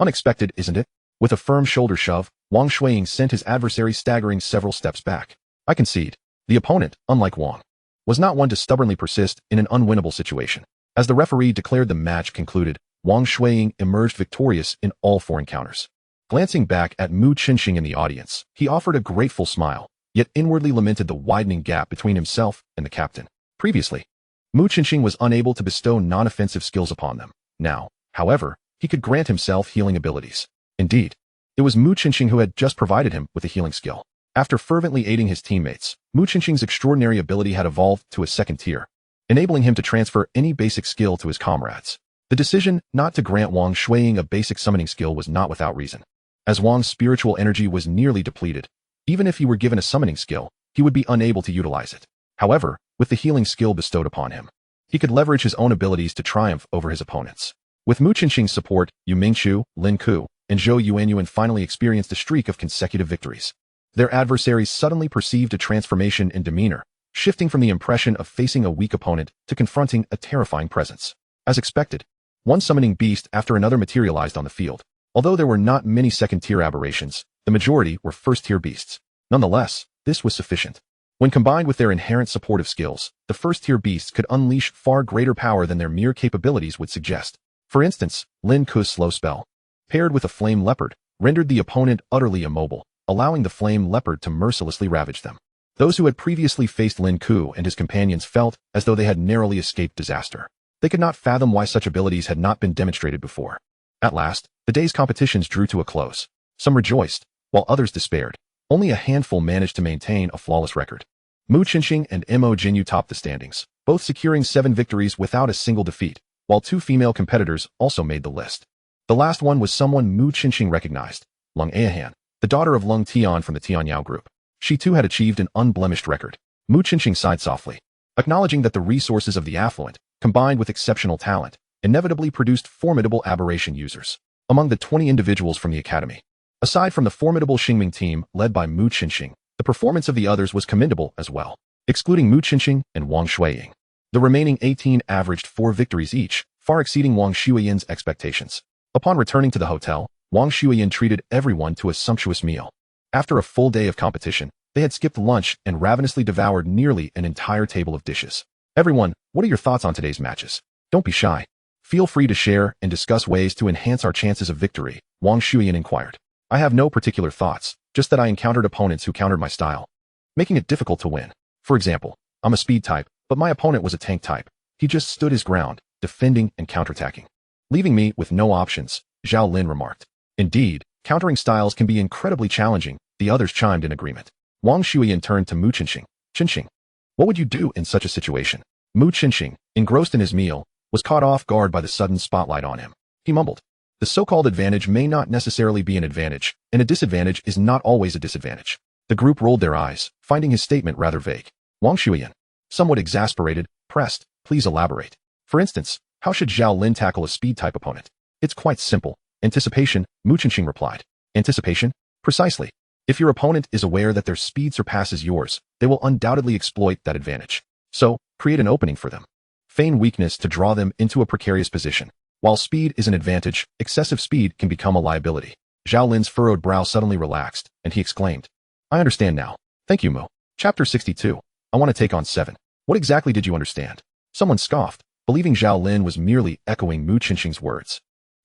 Unexpected, isn't it? With a firm shoulder shove, Wang Shuiying sent his adversary staggering several steps back. I concede. The opponent, unlike Wang, was not one to stubbornly persist in an unwinnable situation. As the referee declared the match concluded, Wang Shuiying emerged victorious in all four encounters. Glancing back at Mu Qinxing in the audience, he offered a grateful smile, yet inwardly lamented the widening gap between himself and the captain. Previously, Mu Qinxing was unable to bestow non-offensive skills upon them. Now, however, he could grant himself healing abilities. Indeed, it was Mu Qinxing who had just provided him with a healing skill. After fervently aiding his teammates, Mu Qinxing's extraordinary ability had evolved to a second tier, enabling him to transfer any basic skill to his comrades. The decision not to grant Wang Shuiying a basic summoning skill was not without reason. As Wang's spiritual energy was nearly depleted, even if he were given a summoning skill, he would be unable to utilize it. However, with the healing skill bestowed upon him, he could leverage his own abilities to triumph over his opponents. With Mu Qinxing's support, Yu Mingqiu, Lin Ku, and Zhou Yuanyuan finally experienced a streak of consecutive victories. Their adversaries suddenly perceived a transformation in demeanor, shifting from the impression of facing a weak opponent to confronting a terrifying presence. As expected, one summoning beast after another materialized on the field. Although there were not many second-tier aberrations, the majority were first-tier beasts. Nonetheless, this was sufficient. When combined with their inherent supportive skills, the first-tier beasts could unleash far greater power than their mere capabilities would suggest. For instance, Lin Ku's slow spell, paired with a flame leopard, rendered the opponent utterly immobile, allowing the flame leopard to mercilessly ravage them. Those who had previously faced Lin Ku and his companions felt as though they had narrowly escaped disaster. They could not fathom why such abilities had not been demonstrated before. At last, the day's competitions drew to a close. Some rejoiced, while others despaired. Only a handful managed to maintain a flawless record. Mu Qinxing and Mo Jinyu topped the standings, both securing 7 victories without a single defeat, while 2 female competitors also made the list. The last one was someone Mu Qinxing recognized, Lung Ayahan, the daughter of Lung Tian from the Tianyao group. She too had achieved an unblemished record. Mu Qinxing sighed softly, acknowledging that the resources of the affluent, combined with exceptional talent, inevitably produced formidable aberration users. Among the 20 individuals from the academy, aside from the formidable Xingming team led by Mu Qinxing, the performance of the others was commendable as well. Excluding Mu Qinxing and Wang Shuiying, the remaining 18 averaged 4 victories each, far exceeding Wang Shuiyin's expectations. Upon returning to the hotel, Wang Shuiyin treated everyone to a sumptuous meal. After a full day of competition, they had skipped lunch and ravenously devoured nearly an entire table of dishes. Everyone, what are your thoughts on today's matches? Don't be shy. Feel free to share and discuss ways to enhance our chances of victory, Wang Shuiyin inquired. I have no particular thoughts, just that I encountered opponents who countered my style, making it difficult to win. For example, I'm a speed type, but my opponent was a tank type. He just stood his ground, defending and counterattacking, leaving me with no options, Zhao Lin remarked. Indeed, countering styles can be incredibly challenging, the others chimed in agreement. Wang Shuiyin turned to Mu Qinxing. Qinxing, what would you do in such a situation? Mu Qinxing, engrossed in his meal, was caught off guard by the sudden spotlight on him. He mumbled, the so-called advantage may not necessarily be an advantage, and a disadvantage is not always a disadvantage. The group rolled their eyes, finding his statement rather vague. Wang Shuiyin, somewhat exasperated, pressed, please elaborate. For instance, how should Zhao Lin tackle a speed-type opponent? It's quite simple. Anticipation, Mu Qinxing replied. Anticipation? Precisely. If your opponent is aware that their speed surpasses yours, they will undoubtedly exploit that advantage. So, create an opening for them. Feign weakness to draw them into a precarious position. While speed is an advantage, excessive speed can become a liability. Zhao Lin's furrowed brow suddenly relaxed, and he exclaimed, I understand now. Thank you, Mu. Chapter 62. I want to take on 7. What exactly did you understand? Someone scoffed, believing Zhao Lin was merely echoing Mu Qinxing's words.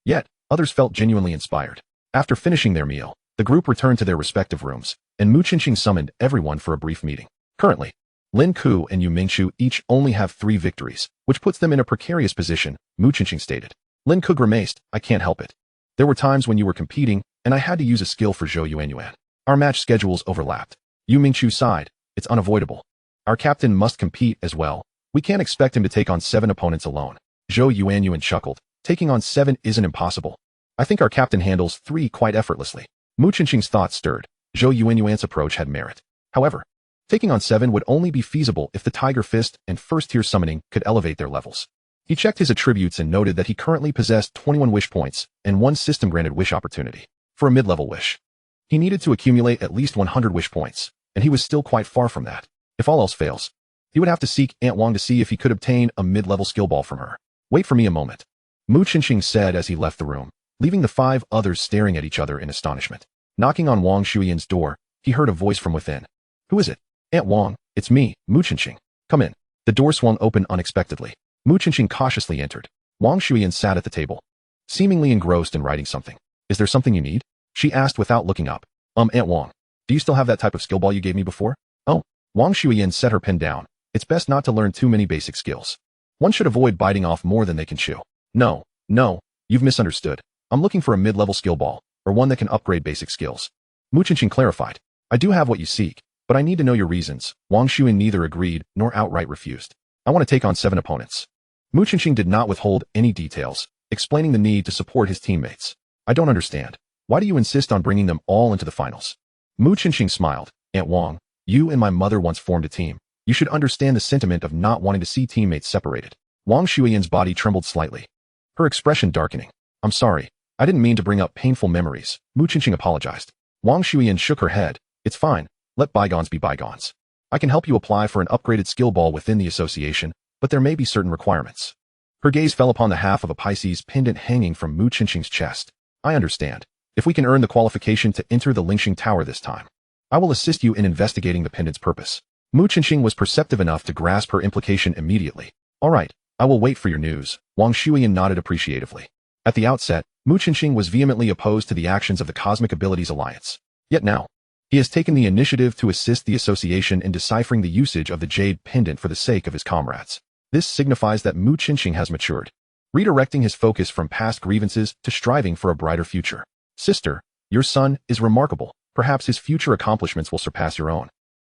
Yet, others felt genuinely inspired. After finishing their meal, The group returned to their respective rooms, and Mu Qinqing summoned everyone for a brief meeting. Currently, Lin Ku and Yu Mingchu each only have 3 victories, which puts them in a precarious position, Mu Qinqing stated. Lin Ku grimaced, I can't help it. There were times when you were competing, and I had to use a skill for Zhou Yuanyuan. Our match schedules overlapped. Yu Mingchu sighed, it's unavoidable. Our captain must compete as well. We can't expect him to take on 7 opponents alone. Zhou Yuanyuan chuckled, taking on 7 isn't impossible. I think our captain handles 3 quite effortlessly. Mu Qinqing's thoughts stirred. Zhou Yuanyuan's approach had merit. However, taking on 7 would only be feasible if the Tiger Fist and first-tier summoning could elevate their levels. He checked his attributes and noted that he currently possessed 21 wish points and 1 system-granted wish opportunity. For a mid-level wish, he needed to accumulate at least 100 wish points, and he was still quite far from that. If all else fails, he would have to seek Aunt Wang to see if he could obtain a mid-level skill ball from her. Wait for me a moment, Mu Qinqing said as he left the room, leaving the 5 others staring at each other in astonishment. Knocking on Wang Shuyan's door, he heard a voice from within. Who is it? Aunt Wang, it's me, Mu Qinqing. Come in. The door swung open unexpectedly. Mu Qinqing cautiously entered. Wang Shuyan sat at the table, seemingly engrossed in writing something. Is there something you need? She asked without looking up. Aunt Wang, do you still have that type of skill ball you gave me before? Oh. Wang Shuyan set her pen down. It's best not to learn too many basic skills. One should avoid biting off more than they can chew. No, you've misunderstood. I'm looking for a mid-level skill ball, or one that can upgrade basic skills. Mu Qinqing clarified. I do have what you seek, but I need to know your reasons. Wang Shuyan neither agreed nor outright refused. I want to take on 7 opponents. Mu Qinqing did not withhold any details, explaining the need to support his teammates. I don't understand. Why do you insist on bringing them all into the finals? Mu Qinqing smiled. Aunt Wang, you and my mother once formed a team. You should understand the sentiment of not wanting to see teammates separated. Wang Shuyan's body trembled slightly, her expression darkening. I'm sorry. I didn't mean to bring up painful memories. Mu Qinqing apologized. Wang Shuyan shook her head. It's fine. Let bygones be bygones. I can help you apply for an upgraded skill ball within the association, but there may be certain requirements. Her gaze fell upon the half of a Pisces pendant hanging from Mu Qinqing's chest. I understand. If we can earn the qualification to enter the Lingxing Tower this time, I will assist you in investigating the pendant's purpose. Mu Qinqing was perceptive enough to grasp her implication immediately. All right, I will wait for your news. Wang Shuyan nodded appreciatively. At the outset, Mu Qinqing was vehemently opposed to the actions of the Cosmic Abilities Alliance. Yet now, he has taken the initiative to assist the association in deciphering the usage of the Jade Pendant for the sake of his comrades. This signifies that Mu Qinqing has matured, redirecting his focus from past grievances to striving for a brighter future. Sister, your son is remarkable. Perhaps his future accomplishments will surpass your own,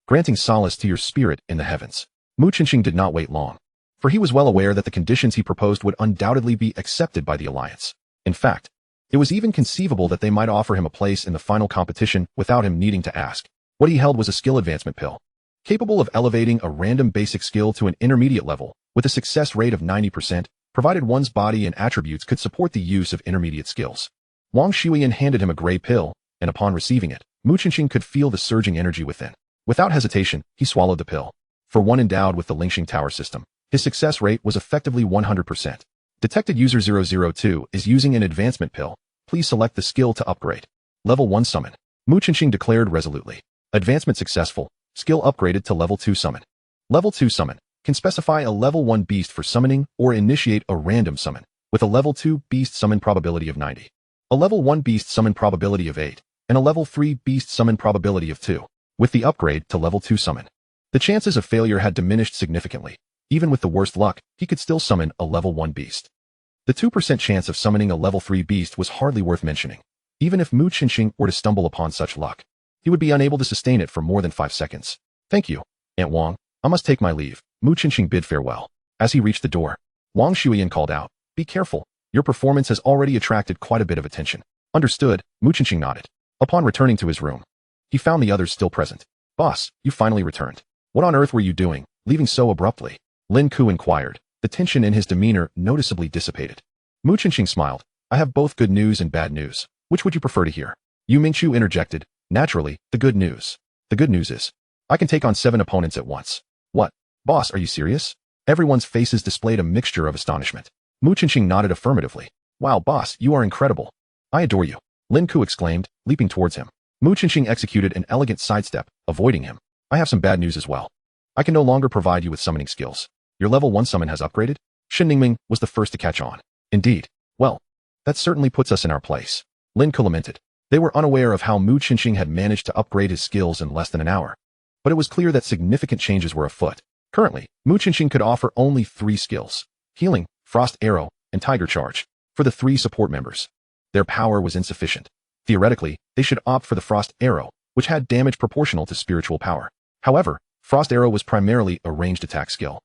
granting solace to your spirit in the heavens. Mu Qinqing did not wait long, for he was well aware that the conditions he proposed would undoubtedly be accepted by the alliance. In fact, it was even conceivable that they might offer him a place in the final competition without him needing to ask. What he held was a skill advancement pill, capable of elevating a random basic skill to an intermediate level, with a success rate of 90%, provided one's body and attributes could support the use of intermediate skills. Wang Shuyan handed him a gray pill, and upon receiving it, Mu Qinqing could feel the surging energy within. Without hesitation, he swallowed the pill. For one endowed with the Lingxing Tower system, his success rate was effectively 100%. Detected user 002 is using an advancement pill. Please select the skill to upgrade. Level 1 summon. Mu Qinqing declared resolutely. Advancement successful. Skill upgraded to level 2 summon. Level 2 summon can specify a level 1 beast for summoning or initiate a random summon with a level 2 beast summon probability of 90, a level 1 beast summon probability of 8, and a level 3 beast summon probability of 2. With the upgrade to level 2 summon, the chances of failure had diminished significantly. Even with the worst luck, he could still summon a level 1 beast. The 2% chance of summoning a level 3 beast was hardly worth mentioning. Even if Mu Qinqing were to stumble upon such luck, he would be unable to sustain it for more than 5 seconds. Thank you, Aunt Wang. I must take my leave. Mu Qinqing bid farewell. As he reached the door, Wang Shuyan called out, Be careful. Your performance has already attracted quite a bit of attention. Understood, Mu Qinqing nodded. Upon returning to his room, he found the others still present. Boss, you finally returned. What on earth were you doing, leaving so abruptly? Lin Ku inquired. The tension in his demeanor noticeably dissipated. Mu Qinqing smiled. I have both good news and bad news. Which would you prefer to hear? Yu Mingchu interjected. Naturally, the good news. The good news is, I can take on 7 opponents at once. What? Boss, are you serious? Everyone's faces displayed a mixture of astonishment. Mu Qinqing nodded affirmatively. Wow, boss, you are incredible. I adore you. Lin Ku exclaimed, leaping towards him. Mu Qinqing executed an elegant sidestep, avoiding him. I have some bad news as well. I can no longer provide you with summoning skills. Your level 1 summon has upgraded? Shen Ningming was the first to catch on. Indeed. Well, that certainly puts us in our place. Lin Ku lamented. They were unaware of how Mu Qinxing had managed to upgrade his skills in less than an hour. But it was clear that significant changes were afoot. Currently, Mu Qinxing could offer only 3 skills: Healing, Frost Arrow, and Tiger Charge. For the 3 support members, their power was insufficient. Theoretically, they should opt for the Frost Arrow, which had damage proportional to spiritual power. However, Frost Arrow was primarily a ranged attack skill,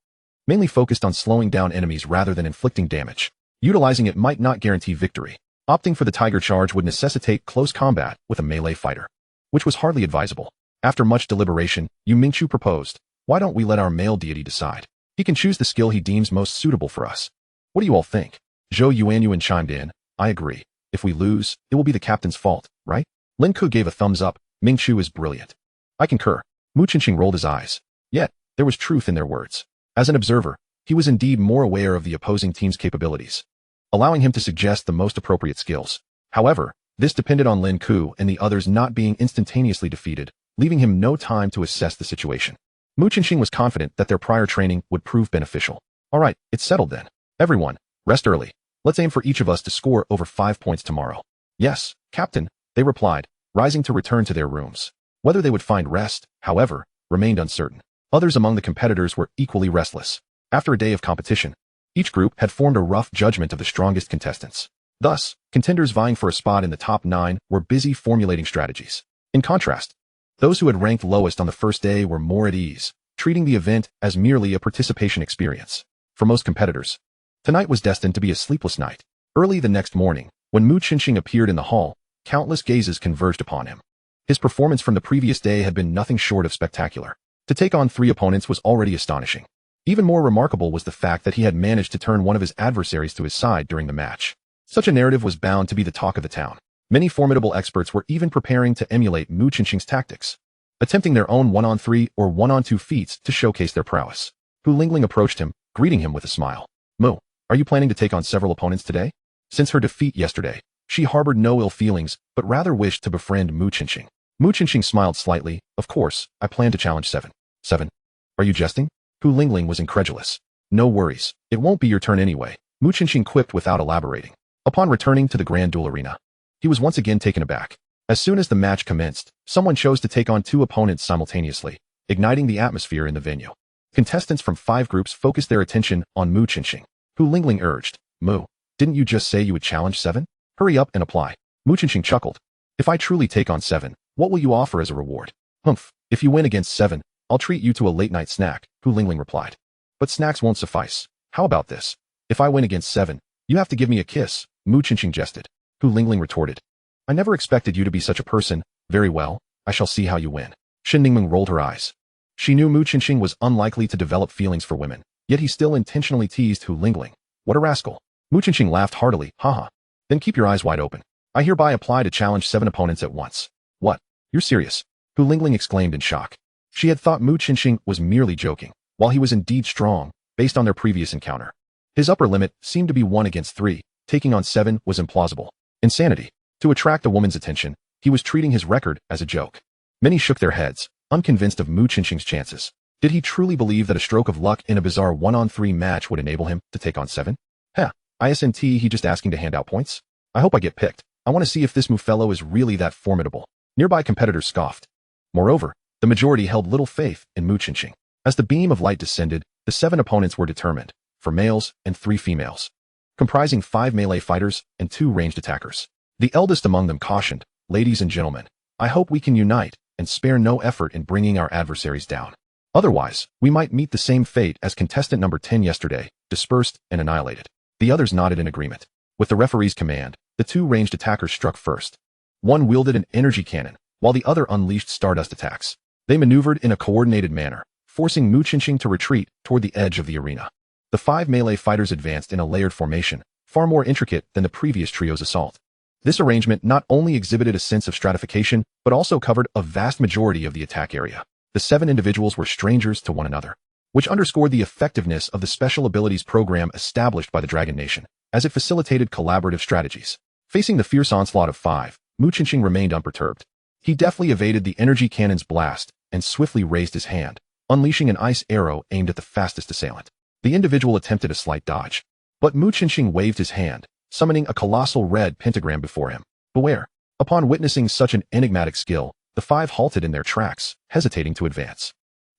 mainly focused on slowing down enemies rather than inflicting damage. Utilizing it might not guarantee victory. Opting for the Tiger Charge would necessitate close combat with a melee fighter, which was hardly advisable. After much deliberation, Yu Mingqiu proposed, "Why don't we let our male deity decide? He can choose the skill he deems most suitable for us. What do you all think?" Zhou Yuanyuan chimed in, "I agree. If we lose, it will be the captain's fault, right?" Lin Ku gave a thumbs up. "Mingqiu is brilliant." "I concur." Mu Qinxing rolled his eyes. Yet, there was truth in their words. As an observer, he was indeed more aware of the opposing team's capabilities, allowing him to suggest the most appropriate skills. However, this depended on Lin Ku and the others not being instantaneously defeated, leaving him no time to assess the situation. Mu Qinxing was confident that their prior training would prove beneficial. "All right, it's settled then. Everyone, rest early. Let's aim for each of us to score over 5 points tomorrow." "Yes, Captain," they replied, rising to return to their rooms. Whether they would find rest, however, remained uncertain. Others among the competitors were equally restless. After a day of competition, each group had formed a rough judgment of the strongest contestants. Thus, contenders vying for a spot in the top 9 were busy formulating strategies. In contrast, those who had ranked lowest on the first day were more at ease, treating the event as merely a participation experience. For most competitors, tonight was destined to be a sleepless night. Early the next morning, when Mu Qinxing appeared in the hall, countless gazes converged upon him. His performance from the previous day had been nothing short of spectacular. To take on 3 opponents was already astonishing. Even more remarkable was the fact that he had managed to turn one of his adversaries to his side during the match. Such a narrative was bound to be the talk of the town. Many formidable experts were even preparing to emulate Mu Qinxing's tactics, attempting their own 1-on-3 or 1-on-2 feats to showcase their prowess. Hu Lingling approached him, greeting him with a smile. "Mu, are you planning to take on several opponents today?" Since her defeat yesterday, she harbored no ill feelings, but rather wished to befriend Mu Qinxing. Mu Qinxing smiled slightly. "Of course, I plan to challenge 7. 7? Are you jesting?" Hu Lingling was incredulous. "No worries, it won't be your turn anyway," Mu Qinxing quipped without elaborating. Upon returning to the grand duel arena, he was once again taken aback. As soon as the match commenced, someone chose to take on 2 opponents simultaneously, igniting the atmosphere in the venue. Contestants from 5 groups focused their attention on Mu Qinxing. Hu Lingling urged, "Mu, didn't you just say you would challenge 7? Hurry up and apply." Mu Qinxing chuckled. "If I truly take on 7, what will you offer as a reward?" "Humph, if you win against 7, I'll treat you to a late-night snack," Hu Lingling replied. "But snacks won't suffice. How about this? If I win against 7, you have to give me a kiss," Mu Qinxing jested. Hu Lingling retorted, "I never expected you to be such a person. Very well, I shall see how you win." Shen Ningmeng rolled her eyes. She knew Mu Qinxing was unlikely to develop feelings for women, yet he still intentionally teased Hu Lingling. What a rascal. Mu Qinxing laughed heartily. "Haha. Then keep your eyes wide open. I hereby apply to challenge 7 opponents at once." "What? You're serious?" Hu Lingling exclaimed in shock. She had thought Mu Qinxing was merely joking, while he was indeed strong, based on their previous encounter. His upper limit seemed to be 1 against 3, taking on 7 was implausible. Insanity. To attract a woman's attention, he was treating his record as a joke. Many shook their heads, unconvinced of Mu Qinxing's chances. Did he truly believe that a stroke of luck in a bizarre 1-on-3 match would enable him to take on 7? Heh, isn't he just asking to hand out points? I hope I get picked. I want to see if this Mu fellow is really that formidable. Nearby competitors scoffed. Moreover, the majority held little faith in Mu Qinxing. As the beam of light descended, the 7 opponents were determined, 4 males and 3 females, comprising 5 melee fighters and 2 ranged attackers. The eldest among them cautioned, "Ladies and gentlemen, I hope we can unite and spare no effort in bringing our adversaries down. Otherwise, we might meet the same fate as contestant number 10 yesterday, dispersed and annihilated." The others nodded in agreement. With the referee's command, the 2 ranged attackers struck first. One wielded an energy cannon, while the other unleashed stardust attacks. They maneuvered in a coordinated manner, forcing Mu Qinxing to retreat toward the edge of the arena. The 5 melee fighters advanced in a layered formation, far more intricate than the previous trio's assault. This arrangement not only exhibited a sense of stratification, but also covered a vast majority of the attack area. The 7 individuals were strangers to one another, which underscored the effectiveness of the special abilities program established by the Dragon Nation, as it facilitated collaborative strategies. Facing the fierce onslaught of 5, Mu Qinxing remained unperturbed. He deftly evaded the energy cannon's blast and swiftly raised his hand, unleashing an ice arrow aimed at the fastest assailant. The individual attempted a slight dodge, but Mu Qinxing waved his hand, summoning a colossal red pentagram before him. "Beware." Upon witnessing such an enigmatic skill, the five halted in their tracks, hesitating to advance.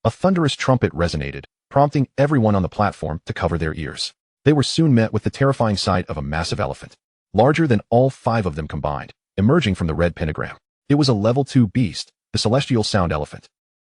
A thunderous trumpet resonated, prompting everyone on the platform to cover their ears. They were soon met with the terrifying sight of a massive elephant, larger than all five of them combined, emerging from the red pentagram. It was a level 2 beast, the celestial sound elephant.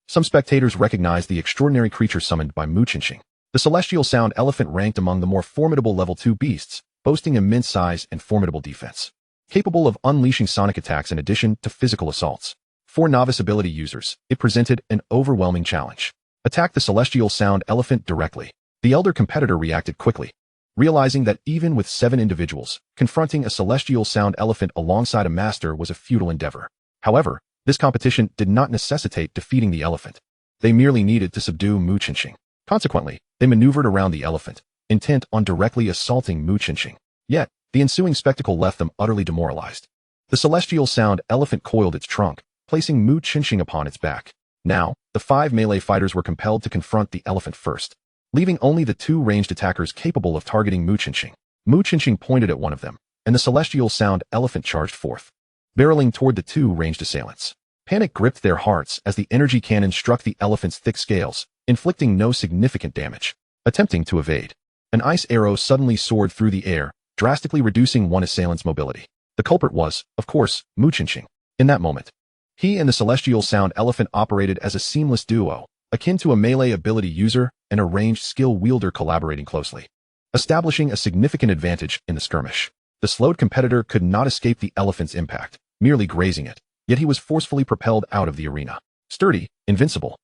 Some spectators recognized the extraordinary creature summoned by Lingxing. The celestial sound elephant ranked among the more formidable level 2 beasts, boasting immense size and formidable defense. Capable of unleashing sonic attacks in addition to physical assaults. For novice ability users, it presented an overwhelming challenge. Attack the celestial sound elephant directly. The elder competitor reacted quickly, realizing that even with 7 individuals, confronting a celestial sound elephant alongside a master was a futile endeavor. However, this competition did not necessitate defeating the elephant. They merely needed to subdue Lingxing. Consequently, they maneuvered around the elephant, intent on directly assaulting Lingxing. Yet, the ensuing spectacle left them utterly demoralized. The celestial sound elephant coiled its trunk, placing Lingxing upon its back. Now, the 5 melee fighters were compelled to confront the elephant first, leaving only the 2 ranged attackers capable of targeting Lingxing. Lingxing pointed at one of them, and the celestial sound elephant charged forth, barreling toward the 2 ranged assailants. Panic gripped their hearts as the energy cannon struck the elephant's thick scales, inflicting no significant damage. Attempting to evade, an ice arrow suddenly soared through the air, drastically reducing one assailant's mobility. The culprit was, of course, Lingxing. In that moment, he and the celestial sound elephant operated as a seamless duo, akin to a melee ability user and a ranged skill wielder collaborating closely, establishing a significant advantage in the skirmish. The slowed competitor could not escape the elephant's impact, merely grazing it, yet he was forcefully propelled out of the arena. Sturdy, invincible,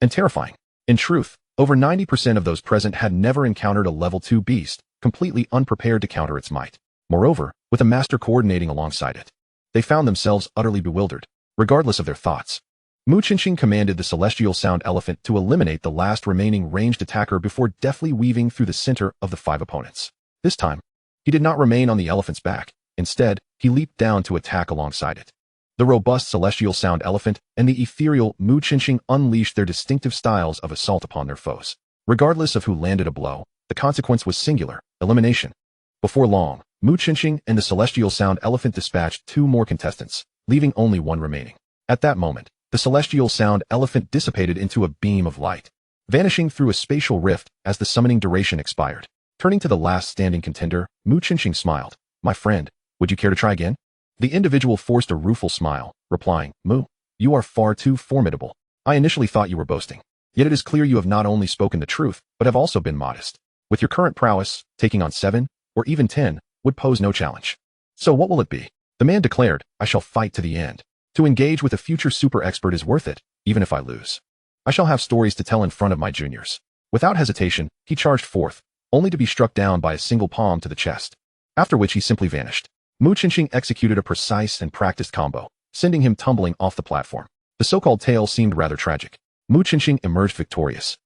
and terrifying. In truth, over 90% of those present had never encountered a level 2 beast, completely unprepared to counter its might. Moreover, with a master coordinating alongside it, they found themselves utterly bewildered, regardless of their thoughts. Lingxing commanded the celestial sound elephant to eliminate the last remaining ranged attacker before deftly weaving through the center of the 5 opponents. This time, he did not remain on the elephant's back. Instead, he leaped down to attack alongside it. The robust celestial sound elephant and the ethereal Lingxing unleashed their distinctive styles of assault upon their foes. Regardless of who landed a blow, the consequence was singular: elimination. Before long, Lingxing and the celestial sound elephant dispatched 2 more contestants, leaving only 1 remaining. At that moment, the celestial sound elephant dissipated into a beam of light, vanishing through a spatial rift as the summoning duration expired. Turning to the last standing contender, Lingxing smiled. "My friend, would you care to try again?" The individual forced a rueful smile, replying, "Mu, you are far too formidable. I initially thought you were boasting. Yet it is clear you have not only spoken the truth, but have also been modest. With your current prowess, taking on 7, or even 10, would pose no challenge. So what will it be?" The man declared, "I shall fight to the end. To engage with a future super expert is worth it, even if I lose. I shall have stories to tell in front of my juniors." Without hesitation, he charged forth, only to be struck down by a single palm to the chest, after which he simply vanished. Lingxing executed a precise and practiced combo, sending him tumbling off the platform. The so-called tale seemed rather tragic. Lingxing emerged victorious,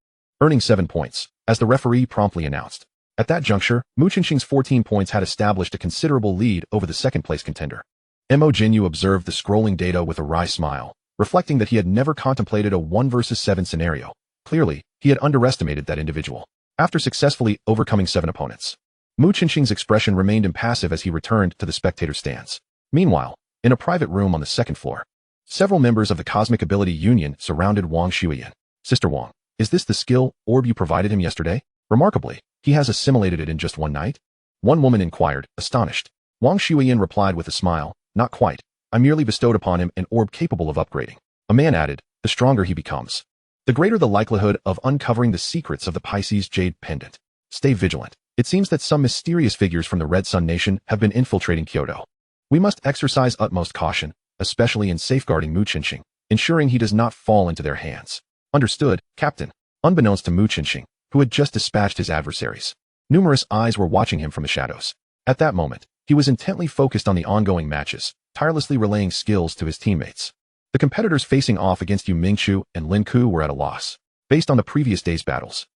earning 7 points, as the referee promptly announced. At that juncture, Lingxing's 14 points had established a considerable lead over the second-place contender. Mo Jinyu observed the scrolling data with a wry smile, reflecting that he had never contemplated a 1 versus 7 scenario. Clearly, he had underestimated that individual. After successfully overcoming 7 opponents, Lingxing's expression remained impassive as he returned to the spectator stands. Meanwhile, in a private room on the 2nd floor, several members of the Cosmic Ability Union surrounded Wang Shuiyan. "Sister Wang, is this the skill orb you provided him yesterday? Remarkably, he has assimilated it in just 1 night?" One woman inquired, astonished. Wang Shuiyan replied with a smile, "Not quite. I merely bestowed upon him an orb capable of upgrading." A man added, "The stronger he becomes, the greater the likelihood of uncovering the secrets of the Pisces Jade Pendant. Stay vigilant. It seems that some mysterious figures from the Red Sun Nation have been infiltrating Kyoto. We must exercise utmost caution, especially in safeguarding Lingxing, ensuring he does not fall into their hands." "Understood, Captain." Unbeknownst to Lingxing, who had just dispatched his adversaries, numerous eyes were watching him from the shadows. At that moment, he was intently focused on the ongoing matches, tirelessly relaying skills to his teammates. The competitors facing off against Yu Mingchu and Lin Ku were at a loss. Based on the previous day's battles,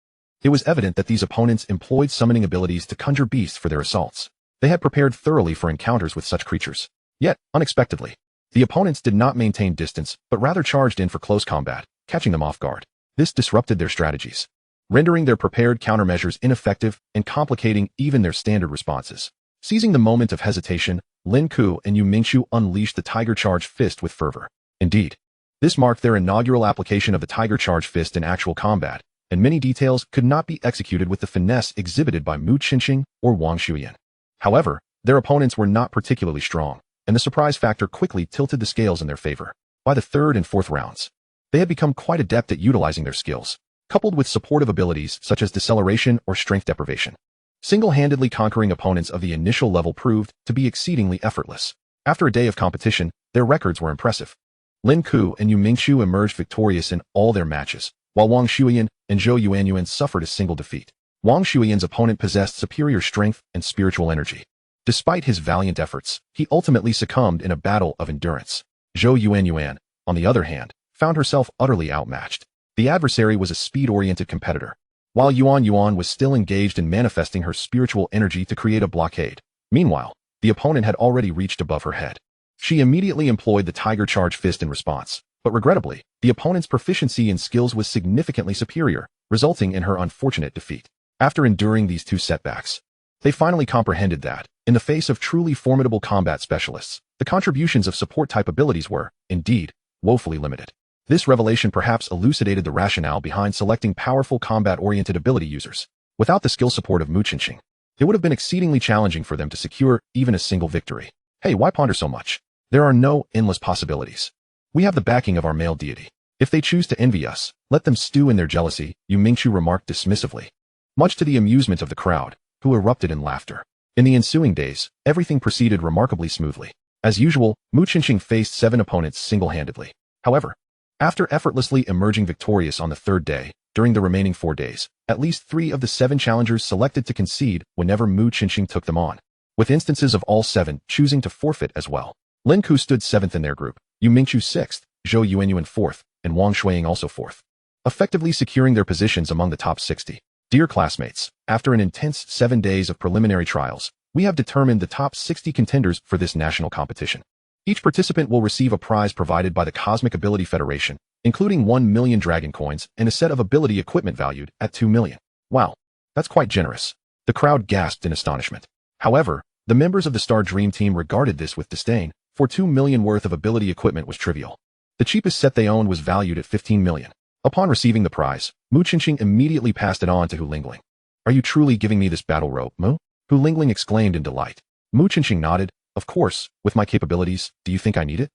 it was evident that these opponents employed summoning abilities to conjure beasts for their assaults. They had prepared thoroughly for encounters with such creatures. Yet, unexpectedly, the opponents did not maintain distance, but rather charged in for close combat, catching them off guard. This disrupted their strategies, rendering their prepared countermeasures ineffective and complicating even their standard responses. Seizing the moment of hesitation, Lin Ku and Yu Mingqiu unleashed the Tiger Charge Fist with fervor. Indeed, this marked their inaugural application of the Tiger Charge Fist in actual combat, and many details could not be executed with the finesse exhibited by Mu Qinxing or Wang Shuyan. However, their opponents were not particularly strong, and the surprise factor quickly tilted the scales in their favor. By the third and fourth rounds, they had become quite adept at utilizing their skills, coupled with supportive abilities such as deceleration or strength deprivation. Single-handedly conquering opponents of the initial level proved to be exceedingly effortless. After a day of competition, their records were impressive. Lin Ku and Yu Mingqiu emerged victorious in all their matches, while Wang Shuyan and Zhou Yuanyuan suffered a single defeat. Wang Shuyan's opponent possessed superior strength and spiritual energy. Despite his valiant efforts, he ultimately succumbed in a battle of endurance. Zhou Yuanyuan, on the other hand, found herself utterly outmatched. The adversary was a speed-oriented competitor, while Yuan was still engaged in manifesting her spiritual energy to create a blockade. Meanwhile, the opponent had already reached above her head. She immediately employed the Tiger Charge Fist in response, but regrettably, the opponent's proficiency in skills was significantly superior, resulting in her unfortunate defeat. After enduring these two setbacks, they finally comprehended that, in the face of truly formidable combat specialists, the contributions of support-type abilities were, indeed, woefully limited. This revelation perhaps elucidated the rationale behind selecting powerful combat-oriented ability users. Without the skill support of Mu Qinxing, it would have been exceedingly challenging for them to secure even a single victory. Hey, why ponder so much? There are no endless possibilities. We have the backing of our male deity. If they choose to envy us, let them stew in their jealousy, Yu Mingqiu remarked dismissively, much to the amusement of the crowd, who erupted in laughter. In the ensuing days, everything proceeded remarkably smoothly. As usual, Mu Qinxing faced 7 opponents single-handedly. However, after effortlessly emerging victorious on the third day, during the remaining 4 days, at least 3 of the 7 challengers selected to concede whenever Mu Qinxing took them on, with instances of all 7 choosing to forfeit as well. Lin Ku stood 7th in their group, Yu Mingqiu 6th, Zhou Yuanyuan 4th, and Wang Shuiying also 4th, effectively securing their positions among the top 60. Dear classmates, after an intense 7 days of preliminary trials, we have determined the top 60 contenders for this national competition. Each participant will receive a prize provided by the Cosmic Ability Federation, including 1 million dragon coins and a set of ability equipment valued at 2 million. Wow, that's quite generous. The crowd gasped in astonishment. However, the members of the Star Dream Team regarded this with disdain, for 2 million worth of ability equipment was trivial. The cheapest set they owned was valued at 15 million. Upon receiving the prize, Mu Qinxing immediately passed it on to Hu Lingling. Are you truly giving me this battle rope, Mu? Hu Lingling exclaimed in delight. Mu Qinxing nodded. Of course, with my capabilities, do you think I need it?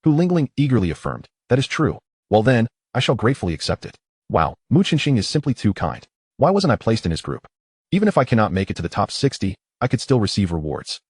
Hu Lingling eagerly affirmed. That is true. Well then, I shall gratefully accept it. Wow, Mu Qinxing is simply too kind. Why wasn't I placed in his group? Even if I cannot make it to the top 60, I could still receive rewards.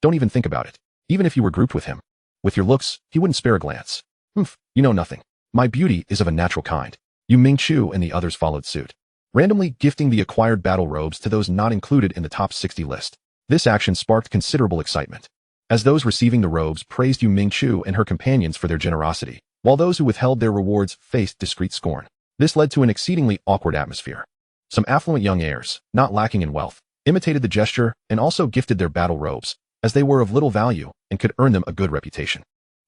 Don't even think about it. Even if you were grouped with him. With your looks, he wouldn't spare a glance. You know nothing. My beauty is of a natural kind. Yu Mingqiu and the others followed suit, randomly gifting the acquired battle robes to those not included in the top 60 list. This action sparked considerable excitement, as those receiving the robes praised Yu Mingqiu and her companions for their generosity, while those who withheld their rewards faced discreet scorn. This led to an exceedingly awkward atmosphere. Some affluent young heirs, not lacking in wealth, imitated the gesture and also gifted their battle robes, as they were of little value and could earn them a good reputation.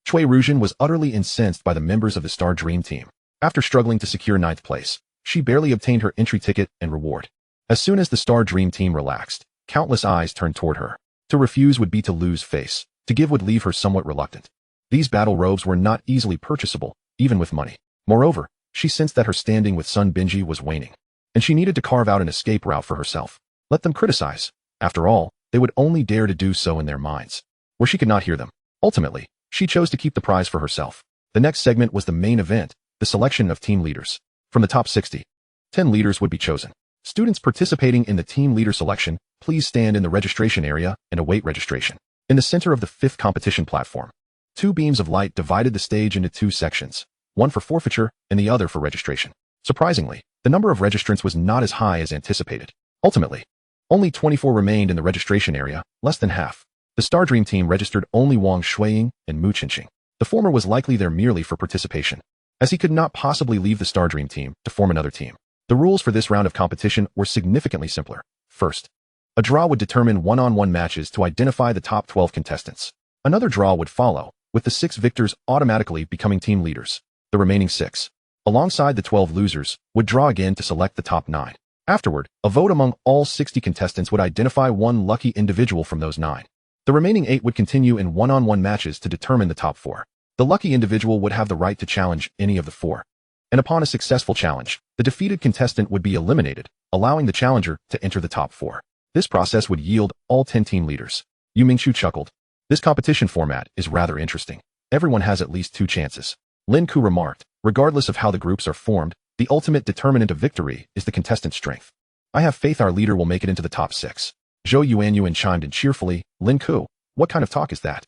Cui Ruzhen was utterly incensed by the members of the Star Dream Team. After struggling to secure 9th place, she barely obtained her entry ticket and reward. As soon as the Star Dream Team relaxed, countless eyes turned toward her. To refuse would be to lose face. To give would leave her somewhat reluctant. These battle robes were not easily purchasable, even with money. Moreover, she sensed that her standing with Sun Binji was waning, and she needed to carve out an escape route for herself. Let them criticize. After all, they would only dare to do so in their minds, where she could not hear them. Ultimately, she chose to keep the prize for herself. The next segment was the main event, the selection of team leaders. From the top 60, 10 leaders would be chosen. Students participating in the team leader selection, please stand in the registration area and await registration. In the center of the 5th competition platform, 2 beams of light divided the stage into 2 sections, one for forfeiture and the other for registration. Surprisingly, the number of registrants was not as high as anticipated. Ultimately, only 24 remained in the registration area, less than half. The Star Dream Team registered only Wang Shuiying and Mu Qinxing. The former was likely there merely for participation, as he could not possibly leave the Star Dream Team to form another team. The rules for this round of competition were significantly simpler. First, a draw would determine one-on-one matches to identify the top 12 contestants. Another draw would follow, with the 6 victors automatically becoming team leaders. The remaining 6, alongside the 12 losers, would draw again to select the top 9. Afterward, a vote among all 60 contestants would identify one lucky individual from those 9. The remaining 8 would continue in one-on-one matches to determine the top 4. The lucky individual would have the right to challenge any of the 4. And upon a successful challenge, the defeated contestant would be eliminated, allowing the challenger to enter the top 4. This process would yield all 10 team leaders. Yu Mingqiu chuckled. This competition format is rather interesting. Everyone has at least 2 chances. Lin Ku remarked, regardless of how the groups are formed, the ultimate determinant of victory is the contestant's strength. I have faith our leader will make it into the top 6. Zhou Yuanyuan chimed in cheerfully. Lin Ku, what kind of talk is that?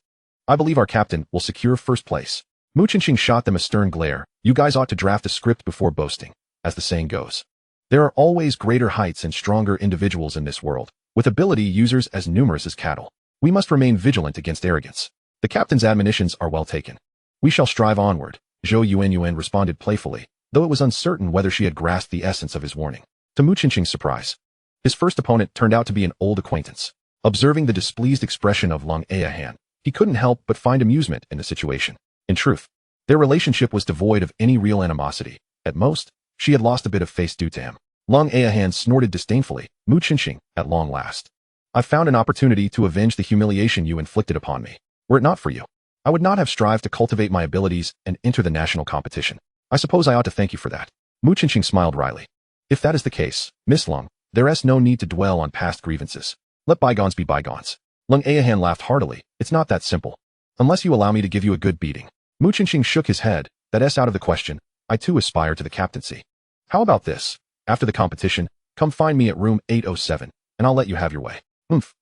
I believe our captain will secure first place. Mu Qinqing shot them a stern glare. You guys ought to draft a script before boasting, as the saying goes. There are always greater heights and stronger individuals in this world, with ability users as numerous as cattle. We must remain vigilant against arrogance. The captain's admonitions are well taken. We shall strive onward, Zhou Yuanyuan responded playfully, though it was uncertain whether she had grasped the essence of his warning. To Mu Qinqing's surprise, his first opponent turned out to be an old acquaintance. Observing the displeased expression of Lingxing, he couldn't help but find amusement in the situation. In truth, their relationship was devoid of any real animosity. At most, she had lost a bit of face due to him. Lingxing snorted disdainfully. Mu Qinqing, at long last. I've found an opportunity to avenge the humiliation you inflicted upon me. Were it not for you, I would not have strived to cultivate my abilities and enter the national competition. I suppose I ought to thank you for that. Mu Qinqing smiled wryly. If that is the case, Miss Lung, there is no need to dwell on past grievances. Let bygones be bygones. Lingxing laughed heartily. It's not that simple. Unless you allow me to give you a good beating. Mu Qinqing shook his head. That's out of the question. I too aspire to the captaincy. How about this? After the competition, come find me at room 807, and I'll let you have your way.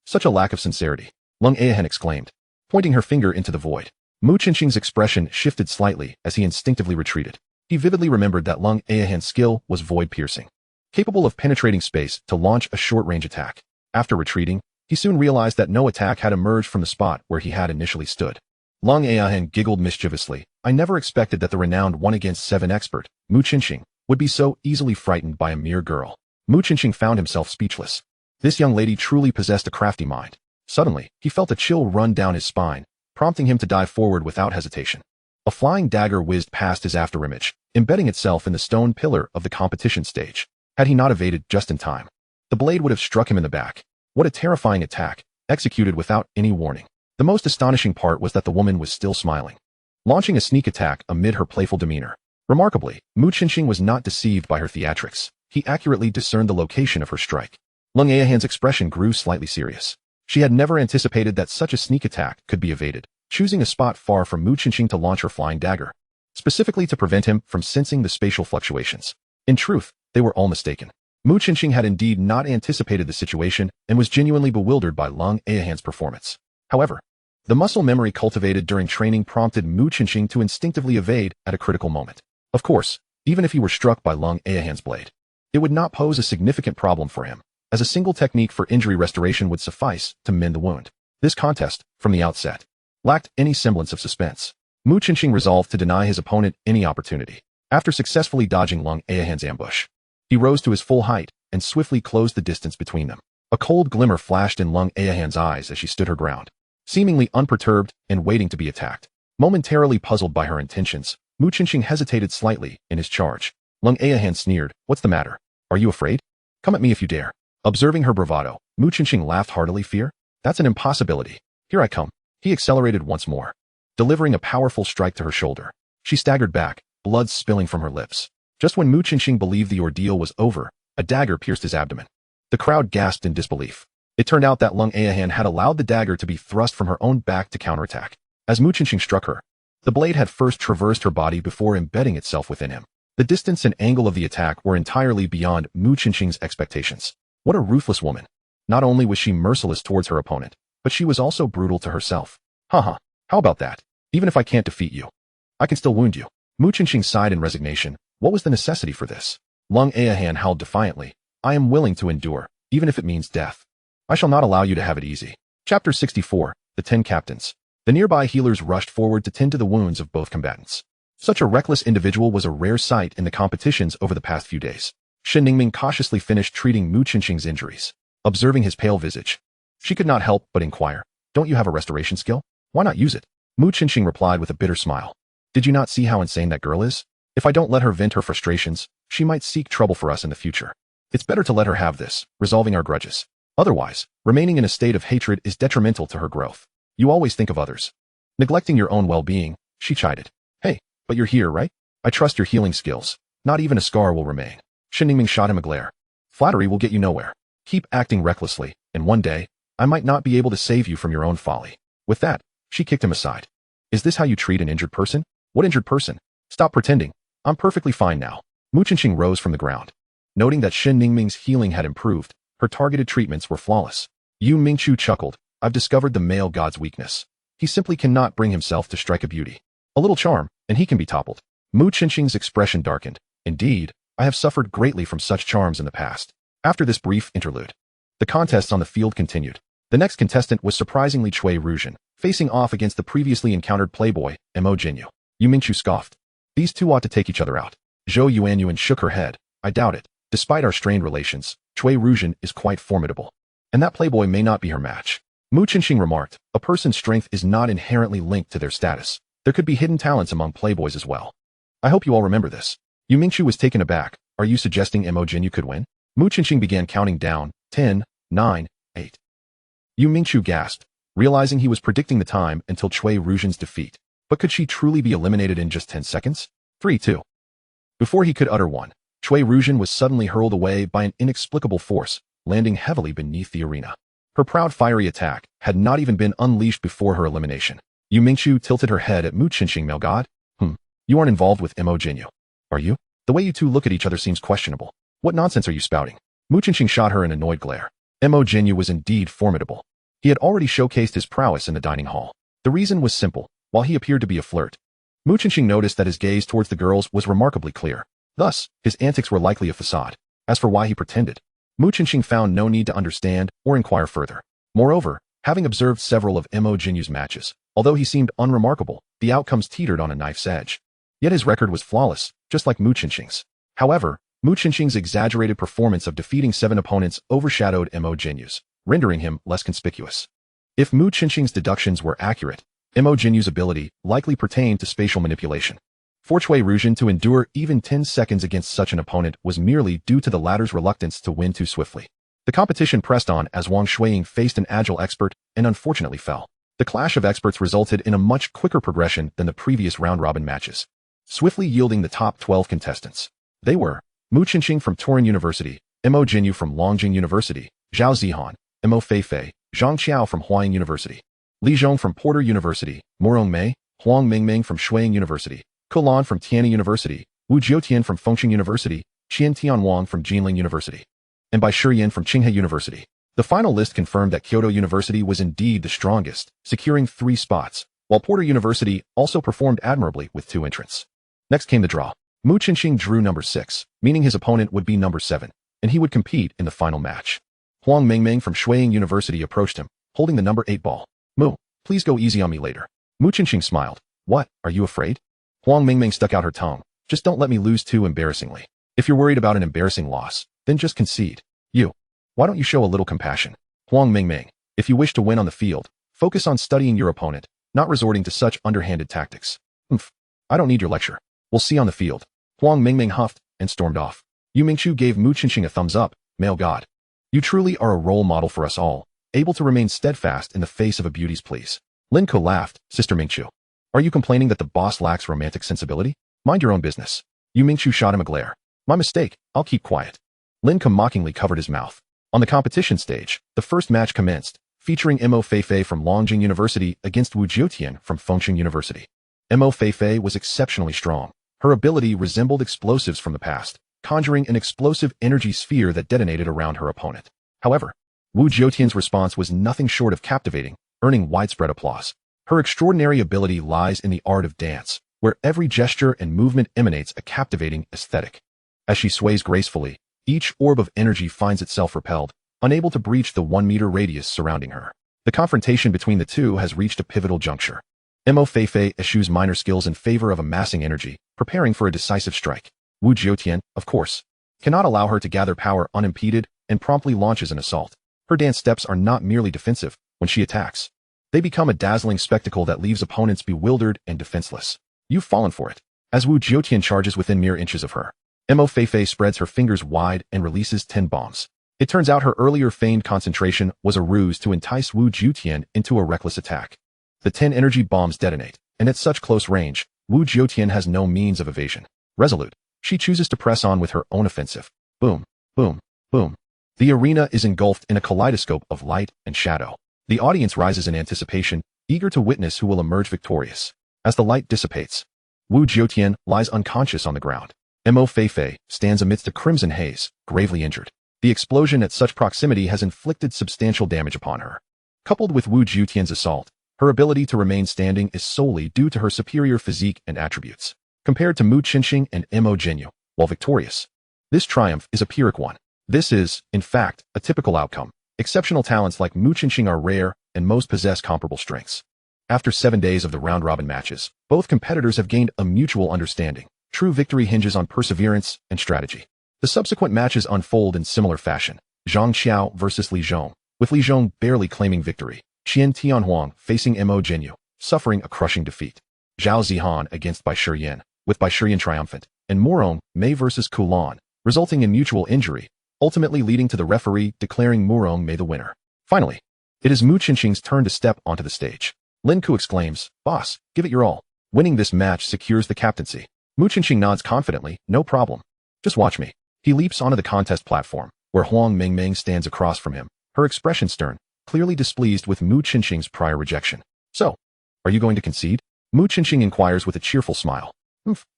Such a lack of sincerity. Lingxing exclaimed, pointing her finger into the void. Mu Qinqing's expression shifted slightly as he instinctively retreated. He vividly remembered that Lingxing's skill was void-piercing, capable of penetrating space to launch a short-range attack. After retreating, he soon realized that no attack had emerged from the spot where he had initially stood. Lingxing giggled mischievously. I never expected that the renowned 1-against-7 expert, Mu Qinqing, would be so easily frightened by a mere girl. Mu Qinqing found himself speechless. This young lady truly possessed a crafty mind. Suddenly, he felt a chill run down his spine, prompting him to dive forward without hesitation. A flying dagger whizzed past his afterimage, embedding itself in the stone pillar of the competition stage. Had he not evaded just in time, the blade would have struck him in the back. What a terrifying attack, executed without any warning. The most astonishing part was that the woman was still smiling, launching a sneak attack amid her playful demeanor. Remarkably, Mu Qinqing was not deceived by her theatrics. He accurately discerned the location of her strike. Lingxing's expression grew slightly serious. She had never anticipated that such a sneak attack could be evaded, choosing a spot far from Mu Qinqing to launch her flying dagger, specifically to prevent him from sensing the spatial fluctuations. In truth, they were all mistaken. Mu Qinqing had indeed not anticipated the situation and was genuinely bewildered by Lingxing's performance. However, the muscle memory cultivated during training prompted Mu Qinqing to instinctively evade at a critical moment. Of course, even if he were struck by Lingxing's blade, it would not pose a significant problem for him, as a single technique for injury restoration would suffice to mend the wound. This contest, from the outset, lacked any semblance of suspense. Mu Qinqing resolved to deny his opponent any opportunity. After successfully dodging Lingxing's ambush, he rose to his full height and swiftly closed the distance between them. A cold glimmer flashed in Lingxing's eyes as she stood her ground, seemingly unperturbed and waiting to be attacked. Momentarily puzzled by her intentions, Mu Qinqing hesitated slightly in his charge. Lingxing sneered. What's the matter? Are you afraid? Come at me if you dare. Observing her bravado, Mu Qinqing laughed heartily. Fear? That's an impossibility. Here I come. He accelerated once more, delivering a powerful strike to her shoulder. She staggered back, blood spilling from her lips. Just when Mu Qinqing believed the ordeal was over, a dagger pierced his abdomen. The crowd gasped in disbelief. It turned out that Lingxing had allowed the dagger to be thrust from her own back to counterattack. As Mu Qinqing struck her, the blade had first traversed her body before embedding itself within him. The distance and angle of the attack were entirely beyond Mu Qinqing's expectations. What a ruthless woman. Not only was she merciless towards her opponent, but she was also brutal to herself. Haha, how about that? Even if I can't defeat you, I can still wound you. Mu Qinqing sighed in resignation. What was the necessity for this? Lingxing howled defiantly. I am willing to endure, even if it means death. I shall not allow you to have it easy. Chapter 64, The 10 Captains. The nearby healers rushed forward to tend to the wounds of both combatants. Such a reckless individual was a rare sight in the competitions over the past few days. Shen Ningming cautiously finished treating Mu Qinqing's injuries. Observing his pale visage, she could not help but inquire, don't you have a restoration skill? Why not use it? Mu Qinqing replied with a bitter smile. Did you not see how insane that girl is? If I don't let her vent her frustrations, she might seek trouble for us in the future. It's better to let her have this, resolving our grudges. Otherwise, remaining in a state of hatred is detrimental to her growth. You always think of others. Neglecting your own well-being, she chided. Hey, but you're here, right? I trust your healing skills. Not even a scar will remain. Shen Ningming shot him a glare. Flattery will get you nowhere. Keep acting recklessly, and one day, I might not be able to save you from your own folly. With that, she kicked him aside. Is this how you treat an injured person? What injured person? Stop pretending. I'm perfectly fine now. Mu Qinxing rose from the ground. Noting that Shen Ningming's healing had improved, her targeted treatments were flawless. Yu Mingchu chuckled. I've discovered the male god's weakness. He simply cannot bring himself to strike a beauty. A little charm, and he can be toppled. Mu Qinxing's expression darkened. Indeed, I have suffered greatly from such charms in the past. After this brief interlude, the contests on the field continued. The next contestant was surprisingly Cui Ruzhen, facing off against the previously encountered playboy, Mo Jinyu. Yu Mingchu scoffed. These two ought to take each other out. Zhou Yuanyuan shook her head. I doubt it. Despite our strained relations, Cui Ruzhen is quite formidable. And that playboy may not be her match. Mu Qinxing remarked, a person's strength is not inherently linked to their status. There could be hidden talents among playboys as well. I hope you all remember this. Yu Mingchu was taken aback. Are you suggesting Mo Jinyu could win? Mu Qinxing began counting down. 10, 9, 8. Yu Mingchu gasped, realizing he was predicting the time until Cui Ruzhen's defeat. But could she truly be eliminated in just 10 seconds? 3, 2. Before he could utter one, Cui Ruzhen was suddenly hurled away by an inexplicable force, landing heavily beneath the arena. Her proud fiery attack had not even been unleashed before her elimination. Yu Mingchu tilted her head at Mu Qinxing. Male god? You aren't involved with Mo Jinyu. Are you? The way you two look at each other seems questionable. What nonsense are you spouting? Mu Qinxing shot her an annoyed glare. Mo Jinyu was indeed formidable. He had already showcased his prowess in the dining hall. The reason was simple. While he appeared to be a flirt, Mu Qinxing noticed that his gaze towards the girls was remarkably clear. Thus, his antics were likely a facade. As for why he pretended, Mu Qinxing found no need to understand or inquire further. Moreover, having observed several of Mo Jinyu's matches, although he seemed unremarkable, the outcomes teetered on a knife's edge. Yet his record was flawless, just like Mu Qinxing's. However, Mu Qinxing's exaggerated performance of defeating 7 opponents overshadowed Mo Jinyu's, rendering him less conspicuous. If Mu Qinxing's deductions were accurate, Mo Jinyu's ability likely pertained to spatial manipulation. For Cui Ruzhen to endure even 10 seconds against such an opponent was merely due to the latter's reluctance to win too swiftly. The competition pressed on as Wang Shuiying faced an agile expert and unfortunately fell. The clash of experts resulted in a much quicker progression than the previous round-robin matches, swiftly yielding the top 12 contestants. They were Mu Qinxing from Turin University, Mo Jinyu from Lingxing University, Zhao Zihan, Mo Feifei, Zhang Qiao from Huaying University, Li Zhong from Porter University, Morong Mei, Huang Mingming from Shuiying University, Lan from Tianyi University, Wu Jiutian from Fengcheng University, Qian Tianwang from Jinling University, and Bai Shiyan from Qinghe University. The final list confirmed that Kyoto University was indeed the strongest, securing 3 spots, while Porter University also performed admirably with 2 entrants. Next came the draw. Mu Qinxing drew number 6, meaning his opponent would be number 7, and he would compete in the final match. Huang Mingming from Shuiying University approached him, holding the number 8 ball. Mu, please go easy on me later. Mu Qinxing smiled. What, are you afraid? Huang Mingming stuck out her tongue. Just don't let me lose too embarrassingly. If you're worried about an embarrassing loss, then just concede. Why don't you show a little compassion? Huang Mingming, if you wish to win on the field, focus on studying your opponent, not resorting to such underhanded tactics. I don't need your lecture. We'll see on the field. Huang Mingming huffed and stormed off. Yu Mingchu gave Mu Qinxing a thumbs up. Male god. You truly are a role model for us all, able to remain steadfast in the face of a beauty's pleas. Lin Ko laughed. Sister Mingchu, are you complaining that the boss lacks romantic sensibility? Mind your own business. Yu Mingchu shot him a glare. My mistake, I'll keep quiet. Lin Ko mockingly covered his mouth. On the competition stage, the first match commenced, featuring Mo Feifei from Lingxing University against Wu Jiutian from Fengcheng University. Mo Feifei was exceptionally strong. Her ability resembled explosives from the past, conjuring an explosive energy sphere that detonated around her opponent. However, Wu Jiutian's response was nothing short of captivating, earning widespread applause. Her extraordinary ability lies in the art of dance, where every gesture and movement emanates a captivating aesthetic. As she sways gracefully, each orb of energy finds itself repelled, unable to breach the 1-meter radius surrounding her. The confrontation between the two has reached a pivotal juncture. Mo Feifei eschews minor skills in favor of amassing energy, preparing for a decisive strike. Wu Jiutian, of course, cannot allow her to gather power unimpeded and promptly launches an assault. Her dance steps are not merely defensive. When she attacks, they become a dazzling spectacle that leaves opponents bewildered and defenseless. You've fallen for it. As Wu Jiutian charges within mere inches of her, Mo Feifei spreads her fingers wide and releases 10 bombs. It turns out her earlier feigned concentration was a ruse to entice Wu Jiutian into a reckless attack. The 10 energy bombs detonate, and at such close range, Wu Jiutian has no means of evasion. Resolute, she chooses to press on with her own offensive. Boom, boom, boom. The arena is engulfed in a kaleidoscope of light and shadow. The audience rises in anticipation, eager to witness who will emerge victorious. As the light dissipates, Wu Jiutian lies unconscious on the ground. Mo Feifei stands amidst a crimson haze, gravely injured. The explosion at such proximity has inflicted substantial damage upon her. Coupled with Wu Jiutian's assault, her ability to remain standing is solely due to her superior physique and attributes. Compared to Mu Qinxing and Mo Jinyu, while victorious, this triumph is a Pyrrhic one. This is, in fact, a typical outcome. Exceptional talents like Mu Qinxing are rare, and most possess comparable strengths. After 7 days of the round-robin matches, both competitors have gained a mutual understanding. True victory hinges on perseverance and strategy. The subsequent matches unfold in similar fashion. Zhang Qiao versus Li Zhong, with Li Zhong barely claiming victory. Qian Tianhuang facing Mo Jinyu, suffering a crushing defeat. Zhao Zihan against Bai Shiyan, with Bai Shiyan triumphant. And Murong Mei versus Kulan, resulting in mutual injury, ultimately leading to the referee declaring Murong Mei the winner. Finally, it is Mu Qinxing's turn to step onto the stage. Lin Ku exclaims, "Boss, give it your all." Winning this match secures the captaincy. Mu Qinxing nods confidently, "No problem. Just watch me." He leaps onto the contest platform, where Huang Mingming stands across from him, her expression stern, clearly displeased with Mu Qinxing's prior rejection. "So, are you going to concede?" Mu Qinxing inquires with a cheerful smile.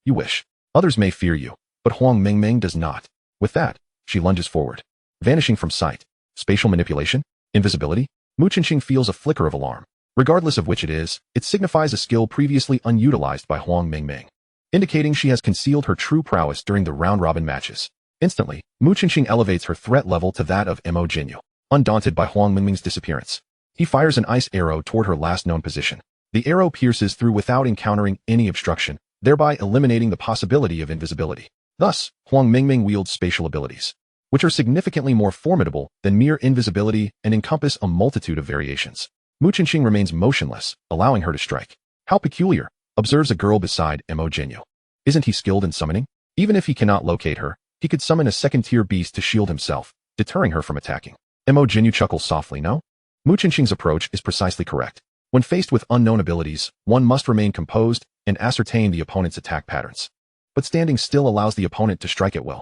You wish. Others may fear you, but Huang Mingming does not." With that, she lunges forward, vanishing from sight. Spatial manipulation? Invisibility? Mu Qinxing feels a flicker of alarm. Regardless of which it is, it signifies a skill previously unutilized by Huang Mingming, indicating she has concealed her true prowess during the round-robin matches. Instantly, Mu Qinxing elevates her threat level to that of Mo Jinyu. Undaunted by Huang Mingming's disappearance, he fires an ice arrow toward her last known position. The arrow pierces through without encountering any obstruction, thereby eliminating the possibility of invisibility. Thus, Huang Mingming wields spatial abilities, which are significantly more formidable than mere invisibility and encompass a multitude of variations. Mu Qinxing remains motionless, allowing her to strike. "How peculiar," observes a girl beside Mo Jinyu. "Isn't he skilled in summoning? Even if he cannot locate her, he could summon a second-tier beast to shield himself, deterring her from attacking." Mo Jinyu chuckles softly, "No?" Mu Qinxing's approach is precisely correct. When faced with unknown abilities, one must remain composed and ascertain the opponent's attack patterns. But standing still allows the opponent to strike at will.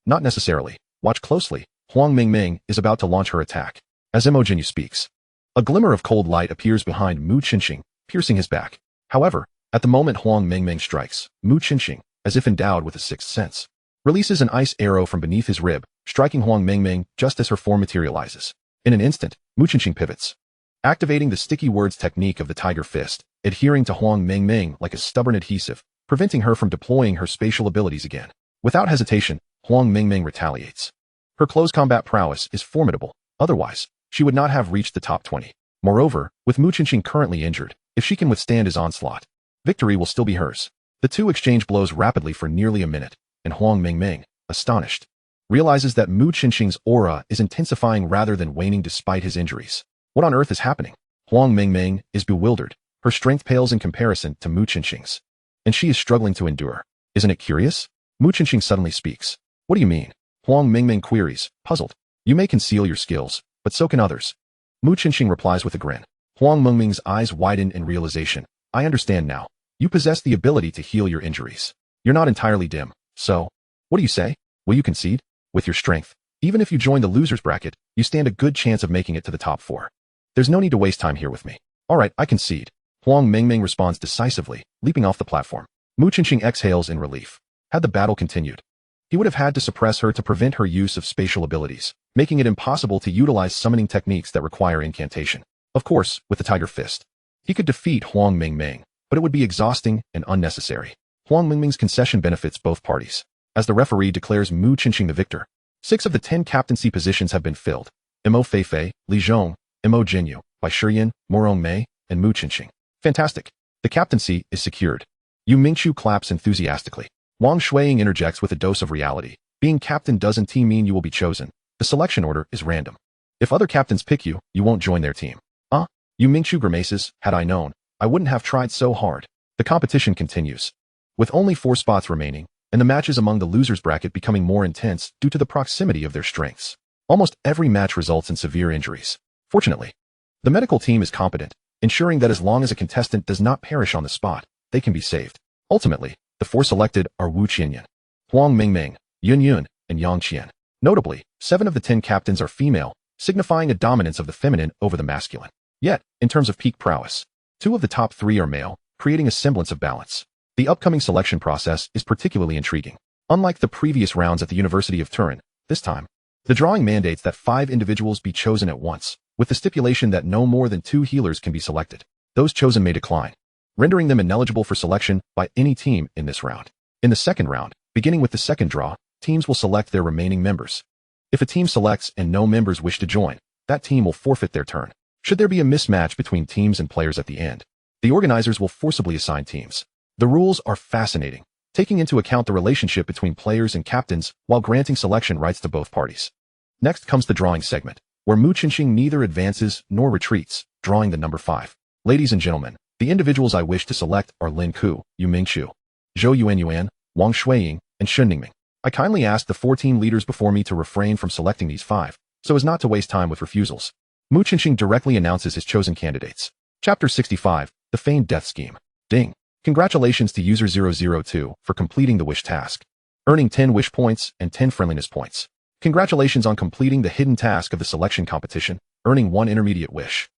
Not necessarily. Watch closely. Huang Mingming is about to launch her attack. As Mo Jinyu speaks, a glimmer of cold light appears behind Mu Qinxing, piercing his back. However, at the moment Huang Mingming strikes, Mu Qinxing, as if endowed with a sixth sense, releases an ice arrow from beneath his rib, striking Huang Mingming just as her form materializes. In an instant, Mu Qinxing pivots, activating the sticky words technique of the Tiger Fist, adhering to Huang Mingming like a stubborn adhesive, preventing her from deploying her spatial abilities again. Without hesitation, Huang Mingming retaliates. Her close combat prowess is formidable, otherwise, she would not have reached the top 20. Moreover, with Mu Qinxing currently injured, if she can withstand his onslaught, victory will still be hers. The two exchange blows rapidly for nearly a minute, and Huang Mingming, astonished, realizes that Mu Qinxing's aura is intensifying rather than waning despite his injuries. What on earth is happening? Huang Mingming is bewildered. Her strength pales in comparison to Mu Qinxing's, and she is struggling to endure. Isn't it curious? Mu Qinxing suddenly speaks. "What do you mean?" Huang Mingming queries, puzzled. "You may conceal your skills, but so can others." Mu Qinxing replies with a grin. Huang Mingming's eyes widen in realization. "I understand now. You possess the ability to heal your injuries. You're not entirely dim, so what do you say? Will you concede? With your strength, even if you join the loser's bracket, you stand a good chance of making it to the top 4. There's no need to waste time here with me." "All right, I concede." Huang Mingming responds decisively, leaping off the platform. Mu Qinxing exhales in relief. Had the battle continued, he would have had to suppress her to prevent her use of spatial abilities, making it impossible to utilize summoning techniques that require incantation. Of course, with the Tiger Fist, he could defeat Huang Mingming, but it would be exhausting and unnecessary. Huang Mingming's concession benefits both parties. As the referee declares Mu Qinxing the victor, 6 of the 10 captaincy positions have been filled. Mo Feifei, Li Zhong, Mo Jinyu, Bai Shiyan, Murong Mei, and Mu Qinxing. Fantastic. The captaincy is secured. Yu Mingqiu claps enthusiastically. Wang Shuiying interjects with a dose of reality. Being captain doesn't mean you will be chosen. The selection order is random. If other captains pick you, you won't join their team. Yu Mingqiu grimaces. "Had I known, I wouldn't have tried so hard." The competition continues. With only 4 spots remaining, and the matches among the losers bracket becoming more intense due to the proximity of their strengths. Almost every match results in severe injuries. Fortunately, the medical team is competent, ensuring that as long as a contestant does not perish on the spot, they can be saved. Ultimately, the 4 selected are Wu Qianyan, Huang Mingming, Yun Yun, and Yang Qian. Notably, 7 of the 10 captains are female, signifying a dominance of the feminine over the masculine. Yet, in terms of peak prowess, 2 of the top 3 are male, creating a semblance of balance. The upcoming selection process is particularly intriguing. Unlike the previous rounds at the University of Turin, this time, the drawing mandates that 5 individuals be chosen at once, with the stipulation that no more than 2 healers can be selected. Those chosen may decline, rendering them ineligible for selection by any team in this round. In the second round, beginning with the second draw, teams will select their remaining members. If a team selects and no members wish to join, that team will forfeit their turn. Should there be a mismatch between teams and players at the end, the organizers will forcibly assign teams. The rules are fascinating, taking into account the relationship between players and captains while granting selection rights to both parties. Next comes the drawing segment, where Mu Qinxing neither advances nor retreats, drawing the number 5. Ladies and gentlemen, the individuals I wish to select are Lin Ku, Yu Mingqiu, Zhou Yuanyuan, Wang Shuiying, and Shun Ningming. I kindly ask the 4 team leaders before me to refrain from selecting these 5, so as not to waste time with refusals. Mu Qinxing directly announces his chosen candidates. Chapter 65, The Feigned Death Scheme. Ding. Congratulations to user 002 for completing the wish task, earning 10 wish points and 10 friendliness points. Congratulations on completing the hidden task of the selection competition, earning 1 intermediate wish.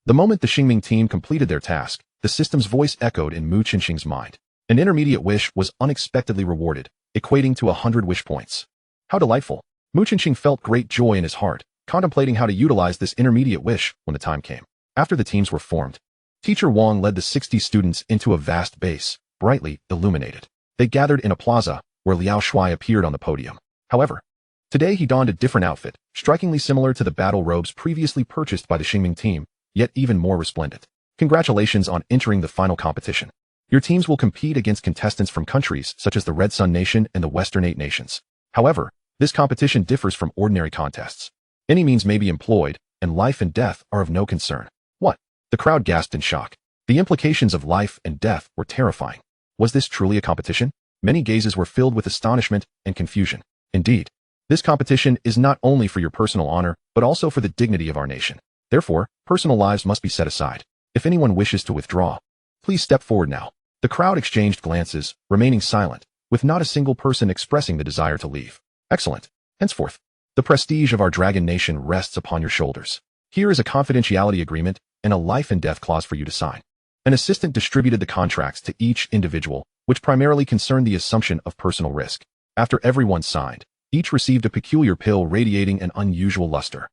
The moment the Xingming team completed their task, the system's voice echoed in Mu Qinxing's mind. An intermediate wish was unexpectedly rewarded, equating to 100 wish points. How delightful. Mu Qinxing felt great joy in his heart, contemplating how to utilize this intermediate wish when the time came. After the teams were formed, Teacher Wang led the 60 students into a vast base, brightly illuminated. They gathered in a plaza, where Liao Shuai appeared on the podium. However, today he donned a different outfit, strikingly similar to the battle robes previously purchased by the Xingming team, yet even more resplendent. Congratulations on entering the final competition. Your teams will compete against contestants from countries such as the Red Sun Nation and the Western 8 nations. However, this competition differs from ordinary contests. Any means may be employed, and life and death are of no concern. What? The crowd gasped in shock. The implications of life and death were terrifying. Was this truly a competition? Many gazes were filled with astonishment and confusion. Indeed, this competition is not only for your personal honor, but also for the dignity of our nation. Therefore, personal lives must be set aside. If anyone wishes to withdraw, please step forward now. The crowd exchanged glances, remaining silent, with not a single person expressing the desire to leave. Excellent. Henceforth, the prestige of our dragon nation rests upon your shoulders. Here is a confidentiality agreement and a life and death clause for you to sign. An assistant distributed the contracts to each individual, which primarily concerned the assumption of personal risk. After everyone signed, each received a peculiar pill radiating an unusual luster.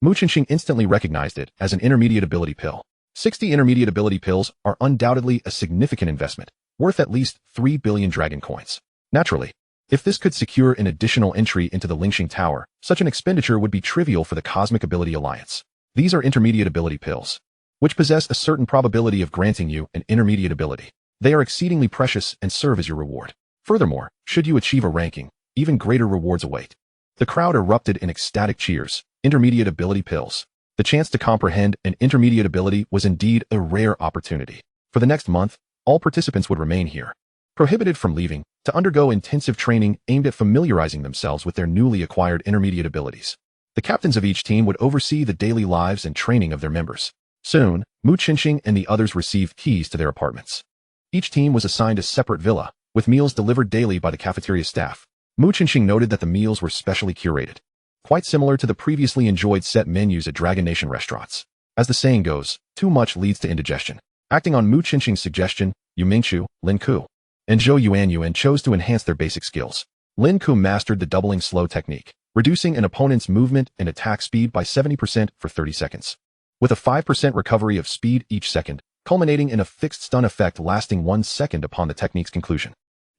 Mu Qinxing instantly recognized it as an intermediate ability pill. 60 intermediate ability pills are undoubtedly a significant investment, worth at least 3 billion dragon coins. Naturally, if this could secure an additional entry into the Lingxing Tower, such an expenditure would be trivial for the Cosmic Ability Alliance. These are intermediate ability pills, which possess a certain probability of granting you an intermediate ability. They are exceedingly precious and serve as your reward. Furthermore, should you achieve a ranking, even greater rewards await. The crowd erupted in ecstatic cheers. Intermediate ability pills. The chance to comprehend an intermediate ability was indeed a rare opportunity. For the next month, all participants would remain here, prohibited from leaving, to undergo intensive training aimed at familiarizing themselves with their newly acquired intermediate abilities. The captains of each team would oversee the daily lives and training of their members. Soon, Mu Qinxing and the others received keys to their apartments. Each team was assigned a separate villa, with meals delivered daily by the cafeteria staff. Mu Qinxing noted that the meals were specially curated, quite similar to the previously enjoyed set menus at Dragon Nation restaurants. As the saying goes, too much leads to indigestion. Acting on Mu Qinxing's suggestion, Yu Mingqiu, Lin Ku, and Zhou Yuanyuan chose to enhance their basic skills. Lin Ku mastered the doubling slow technique, reducing an opponent's movement and attack speed by 70% for 30 seconds. With a 5% recovery of speed each second, culminating in a fixed stun effect lasting 1 second upon the technique's conclusion.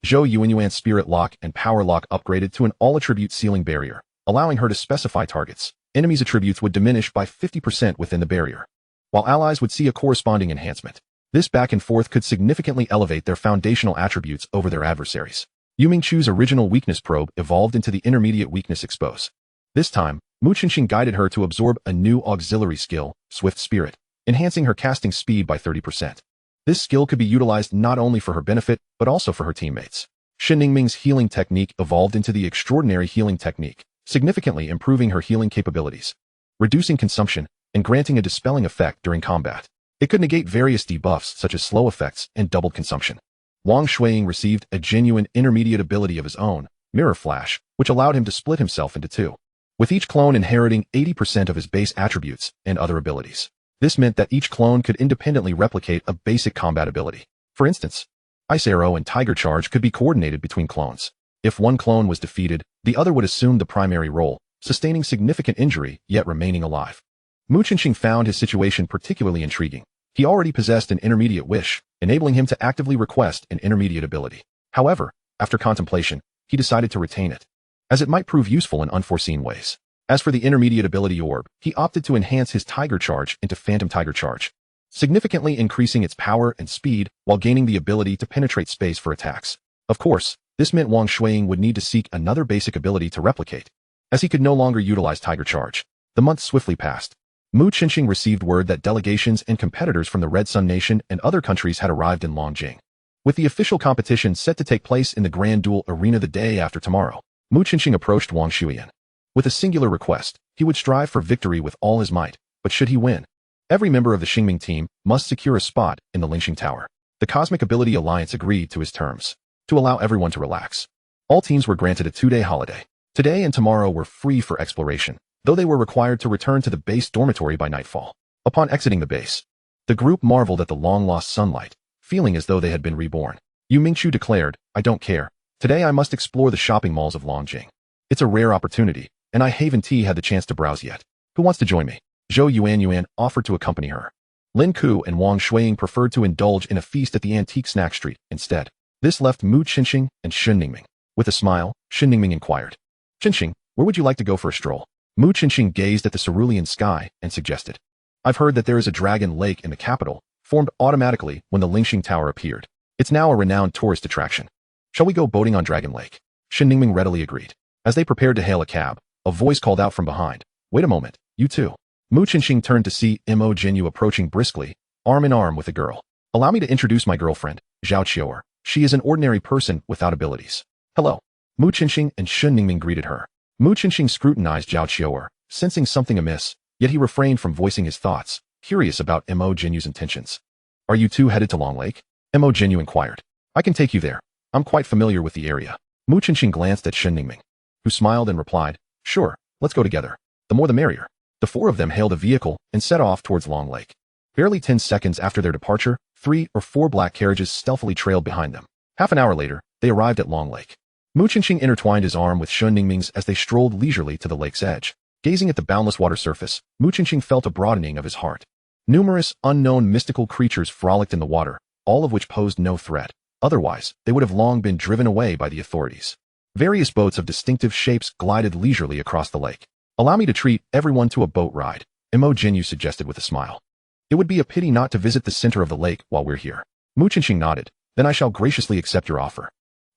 Zhou Yuanyuan's Spirit Lock and Power Lock upgraded to an all-attribute ceiling barrier, allowing her to specify targets. Enemies' attributes would diminish by 50% within the barrier, while allies would see a corresponding enhancement. This back and forth could significantly elevate their foundational attributes over their adversaries. Yu Mingqiu's original weakness probe evolved into the intermediate weakness expose. This time, Mu Qinxing guided her to absorb a new auxiliary skill, Swift Spirit, enhancing her casting speed by 30%. This skill could be utilized not only for her benefit, but also for her teammates. Shin Ningming's healing technique evolved into the extraordinary healing technique, significantly improving her healing capabilities, reducing consumption, and granting a dispelling effect during combat. It could negate various debuffs such as slow effects and doubled consumption. Wang Shuiying received a genuine intermediate ability of his own, Mirror Flash, which allowed him to split himself into two, with each clone inheriting 80% of his base attributes and other abilities. This meant that each clone could independently replicate a basic combat ability. For instance, Ice Arrow and Tiger Charge could be coordinated between clones. If one clone was defeated, the other would assume the primary role, sustaining significant injury yet remaining alive. Mu Qinxing found his situation particularly intriguing. He already possessed an intermediate wish, enabling him to actively request an intermediate ability. However, after contemplation, he decided to retain it, as it might prove useful in unforeseen ways. As for the intermediate ability orb, he opted to enhance his Tiger Charge into Phantom Tiger Charge, significantly increasing its power and speed while gaining the ability to penetrate space for attacks. Of course, this meant Wang Shuiying would need to seek another basic ability to replicate, as he could no longer utilize Tiger Charge. The months swiftly passed. Mu Qinxing received word that delegations and competitors from the Red Sun Nation and other countries had arrived in Longjing. With the official competition set to take place in the Grand Duel Arena the day after tomorrow, Mu Qinxing approached Wang Shuiying with a singular request. He would strive for victory with all his might, but should he win, every member of the Xingming team must secure a spot in the Lingxing Tower. The Cosmic Ability Alliance agreed to his terms, to allow everyone to relax. All teams were granted a 2-day holiday. Today and tomorrow were free for exploration, though they were required to return to the base dormitory by nightfall. Upon exiting the base, the group marveled at the long-lost sunlight, feeling as though they had been reborn. Yu Mingqiu declared, "I don't care. Today I must explore the shopping malls of Longjing. It's a rare opportunity, and I haven't had the chance to browse yet. Who wants to join me?" Zhou Yuan offered to accompany her. Lin Ku and Wang Shuiying preferred to indulge in a feast at the antique snack street instead. This left Mu Qinxing and Shin Ningming. With a smile, Shin Ningming inquired, "Qinxing, where would you like to go for a stroll?" Mu Qinxing gazed at the cerulean sky and suggested, "I've heard that there is a dragon lake in the capital, formed automatically when the Lingxing Tower appeared. It's now a renowned tourist attraction. Shall we go boating on Dragon Lake?" Shin Ningming readily agreed. As they prepared to hail a cab, a voice called out from behind, "Wait a moment, you two." Mu Qinxing turned to see Mo Jinyu approaching briskly, arm in arm with a girl. "Allow me to introduce my girlfriend, Zhao Qiuer. She is an ordinary person without abilities." "Hello." Mu Qinxing and Shin Ningming greeted her. Mu Qinxing scrutinized Zhao Qiuer, sensing something amiss, yet he refrained from voicing his thoughts, curious about Mo Jinyu's intentions. "Are you two headed to Long Lake?" Mo Jinyu inquired. "I can take you there. I'm quite familiar with the area." Mu Qinxing glanced at Shin Ningming, who smiled and replied, "Sure, let's go together. The more the merrier." The four of them hailed a vehicle and set off towards Long Lake. Barely 10 seconds after their departure, 3 or 4 black carriages stealthily trailed behind them. Half an hour later, they arrived at Long Lake. Mu Qinxing intertwined his arm with Shin Ningming's as they strolled leisurely to the lake's edge. Gazing at the boundless water surface, Mu Qinxing felt a broadening of his heart. Numerous, unknown mystical creatures frolicked in the water, all of which posed no threat. Otherwise, they would have long been driven away by the authorities. Various boats of distinctive shapes glided leisurely across the lake. "Allow me to treat everyone to a boat ride," Mo Jinyu suggested with a smile. "It would be a pity not to visit the center of the lake while we're here." Mu Qinxing nodded. "Then I shall graciously accept your offer."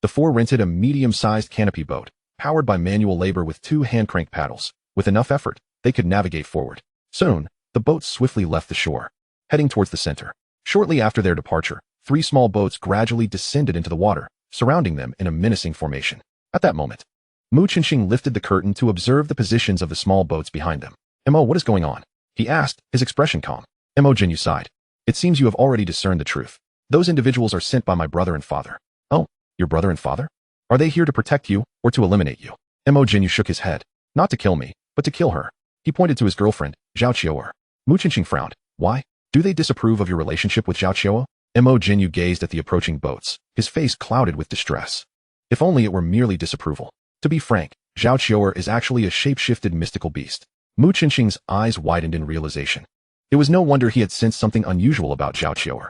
The four rented a medium-sized canopy boat, powered by manual labor with 2 hand-crank paddles. With enough effort, they could navigate forward. Soon, the boats swiftly left the shore, heading towards the center. Shortly after their departure, 3 small boats gradually descended into the water, surrounding them in a menacing formation. At that moment, Mu Qinxing lifted the curtain to observe the positions of the small boats behind them. "Mo, what is going on?" he asked, his expression calm. Mo Jinyu sighed. "It seems you have already discerned the truth. Those individuals are sent by my brother and father." "Oh, your brother and father? Are they here to protect you, or to eliminate you?" Mo Jinyu shook his head. "Not to kill me, but to kill her." He pointed to his girlfriend, Zhao Qiuer. Mu Qinxing frowned. "Why? Do they disapprove of your relationship with Zhao Qiuer?" Mo Jinyu gazed at the approaching boats, his face clouded with distress. If only it were merely disapproval. To be frank, Zhao Qiuer is actually a shape-shifted mystical beast. Mu Qinxing's eyes widened in realization. It was no wonder he had sensed something unusual about Zhao Qiuer.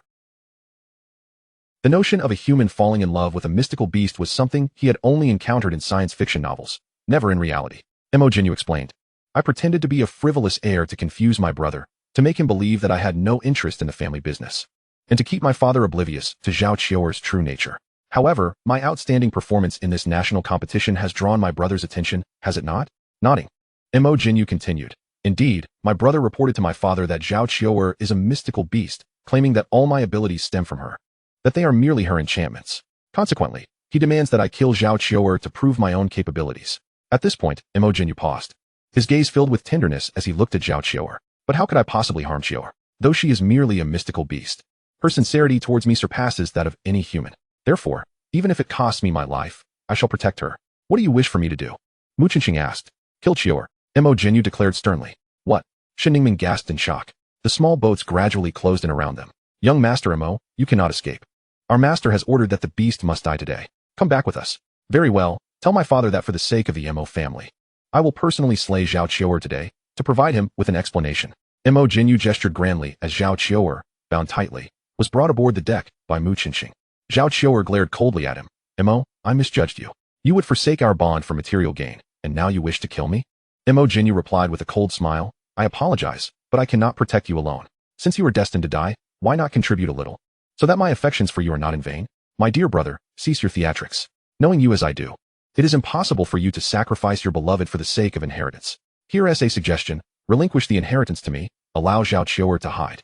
The notion of a human falling in love with a mystical beast was something he had only encountered in science fiction novels, never in reality. Mo Jinyu explained. "I pretended to be a frivolous heir to confuse my brother, to make him believe that I had no interest in the family business, and to keep my father oblivious to Zhao Qiuer's true nature. However, my outstanding performance in this national competition has drawn my brother's attention, has it not?" Nodding, Mo Jinyu continued. "Indeed, my brother reported to my father that Zhao Qiuer is a mystical beast, claiming that all my abilities stem from her, that they are merely her enchantments. Consequently, He demands that I kill Zhao Qiu'er to prove my own capabilities. At this point, Mo Jinyu paused. His gaze filled with tenderness as he looked at Zhao Qiu'er. But how could I possibly harm Qiu'er? Though she is merely a mystical beast. Her sincerity towards me surpasses that of any human. Therefore, even if it costs me my life, I shall protect her. What do you wish for me to do? Mu Qinxing asked. Kill Qiu'er, Mo Jinyu declared sternly. What? Shen Ningming gasped in shock. The small boats gradually closed in around them. Young Master Mo, you cannot escape. Our master has ordered that the beast must die today. Come back with us. Very well, tell my father that for the sake of the Mo family, I will personally slay Zhao Qiu'er today, to provide him with an explanation. Mo Jinyu gestured grandly as Zhao Qiu'er, bound tightly, was brought aboard the deck by Mu Qinxing. Zhao Qiu'er glared coldly at him. Mo, I misjudged you. You would forsake our bond for material gain, and now you wish to kill me? Mo Jinyu replied with a cold smile. I apologize, but I cannot protect you alone. Since you are destined to die, why not contribute a little? So that my affections for you are not in vain? My dear brother, cease your theatrics. Knowing you as I do, it is impossible for you to sacrifice your beloved for the sake of inheritance. Here is a suggestion, relinquish the inheritance to me, allow Zhao Qiu'er to hide.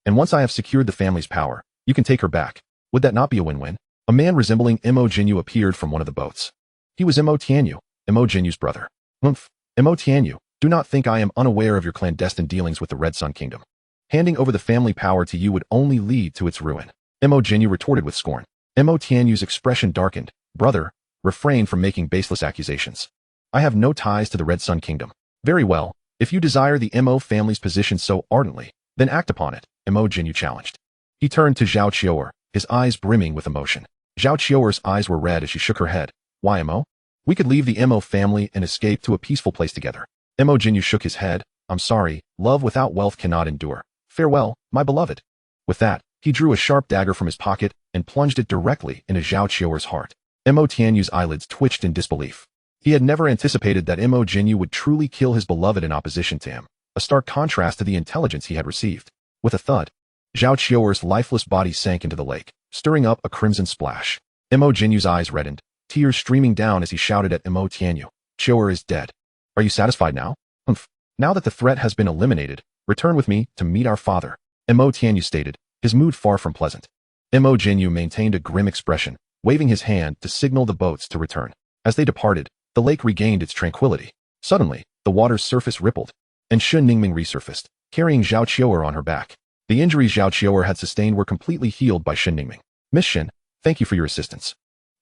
And once I have secured the family's power, you can take her back. Would that not be a win-win? A man resembling Mo Jinyu appeared from one of the boats. He was Mo Tianyu, Mo Jinyu's brother. Humph, Mo Tianyu, do not think I am unaware of your clandestine dealings with the Red Sun Kingdom. Handing over the family power to you would only lead to its ruin. Mo Jinyu retorted with scorn. Mo Tianyu's expression darkened. Brother, refrain from making baseless accusations. I have no ties to the Red Sun Kingdom. Very well, if you desire the Mo family's position so ardently, then act upon it, Mo Jinyu challenged. He turned to Zhao Qiu'er, his eyes brimming with emotion. Zhao Qiu'er's eyes were red as she shook her head. Why, Mo? We could leave the Mo family and escape to a peaceful place together. Mo Jinyu shook his head. I'm sorry, love without wealth cannot endure. Farewell, my beloved. With that, he drew a sharp dagger from his pocket and plunged it directly into Zhao Qiu'er's heart. Mo Tianyu's eyelids twitched in disbelief. He had never anticipated that Mo Jinyu would truly kill his beloved in opposition to him, a stark contrast to the intelligence he had received. With a thud, Zhao Qiu'er's lifeless body sank into the lake, stirring up a crimson splash. Mo Jinyu's eyes reddened, tears streaming down as he shouted at Mo Tianyu. Qiu'er is dead. Are you satisfied now? Humph. Now that the threat has been eliminated, return with me to meet our father. Mo Tianyu stated, his mood far from pleasant. Mo Jinyu maintained a grim expression, waving his hand to signal the boats to return. As they departed, the lake regained its tranquility. Suddenly, the water's surface rippled, and Shen Ningming resurfaced, carrying Zhao Qiu'er on her back. The injuries Zhao Qiu'er had sustained were completely healed by Shen Ningming. Miss Shen, thank you for your assistance.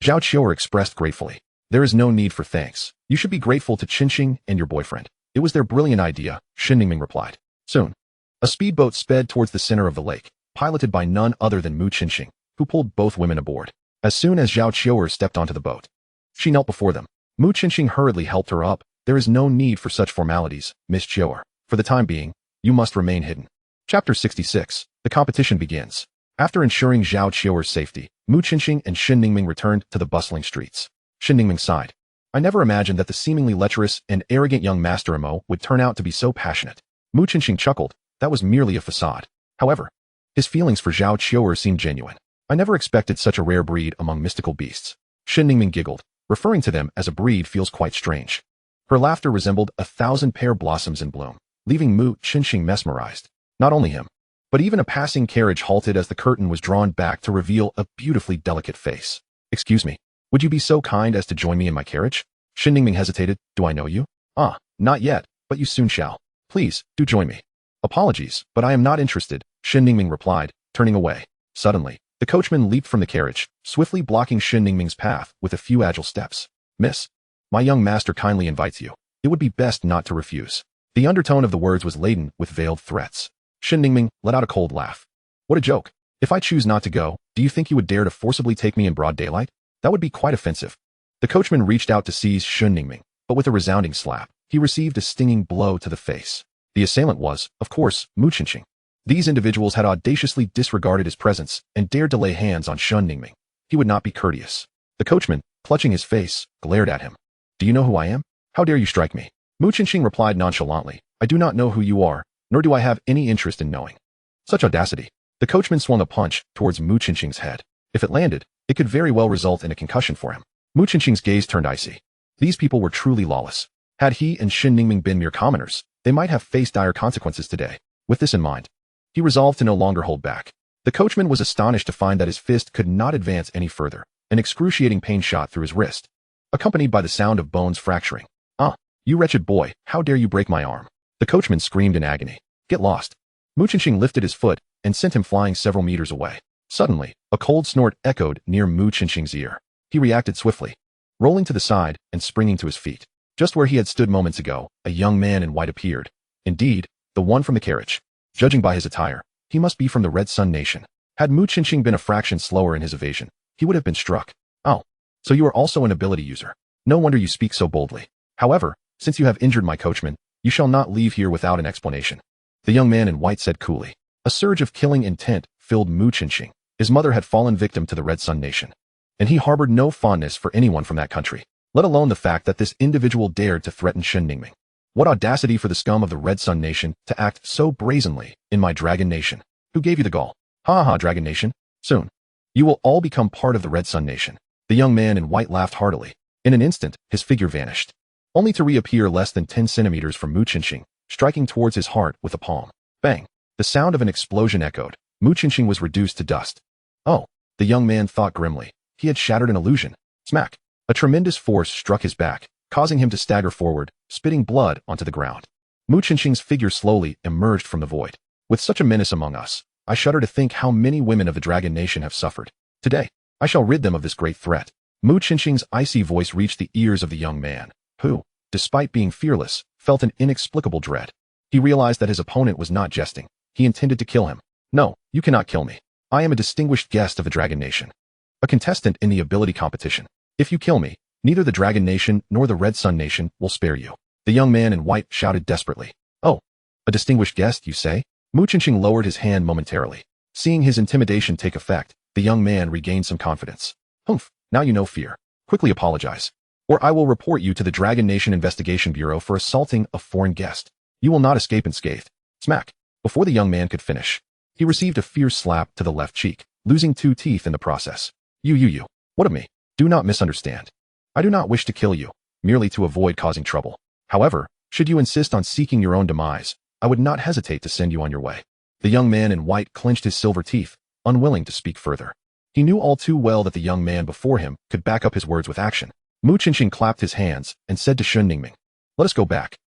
Zhao Qiu'er expressed gratefully. There is no need for thanks. You should be grateful to Qinxing and your boyfriend. It was their brilliant idea, Shen Ningming replied. Soon, a speedboat sped towards the center of the lake, piloted by none other than Mu Qinxing, who pulled both women aboard. As soon as Zhao Qiu'er stepped onto the boat, she knelt before them. Mu Qinxing hurriedly helped her up. There is no need for such formalities, Miss Qiu'er. For the time being, you must remain hidden. Chapter 66. The competition begins. After ensuring Zhao Qiu'er's safety, Mu Qinxing and Shen Ningming returned to the bustling streets. Shen Ningming sighed. I never imagined that the seemingly lecherous and arrogant young Master Mo would turn out to be so passionate. Mu Qinxing chuckled. That was merely a facade. However, his feelings for Zhao Qiu'er seemed genuine. I never expected such a rare breed among mystical beasts. Shen Ningming giggled, referring to them as a breed feels quite strange. Her laughter resembled 1,000 pear blossoms in bloom, leaving Mu Qinxing mesmerized. Not only him, but even a passing carriage halted as the curtain was drawn back to reveal a beautifully delicate face. Excuse me, would you be so kind as to join me in my carriage? Shen Ningming hesitated. Do I know you? Ah, not yet, but you soon shall. Please, do join me. Apologies, but I am not interested, Shen Ningming replied, turning away. Suddenly, the coachman leaped from the carriage, swiftly blocking Shen Ningming's path with a few agile steps. Miss, my young master kindly invites you. It would be best not to refuse. The undertone of the words was laden with veiled threats. Shen Ningming let out a cold laugh. What a joke. If I choose not to go, do you think you would dare to forcibly take me in broad daylight? That would be quite offensive. The coachman reached out to seize Shen Ningming, but with a resounding slap, he received a stinging blow to the face. The assailant was, of course, Mu Qinxing. These individuals had audaciously disregarded his presence and dared to lay hands on Shen Ningming. He would not be courteous. The coachman, clutching his face, glared at him. Do you know who I am? How dare you strike me? Mu Qinxing replied nonchalantly. I do not know who you are, nor do I have any interest in knowing. Such audacity. The coachman swung a punch towards Mu Qinxing's head. If it landed, it could very well result in a concussion for him. Mu Qinxing's gaze turned icy. These people were truly lawless. Had he and Shen Ningming been mere commoners, they might have faced dire consequences today. With this in mind, he resolved to no longer hold back. The coachman was astonished to find that his fist could not advance any further. An excruciating pain shot through his wrist, accompanied by the sound of bones fracturing. "Ah, you wretched boy, how dare you break my arm?" The coachman screamed in agony. "Get lost." Mu Chenxing lifted his foot and sent him flying several meters away. Suddenly, a cold snort echoed near Mu Chenxing's ear. He reacted swiftly, rolling to the side and springing to his feet. Just where he had stood moments ago, a young man in white appeared. Indeed, the one from the carriage. Judging by his attire, he must be from the Red Sun Nation. Had Mu Chenxing been a fraction slower in his evasion, he would have been struck. "Oh, so you are also an ability user. No wonder you speak so boldly. However, since you have injured my coachman, you shall not leave here without an explanation," the young man in white said coolly. A surge of killing intent filled Mu Chenxing. His mother had fallen victim to the Red Sun Nation, and he harbored no fondness for anyone from that country, let alone the fact that this individual dared to threaten Shen Ningming. What audacity for the scum of the Red Sun Nation to act so brazenly in my Dragon Nation. Who gave you the gall? Ha ha, Dragon Nation. Soon, you will all become part of the Red Sun Nation. The young man in white laughed heartily. In an instant, his figure vanished, only to reappear less than 10 centimeters from Mu Chenxing, striking towards his heart with a palm. Bang! The sound of an explosion echoed. Mu Chenxing was reduced to dust. Oh, the young man thought grimly. He had shattered an illusion. Smack! A tremendous force struck his back, causing him to stagger forward, spitting blood onto the ground. Mu Chenxing's figure slowly emerged from the void. With such a menace among us, I shudder to think how many women of the Dragon Nation have suffered. Today, I shall rid them of this great threat. Mu Chenxing's icy voice reached the ears of the young man, who, despite being fearless, felt an inexplicable dread. He realized that his opponent was not jesting. He intended to kill him. "No, you cannot kill me. I am a distinguished guest of the Dragon Nation, a contestant in the ability competition. If you kill me, neither the Dragon Nation nor the Red Sun Nation will spare you," the young man in white shouted desperately. "Oh, a distinguished guest, you say?" Mu Chenxing lowered his hand momentarily. Seeing his intimidation take effect, the young man regained some confidence. "Humph, now you know fear. Quickly apologize, or I will report you to the Dragon Nation Investigation Bureau for assaulting a foreign guest. You will not escape unscathed." Smack! Before the young man could finish, he received a fierce slap to the left cheek, losing 2 teeth in the process. You. What of me? Do not misunderstand. I do not wish to kill you, merely to avoid causing trouble. However, should you insist on seeking your own demise, I would not hesitate to send you on your way." The young man in white clenched his silver teeth, unwilling to speak further. He knew all too well that the young man before him could back up his words with action. Mu Chenxing clapped his hands and said to Shen Ningming, "Let us go back."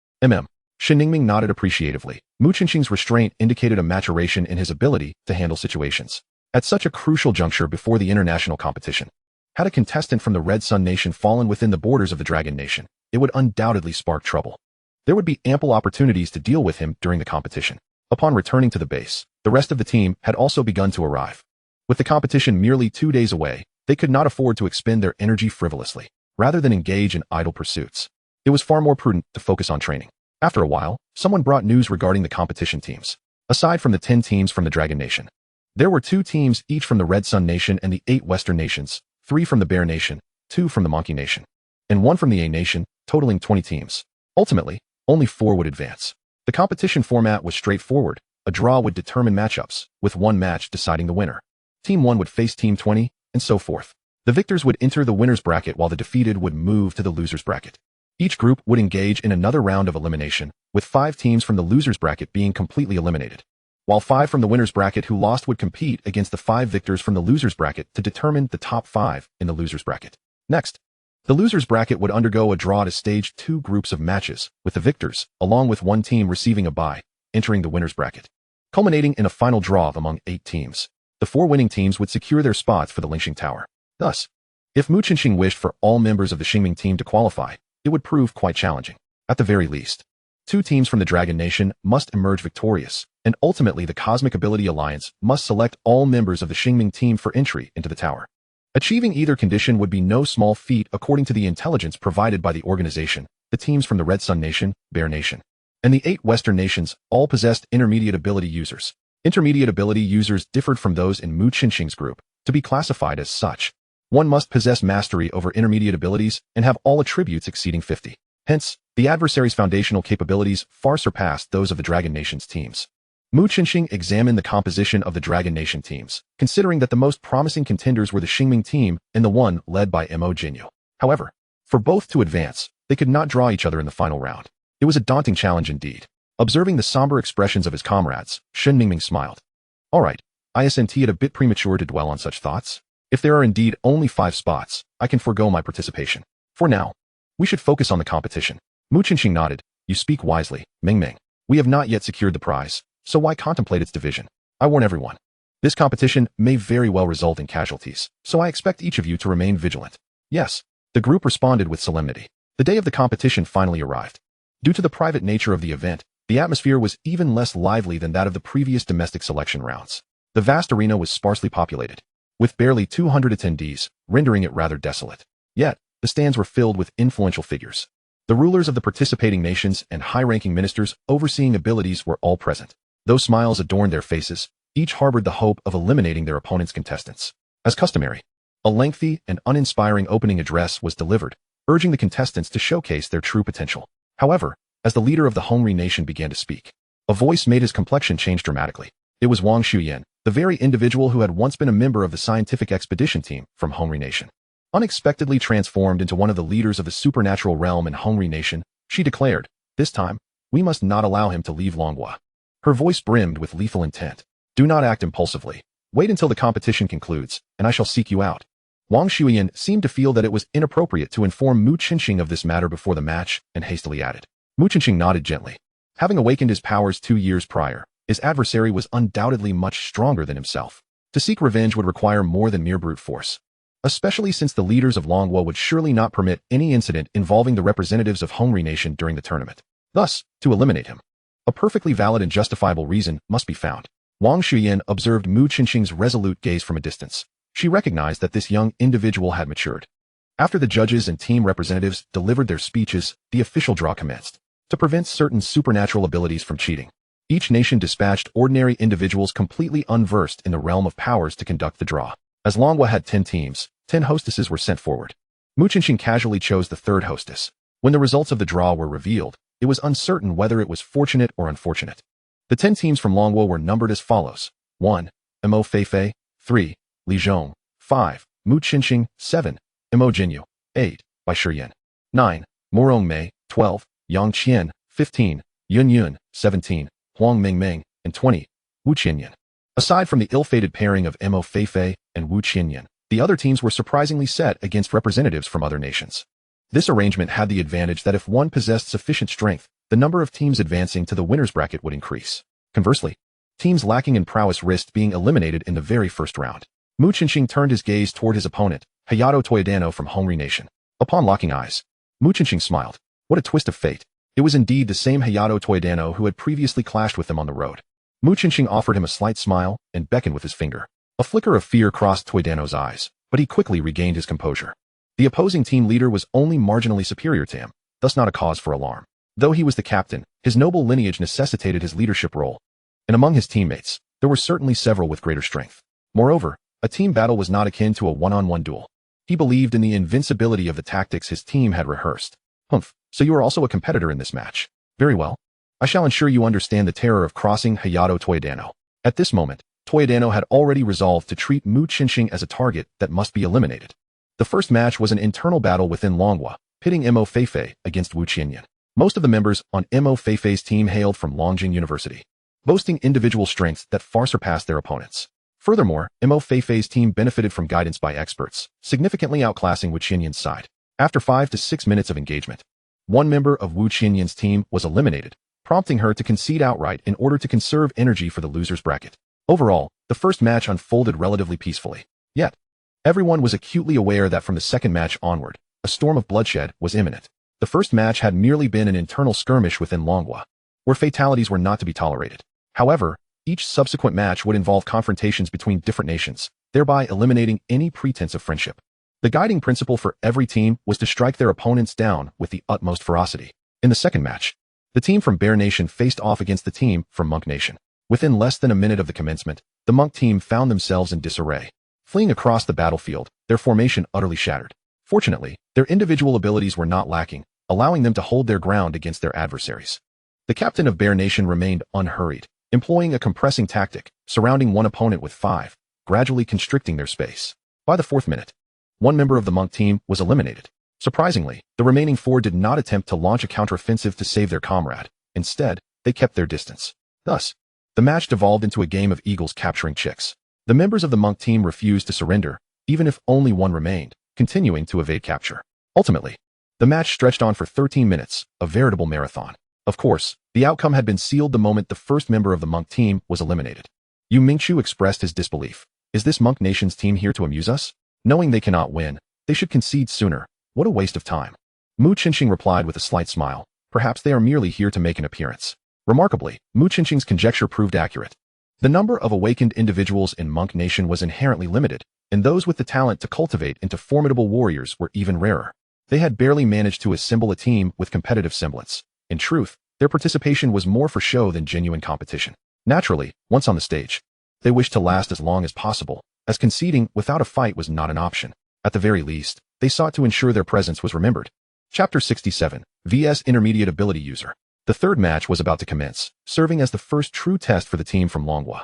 Shen Ningming nodded appreciatively. Mu Chenxing's restraint indicated a maturation in his ability to handle situations. At such a crucial juncture before the international competition, had a contestant from the Red Sun Nation fallen within the borders of the Dragon Nation, it would undoubtedly spark trouble. There would be ample opportunities to deal with him during the competition. Upon returning to the base, the rest of the team had also begun to arrive. With the competition merely 2 days away, they could not afford to expend their energy frivolously. Rather than engage in idle pursuits, it was far more prudent to focus on training. After a while, someone brought news regarding the competition teams. Aside from the 10 teams from the Dragon Nation, there were 2 teams each from the Red Sun Nation and the 8 Western Nations, 3 from the Bear Nation, 2 from the Monkey Nation, and 1 from the A Nation, totaling 20 teams. Ultimately, only 4 would advance. The competition format was straightforward. A draw would determine matchups, with one match deciding the winner. Team 1 would face Team 20, and so forth. The victors would enter the winner's bracket while the defeated would move to the loser's bracket. Each group would engage in another round of elimination, with 5 teams from the loser's bracket being completely eliminated, while 5 from the winner's bracket who lost would compete against the 5 victors from the loser's bracket to determine the top 5 in the loser's bracket. Next, the loser's bracket would undergo a draw to stage 2 groups of matches, with the victors, along with 1 team receiving a bye, entering the winner's bracket, culminating in a final draw among 8 teams. The 4 winning teams would secure their spots for the Lingxing Tower. Thus, if Mu Chenxing wished for all members of the Xingming team to qualify, it would prove quite challenging. At the very least, 2 teams from the Dragon Nation must emerge victorious, and ultimately the Cosmic Ability Alliance must select all members of the Xingming team for entry into the tower. Achieving either condition would be no small feat according to the intelligence provided by the organization. The teams from the Red Sun Nation, Bear Nation, and the 8 Western Nations all possessed intermediate ability users. Intermediate ability users differed from those in Mu Chenxing's group. To be classified as such, one must possess mastery over intermediate abilities and have all attributes exceeding 50. Hence, the adversary's foundational capabilities far surpassed those of the Dragon Nation's teams. Mu Chenxing examined the composition of the Dragon Nation teams, considering that the most promising contenders were the Xingming team and the one led by Mo Jinyu. However, for both to advance, they could not draw each other in the final round. It was a daunting challenge indeed. Observing the somber expressions of his comrades, Shen Ningming smiled. "All right, isn't it a bit premature to dwell on such thoughts? If there are indeed only 5 spots, I can forego my participation. For now, we should focus on the competition. Mu Qinxing nodded. You speak wisely, Ming Ming. We have not yet secured the prize, so why contemplate its division? I warn everyone. This competition may very well result in casualties, so I expect each of you to remain vigilant. Yes, the group responded with solemnity. The day of the competition finally arrived. Due to the private nature of the event, the atmosphere was even less lively than that of the previous domestic selection rounds. The vast arena was sparsely populated, with barely 200 attendees, rendering it rather desolate. Yet, the stands were filled with influential figures. The rulers of the participating nations and high-ranking ministers overseeing abilities were all present. Though smiles adorned their faces, each harbored the hope of eliminating their opponent's contestants. As customary, a lengthy and uninspiring opening address was delivered, urging the contestants to showcase their true potential. However, as the leader of the Hongri nation began to speak, a voice made his complexion change dramatically. It was Wang Shuyan, the very individual who had once been a member of the scientific expedition team from Hongri nation. Unexpectedly transformed into one of the leaders of the supernatural realm in Hongri nation, she declared, "This time, we must not allow him to leave Longhua." Her voice brimmed with lethal intent. "Do not act impulsively. Wait until the competition concludes, and I shall seek you out." Wang Shuyan seemed to feel that it was inappropriate to inform Mu Qinxing of this matter before the match, and hastily added. Mu Qinxing nodded gently. Having awakened his powers 2 years prior, his adversary was undoubtedly much stronger than himself. To seek revenge would require more than mere brute force, especially since the leaders of Longhua would surely not permit any incident involving the representatives of Hongri nation during the tournament. Thus, to eliminate him, a perfectly valid and justifiable reason must be found. Wang Shuyan observed Mu Qinxing's resolute gaze from a distance. She recognized that this young individual had matured. After the judges and team representatives delivered their speeches, the official draw commenced. To prevent certain supernatural abilities from cheating, each nation dispatched ordinary individuals completely unversed in the realm of powers to conduct the draw. As Longhua had 10 teams, 10 hostesses were sent forward. Mu Qinxing casually chose the 3rd hostess. When the results of the draw were revealed, it was uncertain whether it was fortunate or unfortunate. The 10 teams from Longhua were numbered as follows. 1. Mo Feifei. 3. Li Zhong. 5. Mu Qinxing. 7. Mo Jinyu. 8. Bai Shiyan. 9. Morong Mei. 12. Yang Qian. 15. Yun Yun. 17. Huang Mingming. And 20. Wu Qianyan. Aside from the ill-fated pairing of Mo Feifei and Wu Qianyan, the other teams were surprisingly set against representatives from other nations. This arrangement had the advantage that if one possessed sufficient strength, the number of teams advancing to the winner's bracket would increase. Conversely, teams lacking in prowess risked being eliminated in the very first round. Mu Qinxing turned his gaze toward his opponent, Hayato Toyodano from Hongri nation. Upon locking eyes, Mu Qinxing smiled. What a twist of fate. It was indeed the same Hayato Toyodano who had previously clashed with them on the road. Mu Qinxing offered him a slight smile and beckoned with his finger. A flicker of fear crossed Toyodano's eyes, but he quickly regained his composure. The opposing team leader was only marginally superior to him, thus not a cause for alarm. Though he was the captain, his noble lineage necessitated his leadership role, and among his teammates, there were certainly several with greater strength. Moreover, a team battle was not akin to a one-on-one duel. He believed in the invincibility of the tactics his team had rehearsed. Humph, so you are also a competitor in this match. Very well. I shall ensure you understand the terror of crossing Hayato Toyodano. At this moment, Toyodano had already resolved to treat Mu Qinxing as a target that must be eliminated. The first match was an internal battle within Longhua, pitting Mo Feifei against Wu Qianyan. Most of the members on Mo Feifei's team hailed from Longjing University, boasting individual strengths that far surpassed their opponents. Furthermore, Mo Feifei's team benefited from guidance by experts, significantly outclassing Wu Qianyan's side. After 5 to 6 minutes of engagement, one member of Wu Qianyan's team was eliminated, prompting her to concede outright in order to conserve energy for the loser's bracket. Overall, the first match unfolded relatively peacefully. Yet, everyone was acutely aware that from the second match onward, a storm of bloodshed was imminent. The first match had merely been an internal skirmish within Longhua, where fatalities were not to be tolerated. However, each subsequent match would involve confrontations between different nations, thereby eliminating any pretense of friendship. The guiding principle for every team was to strike their opponents down with the utmost ferocity. In the second match, the team from Bear Nation faced off against the team from Monk Nation. Within less than a minute of the commencement, the Monk team found themselves in disarray. Fleeing across the battlefield, their formation utterly shattered. Fortunately, their individual abilities were not lacking, allowing them to hold their ground against their adversaries. The captain of Bear Nation remained unhurried, employing a compressing tactic, surrounding one opponent with 5, gradually constricting their space. By the 4th minute, one member of the Monk team was eliminated. Surprisingly, the remaining 4 did not attempt to launch a counteroffensive to save their comrade. Instead, they kept their distance. Thus, the match devolved into a game of eagles capturing chicks. The members of the Monk team refused to surrender, even if only one remained, continuing to evade capture. Ultimately, the match stretched on for 13 minutes, a veritable marathon. Of course, the outcome had been sealed the moment the first member of the monk team was eliminated. Yu Mingqiu expressed his disbelief. Is this monk nation's team here to amuse us? Knowing they cannot win, they should concede sooner. What a waste of time. Mu Qinxing replied with a slight smile. Perhaps they are merely here to make an appearance. Remarkably, Mu Qinxing's conjecture proved accurate. The number of awakened individuals in Monk Nation was inherently limited, and those with the talent to cultivate into formidable warriors were even rarer. They had barely managed to assemble a team with competitive semblance. In truth, their participation was more for show than genuine competition. Naturally, once on the stage, they wished to last as long as possible, as conceding without a fight was not an option. At the very least, they sought to ensure their presence was remembered. Chapter 67, vs Intermediate Ability User. The third match was about to commence, serving as the first true test for the team from Longhua.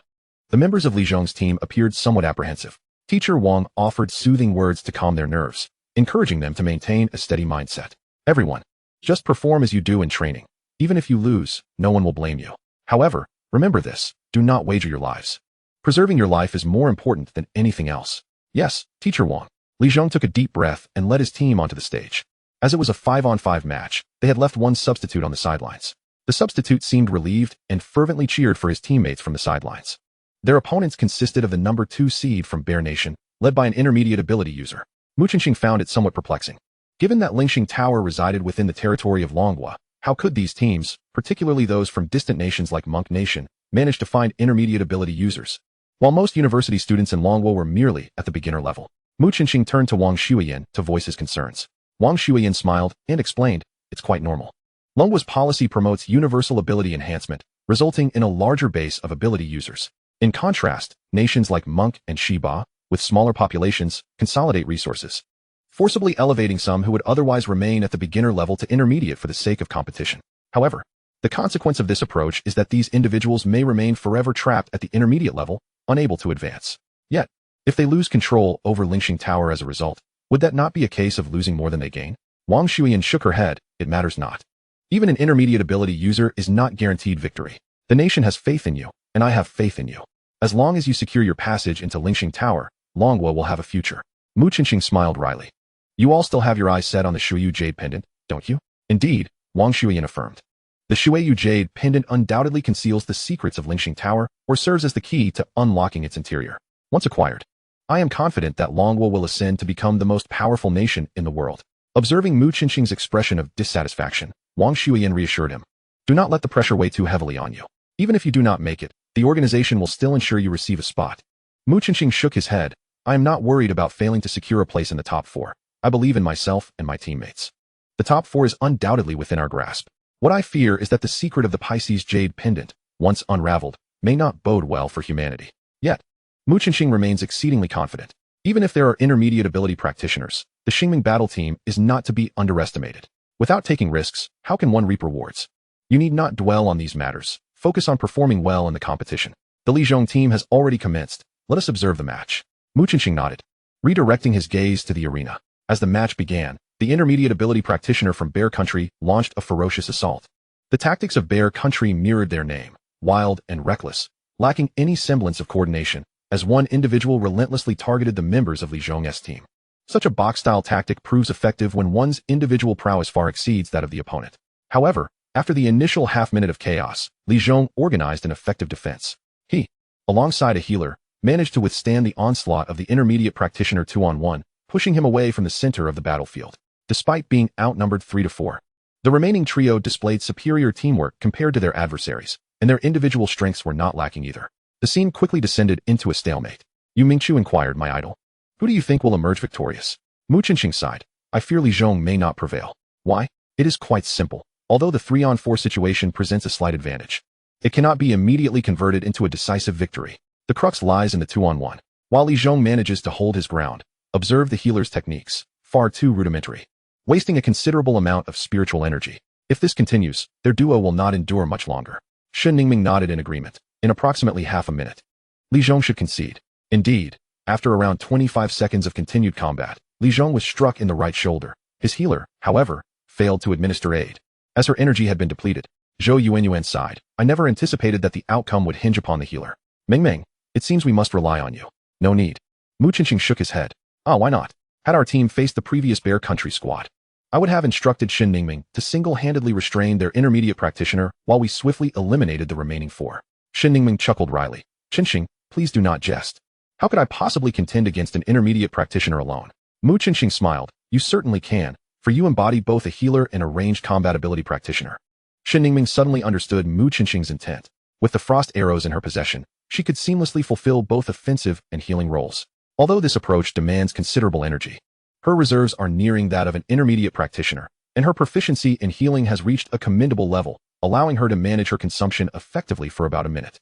The members of Li Zhong's team appeared somewhat apprehensive. Teacher Wang offered soothing words to calm their nerves, encouraging them to maintain a steady mindset. Everyone, just perform as you do in training. Even if you lose, no one will blame you. However, remember this, do not wager your lives. Preserving your life is more important than anything else. Yes, Teacher Wang. Li Zhong took a deep breath and led his team onto the stage. As it was a 5-on-5 match, they had left one substitute on the sidelines. The substitute seemed relieved and fervently cheered for his teammates from the sidelines. Their opponents consisted of the number 2 seed from Bear Nation, led by an intermediate ability user. Mu Qinxing found it somewhat perplexing. Given that Lingxing Tower resided within the territory of Longhua, how could these teams, particularly those from distant nations like Monk Nation, manage to find intermediate ability users? While most university students in Longhua were merely at the beginner level, Mu Qinxing turned to Wang Shuiyan to voice his concerns. Wang Shuiyan smiled and explained, it's quite normal. Longhua's policy promotes universal ability enhancement, resulting in a larger base of ability users. In contrast, nations like Monk and Shiba, with smaller populations, consolidate resources, forcibly elevating some who would otherwise remain at the beginner level to intermediate for the sake of competition. However, the consequence of this approach is that these individuals may remain forever trapped at the intermediate level, unable to advance. Yet, if they lose control over Lingxing Tower as a result, would that not be a case of losing more than they gain? Wang Shuiyan shook her head, it matters not. Even an intermediate ability user is not guaranteed victory. The nation has faith in you, and I have faith in you. As long as you secure your passage into Lingxing Tower, Longhua will have a future. Mu Qinxing smiled wryly. You all still have your eyes set on the Shuiyu Jade pendant, don't you? Indeed, Wang Shuiyan affirmed. The Shuiyu Jade pendant undoubtedly conceals the secrets of Lingxing Tower or serves as the key to unlocking its interior. Once acquired, I am confident that Longhua will ascend to become the most powerful nation in the world. Observing Mu Qinxing's expression of dissatisfaction, Wang Shuiyan reassured him. Do not let the pressure weigh too heavily on you. Even if you do not make it, the organization will still ensure you receive a spot. Mu Qinxing shook his head. I am not worried about failing to secure a place in the top 4. I believe in myself and my teammates. The top 4 is undoubtedly within our grasp. What I fear is that the secret of the Pisces Jade pendant, once unraveled, may not bode well for humanity. Yet, Mu Qinxing remains exceedingly confident. Even if there are intermediate ability practitioners, the Xingming battle team is not to be underestimated. Without taking risks, how can one reap rewards? You need not dwell on these matters. Focus on performing well in the competition. The Li Zhong team has already commenced. Let us observe the match. Mu Qinxing nodded, redirecting his gaze to the arena. As the match began, the intermediate ability practitioner from Bear Country launched a ferocious assault. The tactics of Bear Country mirrored their name, wild and reckless, lacking any semblance of coordination, as one individual relentlessly targeted the members of Li Zhong's team. Such a box-style tactic proves effective when one's individual prowess far exceeds that of the opponent. However, after the initial half-minute of chaos, Li Zhong organized an effective defense. He, alongside a healer, managed to withstand the onslaught of the intermediate practitioner 2-on-1, pushing him away from the center of the battlefield. Despite being outnumbered 3-4, the remaining trio displayed superior teamwork compared to their adversaries, and their individual strengths were not lacking either. The scene quickly descended into a stalemate. Yu Mingqiu inquired, my idol. Who do you think will emerge victorious? Mu Qinxing sighed. I fear Li Zhong may not prevail. Why? It is quite simple. Although the 3-on-4 situation presents a slight advantage, it cannot be immediately converted into a decisive victory. The crux lies in the 2-on-1. While Li Zhong manages to hold his ground, observe the healer's techniques, far too rudimentary, wasting a considerable amount of spiritual energy. If this continues, their duo will not endure much longer. Shen Ningming nodded in agreement. In approximately half a minute, Li Zhong should concede. Indeed, after around 25 seconds of continued combat, Li Zhong was struck in the right shoulder. His healer, however, failed to administer aid, as her energy had been depleted. Zhou Yuanyuan sighed. I never anticipated that the outcome would hinge upon the healer. Ming Ming, it seems we must rely on you. No need. Mu Qinxing shook his head. Why not? Had our team faced the previous Bear Country squad, I would have instructed Shin Ningming to single-handedly restrain their intermediate practitioner while we swiftly eliminated the remaining 4. Shin Ningming chuckled wryly. Qinxing, please do not jest. How could I possibly contend against an intermediate practitioner alone? Mu Qinxing smiled. You certainly can, for you embody both a healer and a ranged combat ability practitioner. Shin Ningming suddenly understood Mu Qinxing's intent. With the frost arrows in her possession, she could seamlessly fulfill both offensive and healing roles. Although this approach demands considerable energy, her reserves are nearing that of an intermediate practitioner, and her proficiency in healing has reached a commendable level, allowing her to manage her consumption effectively for about a minute.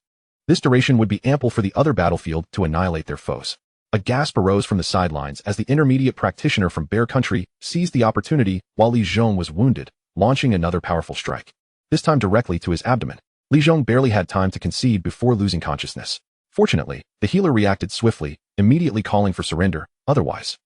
This duration would be ample for the other battlefield to annihilate their foes. A gasp arose from the sidelines as the intermediate practitioner from Bear Country seized the opportunity while Li Zhong was wounded, launching another powerful strike, this time directly to his abdomen. Li Zhong barely had time to concede before losing consciousness. Fortunately, the healer reacted swiftly, immediately calling for surrender, otherwise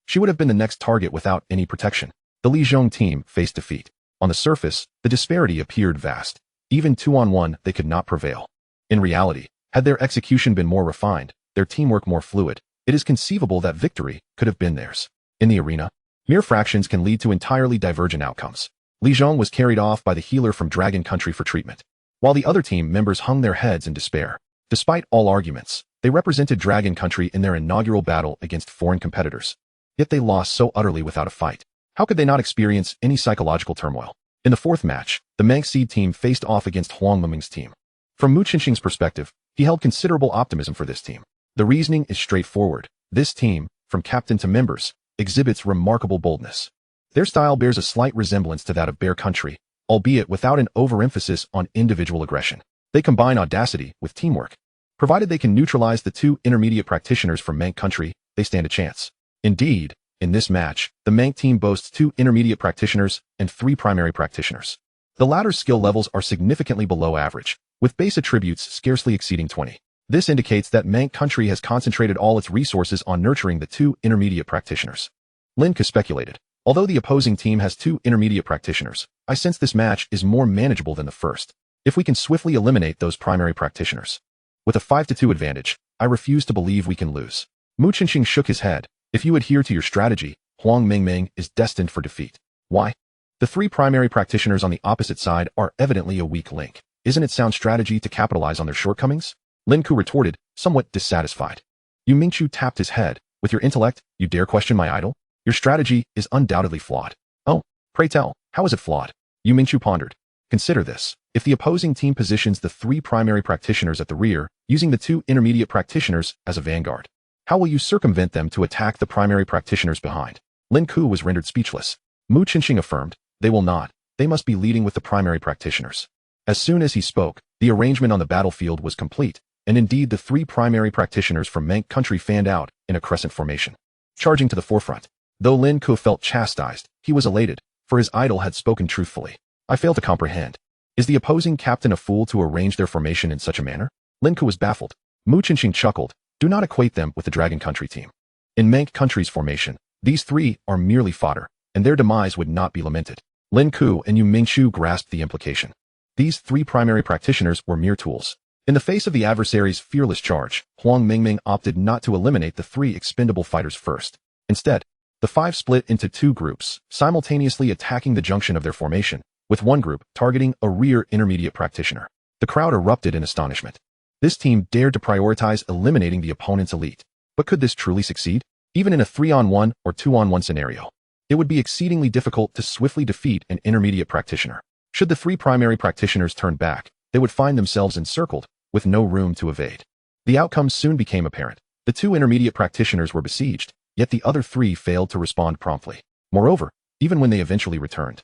she would have been the next target without any protection. The Li Zhong team faced defeat. On the surface, the disparity appeared vast. Even 2-on-1, they could not prevail. In reality, had their execution been more refined, their teamwork more fluid, it is conceivable that victory could have been theirs. In the arena, mere fractions can lead to entirely divergent outcomes. Li Zhong was carried off by the healer from Dragon Country for treatment, while the other team members hung their heads in despair. Despite all arguments, they represented Dragon Country in their inaugural battle against foreign competitors. Yet they lost so utterly without a fight. How could they not experience any psychological turmoil? In the 4th match, the Mank Seed team faced off against Huang Mengming's team. From Mu Qinxing's perspective, he held considerable optimism for this team. The reasoning is straightforward. This team, from captain to members, exhibits remarkable boldness. Their style bears a slight resemblance to that of Bear Country, albeit without an overemphasis on individual aggression. They combine audacity with teamwork. Provided they can neutralize the 2 intermediate practitioners from Mank Country, they stand a chance. Indeed, in this match, the Mank team boasts 2 intermediate practitioners and 3 primary practitioners. The latter's skill levels are significantly below average, with base attributes scarcely exceeding 20. This indicates that Mank Country has concentrated all its resources on nurturing the 2 intermediate practitioners. Lin Ke speculated. Although the opposing team has 2 intermediate practitioners, I sense this match is more manageable than the first, if we can swiftly eliminate those primary practitioners. With a 5-2 advantage, I refuse to believe we can lose. Mu Qinxing shook his head. If you adhere to your strategy, Huang Mengming is destined for defeat. Why? The 3 primary practitioners on the opposite side are evidently a weak link. Isn't it sound strategy to capitalize on their shortcomings? Lin Ke retorted, somewhat dissatisfied. Yu Mingchu tapped his head. With your intellect, you dare question my idol? Your strategy is undoubtedly flawed. Oh, pray tell, how is it flawed? Yu Mingchu pondered. Consider this. If the opposing team positions the 3 primary practitioners at the rear, using the 2 intermediate practitioners as a vanguard, how will you circumvent them to attack the primary practitioners behind? Lin Ke was rendered speechless. Mu Qinxing affirmed, they will not. They must be leading with the primary practitioners. As soon as he spoke, the arrangement on the battlefield was complete, and indeed the 3 primary practitioners from Mank Country fanned out in a crescent formation, charging to the forefront. Though Lin Ke felt chastised, he was elated, for his idol had spoken truthfully. I fail to comprehend. Is the opposing captain a fool to arrange their formation in such a manner? Lin Ke was baffled. Mu Qinxing chuckled. Do not equate them with the Dragon Country team. In Mank Country's formation, these 3 are merely fodder, and their demise would not be lamented. Lin Ke and Yu Mingchu grasped the implication. These 3 primary practitioners were mere tools. In the face of the adversary's fearless charge, Huang Mengming opted not to eliminate the 3 expendable fighters first. Instead, the 5 split into 2 groups, simultaneously attacking the junction of their formation, with one group targeting a rear intermediate practitioner. The crowd erupted in astonishment. This team dared to prioritize eliminating the opponent's elite. But could this truly succeed? Even in a 3-on-1 or 2-on-1 scenario, it would be exceedingly difficult to swiftly defeat an intermediate practitioner. Should the 3 primary practitioners turn back, they would find themselves encircled, with no room to evade. The outcome soon became apparent. The 2 intermediate practitioners were besieged, yet the other 3 failed to respond promptly. Moreover, even when they eventually returned,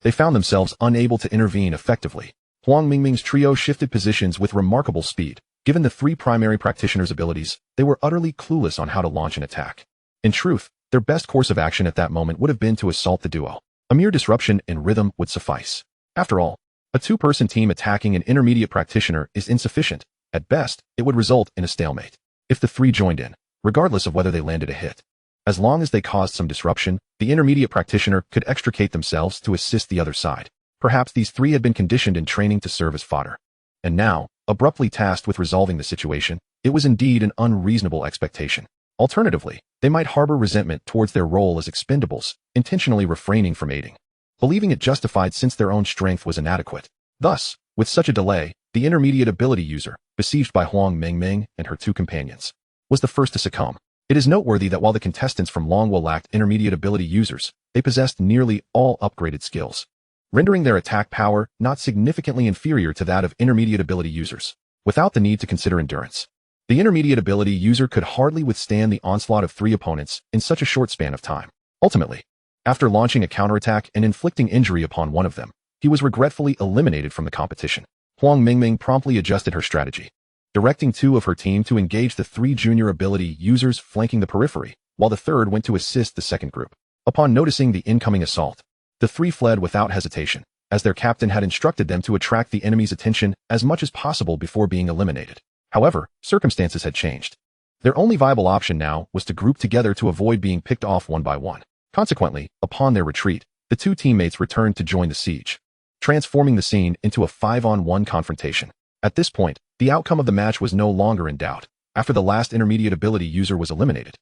they found themselves unable to intervene effectively. Huang Mengming's trio shifted positions with remarkable speed. Given the 3 primary practitioners' abilities, they were utterly clueless on how to launch an attack. In truth, their best course of action at that moment would have been to assault the duo. A mere disruption in rhythm would suffice. After all, a 2-person team attacking an intermediate practitioner is insufficient. At best, it would result in a stalemate. If the 3 joined in, regardless of whether they landed a hit, as long as they caused some disruption, the intermediate practitioner could extricate themselves to assist the other side. Perhaps these 3 had been conditioned in training to serve as fodder. And now, abruptly tasked with resolving the situation, it was indeed an unreasonable expectation. Alternatively, they might harbor resentment towards their role as expendables, intentionally refraining from aiding, believing it justified since their own strength was inadequate. Thus, with such a delay, the intermediate ability user, besieged by Huang Mingming and her two companions, was the first to succumb. It is noteworthy that while the contestants from Longwo lacked intermediate ability users, they possessed nearly all upgraded skills, rendering their attack power not significantly inferior to that of intermediate ability users, without the need to consider endurance. The intermediate ability user could hardly withstand the onslaught of 3 opponents in such a short span of time. Ultimately, after launching a counterattack and inflicting injury upon one of them, he was regretfully eliminated from the competition. Huang Mingming promptly adjusted her strategy, directing 2 of her team to engage the 3 junior ability users flanking the periphery, while the third went to assist the second group. Upon noticing the incoming assault, the 3 fled without hesitation, as their captain had instructed them to attract the enemy's attention as much as possible before being eliminated. However, circumstances had changed. Their only viable option now was to group together to avoid being picked off one by one. Consequently, upon their retreat, the 2 teammates returned to join the siege, transforming the scene into a 5-on-1 confrontation. At this point, the outcome of the match was no longer in doubt. After the last intermediate ability user was eliminated,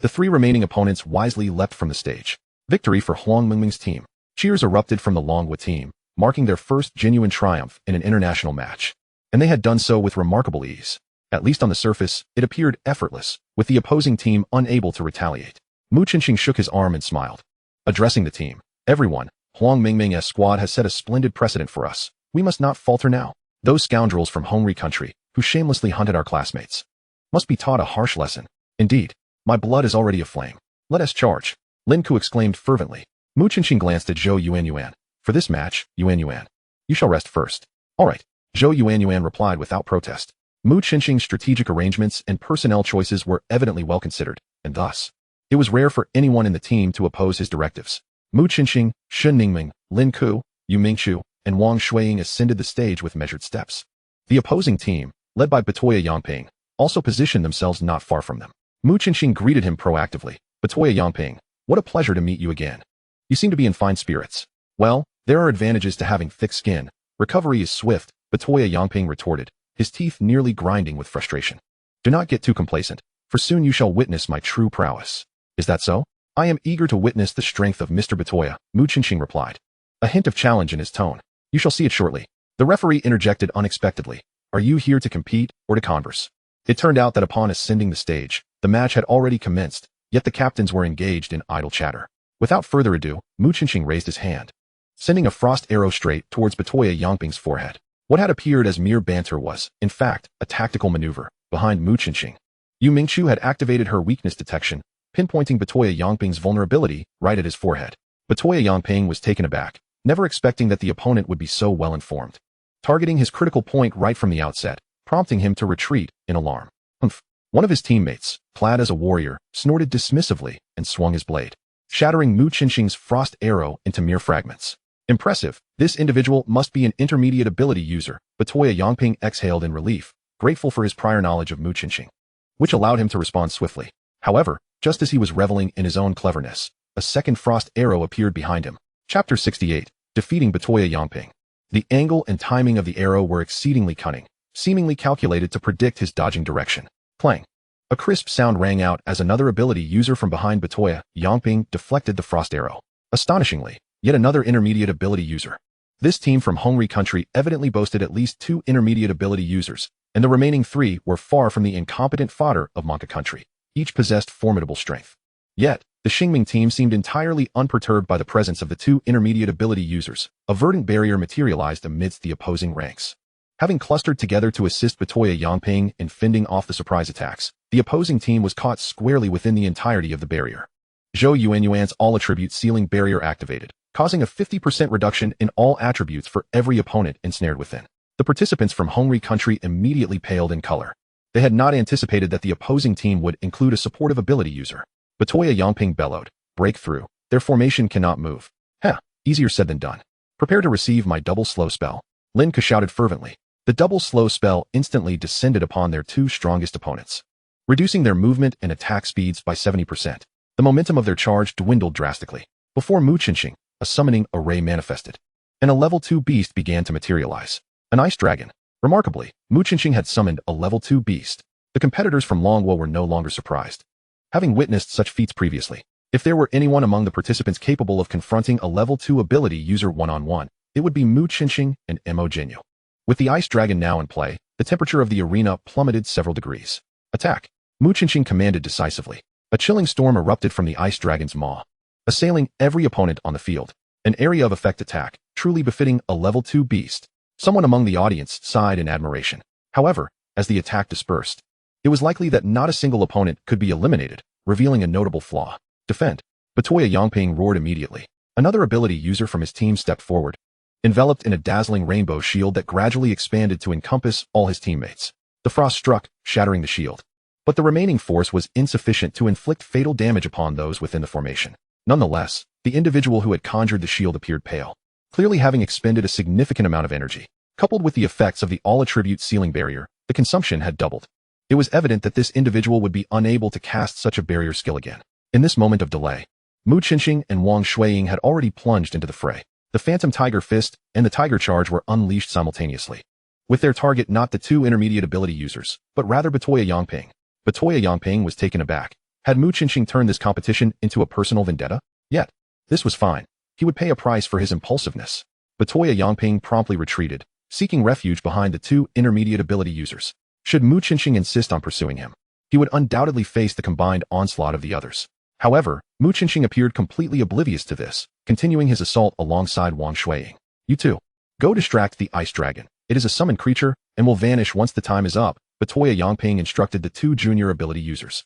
the 3 remaining opponents wisely leapt from the stage. Victory for Huang Mingming's team. Cheers erupted from the Longwo team, marking their first genuine triumph in an international match. And they had done so with remarkable ease. At least on the surface, it appeared effortless, with the opposing team unable to retaliate. Mu Qinxing shook his arm and smiled. Addressing the team, everyone, Huang Mingming's squad has set a splendid precedent for us. We must not falter now. Those scoundrels from Hongri country, who shamelessly hunted our classmates, must be taught a harsh lesson. Indeed, my blood is already aflame. Let us charge. Lin Ku exclaimed fervently. Mu Qinxing glanced at Zhou Yuanyuan. For this match, Yuanyuan, you shall rest first. All right. Zhou Yuanyuan replied without protest. Mu Qinxing's strategic arrangements and personnel choices were evidently well considered, and thus, it was rare for anyone in the team to oppose his directives. Mu Qinxing, Shen Ningming, Lin Ku, Yu Mingqiu, and Wang Shuiying ascended the stage with measured steps. The opposing team, led by Batoya Yangping, also positioned themselves not far from them. Mu Qinxing greeted him proactively. Batoya Yangping, what a pleasure to meet you again. You seem to be in fine spirits. Well, there are advantages to having thick skin. Recovery is swift, Batoya Yangping retorted, his teeth nearly grinding with frustration. Do not get too complacent, for soon you shall witness my true prowess. Is that so? I am eager to witness the strength of Mr. Batoya, Mu Qinxing replied, a hint of challenge in his tone. You shall see it shortly. The referee interjected unexpectedly. Are you here to compete or to converse? It turned out that upon ascending the stage, the match had already commenced, yet the captains were engaged in idle chatter. Without further ado, Mu Qinxing raised his hand, sending a frost arrow straight towards Batoya Yangping's forehead. What had appeared as mere banter was, in fact, a tactical maneuver. Behind Mu Qinxing, Yu Mingqiu had activated her weakness detection, pinpointing Batoya Yangping's vulnerability right at his forehead. Batoya Yangping was taken aback, never expecting that the opponent would be so well informed, targeting his critical point right from the outset, prompting him to retreat in alarm. Humph. One of his teammates, clad as a warrior, snorted dismissively and swung his blade, shattering Mu Qinxing's frost arrow into mere fragments. Impressive. This individual must be an intermediate ability user. Batoya Yangping exhaled in relief, grateful for his prior knowledge of Mu Qinxing, which allowed him to respond swiftly. However, just as he was reveling in his own cleverness, a second frost arrow appeared behind him. Chapter 68. Defeating Batoya Yangping. The angle and timing of the arrow were exceedingly cunning, seemingly calculated to predict his dodging direction. Clang. A crisp sound rang out as another ability user from behind Batoya Yangping deflected the frost arrow. Astonishingly, yet another intermediate ability user. This team from Hongri country evidently boasted at least 2 intermediate ability users, and the remaining 3 were far from the incompetent fodder of Manka country. Each possessed formidable strength. Yet, the Xingming team seemed entirely unperturbed by the presence of the 2 intermediate ability users. A verdant barrier materialized amidst the opposing ranks. Having clustered together to assist Batoya Yangping in fending off the surprise attacks, the opposing team was caught squarely within the entirety of the barrier. Zhou Yuanyuan's all attribute sealing barrier activated, causing a 50% reduction in all attributes for every opponent ensnared within. The participants from Hongri country immediately paled in color. They had not anticipated that the opposing team would include a supportive ability user. Batoya Yangping bellowed, break through. Their formation cannot move. Heh, easier said than done. Prepare to receive my double slow spell. Lin Ku shouted fervently. The double slow spell instantly descended upon their 2 strongest opponents, reducing their movement and attack speeds by 70%. The momentum of their charge dwindled drastically. Before Mu Qinxing, a summoning array manifested, and a level 2 beast began to materialize. An ice dragon. Remarkably, Mu Qinxing had summoned a level 2 beast. The competitors from Longwo were no longer surprised. having witnessed such feats previously. If there were anyone among the participants capable of confronting a level 2 ability user one-on-one, it would be Mu Qinxing and Mo Jinyu. With the Ice Dragon now in play, the temperature of the arena plummeted several degrees. Attack! Mu Qinxing commanded decisively. A chilling storm erupted from the Ice Dragon's maw, assailing every opponent on the field. An area of effect attack, truly befitting a level 2 beast. Someone among the audience sighed in admiration. However, as the attack dispersed, it was likely that not a single opponent could be eliminated, revealing a notable flaw. Defend! Batoya Yongping roared immediately. Another ability user from his team stepped forward, enveloped in a dazzling rainbow shield that gradually expanded to encompass all his teammates. The frost struck, shattering the shield. But the remaining force was insufficient to inflict fatal damage upon those within the formation. Nonetheless, the individual who had conjured the shield appeared pale, clearly having expended a significant amount of energy. Coupled with the effects of the all-attribute ceiling barrier, the consumption had doubled. It was evident that this individual would be unable to cast such a barrier skill again. In this moment of delay, Mu Qinxing and Wang Shuiying had already plunged into the fray. The Phantom Tiger Fist and the Tiger Charge were unleashed simultaneously, with their target not the two intermediate ability users, but rather Batoya Yongping. Batoya Yongping was taken aback. Had Mu Qinxing turned this competition into a personal vendetta? Yet, this was fine. He would pay a price for his impulsiveness. Batoya Yongping promptly retreated, seeking refuge behind the two intermediate ability users. Should Mu Qinxing insist on pursuing him, he would undoubtedly face the combined onslaught of the others. However, Mu Qinxing appeared completely oblivious to this, continuing his assault alongside Wang Shuiying. You two, go distract the Ice Dragon. It is a summoned creature and will vanish once the time is up, Batoya Yongping instructed the two junior ability users.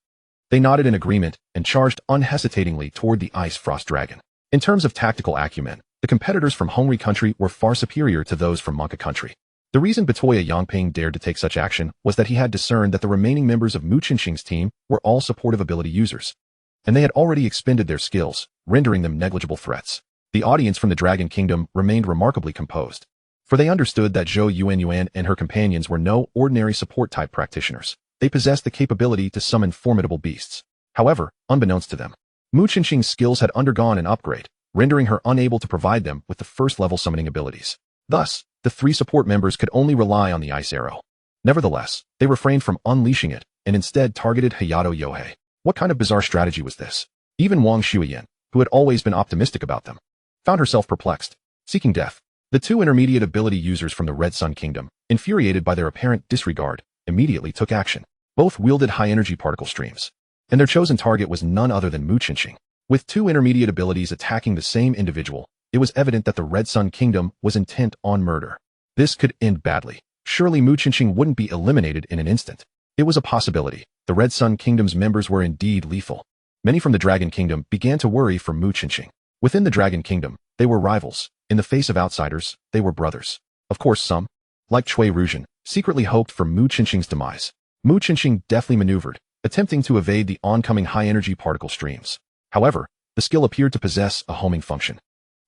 They nodded in agreement and charged unhesitatingly toward the Ice Frost Dragon. In terms of tactical acumen, the competitors from Hongri country were far superior to those from Monka country. The reason Batoya Yongping dared to take such action was that he had discerned that the remaining members of Mu Qinxing's team were all supportive ability users, and they had already expended their skills, rendering them negligible threats. The audience from the Dragon Kingdom remained remarkably composed, for they understood that Zhou Yuanyuan and her companions were no ordinary support-type practitioners. They possessed the capability to summon formidable beasts. However, unbeknownst to them, Mu Qinxing's skills had undergone an upgrade, rendering her unable to provide them with the first-level summoning abilities. Thus, the three support members could only rely on the Ice Arrow. Nevertheless, they refrained from unleashing it and instead targeted Hayato Yohei. What kind of bizarre strategy was this? Even Wang Shuiying, who had always been optimistic about them, found herself perplexed, seeking death. The two intermediate ability users from the Red Sun Kingdom, infuriated by their apparent disregard, immediately took action. Both wielded high-energy particle streams, and their chosen target was none other than Mu Qinxing. With two intermediate abilities attacking the same individual, it was evident that the Red Sun Kingdom was intent on murder. This could end badly. Surely Mu Qinxing wouldn't be eliminated in an instant. It was a possibility. The Red Sun Kingdom's members were indeed lethal. Many from the Dragon Kingdom began to worry for Mu Qinxing. Within the Dragon Kingdom, they were rivals. In the face of outsiders, they were brothers. Of course some, like Cui Ruzhen, secretly hoped for Mu Qinxing's demise. Mu Qinxing deftly maneuvered, attempting to evade the oncoming high-energy particle streams. However, the skill appeared to possess a homing function.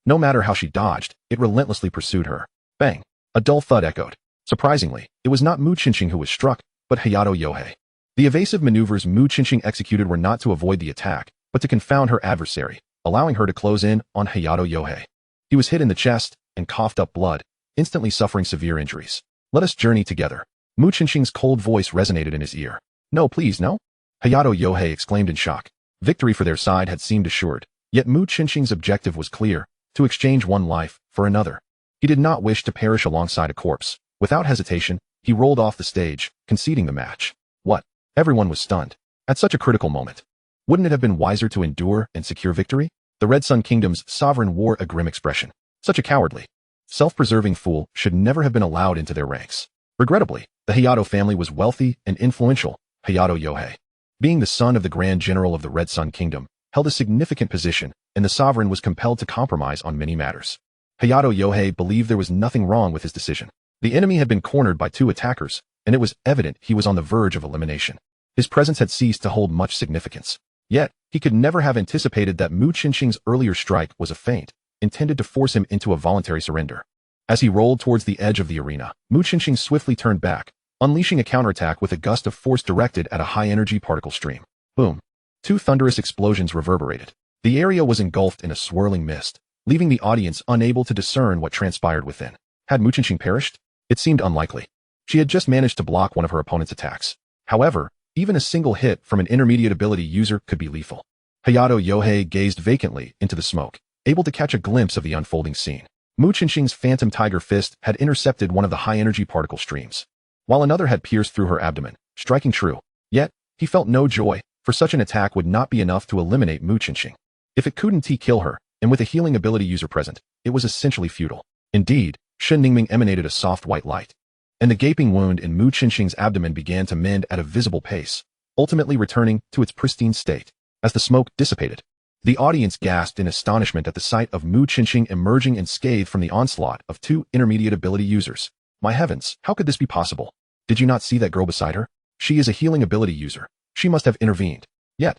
No matter how she dodged, it relentlessly pursued her. Bang! A dull thud echoed. Surprisingly, it was not Mu Qinxing who was struck, but Hayato Yohei. The evasive maneuvers Mu Qinxing executed were not to avoid the attack, but to confound her adversary, allowing her to close in on Hayato Yohei. He was hit in the chest and coughed up blood, instantly suffering severe injuries. Let us journey together. Mu Qinxing's cold voice resonated in his ear. No, please, no? Hayato Yohei exclaimed in shock. Victory for their side had seemed assured, yet Mu Qinxing's objective was clear, to exchange one life for another. He did not wish to perish alongside a corpse. Without hesitation, he rolled off the stage, conceding the match. What? Everyone was stunned. At such a critical moment, wouldn't it have been wiser to endure and secure victory? The Red Sun Kingdom's sovereign wore a grim expression. Such a cowardly, self-preserving fool should never have been allowed into their ranks. Regrettably, the Hayato family was wealthy and influential. Hayato Yohei, being the son of the Grand General of the Red Sun Kingdom, held a significant position, and the sovereign was compelled to compromise on many matters. Hayato Yohei believed there was nothing wrong with his decision. The enemy had been cornered by two attackers, and it was evident he was on the verge of elimination. His presence had ceased to hold much significance. Yet, he could never have anticipated that Mu Qinxing's earlier strike was a feint, intended to force him into a voluntary surrender. As he rolled towards the edge of the arena, Mu Qinxing swiftly turned back, unleashing a counterattack with a gust of force directed at a high-energy particle stream. Boom! Two thunderous explosions reverberated. The area was engulfed in a swirling mist, leaving the audience unable to discern what transpired within. Had Mu Qinxing perished? It seemed unlikely. She had just managed to block one of her opponent's attacks. However, Even a single hit from an intermediate ability user could be lethal. Hayato Yohei gazed vacantly into the smoke, able to catch a glimpse of the unfolding scene. Mu Qinxing's phantom tiger fist had intercepted one of the high-energy particle streams, while another had pierced through her abdomen, striking true. Yet, he felt no joy, for such an attack would not be enough to eliminate Mu Qinxing. If it couldn't kill her, and with a healing ability user present, it was essentially futile. Indeed, Shen Ningming emanated a soft white light, and the gaping wound in Mu Qinxing's abdomen began to mend at a visible pace, ultimately returning to its pristine state. As the smoke dissipated, the audience gasped in astonishment at the sight of Mu Qinxing emerging unscathed from the onslaught of two intermediate ability users. My heavens, how could this be possible? Did you not see that girl beside her? She is a healing ability user. She must have intervened. Yet,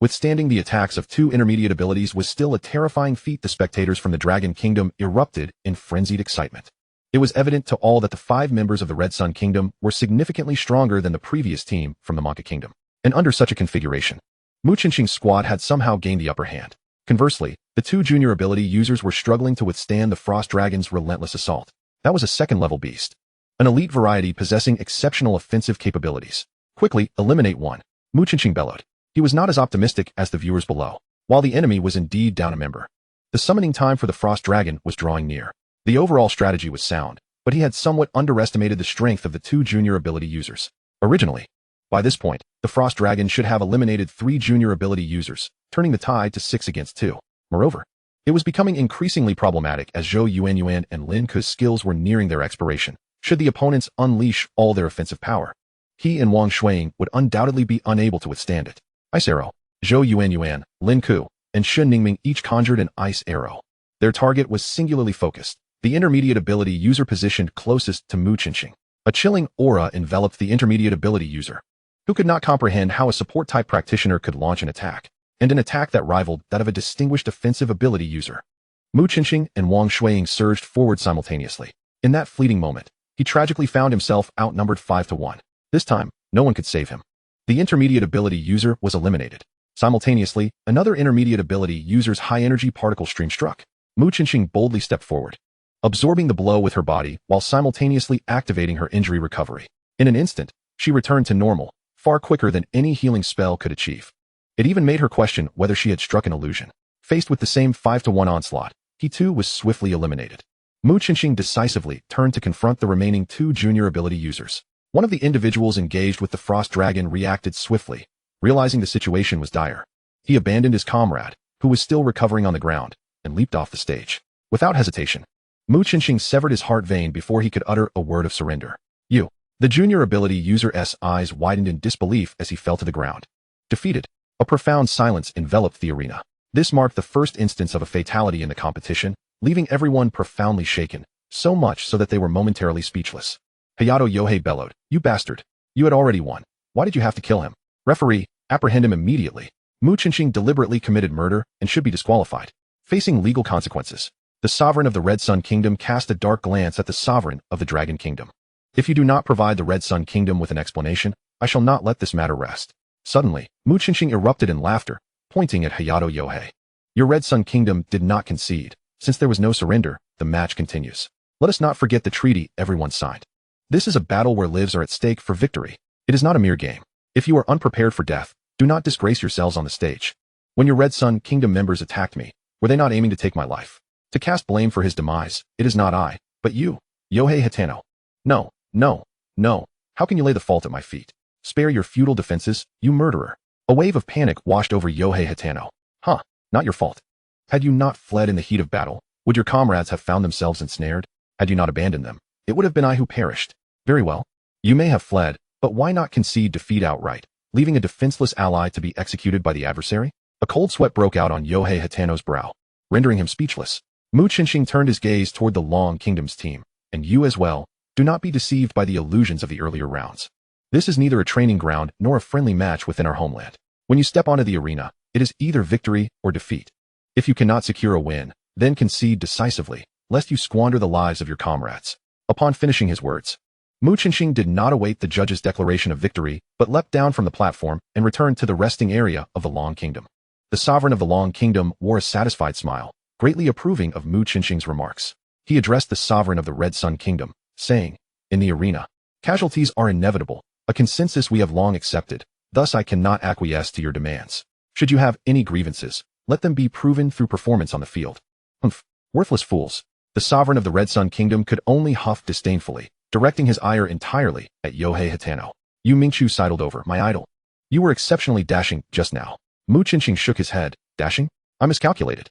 withstanding the attacks of two intermediate abilities was still a terrifying feat. The spectators from the Dragon Kingdom erupted in frenzied excitement. It was evident to all that the 5 members of the Red Sun Kingdom were significantly stronger than the previous team from the Manga Kingdom. And under such a configuration, Mu Qinxing's squad had somehow gained the upper hand. Conversely, the 2 junior ability users were struggling to withstand the Frost Dragon's relentless assault. That was a second-level beast, an elite variety possessing exceptional offensive capabilities. Quickly, eliminate one, Mu Qinxing bellowed. He was not as optimistic as the viewers below. While the enemy was indeed down a member, the summoning time for the Frost Dragon was drawing near. The overall strategy was sound, but he had somewhat underestimated the strength of the 2 junior ability users. Originally, by this point, the Frost Dragon should have eliminated 3 junior ability users, turning the tide to 6 against 2. Moreover, it was becoming increasingly problematic as Zhou Yuanyuan and Lin Ke's skills were nearing their expiration. Should the opponents unleash all their offensive power, he and Wang Shuiying would undoubtedly be unable to withstand it. Ice Arrow, Zhou Yuanyuan, Lin Ke, and Shen Ningming each conjured an ice arrow. Their target was singularly focused, the intermediate ability user positioned closest to Mu Qinxing. A chilling aura enveloped the intermediate ability user, who could not comprehend how a support-type practitioner could launch an attack, and an attack that rivaled that of a distinguished offensive ability user. Mu Qinxing and Wang Shuiying surged forward simultaneously. In that fleeting moment, he tragically found himself outnumbered 5-1. This time, no one could save him. The intermediate ability user was eliminated. Simultaneously, another intermediate ability user's high-energy particle stream struck. Mu Qinxing boldly stepped forward, absorbing the blow with her body while simultaneously activating her injury recovery. In an instant, she returned to normal, far quicker than any healing spell could achieve. It even made her question whether she had struck an illusion. Faced with the same 5-1 onslaught, he too was swiftly eliminated. Mu Qinxing decisively turned to confront the remaining 2 junior ability users. One of the individuals engaged with the Frost Dragon reacted swiftly, realizing the situation was dire. He abandoned his comrade, who was still recovering on the ground, and leaped off the stage. Without hesitation, Mu Qinxing severed his heart vein before he could utter a word of surrender. You. The junior ability user's eyes widened in disbelief as he fell to the ground. Defeated, a profound silence enveloped the arena. This marked the first instance of a fatality in the competition, leaving everyone profoundly shaken, so much so that they were momentarily speechless. Hayato Yohei bellowed, "You bastard! You had already won. Why did you have to kill him? Referee, apprehend him immediately." Mu Qinxing deliberately committed murder and should be disqualified. Facing legal consequences, the sovereign of the Red Sun Kingdom cast a dark glance at the sovereign of the Dragon Kingdom. "If you do not provide the Red Sun Kingdom with an explanation, I shall not let this matter rest." Suddenly, Mu Qinxing erupted in laughter, pointing at Hayato Yohei. "Your Red Sun Kingdom did not concede. Since there was no surrender, the match continues. Let us not forget the treaty everyone signed. This is a battle where lives are at stake for victory. It is not a mere game. If you are unprepared for death, do not disgrace yourselves on the stage. When your Red Sun Kingdom members attacked me, were they not aiming to take my life? To cast blame for his demise, it is not I, but you, Yohei Hitano. No, no, no. How can you lay the fault at my feet? Spare your futile defenses, you murderer." A wave of panic washed over Yohei Hitano. "Huh, not your fault. Had you not fled in the heat of battle, would your comrades have found themselves ensnared? Had you not abandoned them, it would have been I who perished. Very well. You may have fled, but why not concede defeat outright, leaving a defenseless ally to be executed by the adversary?" A cold sweat broke out on Yohei Hitano's brow, rendering him speechless. Mu Qinxing turned his gaze toward the Long Kingdom's team. "And you as well. Do not be deceived by the illusions of the earlier rounds. This is neither a training ground nor a friendly match within our homeland. When you step onto the arena, it is either victory or defeat. If you cannot secure a win, then concede decisively, lest you squander the lives of your comrades." Upon finishing his words, Mu Qinxing did not await the judge's declaration of victory, but leapt down from the platform and returned to the resting area of the Long Kingdom. The sovereign of the Long Kingdom wore a satisfied smile, greatly approving of Mu Qinxing's remarks. He addressed the sovereign of the Red Sun Kingdom, saying, "In the arena, casualties are inevitable, a consensus we have long accepted, Thus I cannot acquiesce to your demands. Should you have any grievances, let them be proven through performance on the field. Humph. Worthless fools. The sovereign of the Red Sun Kingdom could only huff disdainfully, directing his ire entirely at Yohei Hitano. You Mingchu sidled over, my idol. You were exceptionally dashing just now. Mu Qinqing shook his head. Dashing? I miscalculated.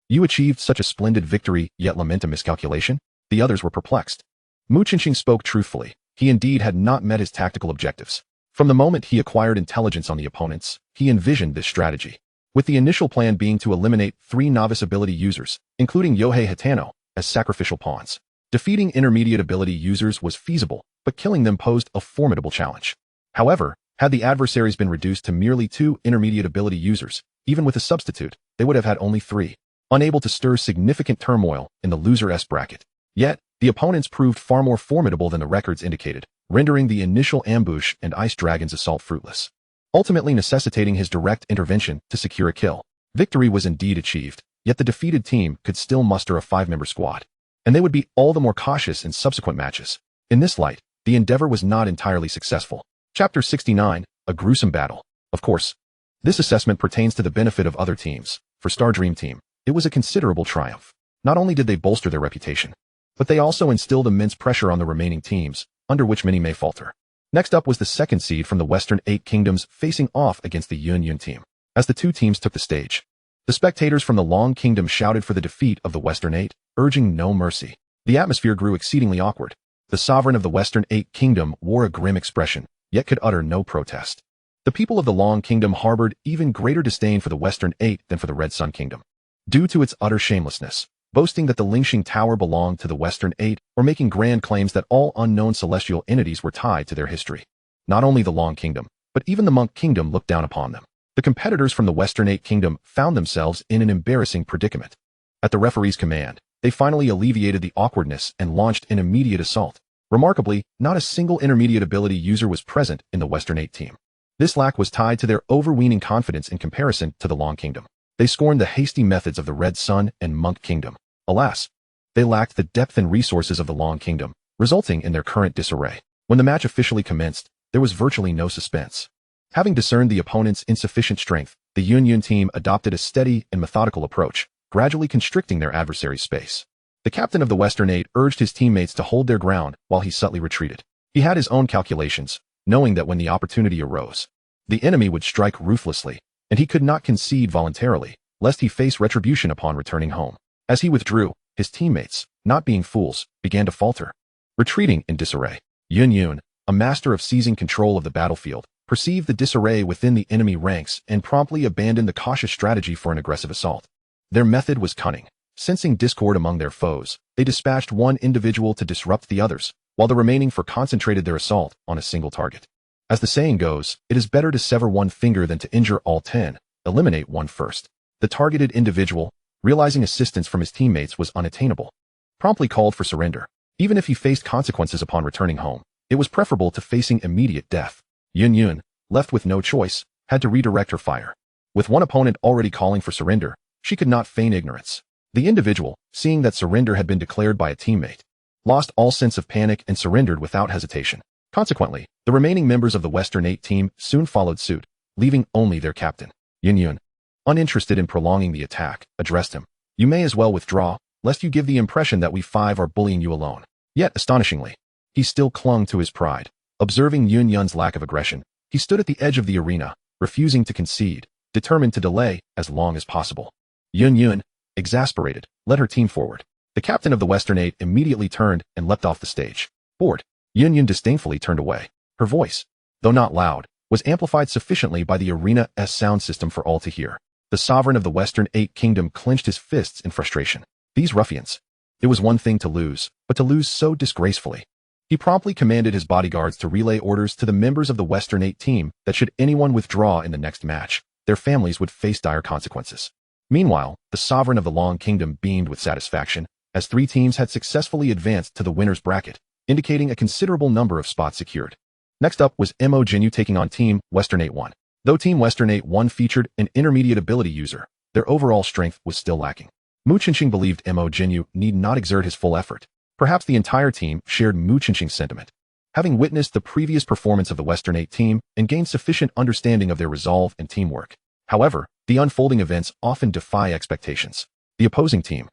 You achieved such a splendid victory, yet lament a miscalculation? The others were perplexed. Mu Qinqing spoke truthfully. He indeed had not met his tactical objectives. From the moment he acquired intelligence on the opponents, he envisioned this strategy, with the initial plan being to eliminate 3 novice ability users, including Yohei Hitano, as sacrificial pawns. Defeating intermediate ability users was feasible, but killing them posed a formidable challenge. However, had the adversaries been reduced to merely 2 intermediate ability users, even with a substitute, they would have had only 3. Unable to stir significant turmoil in the loser S bracket. Yet, the opponents proved far more formidable than the records indicated, rendering the initial ambush and Ice Dragon's assault fruitless, ultimately necessitating his direct intervention to secure a kill. Victory was indeed achieved, yet the defeated team could still muster a 5-member squad, and they would be all the more cautious in subsequent matches. In this light, the endeavor was not entirely successful. Chapter 69, A Gruesome Battle. Of course, this assessment pertains to the benefit of other teams. For Star Dream Team, it was a considerable triumph. Not only did they bolster their reputation, but they also instilled immense pressure on the remaining teams, under which many may falter. Next up was the second seed from the Western 8 Kingdoms facing off against the Yun team. As the two teams took the stage, the spectators from the Long Kingdom shouted for the defeat of the Western 8, urging no mercy. The atmosphere grew exceedingly awkward. The sovereign of the Western 8 Kingdom wore a grim expression, yet could utter no protest. The people of the Long Kingdom harbored even greater disdain for the Western 8 than for the Red Sun Kingdom, due to its utter shamelessness, boasting that the Lingxing Tower belonged to the Western 8, or making grand claims that all unknown celestial entities were tied to their history. Not only the Long Kingdom, but even the Monk Kingdom looked down upon them. The competitors from the Western 8 Kingdom found themselves in an embarrassing predicament. At the referee's command, they finally alleviated the awkwardness and launched an immediate assault. Remarkably, not a single intermediate ability user was present in the Western 8 team. This lack was tied to their overweening confidence in comparison to the Long Kingdom. They scorned the hasty methods of the Red Sun and Monk Kingdom. Alas, they lacked the depth and resources of the Long Kingdom, resulting in their current disarray. When the match officially commenced, there was virtually no suspense. Having discerned the opponent's insufficient strength, the Yun team adopted a steady and methodical approach, gradually constricting their adversary's space. The captain of the Western 8 urged his teammates to hold their ground while he subtly retreated. He had his own calculations, knowing that when the opportunity arose, the enemy would strike ruthlessly, and he could not concede voluntarily, lest he face retribution upon returning home. As he withdrew, his teammates, not being fools, began to falter, retreating in disarray. Yun, a master of seizing control of the battlefield, perceived the disarray within the enemy ranks and promptly abandoned the cautious strategy for an aggressive assault. Their method was cunning. Sensing discord among their foes, they dispatched one individual to disrupt the others, while the remaining concentrated their assault on a single target. As the saying goes, it is better to sever one finger than to injure all 10. Eliminate one first. The targeted individual, realizing assistance from his teammates was unattainable, promptly called for surrender. Even if he faced consequences upon returning home, it was preferable to facing immediate death. Yun, left with no choice, had to redirect her fire. With one opponent already calling for surrender, she could not feign ignorance. The individual, seeing that surrender had been declared by a teammate, lost all sense of panic and surrendered without hesitation. Consequently, the remaining members of the Western 8 team soon followed suit, leaving only their captain. Yun, uninterested in prolonging the attack, addressed him. You may as well withdraw, lest you give the impression that we 5 are bullying you alone. Yet, astonishingly, he still clung to his pride. Observing Yun's lack of aggression, he stood at the edge of the arena, refusing to concede, determined to delay as long as possible. Yun, exasperated, led her team forward. The captain of the Western 8 immediately turned and leapt off the stage. Bored, Yun disdainfully turned away. Her voice, though not loud, was amplified sufficiently by the arena's sound system for all to hear. The sovereign of the Western 8 Kingdom clenched his fists in frustration. These ruffians. It was one thing to lose, but to lose so disgracefully. He promptly commanded his bodyguards to relay orders to the members of the Western 8 team that should anyone withdraw in the next match, their families would face dire consequences. Meanwhile, the sovereign of the Long Kingdom beamed with satisfaction, as 3 teams had successfully advanced to the winner's bracket, indicating a considerable number of spots secured. Next up was Mo Jinyu taking on Team Western 8-1. Though Team Western 8-1 featured an intermediate ability user, their overall strength was still lacking. Mu Qinqing believed Mo Jinyu need not exert his full effort. Perhaps the entire team shared Mu Qinqing's sentiment. having witnessed the previous performance of the Western 8 team and gained sufficient understanding of their resolve and teamwork. However, the unfolding events often defy expectations. The opposing team,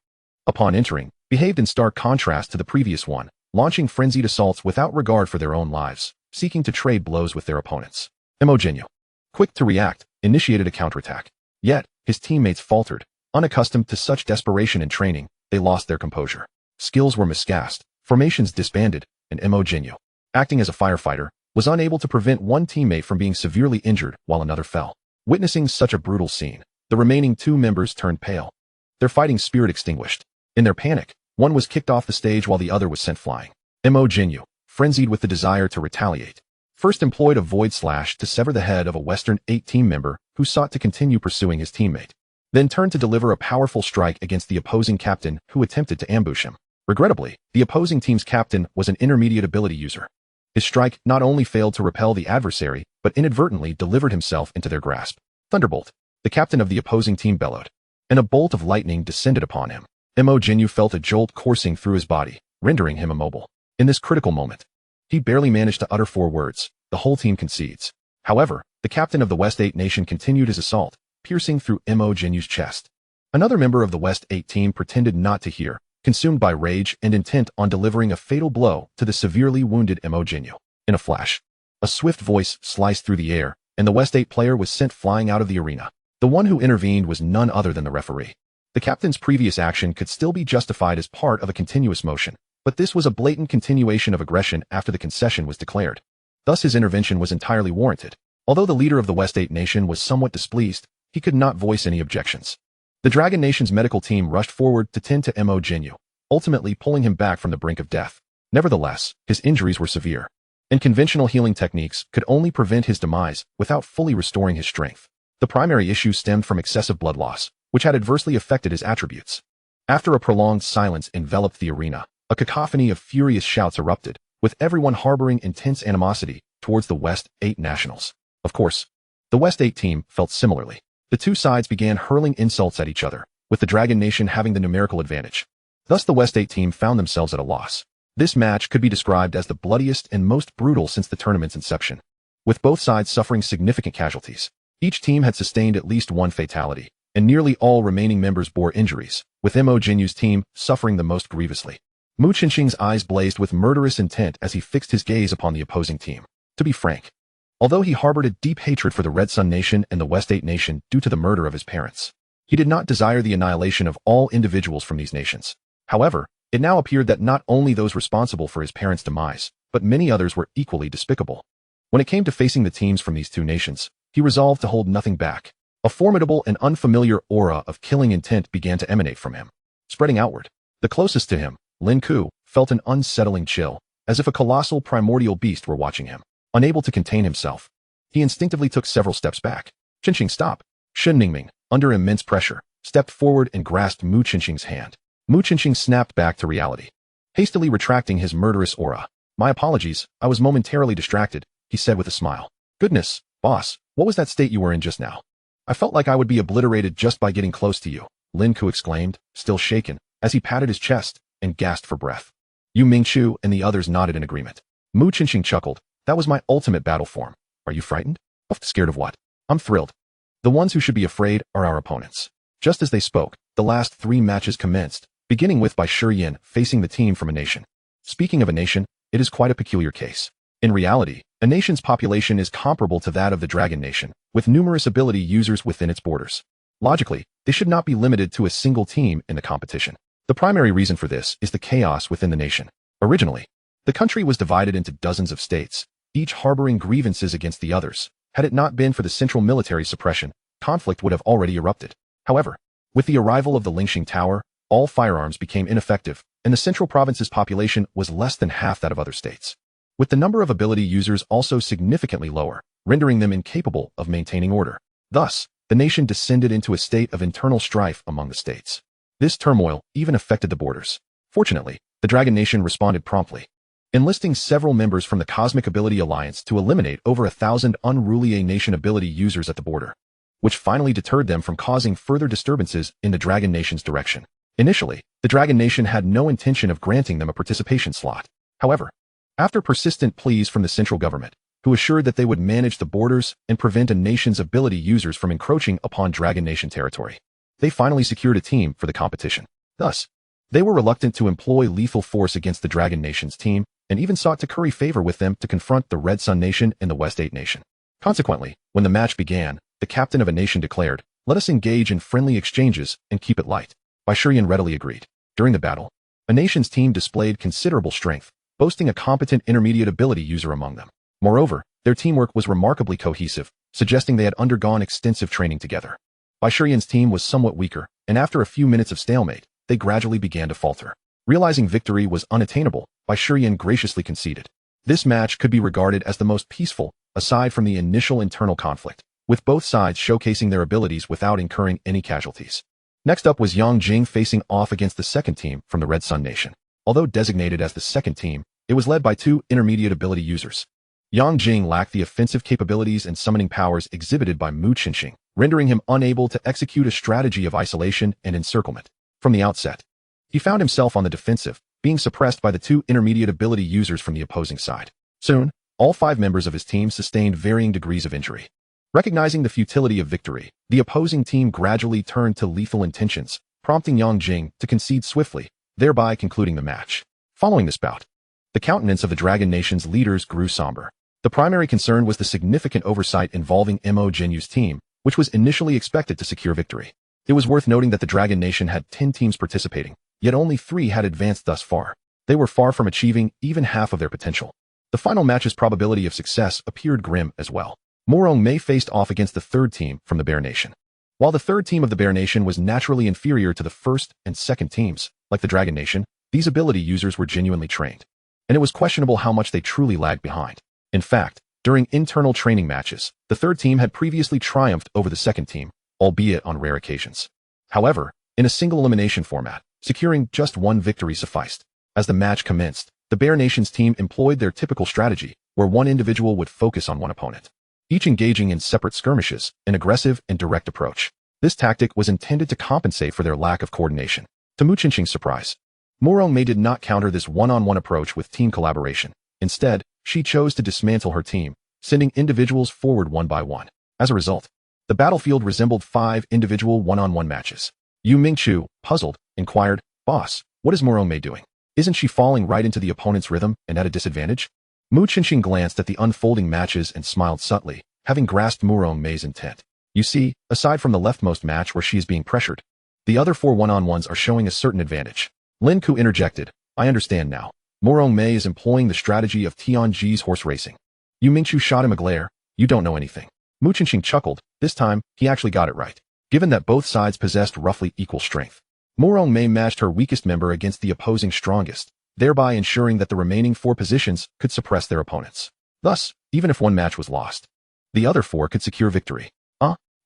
upon entering, behaved in stark contrast to the previous one, launching frenzied assaults without regard for their own lives, seeking to trade blows with their opponents. Imogenyu, quick to react, initiated a counterattack. Yet, his teammates faltered. Unaccustomed to such desperation and training, they lost their composure. Skills were miscast, formations disbanded, and Imogenyu, acting as a firefighter, was unable to prevent one teammate from being severely injured while another fell. Witnessing such a brutal scene, the remaining 2 members turned pale. Their fighting spirit extinguished. In their panic, one was kicked off the stage while the other was sent flying. Imogenyu, frenzied with the desire to retaliate, first employed a void slash to sever the head of a Western 8 team member who sought to continue pursuing his teammate, then turned to deliver a powerful strike against the opposing captain who attempted to ambush him. Regrettably, the opposing team's captain was an intermediate ability user. His strike not only failed to repel the adversary, but inadvertently delivered himself into their grasp. Thunderbolt, the captain of the opposing team bellowed, and a bolt of lightning descended upon him. Imogenyu felt a jolt coursing through his body, rendering him immobile. In this critical moment, he barely managed to utter 4 words: "The whole team concedes." However, the captain of the West 8 nation continued his assault, piercing through Imogenyu's chest. Another member of the West 8 team pretended not to hear, consumed by rage and intent on delivering a fatal blow to the severely wounded Imogenyu. In a flash, a swift voice sliced through the air, and the West 8 player was sent flying out of the arena. The one who intervened was none other than the referee. The captain's previous action could still be justified as part of a continuous motion, but this was a blatant continuation of aggression after the concession was declared. Thus his intervention was entirely warranted. Although the leader of the West 8 nation was somewhat displeased, he could not voice any objections. The Dragon Nation's medical team rushed forward to tend to Imogenyu, ultimately pulling him back from the brink of death. Nevertheless, his injuries were severe, and conventional healing techniques could only prevent his demise without fully restoring his strength. The primary issue stemmed from excessive blood loss, which had adversely affected his attributes. After a prolonged silence enveloped the arena, a cacophony of furious shouts erupted, with everyone harboring intense animosity towards the West 8 nationals. Of course, the West 8 team felt similarly. The 2 sides began hurling insults at each other, with the Dragon Nation having the numerical advantage. Thus the West 8 team found themselves at a loss. This match could be described as the bloodiest and most brutal since the tournament's inception, with both sides suffering significant casualties. Each team had sustained at least 1 fatality, and nearly all remaining members bore injuries, with Imogenyu's team suffering the most grievously. Mu Qinxing's eyes blazed with murderous intent as he fixed his gaze upon the opposing team. To be frank, although he harbored a deep hatred for the Red Sun Nation and the West 8 Nation due to the murder of his parents, he did not desire the annihilation of all individuals from these nations. However, it now appeared that not only those responsible for his parents' demise, but many others were equally despicable. When it came to facing the teams from these 2 nations, he resolved to hold nothing back. A formidable and unfamiliar aura of killing intent began to emanate from him, spreading outward. The closest to him, Lin Ku, felt an unsettling chill, as if a colossal primordial beast were watching him. Unable to contain himself, he instinctively took several steps back. Qinxing, stop! Shen Ningming, under immense pressure, stepped forward and grasped Mu Qinxing's hand. Mu Qinxing snapped back to reality, hastily retracting his murderous aura. "My apologies, I was momentarily distracted," he said with a smile. "Goodness, boss, what was that state you were in just now? I felt like I would be obliterated just by getting close to you," Lin Ku exclaimed, still shaken, as he patted his chest and gasped for breath. Yu Mingchu and the others nodded in agreement. Mu Qinxing chuckled. "That was my ultimate battle form. Are you frightened?" "Scared of what?" "I'm thrilled. The ones who should be afraid are our opponents." Just as they spoke, the last 3 matches commenced, beginning with Bai Shiyin facing the team from a nation. Speaking of a nation, it is quite a peculiar case. In reality, a nation's population is comparable to that of the Dragon Nation, with numerous ability users within its borders. Logically, they should not be limited to a single team in the competition. The primary reason for this is the chaos within the nation. Originally, the country was divided into dozens of states, each harboring grievances against the others. Had it not been for the central military suppression, conflict would have already erupted. However, with the arrival of the Lingxing Tower, all firearms became ineffective, and the central province's population was less than half that of other states, with the number of ability users also significantly lower, rendering them incapable of maintaining order. Thus, the nation descended into a state of internal strife among the states. This turmoil even affected the borders. Fortunately, the Dragon Nation responded promptly, enlisting several members from the Cosmic Ability Alliance to eliminate over 1,000 unruly nation ability users at the border, which finally deterred them from causing further disturbances in the Dragon Nation's direction. Initially, the Dragon Nation had no intention of granting them a participation slot. However, After persistent pleas from the central government, who assured that they would manage the borders and prevent a nation's ability users from encroaching upon Dragon Nation territory, they finally secured a team for the competition. Thus, they were reluctant to employ lethal force against the Dragon Nation's team and even sought to curry favor with them to confront the Red Sun Nation and the West 8 Nation. Consequently, when the match began, the captain of a nation declared, "Let us engage in friendly exchanges and keep it light." Bashirian readily agreed. During the battle, a nation's team displayed considerable strength, boasting a competent intermediate ability user among them. Moreover, their teamwork was remarkably cohesive, suggesting they had undergone extensive training together. Bashirian's team was somewhat weaker, and after a few minutes of stalemate, they gradually began to falter. Realizing victory was unattainable, Bashirian graciously conceded. This match could be regarded as the most peaceful, aside from the initial internal conflict, with both sides showcasing their abilities without incurring any casualties. Next up was Yang Jing facing off against the second team from the Red Sun Nation. Although designated as the second team, it was led by two intermediate ability users. Yang Jing lacked the offensive capabilities and summoning powers exhibited by Mu Qinxing, rendering him unable to execute a strategy of isolation and encirclement. From the outset, he found himself on the defensive, being suppressed by the two intermediate ability users from the opposing side. Soon, all 5 members of his team sustained varying degrees of injury. Recognizing the futility of victory, the opposing team gradually turned to lethal intentions, prompting Yang Jing to concede swiftly, thereby concluding the match. Following this bout, the countenance of the Dragon Nation's leaders grew somber. The primary concern was the significant oversight involving Mo Jinyu's team, which was initially expected to secure victory. It was worth noting that the Dragon Nation had 10 teams participating, yet only 3 had advanced thus far. They were far from achieving even half of their potential. The final match's probability of success appeared grim as well. Morong Mei faced off against the third team from the Bear Nation. While the third team of the Bear Nation was naturally inferior to the first and second teams, like the Dragon Nation, these ability users were genuinely trained, and it was questionable how much they truly lagged behind. In fact, during internal training matches, the third team had previously triumphed over the second team, albeit on rare occasions. However, in a single elimination format, securing just one victory sufficed. As the match commenced, the Bear Nation's team employed their typical strategy, where one individual would focus on one opponent, each engaging in separate skirmishes, an aggressive and direct approach. This tactic was intended to compensate for their lack of coordination. To Mu Qinxing's surprise, Morong Mei did not counter this one-on-one approach with team collaboration. Instead, she chose to dismantle her team, sending individuals forward one by one. As a result, the battlefield resembled 5 individual one-on-one matches. Yu Mingchu, puzzled, inquired, "Boss, what is Morong Mei doing? Isn't she falling right into the opponent's rhythm and at a disadvantage?" Mu Qinxing glanced at the unfolding matches and smiled subtly, having grasped Morong Mei's intent. "You see, aside from the leftmost match where she is being pressured, the other 4 one-on-ones are showing a certain advantage." Lin Ku interjected, "I understand now. Morong Mei is employing the strategy of Tianji's horse racing." Yu Mingchu shot him a glare. "You don't know anything." Mu Qinxing chuckled. This time, he actually got it right. Given that both sides possessed roughly equal strength, Morong Mei matched her weakest member against the opposing strongest, thereby ensuring that the remaining 4 positions could suppress their opponents. Thus, even if one match was lost, the other 4 could secure victory.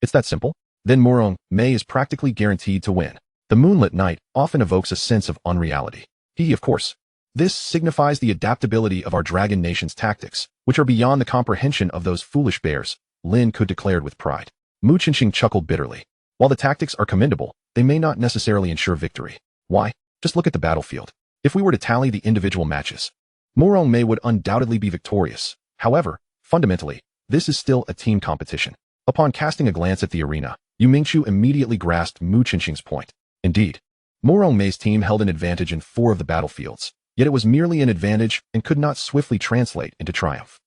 It's that simple? Then Morong Mei is practically guaranteed to win. The moonlit night often evokes a sense of unreality. Of course. This signifies the adaptability of our Dragon Nation's tactics, which are beyond the comprehension of those foolish bears, Lin Ku declared with pride. Mu Qinxing chuckled bitterly. While the tactics are commendable, they may not necessarily ensure victory. Why? Just look at the battlefield. If we were to tally the individual matches, Morong Mei would undoubtedly be victorious. However, fundamentally, this is still a team competition. Upon casting a glance at the arena, Yu Mingchu immediately grasped Mu Qinxing's point. Indeed, Morong Mei's team held an advantage in 4 of the battlefields, yet it was merely an advantage and could not swiftly translate into triumph.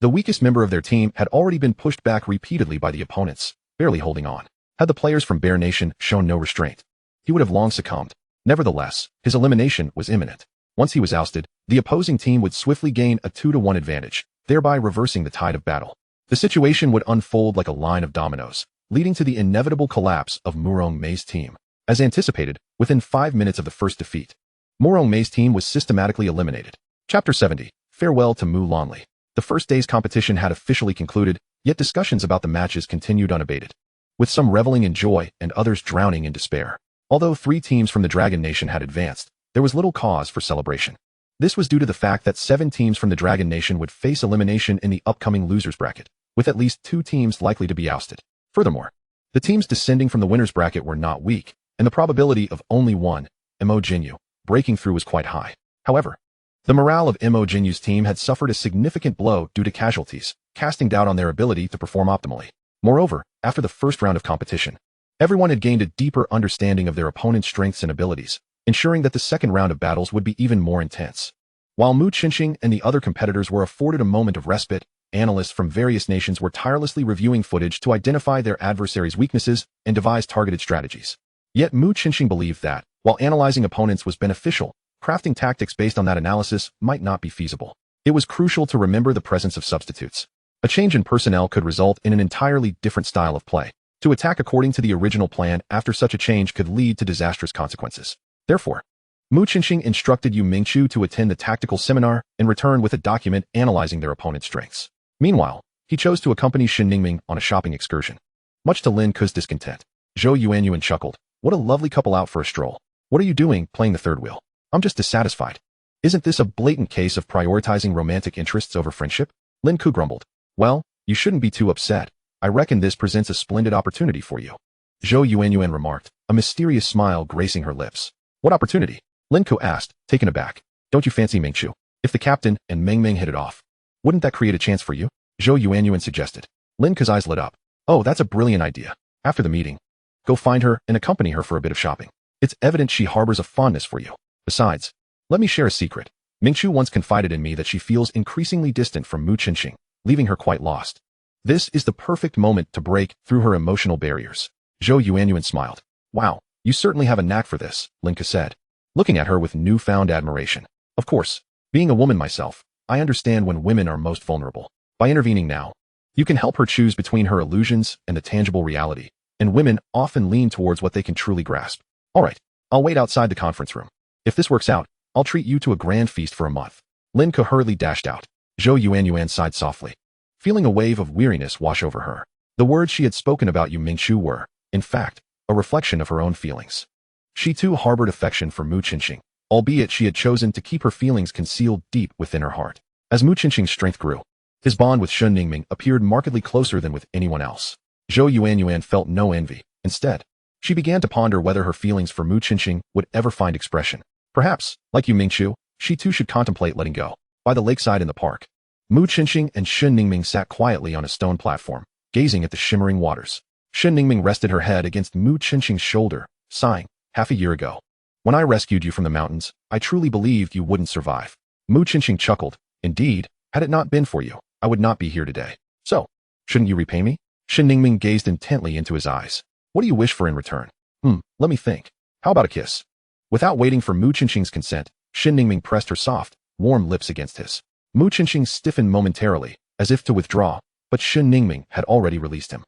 The weakest member of their team had already been pushed back repeatedly by the opponents, barely holding on. Had the players from Bear Nation shown no restraint, he would have long succumbed. Nevertheless, his elimination was imminent. Once he was ousted, the opposing team would swiftly gain a 2-to-1 advantage, thereby reversing the tide of battle. The situation would unfold like a line of dominoes, leading to the inevitable collapse of Morong Mei's team. As anticipated, within 5 minutes of the first defeat, Morong Mei's team was systematically eliminated. Chapter 70. Farewell to Mu Lanli. The first day's competition had officially concluded, yet discussions about the matches continued unabated, with some reveling in joy and others drowning in despair. Although 3 teams from the Dragon Nation had advanced, there was little cause for celebration. This was due to the fact that 7 teams from the Dragon Nation would face elimination in the upcoming losers bracket, with at least 2 teams likely to be ousted. Furthermore, the teams descending from the winners bracket were not weak, and the probability of only one, Mo Jinyu, breaking through was quite high. However, The morale of Mo Jinyu's team had suffered a significant blow due to casualties, casting doubt on their ability to perform optimally. Moreover, after the first round of competition, everyone had gained a deeper understanding of their opponent's strengths and abilities, ensuring that the second round of battles would be even more intense. While Mu Qinxing and the other competitors were afforded a moment of respite, analysts from various nations were tirelessly reviewing footage to identify their adversaries' weaknesses and devise targeted strategies. Yet Mu Qinxing believed that, while analyzing opponents was beneficial, crafting tactics based on that analysis might not be feasible. It was crucial to remember the presence of substitutes. A change in personnel could result in an entirely different style of play. To attack according to the original plan after such a change could lead to disastrous consequences. Therefore, Mu Qinxing instructed Yu Mingqiu to attend the tactical seminar and return with a document analyzing their opponent's strengths. Meanwhile, he chose to accompany Shen Ningming on a shopping excursion. Much to Lin Ke's discontent, Zhou Yuanyuan chuckled. What a lovely couple out for a stroll. What are you doing, playing the third wheel? I'm just dissatisfied. Isn't this a blatant case of prioritizing romantic interests over friendship? Lin Ke grumbled. Well, you shouldn't be too upset. I reckon this presents a splendid opportunity for you. Zhou Yuanyuan remarked, a mysterious smile gracing her lips. What opportunity? Lin Ke asked, taken aback. Don't you fancy Mingqiu? If the captain and Meng Meng hit it off, wouldn't that create a chance for you? Zhou Yuanyuan suggested. Lin Ke's eyes lit up. Oh, that's a brilliant idea. After the meeting, go find her and accompany her for a bit of shopping. It's evident she harbors a fondness for you. Besides, let me share a secret. Mingqiu once confided in me that she feels increasingly distant from Mu Qinxing, leaving her quite lost. This is the perfect moment to break through her emotional barriers. Zhou Yuanyuan smiled. Wow, you certainly have a knack for this, Lin Ke said, looking at her with newfound admiration. Of course, being a woman myself, I understand when women are most vulnerable. By intervening now, you can help her choose between her illusions and the tangible reality, and women often lean towards what they can truly grasp. All right, I'll wait outside the conference room. If this works out, I'll treat you to a grand feast for a month. Lin Ke hurriedly dashed out. Zhou Yuanyuan sighed softly, feeling a wave of weariness wash over her. The words she had spoken about Yu Mingqiu were, in fact, a reflection of her own feelings. She too harbored affection for Mu Qinxing, albeit she had chosen to keep her feelings concealed deep within her heart. As Mu Qinxing's strength grew, his bond with Shen Ningming appeared markedly closer than with anyone else. Zhou Yuanyuan felt no envy. Instead, she began to ponder whether her feelings for Mu Qinxing would ever find expression. Perhaps, like Yu Mingqiu, she too should contemplate letting go. By the lakeside in the park, Mu Qinxing and Shen Ningming sat quietly on a stone platform, gazing at the shimmering waters. Shen Ningming rested her head against Mu Qinxing's shoulder, sighing. Half a year ago, when I rescued you from the mountains, I truly believed you wouldn't survive. Mu Qinxing chuckled. Indeed, had it not been for you, I would not be here today. So, shouldn't you repay me? Shen Ningming gazed intently into his eyes. What do you wish for in return? Let me think. How about a kiss? Without waiting for Mu Qinxing's consent, Shen Ningming pressed her soft, warm lips against his. Mu Qinxing stiffened momentarily, as if to withdraw, but Shen Ningming had already released him.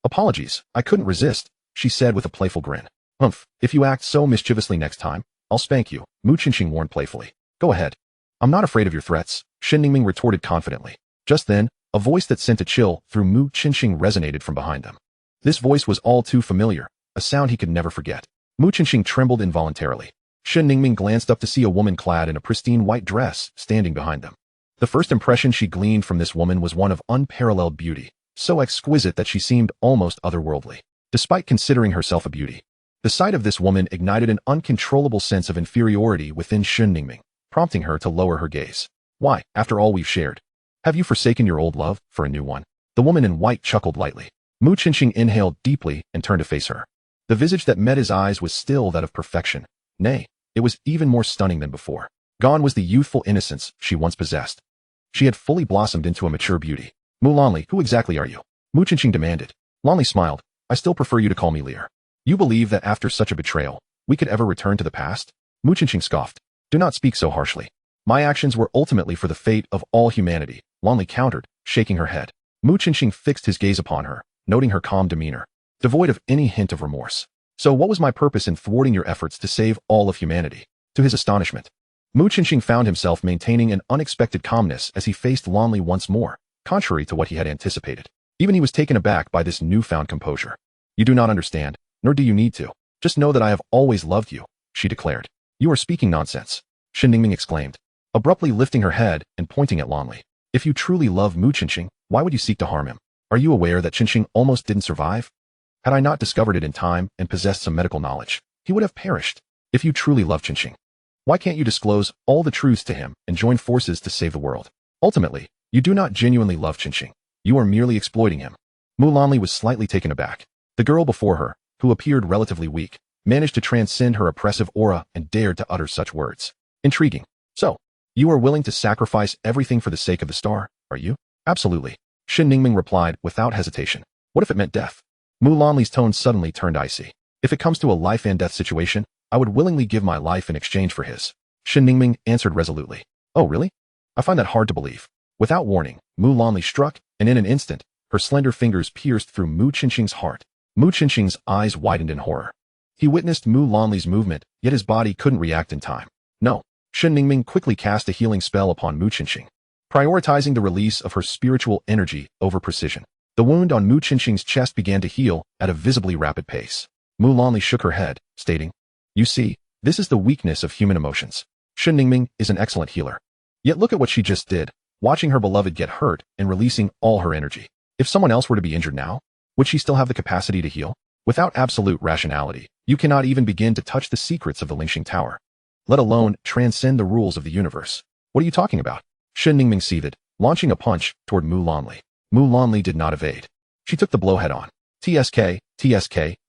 Apologies, I couldn't resist, she said with a playful grin. Humph, if you act so mischievously next time, I'll spank you, Mu Qinxing warned playfully. Go ahead. I'm not afraid of your threats, Shen Ningming retorted confidently. Just then, a voice that sent a chill through Mu Qinxing resonated from behind them. This voice was all too familiar, a sound he could never forget. Mu Qinxing trembled involuntarily. Shen Ningming glanced up to see a woman clad in a pristine white dress standing behind them. The first impression she gleaned from this woman was one of unparalleled beauty, so exquisite that she seemed almost otherworldly. Despite considering herself a beauty, the sight of this woman ignited an uncontrollable sense of inferiority within Shen Ningming, prompting her to lower her gaze. Why, after all we've shared, have you forsaken your old love for a new one? The woman in white chuckled lightly. Mu Qinxing inhaled deeply and turned to face her. The visage that met his eyes was still that of perfection. Nay, it was even more stunning than before. Gone was the youthful innocence she once possessed. She had fully blossomed into a mature beauty. Mu Lanli, who exactly are you? Mu Qinxing demanded. Lanli smiled. I still prefer you to call me Lear. You believe that after such a betrayal, we could ever return to the past? Mu Qinxing scoffed. Do not speak so harshly. My actions were ultimately for the fate of all humanity, Lanli countered, shaking her head. Mu Qinxing fixed his gaze upon her, noting her calm demeanor, devoid of any hint of remorse. So what was my purpose in thwarting your efforts to save all of humanity? To his astonishment, Mu Qinxing found himself maintaining an unexpected calmness as he faced Lanli once more, contrary to what he had anticipated. Even he was taken aback by this newfound composure. You do not understand, nor do you need to. Just know that I have always loved you, she declared. You are speaking nonsense, Shen Ningming exclaimed, abruptly lifting her head and pointing at Lanli. If you truly love Mu Qinxing, why would you seek to harm him? Are you aware that Qinxing almost didn't survive? Had I not discovered it in time and possessed some medical knowledge, he would have perished. If you truly love Qinxing, Why can't you disclose all the truths to him and join forces to save the world? Ultimately, you do not genuinely love Qinqing. You are merely exploiting him. Mulanli was slightly taken aback. The girl before her, who appeared relatively weak, managed to transcend her oppressive aura and dared to utter such words. Intriguing. So, you are willing to sacrifice everything for the sake of the star, are you? Absolutely. Shen Ningming replied without hesitation. What if it meant death? Mulanli's tone suddenly turned icy. If it comes to a life and death situation, I would willingly give my life in exchange for his. Shen Ningming answered resolutely. Oh, really? I find that hard to believe. Without warning, Mulanli struck, and in an instant, her slender fingers pierced through Mu Qinqing's heart. Mu Qinqing's eyes widened in horror. He witnessed Mulanli's movement, yet his body couldn't react in time. No. Shen Ningming quickly cast a healing spell upon Mu Qinqing, prioritizing the release of her spiritual energy over precision. The wound on Mu Qinqing's chest began to heal at a visibly rapid pace. Mulanli shook her head, stating, You see, this is the weakness of human emotions. Shen Ningming is an excellent healer. Yet look at what she just did, watching her beloved get hurt and releasing all her energy. If someone else were to be injured now, would she still have the capacity to heal? Without absolute rationality, you cannot even begin to touch the secrets of the Lingxing Tower, let alone transcend the rules of the universe. What are you talking about? Shen Ningming seethed, launching a punch toward Mulanli. Mulanli did not evade. She took the blow head-on. TSK,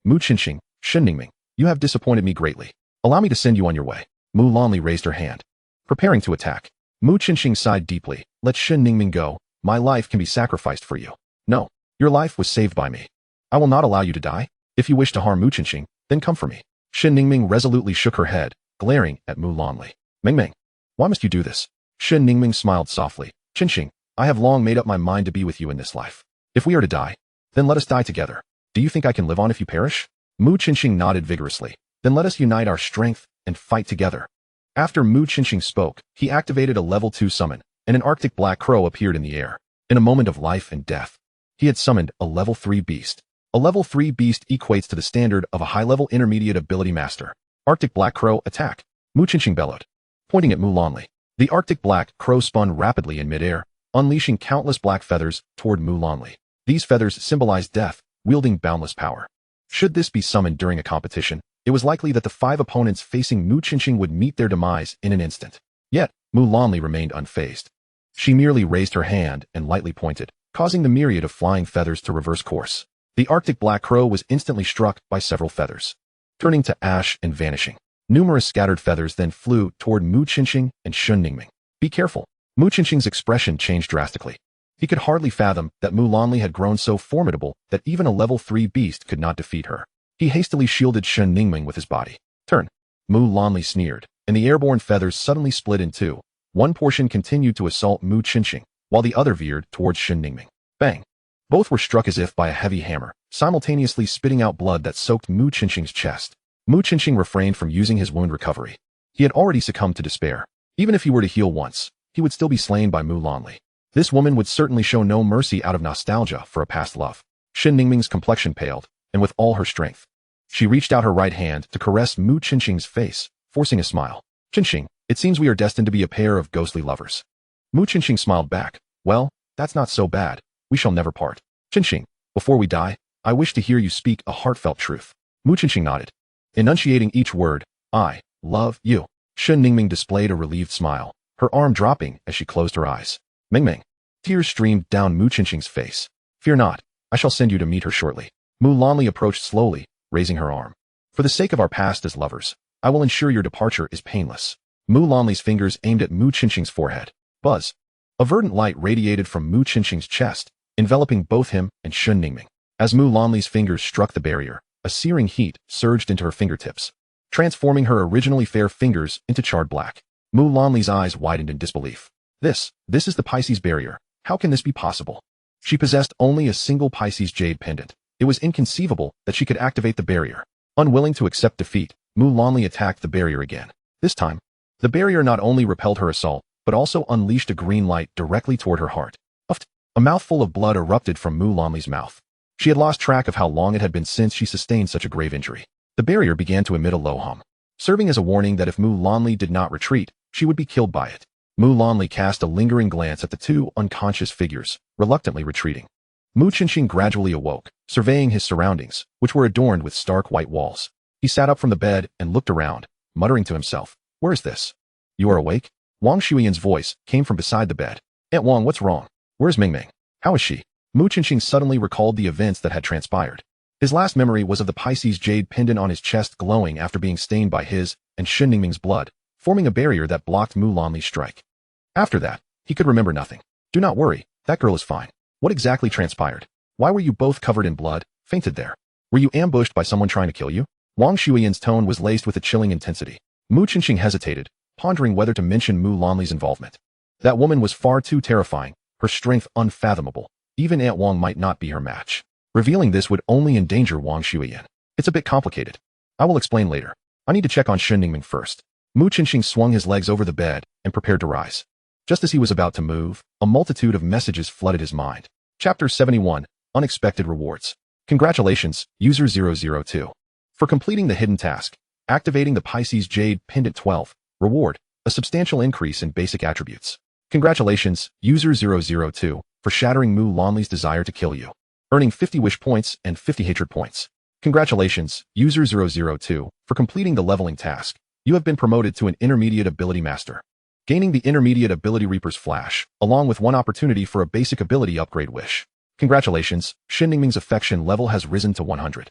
Mu Qinqing, Shen Ningming, you have disappointed me greatly. Allow me to send you on your way. Mulanli raised her hand, preparing to attack. Mu Qinqing sighed deeply. Let Shen Ningming go. My life can be sacrificed for you. No, your life was saved by me. I will not allow you to die. If you wish to harm Mu Qinqing, then come for me. Shen Ningming resolutely shook her head, glaring at Mulanli. Ming, why must you do this? Shen Ningming smiled softly. Qinqing, I have long made up my mind to be with you in this life. If we are to die, then let us die together. Do you think I can live on if you perish? Mu Qinqing nodded vigorously. Then let us unite our strength and fight together. After Mu Qinqing spoke, he activated a level 2 summon, and an Arctic black crow appeared in the air. In a moment of life and death, he had summoned a level 3 beast. A level 3 beast equates to the standard of a high-level intermediate ability master. Arctic black crow, attack. Mu Qinqing bellowed, pointing at Mulanli. The Arctic black crow spun rapidly in midair, unleashing countless black feathers toward Mulanli. These feathers symbolized death, wielding boundless power. Should this be summoned during a competition, it was likely that the 5 opponents facing Mu Qinqing would meet their demise in an instant. Yet, Mulanli remained unfazed. She merely raised her hand and lightly pointed, causing the myriad of flying feathers to reverse course. The Arctic black crow was instantly struck by several feathers, turning to ash and vanishing. Numerous scattered feathers then flew toward Mu Qinqing and Shen Ningming. Be careful. Mu Qinqing's expression changed drastically. He could hardly fathom that Mulanli had grown so formidable that even a level 3 beast could not defeat her. He hastily shielded Shen Ningming with his body. Turn. Mulanli sneered, and the airborne feathers suddenly split in two. One portion continued to assault Mu Qinqing, while the other veered towards Shen Ningming. Bang! Both were struck as if by a heavy hammer, simultaneously spitting out blood that soaked Mu Qinqing's chest. Mu Qinqing refrained from using his wound recovery. He had already succumbed to despair. Even if he were to heal once, he would still be slain by Mulanli. This woman would certainly show no mercy out of nostalgia for a past love. Shen Ningming's complexion paled, and with all her strength, she reached out her right hand to caress Mu Qinqing's face, forcing a smile. Qinqing, it seems we are destined to be a pair of ghostly lovers. Mu Qinqing smiled back. Well, that's not so bad. We shall never part. Qinqing, before we die, I wish to hear you speak a heartfelt truth. Mu Qinqing nodded, enunciating each word. I love you. Shen Ningming displayed a relieved smile, her arm dropping as she closed her eyes. Ming. Tears streamed down Mu Qinqing's face. Fear not, I shall send you to meet her shortly. Mulanli approached slowly, raising her arm. For the sake of our past as lovers, I will ensure your departure is painless. Mulanli's fingers aimed at Mu Qinqing's forehead. Buzz. A verdant light radiated from Mu Qinqing's chest, enveloping both him and Shen Ningming. As Mulanli's fingers struck the barrier, a searing heat surged into her fingertips, transforming her originally fair fingers into charred black. Mulanli's eyes widened in disbelief. This is the Pisces barrier. How can this be possible? She possessed only a single Pisces jade pendant. It was inconceivable that she could activate the barrier. Unwilling to accept defeat, Mulanli attacked the barrier again. This time, the barrier not only repelled her assault, but also unleashed a green light directly toward her heart. A mouthful of blood erupted from Mulanli's mouth. She had lost track of how long it had been since she sustained such a grave injury. The barrier began to emit a low hum, serving as a warning that if Mulanli did not retreat, she would be killed by it. Mulanli cast a lingering glance at the two unconscious figures, reluctantly retreating. Mu Qinqing gradually awoke, surveying his surroundings, which were adorned with stark white walls. He sat up from the bed and looked around, muttering to himself. Where is this? You are awake? Wang Shuiyan's voice came from beside the bed. Aunt Wang, what's wrong? Where's Mingming? How is she? Mu Qinxing suddenly recalled the events that had transpired. His last memory was of the Pisces jade pendant on his chest glowing after being stained by his and Shen Ningming's blood, forming a barrier that blocked Mu Lanli's strike. After that, he could remember nothing. Do not worry, that girl is fine. What exactly transpired? Why were you both covered in blood, fainted there? Were you ambushed by someone trying to kill you? Wang Shuiyan's tone was laced with a chilling intensity. Mu Qinxing hesitated, pondering whether to mention Mu Lanli's involvement. That woman was far too terrifying, her strength unfathomable. Even Aunt Wang might not be her match. Revealing this would only endanger Wang Shuiyan. It's a bit complicated. I will explain later. I need to check on Shen Ningming first. Mu Qinxing swung his legs over the bed and prepared to rise. Just as he was about to move, a multitude of messages flooded his mind. Chapter 71, Unexpected Rewards. Congratulations, User 002. For completing the hidden task, activating the Pisces Jade Pendant 12, reward, a substantial increase in basic attributes. Congratulations, User 002, for shattering Mu Lanli's desire to kill you, earning 50 wish points and 50 hatred points. Congratulations, User 002, for completing the leveling task. You have been promoted to an Intermediate Ability Master, gaining the Intermediate Ability Reaper's Flash, along with one opportunity for a basic ability upgrade wish. Congratulations, Shen Ningming's affection level has risen to 100.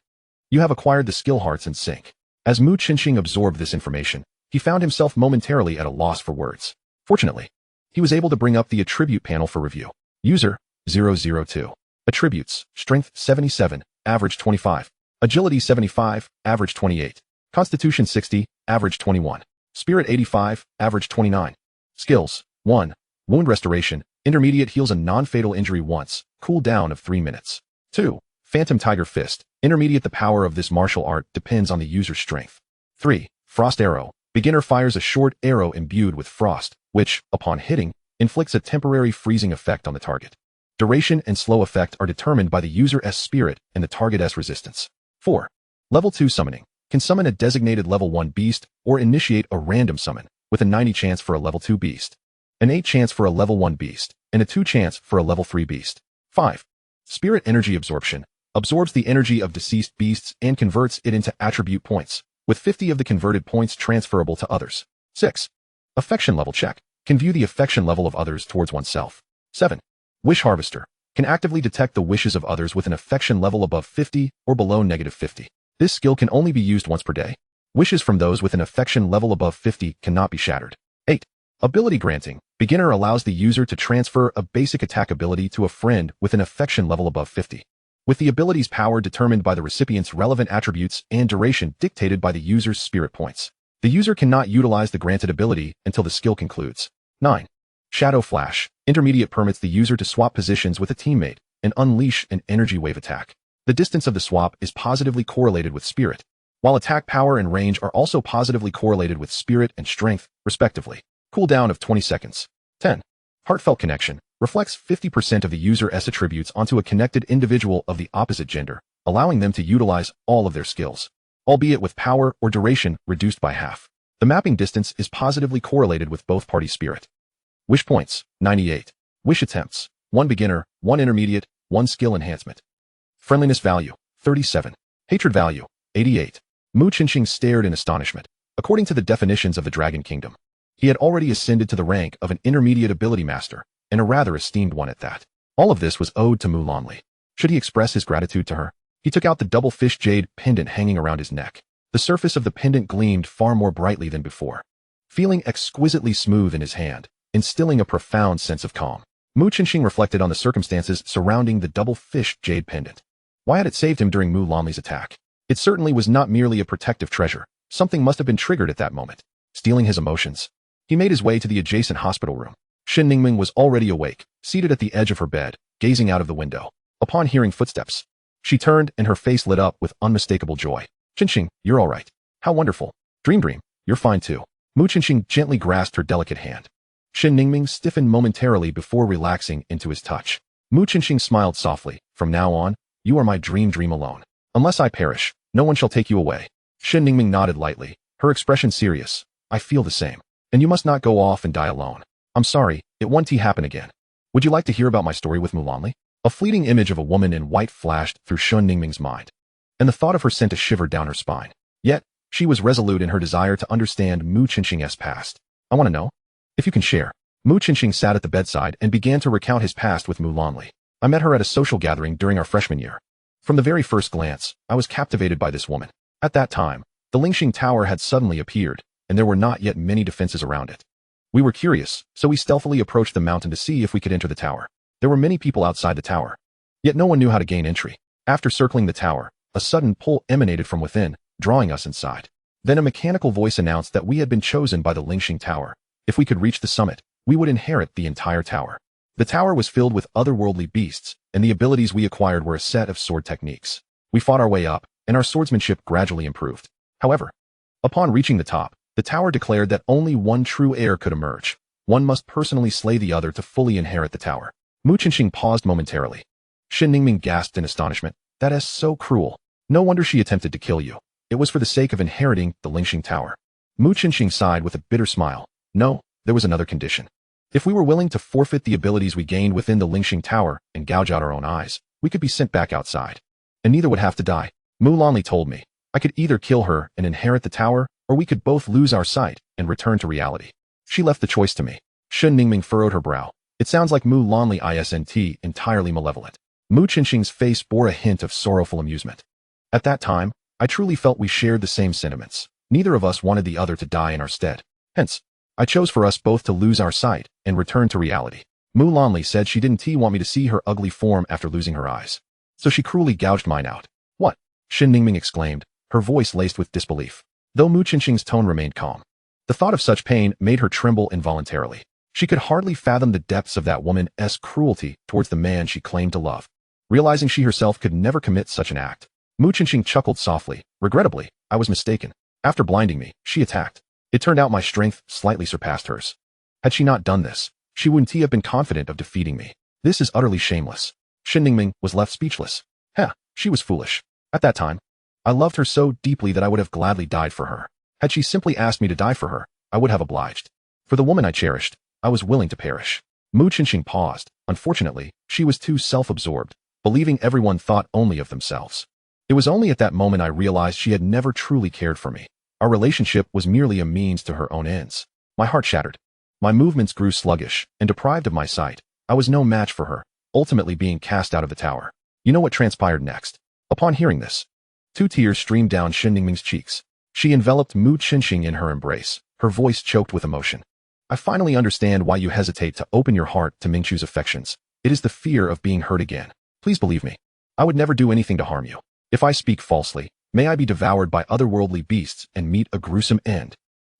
You have acquired the skill Hearts in Sync. As Mu Qinxing absorbed this information, he found himself momentarily at a loss for words. Fortunately, he was able to bring up the attribute panel for review. User 002. Attributes: Strength 77, Average 25. Agility 75, Average 28. Constitution 60, Average 21. Spirit 85, Average 29. Skills: 1. Wound Restoration. Intermediate heals a non-fatal injury once. Cooldown of 3 minutes. 2. Phantom Tiger Fist. Intermediate. The power of this martial art depends on the user's strength. 3. Frost Arrow. Beginner fires a short arrow imbued with frost, which, upon hitting, inflicts a temporary freezing effect on the target. Duration and slow effect are determined by the user's spirit and the target's resistance. 4. Level 2 Summoning. Can summon a designated level 1 beast or initiate a random summon, with a 90 chance for a level 2 beast, an 8 chance for a level 1 beast, and a 2 chance for a level 3 beast. 5. Spirit Energy Absorption. Absorbs the energy of deceased beasts and converts it into attribute points, with 50 of the converted points transferable to others. 6. Affection Level Check. Can view the affection level of others towards oneself. 7. Wish Harvester. Can actively detect the wishes of others with an affection level above 50 or below -50. This skill can only be used once per day. Wishes from those with an affection level above 50 cannot be shattered. 8. Ability Granting. Beginner allows the user to transfer a basic attack ability to a friend with an affection level above 50, with the ability's power determined by the recipient's relevant attributes and duration dictated by the user's spirit points. The user cannot utilize the granted ability until the skill concludes. 9. Shadow Flash. Intermediate permits the user to swap positions with a teammate and unleash an energy wave attack. The distance of the swap is positively correlated with spirit, while attack power and range are also positively correlated with spirit and strength, respectively. Cooldown of 20 seconds. 10. Heartfelt Connection. Reflects 50% of the user's attributes onto a connected individual of the opposite gender, allowing them to utilize all of their skills, albeit with power or duration reduced by half. The mapping distance is positively correlated with both parties' spirit. Wish Points, 98. Wish Attempts, 1 beginner, 1 intermediate, 1 skill enhancement. Friendliness Value, 37. Hatred Value, 88. Mu Qinxing stared in astonishment. According to the definitions of the Dragon Kingdom, he had already ascended to the rank of an Intermediate Ability Master, and a rather esteemed one at that. All of this was owed to Mu Lanli. Should he express his gratitude to her? He took out the double fish jade pendant hanging around his neck. The surface of the pendant gleamed far more brightly than before, feeling exquisitely smooth in his hand, instilling a profound sense of calm. Mu Qinxing reflected on the circumstances surrounding the double fish jade pendant. Why had it saved him during Mu Lanli's attack? It certainly was not merely a protective treasure. Something must have been triggered at that moment, stealing his emotions. He made his way to the adjacent hospital room. Shen Ningming was already awake, seated at the edge of her bed, gazing out of the window. Upon hearing footsteps, she turned and her face lit up with unmistakable joy. Qinxing, you're all right. How wonderful. Dream, you're fine too. Mu Qinxing gently grasped her delicate hand. Shen Ningming stiffened momentarily before relaxing into his touch. Mu Qinxing smiled softly. From now on, you are my dream alone. Unless I perish, no one shall take you away. Shen Ningming nodded lightly, her expression serious. I feel the same. And you must not go off and die alone. I'm sorry, it won't happen again. Would you like to hear about my story with Mu Lanli? A fleeting image of a woman in white flashed through Shen Ningming's mind, and the thought of her sent a shiver down her spine. Yet, She was resolute in her desire to understand Mu Qinxing's past. I want to know. If you can share. Mu Qinxing sat at the bedside and began to recount his past with Mu Lanli. I met her at a social gathering during our freshman year. From the very first glance, I was captivated by this woman. At that time, the Lingxing Tower had suddenly appeared, and there were not yet many defenses around it. We were curious, so we stealthily approached the mountain to see if we could enter the tower. There were many people outside the tower, yet no one knew how to gain entry. After circling the tower, a sudden pull emanated from within, drawing us inside. Then a mechanical voice announced that we had been chosen by the Lingxing Tower. If we could reach the summit, we would inherit the entire tower. The tower was filled with otherworldly beasts, and the abilities we acquired were a set of sword techniques. We fought our way up, and our swordsmanship gradually improved. However, upon reaching the top, the tower declared that only one true heir could emerge. One must personally slay the other to fully inherit the tower. Mu Qinxing paused momentarily. Shen Ningming gasped in astonishment. That is so cruel. No wonder she attempted to kill you. It was for the sake of inheriting the Lingxing Tower. Mu Qinxing sighed with a bitter smile. No, there was another condition. If we were willing to forfeit the abilities we gained within the Lingxing Tower and gouge out our own eyes, we could be sent back outside. And neither would have to die. Mu Lanli told me. I could either kill her and inherit the tower, or we could both lose our sight and return to reality. She left the choice to me. Shen Ningming furrowed her brow. It sounds like Mu Lanli isn't entirely malevolent. Mu Qinxing's face bore a hint of sorrowful amusement. At that time, I truly felt we shared the same sentiments. Neither of us wanted the other to die in our stead. Hence, I chose for us both to lose our sight and return to reality. Mu Lanli said she didn't want me to see her ugly form after losing her eyes. So she cruelly gouged mine out. What? Shen Ningming exclaimed, her voice laced with disbelief. Though Mu Qinxing's tone remained calm. The thought of such pain made her tremble involuntarily. She could hardly fathom the depths of that woman's cruelty towards the man she claimed to love. Realizing she herself could never commit such an act, Mu Qinxing chuckled softly. Regrettably, I was mistaken. After blinding me, she attacked. It turned out my strength slightly surpassed hers. Had she not done this, she wouldn't have been confident of defeating me. This is utterly shameless. Shen Ningming was left speechless. She was foolish. At that time, I loved her so deeply that I would have gladly died for her. Had she simply asked me to die for her, I would have obliged. For the woman I cherished, I was willing to perish. Mu Qinxing paused. Unfortunately, she was too self-absorbed, believing everyone thought only of themselves. It was only at that moment I realized she had never truly cared for me. Our relationship was merely a means to her own ends. My heart shattered. My movements grew sluggish, and deprived of my sight, I was no match for her, ultimately being cast out of the tower. You know what transpired next? Upon hearing this, 2 tears streamed down Shen Ningming's cheeks. She enveloped Mu Qinxing in her embrace, her voice choked with emotion. I finally understand why you hesitate to open your heart to Mingchu's affections. It is the fear of being hurt again. Please believe me. I would never do anything to harm you. If I speak falsely, may I be devoured by otherworldly beasts and meet a gruesome end.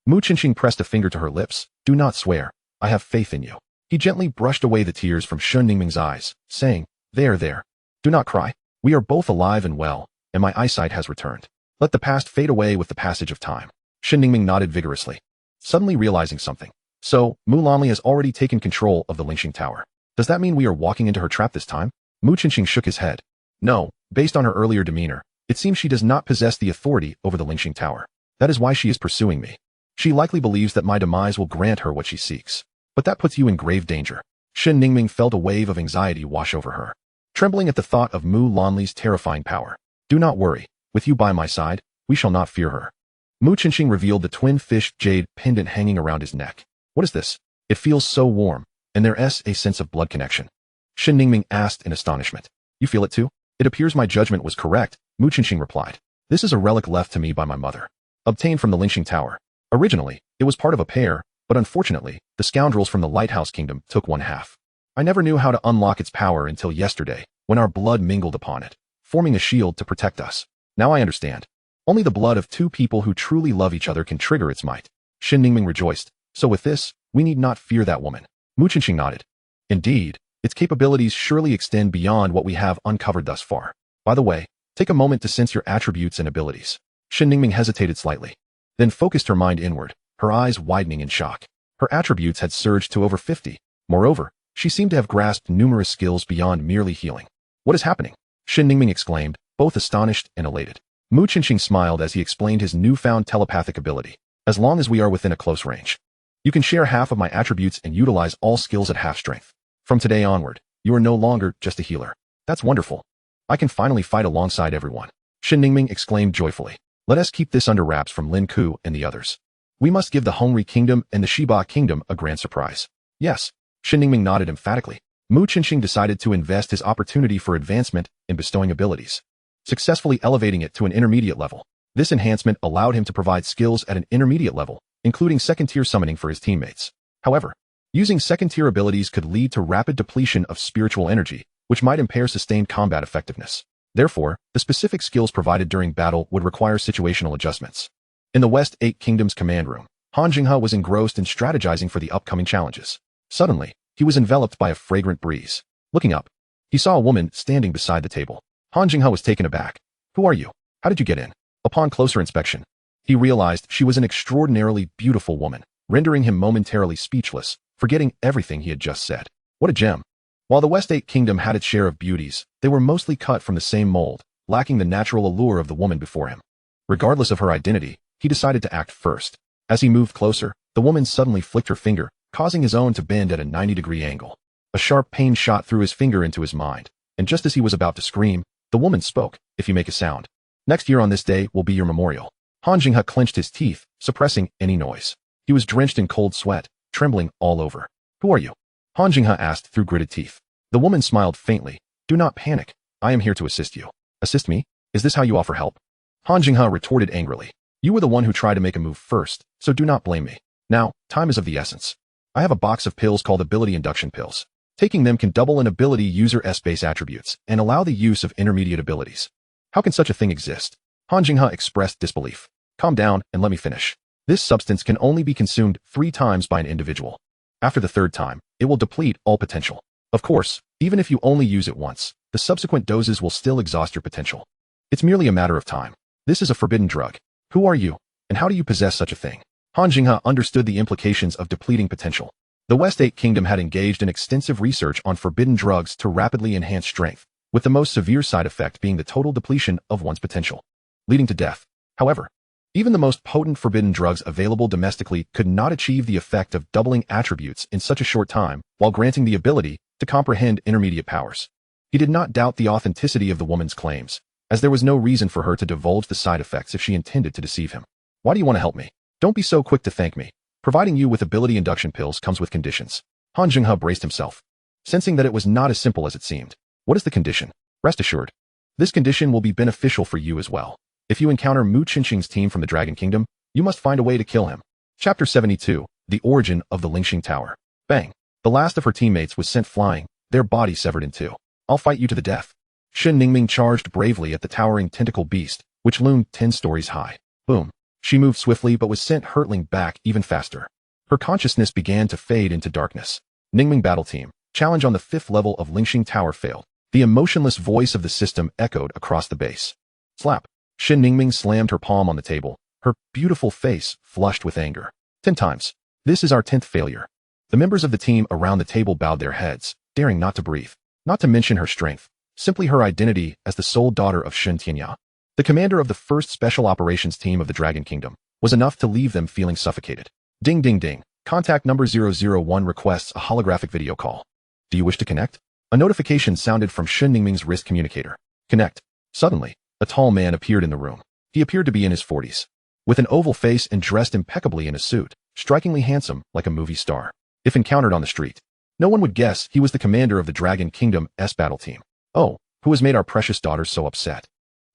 Mu Qinxing pressed a finger to her lips. Do not swear. I have faith in you. He gently brushed away the tears from Shen Ningming's eyes, saying, There. Do not cry. We are both alive and well, and my eyesight has returned. Let the past fade away with the passage of time. Shen Ningming nodded vigorously, suddenly realizing something. So, Mu Lanli has already taken control of the Lingxing Tower. Does that mean we are walking into her trap this time? Mu Qinxing shook his head. No, based on her earlier demeanor, it seems she does not possess the authority over the Lingxing Tower. That is why she is pursuing me. She likely believes that my demise will grant her what she seeks. But that puts you in grave danger. Shen Ningming felt a wave of anxiety wash over her, trembling at the thought of Mu Lanli's terrifying power. Do not worry. With you by my side, we shall not fear her. Mu Qinxing revealed the twin fish jade pendant hanging around his neck. What is this? It feels so warm, and there is a sense of blood connection. Shen Ningming asked in astonishment. You feel it too? It appears my judgment was correct, Mu Qinxing replied. This is a relic left to me by my mother, obtained from the Lingxing Tower. Originally, it was part of a pair, but unfortunately, the scoundrels from the Lighthouse Kingdom took one half. I never knew how to unlock its power until yesterday, when our blood mingled upon it, forming a shield to protect us. Now I understand. Only the blood of 2 people who truly love each other can trigger its might. Shen Ningming rejoiced. So with this, we need not fear that woman. Mu Qinxing nodded. Indeed, its capabilities surely extend beyond what we have uncovered thus far. By the way, take a moment to sense your attributes and abilities. Shen Ningming hesitated slightly, then focused her mind inward, her eyes widening in shock. Her attributes had surged to over 50. Moreover, she seemed to have grasped numerous skills beyond merely healing. What is happening? Shen Ningming exclaimed, both astonished and elated. Mu Qinxing smiled as he explained his newfound telepathic ability. As long as we are within a close range, you can share half of my attributes and utilize all skills at half strength. From today onward, you are no longer just a healer. That's wonderful. I can finally fight alongside everyone. Shen Ningming exclaimed joyfully. Let us keep this under wraps from Lin Ku and the others. We must give the Hongri Kingdom and the Shiba Kingdom a grand surprise. Yes. Shen Ningming nodded emphatically. Mu Qinxing decided to invest his opportunity for advancement in bestowing abilities, successfully elevating it to an intermediate level. This enhancement allowed him to provide skills at an intermediate level, including second-tier summoning for his teammates. However, using second-tier abilities could lead to rapid depletion of spiritual energy, which might impair sustained combat effectiveness. Therefore, the specific skills provided during battle would require situational adjustments. In the West 8 Kingdoms command room, Han Jinghe was engrossed in strategizing for the upcoming challenges. Suddenly, he was enveloped by a fragrant breeze. Looking up, he saw a woman standing beside the table. Han Jinghe was taken aback. Who are you? How did you get in? Upon closer inspection, he realized she was an extraordinarily beautiful woman, rendering him momentarily speechless, forgetting everything he had just said. What a gem! While the West 8 Kingdom had its share of beauties, they were mostly cut from the same mold, lacking the natural allure of the woman before him. Regardless of her identity, he decided to act first. As he moved closer, the woman suddenly flicked her finger, causing his own to bend at a 90-degree angle. A sharp pain shot through his finger into his mind, and just as he was about to scream, the woman spoke, "If you make a sound, next year on this day will be your memorial." Han Jinghe clenched his teeth, suppressing any noise. He was drenched in cold sweat, trembling all over. "Who are you?" Han Jinghe asked through gritted teeth. The woman smiled faintly. "Do not panic. I am here to assist you." "Assist me? Is this how you offer help?" Han Jinghe retorted angrily. "You were the one who tried to make a move first, so do not blame me. Now, time is of the essence. I have a box of pills called ability induction pills. Taking them can double an ability user's base attributes and allow the use of intermediate abilities. How can such a thing exist?" Han Jinghe expressed disbelief. "Calm down and let me finish. This substance can only be consumed 3 times by an individual. After the 3rd time, it will deplete all potential. Of course, even if you only use it once, the subsequent doses will still exhaust your potential. It's merely a matter of time. This is a forbidden drug. Who are you, and how do you possess such a thing?" Han Jinghe understood the implications of depleting potential. The West 8 Kingdom had engaged in extensive research on forbidden drugs to rapidly enhance strength, with the most severe side effect being the total depletion of one's potential, leading to death. However, even the most potent forbidden drugs available domestically could not achieve the effect of doubling attributes in such a short time while granting the ability to comprehend intermediate powers. He did not doubt the authenticity of the woman's claims, as there was no reason for her to divulge the side effects if she intended to deceive him. "Why do you want to help me? Don't be so quick to thank me. Providing you with ability induction pills comes with conditions." Han Jinghe braced himself, sensing that it was not as simple as it seemed. "What is the condition?" "Rest assured, this condition will be beneficial for you as well. If you encounter Mu Qinxing's team from the Dragon Kingdom, you must find a way to kill him." Chapter 72, The Origin of the Lingxing Tower. Bang! The last of her teammates was sent flying, their body severed in 2. "I'll fight you to the death." Shen Ningming charged bravely at the towering tentacle beast, which loomed 10 stories high. Boom! She moved swiftly but was sent hurtling back even faster. Her consciousness began to fade into darkness. Ningming battle team, challenge on the 5th level of Lingxing Tower failed. The emotionless voice of the system echoed across the base. Slap! Shen Ningming slammed her palm on the table, her beautiful face flushed with anger. 10 times. This is our 10th failure. The members of the team around the table bowed their heads, daring not to breathe. Not to mention her strength, simply her identity as the sole daughter of Shen Tianya, the commander of the 1st Special Operations Team of the Dragon Kingdom, was enough to leave them feeling suffocated. Ding ding ding. Contact number 001 requests a holographic video call. Do you wish to connect? A notification sounded from Shen Ningming's wrist communicator. Connect. Suddenly, a tall man appeared in the room. He appeared to be in his 40s. With an oval face and dressed impeccably in a suit, strikingly handsome like a movie star. If encountered on the street, no one would guess he was the commander of the Dragon Kingdom's battle team. "Oh, who has made our precious daughters so upset?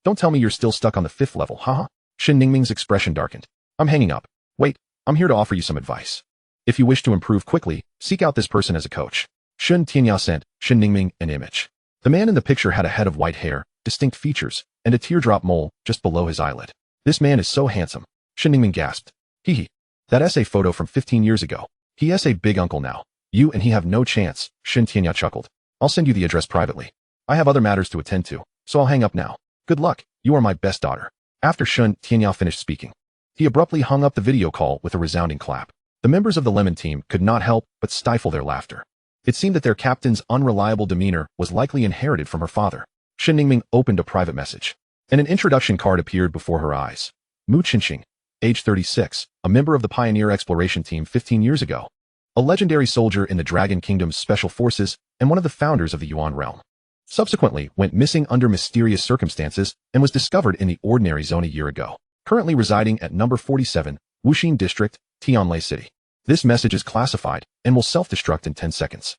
Don't tell me you're still stuck on the 5th level, haha." Shen Ningming's expression darkened. "I'm hanging up. Wait, I'm here to offer you some advice. If you wish to improve quickly, seek out this person as a coach." Shen Tianya sent Shen Ningming an image. The man in the picture had a head of white hair, distinct features, and a teardrop mole just below his eyelid. "This man is so handsome." Shen Ningming gasped. Hee. That essay photo from 15 years ago. He is a big uncle now. You and he have no chance." Shen Tianya chuckled. "I'll send you the address privately. I have other matters to attend to, so I'll hang up now. Good luck, you are my best daughter." After Shen Tianya finished speaking, he abruptly hung up the video call with a resounding clap. The members of the Lemon team could not help but stifle their laughter. It seemed that their captain's unreliable demeanor was likely inherited from her father. Shen Ningming opened a private message, and an introduction card appeared before her eyes. Mu Qinxing, age 36, a member of the Pioneer Exploration Team 15 years ago, a legendary soldier in the Dragon Kingdom's Special Forces and one of the founders of the Yuan realm. Subsequently went missing under mysterious circumstances and was discovered in the Ordinary Zone a year ago. currently residing at number 47, Wuxin District, Tianlai City. This message is classified and will self-destruct in 10 seconds.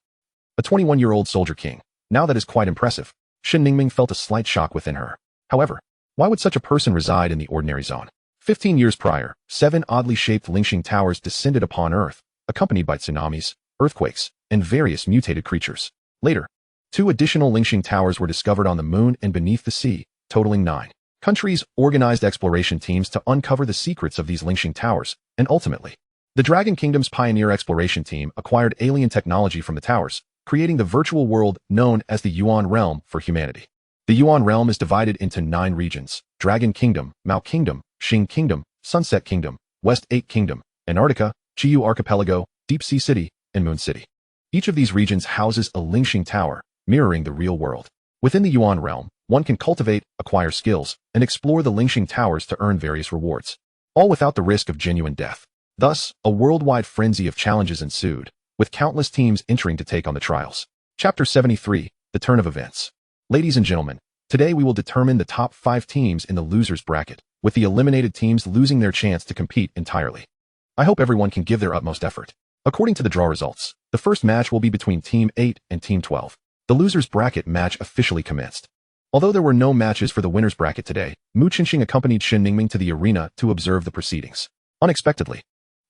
A 21-year-old soldier king. Now that is quite impressive. Shin Ningming felt a slight shock within her. However, why would such a person reside in the ordinary zone? 15 years prior, 7 oddly shaped Lingxing Towers descended upon Earth, accompanied by tsunamis, earthquakes, and various mutated creatures. Later, 2 additional Lingxing Towers were discovered on the moon and beneath the sea, totaling 9. Countries organized exploration teams to uncover the secrets of these Lingxing Towers, and ultimately, the Dragon Kingdom's pioneer exploration team acquired alien technology from the towers, creating the virtual world known as the Yuan Realm for humanity. The Yuan Realm is divided into 9 regions: Dragon Kingdom, Mao Kingdom, Xing Kingdom, Sunset Kingdom, West 8 Kingdom, Antarctica, Chiyu Archipelago, Deep Sea City, and Moon City. Each of these regions houses a Lingxing Tower, mirroring the real world. Within the Yuan Realm, one can cultivate, acquire skills, and explore the Lingxing Towers to earn various rewards, all without the risk of genuine death. Thus, a worldwide frenzy of challenges ensued, with countless teams entering to take on the trials. Chapter 73, The Turn of Events. Ladies and gentlemen, today we will determine the top 5 teams in the losers bracket, with the eliminated teams losing their chance to compete entirely. I hope everyone can give their utmost effort. According to the draw results, the first match will be between Team 8 and Team 12. The losers bracket match officially commenced. Although there were no matches for the winners bracket today, Mu Qinxing accompanied Shin Ningming to the arena to observe the proceedings. Unexpectedly,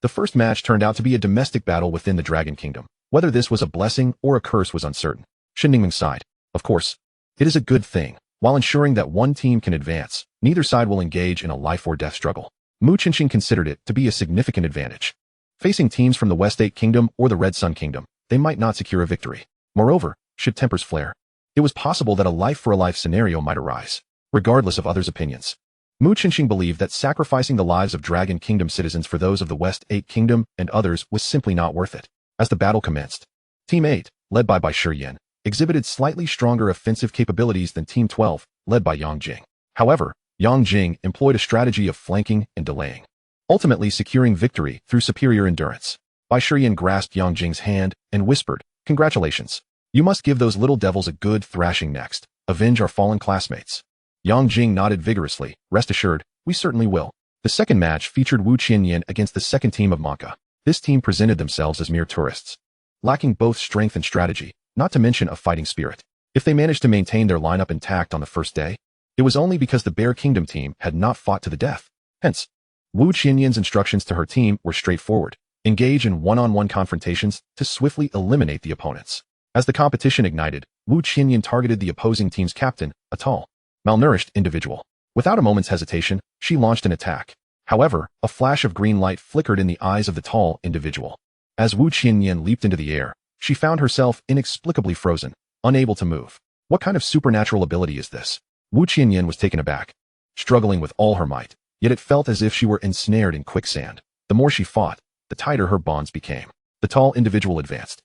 the first match turned out to be a domestic battle within the Dragon Kingdom. Whether this was a blessing or a curse was uncertain. Shin Ningming sighed. Of course, it is a good thing. While ensuring that one team can advance, neither side will engage in a life or death struggle. Mu Qinxing considered it to be a significant advantage. Facing teams from the West 8 Kingdom or the Red Sun Kingdom, they might not secure a victory. Moreover, should tempers flare, it was possible that a life-for-a-life scenario might arise, regardless of others' opinions. Mu Qinxing believed that sacrificing the lives of Dragon Kingdom citizens for those of the West 8 Kingdom and others was simply not worth it. As the battle commenced, Team 8, led by Shi Yan, exhibited slightly stronger offensive capabilities than Team 12, led by Yang Jing. However, Yang Jing employed a strategy of flanking and delaying, ultimately securing victory through superior endurance. Shi Yan grasped Yang Jing's hand and whispered, "Congratulations. You must give those little devils a good thrashing next. Avenge our fallen classmates." Yang Jing nodded vigorously. "Rest assured, we certainly will." The second match featured Wu Qianyan against the second team of Manka. This team presented themselves as mere tourists, lacking both strength and strategy, not to mention a fighting spirit. If they managed to maintain their lineup intact on the first day, it was only because the Bear Kingdom team had not fought to the death. Hence, Wu Qianyan's instructions to her team were straightforward: engage in one-on-one confrontations to swiftly eliminate the opponents. As the competition ignited, Wu Qianyan targeted the opposing team's captain, a tall, malnourished individual. Without a moment's hesitation, she launched an attack. However, a flash of green light flickered in the eyes of the tall individual. As Wu Qianyan leaped into the air, she found herself inexplicably frozen, unable to move. What kind of supernatural ability is this? Wu Qianyan was taken aback, struggling with all her might, yet it felt as if she were ensnared in quicksand. The more she fought, the tighter her bonds became. The tall individual advanced,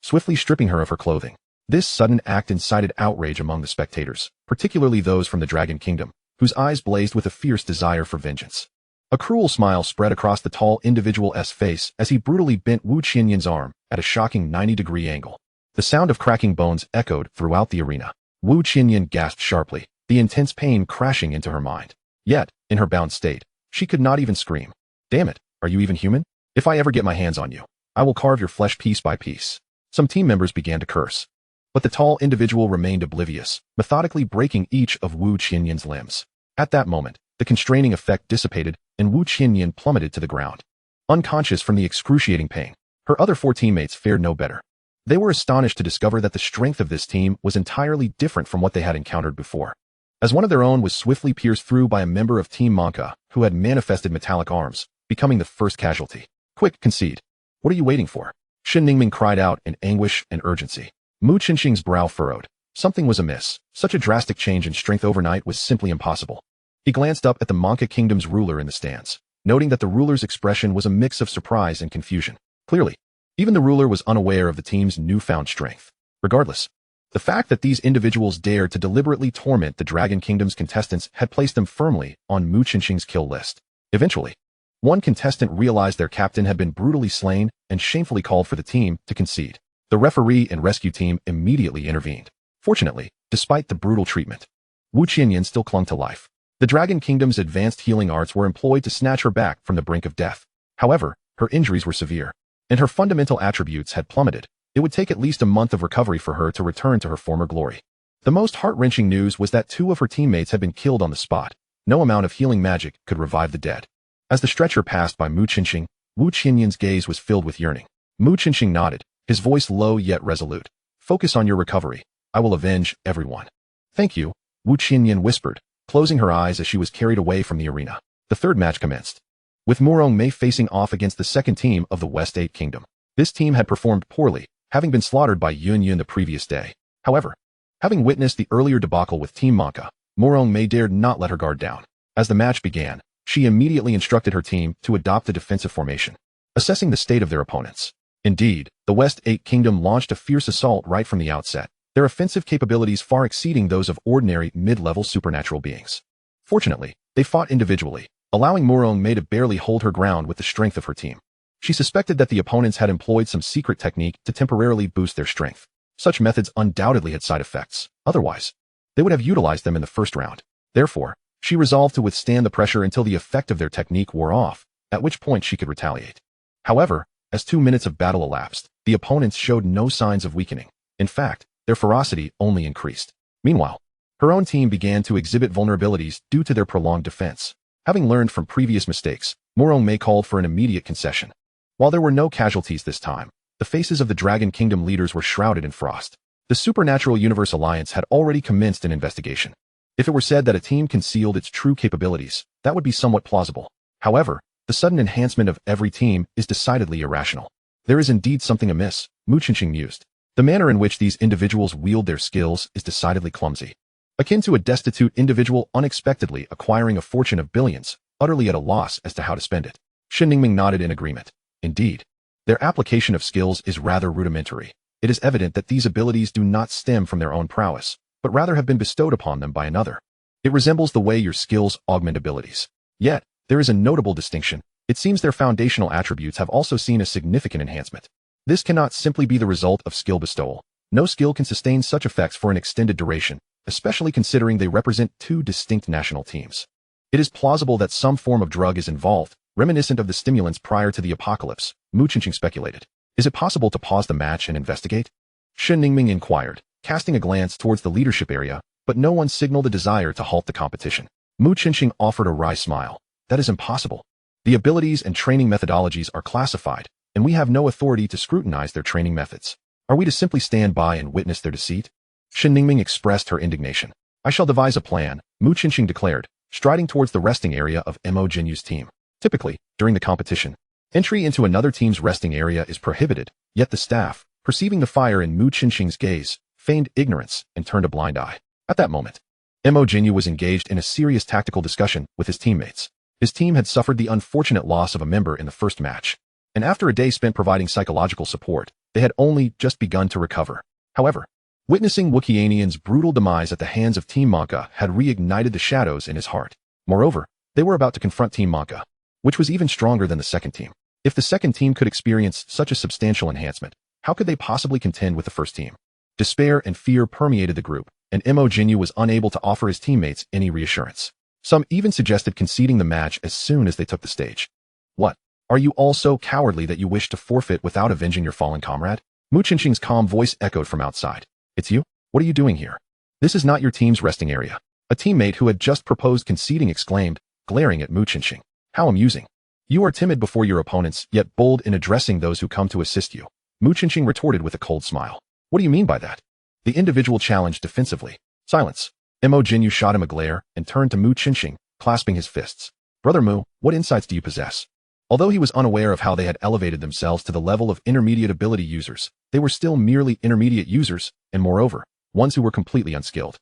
swiftly stripping her of her clothing. This sudden act incited outrage among the spectators, particularly those from the Dragon Kingdom, whose eyes blazed with a fierce desire for vengeance. A cruel smile spread across the tall individual's face as he brutally bent Wu Qianyan's arm at a shocking 90-degree angle. The sound of cracking bones echoed throughout the arena. Wu Qianyan gasped sharply, the intense pain crashing into her mind. Yet, in her bound state, she could not even scream. "Damn it, are you even human? If I ever get my hands on you, I will carve your flesh piece by piece." Some team members began to curse, but the tall individual remained oblivious, methodically breaking each of Wu Qianyan's limbs. At that moment, the constraining effect dissipated and Wu Qianyan plummeted to the ground, unconscious from the excruciating pain. Her other 4 teammates fared no better. They were astonished to discover that the strength of this team was entirely different from what they had encountered before. As one of their own was swiftly pierced through by a member of Team Manka, who had manifested metallic arms, becoming the first casualty. "Quick, concede. What are you waiting for?" Shin Ningming cried out in anguish and urgency. Mu Qinxing's brow furrowed. Something was amiss. Such a drastic change in strength overnight was simply impossible. He glanced up at the Manka Kingdom's ruler in the stands, noting that the ruler's expression was a mix of surprise and confusion. Clearly, even the ruler was unaware of the team's newfound strength. Regardless, the fact that these individuals dared to deliberately torment the Dragon Kingdom's contestants had placed them firmly on Mu Qinxing's kill list. Eventually, one contestant realized their captain had been brutally slain and shamefully called for the team to concede. The referee and rescue team immediately intervened. Fortunately, despite the brutal treatment, Wu Qianyan still clung to life. The Dragon Kingdom's advanced healing arts were employed to snatch her back from the brink of death. However, her injuries were severe, and her fundamental attributes had plummeted. It would take at least a month of recovery for her to return to her former glory. The most heart-wrenching news was that 2 of her teammates had been killed on the spot. No amount of healing magic could revive the dead. As the stretcher passed by Mu Qinxing, Wu Qinyan's gaze was filled with yearning. Mu Qinxing nodded, his voice low yet resolute. Focus on your recovery. I will avenge everyone. Thank you, Wu Qinyan whispered, closing her eyes as she was carried away from the arena. The third match commenced, with Murong Mei facing off against the second team of the West 8 Kingdom. This team had performed poorly, having been slaughtered by Yun Yun the previous day. However, having witnessed the earlier debacle with Team Maka, Murong Mei dared not let her guard down. As the match began, she immediately instructed her team to adopt a defensive formation, assessing the state of their opponents. Indeed, the West 8 Kingdom launched a fierce assault right from the outset, their offensive capabilities far exceeding those of ordinary mid-level supernatural beings. Fortunately, they fought individually, allowing Murong Mei to barely hold her ground with the strength of her team. She suspected that the opponents had employed some secret technique to temporarily boost their strength. Such methods undoubtedly had side effects. Otherwise, they would have utilized them in the first round. Therefore, she resolved to withstand the pressure until the effect of their technique wore off, at which point she could retaliate. However, as 2 minutes of battle elapsed, the opponents showed no signs of weakening. In fact, their ferocity only increased. Meanwhile, her own team began to exhibit vulnerabilities due to their prolonged defense. Having learned from previous mistakes, Murong Mei called for an immediate concession. While there were no casualties this time, the faces of the Dragon Kingdom leaders were shrouded in frost. The Supernatural Universe Alliance had already commenced an investigation. If it were said that a team concealed its true capabilities, that would be somewhat plausible. However, the sudden enhancement of every team is decidedly irrational. There is indeed something amiss, Mu Qinxing mused. The manner in which these individuals wield their skills is decidedly clumsy. Akin to a destitute individual unexpectedly acquiring a fortune of billions, utterly at a loss as to how to spend it. Shen Ningming nodded in agreement. Indeed, their application of skills is rather rudimentary. It is evident that these abilities do not stem from their own prowess, but rather have been bestowed upon them by another. It resembles the way your skills augment abilities. Yet, there is a notable distinction. It seems their foundational attributes have also seen a significant enhancement. This cannot simply be the result of skill bestowal. No skill can sustain such effects for an extended duration, especially considering they represent 2 distinct national teams. It is plausible that some form of drug is involved, reminiscent of the stimulants prior to the apocalypse, Mu Qinxing speculated. Is it possible to pause the match and investigate? Shen Ningming inquired, casting a glance towards the leadership area, but no one signaled a desire to halt the competition. Mu Qinxing offered a wry smile. That is impossible. The abilities and training methodologies are classified, and we have no authority to scrutinize their training methods. Are we to simply stand by and witness their deceit? Shen Ningming expressed her indignation. I shall devise a plan, Mu Qinxing declared, striding towards the resting area of Mo Jinyu's team. Typically, during the competition, entry into another team's resting area is prohibited, yet the staff, perceiving the fire in Mu Qinxing's gaze, feigned ignorance and turned a blind eye. At that moment, Mo Jinyu was engaged in a serious tactical discussion with his teammates. His team had suffered the unfortunate loss of a member in the first match, and after a day spent providing psychological support, they had only just begun to recover. However, witnessing Wukianian's brutal demise at the hands of Team Maka had reignited the shadows in his heart. Moreover, they were about to confront Team Maka, which was even stronger than the second team. If the second team could experience such a substantial enhancement, how could they possibly contend with the first team? Despair and fear permeated the group, and Mo Jinyu was unable to offer his teammates any reassurance. Some even suggested conceding the match as soon as they took the stage. What? Are you all so cowardly that you wish to forfeit without avenging your fallen comrade? Mu Qinxing's calm voice echoed from outside. It's you? What are you doing here? This is not your team's resting area. A teammate who had just proposed conceding exclaimed, glaring at Mu Qinxing. How amusing. You are timid before your opponents, yet bold in addressing those who come to assist you. Mu Qinxing retorted with a cold smile. What do you mean by that? The individual challenged defensively. Silence. Mo Jinyu shot him a glare and turned to Mu Qinxing, clasping his fists. Brother Mu, what insights do you possess? Although he was unaware of how they had elevated themselves to the level of intermediate ability users, they were still merely intermediate users, and moreover, ones who were completely unskilled.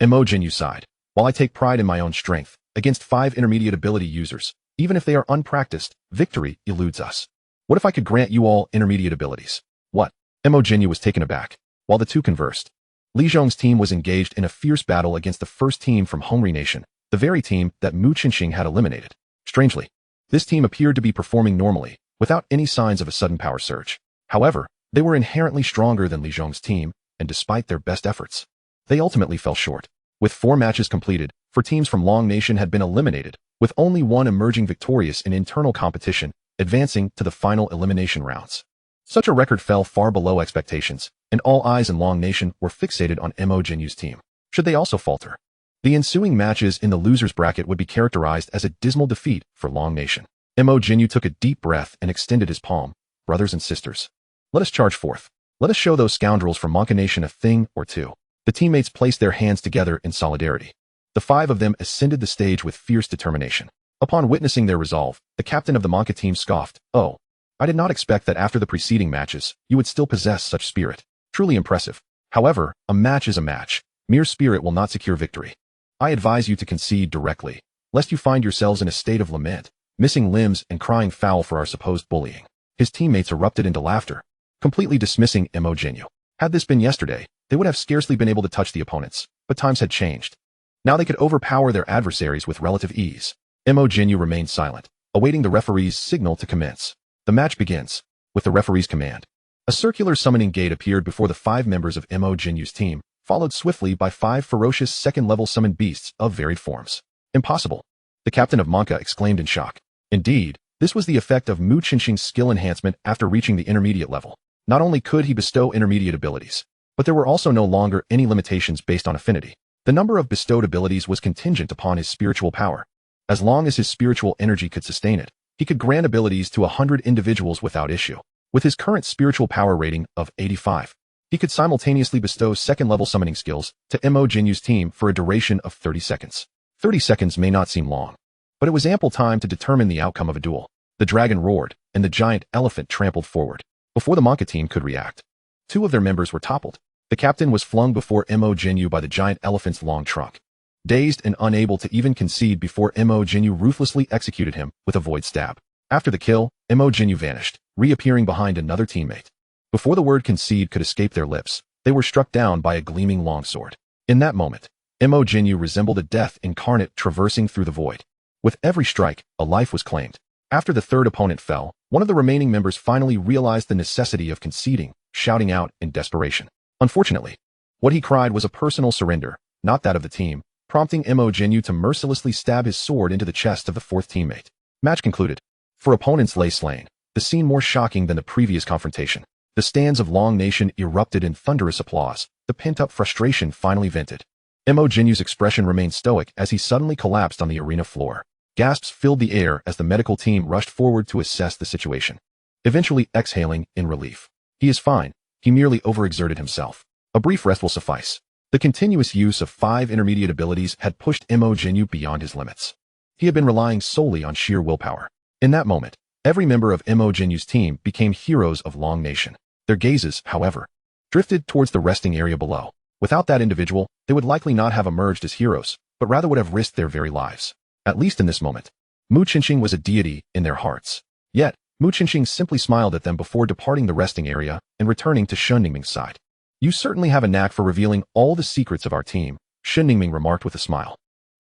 Mo Jinyu sighed. While I take pride in my own strength, against 5 intermediate ability users, even if they are unpracticed, victory eludes us. What if I could grant you all intermediate abilities? What? Mo Jinyu was taken aback. While the two conversed, Li Zhong's team was engaged in a fierce battle against the first team from Hongri Nation, the very team that Mu Qinxing had eliminated. Strangely, this team appeared to be performing normally, without any signs of a sudden power surge. However, they were inherently stronger than Li Zhong's team, and despite their best efforts, they ultimately fell short. With 4 matches completed, for teams from Long Nation had been eliminated, with only one emerging victorious in internal competition, advancing to the final elimination rounds. Such a record fell far below expectations, and all eyes in Long Nation were fixated on Mo Jinyu's team. Should they also falter? The ensuing matches in the losers bracket would be characterized as a dismal defeat for Long Nation. Mo Jinyu took a deep breath and extended his palm. Brothers and sisters, let us charge forth. Let us show those scoundrels from Manka Nation a thing or two. The teammates placed their hands together in solidarity. The five of them ascended the stage with fierce determination. Upon witnessing their resolve, the captain of the Manka team scoffed, "Oh, I did not expect that after the preceding matches, you would still possess such spirit. Truly impressive. However, a match is a match. Mere spirit will not secure victory. I advise you to concede directly, lest you find yourselves in a state of lament, missing limbs and crying foul for our supposed bullying." His teammates erupted into laughter, completely dismissing Mo Jinyu. Had this been yesterday, they would have scarcely been able to touch the opponents, but times had changed. Now they could overpower their adversaries with relative ease. Mo Jinyu remained silent, awaiting the referee's signal to commence. The match begins with the referee's command. A circular summoning gate appeared before the 5 members of Mo Jinyu's team, followed swiftly by 5 ferocious second-level summoned beasts of varied forms. Impossible! The captain of Manka exclaimed in shock. Indeed, this was the effect of Mu Qinxing's skill enhancement after reaching the intermediate level. Not only could he bestow intermediate abilities, but there were also no longer any limitations based on affinity. The number of bestowed abilities was contingent upon his spiritual power. As long as his spiritual energy could sustain it, he could grant abilities to 100 individuals without issue. With his current spiritual power rating of 85, he could simultaneously bestow second-level summoning skills to Mo Jinyu's team for a duration of 30 seconds. 30 seconds may not seem long, but it was ample time to determine the outcome of a duel. The dragon roared, and the giant elephant trampled forward. Before the Manka team could react, 2 of their members were toppled. The captain was flung before Mo Jinyu by the giant elephant's long trunk. Dazed and unable to even concede before Mo Jinyu ruthlessly executed him with a void stab. After the kill, Mo Jinyu vanished, reappearing behind another teammate. Before the word concede could escape their lips, they were struck down by a gleaming longsword. In that moment, Mo Jinyu resembled a death incarnate traversing through the void. With every strike, a life was claimed. After the third opponent fell, one of the remaining members finally realized the necessity of conceding, shouting out in desperation. Unfortunately, what he cried was a personal surrender, not that of the team, prompting Mo Jinyu to mercilessly stab his sword into the chest of the 4th teammate. Match concluded. 4 opponents lay slain, the scene more shocking than the previous confrontation. The stands of Long Nation erupted in thunderous applause. The pent-up frustration finally vented. Mo Jinyu's expression remained stoic as he suddenly collapsed on the arena floor. Gasps filled the air as the medical team rushed forward to assess the situation, eventually exhaling in relief. He is fine. He merely overexerted himself. A brief rest will suffice. The continuous use of 5 intermediate abilities had pushed Mo Jinyu beyond his limits. He had been relying solely on sheer willpower. In that moment, every member of Mo Jinyu's team became heroes of Long Nation. Their gazes, however, drifted towards the resting area below. Without that individual, they would likely not have emerged as heroes, but rather would have risked their very lives. At least in this moment, Mu Qinxing was a deity in their hearts. Yet, Mu Qinxing simply smiled at them before departing the resting area and returning to Shen Ningming's side. "You certainly have a knack for revealing all the secrets of our team," Shen Ningming remarked with a smile.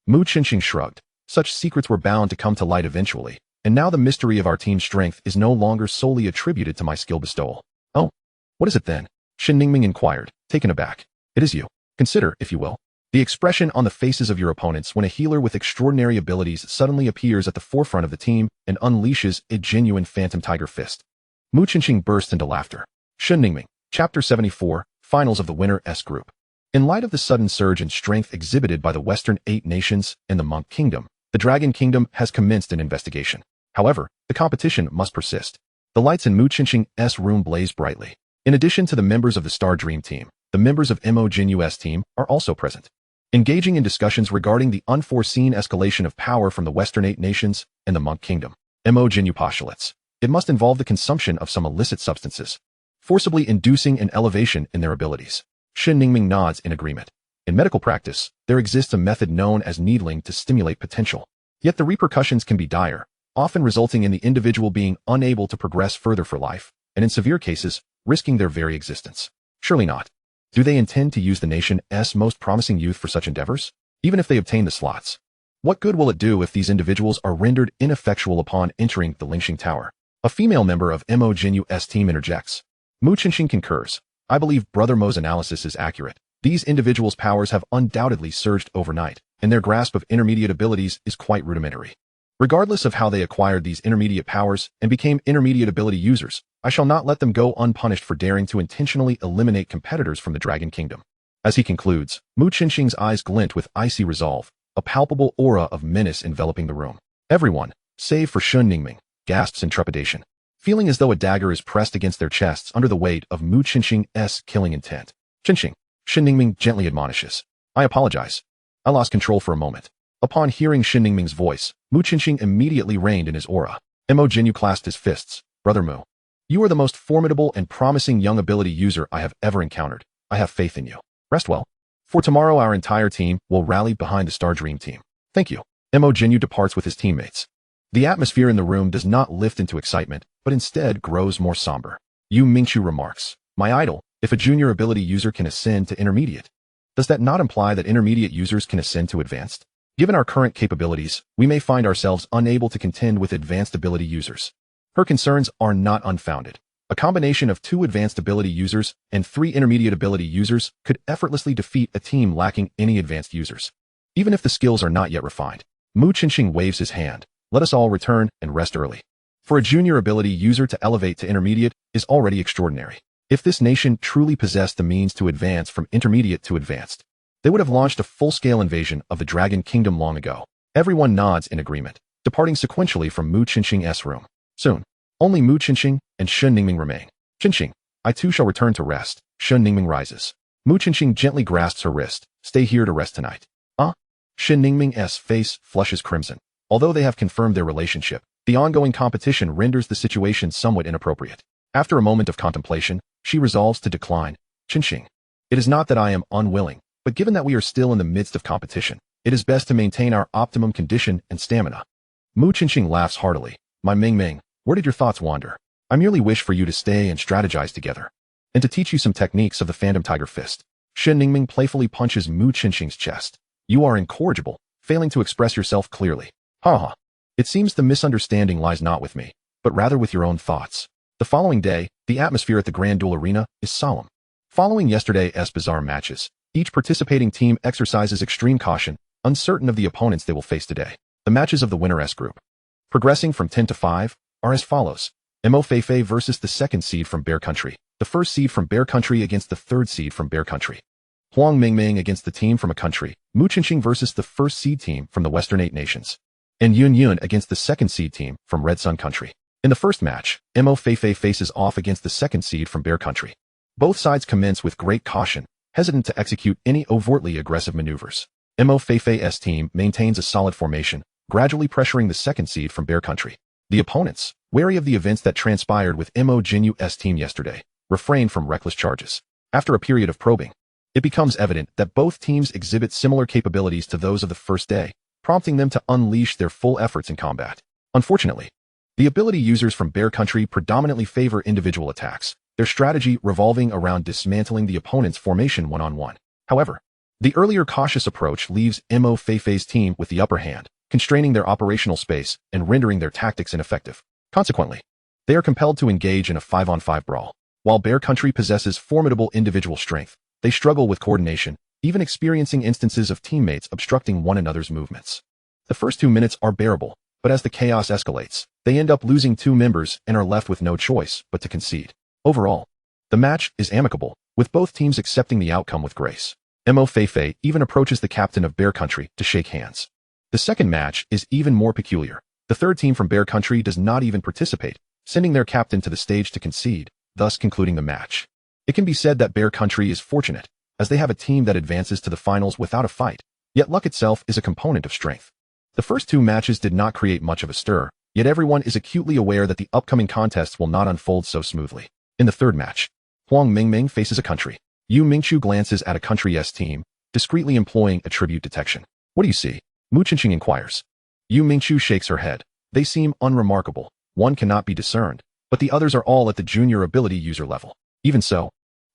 Mu Qinxing shrugged. Such secrets were bound to come to light eventually, and now the mystery of our team's strength is no longer solely attributed to my skill bestowal. "Oh, what is it then?" Shen Ningming inquired, taken aback. "It is you. Consider, if you will, the expression on the faces of your opponents when a healer with extraordinary abilities suddenly appears at the forefront of the team and unleashes a genuine phantom tiger fist." Mu Qinxing burst into laughter. Shen Ningming, Chapter 74, Finals of the Winner S Group. In light of the sudden surge in strength exhibited by the Western 8 nations and the Monk Kingdom, the Dragon Kingdom has commenced an investigation. However, the competition must persist. The lights in Mu Qinxing's room blaze brightly. In addition to the members of the Star Dream team, the members of Mo Jinyu's team are also present, engaging in discussions regarding the unforeseen escalation of power from the Western 8 nations and the Monk Kingdom. Mo Jinyu postulates it must involve the consumption of some illicit substances, forcibly inducing an elevation in their abilities. Shen Ningming nods in agreement. In medical practice, there exists a method known as needling to stimulate potential. Yet the repercussions can be dire, often resulting in the individual being unable to progress further for life, and in severe cases, risking their very existence. Surely not. Do they intend to use the nation's most promising youth for such endeavors? Even if they obtain the slots, what good will it do if these individuals are rendered ineffectual upon entering the Lingxing Tower? A female member of Mo Jinyu's team interjects. Mu Qinxing concurs. "I believe Brother Mo's analysis is accurate. These individuals' powers have undoubtedly surged overnight, and their grasp of intermediate abilities is quite rudimentary. Regardless of how they acquired these intermediate powers and became intermediate ability users, I shall not let them go unpunished for daring to intentionally eliminate competitors from the Dragon Kingdom. As he concludes, Mu Qinxing's eyes glint with icy resolve, a palpable aura of menace enveloping the room. Everyone, save for Shun Ningming, gasps in trepidation, feeling as though a dagger is pressed against their chests under the weight of Mu Qinxing's killing intent. Qinxing, Shun Ningming gently admonishes. I apologize. I lost control for a moment. Upon hearing Shun Ningming's voice, Mu Qinxing immediately reined in his aura. Mo Jinyu clasped his fists. Brother Mu, you are the most formidable and promising young ability user I have ever encountered. I have faith in you. Rest well. For tomorrow our entire team will rally behind the Star Dream team. Thank you. Mo Jinyu departs with his teammates. The atmosphere in the room does not lift into excitement, but instead grows more somber. Yu Mingqiu remarks, my idol, if a junior ability user can ascend to intermediate, does that not imply that intermediate users can ascend to advanced? Given our current capabilities, we may find ourselves unable to contend with advanced ability users. Her concerns are not unfounded. A combination of 2 advanced ability users and 3 intermediate ability users could effortlessly defeat a team lacking any advanced users. Even if the skills are not yet refined. Mu Qinxing waves his hand. Let us all return and rest early. For a junior ability user to elevate to intermediate is already extraordinary. If this nation truly possessed the means to advance from intermediate to advanced, they would have launched a full-scale invasion of the Dragon Kingdom long ago. Everyone nods in agreement, departing sequentially from Mu Qinxing's room. Soon, only Mu Qinxing and Shun Ningming remain. Qinxing, I too shall return to rest. Shun Ningming rises. Mu Qinxing gently grasps her wrist. Stay here to rest tonight. Shun Ningming's face flushes crimson. Although they have confirmed their relationship, the ongoing competition renders the situation somewhat inappropriate. After a moment of contemplation, she resolves to decline. Qinxing, it is not that I am unwilling, but given that we are still in the midst of competition, it is best to maintain our optimum condition and stamina. Mu Qinxing laughs heartily. My Ming, where did your thoughts wander? I merely wish for you to stay and strategize together, and to teach you some techniques of the Phantom Tiger Fist. Shun Ningming playfully punches Mu Qinxing's chest. You are incorrigible, failing to express yourself clearly. Ha. It seems the misunderstanding lies not with me, but rather with your own thoughts. The following day, the atmosphere at the Grand Duel Arena is solemn. Following yesterday's bizarre matches, each participating team exercises extreme caution, uncertain of the opponents they will face today. The matches of the Winner S group, progressing from 10 to 5, are as follows. Mo Feifei versus the 2nd seed from Bear Country, the 1st seed from Bear Country against the 3rd seed from Bear Country. Huang Mingming against the team from a country, Mu Qinxing versus the 1st seed team from the Western 8 Nations, and Yun against the 2nd seed team from Red Sun Country. In the first match, Mo Feifei faces off against the 2nd seed from Bear Country. Both sides commence with great caution, hesitant to execute any overtly aggressive maneuvers. Mo Feifei's team maintains a solid formation, gradually pressuring the 2nd seed from Bear Country. The opponents, wary of the events that transpired with Mo Jinyu's team yesterday, refrain from reckless charges. After a period of probing, it becomes evident that both teams exhibit similar capabilities to those of the first day, prompting them to unleash their full efforts in combat. Unfortunately, the ability users from Bear Country predominantly favor individual attacks, their strategy revolving around dismantling the opponent's formation one-on-one. However, the earlier cautious approach leaves Mo Feifei's team with the upper hand, constraining their operational space and rendering their tactics ineffective. Consequently, they are compelled to engage in a 5-on-5 brawl. While Bear Country possesses formidable individual strength, they struggle with coordination, even experiencing instances of teammates obstructing one another's movements. The first 2 minutes are bearable, but as the chaos escalates, they end up losing 2 members and are left with no choice but to concede. Overall, the match is amicable, with both teams accepting the outcome with grace. Mo Feifei even approaches the captain of Bear Country to shake hands. The second match is even more peculiar. The 3rd team from Bear Country does not even participate, sending their captain to the stage to concede, thus concluding the match. It can be said that Bear Country is fortunate, as they have a team that advances to the finals without a fight, yet luck itself is a component of strength. The first 2 matches did not create much of a stir, yet everyone is acutely aware that the upcoming contests will not unfold so smoothly. In the 3rd match, Huang Mingming faces a country. Yu Mingqiu glances at a country's team, discreetly employing attribute detection. What do you see? Mu Qinxing inquires. Yu Mingqiu shakes her head. They seem unremarkable. One cannot be discerned, but the others are all at the junior ability user level. Even so,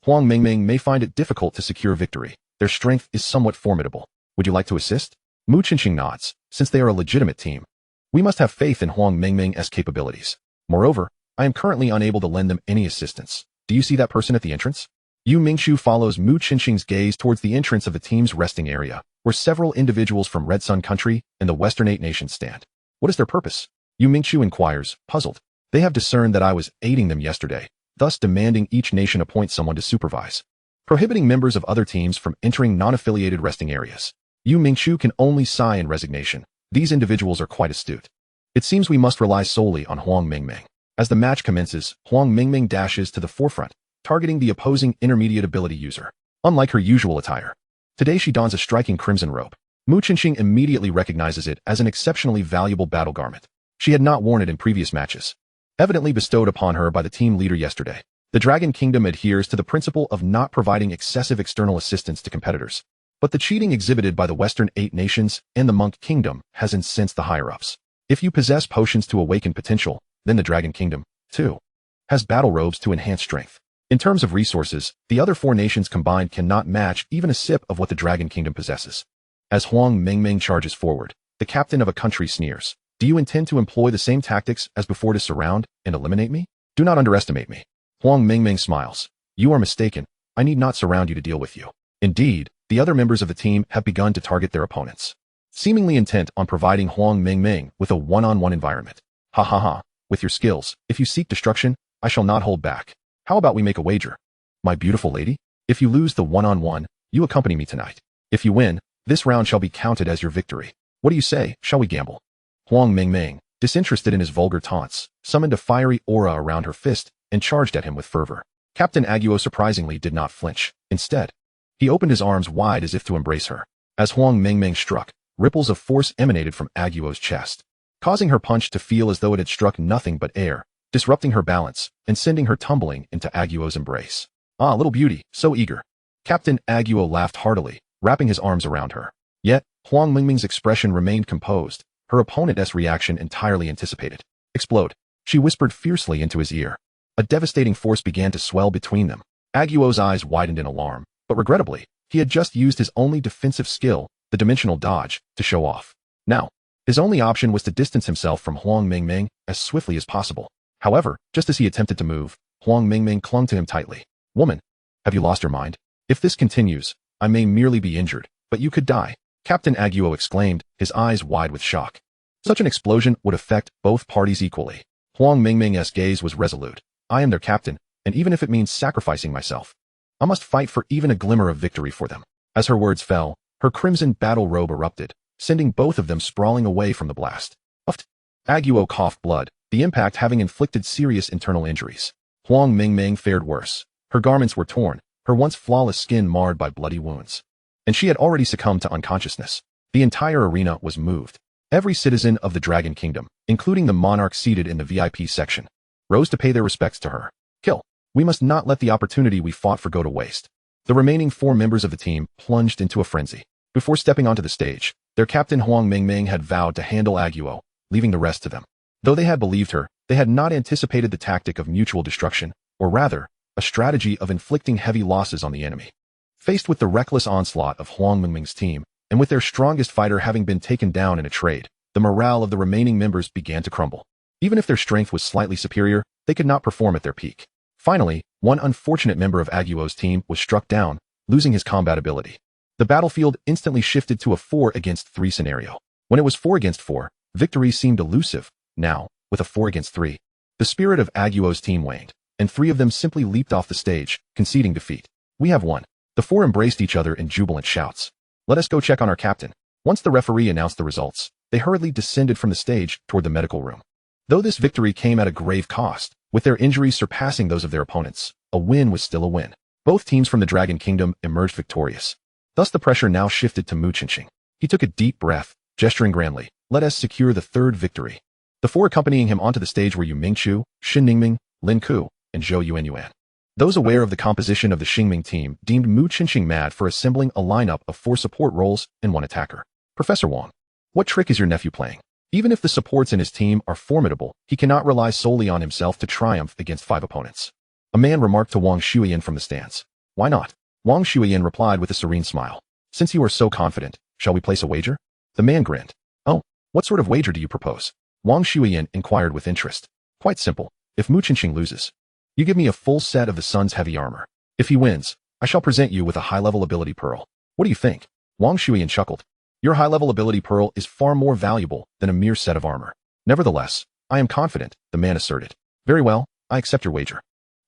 Huang Mingming may find it difficult to secure victory. Their strength is somewhat formidable. Would you like to assist? Mu Qinxing nods. Since they are a legitimate team, we must have faith in Huang Mingming's capabilities. Moreover, I am currently unable to lend them any assistance. Do you see that person at the entrance? Yu Mingqiu follows Mu Qinxing's gaze towards the entrance of the team's resting area, where several individuals from Red Sun Country and the Western Eight Nations stand. What is their purpose? Yu Mingqiu inquires, puzzled. They have discerned that I was aiding them yesterday, thus demanding each nation appoint someone to supervise, prohibiting members of other teams from entering non-affiliated resting areas. Yu Mingqiu can only sigh in resignation. These individuals are quite astute. It seems we must rely solely on Huang Mingming. As the match commences, Huang Mingming dashes to the forefront, targeting the opposing intermediate ability user. Unlike her usual attire, today she dons a striking crimson robe. Mu Qinxing immediately recognizes it as an exceptionally valuable battle garment. She had not worn it in previous matches, evidently bestowed upon her by the team leader yesterday. The Dragon Kingdom adheres to the principle of not providing excessive external assistance to competitors, but the cheating exhibited by the Western Eight Nations and the Monk Kingdom has incensed the higher-ups. If you possess potions to awaken potential, then the Dragon Kingdom, too, has battle robes to enhance strength. In terms of resources, the other four nations combined cannot match even a sip of what the Dragon Kingdom possesses. As Huang Mingming charges forward, the captain of a country sneers. Do you intend to employ the same tactics as before to surround and eliminate me? Do not underestimate me. Huang Mingming smiles. You are mistaken. I need not surround you to deal with you. Indeed, the other members of the team have begun to target their opponents, seemingly intent on providing Huang Mingming with a one-on-one environment. Ha ha ha. With your skills, if you seek destruction, I shall not hold back. How about we make a wager? My beautiful lady, if you lose the one-on-one, you accompany me tonight. If you win, this round shall be counted as your victory. What do you say, shall we gamble? Huang Mingming, disinterested in his vulgar taunts, summoned a fiery aura around her fist and charged at him with fervor. Captain Aguo surprisingly did not flinch. Instead, he opened his arms wide as if to embrace her. As Huang Mingming struck, ripples of force emanated from Aguo's chest, causing her punch to feel as though it had struck nothing but air, disrupting her balance and sending her tumbling into Aguo's embrace. Ah, little beauty, so eager. Captain Aguo laughed heartily, wrapping his arms around her. Yet, Huang Mingming's expression remained composed, her opponent's reaction entirely anticipated. Explode. She whispered fiercely into his ear. A devastating force began to swell between them. Aguo's eyes widened in alarm, but regrettably, he had just used his only defensive skill, the dimensional dodge, to show off. Now, his only option was to distance himself from Huang Mingming as swiftly as possible. However, just as he attempted to move, Huang Mingming clung to him tightly. Woman, have you lost your mind? If this continues, I may merely be injured, but you could die. Captain Aguo exclaimed, his eyes wide with shock. Such an explosion would affect both parties equally. Huang Mingming's gaze was resolute. I am their captain, and even if it means sacrificing myself, I must fight for even a glimmer of victory for them. As her words fell, her crimson battle robe erupted, sending both of them sprawling away from the blast. Uft. Aguo coughed blood, the impact having inflicted serious internal injuries. Huang Mingming fared worse. Her garments were torn, her once flawless skin marred by bloody wounds, and she had already succumbed to unconsciousness. The entire arena was moved. Every citizen of the Dragon Kingdom, including the monarch seated in the VIP section, rose to pay their respects to her. Kill. We must not let the opportunity we fought for go to waste. The remaining four members of the team plunged into a frenzy. Before stepping onto the stage, their captain Huang Mingming had vowed to handle Aguo, leaving the rest to them. Though they had believed her, they had not anticipated the tactic of mutual destruction, or rather, a strategy of inflicting heavy losses on the enemy. Faced with the reckless onslaught of Huang Mingming's team, and with their strongest fighter having been taken down in a trade, the morale of the remaining members began to crumble. Even if their strength was slightly superior, they could not perform at their peak. Finally, one unfortunate member of Aguo's team was struck down, losing his combat ability. The battlefield instantly shifted to a 4 against 3 scenario. When it was 4 against 4, victory seemed elusive. Now, with a 4 against 3, the spirit of Aguo's team waned, and 3 of them simply leaped off the stage, conceding defeat. We have won. The 4 embraced each other in jubilant shouts. Let us go check on our captain. Once the referee announced the results, they hurriedly descended from the stage toward the medical room. Though this victory came at a grave cost, with their injuries surpassing those of their opponents, a win was still a win. Both teams from the Dragon Kingdom emerged victorious. Thus the pressure now shifted to Mu Qinxing. He took a deep breath, gesturing grandly. Let us secure the 3rd victory. The 4 accompanying him onto the stage were Yu Mingqiu, Xin Ningming, Lin Ku, and Zhou Yuanyuan. Those aware of the composition of the Xingming team deemed Mu Qinxing mad for assembling a lineup of 4 support roles and 1 attacker. Professor Wang, what trick is your nephew playing? Even if the supports in his team are formidable, he cannot rely solely on himself to triumph against 5 opponents. A man remarked to Wang Shuiyan from the stands. Why not? Wang Shuiyan replied with a serene smile. Since you are so confident, shall we place a wager? The man grinned. Oh, what sort of wager do you propose? Wang Shuiyan inquired with interest. Quite simple. If Mu Qinxing loses, you give me a full set of the sun's heavy armor. If he wins, I shall present you with a high-level ability pearl. What do you think? Wang Shuiyan chuckled. Your high-level ability pearl is far more valuable than a mere set of armor. Nevertheless, I am confident, the man asserted. Very well, I accept your wager.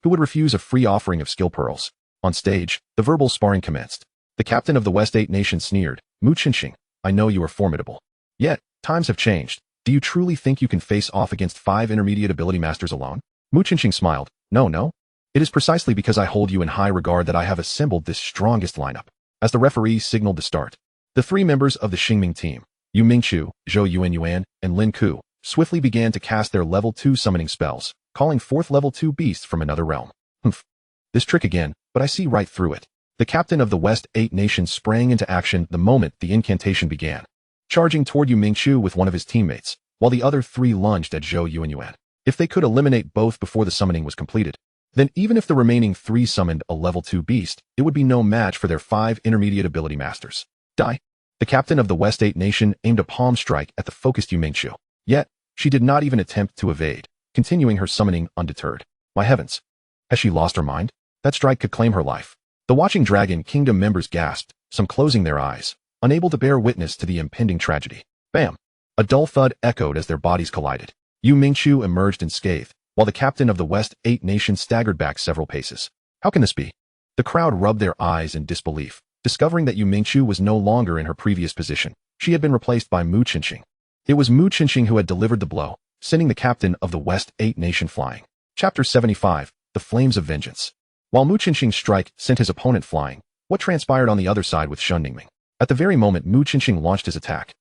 Who would refuse a free offering of skill pearls? On stage, the verbal sparring commenced. The captain of the West 8 Nation sneered, Mu Qinxing, I know you are formidable. Yet, times have changed. Do you truly think you can face off against 5 intermediate ability masters alone? Mu Qinxing smiled. No. It is precisely because I hold you in high regard that I have assembled this strongest lineup. As the referee signaled the start, the 3 members of the Xingming team, Yu Mingqiu, Zhou Yuanyuan, and Lin Ku, swiftly began to cast their level 2 summoning spells, calling forth level 2 beasts from another realm. Humph. This trick again, but I see right through it. The captain of the West 8 Nation sprang into action the moment the incantation began, charging toward Yu Mingqiu with one of his teammates, while the other 3 lunged at Zhou Yuanyuan. If they could eliminate both before the summoning was completed, then even if the remaining 3 summoned a level 2 beast, it would be no match for their 5 intermediate ability masters. Die. The captain of the West 8 Nation aimed a palm strike at the focused Yu Mingqiu. Yet, she did not even attempt to evade, continuing her summoning undeterred. My heavens. Has she lost her mind? That strike could claim her life. The watching Dragon Kingdom members gasped, some closing their eyes, unable to bear witness to the impending tragedy. Bam! A dull thud echoed as their bodies collided. Yu Mingqiu emerged unscathed, while the captain of the West 8 Nation staggered back several paces. How can this be? The crowd rubbed their eyes in disbelief, discovering that Yu Mingqiu was no longer in her previous position. She had been replaced by Mu Qinxing. It was Mu Qinxing who had delivered the blow, sending the captain of the West 8 Nation flying. Chapter 75, The Flames of Vengeance. While Mu Qinxing's strike sent his opponent flying, what transpired on the other side with Shen Ningming? At the very moment Mu Qinxing launched his attack,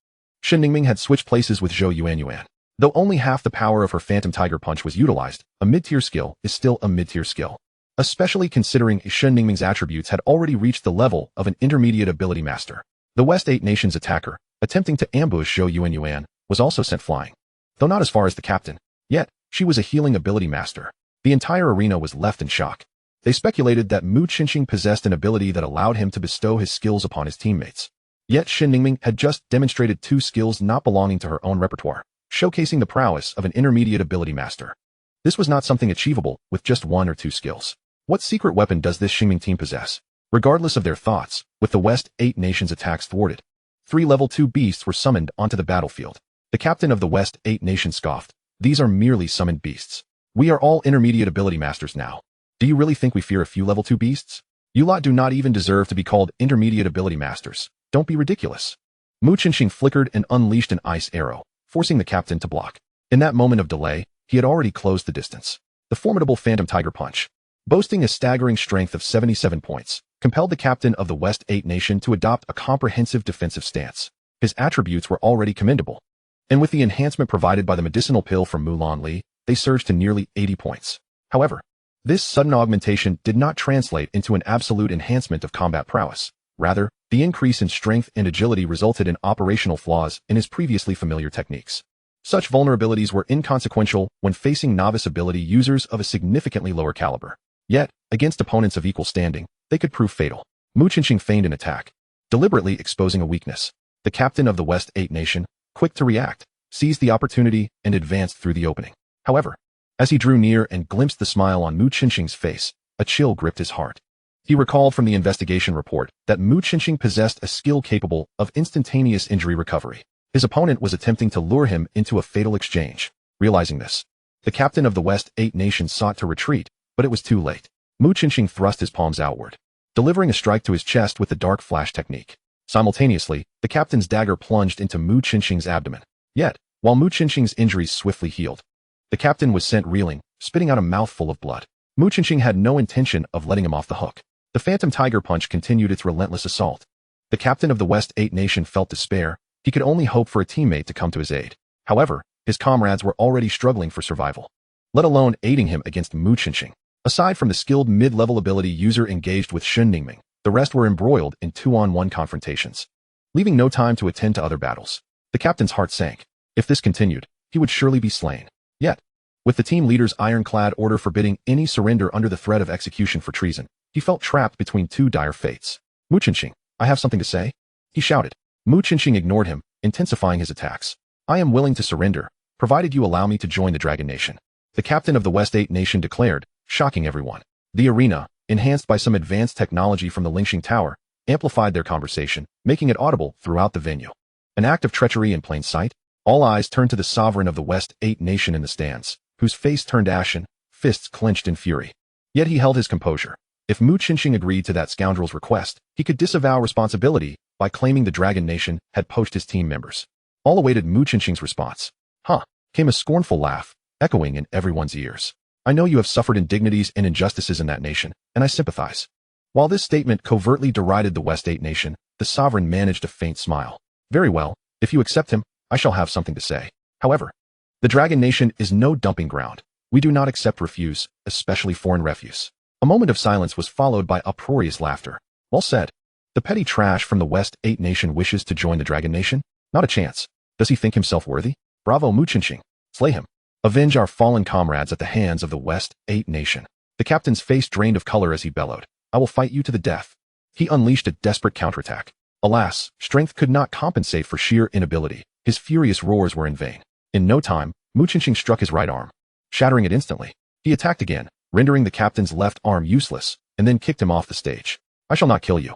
Shen Ningming had switched places with Zhou Yuanyuan. Though only half the power of her Phantom Tiger Punch was utilized, a mid-tier skill is still a mid-tier skill, especially considering Shen Ningming's attributes had already reached the level of an intermediate ability master. The West 8 Nation's attacker, attempting to ambush Zhou Yuanyuan, was also sent flying. Though not as far as the captain, yet she was a healing ability master. The entire arena was left in shock. They speculated that Mu Qinxing possessed an ability that allowed him to bestow his skills upon his teammates. Yet Shen Ningming had just demonstrated 2 skills not belonging to her own repertoire, showcasing the prowess of an intermediate ability master. This was not something achievable with just 1 or 2 skills. What secret weapon does this Xingming team possess? Regardless of their thoughts, with the West 8 Nations attacks thwarted, 3 level 2 beasts were summoned onto the battlefield. The captain of the West 8 Nation scoffed. These are merely summoned beasts. We are all intermediate ability masters now. Do you really think we fear a few level 2 beasts? You lot do not even deserve to be called intermediate ability masters. Don't be ridiculous. Mu Qinxing flickered and unleashed an ice arrow, forcing the captain to block. In that moment of delay, he had already closed the distance. The formidable Phantom Tiger Punch, boasting a staggering strength of 77 points, compelled the captain of the West 8 Nation to adopt a comprehensive defensive stance. His attributes were already commendable, and with the enhancement provided by the medicinal pill from Mulan Li, they surged to nearly 80 points. However, this sudden augmentation did not translate into an absolute enhancement of combat prowess. Rather, the increase in strength and agility resulted in operational flaws in his previously familiar techniques. Such vulnerabilities were inconsequential when facing novice ability users of a significantly lower caliber. Yet, against opponents of equal standing, they could prove fatal. Mu Qinxing feigned an attack, deliberately exposing a weakness. The captain of the West 8 Nation, quick to react, seized the opportunity and advanced through the opening. However, as he drew near and glimpsed the smile on Mu Qinxing's face, a chill gripped his heart. He recalled from the investigation report that Mu Qinxing possessed a skill capable of instantaneous injury recovery. His opponent was attempting to lure him into a fatal exchange. Realizing this, the captain of the West 8 Nation sought to retreat, but it was too late. Mu Qinxing thrust his palms outward, delivering a strike to his chest with the dark flash technique. Simultaneously, the captain's dagger plunged into Mu Qinxing's abdomen. Yet, while Mu Qinxing's injuries swiftly healed, the captain was sent reeling, spitting out a mouthful of blood. Mu Qinxing had no intention of letting him off the hook. The Phantom Tiger Punch continued its relentless assault. The captain of the West 8 Nation felt despair. He could only hope for a teammate to come to his aid. However, his comrades were already struggling for survival, let alone aiding him against Mu Qinxing. Aside from the skilled mid-level ability user engaged with Shen Ningming, the rest were embroiled in 2-on-1 confrontations, leaving no time to attend to other battles. The captain's heart sank. If this continued, he would surely be slain. Yet, with the team leader's ironclad order forbidding any surrender under the threat of execution for treason, he felt trapped between 2 dire fates. Mu Qinxing, I have something to say, he shouted. Mu Qinxing ignored him, intensifying his attacks. I am willing to surrender, provided you allow me to join the Dragon Nation. The captain of the West 8 Nation declared, shocking everyone. The arena, enhanced by some advanced technology from the Lingxing Tower, amplified their conversation, making it audible throughout the venue. An act of treachery in plain sight? All eyes turned to the sovereign of the West 8 nation in the stands, whose face turned ashen, fists clenched in fury. Yet he held his composure. If Mu Qinxing agreed to that scoundrel's request, he could disavow responsibility by claiming the Dragon Nation had poached his team members. All awaited Mu Qinxing's response. Huh, came a scornful laugh, echoing in everyone's ears. I know you have suffered indignities and injustices in that nation, and I sympathize. While this statement covertly derided the West 8 nation, the sovereign managed a faint smile. Very well, if you accept him, I shall have something to say. However, the Dragon Nation is no dumping ground. We do not accept refuse, especially foreign refuse. A moment of silence was followed by uproarious laughter. Well said. The petty trash from the West 8 nation wishes to join the Dragon Nation? Not a chance. Does he think himself worthy? Bravo Mu Qinxing. Slay him. Avenge our fallen comrades at the hands of the West 8 nation. The captain's face drained of color as he bellowed. I will fight you to the death. He unleashed a desperate counterattack. Alas, strength could not compensate for sheer inability. His furious roars were in vain. In no time, Mu Qinxing struck his right arm, shattering it instantly. He attacked again, rendering the captain's left arm useless, and then kicked him off the stage. I shall not kill you.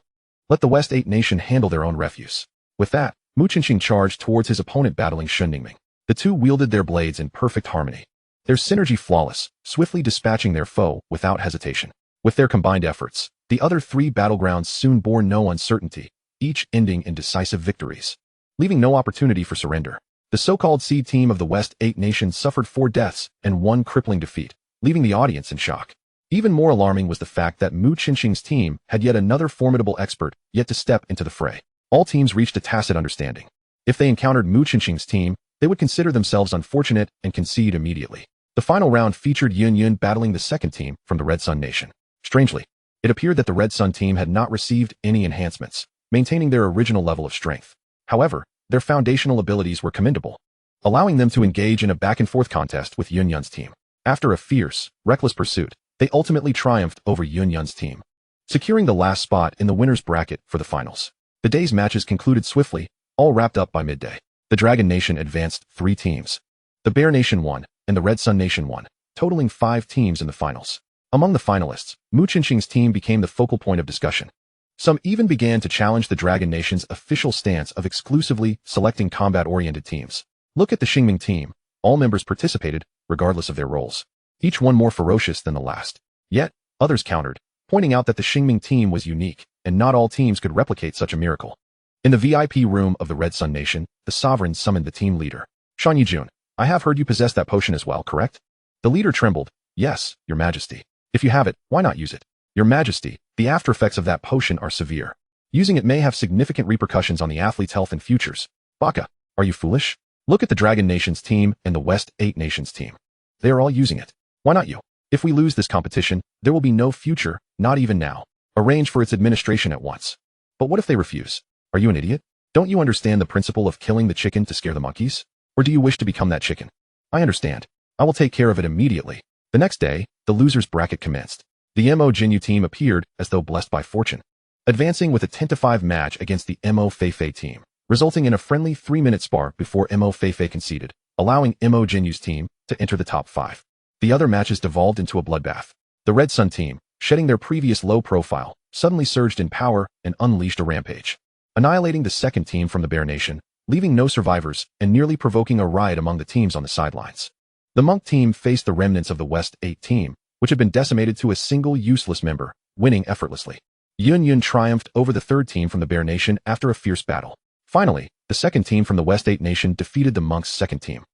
Let the West 8 nation handle their own refuse. With that, Mu Qinxing charged towards his opponent battling Shun Ningming. The two wielded their blades in perfect harmony. Their synergy flawless, swiftly dispatching their foe without hesitation. With their combined efforts, the other three battlegrounds soon bore no uncertainty, each ending in decisive victories, leaving no opportunity for surrender. The so-called seed team of the West 8 nation suffered 4 deaths and 1 crippling defeat, leaving the audience in shock. Even more alarming was the fact that Mu Qinxing's team had yet another formidable expert yet to step into the fray. All teams reached a tacit understanding. If they encountered Mu Qinxing's team, they would consider themselves unfortunate and concede immediately. The final round featured Yun Yun battling the second team from the Red Sun Nation. Strangely, it appeared that the Red Sun team had not received any enhancements, maintaining their original level of strength. However, their foundational abilities were commendable, allowing them to engage in a back-and-forth contest with Yun Yun's team. After a fierce, reckless pursuit, they ultimately triumphed over Yun Yun's team, securing the last spot in the winner's bracket for the finals. The day's matches concluded swiftly, all wrapped up by midday. The Dragon Nation advanced 3 teams. The Bear Nation won, and the Red Sun Nation won, totaling 5 teams in the finals. Among the finalists, Mu Qinxing's team became the focal point of discussion. Some even began to challenge the Dragon Nation's official stance of exclusively selecting combat-oriented teams. Look at the Xingming team. All members participated, regardless of their roles, each one more ferocious than the last. Yet, others countered, pointing out that the Xingming team was unique, and not all teams could replicate such a miracle. In the VIP room of the Red Sun Nation, the sovereign summoned the team leader. Shan Yijun, I have heard you possess that potion as well, correct? The leader trembled. Yes, Your Majesty. If you have it, why not use it? Your Majesty, the after effects of that potion are severe. Using it may have significant repercussions on the athlete's health and futures. Baka, are you foolish? Look at the Dragon Nation's team and the West 8 Nations team. They are all using it. Why not you? If we lose this competition, there will be no future, not even now. Arrange for its administration at once. But what if they refuse? Are you an idiot? Don't you understand the principle of killing the chicken to scare the monkeys? Or do you wish to become that chicken? I understand. I will take care of it immediately. The next day, the loser's bracket commenced. The Mo Jinyu team appeared as though blessed by fortune, advancing with a 10-5 match against the Mo Feifei team, resulting in a friendly 3-minute spar before Mo Feifei conceded, allowing Mo Jinyu's team to enter the top 5. The other matches devolved into a bloodbath. The Red Sun team, shedding their previous low profile, suddenly surged in power and unleashed a rampage, annihilating the second team from the Bear Nation, leaving no survivors and nearly provoking a riot among the teams on the sidelines. The Monk team faced the remnants of the West 8 team, which had been decimated to a single useless member, winning effortlessly. Yun Yun triumphed over the third team from the Bear Nation after a fierce battle. Finally, the second team from the West 8 Nation defeated the Monk's second team,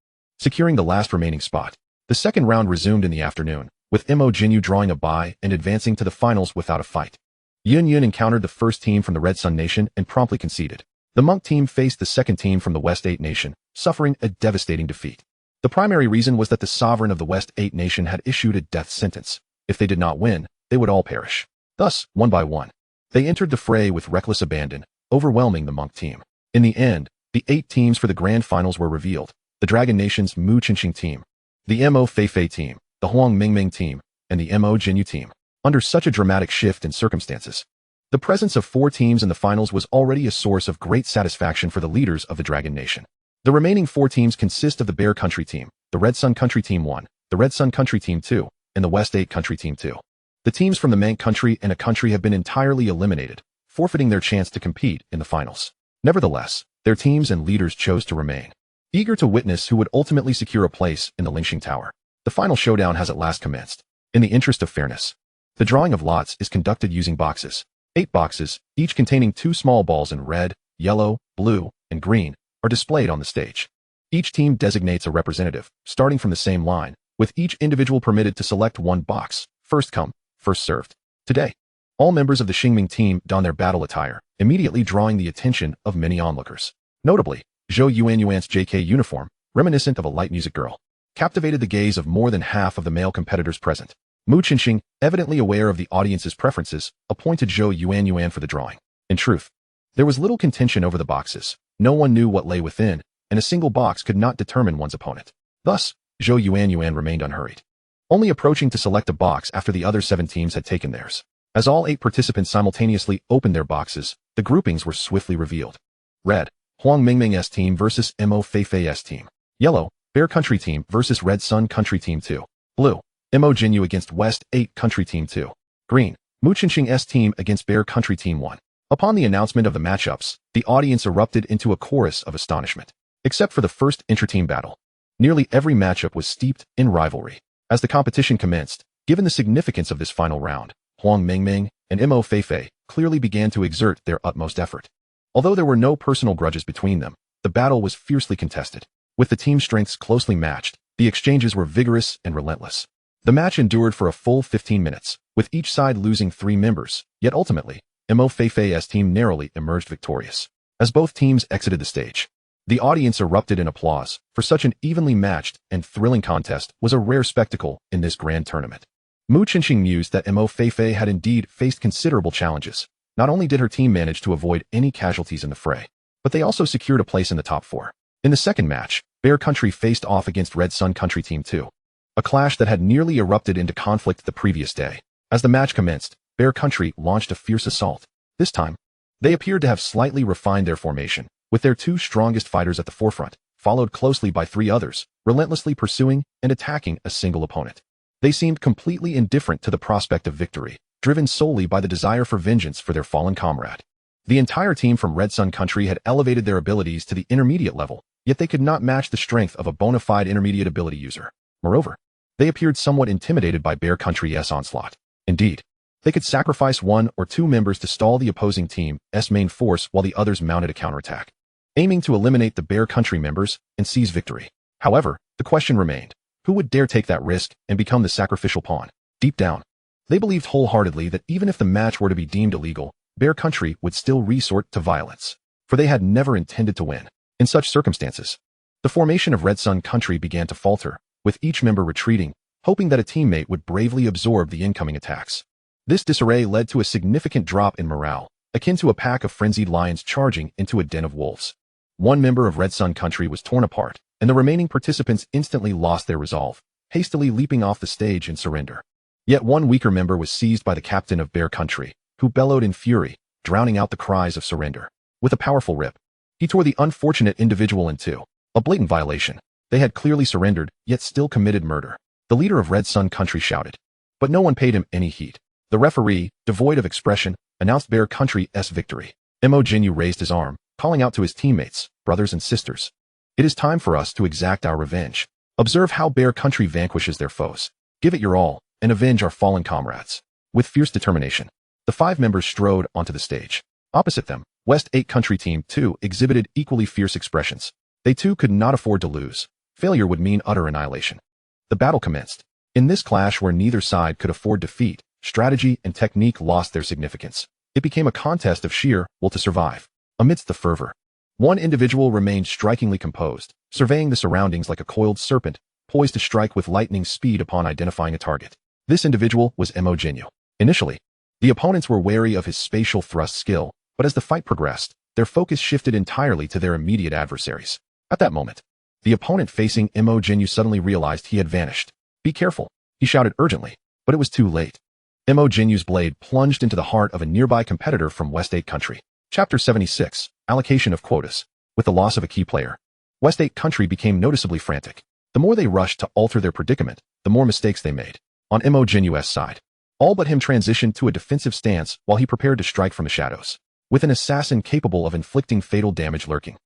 securing the last remaining spot. The second round resumed in the afternoon, with Mo Jinyu drawing a bye and advancing to the finals without a fight. Yun Yun encountered the first team from the Red Sun Nation and promptly conceded. The Monk team faced the second team from the West 8 Nation, suffering a devastating defeat. The primary reason was that the sovereign of the West 8 Nation had issued a death sentence. If they did not win, they would all perish. Thus, one by one, they entered the fray with reckless abandon, overwhelming the Monk team. In the end, the 8 teams for the grand finals were revealed. The Dragon Nation's Mu Qinxing team, the Mo Feifei team, the Huang Mingming team, and the Mo Jinyu team. Under such a dramatic shift in circumstances, the presence of 4 teams in the finals was already a source of great satisfaction for the leaders of the Dragon Nation. The remaining 4 teams consist of the Bear Country team, the Red Sun Country team 1, the Red Sun Country team 2, and the West 8 Country team 2. The teams from the Mank country and a country have been entirely eliminated, forfeiting their chance to compete in the finals. Nevertheless, their teams and leaders chose to remain, eager to witness who would ultimately secure a place in the Lingxing Tower. The final showdown has at last commenced. In the interest of fairness, the drawing of lots is conducted using boxes. 8 boxes, each containing 2 small balls in red, yellow, blue, and green, are displayed on the stage. Each team designates a representative, starting from the same line, with each individual permitted to select one box, first come, first served. Today, all members of the Xingming team don their battle attire, immediately drawing the attention of many onlookers. Notably, Zhou Yuanyuan's JK uniform, reminiscent of a light music girl, captivated the gaze of more than half of the male competitors present. Mu Qinxing, evidently aware of the audience's preferences, appointed Zhou Yuanyuan for the drawing. In truth, there was little contention over the boxes. No one knew what lay within, and a single box could not determine one's opponent. Thus, Zhou Yuanyuan remained unhurried, only approaching to select a box after the other 7 teams had taken theirs. As all 8 participants simultaneously opened their boxes, the groupings were swiftly revealed. Red, Huang Mingming's team versus Mo Feifei's team. Yellow, Bear Country team versus Red Sun Country team 2. Blue, Mo Jinyu against West 8 Country team 2. Green, Mu Qinxing's team against Bear Country team 1. Upon the announcement of the matchups, the audience erupted into a chorus of astonishment. Except for the first inter-team battle, nearly every matchup was steeped in rivalry. As the competition commenced, given the significance of this final round, Huang Mingming and Mo Feifei clearly began to exert their utmost effort. Although there were no personal grudges between them, the battle was fiercely contested. With the team strengths closely matched, the exchanges were vigorous and relentless. The match endured for a full 15 minutes, with each side losing 3 members, yet ultimately, Mo Feifei's team narrowly emerged victorious. As both teams exited the stage, the audience erupted in applause, for such an evenly matched and thrilling contest was a rare spectacle in this grand tournament. Mu Qinxing mused that Mo Feifei had indeed faced considerable challenges. Not only did her team manage to avoid any casualties in the fray, but they also secured a place in the top 4. In the second match, Bear Country faced off against Red Sun Country Team 2, a clash that had nearly erupted into conflict the previous day. As the match commenced, Bear Country launched a fierce assault. This time, they appeared to have slightly refined their formation, with their 2 strongest fighters at the forefront, followed closely by 3 others, relentlessly pursuing and attacking a single opponent. They seemed completely indifferent to the prospect of victory, driven solely by the desire for vengeance for their fallen comrade. The entire team from Red Sun Country had elevated their abilities to the intermediate level, yet they could not match the strength of a bona fide intermediate ability user. Moreover, they appeared somewhat intimidated by Bear Country's onslaught. Indeed, they could sacrifice 1 or 2 members to stall the opposing team's main force while the others mounted a counterattack, aiming to eliminate the Bear Country members and seize victory. However, the question remained, who would dare take that risk and become the sacrificial pawn? Deep down, they believed wholeheartedly that even if the match were to be deemed illegal, Bear Country would still resort to violence, for they had never intended to win. In such circumstances, the formation of Red Sun Country began to falter, with each member retreating, hoping that a teammate would bravely absorb the incoming attacks. This disarray led to a significant drop in morale, akin to a pack of frenzied lions charging into a den of wolves. 1 member of Red Sun Country was torn apart, and the remaining participants instantly lost their resolve, hastily leaping off the stage in surrender. Yet 1 weaker member was seized by the captain of Bear Country, who bellowed in fury, drowning out the cries of surrender. With a powerful rip, he tore the unfortunate individual in 2, a blatant violation. They had clearly surrendered, yet still committed murder. The leader of Red Sun Country shouted, but no one paid him any heed. The referee, devoid of expression, announced Bear Country's victory. Mo Jinyu raised his arm, calling out to his teammates, brothers and sisters. It is time for us to exact our revenge. Observe how Bear Country vanquishes their foes. Give it your all, and avenge our fallen comrades. With fierce determination, the 5 members strode onto the stage. Opposite them, West 8 Country Team 2 exhibited equally fierce expressions. They too could not afford to lose. Failure would mean utter annihilation. The battle commenced. In this clash where neither side could afford defeat, strategy and technique lost their significance. It became a contest of sheer will to survive. Amidst the fervor, 1 individual remained strikingly composed, surveying the surroundings like a coiled serpent, poised to strike with lightning speed upon identifying a target. This individual was Mo Jinyu. Initially, the opponents were wary of his spatial thrust skill, but as the fight progressed, their focus shifted entirely to their immediate adversaries. At that moment, the opponent facing Mo Jinyu suddenly realized he had vanished. Be careful, he shouted urgently, but it was too late. Mo Jinyu's blade plunged into the heart of a nearby competitor from West 8 Country. Chapter 76, Allocation of Quotas. With the loss of a key player, West 8 Country became noticeably frantic. The more they rushed to alter their predicament, the more mistakes they made. On Mo Jinyu's side, All but him transitioned to a defensive stance while he prepared to strike from the shadows, with an assassin capable of inflicting fatal damage lurking.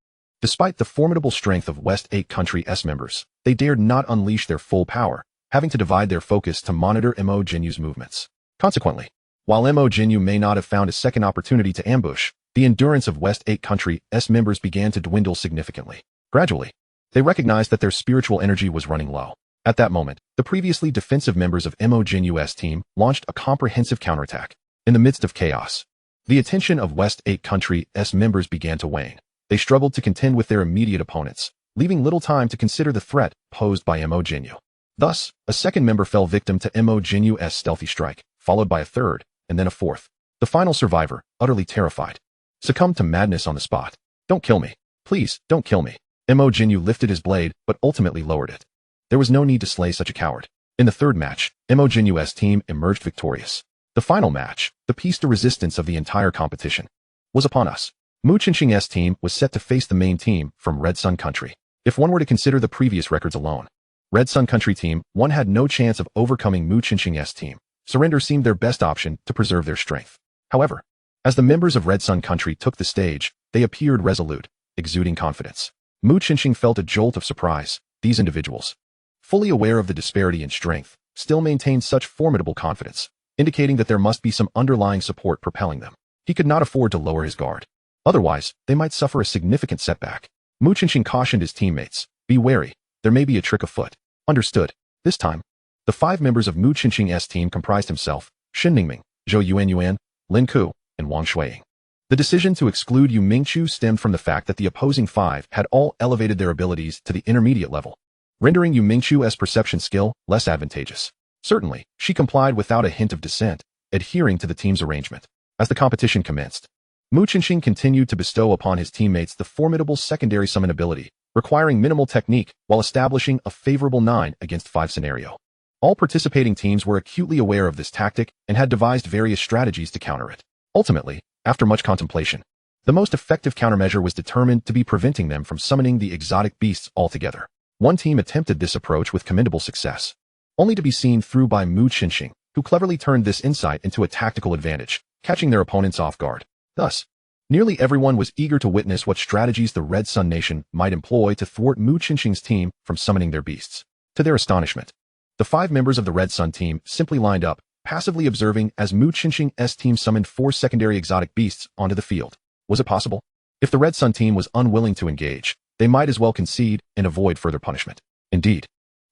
Despite the formidable strength of West 8 Country's members, they dared not unleash their full power, having to divide their focus to monitor Mo Jinyu's movements. Consequently, while Mo Jinyu may not have found a second opportunity to ambush, the endurance of West 8 Country's members began to dwindle significantly. Gradually, they recognized that their spiritual energy was running low. At that moment, the previously defensive members of Mo Jinyu's team launched a comprehensive counterattack. In the midst of chaos, the attention of West 8 Country's members began to wane. They struggled to contend with their immediate opponents, leaving little time to consider the threat posed by Mo Jinyu. Thus, a second member fell victim to Mo Jinyu's stealthy strike, followed by a third, and then a fourth. The final survivor, utterly terrified, succumbed to madness on the spot. "Don't kill me. Please, don't kill me." Mo Jinyu lifted his blade, but ultimately lowered it. There was no need to slay such a coward. In the third match, Mo Jinyu's team emerged victorious. The final match, the piece de resistance of the entire competition, was upon us. Mu Qinxing's team was set to face the main team from Red Sun Country. If one were to consider the previous records alone, Red Sun Country team 1 had no chance of overcoming Mu Qinxing's team. Surrender seemed their best option to preserve their strength. However, as the members of Red Sun Country took the stage, they appeared resolute, exuding confidence. Mu Qinxing felt a jolt of surprise. These individuals, fully aware of the disparity in strength, still maintained such formidable confidence, indicating that there must be some underlying support propelling them. He could not afford to lower his guard. Otherwise, they might suffer a significant setback. Mu Qinxing cautioned his teammates, "Be wary, there may be a trick afoot." Understood. This time, the 5 members of Mu Qinxing's team comprised himself, Shen Ningming, Zhou Yuanyuan, Lin Ku, and Wang Shuiying. The decision to exclude Yu Mingqiu stemmed from the fact that the opposing 5 had all elevated their abilities to the intermediate level, rendering Yu Mingqiu's perception skill less advantageous. Certainly, she complied without a hint of dissent, adhering to the team's arrangement. As the competition commenced, Mu Qinxing continued to bestow upon his teammates the formidable secondary summon ability, requiring minimal technique while establishing a favorable 9 against 5 scenario. All participating teams were acutely aware of this tactic and had devised various strategies to counter it. Ultimately, after much contemplation, the most effective countermeasure was determined to be preventing them from summoning the exotic beasts altogether. One team attempted this approach with commendable success, only to be seen through by Mu Qinxing, who cleverly turned this insight into a tactical advantage, catching their opponents off guard. Thus, nearly everyone was eager to witness what strategies the Red Sun Nation might employ to thwart Mu Qinxing's team from summoning their beasts. To their astonishment, the 5 members of the Red Sun team simply lined up, passively observing as Mu Qinxing's team summoned 4 secondary exotic beasts onto the field. Was it possible? If the Red Sun team was unwilling to engage, they might as well concede and avoid further punishment. Indeed,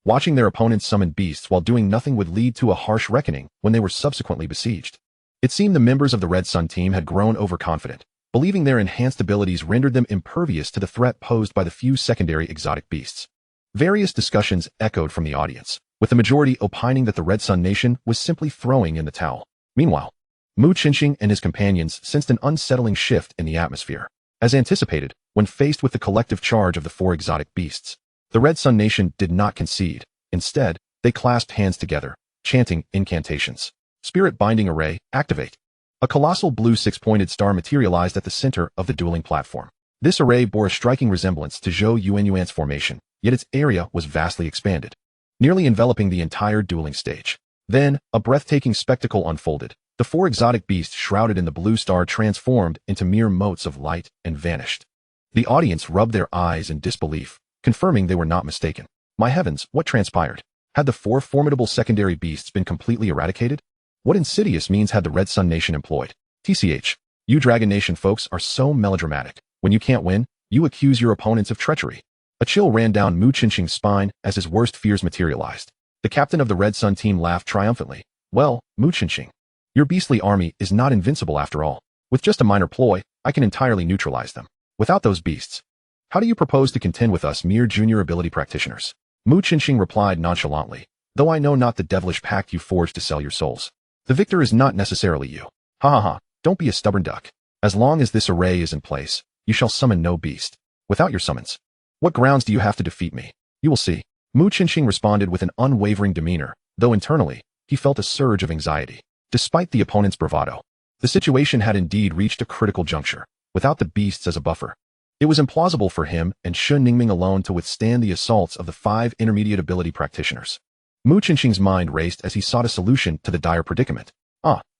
watching their opponents summon beasts while doing nothing would lead to a harsh reckoning when they were subsequently besieged. It seemed the members of the Red Sun team had grown overconfident, believing their enhanced abilities rendered them impervious to the threat posed by the few secondary exotic beasts. Various discussions echoed from the audience, with the majority opining that the Red Sun Nation was simply throwing in the towel. Meanwhile, Mu Qinxing and his companions sensed an unsettling shift in the atmosphere. As anticipated, when faced with the collective charge of the 4 exotic beasts, the Red Sun Nation did not concede. Instead, they clasped hands together, chanting incantations. Spirit Binding Array, activate. A colossal blue 6-pointed star materialized at the center of the dueling platform. This array bore a striking resemblance to Zhou Yuanyuan's formation, yet its area was vastly expanded, nearly enveloping the entire dueling stage. Then, a breathtaking spectacle unfolded. The 4 exotic beasts shrouded in the blue star transformed into mere motes of light and vanished. The audience rubbed their eyes in disbelief, confirming they were not mistaken. My heavens, what transpired? Had the 4 formidable secondary beasts been completely eradicated? What insidious means had the Red Sun Nation employed? TCH, you Dragon Nation folks are so melodramatic. When you can't win, you accuse your opponents of treachery. A chill ran down Mu Qinxing's spine as his worst fears materialized. The captain of the Red Sun team laughed triumphantly. Well, Mu Qinxing, your beastly army is not invincible after all. With just a minor ploy, I can entirely neutralize them. Without those beasts, how do you propose to contend with us mere junior ability practitioners? Mu Qinxing replied nonchalantly, though I know not the devilish pact you forged to sell your souls. The victor is not necessarily you. Ha ha ha, don't be a stubborn duck. As long as this array is in place, you shall summon no beast. Without your summons, what grounds do you have to defeat me? You will see. Mu Qinxing responded with an unwavering demeanor, though internally, he felt a surge of anxiety. Despite the opponent's bravado, the situation had indeed reached a critical juncture. Without the beasts as a buffer, it was implausible for him and Shen Ningming alone to withstand the assaults of the 5 intermediate ability practitioners. Mu Qinqing's mind raced as he sought a solution to the dire predicament.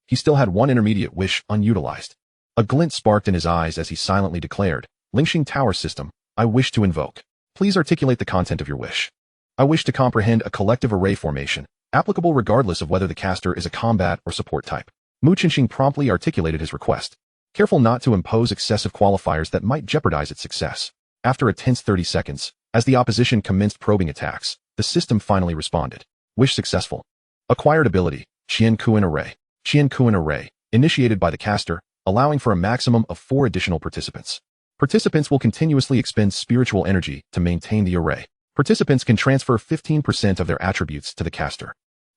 He still had one intermediate wish unutilized. A glint sparked in his eyes as he silently declared, Lingxing Tower System, I wish to invoke. Please articulate the content of your wish. I wish to comprehend a collective array formation, applicable regardless of whether the caster is a combat or support type. Mu Qinqing promptly articulated his request, careful not to impose excessive qualifiers that might jeopardize its success. After a tense 30 seconds, as the opposition commenced probing attacks, the system finally responded. Wish successful. Acquired ability, Qian Kuan Array. Qian Kuan Array, initiated by the caster, allowing for a maximum of 4 additional participants. Participants will continuously expend spiritual energy to maintain the array. Participants can transfer 15% of their attributes to the caster,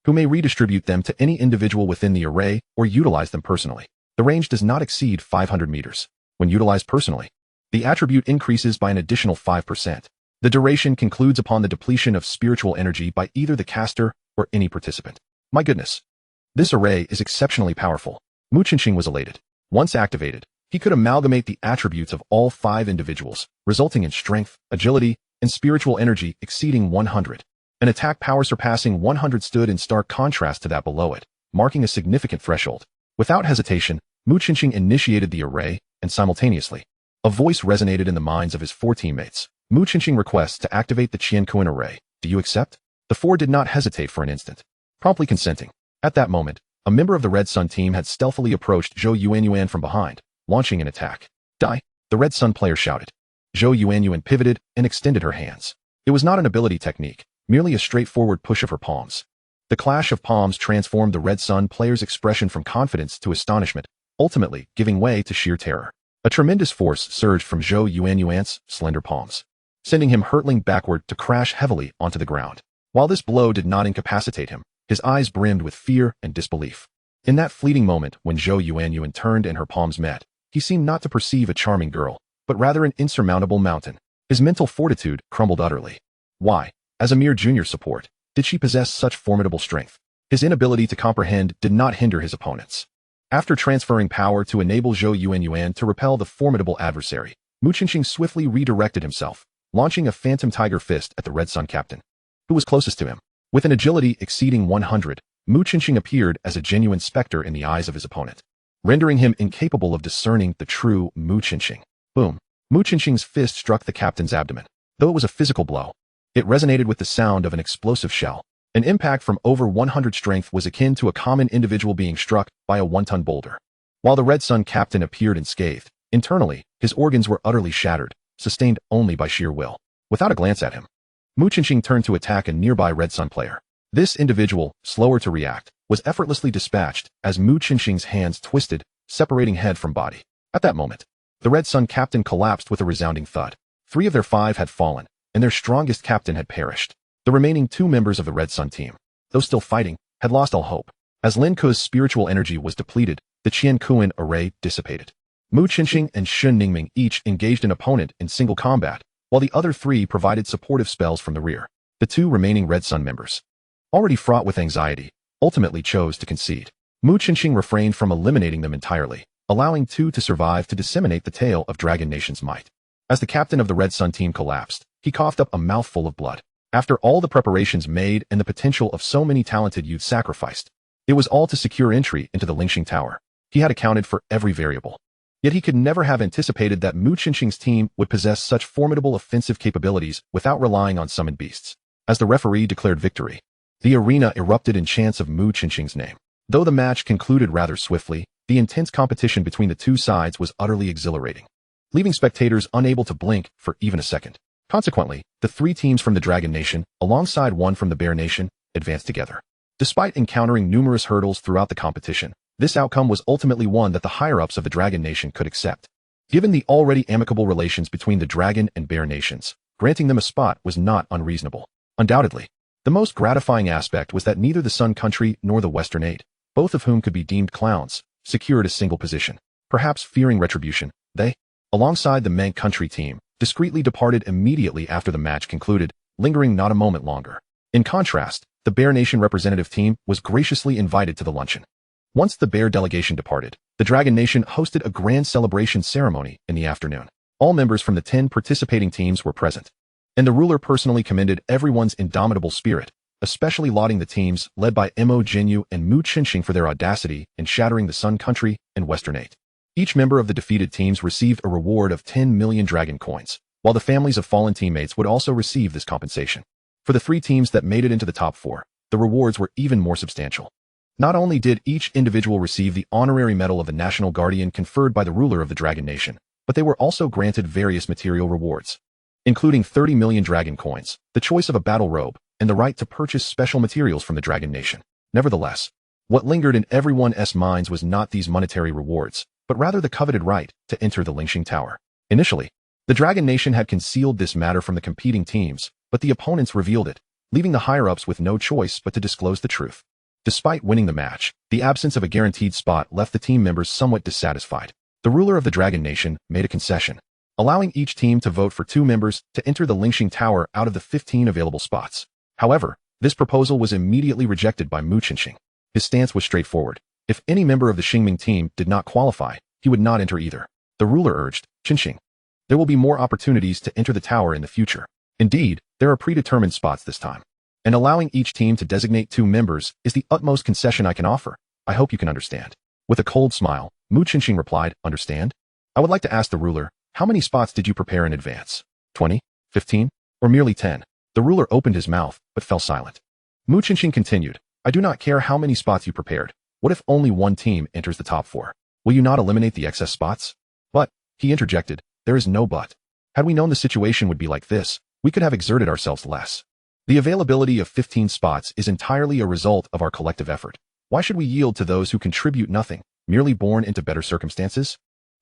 who may redistribute them to any individual within the array or utilize them personally. The range does not exceed 500 meters. When utilized personally, the attribute increases by an additional 5%. The duration concludes upon the depletion of spiritual energy by either the caster or any participant. My goodness. This array is exceptionally powerful. Mu Qinqing was elated. Once activated, he could amalgamate the attributes of all 5 individuals, resulting in strength, agility, and spiritual energy exceeding 100. An attack power surpassing 100 stood in stark contrast to that below it, marking a significant threshold. Without hesitation, Mu Qinqing initiated the array, and simultaneously, a voice resonated in the minds of his 4 teammates. Mu Qinqing requests to activate the Qian Kuan array. Do you accept? The 4 did not hesitate for an instant, promptly consenting. At that moment, a member of the Red Sun team had stealthily approached Zhou Yuanyuan from behind, launching an attack. Die! The Red Sun player shouted. Zhou Yuanyuan pivoted and extended her hands. It was not an ability technique, merely a straightforward push of her palms. The clash of palms transformed the Red Sun player's expression from confidence to astonishment, ultimately giving way to sheer terror. A tremendous force surged from Zhou Yuanyuan's slender palms, sending him hurtling backward to crash heavily onto the ground. While this blow did not incapacitate him, his eyes brimmed with fear and disbelief. In that fleeting moment when Zhou Yuanyuan turned and her palms met, he seemed not to perceive a charming girl, but rather an insurmountable mountain. His mental fortitude crumbled utterly. Why, as a mere junior support, did she possess such formidable strength? His inability to comprehend did not hinder his opponents. After transferring power to enable Zhou Yuanyuan to repel the formidable adversary, Mu Qinqing swiftly redirected himself, launching a phantom tiger fist at the Red Sun captain, who was closest to him. With an agility exceeding 100, Mu Qinqing appeared as a genuine specter in the eyes of his opponent, rendering him incapable of discerning the true Mu Qinqing. Boom! Mu Qinqing's fist struck the captain's abdomen. Though it was a physical blow, it resonated with the sound of an explosive shell. An impact from over 100 strength was akin to a common individual being struck by a 1-ton boulder. While the Red Sun captain appeared unscathed, internally, his organs were utterly shattered, sustained only by sheer will. Without a glance at him, Mu Qinqing turned to attack a nearby Red Sun player. This individual, slower to react, was effortlessly dispatched as Mu Qinqing's hands twisted, separating head from body. At that moment, the Red Sun captain collapsed with a resounding thud. 3 of their 5 had fallen, and their strongest captain had perished. The remaining 2 members of the Red Sun team, though still fighting, had lost all hope. As Lin Ke's spiritual energy was depleted, the Qian Kuan array dissipated. Mu Qinqing and Shun Ningming each engaged an opponent in single combat, while the other 3 provided supportive spells from the rear. The 2 remaining Red Sun members, already fraught with anxiety, ultimately chose to concede. Mu Qinqing refrained from eliminating them entirely, allowing 2 to survive to disseminate the tale of Dragon Nation's might. As the captain of the Red Sun team collapsed, he coughed up a mouthful of blood. After all the preparations made and the potential of so many talented youths sacrificed, it was all to secure entry into the Lingxing Tower. He had accounted for every variable. Yet he could never have anticipated that Mu Qinqing's team would possess such formidable offensive capabilities without relying on summoned beasts. As the referee declared victory, the arena erupted in chants of Mu Qinqing's name. Though the match concluded rather swiftly, the intense competition between the 2 sides was utterly exhilarating, leaving spectators unable to blink for even a second. Consequently, the 3 teams from the Dragon Nation, alongside 1 from the Bear Nation, advanced together. Despite encountering numerous hurdles throughout the competition, this outcome was ultimately one that the higher-ups of the Dragon Nation could accept. Given the already amicable relations between the Dragon and Bear Nations, granting them a spot was not unreasonable. Undoubtedly, the most gratifying aspect was that neither the Sun Country nor the Western Eight, both of whom could be deemed clowns, secured a single position. Perhaps fearing retribution, they, alongside the Mank Country team, discreetly departed immediately after the match concluded, lingering not a moment longer. In contrast, the Bear Nation representative team was graciously invited to the luncheon. Once the Bear delegation departed, the Dragon Nation hosted a grand celebration ceremony in the afternoon. All members from the 10 participating teams were present, and the ruler personally commended everyone's indomitable spirit, especially lauding the teams led by Mo Jinyu and Mu Qinxing for their audacity in shattering the Sun Country and Western 8. Each member of the defeated teams received a reward of 10 million dragon coins, while the families of fallen teammates would also receive this compensation. For the 3 teams that made it into the top 4, the rewards were even more substantial. Not only did each individual receive the honorary medal of the National Guardian conferred by the ruler of the Dragon Nation, but they were also granted various material rewards, including 30 million dragon coins, the choice of a battle robe, and the right to purchase special materials from the Dragon Nation. Nevertheless, what lingered in everyone's minds was not these monetary rewards, but rather the coveted right to enter the Lingxing Tower. Initially, the Dragon Nation had concealed this matter from the competing teams, but the opponents revealed it, leaving the higher-ups with no choice but to disclose the truth. Despite winning the match, the absence of a guaranteed spot left the team members somewhat dissatisfied. The ruler of the Dragon Nation made a concession, allowing each team to vote for 2 members to enter the Lingxing Tower out of the 15 available spots. However, this proposal was immediately rejected by Mu Qinxing. His stance was straightforward. If any member of the Xingming team did not qualify, he would not enter either. The ruler urged, Qinxing, there will be more opportunities to enter the tower in the future. Indeed, there are predetermined spots this time, and allowing each team to designate 2 members is the utmost concession I can offer. I hope you can understand. With a cold smile, Mu Qinxing replied, understand? I would like to ask the ruler, how many spots did you prepare in advance? 20? 15? Or merely 10? The ruler opened his mouth, but fell silent. Mu Qinxing continued, I do not care how many spots you prepared. What if only one team enters the top 4? Will you not eliminate the excess spots? But, he interjected, there is no but. Had we known the situation would be like this, we could have exerted ourselves less. The availability of 15 spots is entirely a result of our collective effort. Why should we yield to those who contribute nothing, merely born into better circumstances?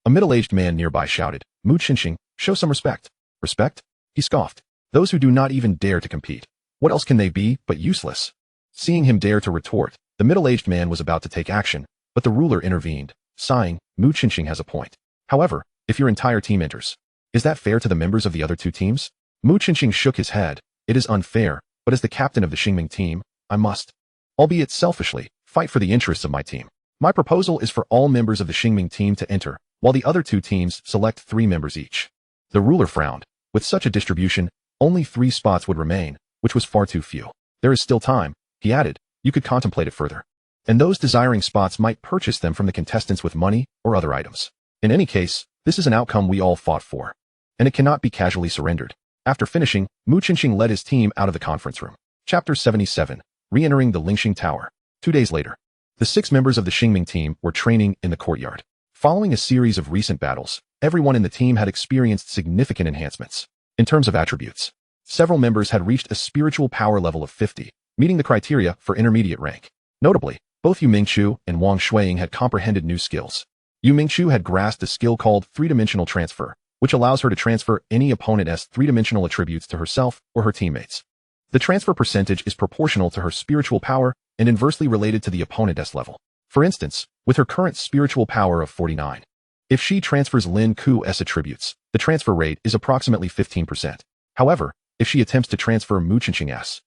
A middle-aged man nearby shouted, Mu Qinxing, show some respect. Respect? He scoffed. Those who do not even dare to compete. What else can they be but useless? Seeing him dare to retort, the middle-aged man was about to take action, but the ruler intervened, sighing, Mu Qinxing has a point. However, if your entire team enters, is that fair to the members of the other 2 teams? Mu Qinxing shook his head. It is unfair, but as the captain of the Xingming team, I must, albeit selfishly, fight for the interests of my team. My proposal is for all members of the Xingming team to enter, while the other 2 teams select 3 members each. The ruler frowned. With such a distribution, only 3 spots would remain, which was far too few. There is still time, he added. You could contemplate it further. And those desiring spots might purchase them from the contestants with money or other items. In any case, this is an outcome we all fought for, and it cannot be casually surrendered. After finishing, Mu Qinxing led his team out of the conference room. Chapter 77, Re-entering the Lingxing Tower. 2 days later, the 6 members of the Xingming team were training in the courtyard. Following a series of recent battles, everyone in the team had experienced significant enhancements. In terms of attributes, several members had reached a spiritual power level of 50, meeting the criteria for intermediate rank. Notably, both Yu Mingqiu and Wang Shuiying had comprehended new skills. Yu Mingqiu had grasped a skill called three-dimensional transfer, which allows her to transfer any opponent's three-dimensional attributes to herself or her teammates. The transfer percentage is proportional to her spiritual power and inversely related to the opponent's level. For instance, with her current spiritual power of 49, if she transfers Lin Ku's attributes, the transfer rate is approximately 15%. However, if she attempts to transfer Mu Qinxing's,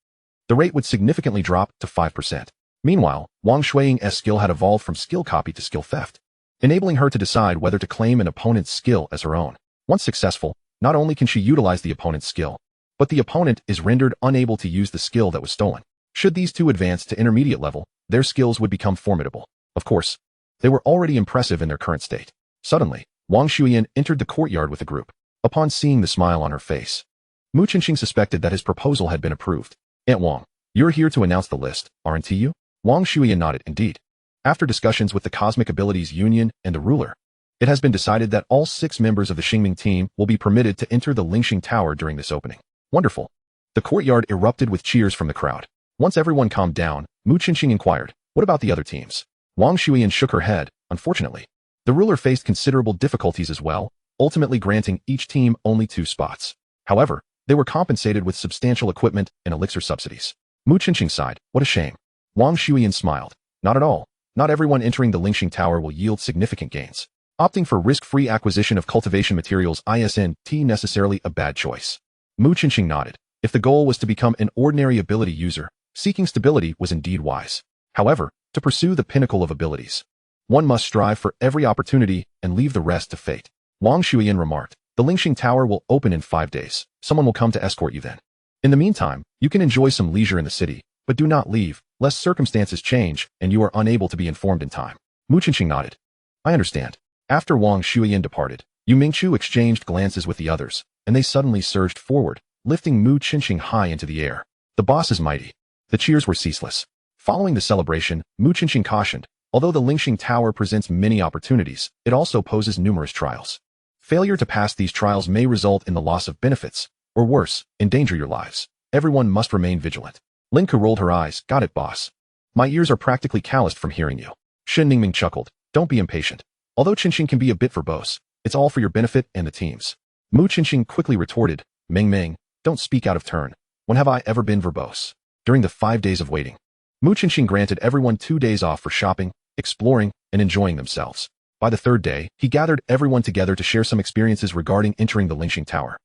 the rate would significantly drop to 5%. Meanwhile, Wang Shuiying's skill had evolved from skill copy to skill theft, enabling her to decide whether to claim an opponent's skill as her own. Once successful, not only can she utilize the opponent's skill, but the opponent is rendered unable to use the skill that was stolen. Should these 2 advance to intermediate level, their skills would become formidable. Of course, they were already impressive in their current state. Suddenly, Wang Shuiyan entered the courtyard with the group. Upon seeing the smile on her face, Mu Qinxing suspected that his proposal had been approved. Aunt Wang, you're here to announce the list, aren't you? Wang Shuiyan nodded, indeed. After discussions with the Cosmic Abilities Union and the ruler, it has been decided that all 6 members of the Xingming team will be permitted to enter the Lingxing Tower during this opening. Wonderful. The courtyard erupted with cheers from the crowd. Once everyone calmed down, Mu Qinxing inquired, what about the other teams? Wang Shuiyan shook her head. Unfortunately, the ruler faced considerable difficulties as well, ultimately granting each team only 2 spots. However, they were compensated with substantial equipment and elixir subsidies. Mu Qinxing sighed, what a shame. Wang Shuiyan smiled. Not at all. Not everyone entering the Lingxing Tower will yield significant gains. Opting for risk-free acquisition of cultivation materials isn't necessarily a bad choice. Mu Qinxing nodded. If the goal was to become an ordinary ability user, seeking stability was indeed wise. However, to pursue the pinnacle of abilities, one must strive for every opportunity and leave the rest to fate. Wang Shuiyan remarked, the Lingxing Tower will open in 5 days. Someone will come to escort you then. In the meantime, you can enjoy some leisure in the city, but do not leave, lest circumstances change and you are unable to be informed in time. Mu Qinqing nodded. I understand. After Wang Shuiyan departed, Yu Mingchu exchanged glances with the others, and they suddenly surged forward, lifting Mu Qinqing high into the air. The boss is mighty. The cheers were ceaseless. Following the celebration, Mu Qinqing cautioned, although the Lingxing Tower presents many opportunities, it also poses numerous trials. Failure to pass these trials may result in the loss of benefits, or worse, endanger your lives. Everyone must remain vigilant. Linka rolled her eyes. Got it, boss. My ears are practically calloused from hearing you. Shen Ningming chuckled. Don't be impatient. Although Qinqing can be a bit verbose, it's all for your benefit and the team's. Mu Qinqing quickly retorted, Ming, don't speak out of turn. When have I ever been verbose? During the 5 days of waiting. Mu Qinqing granted everyone 2 days off for shopping, exploring, and enjoying themselves. By the 3rd day, he gathered everyone together to share some experiences regarding entering the Lingxing Tower.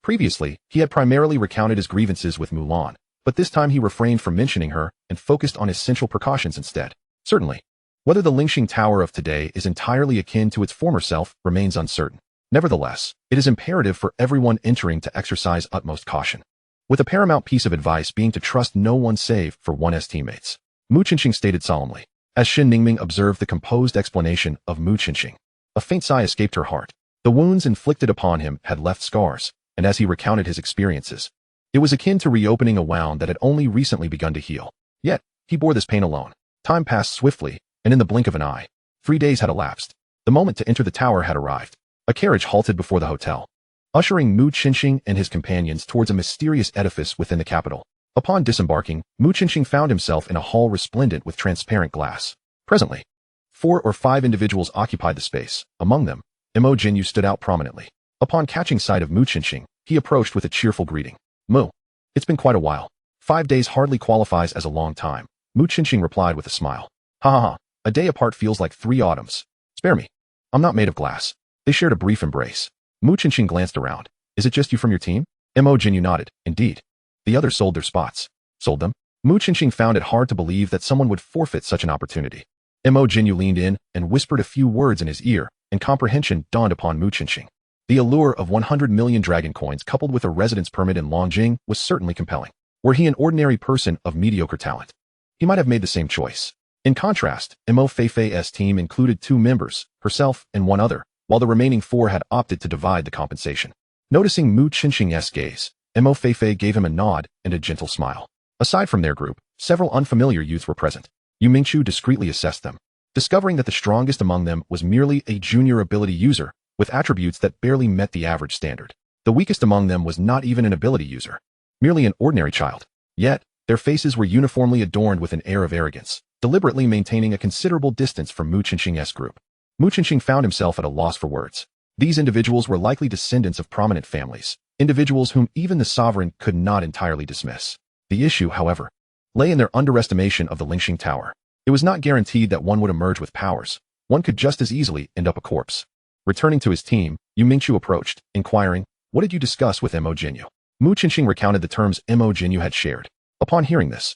Previously, he had primarily recounted his grievances with Mulan, but this time he refrained from mentioning her and focused on essential precautions instead. Certainly, whether the Lingxing Tower of today is entirely akin to its former self remains uncertain. Nevertheless, it is imperative for everyone entering to exercise utmost caution, with a paramount piece of advice being to trust no one save for one's teammates. Mu Qinqing stated solemnly, as Shen Ningming observed the composed explanation of Mu Qinqing. A faint sigh escaped her heart. The wounds inflicted upon him had left scars, and as he recounted his experiences, it was akin to reopening a wound that had only recently begun to heal. Yet, he bore this pain alone. Time passed swiftly, and in the blink of an eye, 3 days had elapsed. The moment to enter the tower had arrived. A carriage halted before the hotel, ushering Mu Qinqing and his companions towards a mysterious edifice within the capital. Upon disembarking, Mu Qinqing found himself in a hall resplendent with transparent glass. Presently, 4 or 5 individuals occupied the space. Among them, Mo Jinyu stood out prominently. Upon catching sight of Mu Qinqing, he approached with a cheerful greeting. Mu, it's been quite a while. 5 days hardly qualifies as a long time. Mu Qinqing replied with a smile. Ha ha ha, a day apart feels like 3 autumns. Spare me. I'm not made of glass. They shared a brief embrace. Mu Qinqing glanced around. Is it just you from your team? Mo Jinyu nodded. Indeed. The others sold their spots. Sold them? Mu Qinqing found it hard to believe that someone would forfeit such an opportunity. Mo Jinyu leaned in and whispered a few words in his ear, and comprehension dawned upon Mu Qinqing. The allure of 100 million dragon coins coupled with a residence permit in Longjing was certainly compelling. Were he an ordinary person of mediocre talent, he might have made the same choice. In contrast, Mo Feifei's team included 2 members, herself and 1 other, while the remaining 4 had opted to divide the compensation. Noticing Mu Qinqing's gaze, Mo Feifei gave him a nod and a gentle smile. Aside from their group, several unfamiliar youths were present. Yu Mingchu discreetly assessed them, discovering that the strongest among them was merely a junior ability user, with attributes that barely met the average standard. The weakest among them was not even an ability user, merely an ordinary child. Yet, their faces were uniformly adorned with an air of arrogance, deliberately maintaining a considerable distance from Mu Qinqing's group. Mu Qinqing found himself at a loss for words. These individuals were likely descendants of prominent families, individuals whom even the sovereign could not entirely dismiss. The issue, however, lay in their underestimation of the Lingxing Tower. It was not guaranteed that one would emerge with powers. One could just as easily end up a corpse. Returning to his team, Yu Mingchu approached, inquiring, what did you discuss with Mo Jinyu? Mu Qinqing recounted the terms Mo Jinyu had shared. Upon hearing this,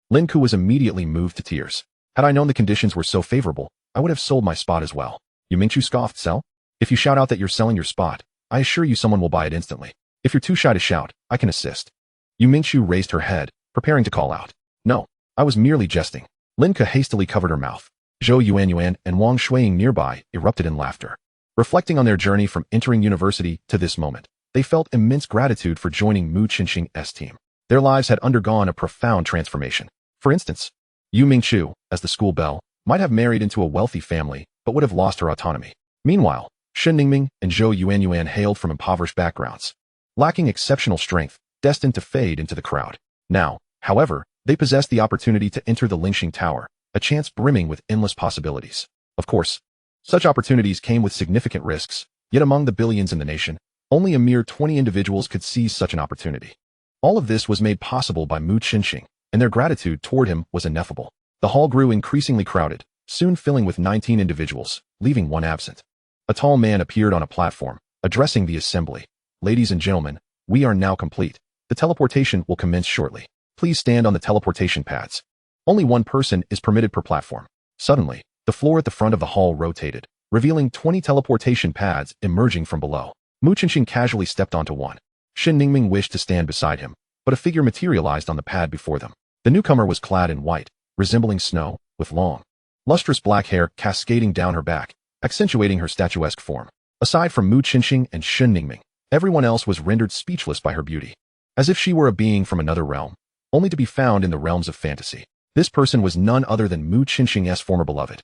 Lin Ku was immediately moved to tears. Had I known the conditions were so favorable, I would have sold my spot as well. Yu Mingchu scoffed. Sell? If you shout out that you're selling your spot, I assure you someone will buy it instantly. If you're too shy to shout, I can assist. Yu Mingchu raised her head, preparing to call out. No, I was merely jesting. Lin Ku hastily covered her mouth. Zhou Yuanyuan and Wang Shuiying nearby erupted in laughter. Reflecting on their journey from entering university to this moment, they felt immense gratitude for joining Mu Qinqing's team. Their lives had undergone a profound transformation. For instance, Yu Mingchu, as the school belle, might have married into a wealthy family, but would have lost her autonomy. Meanwhile, Shen Ningming and Zhou Yuanyuan hailed from impoverished backgrounds, lacking exceptional strength, destined to fade into the crowd. Now, however, they possessed the opportunity to enter the Lingxing Tower, a chance brimming with endless possibilities. Of course, such opportunities came with significant risks, yet among the billions in the nation, only a mere 20 individuals could seize such an opportunity. All of this was made possible by Mu Qinqing, and their gratitude toward him was ineffable. The hall grew increasingly crowded, soon filling with 19 individuals, leaving 1 absent. A tall man appeared on a platform, addressing the assembly. Ladies and gentlemen, we are now complete. The teleportation will commence shortly. Please stand on the teleportation pads. Only 1 person is permitted per platform. Suddenly, the floor at the front of the hall rotated, revealing 20 teleportation pads emerging from below. Mu Qinqing casually stepped onto one. Shen Ningming wished to stand beside him, but a figure materialized on the pad before them. The newcomer was clad in white, resembling snow, with long, lustrous black hair cascading down her back, accentuating her statuesque form. Aside from Mu Qinxing and Shen Ningming, everyone else was rendered speechless by her beauty, as if she were a being from another realm, only to be found in the realms of fantasy. This person was none other than Mu Qinxing's former beloved,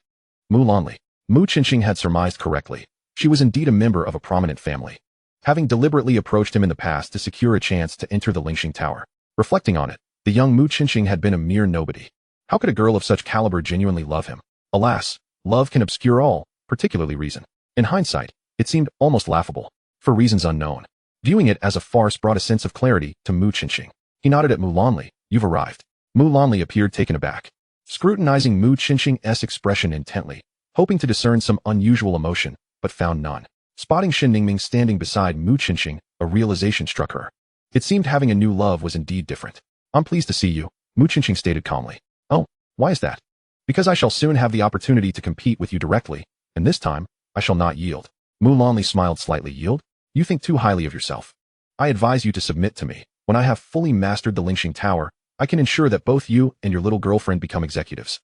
Mu Lanli. Mu Qinxing had surmised correctly. She was indeed a member of a prominent family, having deliberately approached him in the past to secure a chance to enter the Lingxing Tower. Reflecting on it, the young Mu Qinxing had been a mere nobody. How could a girl of such caliber genuinely love him? Alas, love can obscure all, particularly reason. In hindsight, it seemed almost laughable, for reasons unknown. Viewing it as a farce brought a sense of clarity to Mu Qinxing. He nodded at Mu Lanli. You've arrived. Mu Lanli appeared taken aback, scrutinizing Mu Qinxing's expression intently, hoping to discern some unusual emotion, but found none. Spotting Shen Ningming standing beside Mu Qinxing, a realization struck her. It seemed having a new love was indeed different. I'm pleased to see you, Mu Qinxing stated calmly. Oh, why is that? Because I shall soon have the opportunity to compete with you directly, and this time, I shall not yield. Mu Lanli smiled slightly. Yield? You think too highly of yourself. I advise you to submit to me. When I have fully mastered the Lingxing Tower, I can ensure that both you and your little girlfriend become executives.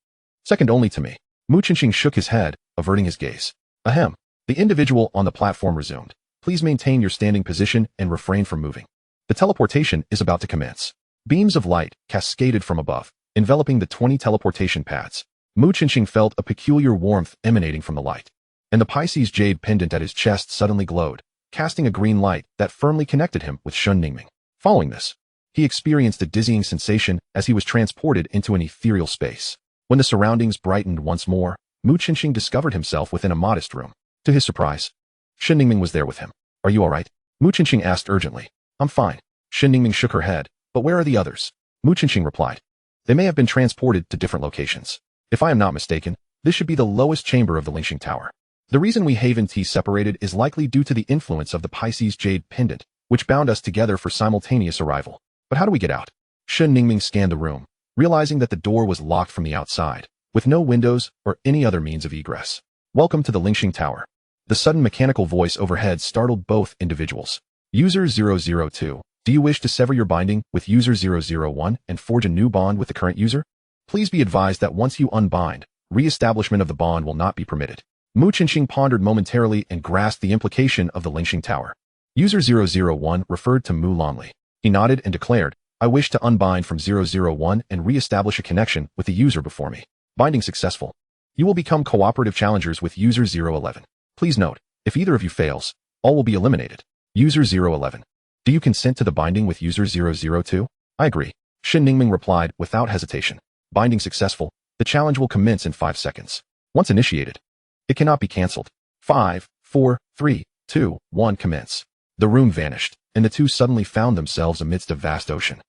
Second only to me. Mu Qinxing shook his head, averting his gaze. Ahem. The individual on the platform resumed. Please maintain your standing position and refrain from moving. The teleportation is about to commence. Beams of light cascaded from above, enveloping the 20 teleportation pads. Mu Qinxing felt a peculiar warmth emanating from the light, and the Pisces jade pendant at his chest suddenly glowed, casting a green light that firmly connected him with Shen Ningming. Following this, he experienced a dizzying sensation as he was transported into an ethereal space. When the surroundings brightened once more, Mu Qinxing discovered himself within a modest room. To his surprise, Shen Ningming was there with him. Are you all right? Mu Qinxing asked urgently. I'm fine. Shen Ningming shook her head. But where are the others? Mu Qinxing replied. They may have been transported to different locations. If I am not mistaken, this should be the lowest chamber of the Lingxing Tower. The reason we Haven T separated is likely due to the influence of the Pisces jade pendant, which bound us together for simultaneous arrival. But how do we get out? Shen Ningming scanned the room, realizing that the door was locked from the outside, with no windows or any other means of egress. Welcome to the Lingxing Tower. The sudden mechanical voice overhead startled both individuals. User 002, do you wish to sever your binding with user 001 and forge a new bond with the current user? Please be advised that once you unbind, re-establishment of the bond will not be permitted. Mu Qinxing pondered momentarily and grasped the implication of the Lingxing Tower. User 001 referred to Mu Lanli. He nodded and declared, I wish to unbind from 001 and re-establish a connection with the user before me. Binding successful. You will become cooperative challengers with user 011. Please note, if either of you fails, all will be eliminated. User 011. Do you consent to the binding with user 002? I agree. Shen Ningming replied without hesitation. Binding successful. The challenge will commence in 5 seconds. Once initiated, it cannot be cancelled. 5, 4, 3, 2, 1, commence. The room vanished, and the two suddenly found themselves amidst a vast ocean.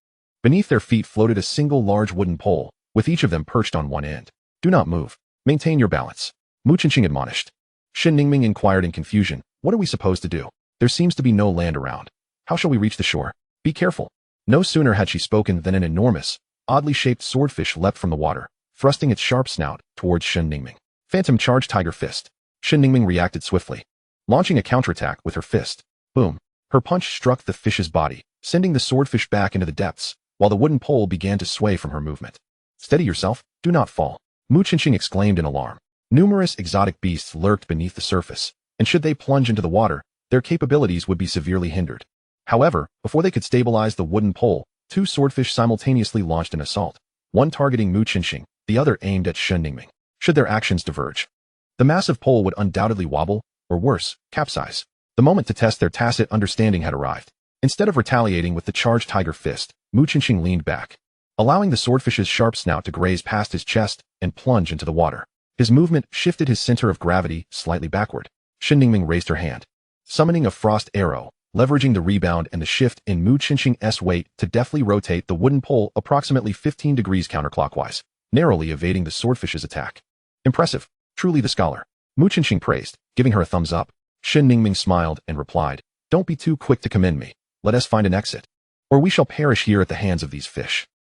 Beneath their feet floated a single large wooden pole, with each of them perched on one end. Do not move. Maintain your balance. Mu Qinxing admonished. Shen Ningming inquired in confusion. What are we supposed to do? There seems to be no land around. How shall we reach the shore? Be careful. No sooner had she spoken than an enormous, oddly shaped swordfish leapt from the water, thrusting its sharp snout towards Shen Ningming. Phantom charge tiger fist. Shen Ningming reacted swiftly, launching a counterattack with her fist. Boom. Her punch struck the fish's body, sending the swordfish back into the depths, while the wooden pole began to sway from her movement. Steady yourself, do not fall. Mu Qinxing exclaimed in alarm. Numerous exotic beasts lurked beneath the surface, and should they plunge into the water, their capabilities would be severely hindered. However, before they could stabilize the wooden pole, two swordfish simultaneously launched an assault, one targeting Mu Qinxing, the other aimed at Shen Ningming. Should their actions diverge, the massive pole would undoubtedly wobble, or worse, capsize. The moment to test their tacit understanding had arrived. Instead of retaliating with the charged tiger fist, Mu Qinxing leaned back, allowing the swordfish's sharp snout to graze past his chest and plunge into the water. His movement shifted his center of gravity slightly backward. Shen Ningming raised her hand, summoning a frost arrow, leveraging the rebound and the shift in Mu Qinxing's weight to deftly rotate the wooden pole approximately 15 degrees counterclockwise, narrowly evading the swordfish's attack. Impressive. Truly the scholar. Mu Qinxing praised, giving her a thumbs up. Shen Ningming smiled and replied, Don't be too quick to commend me. Let us find an exit, or we shall perish here at the hands of these fish.